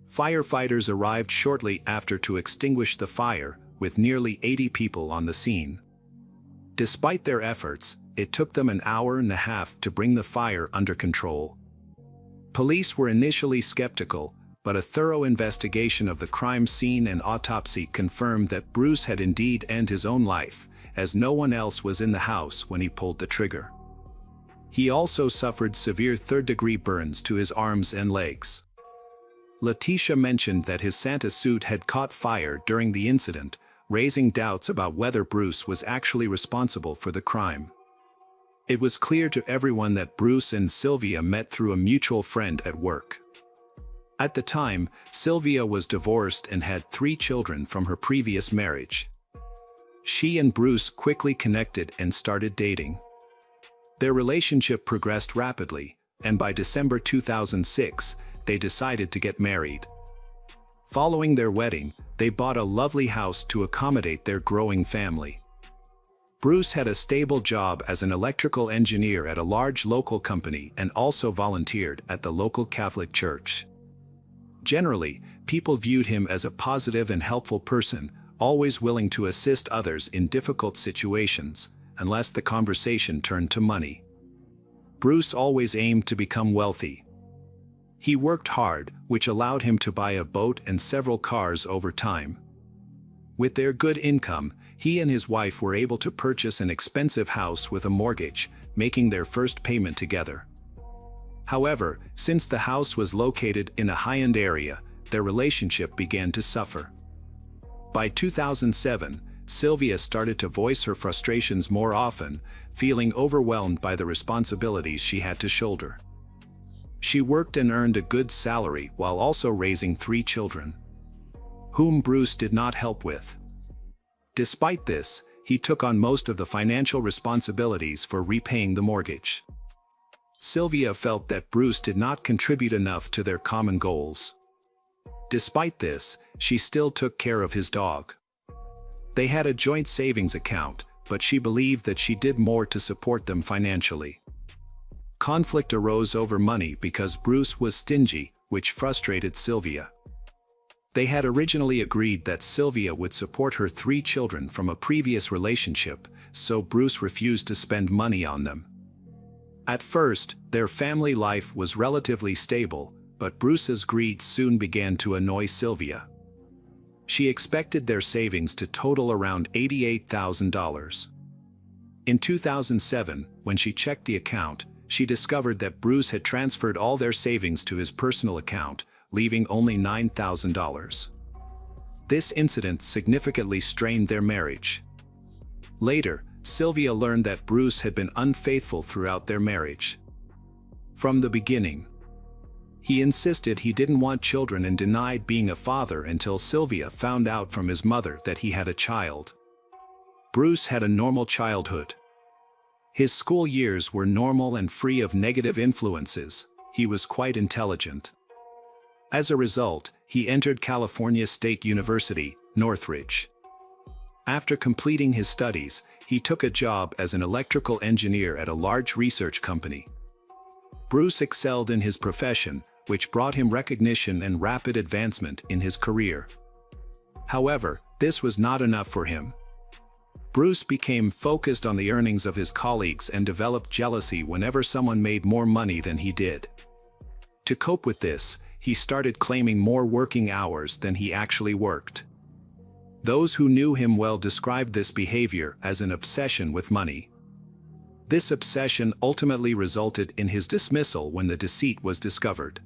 Firefighters arrived shortly after to extinguish the fire, with nearly 80 people on the scene. Despite their efforts, it took them an hour and a half to bring the fire under control. Police were initially skeptical, but a thorough investigation of the crime scene and autopsy confirmed that Bruce had indeed ended his own life, as no one else was in the house when he pulled the trigger. He also suffered severe third-degree burns to his arms and legs. Letitia mentioned that his Santa suit had caught fire during the incident, raising doubts about whether Bruce was actually responsible for the crime. It was clear to everyone that Bruce and Sylvia met through a mutual friend at work. At the time, Sylvia was divorced and had 3 children from her previous marriage. She and Bruce quickly connected and started dating. Their relationship progressed rapidly, and by December 2006, they decided to get married. Following their wedding, they bought a lovely house to accommodate their growing family. Bruce had a stable job as an electrical engineer at a large local company and also volunteered at the local Catholic church. Generally, people viewed him as a positive and helpful person, always willing to assist others in difficult situations, unless the conversation turned to money. Bruce always aimed to become wealthy. He worked hard, which allowed him to buy a boat and several cars over time. With their good income, he and his wife were able to purchase an expensive house with a mortgage, making their first payment together. However, since the house was located in a high-end area, their relationship began to suffer. By 2007, Sylvia started to voice her frustrations more often, feeling overwhelmed by the responsibilities she had to shoulder. She worked and earned a good salary while also raising 3 children, whom Bruce did not help with. Despite this, he took on most of the financial responsibilities for repaying the mortgage. Sylvia felt that Bruce did not contribute enough to their common goals. Despite this, she still took care of his dog. They had a joint savings account, but she believed that she did more to support them financially. Conflict arose over money because Bruce was stingy, which frustrated Sylvia. They had originally agreed that Sylvia would support her 3 children from a previous relationship, so Bruce refused to spend money on them. At first, their family life was relatively stable, but Bruce's greed soon began to annoy Sylvia. She expected their savings to total around $88,000. In 2007, when she checked the account, she discovered that Bruce had transferred all their savings to his personal account, leaving only $9,000. This incident significantly strained their marriage. Later, Sylvia learned that Bruce had been unfaithful throughout their marriage. From the beginning, he insisted he didn't want children and denied being a father until Sylvia found out from his mother that he had a child. Bruce had a normal childhood. His school years were normal and free of negative influences. He was quite intelligent. As a result, he entered California State University, Northridge. After completing his studies, he took a job as an electrical engineer at a large research company. Bruce excelled in his profession, which brought him recognition and rapid advancement in his career. However, this was not enough for him. Bruce became focused on the earnings of his colleagues and developed jealousy whenever someone made more money than he did. To cope with this, he started claiming more working hours than he actually worked. Those who knew him well described this behavior as an obsession with money. This obsession ultimately resulted in his dismissal when the deceit was discovered.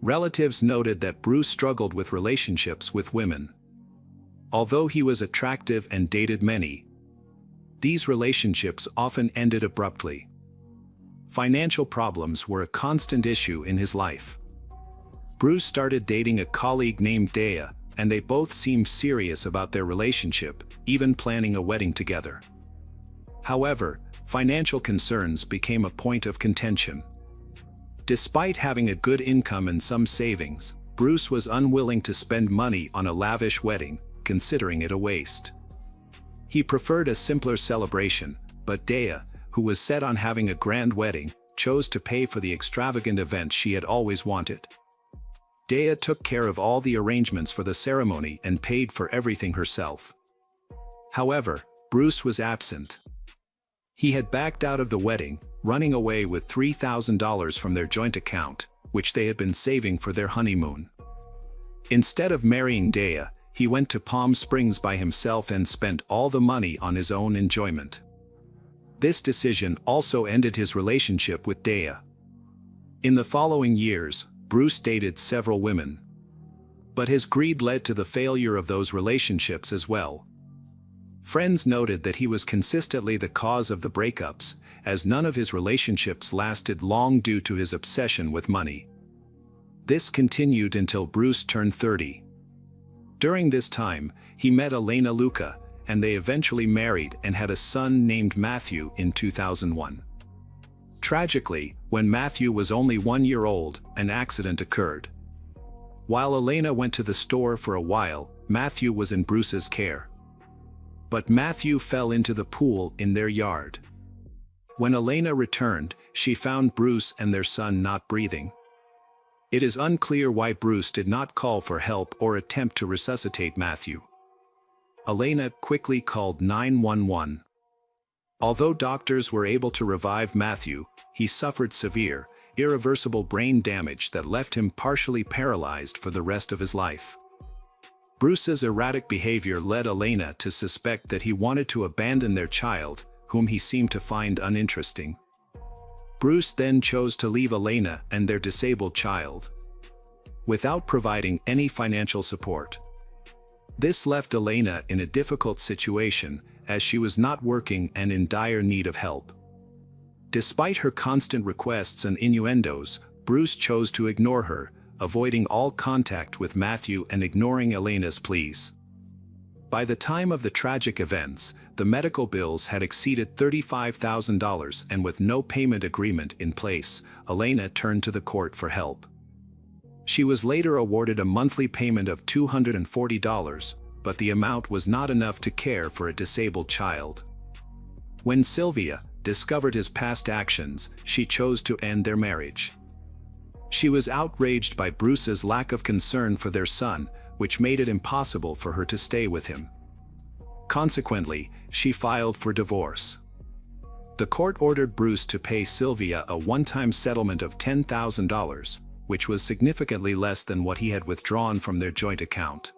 Relatives noted that Bruce struggled with relationships with women. Although he was attractive and dated many, these relationships often ended abruptly. Financial problems were a constant issue in his life. Bruce started dating a colleague named Dea, and they both seemed serious about their relationship, even planning a wedding together. However, financial concerns became a point of contention. Despite having a good income and some savings, Bruce was unwilling to spend money on a lavish wedding, considering it a waste. He preferred a simpler celebration, but Dea, who was set on having a grand wedding, chose to pay for the extravagant event she had always wanted. Dea took care of all the arrangements for the ceremony and paid for everything herself. However, Bruce was absent. He had backed out of the wedding, running away with $3,000 from their joint account, which they had been saving for their honeymoon. Instead of marrying Dea, he went to Palm Springs by himself and spent all the money on his own enjoyment. This decision also ended his relationship with Dea. In the following years, Bruce dated several women. But his greed led to the failure of those relationships as well. Friends noted that he was consistently the cause of the breakups, as none of his relationships lasted long due to his obsession with money. This continued until Bruce turned 30. During this time, he met Elena Luca, and they eventually married and had a son named Matthew in 2001. Tragically, when Matthew was only 1 year old, an accident occurred. While Elena went to the store for a while, Matthew was in Bruce's care. But Matthew fell into the pool in their yard. When Elena returned, she found Bruce and their son not breathing. It is unclear why Bruce did not call for help or attempt to resuscitate Matthew. Elena quickly called 911. Although doctors were able to revive Matthew, he suffered severe, irreversible brain damage that left him partially paralyzed for the rest of his life. Bruce's erratic behavior led Elena to suspect that he wanted to abandon their child, whom he seemed to find uninteresting. Bruce then chose to leave Elena and their disabled child, without providing any financial support. This left Elena in a difficult situation, as she was not working and in dire need of help. Despite her constant requests and innuendos, Bruce chose to ignore her, avoiding all contact with Matthew and ignoring Elena's pleas. By the time of the tragic events, the medical bills had exceeded $35,000, and with no payment agreement in place, Elena turned to the court for help. She was later awarded a monthly payment of $240, but the amount was not enough to care for a disabled child. When Sylvia discovered his past actions, she chose to end their marriage. She was outraged by Bruce's lack of concern for their son, which made it impossible for her to stay with him. Consequently, she filed for divorce. The court ordered Bruce to pay Sylvia a one-time settlement of $10,000, which was significantly less than what he had withdrawn from their joint account.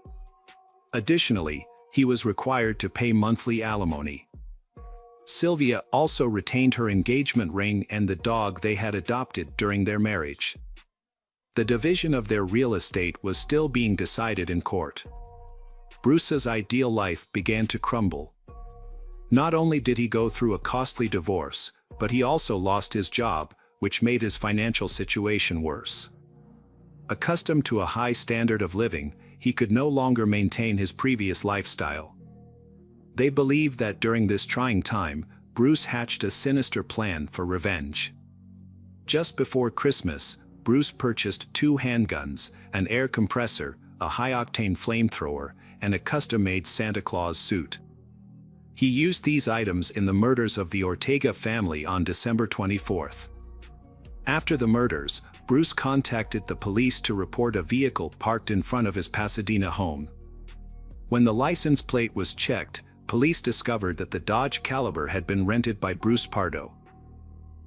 Additionally, he was required to pay monthly alimony. Sylvia also retained her engagement ring and the dog they had adopted during their marriage. The division of their real estate was still being decided in court. Bruce's ideal life began to crumble. Not only did he go through a costly divorce, but he also lost his job, which made his financial situation worse. Accustomed to a high standard of living, he could no longer maintain his previous lifestyle. They believed that during this trying time, Bruce hatched a sinister plan for revenge. Just before Christmas, Bruce purchased 2 handguns, an air compressor, a high-octane flamethrower, and a custom-made Santa Claus suit. He used these items in the murders of the Ortega family on December 24th. After the murders, Bruce contacted the police to report a vehicle parked in front of his Pasadena home. When the license plate was checked, police discovered that the Dodge Caliber had been rented by Bruce Pardo.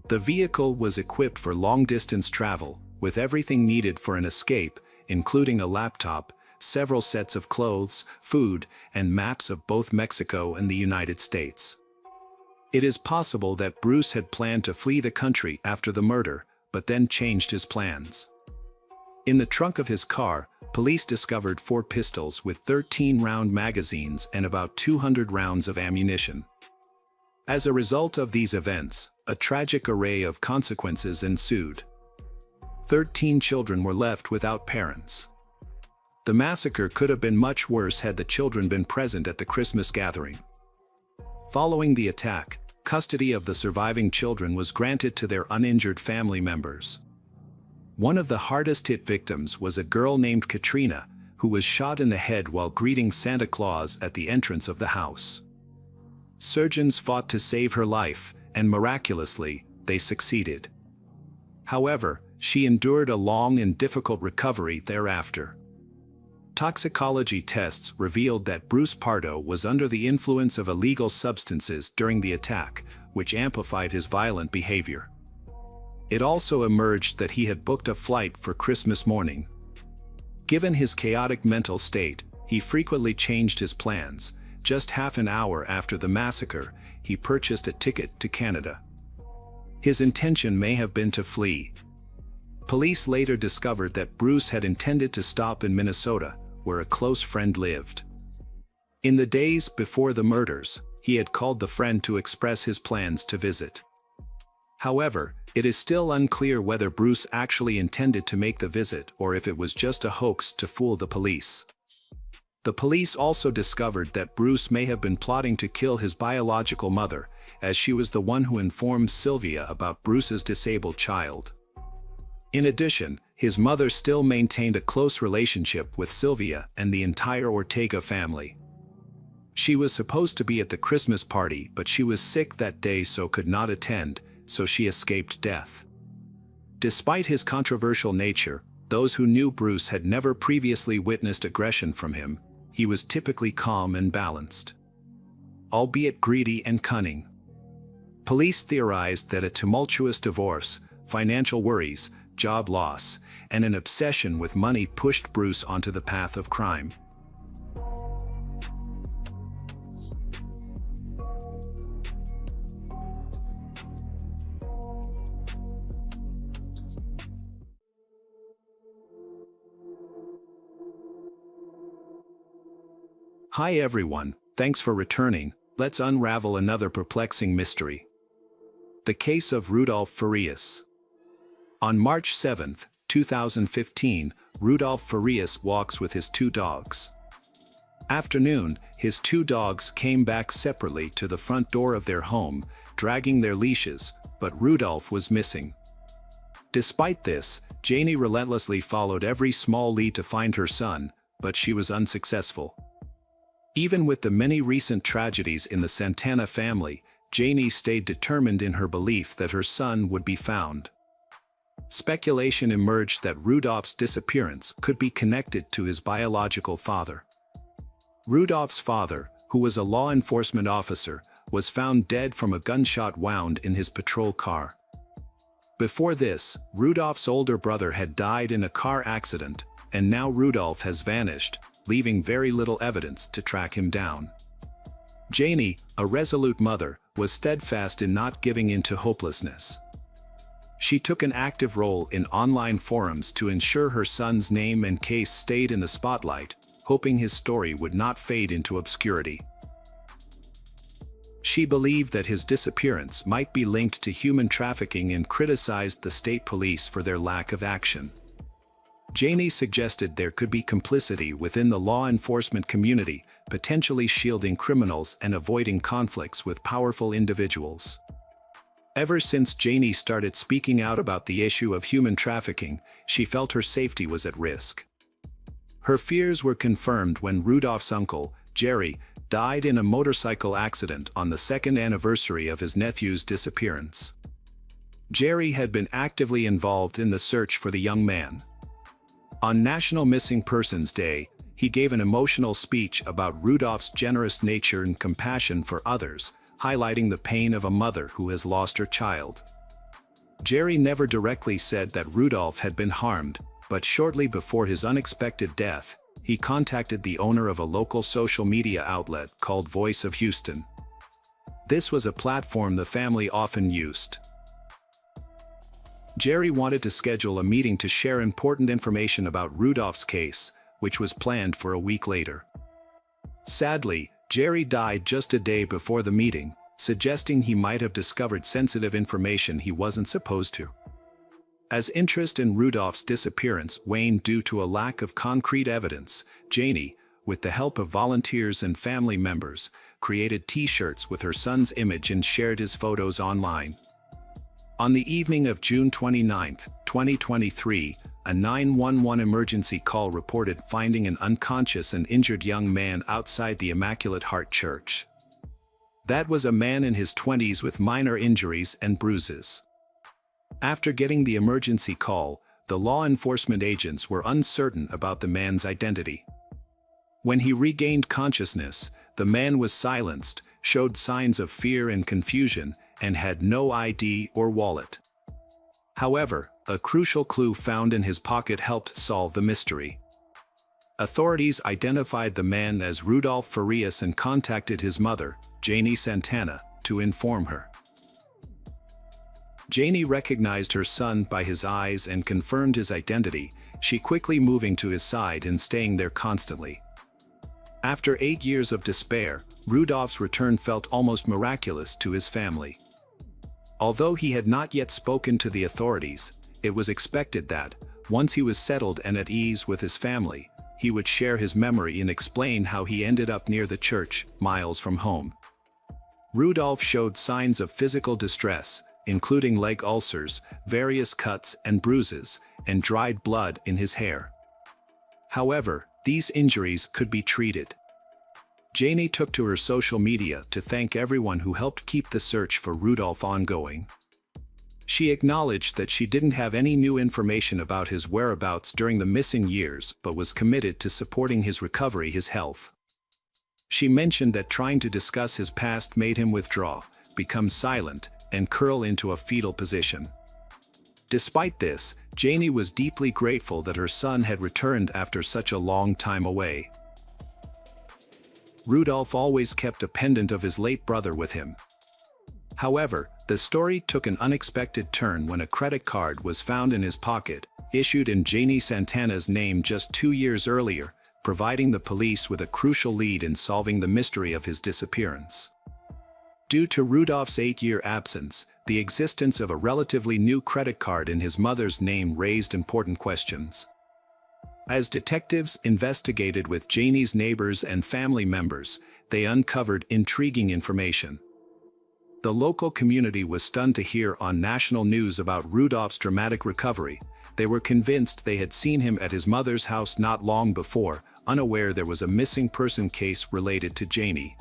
The vehicle was equipped for long-distance travel, with everything needed for an escape, including a laptop, several sets of clothes, food, and maps of both Mexico and the United States. It is possible that Bruce had planned to flee the country after the murder, but then changed his plans. In the trunk of his car, police discovered 4 pistols with 13-round magazines and about 200 rounds of ammunition. As a result of these events, a tragic array of consequences ensued. 13 children were left without parents. The massacre could have been much worse had the children been present at the Christmas gathering. Following the attack, custody of the surviving children was granted to their uninjured family members. One of the hardest-hit victims was a girl named Katrina, who was shot in the head while greeting Santa Claus at the entrance of the house. Surgeons fought to save her life, and miraculously, they succeeded. However, she endured a long and difficult recovery thereafter. Toxicology tests revealed that Bruce Pardo was under the influence of illegal substances during the attack, which amplified his violent behavior. It also emerged that he had booked a flight for Christmas morning. Given his chaotic mental state, he frequently changed his plans. Just half an hour after the massacre, he purchased a ticket to Canada. His intention may have been to flee. Police later discovered that Bruce had intended to stop in Minnesota, where a close friend lived. In the days before the murders, he had called the friend to express his plans to visit. However, it is still unclear whether Bruce actually intended to make the visit or if it was just a hoax to fool the police. The police also discovered that Bruce may have been plotting to kill his biological mother, as she was the one who informed Sylvia about Bruce's disabled child. In addition, his mother still maintained a close relationship with Sylvia and the entire Ortega family. She was supposed to be at the Christmas party, but she was sick that day so could not attend, so she escaped death. Despite his controversial nature, those who knew Bruce had never previously witnessed aggression from him. He was typically calm and balanced, albeit greedy and cunning. Police theorized that a tumultuous divorce, financial worries, job loss, and an obsession with money pushed Bruce onto the path of crime. Hi everyone, thanks for returning. Let's unravel another perplexing mystery. The case of Rudolf Farias. On March 7, 2015, Rudolf Farias walks with his two dogs. Afternoon, his two dogs came back separately to the front door of their home, dragging their leashes, but Rudolf was missing. Despite this, Janie relentlessly followed every small lead to find her son, but she was unsuccessful. Even with the many recent tragedies in the Santana family, Janie stayed determined in her belief that her son would be found. Speculation emerged that Rudolf's disappearance could be connected to his biological father. Rudolf's father, who was a law enforcement officer, was found dead from a gunshot wound in his patrol car. Before this, Rudolf's older brother had died in a car accident, and now Rudolf has vanished, leaving very little evidence to track him down. Janie, a resolute mother, was steadfast in not giving in to hopelessness. She took an active role in online forums to ensure her son's name and case stayed in the spotlight, hoping his story would not fade into obscurity. She believed that his disappearance might be linked to human trafficking and criticized the state police for their lack of action. Janie suggested there could be complicity within the law enforcement community, potentially shielding criminals and avoiding conflicts with powerful individuals. Ever since Janie started speaking out about the issue of human trafficking, she felt her safety was at risk. Her fears were confirmed when Rudolf's uncle, Jerry, died in a motorcycle accident on the second anniversary of his nephew's disappearance. Jerry had been actively involved in the search for the young man. On National Missing Persons Day, he gave an emotional speech about Rudolf's generous nature and compassion for others, highlighting the pain of a mother who has lost her child. Jerry never directly said that Rudolf had been harmed, but shortly before his unexpected death, he contacted the owner of a local social media outlet called Voice of Houston. This was a platform the family often used. Jerry wanted to schedule a meeting to share important information about Rudolf's case, which was planned for a week later. Sadly, Jerry died just a day before the meeting, suggesting he might have discovered sensitive information he wasn't supposed to. As interest in Rudolf's disappearance waned due to a lack of concrete evidence, Janie, with the help of volunteers and family members, created T-shirts with her son's image and shared his photos online. On the evening of June 29, 2023, a 911 emergency call reported finding an unconscious and injured young man outside the Immaculate Heart Church. That was a man in his 20s with minor injuries and bruises. After getting the emergency call, the law enforcement agents were uncertain about the man's identity. When he regained consciousness, the man was silenced, showed signs of fear and confusion, and had no ID or wallet. However, a crucial clue found in his pocket helped solve the mystery. Authorities identified the man as Rudolf Farias and contacted his mother, Janie Santana, to inform her. Janie recognized her son by his eyes and confirmed his identity, she quickly moving to his side and staying there constantly. After 8 years of despair, Rudolf's return felt almost miraculous to his family. Although he had not yet spoken to the authorities, it was expected that, once he was settled and at ease with his family, he would share his memory and explain how he ended up near the church, miles from home. Rudolf showed signs of physical distress, including leg ulcers, various cuts and bruises, and dried blood in his hair. However, these injuries could be treated. Janie took to her social media to thank everyone who helped keep the search for Rudolf ongoing. She acknowledged that she didn't have any new information about his whereabouts during the missing years but was committed to supporting his recovery, his health. She mentioned that trying to discuss his past made him withdraw, become silent, and curl into a fetal position. Despite this, Janie was deeply grateful that her son had returned after such a long time away. Rudolph always kept a pendant of his late brother with him. However, the story took an unexpected turn when a credit card was found in his pocket, issued in Janie Santana's name just 2 years earlier, providing the police with a crucial lead in solving the mystery of his disappearance. Due to Rudolph's 8-year absence, the existence of a relatively new credit card in his mother's name raised important questions. As detectives investigated with Janie's neighbors and family members, they uncovered intriguing information. The local community was stunned to hear on national news about Rudolph's dramatic recovery. They were convinced they had seen him at his mother's house not long before, unaware there was a missing person case related to Janie.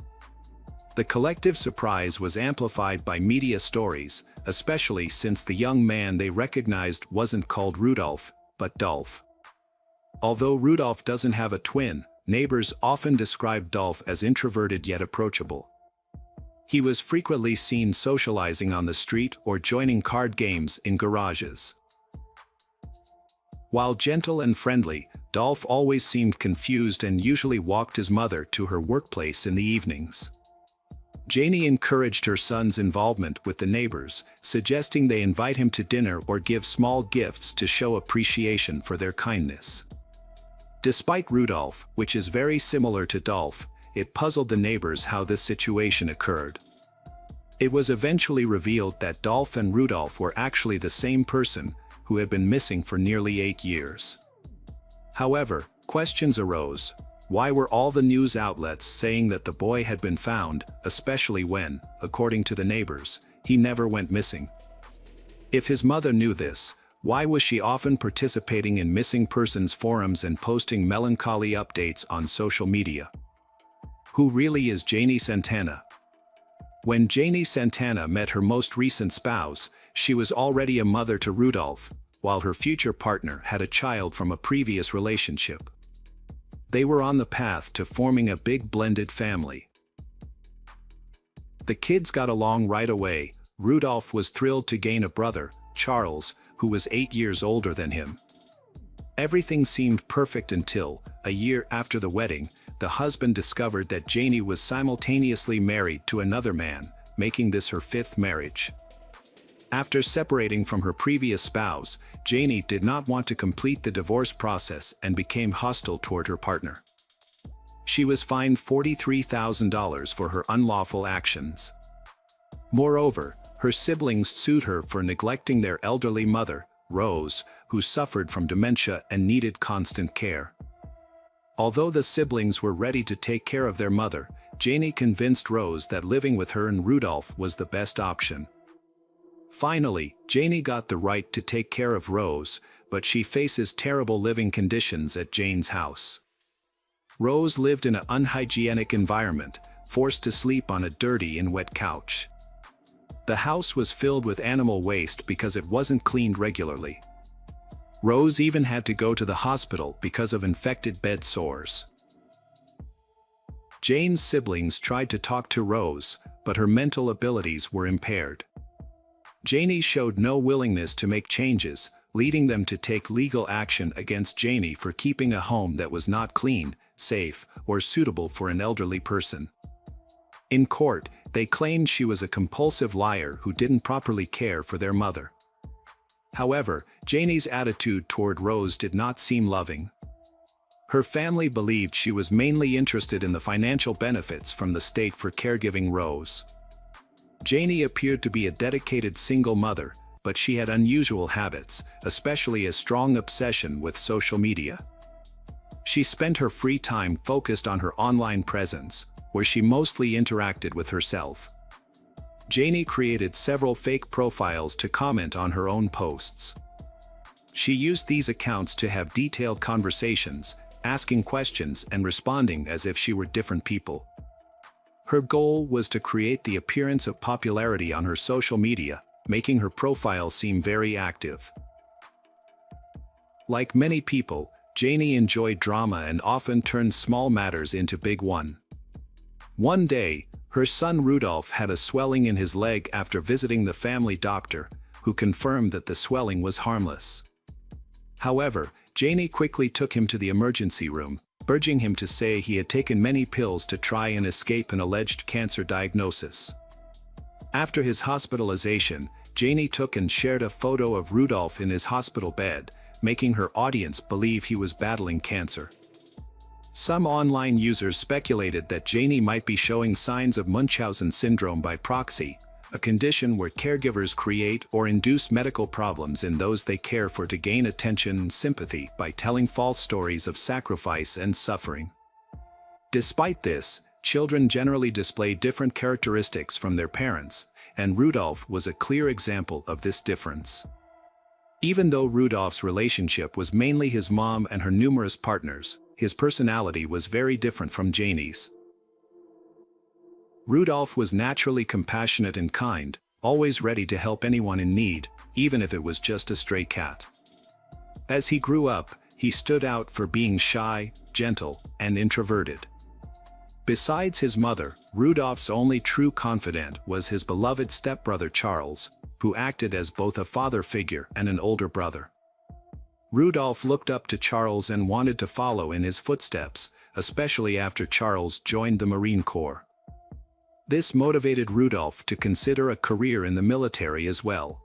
The collective surprise was amplified by media stories, especially since the young man they recognized wasn't called Rudolph, but Dolph. Although Rudolph doesn't have a twin, neighbors often describe Dolph as introverted yet approachable. He was frequently seen socializing on the street or joining card games in garages. While gentle and friendly, Dolph always seemed confused and usually walked his mother to her workplace in the evenings. Janie encouraged her son's involvement with the neighbors, suggesting they invite him to dinner or give small gifts to show appreciation for their kindness. Despite Rudolph, which is very similar to Dolph, it puzzled the neighbors how this situation occurred. It was eventually revealed that Dolph and Rudolph were actually the same person, who had been missing for nearly 8 years. However, questions arose. Why were all the news outlets saying that the boy had been found, especially when, according to the neighbors, he never went missing? If his mother knew this, why was she often participating in missing persons forums and posting melancholy updates on social media? Who really is Janie Santana? When Janie Santana met her most recent spouse, she was already a mother to Rudolph, while her future partner had a child from a previous relationship. They were on the path to forming a big blended family. The kids got along right away. Rudolph was thrilled to gain a brother, Charles, who was 8 years older than him. Everything seemed perfect until, a year after the wedding, the husband discovered that Janie was simultaneously married to another man, making this her 5th marriage. After separating from her previous spouse, Janie did not want to complete the divorce process and became hostile toward her partner. She was fined $43,000 for her unlawful actions. Moreover, her siblings sued her for neglecting their elderly mother, Rose, who suffered from dementia and needed constant care. Although the siblings were ready to take care of their mother, Janie convinced Rose that living with her and Rudolph was the best option. Finally, Janie got the right to take care of Rose, but she faces terrible living conditions at Jane's house. Rose lived in an unhygienic environment, forced to sleep on a dirty and wet couch. The house was filled with animal waste because it wasn't cleaned regularly. Rose even had to go to the hospital because of infected bed sores. Jane's siblings tried to talk to Rose, but her mental abilities were impaired. Janie showed no willingness to make changes, leading them to take legal action against Janie for keeping a home that was not clean, safe, or suitable for an elderly person. In court, they claimed she was a compulsive liar who didn't properly care for their mother. However, Janie's attitude toward Rose did not seem loving. Her family believed she was mainly interested in the financial benefits from the state for caregiving Rose. Janie appeared to be a dedicated single mother, but she had unusual habits, especially a strong obsession with social media. She spent her free time focused on her online presence, where she mostly interacted with herself. Janie created several fake profiles to comment on her own posts. She used these accounts to have detailed conversations, asking questions and responding as if she were different people. Her goal was to create the appearance of popularity on her social media, making her profile seem very active. Like many people, Janie enjoyed drama and often turned small matters into big ones. One day, Her son Rudolph had a swelling in his leg after visiting the family doctor, who confirmed that the swelling was harmless. However, Janie quickly took him to the emergency room, urging him to say he had taken many pills to try and escape an alleged cancer diagnosis. After his hospitalization, Janie took and shared a photo of Rudolph in his hospital bed, making her audience believe he was battling cancer. Some online users speculated that Janie might be showing signs of Munchausen syndrome by proxy, a condition where caregivers create or induce medical problems in those they care for to gain attention and sympathy by telling false stories of sacrifice and suffering. Despite this, children generally display different characteristics from their parents, and Rudolph was a clear example of this difference. Even though Rudolph's relationship was mainly his mom and her numerous partners, his personality was very different from Janie's. Rudolph was naturally compassionate and kind, always ready to help anyone in need, even if it was just a stray cat. As he grew up, he stood out for being shy, gentle, and introverted. Besides his mother, Rudolph's only true confidant was his beloved stepbrother Charles, who acted as both a father figure and an older brother. Rudolph looked up to Charles and wanted to follow in his footsteps, especially after Charles joined the Marine Corps. This motivated Rudolph to consider a career in the military as well.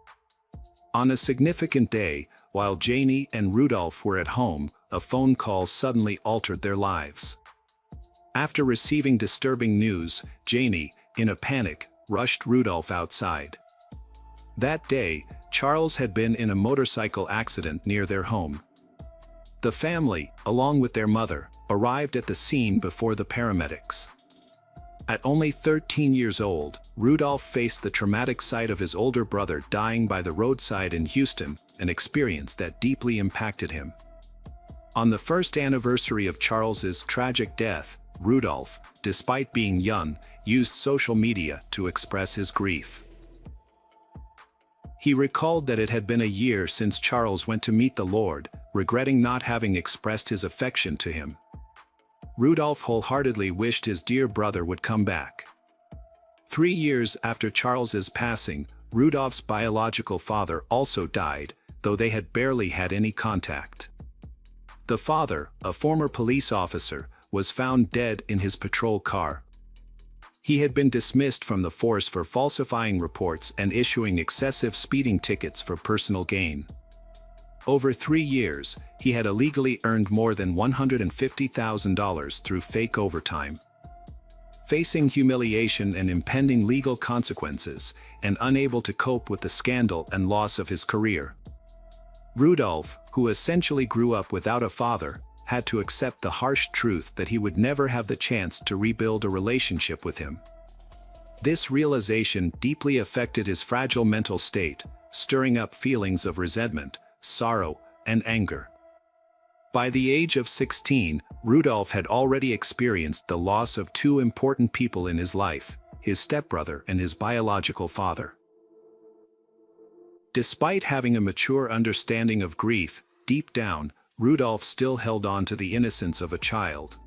On a significant day, while Janie and Rudolph were at home, a phone call suddenly altered their lives. After receiving disturbing news, Janie, in a panic, rushed Rudolph outside. That day, Charles had been in a motorcycle accident near their home. The family, along with their mother, arrived at the scene before the paramedics. At only 13 years old, Rudolph faced the traumatic sight of his older brother dying by the roadside in Houston, an experience that deeply impacted him. On the first anniversary of Charles's tragic death, Rudolph, despite being young, used social media to express his grief. He recalled that it had been a year since Charles went to meet the Lord, regretting not having expressed his affection to him. Rudolph wholeheartedly wished his dear brother would come back. 3 years after Charles's passing, Rudolph's biological father also died, though they had barely had any contact. The father, a former police officer, was found dead in his patrol car. He had been dismissed from the force for falsifying reports and issuing excessive speeding tickets for personal gain. Over 3 years, he had illegally earned more than $150,000 through fake overtime. Facing humiliation and impending legal consequences, and unable to cope with the scandal and loss of his career, Rudolph, who essentially grew up without a father, had to accept the harsh truth that he would never have the chance to rebuild a relationship with him. This realization deeply affected his fragile mental state, stirring up feelings of resentment, sorrow, and anger. By the age of 16, Rudolph had already experienced the loss of 2 important people in his life, his stepbrother and his biological father. Despite having a mature understanding of grief, deep down, Rudolph still held on to the innocence of a child.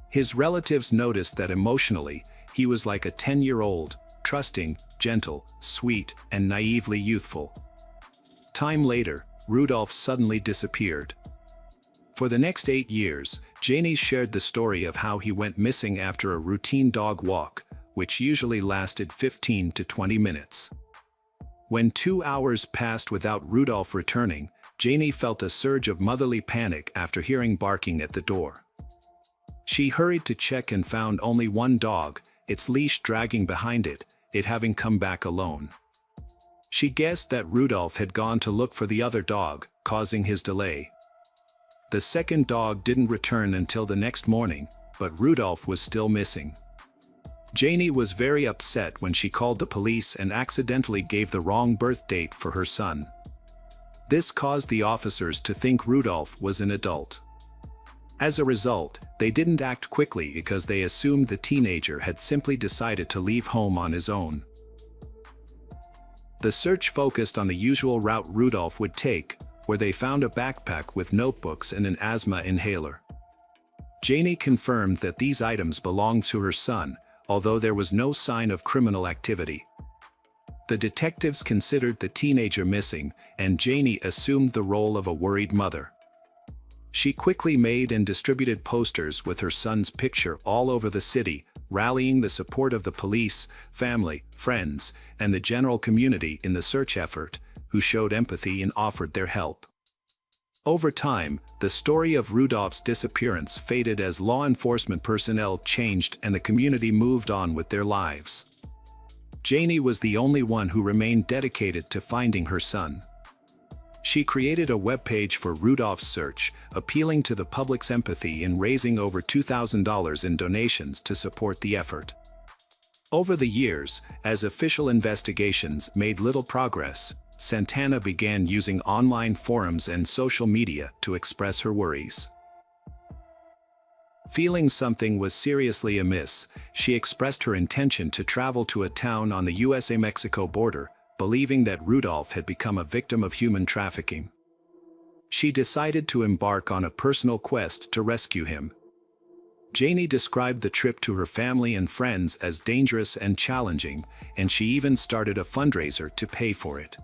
His relatives noticed that emotionally, he was like a 10-year-old, trusting, gentle, sweet, and naively youthful. Time later, Rudolph suddenly disappeared. For the next 8 years, Janie shared the story of how he went missing after a routine dog walk, which usually lasted 15 to 20 minutes. When 2 hours passed without Rudolph returning, Janie felt a surge of motherly panic after hearing barking at the door. She hurried to check and found only one dog, its leash dragging behind it having come back alone. She guessed that Rudolph had gone to look for the other dog, causing his delay. The second dog didn't return until the next morning, but Rudolph was still missing. Janie was very upset when she called the police and accidentally gave the wrong birth date for her son. This caused the officers to think Rudolph was an adult. As a result, they didn't act quickly because they assumed the teenager had simply decided to leave home on his own. The search focused on the usual route Rudolph would take, where they found a backpack with notebooks and an asthma inhaler. Janie confirmed that these items belonged to her son, although there was no sign of criminal activity. The detectives considered the teenager missing, and Janie assumed the role of a worried mother. She quickly made and distributed posters with her son's picture all over the city, rallying the support of the police, family, friends, and the general community in the search effort, who showed empathy and offered their help. Over time, the story of Rudolph's disappearance faded as law enforcement personnel changed and the community moved on with their lives. Janie was the only one who remained dedicated to finding her son. She created a webpage for Rudolph's search, appealing to the public's empathy and raising over $2,000 in donations to support the effort. Over the years, as official investigations made little progress, Santana began using online forums and social media to express her worries. Feeling something was seriously amiss, she expressed her intention to travel to a town on the USA-Mexico border, believing that Rudolph had become a victim of human trafficking. She decided to embark on a personal quest to rescue him. Janie described the trip to her family and friends as dangerous and challenging, and she even started a fundraiser to pay for it.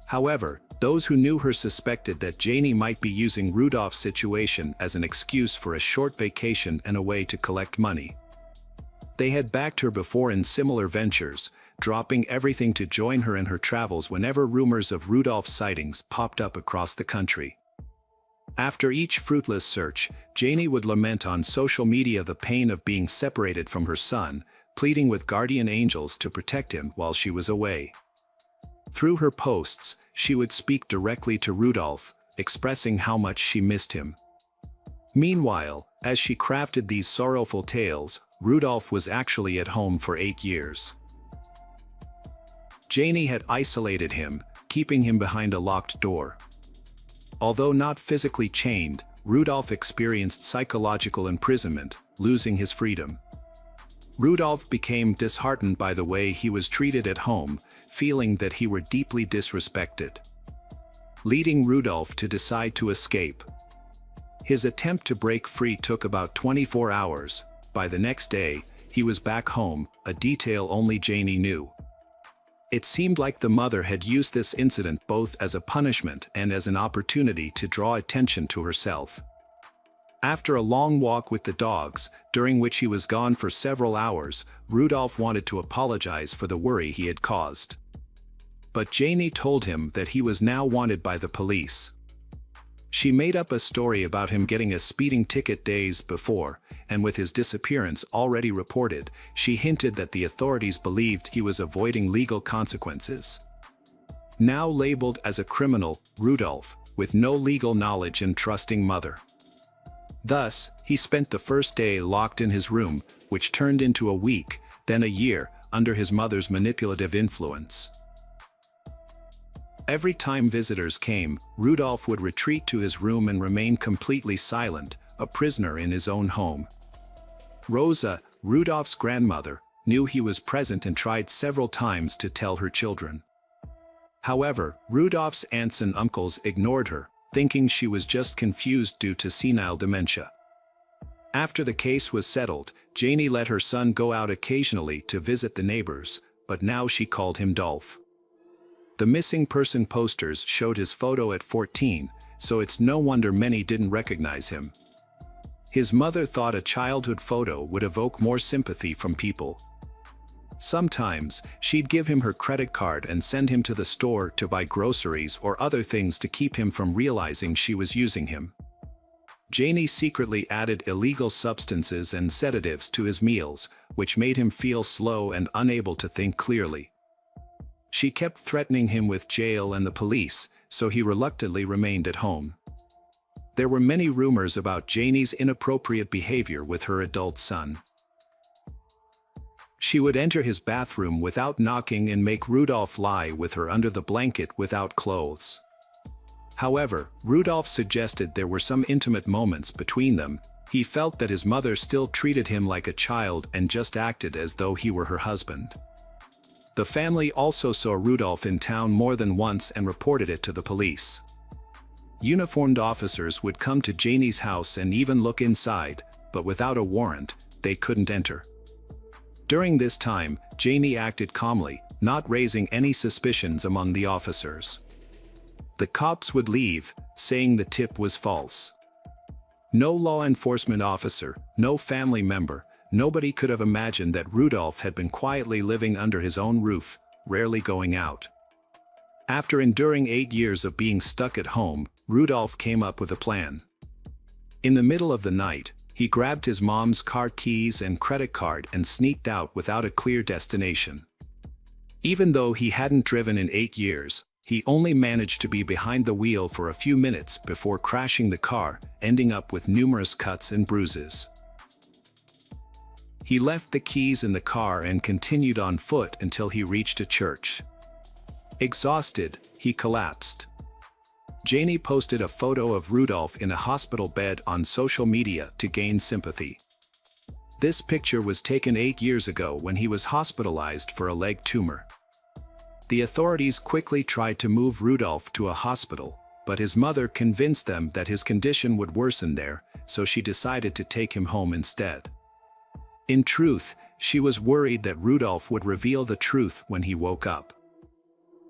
However, those who knew her suspected that Janie might be using Rudolph's situation as an excuse for a short vacation and a way to collect money. They had backed her before in similar ventures, dropping everything to join her in her travels whenever rumors of Rudolph's sightings popped up across the country. After each fruitless search, Janie would lament on social media the pain of being separated from her son, pleading with guardian angels to protect him while she was away. Through her posts, she would speak directly to Rudolph, expressing how much she missed him. Meanwhile, as she crafted these sorrowful tales, Rudolph was actually at home for 8 years. Janie had isolated him, keeping him behind a locked door. Although not physically chained, Rudolph experienced psychological imprisonment, losing his freedom. Rudolph became disheartened by the way he was treated at home, feeling that he were deeply disrespected, leading Rudolph to decide to escape. His attempt to break free took about 24 hours. By the next day, he was back home, a detail only Janie knew. It seemed like the mother had used this incident both as a punishment and as an opportunity to draw attention to herself. After a long walk with the dogs, during which he was gone for several hours, Rudolph wanted to apologize for the worry he had caused. But Janie told him that he was now wanted by the police. She made up a story about him getting a speeding ticket days before, and with his disappearance already reported, she hinted that the authorities believed he was avoiding legal consequences. Now labeled as a criminal, Rudolph, with no legal knowledge and trusting mother. Thus, he spent the first day locked in his room, which turned into a week, then a year, under his mother's manipulative influence. Every time visitors came, Rudolph would retreat to his room and remain completely silent, a prisoner in his own home. Rosa, Rudolph's grandmother, knew he was present and tried several times to tell her children. However, Rudolph's aunts and uncles ignored her, thinking she was just confused due to senile dementia. After the case was settled, Janie let her son go out occasionally to visit the neighbors, but now she called him Dolph. The missing person posters showed his photo at 14, so it's no wonder many didn't recognize him. His mother thought a childhood photo would evoke more sympathy from people. Sometimes, she'd give him her credit card and send him to the store to buy groceries or other things to keep him from realizing she was using him. Janie secretly added illegal substances and sedatives to his meals, which made him feel slow and unable to think clearly. She kept threatening him with jail and the police, so he reluctantly remained at home. There were many rumors about Janie's inappropriate behavior with her adult son. She would enter his bathroom without knocking and make Rudolph lie with her under the blanket without clothes. However, Rudolph suggested there were some intimate moments between them. He felt that his mother still treated him like a child and just acted as though he were her husband. The family also saw Rudolph in town more than once and reported it to the police. Uniformed officers would come to Janie's house and even look inside, but without a warrant, they couldn't enter. During this time, Janie acted calmly, not raising any suspicions among the officers. The cops would leave, saying the tip was false. No law enforcement officer, no family member, nobody could have imagined that Rudolph had been quietly living under his own roof, rarely going out. After enduring 8 years of being stuck at home, Rudolph came up with a plan. In the middle of the night, he grabbed his mom's car keys and credit card and sneaked out without a clear destination. Even though he hadn't driven in 8 years, he only managed to be behind the wheel for a few minutes before crashing the car, ending up with numerous cuts and bruises. He left the keys in the car and continued on foot until he reached a church. Exhausted, he collapsed. Janie posted a photo of Rudolph in a hospital bed on social media to gain sympathy. This picture was taken 8 years ago when he was hospitalized for a leg tumor. The authorities quickly tried to move Rudolph to a hospital, but his mother convinced them that his condition would worsen there, so she decided to take him home instead. In truth, she was worried that Rudolph would reveal the truth when he woke up.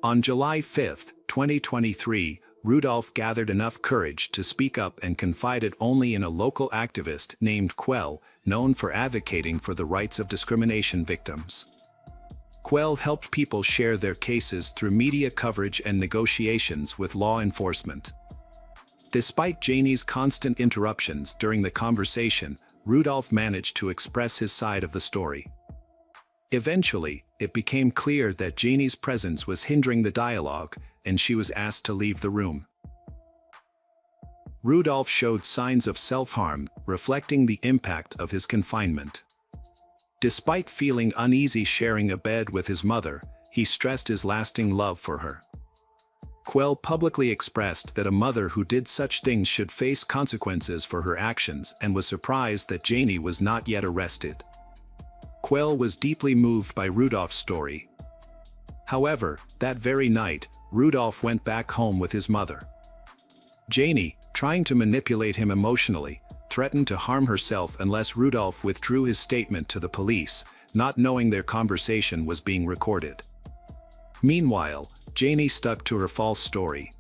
On July 5, 2023, Rudolph gathered enough courage to speak up and confided only in a local activist named Quell, known for advocating for the rights of discrimination victims. Quell helped people share their cases through media coverage and negotiations with law enforcement. Despite Janie's constant interruptions during the conversation, Rudolph managed to express his side of the story. Eventually, it became clear that Janie's presence was hindering the dialogue, and she was asked to leave the room. Rudolph showed signs of self-harm, reflecting the impact of his confinement. Despite feeling uneasy sharing a bed with his mother, he stressed his lasting love for her. Quell publicly expressed that a mother who did such things should face consequences for her actions and was surprised that Janie was not yet arrested. Quell was deeply moved by Rudolph's story. However, that very night, Rudolph went back home with his mother. Janie, trying to manipulate him emotionally, threatened to harm herself unless Rudolph withdrew his statement to the police, not knowing their conversation was being recorded. Meanwhile, Janie stuck to her false story.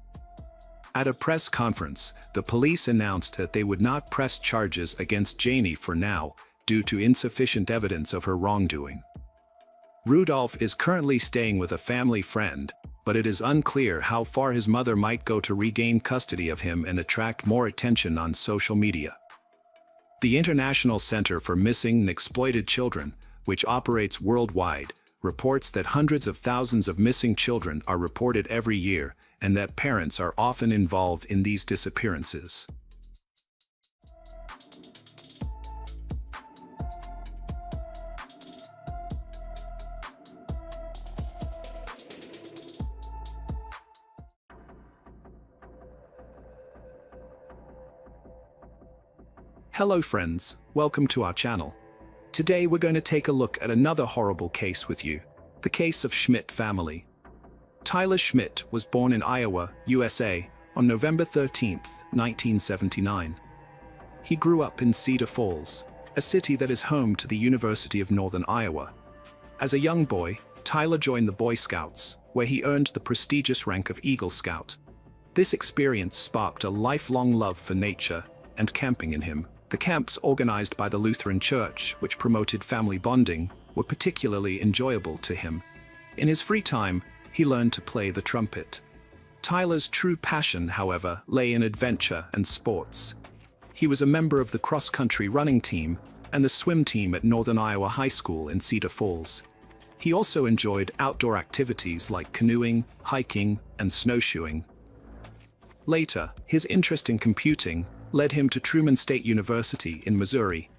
At a press conference, the police announced that they would not press charges against Janie for now, due to insufficient evidence of her wrongdoing. Rudolph is currently staying with a family friend, but it is unclear how far his mother might go to regain custody of him and attract more attention on social media. The International Center for Missing and Exploited Children, which operates worldwide, reports that hundreds of thousands of missing children are reported every year, and that parents are often involved in these disappearances. Hello friends, welcome to our channel. Today we're going to take a look at another horrible case with you, the case of Schmidt family. Tyler Schmidt was born in Iowa, USA, on November 13, 1979. He grew up in Cedar Falls, a city that is home to the University of Northern Iowa. As a young boy, Tyler joined the Boy Scouts, where he earned the prestigious rank of Eagle Scout. This experience sparked a lifelong love for nature and camping in him. The camps organized by the Lutheran Church, which promoted family bonding, were particularly enjoyable to him. In his free time, he learned to play the trumpet. Tyler's true passion, however, lay in adventure and sports. He was a member of the cross-country running team and the swim team at Northern Iowa High School in Cedar Falls. He also enjoyed outdoor activities like canoeing, hiking, and snowshoeing. Later, his interest in computing led him to Truman State University in Missouri,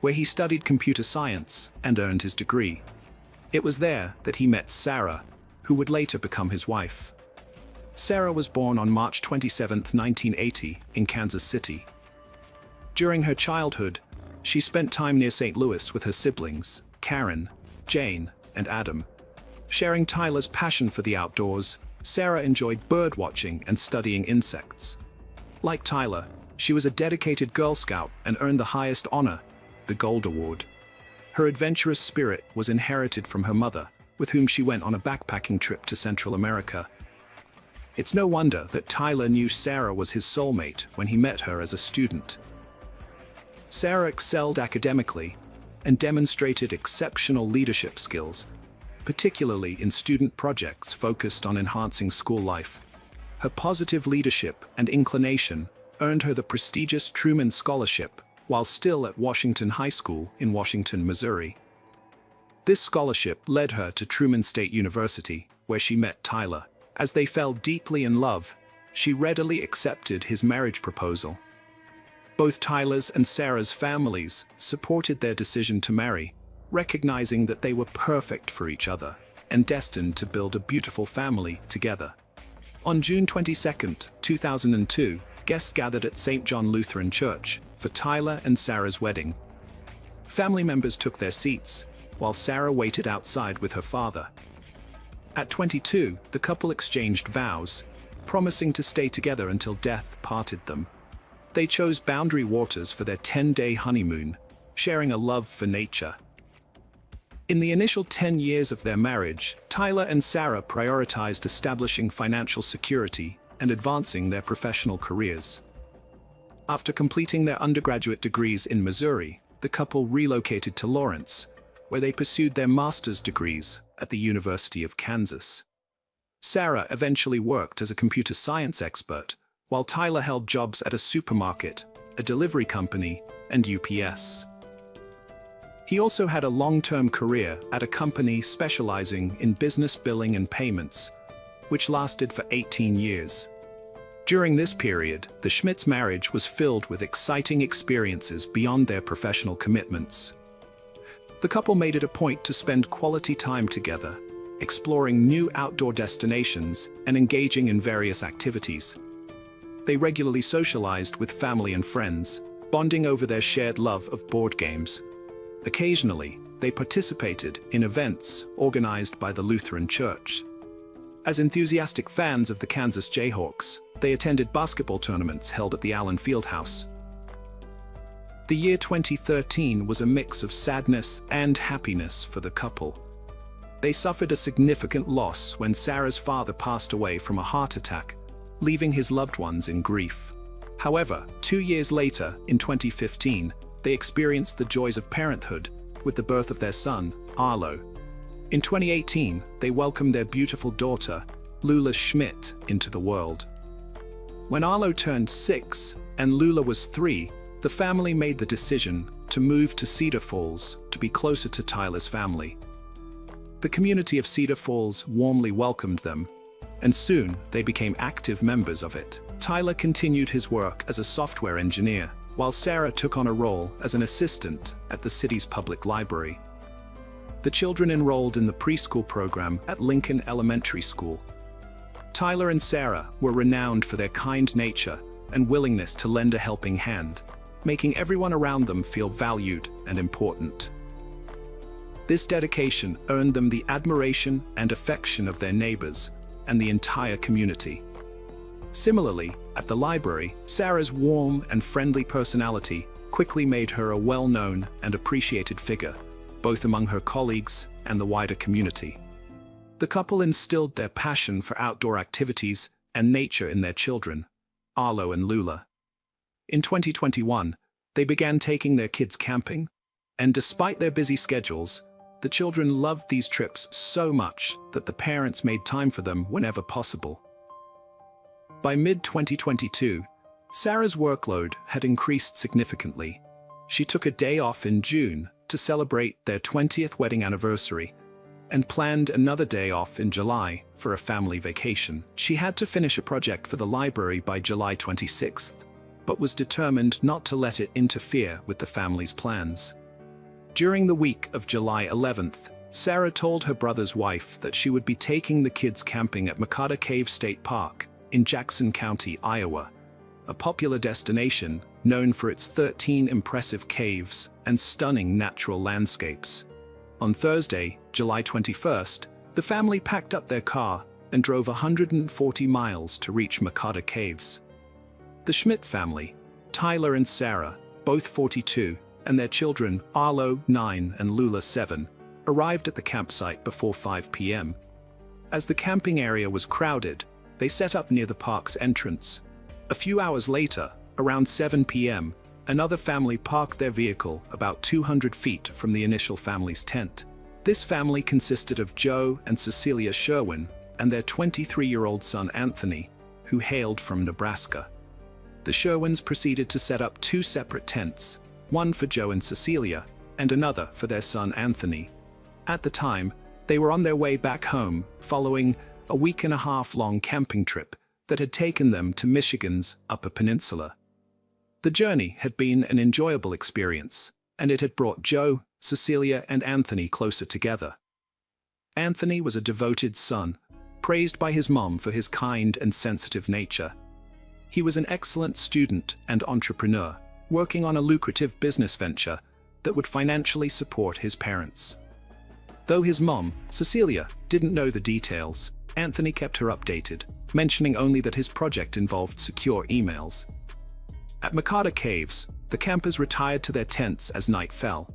where he studied computer science and earned his degree. It was there that he met Sarah, who would later become his wife. Sarah was born on March 27, 1980, in Kansas City. During her childhood, she spent time near St. Louis with her siblings, Karen, Jane, and Adam. Sharing Tyler's passion for the outdoors, Sarah enjoyed bird watching and studying insects. Like Tyler, she was a dedicated Girl Scout and earned the highest honor, the Gold Award. Her adventurous spirit was inherited from her mother, with whom she went on a backpacking trip to Central America. It's no wonder that Tyler knew Sarah was his soulmate when he met her as a student. Sarah excelled academically and demonstrated exceptional leadership skills, particularly in student projects focused on enhancing school life. Her positive leadership and inclination earned her the prestigious Truman Scholarship while still at Washington High School in Washington, Missouri. This scholarship led her to Truman State University, where she met Tyler. As they fell deeply in love, she readily accepted his marriage proposal. Both Tyler's and Sarah's families supported their decision to marry, recognizing that they were perfect for each other and destined to build a beautiful family together. On June 22, 2002, guests gathered at St. John Lutheran Church for Tyler and Sarah's wedding. Family members took their seats, while Sarah waited outside with her father. At 22, the couple exchanged vows, promising to stay together until death parted them. They chose Boundary Waters for their 10-day honeymoon, sharing a love for nature. In the initial 10 years of their marriage, Tyler and Sarah prioritized establishing financial security and advancing their professional careers. After completing their undergraduate degrees in Missouri, the couple relocated to Lawrence, where they pursued their master's degrees at the University of Kansas. Sarah eventually worked as a computer science expert, while Tyler held jobs at a supermarket, a delivery company, and UPS. He also had a long-term career at a company specializing in business billing and payments, which lasted for 18 years. During this period, the Schmidts' marriage was filled with exciting experiences beyond their professional commitments. The couple made it a point to spend quality time together, exploring new outdoor destinations and engaging in various activities. They regularly socialized with family and friends, bonding over their shared love of board games. Occasionally, they participated in events organized by the Lutheran Church. As enthusiastic fans of the Kansas Jayhawks, they attended basketball tournaments held at the Allen Fieldhouse. The year 2013 was a mix of sadness and happiness for the couple. They suffered a significant loss when Sarah's father passed away from a heart attack, leaving his loved ones in grief. However, 2 years later, in 2015, they experienced the joys of parenthood with the birth of their son, Arlo. In 2018, they welcomed their beautiful daughter, Lula Schmidt, into the world. When Arlo turned 6 and Lula was 3, the family made the decision to move to Cedar Falls to be closer to Tyler's family. The community of Cedar Falls warmly welcomed them, and soon they became active members of it. Tyler continued his work as a software engineer, while Sarah took on a role as an assistant at the city's public library. The children enrolled in the preschool program at Lincoln Elementary School. Tyler and Sarah were renowned for their kind nature and willingness to lend a helping hand, making everyone around them feel valued and important. This dedication earned them the admiration and affection of their neighbors and the entire community. Similarly, at the library, Sarah's warm and friendly personality quickly made her a well-known and appreciated figure, both among her colleagues and the wider community. The couple instilled their passion for outdoor activities and nature in their children, Arlo and Lula. In 2021, they began taking their kids camping, and despite their busy schedules, the children loved these trips so much that the parents made time for them whenever possible. By mid-2022, Sarah's workload had increased significantly. She took a day off in June to celebrate their 20th wedding anniversary and planned another day off in July for a family vacation. She had to finish a project for the library by July 26th, but was determined not to let it interfere with the family's plans. During the week of July 11th, Sarah told her brother's wife that she would be taking the kids camping at Makata Cave State Park in Jackson County, Iowa, a popular destination known for its 13 impressive caves and stunning natural landscapes. On Thursday, July 21st, the family packed up their car and drove 140 miles to reach Makata Caves. The Schmidt family, Tyler and Sarah, both 42, and their children, Arlo, 9, and Lula, 7, arrived at the campsite before 5 p.m. As the camping area was crowded, they set up near the park's entrance. A few hours later, around 7 p.m., another family parked their vehicle about 200 feet from the initial family's tent. This family consisted of Joe and Cecilia Sherwin and their 23-year-old son Anthony, who hailed from Nebraska. The Sherwins proceeded to set up 2 separate tents, one for Joe and Cecilia, and another for their son Anthony. At the time, they were on their way back home following a week-and-a-half-long camping trip that had taken them to Michigan's Upper Peninsula. The journey had been an enjoyable experience, and it had brought Joe, Cecilia, and Anthony closer together. Anthony was a devoted son, praised by his mom for his kind and sensitive nature. He was an excellent student and entrepreneur, working on a lucrative business venture that would financially support his parents. Though his mom, Cecilia, didn't know the details, Anthony kept her updated, mentioning only that his project involved secure emails. At Makata Caves, the campers retired to their tents as night fell.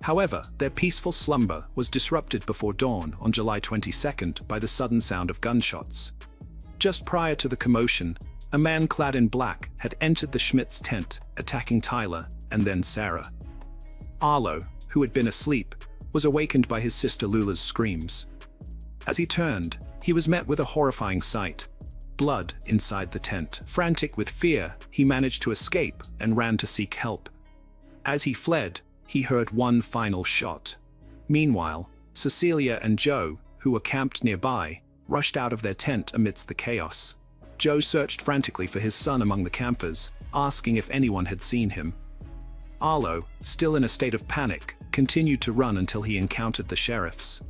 However, their peaceful slumber was disrupted before dawn on July 22nd by the sudden sound of gunshots. Just prior to the commotion, a man clad in black had entered the Schmidt's tent, attacking Tyler and then Sarah. Arlo, who had been asleep, was awakened by his sister Lula's screams. As he turned, he was met with a horrifying sight: blood inside the tent. Frantic with fear, he managed to escape and ran to seek help. As he fled, he heard one final shot. Meanwhile, Cecilia and Joe, who were camped nearby, rushed out of their tent amidst the chaos. Joe searched frantically for his son among the campers, asking if anyone had seen him. Arlo, still in a state of panic, continued to run until he encountered the sheriffs.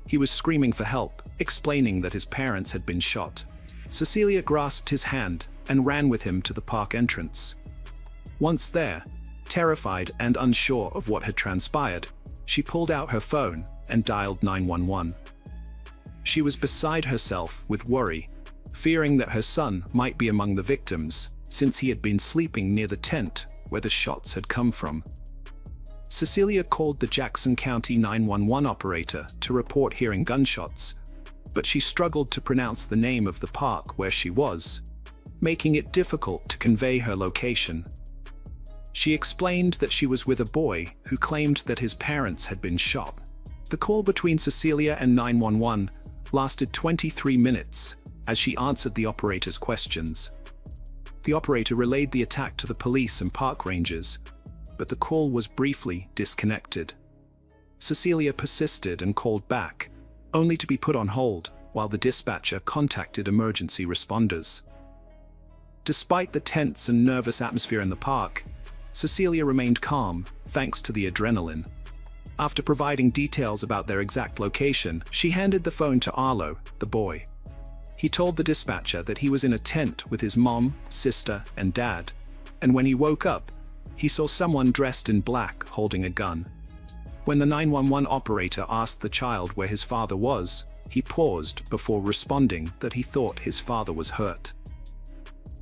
He was screaming for help, explaining that his parents had been shot. Cecilia grasped his hand and ran with him to the park entrance. Once there, terrified and unsure of what had transpired, she pulled out her phone and dialed 911. She was beside herself with worry, fearing that her son might be among the victims, since he had been sleeping near the tent where the shots had come from. Cecilia called the Jackson County 911 operator to report hearing gunshots, but she struggled to pronounce the name of the park where she was, making it difficult to convey her location. She explained that she was with a boy who claimed that his parents had been shot. The call between Cecilia and 911 lasted 23 minutes as she answered the operator's questions. The operator relayed the attack to the police and park rangers, but the call was briefly disconnected. Cecilia persisted and called back, only to be put on hold while the dispatcher contacted emergency responders. Despite the tense and nervous atmosphere in the park, Cecilia remained calm thanks to the adrenaline. After providing details about their exact location, she handed the phone to Arlo, the boy. He told the dispatcher that he was in a tent with his mom, sister, and dad, and when he woke up, he saw someone dressed in black holding a gun. When the 911 operator asked the child where his father was, he paused before responding that he thought his father was hurt.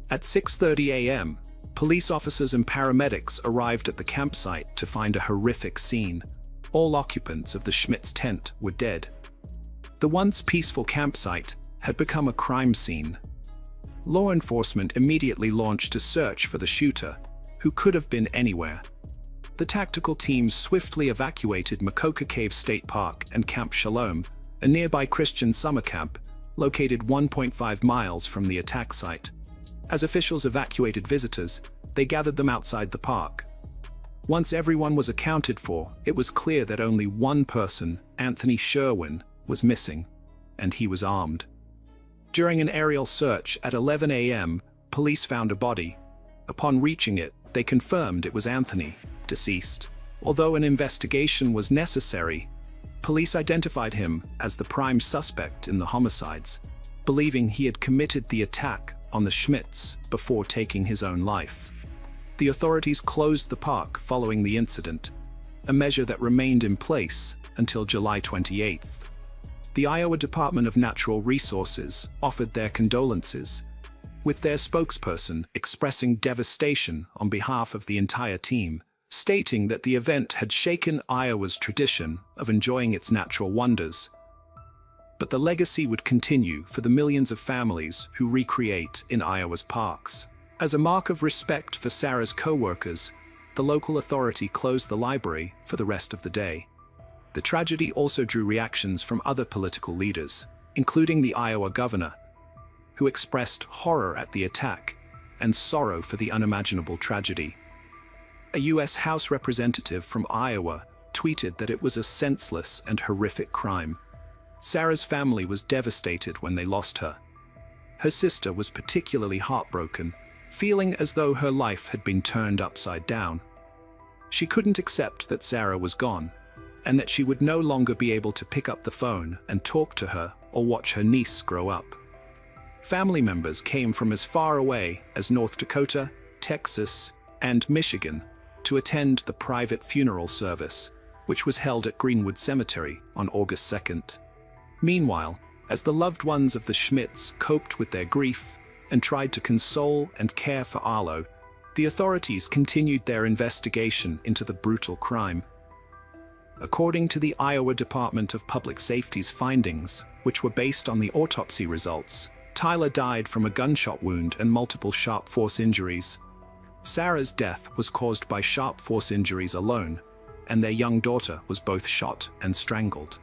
At 6:30 a.m., police officers and paramedics arrived at the campsite to find a horrific scene. All occupants of the Schmidt's tent were dead. The once peaceful campsite had become a crime scene. Law enforcement immediately launched a search for the shooter, who could have been anywhere. The tactical teams swiftly evacuated Makata Cave State Park and Camp Shalom, a nearby Christian summer camp, located 1.5 miles from the attack site. As officials evacuated visitors, they gathered them outside the park. Once everyone was accounted for, it was clear that only one person, Anthony Sherwin, was missing, and he was armed. During an aerial search at 11 a.m., police found a body. Upon reaching it, they confirmed it was Anthony, deceased. Although an investigation was necessary, police identified him as the prime suspect in the homicides, believing he had committed the attack on the Schmidts before taking his own life. The authorities closed the park following the incident, a measure that remained in place until July 28th. The Iowa Department of Natural Resources offered their condolences, with their spokesperson expressing devastation on behalf of the entire team, stating that the event had shaken Iowa's tradition of enjoying its natural wonders. But the legacy would continue for the millions of families who recreate in Iowa's parks. As a mark of respect for Sarah's co-workers, the local authority closed the library for the rest of the day. The tragedy also drew reactions from other political leaders, including the Iowa governor, who expressed horror at the attack and sorrow for the unimaginable tragedy. A U.S. House representative from Iowa tweeted that it was a senseless and horrific crime. Sarah's family was devastated when they lost her. Her sister was particularly heartbroken, feeling as though her life had been turned upside down. She couldn't accept that Sarah was gone, and that she would no longer be able to pick up the phone and talk to her or watch her niece grow up. Family members came from as far away as North Dakota, Texas, and Michigan to attend the private funeral service, which was held at Greenwood Cemetery on August 2nd. Meanwhile, as the loved ones of the Schmidts coped with their grief and tried to console and care for Arlo, the authorities continued their investigation into the brutal crime. According to the Iowa Department of Public Safety's findings, which were based on the autopsy results, Tyler died from a gunshot wound and multiple sharp force injuries. Sarah's death was caused by sharp force injuries alone, and their young daughter was both shot and strangled.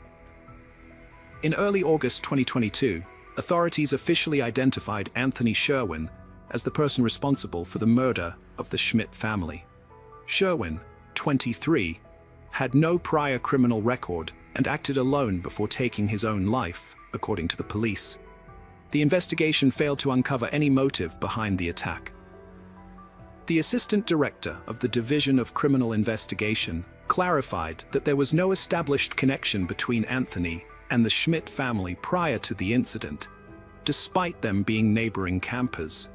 In early August 2022, authorities officially identified Anthony Sherwin as the person responsible for the murder of the Schmidt family. Sherwin, 23, had no prior criminal record and acted alone before taking his own life, according to the police. The investigation failed to uncover any motive behind the attack. The assistant director of the Division of Criminal Investigation clarified that there was no established connection between Anthony and the Schmidt family prior to the incident, despite them being neighboring campers.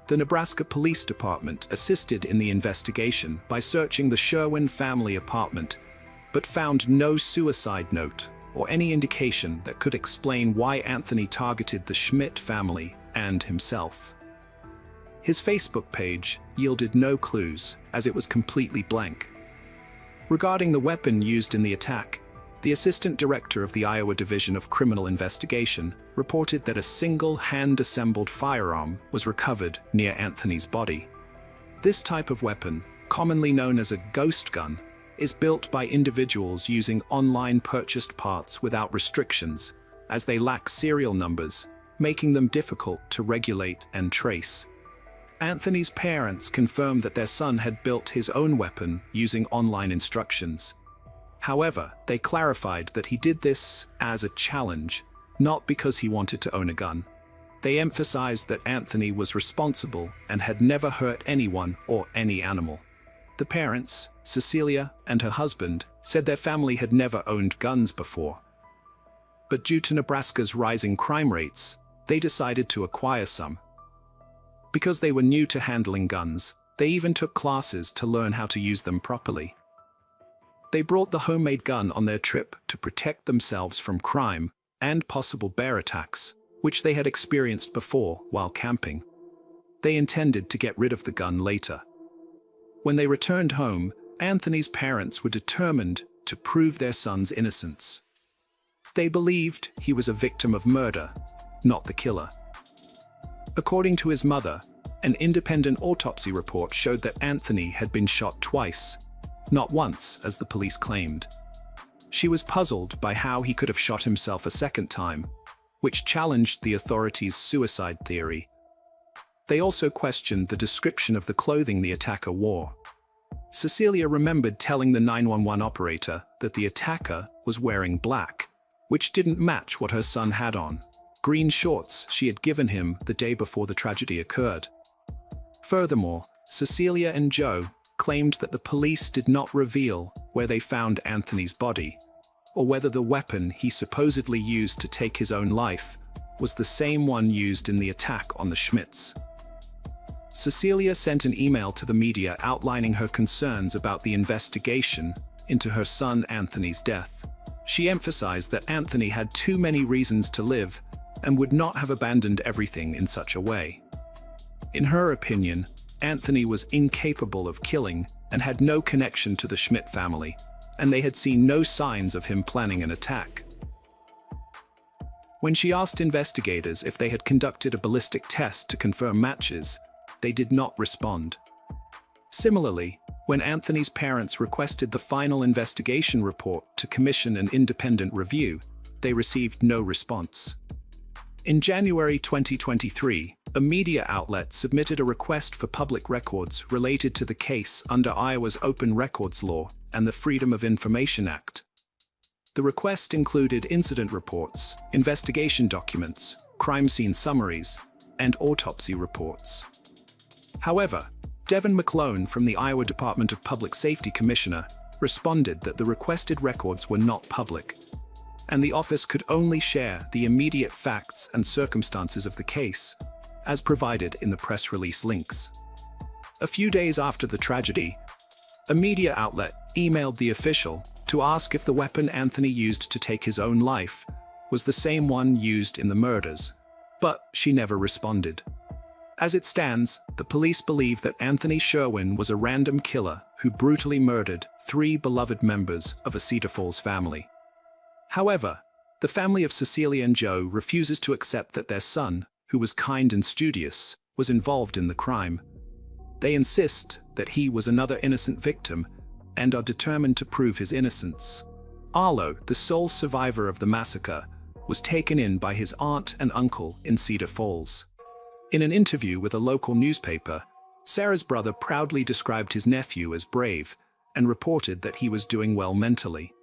The Nebraska Police Department assisted in the investigation by searching the Sherwin family apartment, but found no suicide note or any indication that could explain why Anthony targeted the Schmidt family and himself. His Facebook page yielded no clues, as it was completely blank. Regarding the weapon used in the attack, the assistant director of the Iowa Division of Criminal Investigation reported that a single hand-assembled firearm was recovered near Anthony's body. This type of weapon, commonly known as a ghost gun, is built by individuals using online purchased parts without restrictions, as they lack serial numbers, making them difficult to regulate and trace. Anthony's parents confirmed that their son had built his own weapon using online instructions. However, they clarified that he did this as a challenge, not because he wanted to own a gun. They emphasized that Anthony was responsible and had never hurt anyone or any animal. The parents, Cecilia and her husband, said their family had never owned guns before. But due to Nebraska's rising crime rates, they decided to acquire some. Because they were new to handling guns, they even took classes to learn how to use them properly. They brought the homemade gun on their trip to protect themselves from crime and possible bear attacks, which they had experienced before while camping. They intended to get rid of the gun later. When they returned home, Anthony's parents were determined to prove their son's innocence. They believed he was a victim of murder, not the killer. According to his mother, an independent autopsy report showed that Anthony had been shot twice, not once, as the police claimed. She was puzzled by how he could have shot himself a second time, which challenged the authorities' suicide theory. They also questioned the description of the clothing the attacker wore. Cecilia remembered telling the 911 operator that the attacker was wearing black, which didn't match what her son had on, green shorts she had given him the day before the tragedy occurred. Furthermore, Cecilia and Joe claimed that the police did not reveal where they found Anthony's body, or whether the weapon he supposedly used to take his own life was the same one used in the attack on the Schmidts. Cecilia sent an email to the media outlining her concerns about the investigation into her son Anthony's death. She emphasized that Anthony had too many reasons to live and would not have abandoned everything in such a way. In her opinion, Anthony was incapable of killing and had no connection to the Schmidt family, and they had seen no signs of him planning an attack. When she asked investigators if they had conducted a ballistic test to confirm matches, they did not respond. Similarly, when Anthony's parents requested the final investigation report to commission an independent review, they received no response. In January 2023, a media outlet submitted a request for public records related to the case under Iowa's Open Records Law and the Freedom of Information Act. The request included incident reports, investigation documents, crime scene summaries, and autopsy reports. However, Devin McClone from the Iowa Department of Public Safety Commissioner responded that the requested records were not public, and the office could only share the immediate facts and circumstances of the case, as provided in the press release links. A few days after the tragedy, a media outlet emailed the official to ask if the weapon Anthony used to take his own life was the same one used in the murders, but she never responded. As it stands, the police believe that Anthony Sherwin was a random killer who brutally murdered 3 beloved members of a Cedar Falls family. However, the family of Cecilia and Joe refuses to accept that their son, who was kind and studious, was involved in the crime. They insist that he was another innocent victim and are determined to prove his innocence. Arlo, the sole survivor of the massacre, was taken in by his aunt and uncle in Cedar Falls. In an interview with a local newspaper, Sarah's brother proudly described his nephew as brave and reported that he was doing well mentally.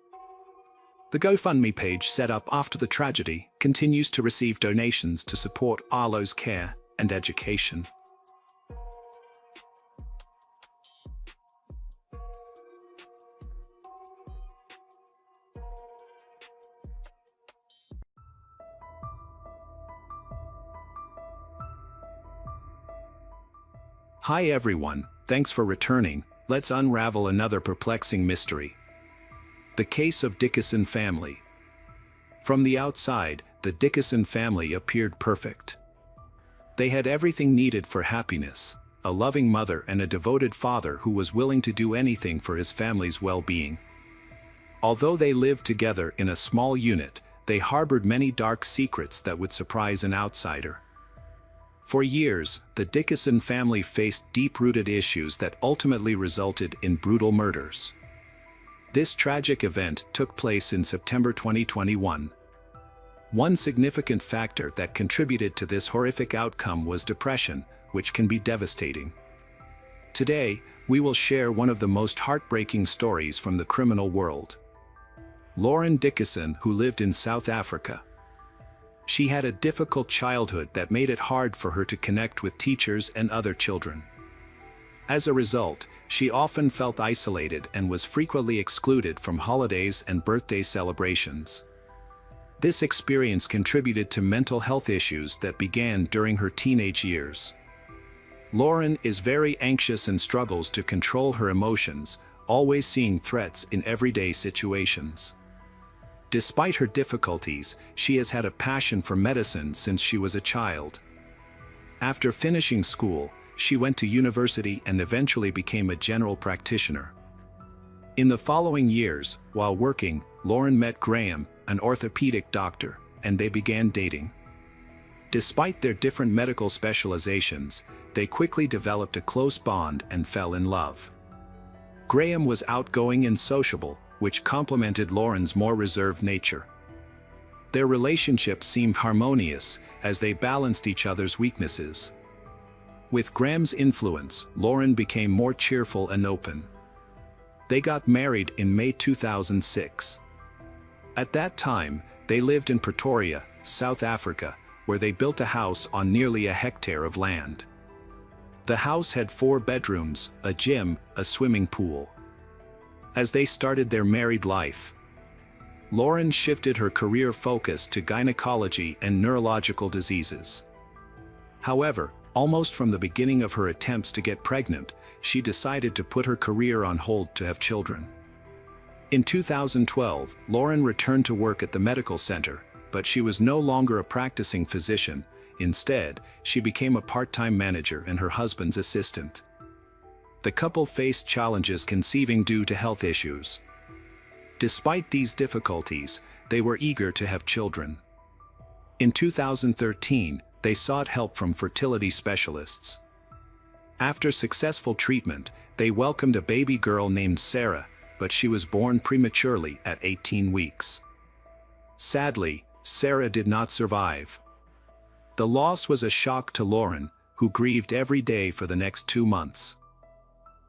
The GoFundMe page set up after the tragedy continues to receive donations to support Arlo's care and education. Hi everyone, thanks for returning. Let's unravel another perplexing mystery. The case of Dickerson family. From the outside, the Dickerson family appeared perfect. They had everything needed for happiness, a loving mother and a devoted father who was willing to do anything for his family's well-being. Although they lived together in a small unit, they harbored many dark secrets that would surprise an outsider. For years, the Dickerson family faced deep-rooted issues that ultimately resulted in brutal murders. This tragic event took place in September 2021. One significant factor that contributed to this horrific outcome was depression, which can be devastating. Today, we will share one of the most heartbreaking stories from the criminal world. Lauren Dickerson, who lived in South Africa. She had a difficult childhood that made it hard for her to connect with teachers and other children. As a result, she often felt isolated and was frequently excluded from holidays and birthday celebrations. This experience contributed to mental health issues that began during her teenage years. Lauren is very anxious and struggles to control her emotions, always seeing threats in everyday situations. Despite her difficulties, she has had a passion for medicine since she was a child. After finishing school, she went to university and eventually became a general practitioner. In the following years, while working, Lauren met Graham, an orthopedic doctor, and they began dating. Despite their different medical specializations, they quickly developed a close bond and fell in love. Graham was outgoing and sociable, which complemented Lauren's more reserved nature. Their relationship seemed harmonious as they balanced each other's weaknesses. With Graham's influence, Lauren became more cheerful and open. They got married in May 2006. At that time, they lived in Pretoria, South Africa, where they built a house on nearly a hectare of land. The house had 4 bedrooms, a gym, a swimming pool. As they started their married life, Lauren shifted her career focus to gynecology and neurological diseases. However, almost from the beginning of her attempts to get pregnant, she decided to put her career on hold to have children. In 2012, Lauren returned to work at the medical center, but she was no longer a practicing physician. Instead, she became a part-time manager and her husband's assistant. The couple faced challenges conceiving due to health issues. Despite these difficulties, they were eager to have children. In 2013, they sought help from fertility specialists. After successful treatment, they welcomed a baby girl named Sarah, but she was born prematurely at 18 weeks. Sadly, Sarah did not survive. The loss was a shock to Lauren, who grieved every day for the next 2 months.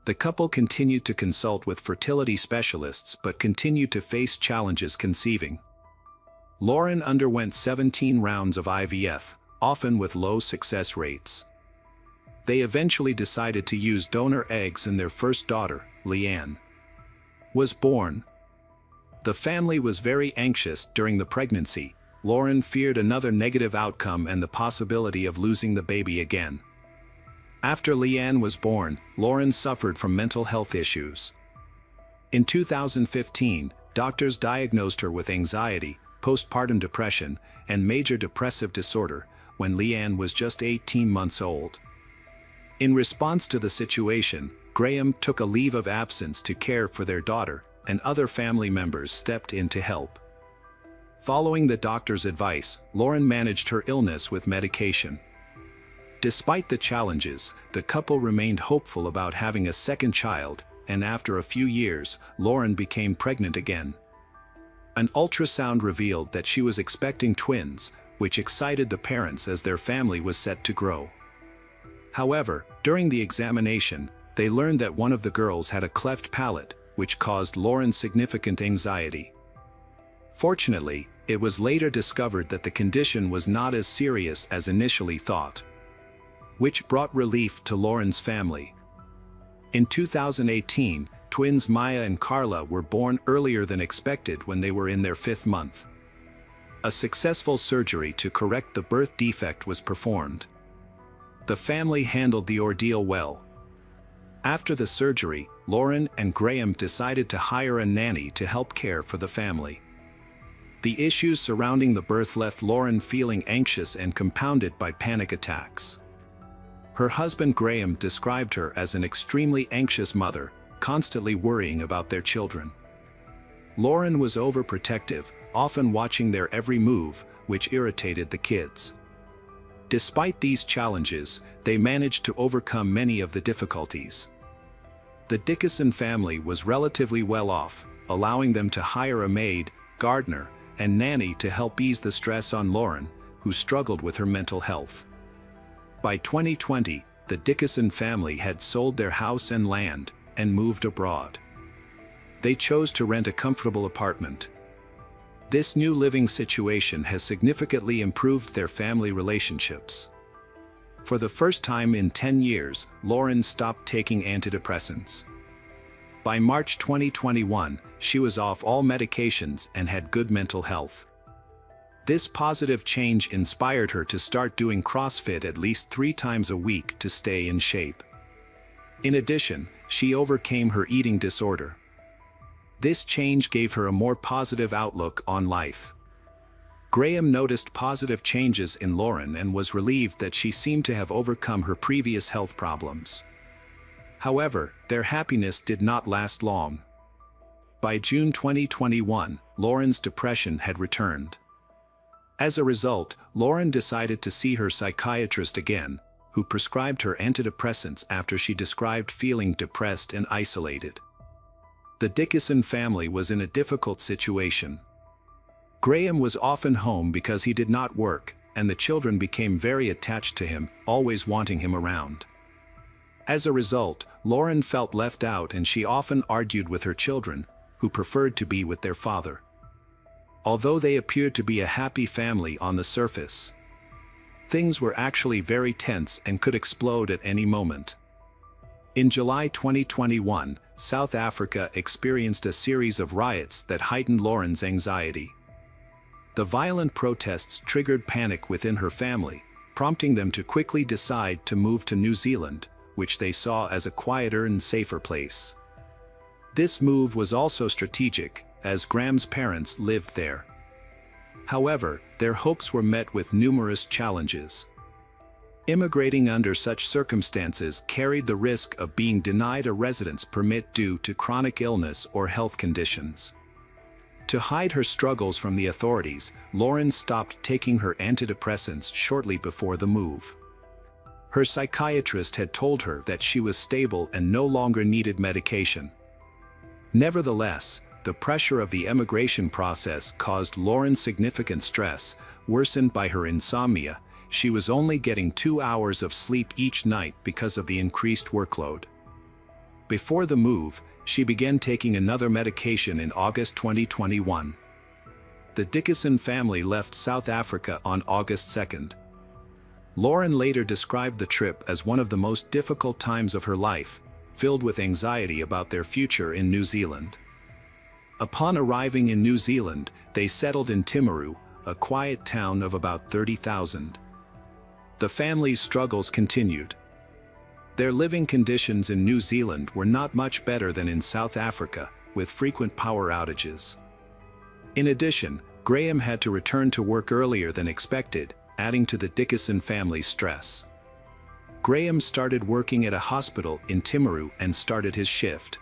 The couple continued to consult with fertility specialists but continued to face challenges conceiving. Lauren underwent 17 rounds of IVF, often with low success rates. They eventually decided to use donor eggs, and their first daughter, Leanne, was born. The family was very anxious during the pregnancy. Lauren feared another negative outcome and the possibility of losing the baby again. After Leanne was born, Lauren suffered from mental health issues. In 2015, doctors diagnosed her with anxiety, postpartum depression, and major depressive disorder when Leanne was just 18 months old. In response to the situation, Graham took a leave of absence to care for their daughter, and other family members stepped in to help. Following the doctor's advice, Lauren managed her illness with medication. Despite the challenges, the couple remained hopeful about having a second child, and after a few years, Lauren became pregnant again. An ultrasound revealed that she was expecting twins, which excited the parents as their family was set to grow. However, during the examination, they learned that one of the girls had a cleft palate, which caused Lauren significant anxiety. Fortunately, it was later discovered that the condition was not as serious as initially thought, which brought relief to Lauren's family. In 2018, twins Maya and Carla were born earlier than expected when they were in their 5th month. A successful surgery to correct the birth defect was performed. The family handled the ordeal well. After the surgery, Lauren and Graham decided to hire a nanny to help care for the family. The issues surrounding the birth left Lauren feeling anxious and compounded by panic attacks. Her husband Graham described her as an extremely anxious mother, constantly worrying about their children. Lauren was overprotective, often watching their every move, which irritated the kids. Despite these challenges, they managed to overcome many of the difficulties. The Dickinson family was relatively well off, allowing them to hire a maid, gardener, and nanny to help ease the stress on Lauren, who struggled with her mental health. By 2020, the Dickinson family had sold their house and land and moved abroad. They chose to rent a comfortable apartment. This new living situation has significantly improved their family relationships. For the first time in 10 years, Lauren stopped taking antidepressants. By March 2021, she was off all medications and had good mental health. This positive change inspired her to start doing CrossFit at least 3 times a week to stay in shape. In addition, she overcame her eating disorder. This change gave her a more positive outlook on life. Graham noticed positive changes in Lauren and was relieved that she seemed to have overcome her previous health problems. However, their happiness did not last long. By June 2021, Lauren's depression had returned. As a result, Lauren decided to see her psychiatrist again, who prescribed her antidepressants after she described feeling depressed and isolated. The Dickinson family was in a difficult situation. Graham was often home because he did not work, and the children became very attached to him, always wanting him around. As a result, Lauren felt left out, and she often argued with her children, who preferred to be with their father. Although they appeared to be a happy family on the surface, things were actually very tense and could explode at any moment. In July 2021, South Africa experienced a series of riots that heightened Lauren's anxiety. The violent protests triggered panic within her family, prompting them to quickly decide to move to New Zealand, which they saw as a quieter and safer place. This move was also strategic, as Graham's parents lived there. However, their hopes were met with numerous challenges. Immigrating under such circumstances carried the risk of being denied a residence permit due to chronic illness or health conditions. To hide her struggles from the authorities, Lauren stopped taking her antidepressants shortly before the move. Her psychiatrist had told her that she was stable and no longer needed medication. Nevertheless, the pressure of the immigration process caused Lauren significant stress, worsened by her insomnia. She was only getting 2 hours of sleep each night because of the increased workload. Before the move, she began taking another medication in August 2021. The Dickinson family left South Africa on August 2nd. Lauren later described the trip as one of the most difficult times of her life, filled with anxiety about their future in New Zealand. Upon arriving in New Zealand, they settled in Timaru, a quiet town of about 30,000. The family's struggles continued. Their living conditions in New Zealand were not much better than in South Africa, with frequent power outages. In addition, Graham had to return to work earlier than expected, adding to the Dickinson family's stress. Graham started working at a hospital in Timaru and started his shift.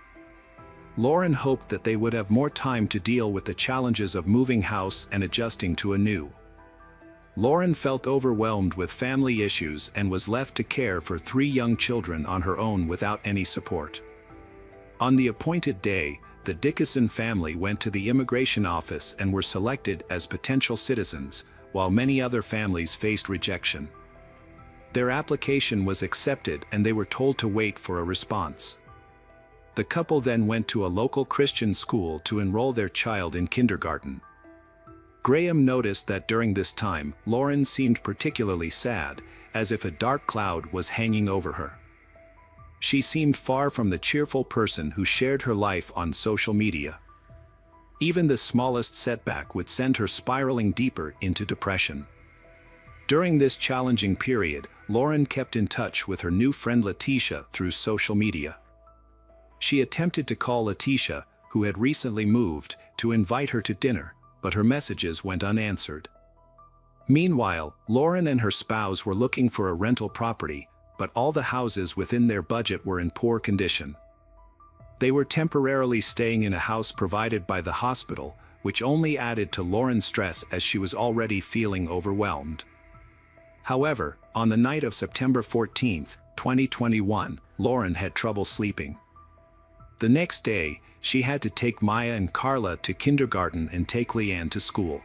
Lauren hoped that they would have more time to deal with the challenges of moving house and adjusting to a new. Lauren felt overwhelmed with family issues and was left to care for 3 young children on her own without any support. On the appointed day, the Dickinson family went to the immigration office and were selected as potential citizens, while many other families faced rejection. Their application was accepted and they were told to wait for a response. The couple then went to a local Christian school to enroll their child in kindergarten. Graham noticed that during this time, Lauren seemed particularly sad, as if a dark cloud was hanging over her. She seemed far from the cheerful person who shared her life on social media. Even the smallest setback would send her spiraling deeper into depression. During this challenging period, Lauren kept in touch with her new friend Letitia through social media. She attempted to call Letitia, who had recently moved, to invite her to dinner, but her messages went unanswered. Meanwhile, Lauren and her spouse were looking for a rental property, but all the houses within their budget were in poor condition. They were temporarily staying in a house provided by the hospital, which only added to Lauren's stress as she was already feeling overwhelmed. However, on the night of September 14, 2021, Lauren had trouble sleeping. The next day, she had to take Maya and Carla to kindergarten and take Leanne to school.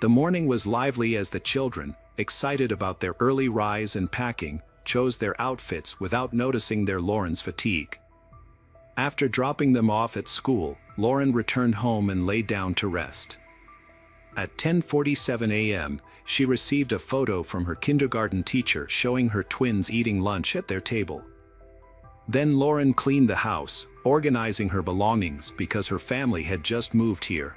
The morning was lively as the children, excited about their early rise and packing, chose their outfits without noticing their Lauren's fatigue. After dropping them off at school, Lauren returned home and lay down to rest. At 10:47 a.m., she received a photo from her kindergarten teacher showing her twins eating lunch at their table. Then Lauren cleaned the house, organizing her belongings because her family had just moved here.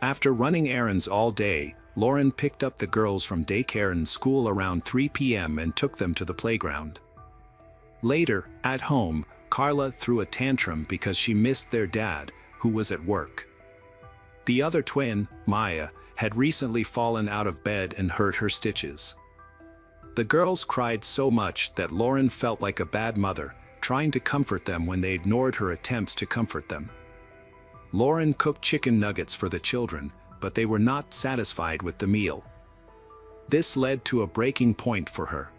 After running errands all day, Lauren picked up the girls from daycare and school around 3 p.m. and took them to the playground. Later, at home, Carla threw a tantrum because she missed their dad, who was at work. The other twin, Maya, had recently fallen out of bed and hurt her stitches. The girls cried so much that Lauren felt like a bad mother, trying to comfort them when they ignored her attempts to comfort them. Lauren cooked chicken nuggets for the children, but they were not satisfied with the meal. This led to a breaking point for her.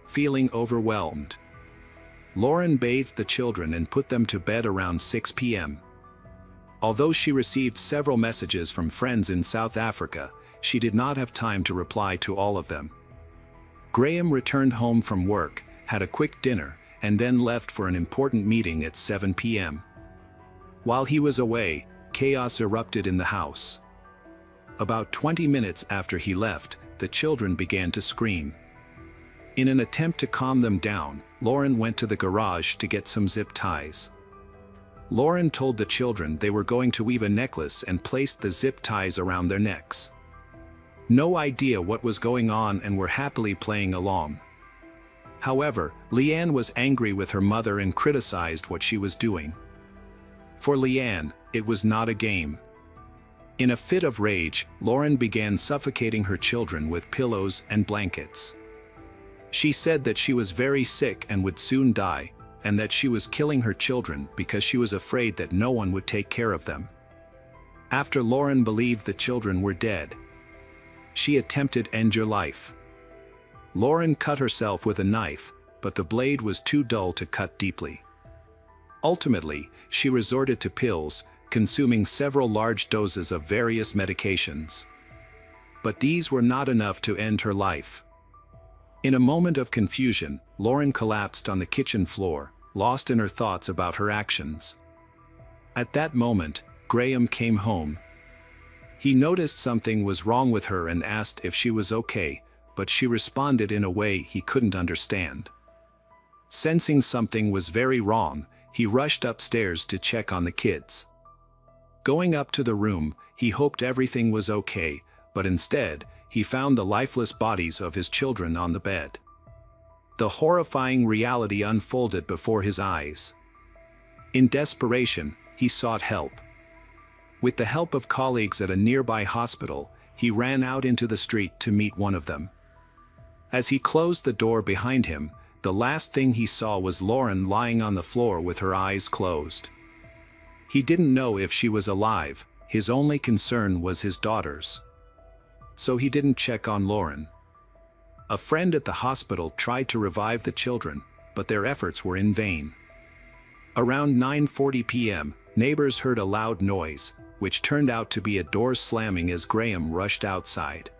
Feeling overwhelmed, Lauren bathed the children and put them to bed around 6 p.m. Although she received several messages from friends in South Africa, she did not have time to reply to all of them. Graham returned home from work, had a quick dinner, and then left for an important meeting at 7 p.m. While he was away, chaos erupted in the house. About 20 minutes after he left, the children began to scream. In an attempt to calm them down, Lauren went to the garage to get some zip ties. Lauren told the children they were going to weave a necklace and placed the zip ties around their necks. No idea what was going on and were happily playing along. However, Leanne was angry with her mother and criticized what she was doing. For Leanne, it was not a game. In a fit of rage, Lauren began suffocating her children with pillows and blankets. She said that she was very sick and would soon die, and that she was killing her children because she was afraid that no one would take care of them. After Lauren believed the children were dead, she attempted to end your life. Lauren cut herself with a knife, but the blade was too dull to cut deeply. Ultimately, she resorted to pills, consuming several large doses of various medications. But these were not enough to end her life. In a moment of confusion, Lauren collapsed on the kitchen floor, lost in her thoughts about her actions. At that moment, Graham came home. He noticed something was wrong with her and asked if she was okay, but she responded in a way he couldn't understand. Sensing something was very wrong, he rushed upstairs to check on the kids. Going up to the room, he hoped everything was okay, but instead, he found the lifeless bodies of his children on the bed. The horrifying reality unfolded before his eyes. In desperation, he sought help. With the help of colleagues at a nearby hospital, he ran out into the street to meet one of them. As he closed the door behind him, the last thing he saw was Lauren lying on the floor with her eyes closed. He didn't know if she was alive, his only concern was his daughters. So he didn't check on Lauren. A friend at the hospital tried to revive the children, but their efforts were in vain. Around 9:40 p.m., neighbors heard a loud noise, which turned out to be a door slamming as Graham rushed outside.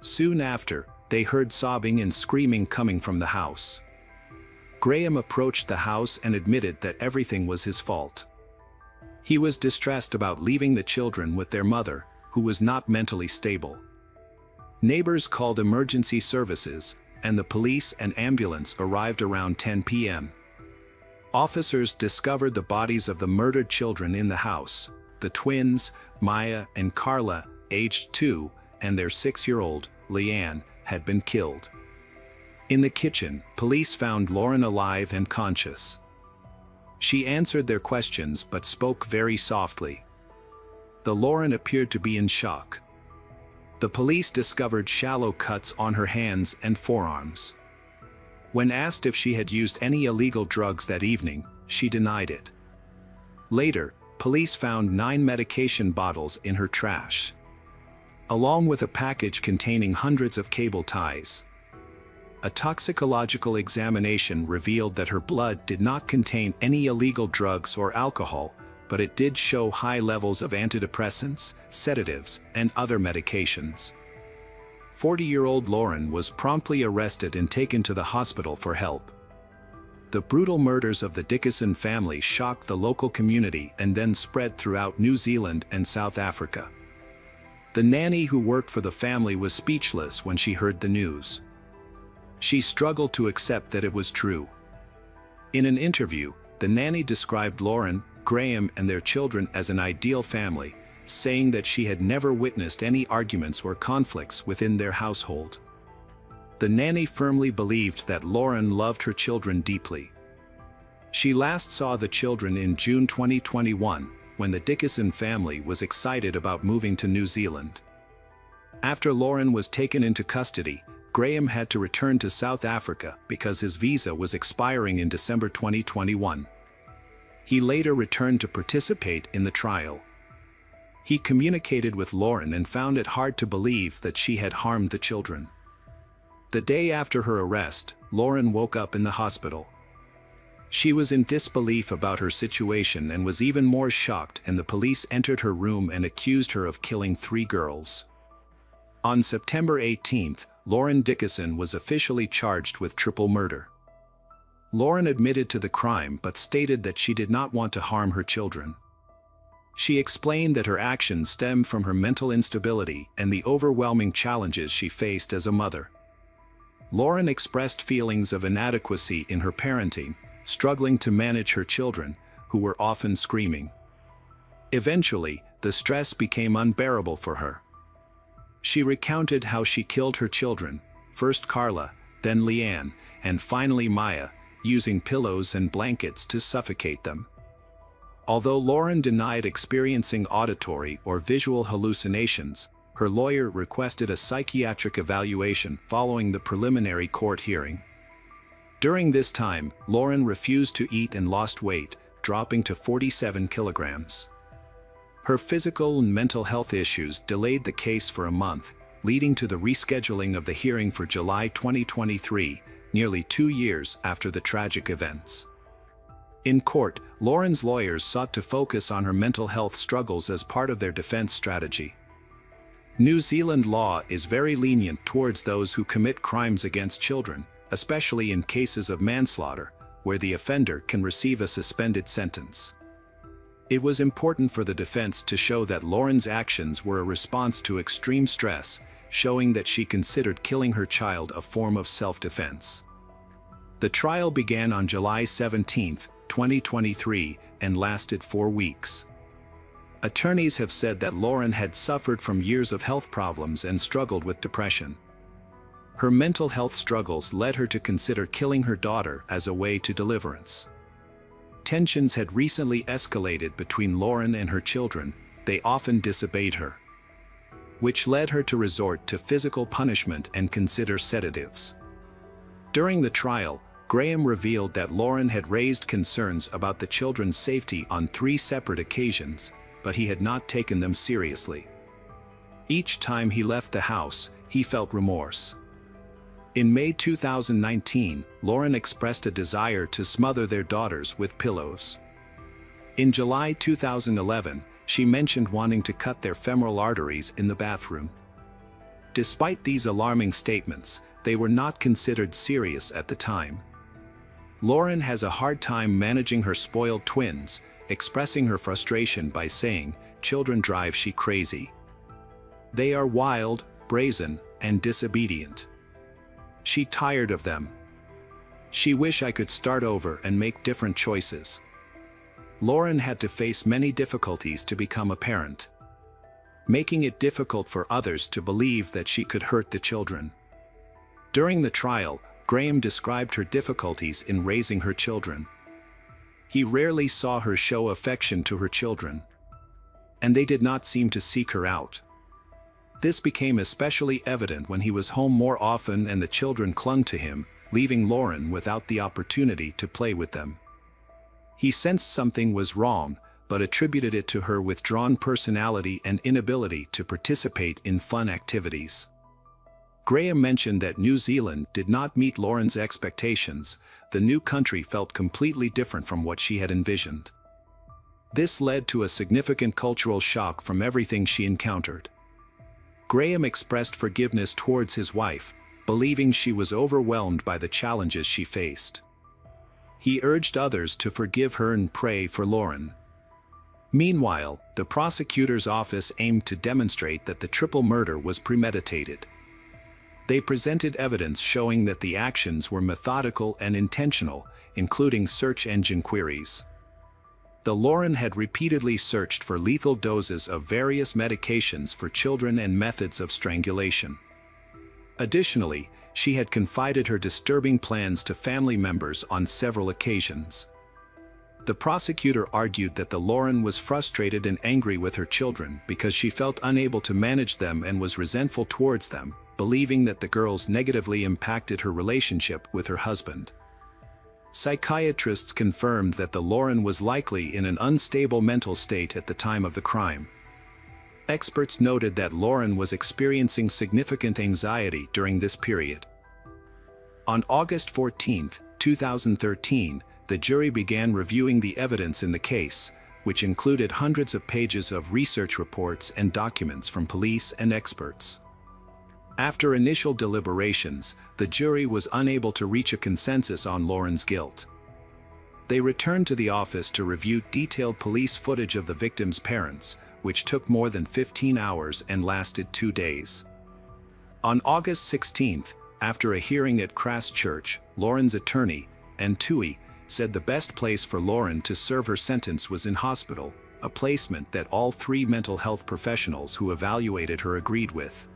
Soon after, they heard sobbing and screaming coming from the house. Graham approached the house and admitted that everything was his fault. He was distressed about leaving the children with their mother, who was not mentally stable. Neighbors called emergency services, and the police and ambulance arrived around 10 p.m. Officers discovered the bodies of the murdered children in the house. The twins, Maya and Carla, aged 2, and their 6-year-old, Leanne, had been killed. In the kitchen, police found Lauren alive and conscious. She answered their questions but spoke very softly. The Lauren appeared to be in shock. The police discovered shallow cuts on her hands and forearms. When asked if she had used any illegal drugs that evening, she denied it. Later, police found 9 medication bottles in her trash, along with a package containing hundreds of cable ties. A toxicological examination revealed that her blood did not contain any illegal drugs or alcohol, but it did show high levels of antidepressants, sedatives, and other medications. 40-year-old Lauren was promptly arrested and taken to the hospital for help. The brutal murders of the Dickinson family shocked the local community and then spread throughout New Zealand and South Africa. The nanny who worked for the family was speechless when she heard the news. She struggled to accept that it was true. In an interview, the nanny described Lauren, Graham, and their children as an ideal family, saying that she had never witnessed any arguments or conflicts within their household. The nanny firmly believed that Lauren loved her children deeply. She last saw the children in June 2021, when the Dickinson family was excited about moving to New Zealand. After Lauren was taken into custody, Graham had to return to South Africa because his visa was expiring in December 2021. He later returned to participate in the trial. He communicated with Lauren and found it hard to believe that she had harmed the children. The day after her arrest, Lauren woke up in the hospital. She was in disbelief about her situation and was even more shocked, and the police entered her room and accused her of killing 3 girls. On September 18th, Lauren Dickinson was officially charged with triple murder. Lauren admitted to the crime but stated that she did not want to harm her children. She explained that her actions stemmed from her mental instability and the overwhelming challenges she faced as a mother. Lauren expressed feelings of inadequacy in her parenting, struggling to manage her children, who were often screaming. Eventually, the stress became unbearable for her. She recounted how she killed her children, first Carla, then Leanne, and finally Maya, using pillows and blankets to suffocate them. Although Lauren denied experiencing auditory or visual hallucinations, her lawyer requested a psychiatric evaluation following the preliminary court hearing. During this time, Lauren refused to eat and lost weight, dropping to 47 kilograms. Her physical and mental health issues delayed the case for a month, leading to the rescheduling of the hearing for July 2023, nearly 2 years after the tragic events. In court, Lauren's lawyers sought to focus on her mental health struggles as part of their defense strategy. New Zealand law is very lenient towards those who commit crimes against children, especially in cases of manslaughter, where the offender can receive a suspended sentence. It was important for the defense to show that Lauren's actions were a response to extreme stress, showing that she considered killing her child a form of self-defense. The trial began on July 17, 2023, and lasted 4 weeks. Attorneys have said that Lauren had suffered from years of health problems and struggled with depression. Her mental health struggles led her to consider killing her daughter as a way to deliverance. Tensions had recently escalated between Lauren and her children. They often disobeyed her, which led her to resort to physical punishment and consider sedatives. During the trial, Graham revealed that Lauren had raised concerns about the children's safety on 3 separate occasions, but he had not taken them seriously. Each time he left the house, he felt remorse. In May 2019, Lauren expressed a desire to smother their daughters with pillows. In July 2011, she mentioned wanting to cut their femoral arteries in the bathroom. Despite these alarming statements, they were not considered serious at the time. Lauren has a hard time managing her spoiled twins, expressing her frustration by saying, "Children drive she crazy. They are wild, brazen, and disobedient. She tired of them. She wish I could start over and make different choices." Lauren had to face many difficulties to become a parent, making it difficult for others to believe that she could hurt the children. During the trial, Graham described her difficulties in raising her children. He rarely saw her show affection to her children, and they did not seem to seek her out. This became especially evident when he was home more often and the children clung to him, leaving Lauren without the opportunity to play with them. He sensed something was wrong, but attributed it to her withdrawn personality and inability to participate in fun activities. Graham mentioned that New Zealand did not meet Lauren's expectations. The new country felt completely different from what she had envisioned. This led to a significant cultural shock from everything she encountered. Graham expressed forgiveness towards his wife, believing she was overwhelmed by the challenges she faced. He urged others to forgive her and pray for Lauren. Meanwhile, the prosecutor's office aimed to demonstrate that the triple murder was premeditated. They presented evidence showing that the actions were methodical and intentional, including search engine queries. Lauren had repeatedly searched for lethal doses of various medications for children and methods of strangulation. Additionally, she had confided her disturbing plans to family members on several occasions. The prosecutor argued that Lauren was frustrated and angry with her children because she felt unable to manage them and was resentful towards them, believing that the girls negatively impacted her relationship with her husband. Psychiatrists confirmed that Lauren was likely in an unstable mental state at the time of the crime. Experts noted that Lauren was experiencing significant anxiety during this period. On August 14, 2013, the jury began reviewing the evidence in the case, which included hundreds of pages of research reports and documents from police and experts. After initial deliberations, the jury was unable to reach a consensus on Lauren's guilt. They returned to the office to review detailed police footage of the victim's parents, which took more than 15 hours and lasted 2 days. On August 16, after a hearing at Christchurch, Lauren's attorney, and Tui, said the best place for Lauren to serve her sentence was in hospital, a placement that all 3 mental health professionals who evaluated her agreed with.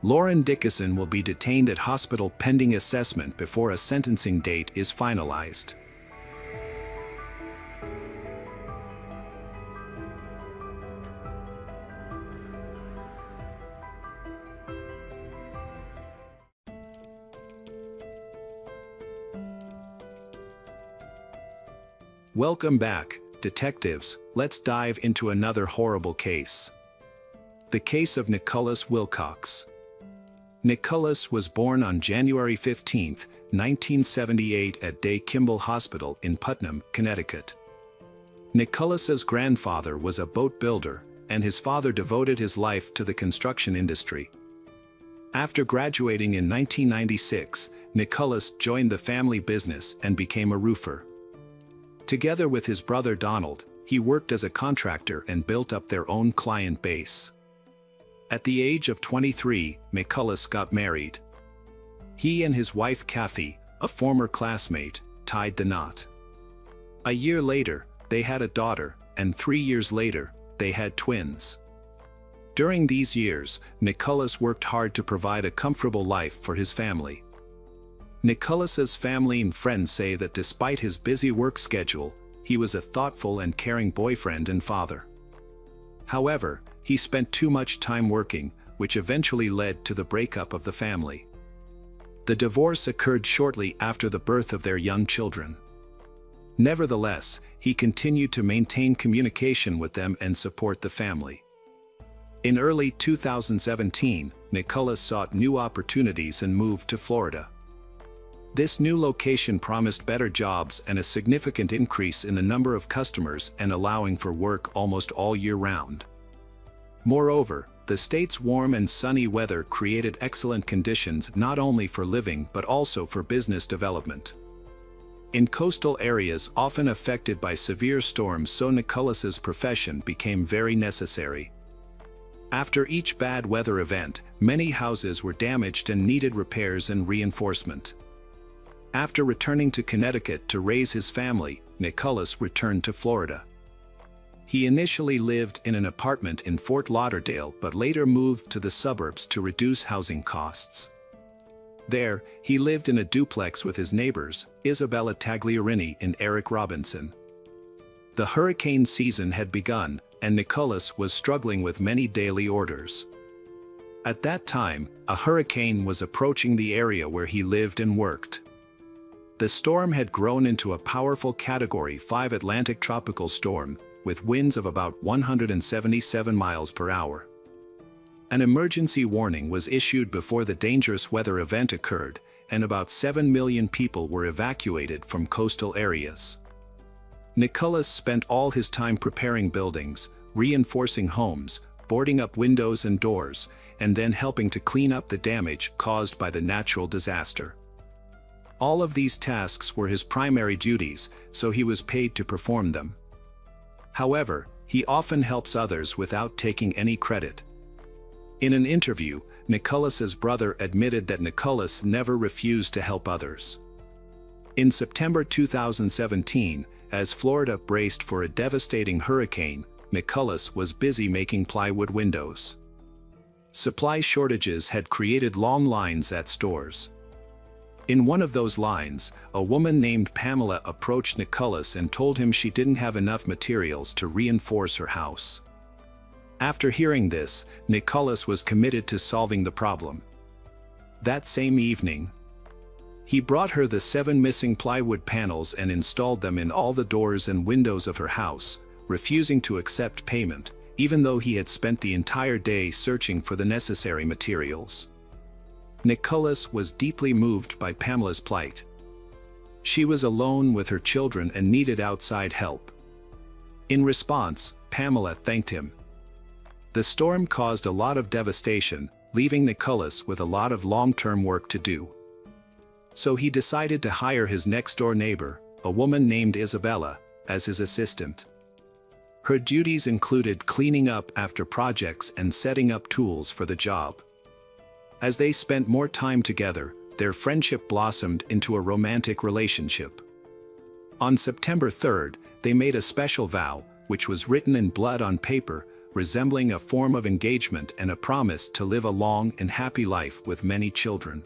Lauren Dickinson will be detained at hospital pending assessment before a sentencing date is finalized. Welcome back, detectives. Let's dive into another horrible case. The case of Nicholas Wilcox. Nicholas was born on January 15, 1978 at Day Kimball Hospital in Putnam, Connecticut. Nicholas's grandfather was a boat builder, and his father devoted his life to the construction industry. After graduating in 1996, Nicholas joined the family business and became a roofer. Together with his brother Donald, he worked as a contractor and built up their own client base. At the age of 23, Nicholas got married. He and his wife Kathy, a former classmate, tied the knot. A year later, they had a daughter, and 3 years later, they had twins. During these years, Nicholas worked hard to provide a comfortable life for his family. Nicholas's family and friends say that despite his busy work schedule, he was a thoughtful and caring boyfriend and father. However, he spent too much time working, which eventually led to the breakup of the family. The divorce occurred shortly after the birth of their young children. Nevertheless, he continued to maintain communication with them and support the family. In early 2017, Nicholas sought new opportunities and moved to Florida. This new location promised better jobs and a significant increase in the number of customers and allowing for work almost all year round. Moreover, the state's warm and sunny weather created excellent conditions not only for living but also for business development. In coastal areas often affected by severe storms, so Nicholas's profession became very necessary. After each bad weather event, many houses were damaged and needed repairs and reinforcement. After returning to Connecticut to raise his family, Nicholas returned to Florida. He initially lived in an apartment in Fort Lauderdale but later moved to the suburbs to reduce housing costs. There, he lived in a duplex with his neighbors, Isabella Tagliarini and Eric Robinson. The hurricane season had begun, and Nicholas was struggling with many daily orders. At that time, a hurricane was approaching the area where he lived and worked. The storm had grown into a powerful Category 5 Atlantic tropical storm, with winds of about 177 miles per hour. An emergency warning was issued before the dangerous weather event occurred, and about 7 million people were evacuated from coastal areas. Nicholas spent all his time preparing buildings, reinforcing homes, boarding up windows and doors, and then helping to clean up the damage caused by the natural disaster. All of these tasks were his primary duties, so he was paid to perform them. However, he often helps others without taking any credit. In an interview, Nicholas's brother admitted that Nicholas never refused to help others. In September 2017, as Florida braced for a devastating hurricane, Nicholas was busy making plywood windows. Supply shortages had created long lines at stores. In one of those lines, a woman named Pamela approached Nicholas and told him she didn't have enough materials to reinforce her house. After hearing this, Nicholas was committed to solving the problem. That same evening, he brought her the 7 missing plywood panels and installed them in all the doors and windows of her house, refusing to accept payment, even though he had spent the entire day searching for the necessary materials. Nicholas was deeply moved by Pamela's plight. She was alone with her children and needed outside help. In response, Pamela thanked him. The storm caused a lot of devastation, leaving Nicholas with a lot of long-term work to do. So he decided to hire his next-door neighbor, a woman named Isabella, as his assistant. Her duties included cleaning up after projects and setting up tools for the job. As they spent more time together, their friendship blossomed into a romantic relationship. On September 3rd, they made a special vow, which was written in blood on paper, resembling a form of engagement and a promise to live a long and happy life with many children.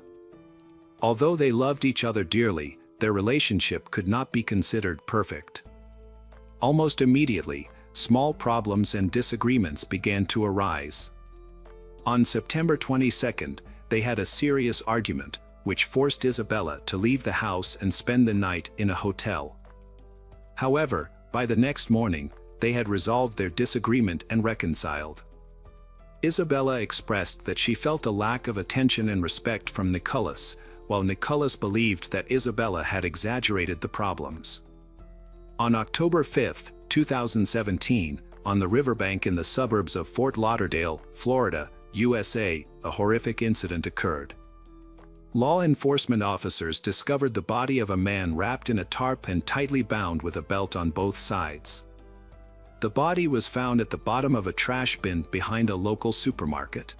Although they loved each other dearly, their relationship could not be considered perfect. Almost immediately, small problems and disagreements began to arise. On September 22nd, they had a serious argument, which forced Isabella to leave the house and spend the night in a hotel. However, by the next morning, they had resolved their disagreement and reconciled. Isabella expressed that she felt a lack of attention and respect from Nicholas, while Nicholas believed that Isabella had exaggerated the problems. On October 5, 2017, on the riverbank in the suburbs of Fort Lauderdale, Florida, USA, a horrific incident occurred. Law enforcement officers discovered the body of a man wrapped in a tarp and tightly bound with a belt on both sides. The body was found at the bottom of a trash bin behind a local supermarket.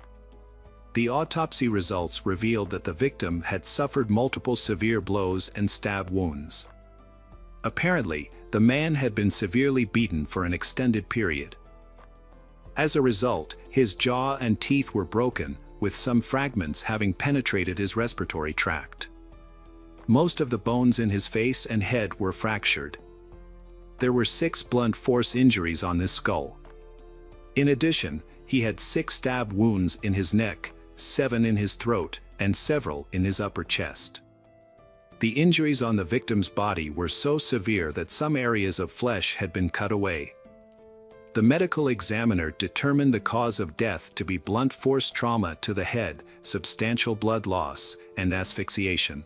The autopsy results revealed that the victim had suffered multiple severe blows and stab wounds. Apparently, the man had been severely beaten for an extended period. As a result, his jaw and teeth were broken, with some fragments having penetrated his respiratory tract. Most of the bones in his face and head were fractured. There were 6 blunt force injuries on his skull. In addition, he had 6 stab wounds in his neck, 7 in his throat, and several in his upper chest. The injuries on the victim's body were so severe that some areas of flesh had been cut away. The medical examiner determined the cause of death to be blunt force trauma to the head, substantial blood loss, and asphyxiation.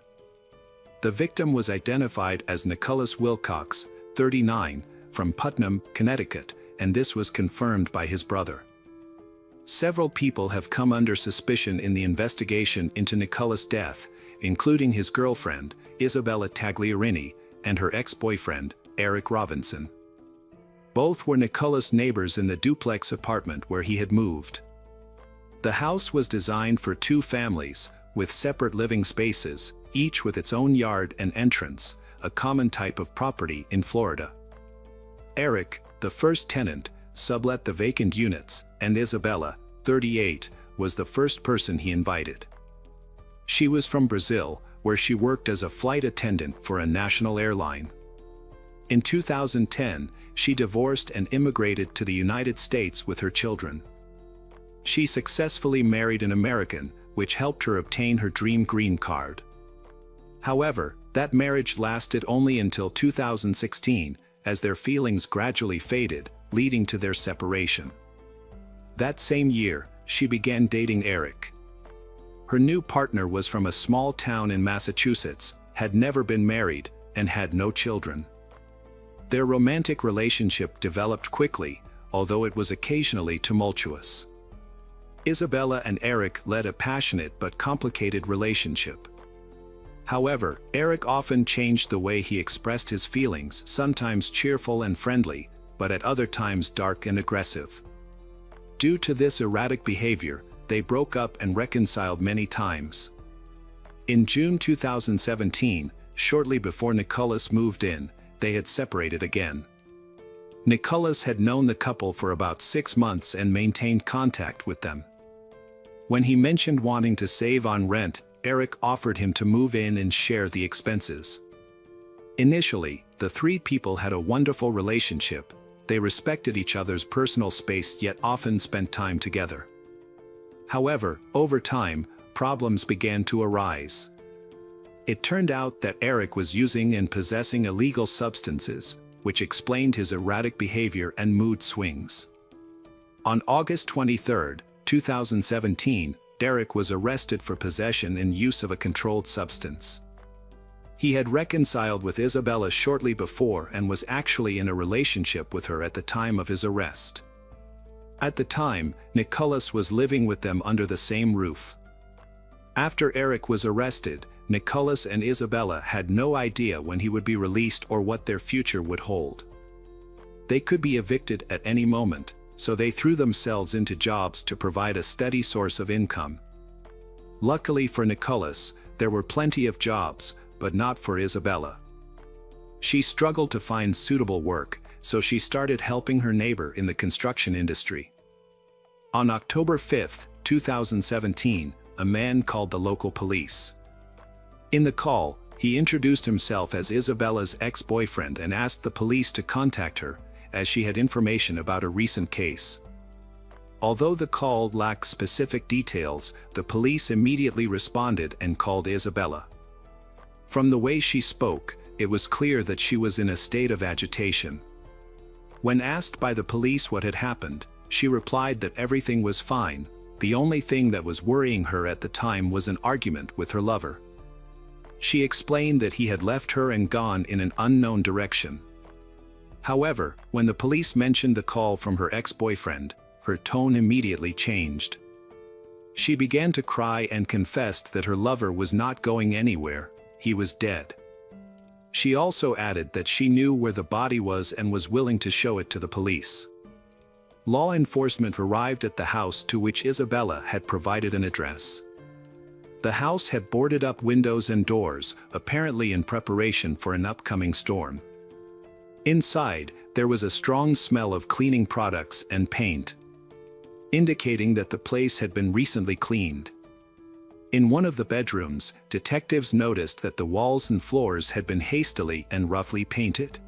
The victim was identified as Nicholas Wilcox, 39, from Putnam, Connecticut, and this was confirmed by his brother. Several people have come under suspicion in the investigation into Nicholas' death, including his girlfriend, Isabella Tagliarini, and her ex-boyfriend, Eric Robinson. Both were Nicholas' neighbors in the duplex apartment where he had moved. The house was designed for 2 families, with separate living spaces, each with its own yard and entrance, a common type of property in Florida. Eric, the first tenant, sublet the vacant units, and Isabella, 38, was the first person he invited. She was from Brazil, where she worked as a flight attendant for a national airline. In 2010, she divorced and immigrated to the United States with her children. She successfully married an American, which helped her obtain her dream green card. However, that marriage lasted only until 2016, as their feelings gradually faded, leading to their separation. That same year, she began dating Eric. Her new partner was from a small town in Massachusetts, had never been married, and had no children. Their romantic relationship developed quickly, although it was occasionally tumultuous. Isabella and Eric led a passionate but complicated relationship. However, Eric often changed the way he expressed his feelings, sometimes cheerful and friendly, but at other times dark and aggressive. Due to this erratic behavior, they broke up and reconciled many times. In June 2017, shortly before Nicholas moved in, they had separated again. Nicholas had known the couple for about 6 months and maintained contact with them. When he mentioned wanting to save on rent, Eric offered him to move in and share the expenses. Initially, the 3 people had a wonderful relationship. They respected each other's personal space yet often spent time together. However, over time, problems began to arise. It turned out that Eric was using and possessing illegal substances, which explained his erratic behavior and mood swings. On August 23, 2017, Eric was arrested for possession and use of a controlled substance. He had reconciled with Isabella shortly before and was actually in a relationship with her at the time of his arrest. At the time, Nicholas was living with them under the same roof. After Eric was arrested, Nicholas and Isabella had no idea when he would be released or what their future would hold. They could be evicted at any moment, so they threw themselves into jobs to provide a steady source of income. Luckily for Nicholas, there were plenty of jobs, but not for Isabella. She struggled to find suitable work, so she started helping her neighbor in the construction industry. On October 5, 2017, a man called the local police. In the call, he introduced himself as Isabella's ex-boyfriend and asked the police to contact her, as she had information about a recent case. Although the call lacked specific details, the police immediately responded and called Isabella. From the way she spoke, it was clear that she was in a state of agitation. When asked by the police what had happened, she replied that everything was fine. The only thing that was worrying her at the time was an argument with her lover. She explained that he had left her and gone in an unknown direction. However, when the police mentioned the call from her ex-boyfriend, her tone immediately changed. She began to cry and confessed that her lover was not going anywhere, he was dead. She also added that she knew where the body was and was willing to show it to the police. Law enforcement arrived at the house to which Isabella had provided an address. The house had boarded up windows and doors, apparently in preparation for an upcoming storm. Inside, there was a strong smell of cleaning products and paint, indicating that the place had been recently cleaned. In one of the bedrooms, detectives noticed that the walls and floors had been hastily and roughly painted.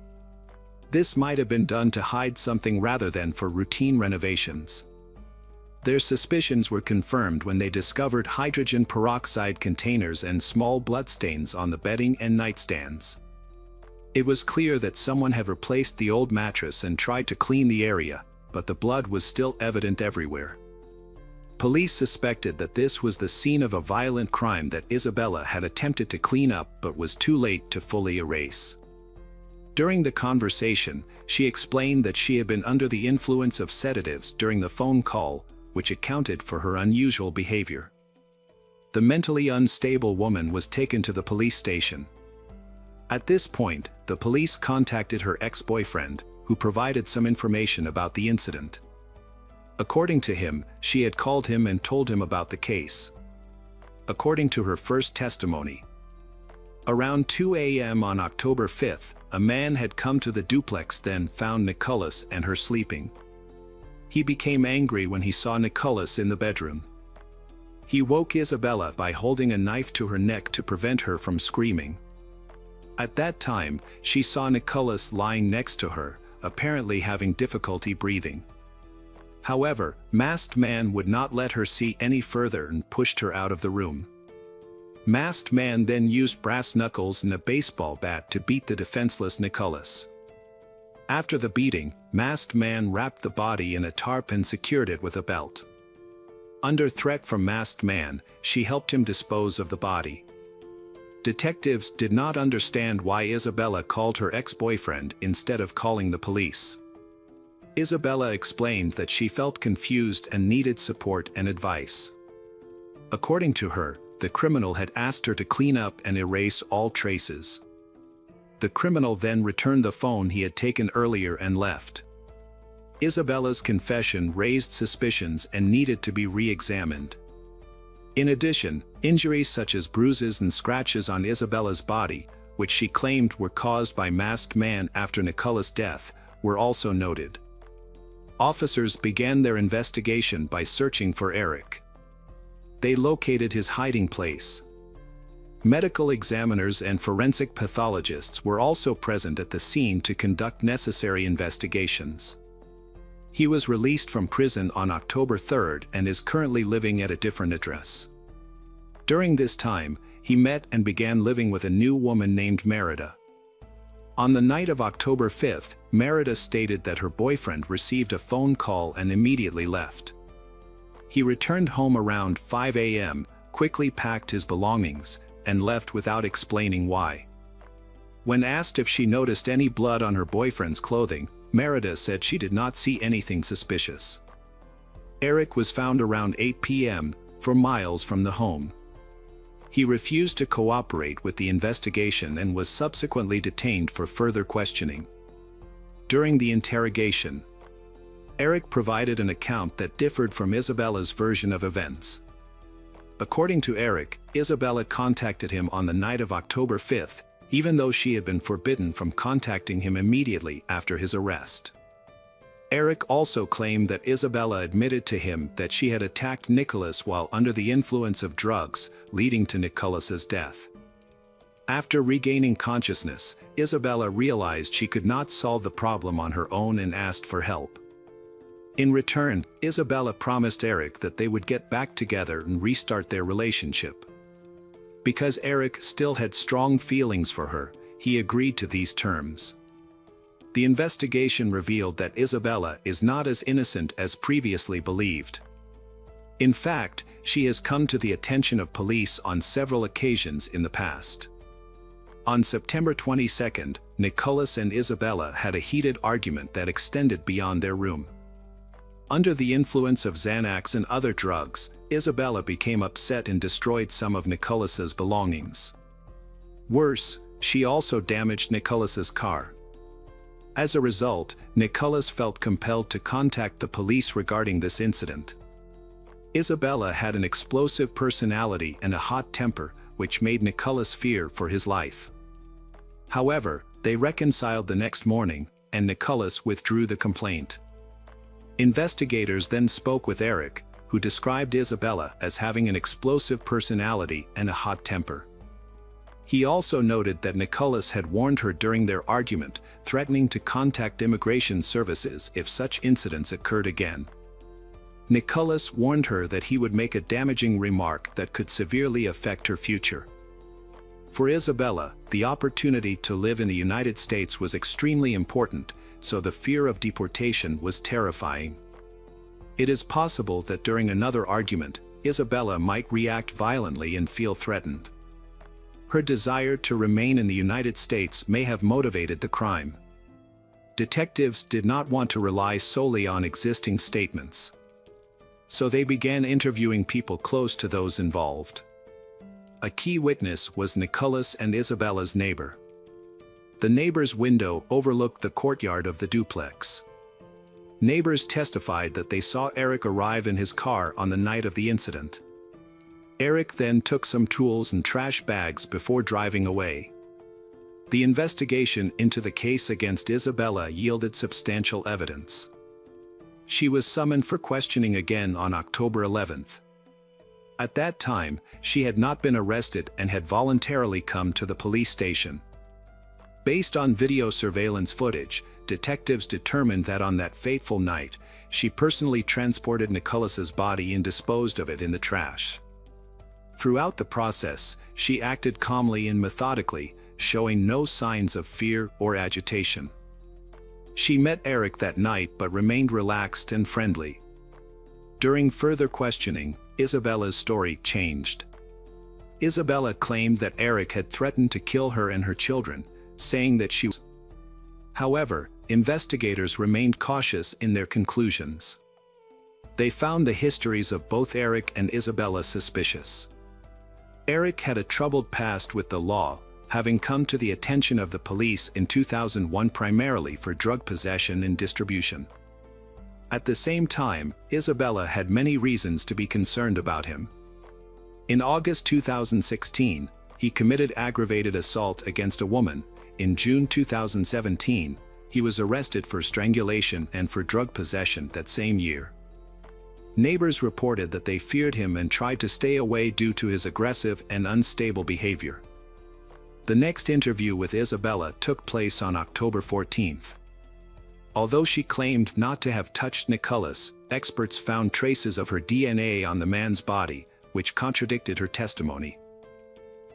This might have been done to hide something rather than for routine renovations. Their suspicions were confirmed when they discovered hydrogen peroxide containers and small bloodstains on the bedding and nightstands. It was clear that someone had replaced the old mattress and tried to clean the area, but the blood was still evident everywhere. Police suspected that this was the scene of a violent crime that Isabella had attempted to clean up but was too late to fully erase. During the conversation, she explained that she had been under the influence of sedatives during the phone call, which accounted for her unusual behavior. The mentally unstable woman was taken to the police station. At this point, the police contacted her ex-boyfriend, who provided some information about the incident. According to him, she had called him and told him about the case. According to her first testimony, around 2 a.m. on October 5th, a man had come to the duplex, then found Nicholas and her sleeping. He became angry when he saw Nicholas in the bedroom. He woke Isabella by holding a knife to her neck to prevent her from screaming. At that time, she saw Nicholas lying next to her, apparently having difficulty breathing. However, Masked Man would not let her see any further and pushed her out of the room. Masked Man then used brass knuckles and a baseball bat to beat the defenseless Nicholas. After the beating, Masked Man wrapped the body in a tarp and secured it with a belt. Under threat from Masked Man, she helped him dispose of the body. Detectives did not understand why Isabella called her ex-boyfriend instead of calling the police. Isabella explained that she felt confused and needed support and advice. According to her, the criminal had asked her to clean up and erase all traces. The criminal then returned the phone he had taken earlier and left. Isabella's confession raised suspicions and needed to be re-examined. In addition, injuries such as bruises and scratches on Isabella's body, which she claimed were caused by Masked Man after Nicholas' death, were also noted. Officers began their investigation by searching for Eric. They located his hiding place. Medical examiners and forensic pathologists were also present at the scene to conduct necessary investigations. He was released from prison on October 3rd and is currently living at a different address. During this time, he met and began living with a new woman named Merida. On the night of October 5th, Merida stated that her boyfriend received a phone call and immediately left. He returned home around 5 a.m., quickly packed his belongings, and left without explaining why. When asked if she noticed any blood on her boyfriend's clothing, Merida said she did not see anything suspicious. Eric was found around 8 p.m., 4 miles from the home. He refused to cooperate with the investigation and was subsequently detained for further questioning. During the interrogation, Eric provided an account that differed from Isabella's version of events. According to Eric, Isabella contacted him on the night of October 5th, even though she had been forbidden from contacting him immediately after his arrest. Eric also claimed that Isabella admitted to him that she had attacked Nicholas while under the influence of drugs, leading to Nicholas's death. After regaining consciousness, Isabella realized she could not solve the problem on her own and asked for help. In return, Isabella promised Eric that they would get back together and restart their relationship. Because Eric still had strong feelings for her, he agreed to these terms. The investigation revealed that Isabella is not as innocent as previously believed. In fact, she has come to the attention of police on several occasions in the past. On September 22, Nicholas and Isabella had a heated argument that extended beyond their room. Under the influence of Xanax and other drugs, Isabella became upset and destroyed some of Nicholas's belongings. Worse, she also damaged Nicholas's car. As a result, Nicholas felt compelled to contact the police regarding this incident. Isabella had an explosive personality and a hot temper, which made Nicholas fear for his life. However, they reconciled the next morning, and Nicholas withdrew the complaint. Investigators then spoke with Eric, who described Isabella as having an explosive personality and a hot temper. He also noted that Nicholas had warned her during their argument, threatening to contact immigration services if such incidents occurred again. Nicholas warned her that he would make a damaging remark that could severely affect her future. For Isabella, the opportunity to live in the United States was extremely important, so the fear of deportation was terrifying. It is possible that during another argument, Isabella might react violently and feel threatened. Her desire to remain in the United States may have motivated the crime. Detectives did not want to rely solely on existing statements, so they began interviewing people close to those involved. A key witness was Nicholas and Isabella's neighbor. The neighbor's window overlooked the courtyard of the duplex. Neighbors testified that they saw Eric arrive in his car on the night of the incident. Eric then took some tools and trash bags before driving away. The investigation into the case against Isabella yielded substantial evidence. She was summoned for questioning again on October 11th. At that time, she had not been arrested and had voluntarily come to the police station. Based on video surveillance footage, detectives determined that on that fateful night, she personally transported Nicholas's body and disposed of it in the trash. Throughout the process, she acted calmly and methodically, showing no signs of fear or agitation. She met Eric that night but remained relaxed and friendly. During further questioning, Isabella's story changed. Isabella claimed that Eric had threatened to kill her and her children, saying that she was. However, investigators remained cautious in their conclusions. They found the histories of both Eric and Isabella suspicious. Eric had a troubled past with the law, having come to the attention of the police in 2001 primarily for drug possession and distribution. At the same time, Isabella had many reasons to be concerned about him. In August 2016, he committed aggravated assault against a woman. In June 2017, he was arrested for strangulation and for drug possession that same year. Neighbors reported that they feared him and tried to stay away due to his aggressive and unstable behavior. The next interview with Isabella took place on October 14th. Although she claimed not to have touched Nicholas, experts found traces of her DNA on the man's body, which contradicted her testimony.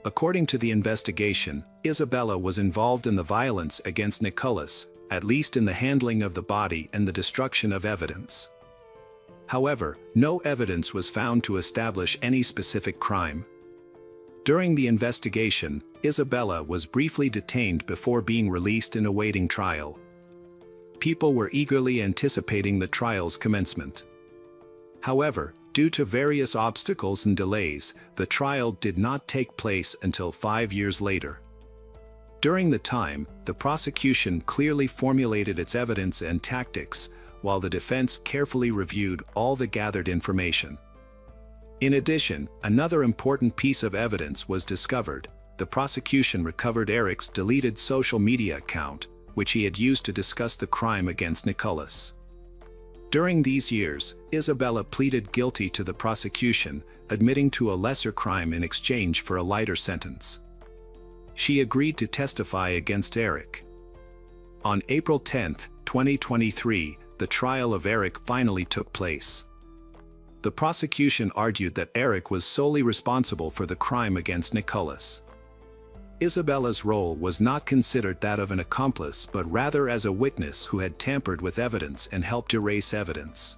According to the investigation, Isabella was involved in the violence against Nicholas, at least in the handling of the body and the destruction of evidence. However, no evidence was found to establish any specific crime. During the investigation, Isabella was briefly detained before being released and awaiting trial. People were eagerly anticipating the trial's commencement. However, due to various obstacles and delays, the trial did not take place until 5 years later. During the time, the prosecution clearly formulated its evidence and tactics, while the defense carefully reviewed all the gathered information. In addition, another important piece of evidence was discovered. The prosecution recovered Eric's deleted social media account, which he had used to discuss the crime against Nicholas. During these years, Isabella pleaded guilty to the prosecution, admitting to a lesser crime in exchange for a lighter sentence. She agreed to testify against Eric. On April 10, 2023, the trial of Eric finally took place. The prosecution argued that Eric was solely responsible for the crime against Nicholas. Isabella's role was not considered that of an accomplice but rather as a witness who had tampered with evidence and helped erase evidence,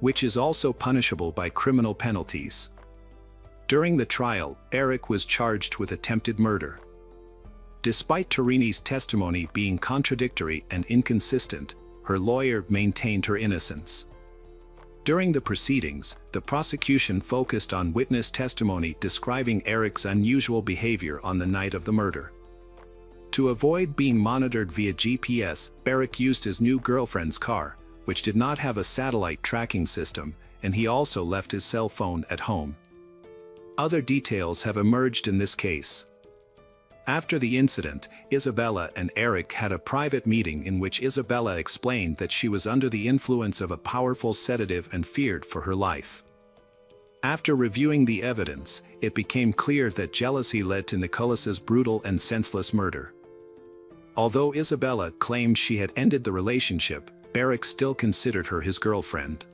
which is also punishable by criminal penalties. During the trial, Eric was charged with attempted murder. Despite Torini's testimony being contradictory and inconsistent, her lawyer maintained her innocence. During the proceedings, the prosecution focused on witness testimony describing Eric's unusual behavior on the night of the murder. To avoid being monitored via GPS, Eric used his new girlfriend's car, which did not have a satellite tracking system, and he also left his cell phone at home. Other details have emerged in this case. After the incident, Isabella and Eric had a private meeting in which Isabella explained that she was under the influence of a powerful sedative and feared for her life. After reviewing the evidence, it became clear that jealousy led to Nicholas's brutal and senseless murder. Although Isabella claimed she had ended the relationship, Eric still considered her his girlfriend.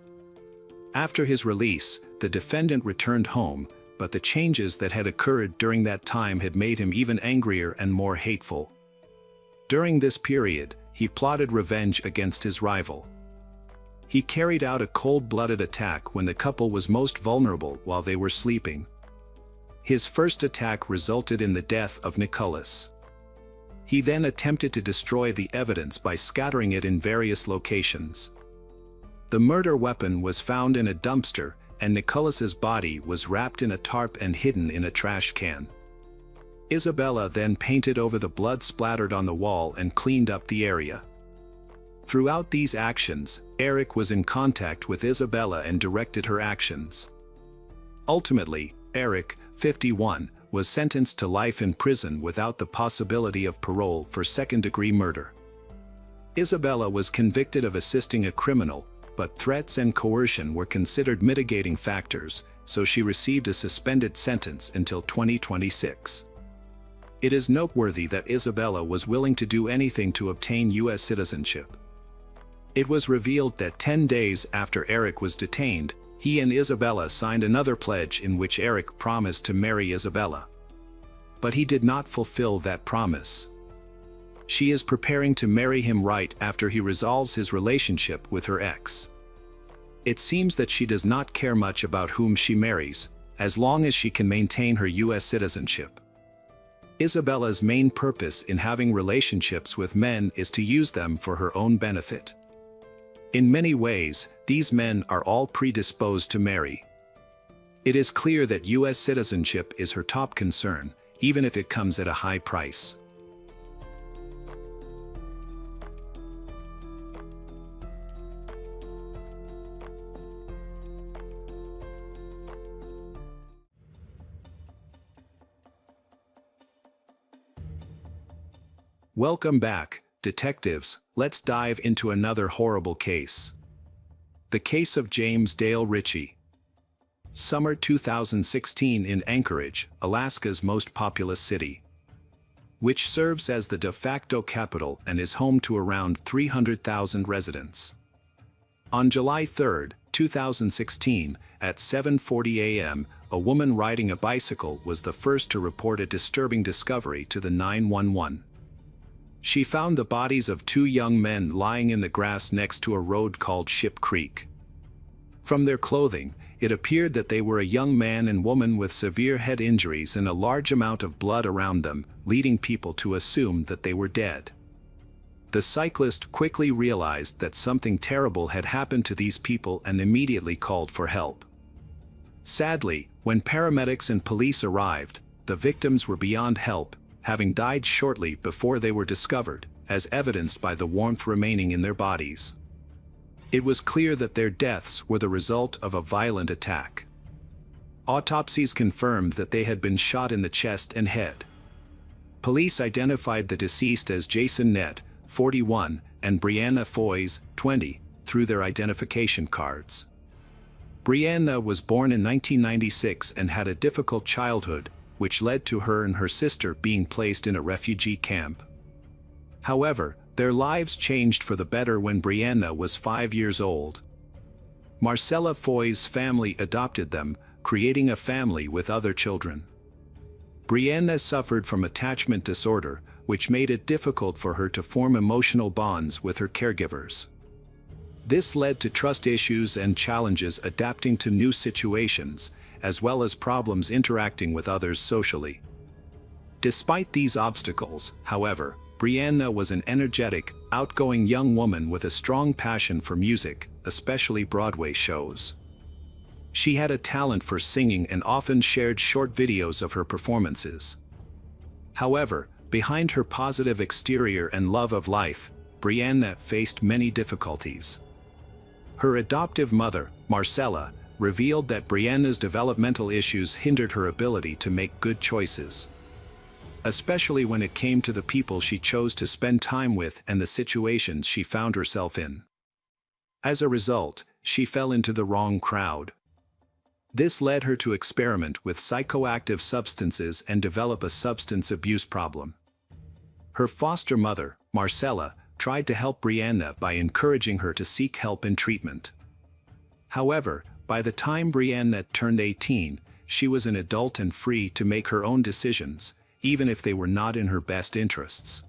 After his release, the defendant returned home, but the changes that had occurred during that time had made him even angrier and more hateful. During this period, he plotted revenge against his rival. He carried out a cold-blooded attack when the couple was most vulnerable while they were sleeping. His first attack resulted in the death of Nicholas. He then attempted to destroy the evidence by scattering it in various locations. The murder weapon was found in a dumpster, and Nicholas's body was wrapped in a tarp and hidden in a trash can. Isabella then painted over the blood splattered on the wall and cleaned up the area. Throughout these actions, Eric was in contact with Isabella and directed her actions. Ultimately, Eric, 51, was sentenced to life in prison without the possibility of parole for second-degree murder. Isabella was convicted of assisting a criminal, but threats and coercion were considered mitigating factors, so she received a suspended sentence until 2026. It is noteworthy that Isabella was willing to do anything to obtain U.S. citizenship. It was revealed that 10 days after Eric was detained, he and Isabella signed another pledge in which Eric promised to marry Isabella. But he did not fulfill that promise. She is preparing to marry him right after he resolves his relationship with her ex. It seems that she does not care much about whom she marries, as long as she can maintain her U.S. citizenship. Isabella's main purpose in having relationships with men is to use them for her own benefit. In many ways, these men are all predisposed to marry. It is clear that U.S. citizenship is her top concern, even if it comes at a high price. Welcome back, detectives. Let's dive into another horrible case. The case of James Dale Ritchie. Summer 2016 in Anchorage, Alaska's most populous city, which serves as the de facto capital and is home to around 300,000 residents. On July 3, 2016, at 7:40 a.m., a woman riding a bicycle was the first to report a disturbing discovery to the 911. She found the bodies of two young men lying in the grass next to a road called Ship Creek. From their clothing, it appeared that they were a young man and woman with severe head injuries and a large amount of blood around them, leading people to assume that they were dead. The cyclist quickly realized that something terrible had happened to these people and immediately called for help. Sadly, when paramedics and police arrived, the victims were beyond help, having died shortly before they were discovered, as evidenced by the warmth remaining in their bodies. It was clear that their deaths were the result of a violent attack. Autopsies confirmed that they had been shot in the chest and head. Police identified the deceased as Jason Nett, 41, and Brianna Foys, 20, through their identification cards. Brianna was born in 1996 and had a difficult childhood, which led to her and her sister being placed in a refugee camp. However, their lives changed for the better when Brianna was 5 years old. Marcella Foy's family adopted them, creating a family with other children. Brianna suffered from attachment disorder, which made it difficult for her to form emotional bonds with her caregivers. This led to trust issues and challenges adapting to new situations, as well as problems interacting with others socially. Despite these obstacles, however, Brianna was an energetic, outgoing young woman with a strong passion for music, especially Broadway shows. She had a talent for singing and often shared short videos of her performances. However, behind her positive exterior and love of life, Brianna faced many difficulties. Her adoptive mother, Marcella, revealed that Brianna's developmental issues hindered her ability to make good choices, especially when it came to the people she chose to spend time with and the situations she found herself in. As a result, she fell into the wrong crowd. This led her to experiment with psychoactive substances and develop a substance abuse problem. Her foster mother, Marcella, tried to help Brianna by encouraging her to seek help and treatment. However, by the time Brianna turned 18, she was an adult and free to make her own decisions, even if they were not in her best interests.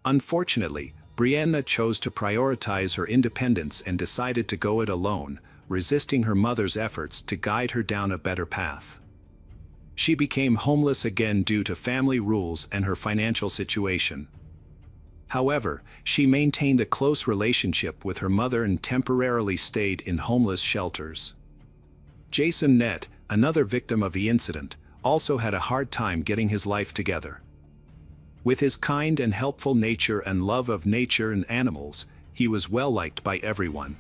Unfortunately, Brianna chose to prioritize her independence and decided to go it alone, resisting her mother's efforts to guide her down a better path. She became homeless again due to family rules and her financial situation. However, she maintained a close relationship with her mother and temporarily stayed in homeless shelters. Jason Nett, another victim of the incident, also had a hard time getting his life together. With his kind and helpful nature and love of nature and animals, he was well liked by everyone.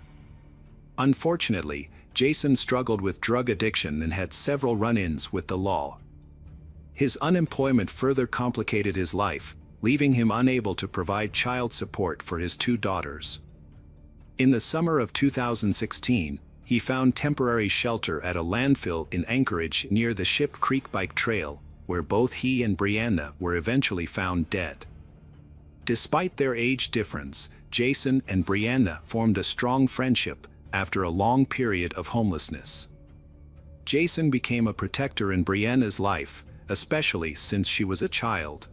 Unfortunately, Jason struggled with drug addiction and had several run-ins with the law. His unemployment further complicated his life, leaving him unable to provide child support for his 2 daughters. In the summer of 2016, he found temporary shelter at a landfill in Anchorage near the Ship Creek Bike Trail, where both he and Brianna were eventually found dead. Despite their age difference, Jason and Brianna formed a strong friendship after a long period of homelessness. Jason became a protector in Brianna's life, especially since she was a child.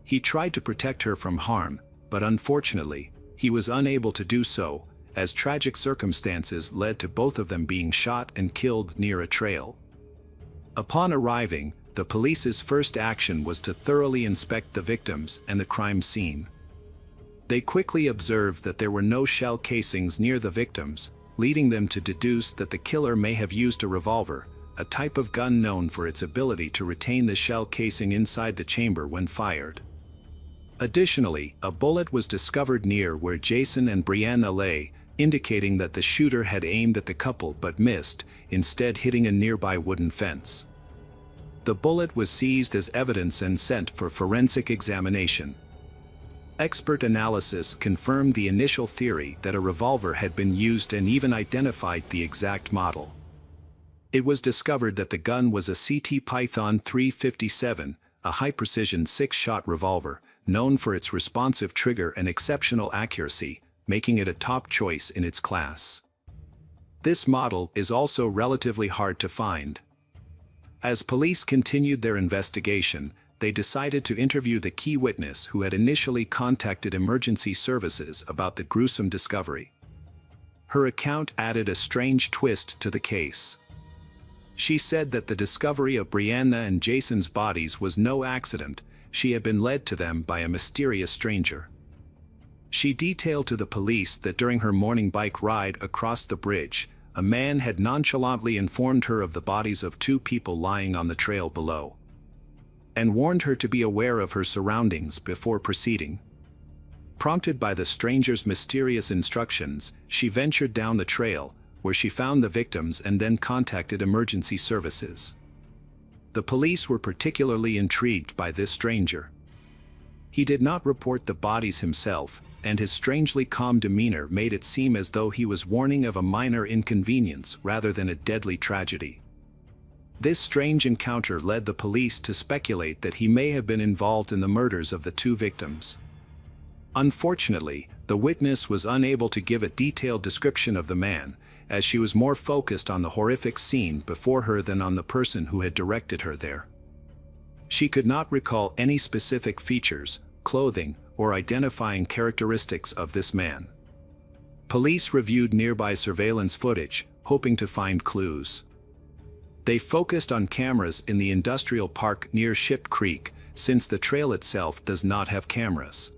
He tried to protect her from harm, but unfortunately, he was unable to do so, as tragic circumstances led to both of them being shot and killed near a trail. Upon arriving, the police's first action was to thoroughly inspect the victims and the crime scene. They quickly observed that there were no shell casings near the victims, leading them to deduce that the killer may have used a revolver, a type of gun known for its ability to retain the shell casing inside the chamber when fired. Additionally, a bullet was discovered near where Jason and Brianna lay, indicating that the shooter had aimed at the couple but missed, instead hitting a nearby wooden fence. The bullet was seized as evidence and sent for forensic examination. Expert analysis confirmed the initial theory that a revolver had been used and even identified the exact model. It was discovered that the gun was a CT Python 357, a high-precision 6-shot revolver, known for its responsive trigger and exceptional accuracy, making it a top choice in its class. This model is also relatively hard to find. As police continued their investigation, they decided to interview the key witness who had initially contacted emergency services about the gruesome discovery. Her account added a strange twist to the case. She said that the discovery of Brianna and Jason's bodies was no accident. She had been led to them by a mysterious stranger. She detailed to the police that during her morning bike ride across the bridge, a man had nonchalantly informed her of the bodies of 2 people lying on the trail below, and warned her to be aware of her surroundings before proceeding. Prompted by the stranger's mysterious instructions, she ventured down the trail, where she found the victims and then contacted emergency services. The police were particularly intrigued by this stranger. He did not report the bodies himself, and his strangely calm demeanor made it seem as though he was warning of a minor inconvenience rather than a deadly tragedy. This strange encounter led the police to speculate that he may have been involved in the murders of the 2 victims. Unfortunately, the witness was unable to give a detailed description of the man, as she was more focused on the horrific scene before her than on the person who had directed her there. She could not recall any specific features, clothing, or identifying characteristics of this man. Police reviewed nearby surveillance footage, hoping to find clues. They focused on cameras in the industrial park near Ship Creek, since the trail itself does not have cameras.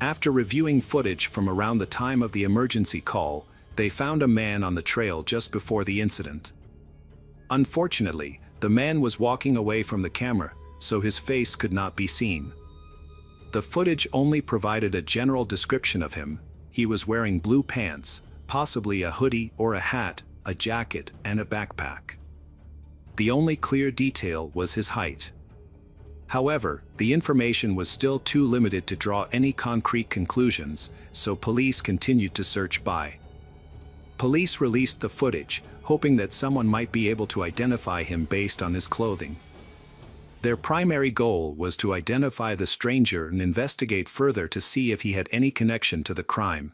After reviewing footage from around the time of the emergency call, they found a man on the trail just before the incident. Unfortunately, the man was walking away from the camera, so his face could not be seen. The footage only provided a general description of him. He was wearing blue pants, possibly a hoodie or a hat, a jacket, and a backpack. The only clear detail was his height. However, the information was still too limited to draw any concrete conclusions, so police continued to search by. Police released the footage, hoping that someone might be able to identify him based on his clothing. Their primary goal was to identify the stranger and investigate further to see if he had any connection to the crime.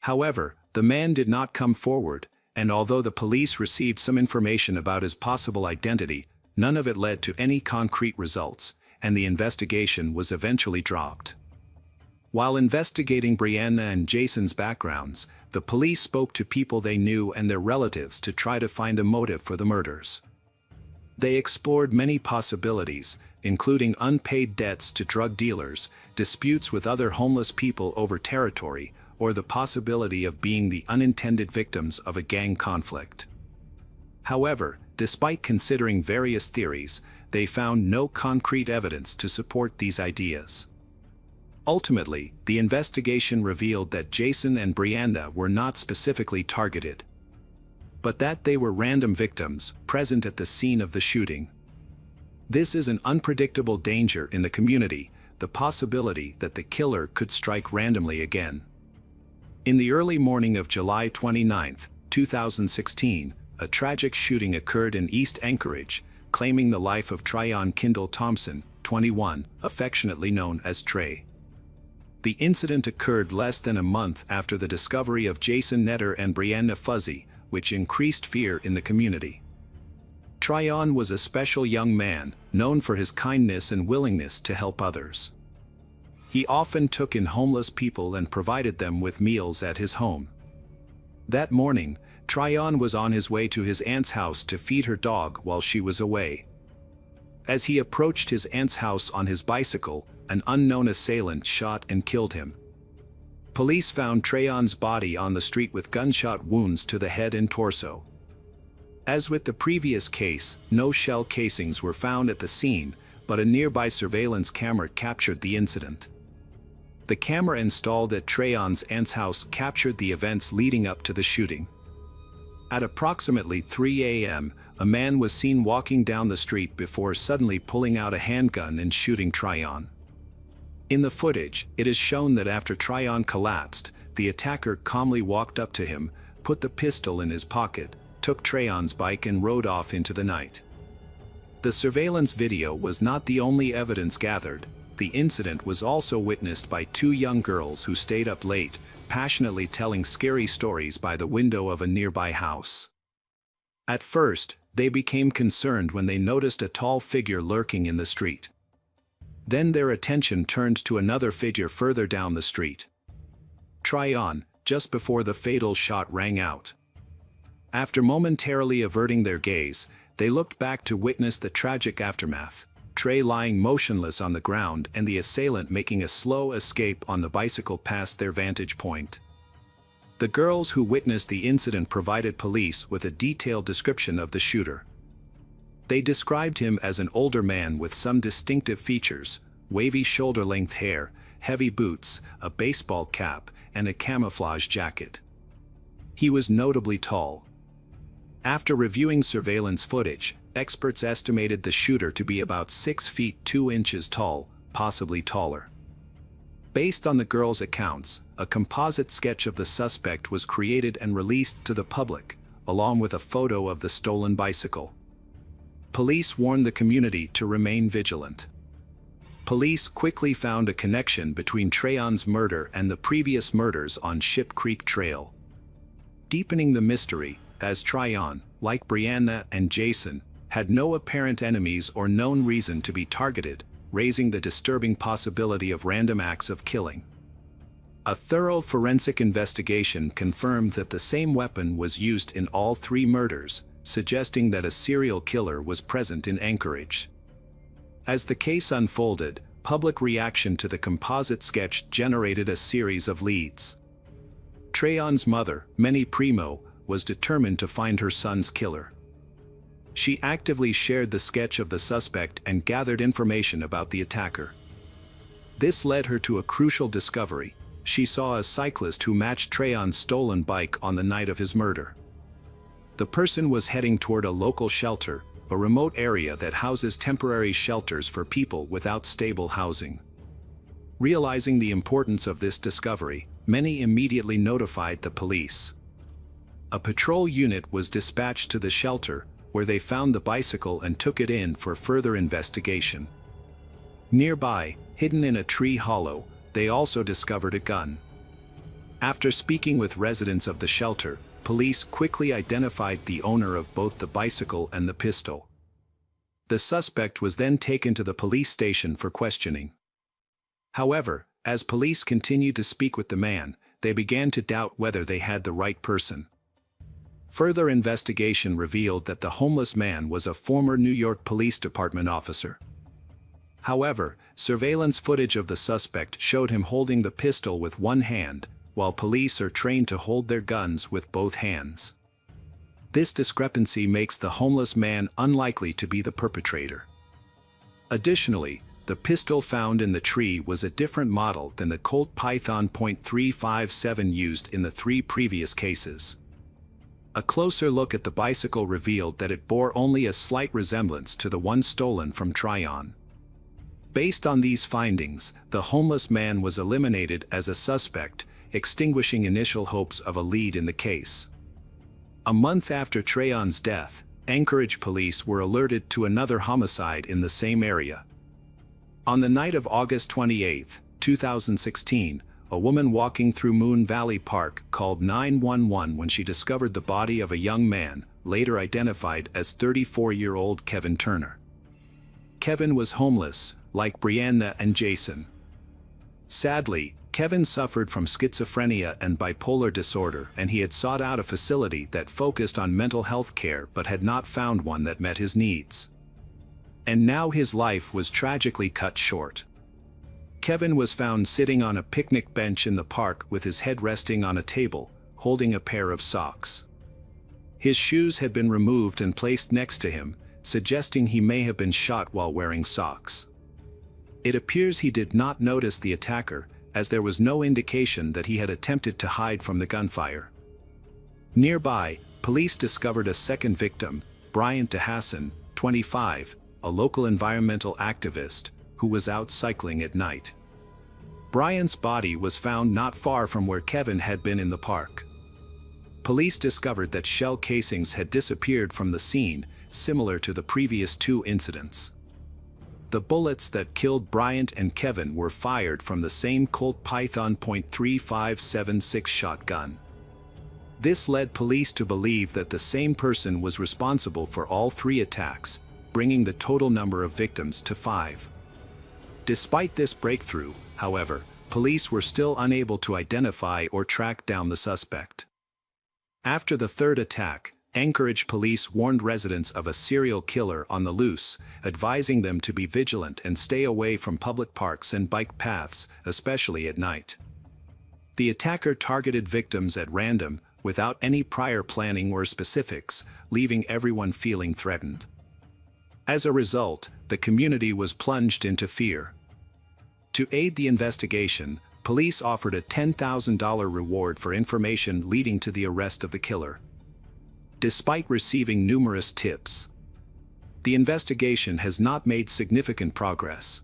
However, the man did not come forward, and although the police received some information about his possible identity, none of it led to any concrete results, and the investigation was eventually dropped. While investigating Brianna and Jason's backgrounds, the police spoke to people they knew and their relatives to try to find a motive for the murders. They explored many possibilities, including unpaid debts to drug dealers, disputes with other homeless people over territory, or the possibility of being the unintended victims of a gang conflict. However, despite considering various theories, they found no concrete evidence to support these ideas. Ultimately, the investigation revealed that Jason and Brianna were not specifically targeted, but that they were random victims present at the scene of the shooting. This is an unpredictable danger in the community, the possibility that the killer could strike randomly again. In the early morning of July 29, 2016, a tragic shooting occurred in East Anchorage, claiming the life of Tryon Kindle Thompson, 21, affectionately known as Trey. The incident occurred less than a month after the discovery of Jason Netter and Brianna Fuzzy, which increased fear in the community. Tryon was a special young man, known for his kindness and willingness to help others. He often took in homeless people and provided them with meals at his home. That morning, Tryon was on his way to his aunt's house to feed her dog while she was away. As he approached his aunt's house on his bicycle, an unknown assailant shot and killed him. Police found Tryon's body on the street with gunshot wounds to the head and torso. As with the previous case, no shell casings were found at the scene, but a nearby surveillance camera captured the incident. The camera installed at Tryon's aunt's house captured the events leading up to the shooting. At approximately 3 a.m., a man was seen walking down the street before suddenly pulling out a handgun and shooting Tryon. In the footage, it is shown that after Tryon collapsed, the attacker calmly walked up to him, put the pistol in his pocket, took Tryon's bike and rode off into the night. The surveillance video was not the only evidence gathered. The incident was also witnessed by two young girls who stayed up late, passionately telling scary stories by the window of a nearby house. At first, they became concerned when they noticed a tall figure lurking in the street. Then their attention turned to another figure further down the street. Tryon, just before the fatal shot rang out. After momentarily averting their gaze, they looked back to witness the tragic aftermath. Trey lying motionless on the ground and the assailant making a slow escape on the bicycle past their vantage point. The girls who witnessed the incident provided police with a detailed description of the shooter. They described him as an older man with some distinctive features: wavy shoulder-length hair, heavy boots, a baseball cap, and a camouflage jacket. He was notably tall. After reviewing surveillance footage, experts estimated the shooter to be about 6 feet 2 inches tall, possibly taller. Based on the girls' accounts, a composite sketch of the suspect was created and released to the public, along with a photo of the stolen bicycle. Police warned the community to remain vigilant. Police quickly found a connection between Tryon's murder and the previous murders on Ship Creek Trail. Deepening the mystery, as Tryon, like Brianna and Jason, had no apparent enemies or known reason to be targeted, raising the disturbing possibility of random acts of killing. A thorough forensic investigation confirmed that the same weapon was used in all 3 murders, suggesting that a serial killer was present in Anchorage. As the case unfolded, public reaction to the composite sketch generated a series of leads. Trayon's mother, Minnie Primo, was determined to find her son's killer. She actively shared the sketch of the suspect and gathered information about the attacker. This led her to a crucial discovery. She saw a cyclist who matched Trayon's stolen bike on the night of his murder. The person was heading toward a local shelter, a remote area that houses temporary shelters for people without stable housing. Realizing the importance of this discovery, many immediately notified the police. A patrol unit was dispatched to the shelter, where they found the bicycle and took it in for further investigation. Nearby, hidden in a tree hollow, they also discovered a gun. After speaking with residents of the shelter, police quickly identified the owner of both the bicycle and the pistol. The suspect was then taken to the police station for questioning. However, as police continued to speak with the man, they began to doubt whether they had the right person. Further investigation revealed that the homeless man was a former New York Police Department officer. However, surveillance footage of the suspect showed him holding the pistol with one hand, while police are trained to hold their guns with both hands. This discrepancy makes the homeless man unlikely to be the perpetrator. Additionally, the pistol found in the tree was a different model than the Colt Python .357 used in the 3 previous cases. A closer look at the bicycle revealed that it bore only a slight resemblance to the one stolen from Trayon. Based on these findings, the homeless man was eliminated as a suspect, extinguishing initial hopes of a lead in the case. A month after Trayon's death, Anchorage police were alerted to another homicide in the same area. On the night of August 28, 2016, a woman walking through Moon Valley Park called 911 when she discovered the body of a young man, later identified as 34-year-old Kevin Turner. Kevin was homeless, like Brianna and Jason. Sadly, Kevin suffered from schizophrenia and bipolar disorder, and he had sought out a facility that focused on mental health care but had not found one that met his needs. And now his life was tragically cut short. Kevin was found sitting on a picnic bench in the park with his head resting on a table, holding a pair of socks. His shoes had been removed and placed next to him, suggesting he may have been shot while wearing socks. It appears he did not notice the attacker, as there was no indication that he had attempted to hide from the gunfire. Nearby, police discovered a second victim, Bryant DeHassan, 25, a local environmental activist, who was out cycling at night. Bryant's body was found not far from where Kevin had been in the park. Police discovered that shell casings had disappeared from the scene, similar to the previous 2 incidents. The bullets that killed Bryant and Kevin were fired from the same Colt Python .3576 shotgun. This led police to believe that the same person was responsible for all 3 attacks, bringing the total number of victims to 5. Despite this breakthrough, however, police were still unable to identify or track down the suspect. After the 3rd attack, Anchorage police warned residents of a serial killer on the loose, advising them to be vigilant and stay away from public parks and bike paths, especially at night. The attacker targeted victims at random, without any prior planning or specifics, leaving everyone feeling threatened. As a result, the community was plunged into fear. To aid the investigation, police offered a $10,000 reward for information leading to the arrest of the killer. Despite receiving numerous tips, the investigation has not made significant progress.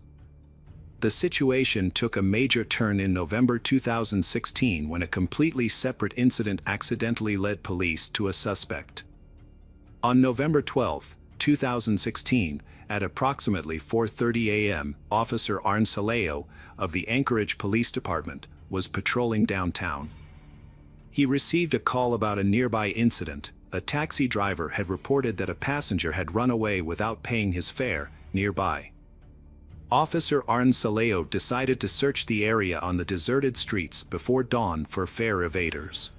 The situation took a major turn in November 2016 when a completely separate incident accidentally led police to a suspect. On November 12, 2016, at approximately 4:30 a.m., Officer Arn Saleo of the Anchorage Police Department was patrolling downtown. He received a call about a nearby incident. a taxi driver had reported that a passenger had run away without paying his fare nearby. Officer Arn Saleo decided to search the area on the deserted streets before dawn for fare evaders.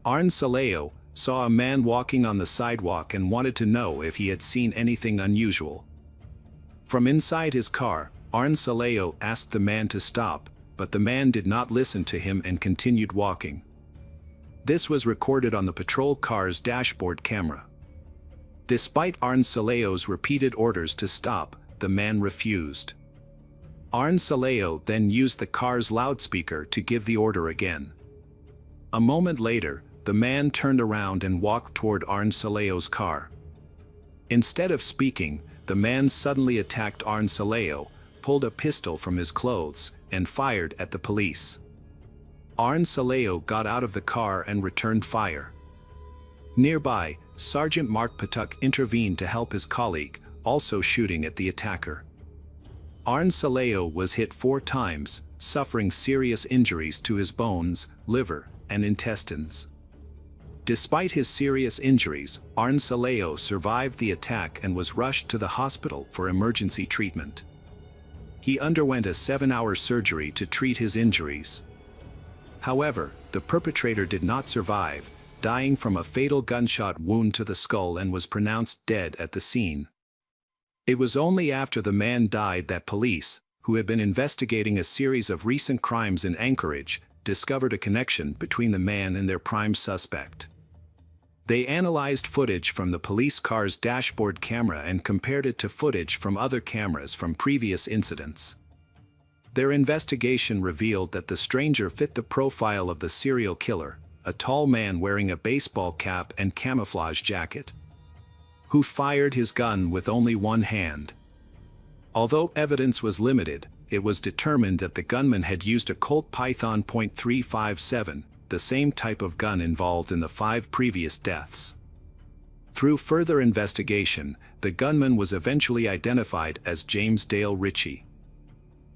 Arn Saleo saw a man walking on the sidewalk and wanted to know if he had seen anything unusual. From inside his car, Arn Saleo asked the man to stop, but the man did not listen to him and continued walking. This was recorded on the patrol car's dashboard camera. Despite Arn Saleo's repeated orders to stop, the man refused. Arn Saleo then used the car's loudspeaker to give the order again. A moment later, the man turned around and walked toward Arn Saleo's car. Instead of speaking, the man suddenly attacked Arn Saleo, pulled a pistol from his clothes, and fired at the police. Arn Saleo got out of the car and returned fire. Nearby, Sergeant Mark Patuk intervened to help his colleague, also shooting at the attacker. Arn Saleo was hit 4 times, suffering serious injuries to his bones, liver, and intestines. Despite his serious injuries, Arn Saleo survived the attack and was rushed to the hospital for emergency treatment. He underwent a 7-hour surgery to treat his injuries. However, the perpetrator did not survive, dying from a fatal gunshot wound to the skull and was pronounced dead at the scene. It was only after the man died that police, who had been investigating a series of recent crimes in Anchorage, discovered a connection between the man and their prime suspect. They analyzed footage from the police car's dashboard camera and compared it to footage from other cameras from previous incidents. Their investigation revealed that the stranger fit the profile of the serial killer, a tall man wearing a baseball cap and camouflage jacket, who fired his gun with only one hand. Although evidence was limited, it was determined that the gunman had used a Colt Python .357, the same type of gun involved in the 5 previous deaths. Through further investigation, the gunman was eventually identified as James Dale Ritchie.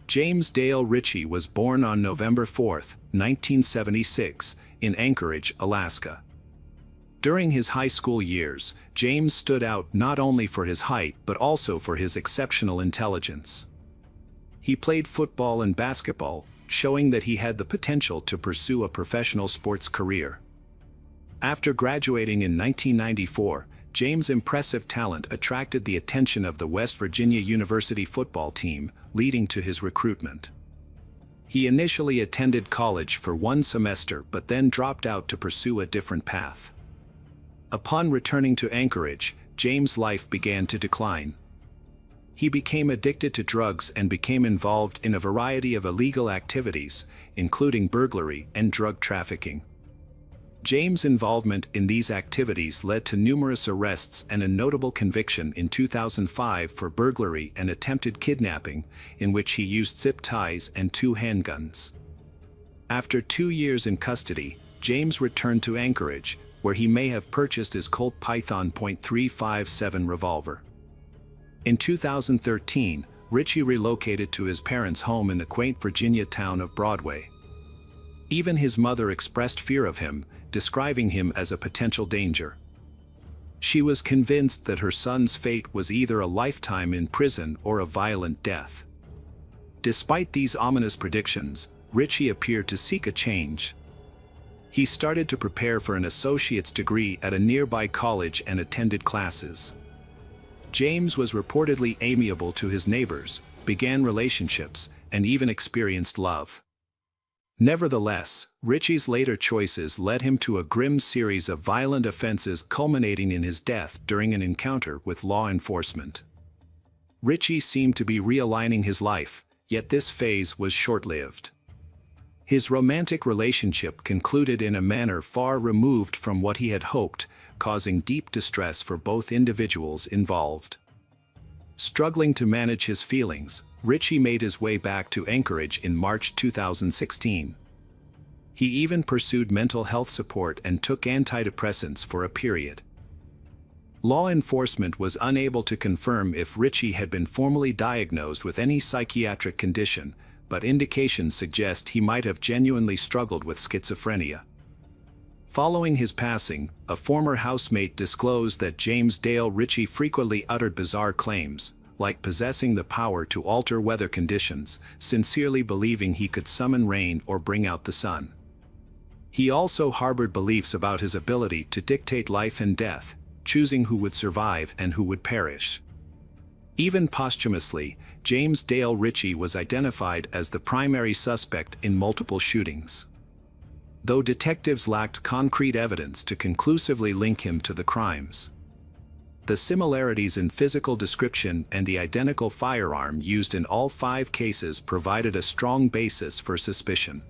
James Dale Ritchie was born on November 4, 1976, in Anchorage, Alaska. During his high school years, James stood out not only for his height but also for his exceptional intelligence. He played football and basketball, showing that he had the potential to pursue a professional sports career. After graduating in 1994, James' impressive talent attracted the attention of the West Virginia University football team, leading to his recruitment. He initially attended college for 1 semester but then dropped out to pursue a different path. Upon returning to Anchorage, James' life began to decline. He became addicted to drugs and became involved in a variety of illegal activities, including burglary and drug trafficking. James' involvement in these activities led to numerous arrests and a notable conviction in 2005 for burglary and attempted kidnapping, in which he used zip ties and 2 handguns. After 2 years in custody, James returned to Anchorage, where he may have purchased his Colt Python .357 revolver. In 2013, Ritchie relocated to his parents' home in the quaint Virginia town of Broadway. Even his mother expressed fear of him, describing him as a potential danger. She was convinced that her son's fate was either a lifetime in prison or a violent death. Despite these ominous predictions, Ritchie appeared to seek a change. He started to prepare for an associate's degree at a nearby college and attended classes. James was reportedly amiable to his neighbors, began relationships, and even experienced love. Nevertheless, Ritchie's later choices led him to a grim series of violent offenses culminating in his death during an encounter with law enforcement. Ritchie seemed to be realigning his life, yet this phase was short-lived. His romantic relationship concluded in a manner far removed from what he had hoped, causing deep distress for both individuals involved. Struggling to manage his feelings, Ritchie made his way back to Anchorage in March 2016. He even pursued mental health support and took antidepressants for a period. Law enforcement was unable to confirm if Ritchie had been formally diagnosed with any psychiatric condition, but indications suggest he might have genuinely struggled with schizophrenia. Following his passing, a former housemate disclosed that James Dale Ritchie frequently uttered bizarre claims, like possessing the power to alter weather conditions, sincerely believing he could summon rain or bring out the sun. He also harbored beliefs about his ability to dictate life and death, choosing who would survive and who would perish. Even posthumously, James Dale Ritchie was identified as the primary suspect in multiple shootings. Though detectives lacked concrete evidence to conclusively link him to the crimes. The similarities in physical description and the identical firearm used in all 5 cases provided a strong basis for suspicion.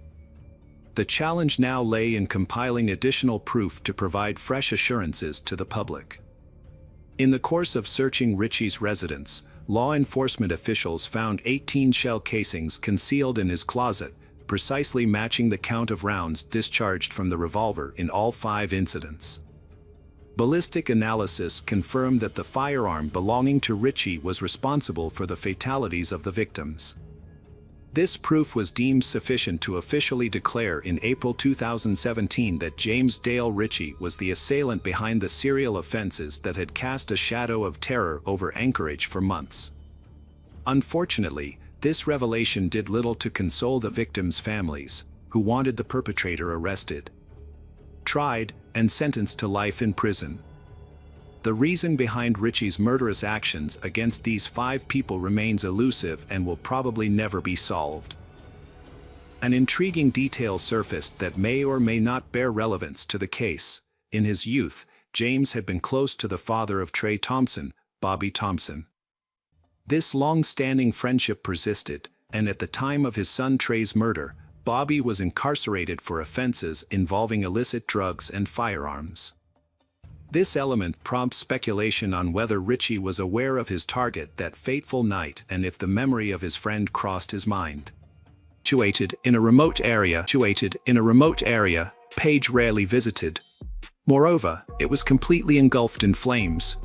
The challenge now lay in compiling additional proof to provide fresh assurances to the public. In the course of searching Ritchie's residence, law enforcement officials found 18 shell casings concealed in his closet, precisely matching the count of rounds discharged from the revolver in all 5 incidents. Ballistic analysis confirmed that the firearm belonging to Ritchie was responsible for the fatalities of the victims. This proof was deemed sufficient to officially declare in April 2017 that James Dale Ritchie was the assailant behind the serial offenses that had cast a shadow of terror over Anchorage for months. Unfortunately, this revelation did little to console the victims' families, who wanted the perpetrator arrested, tried, and sentenced to life in prison. The reason behind Ritchie's murderous actions against these 5 people remains elusive and will probably never be solved. An intriguing detail surfaced that may or may not bear relevance to the case. In his youth, James had been close to the father of Trey Thompson, Bobby Thompson. This long-standing friendship persisted, and at the time of his son Trey's murder, Bobby was incarcerated for offenses involving illicit drugs and firearms. This element prompts speculation on whether Ritchie was aware of his target that fateful night and if the memory of his friend crossed his mind. Situated in a remote area, Page rarely visited. Moreover, it was completely engulfed in flames,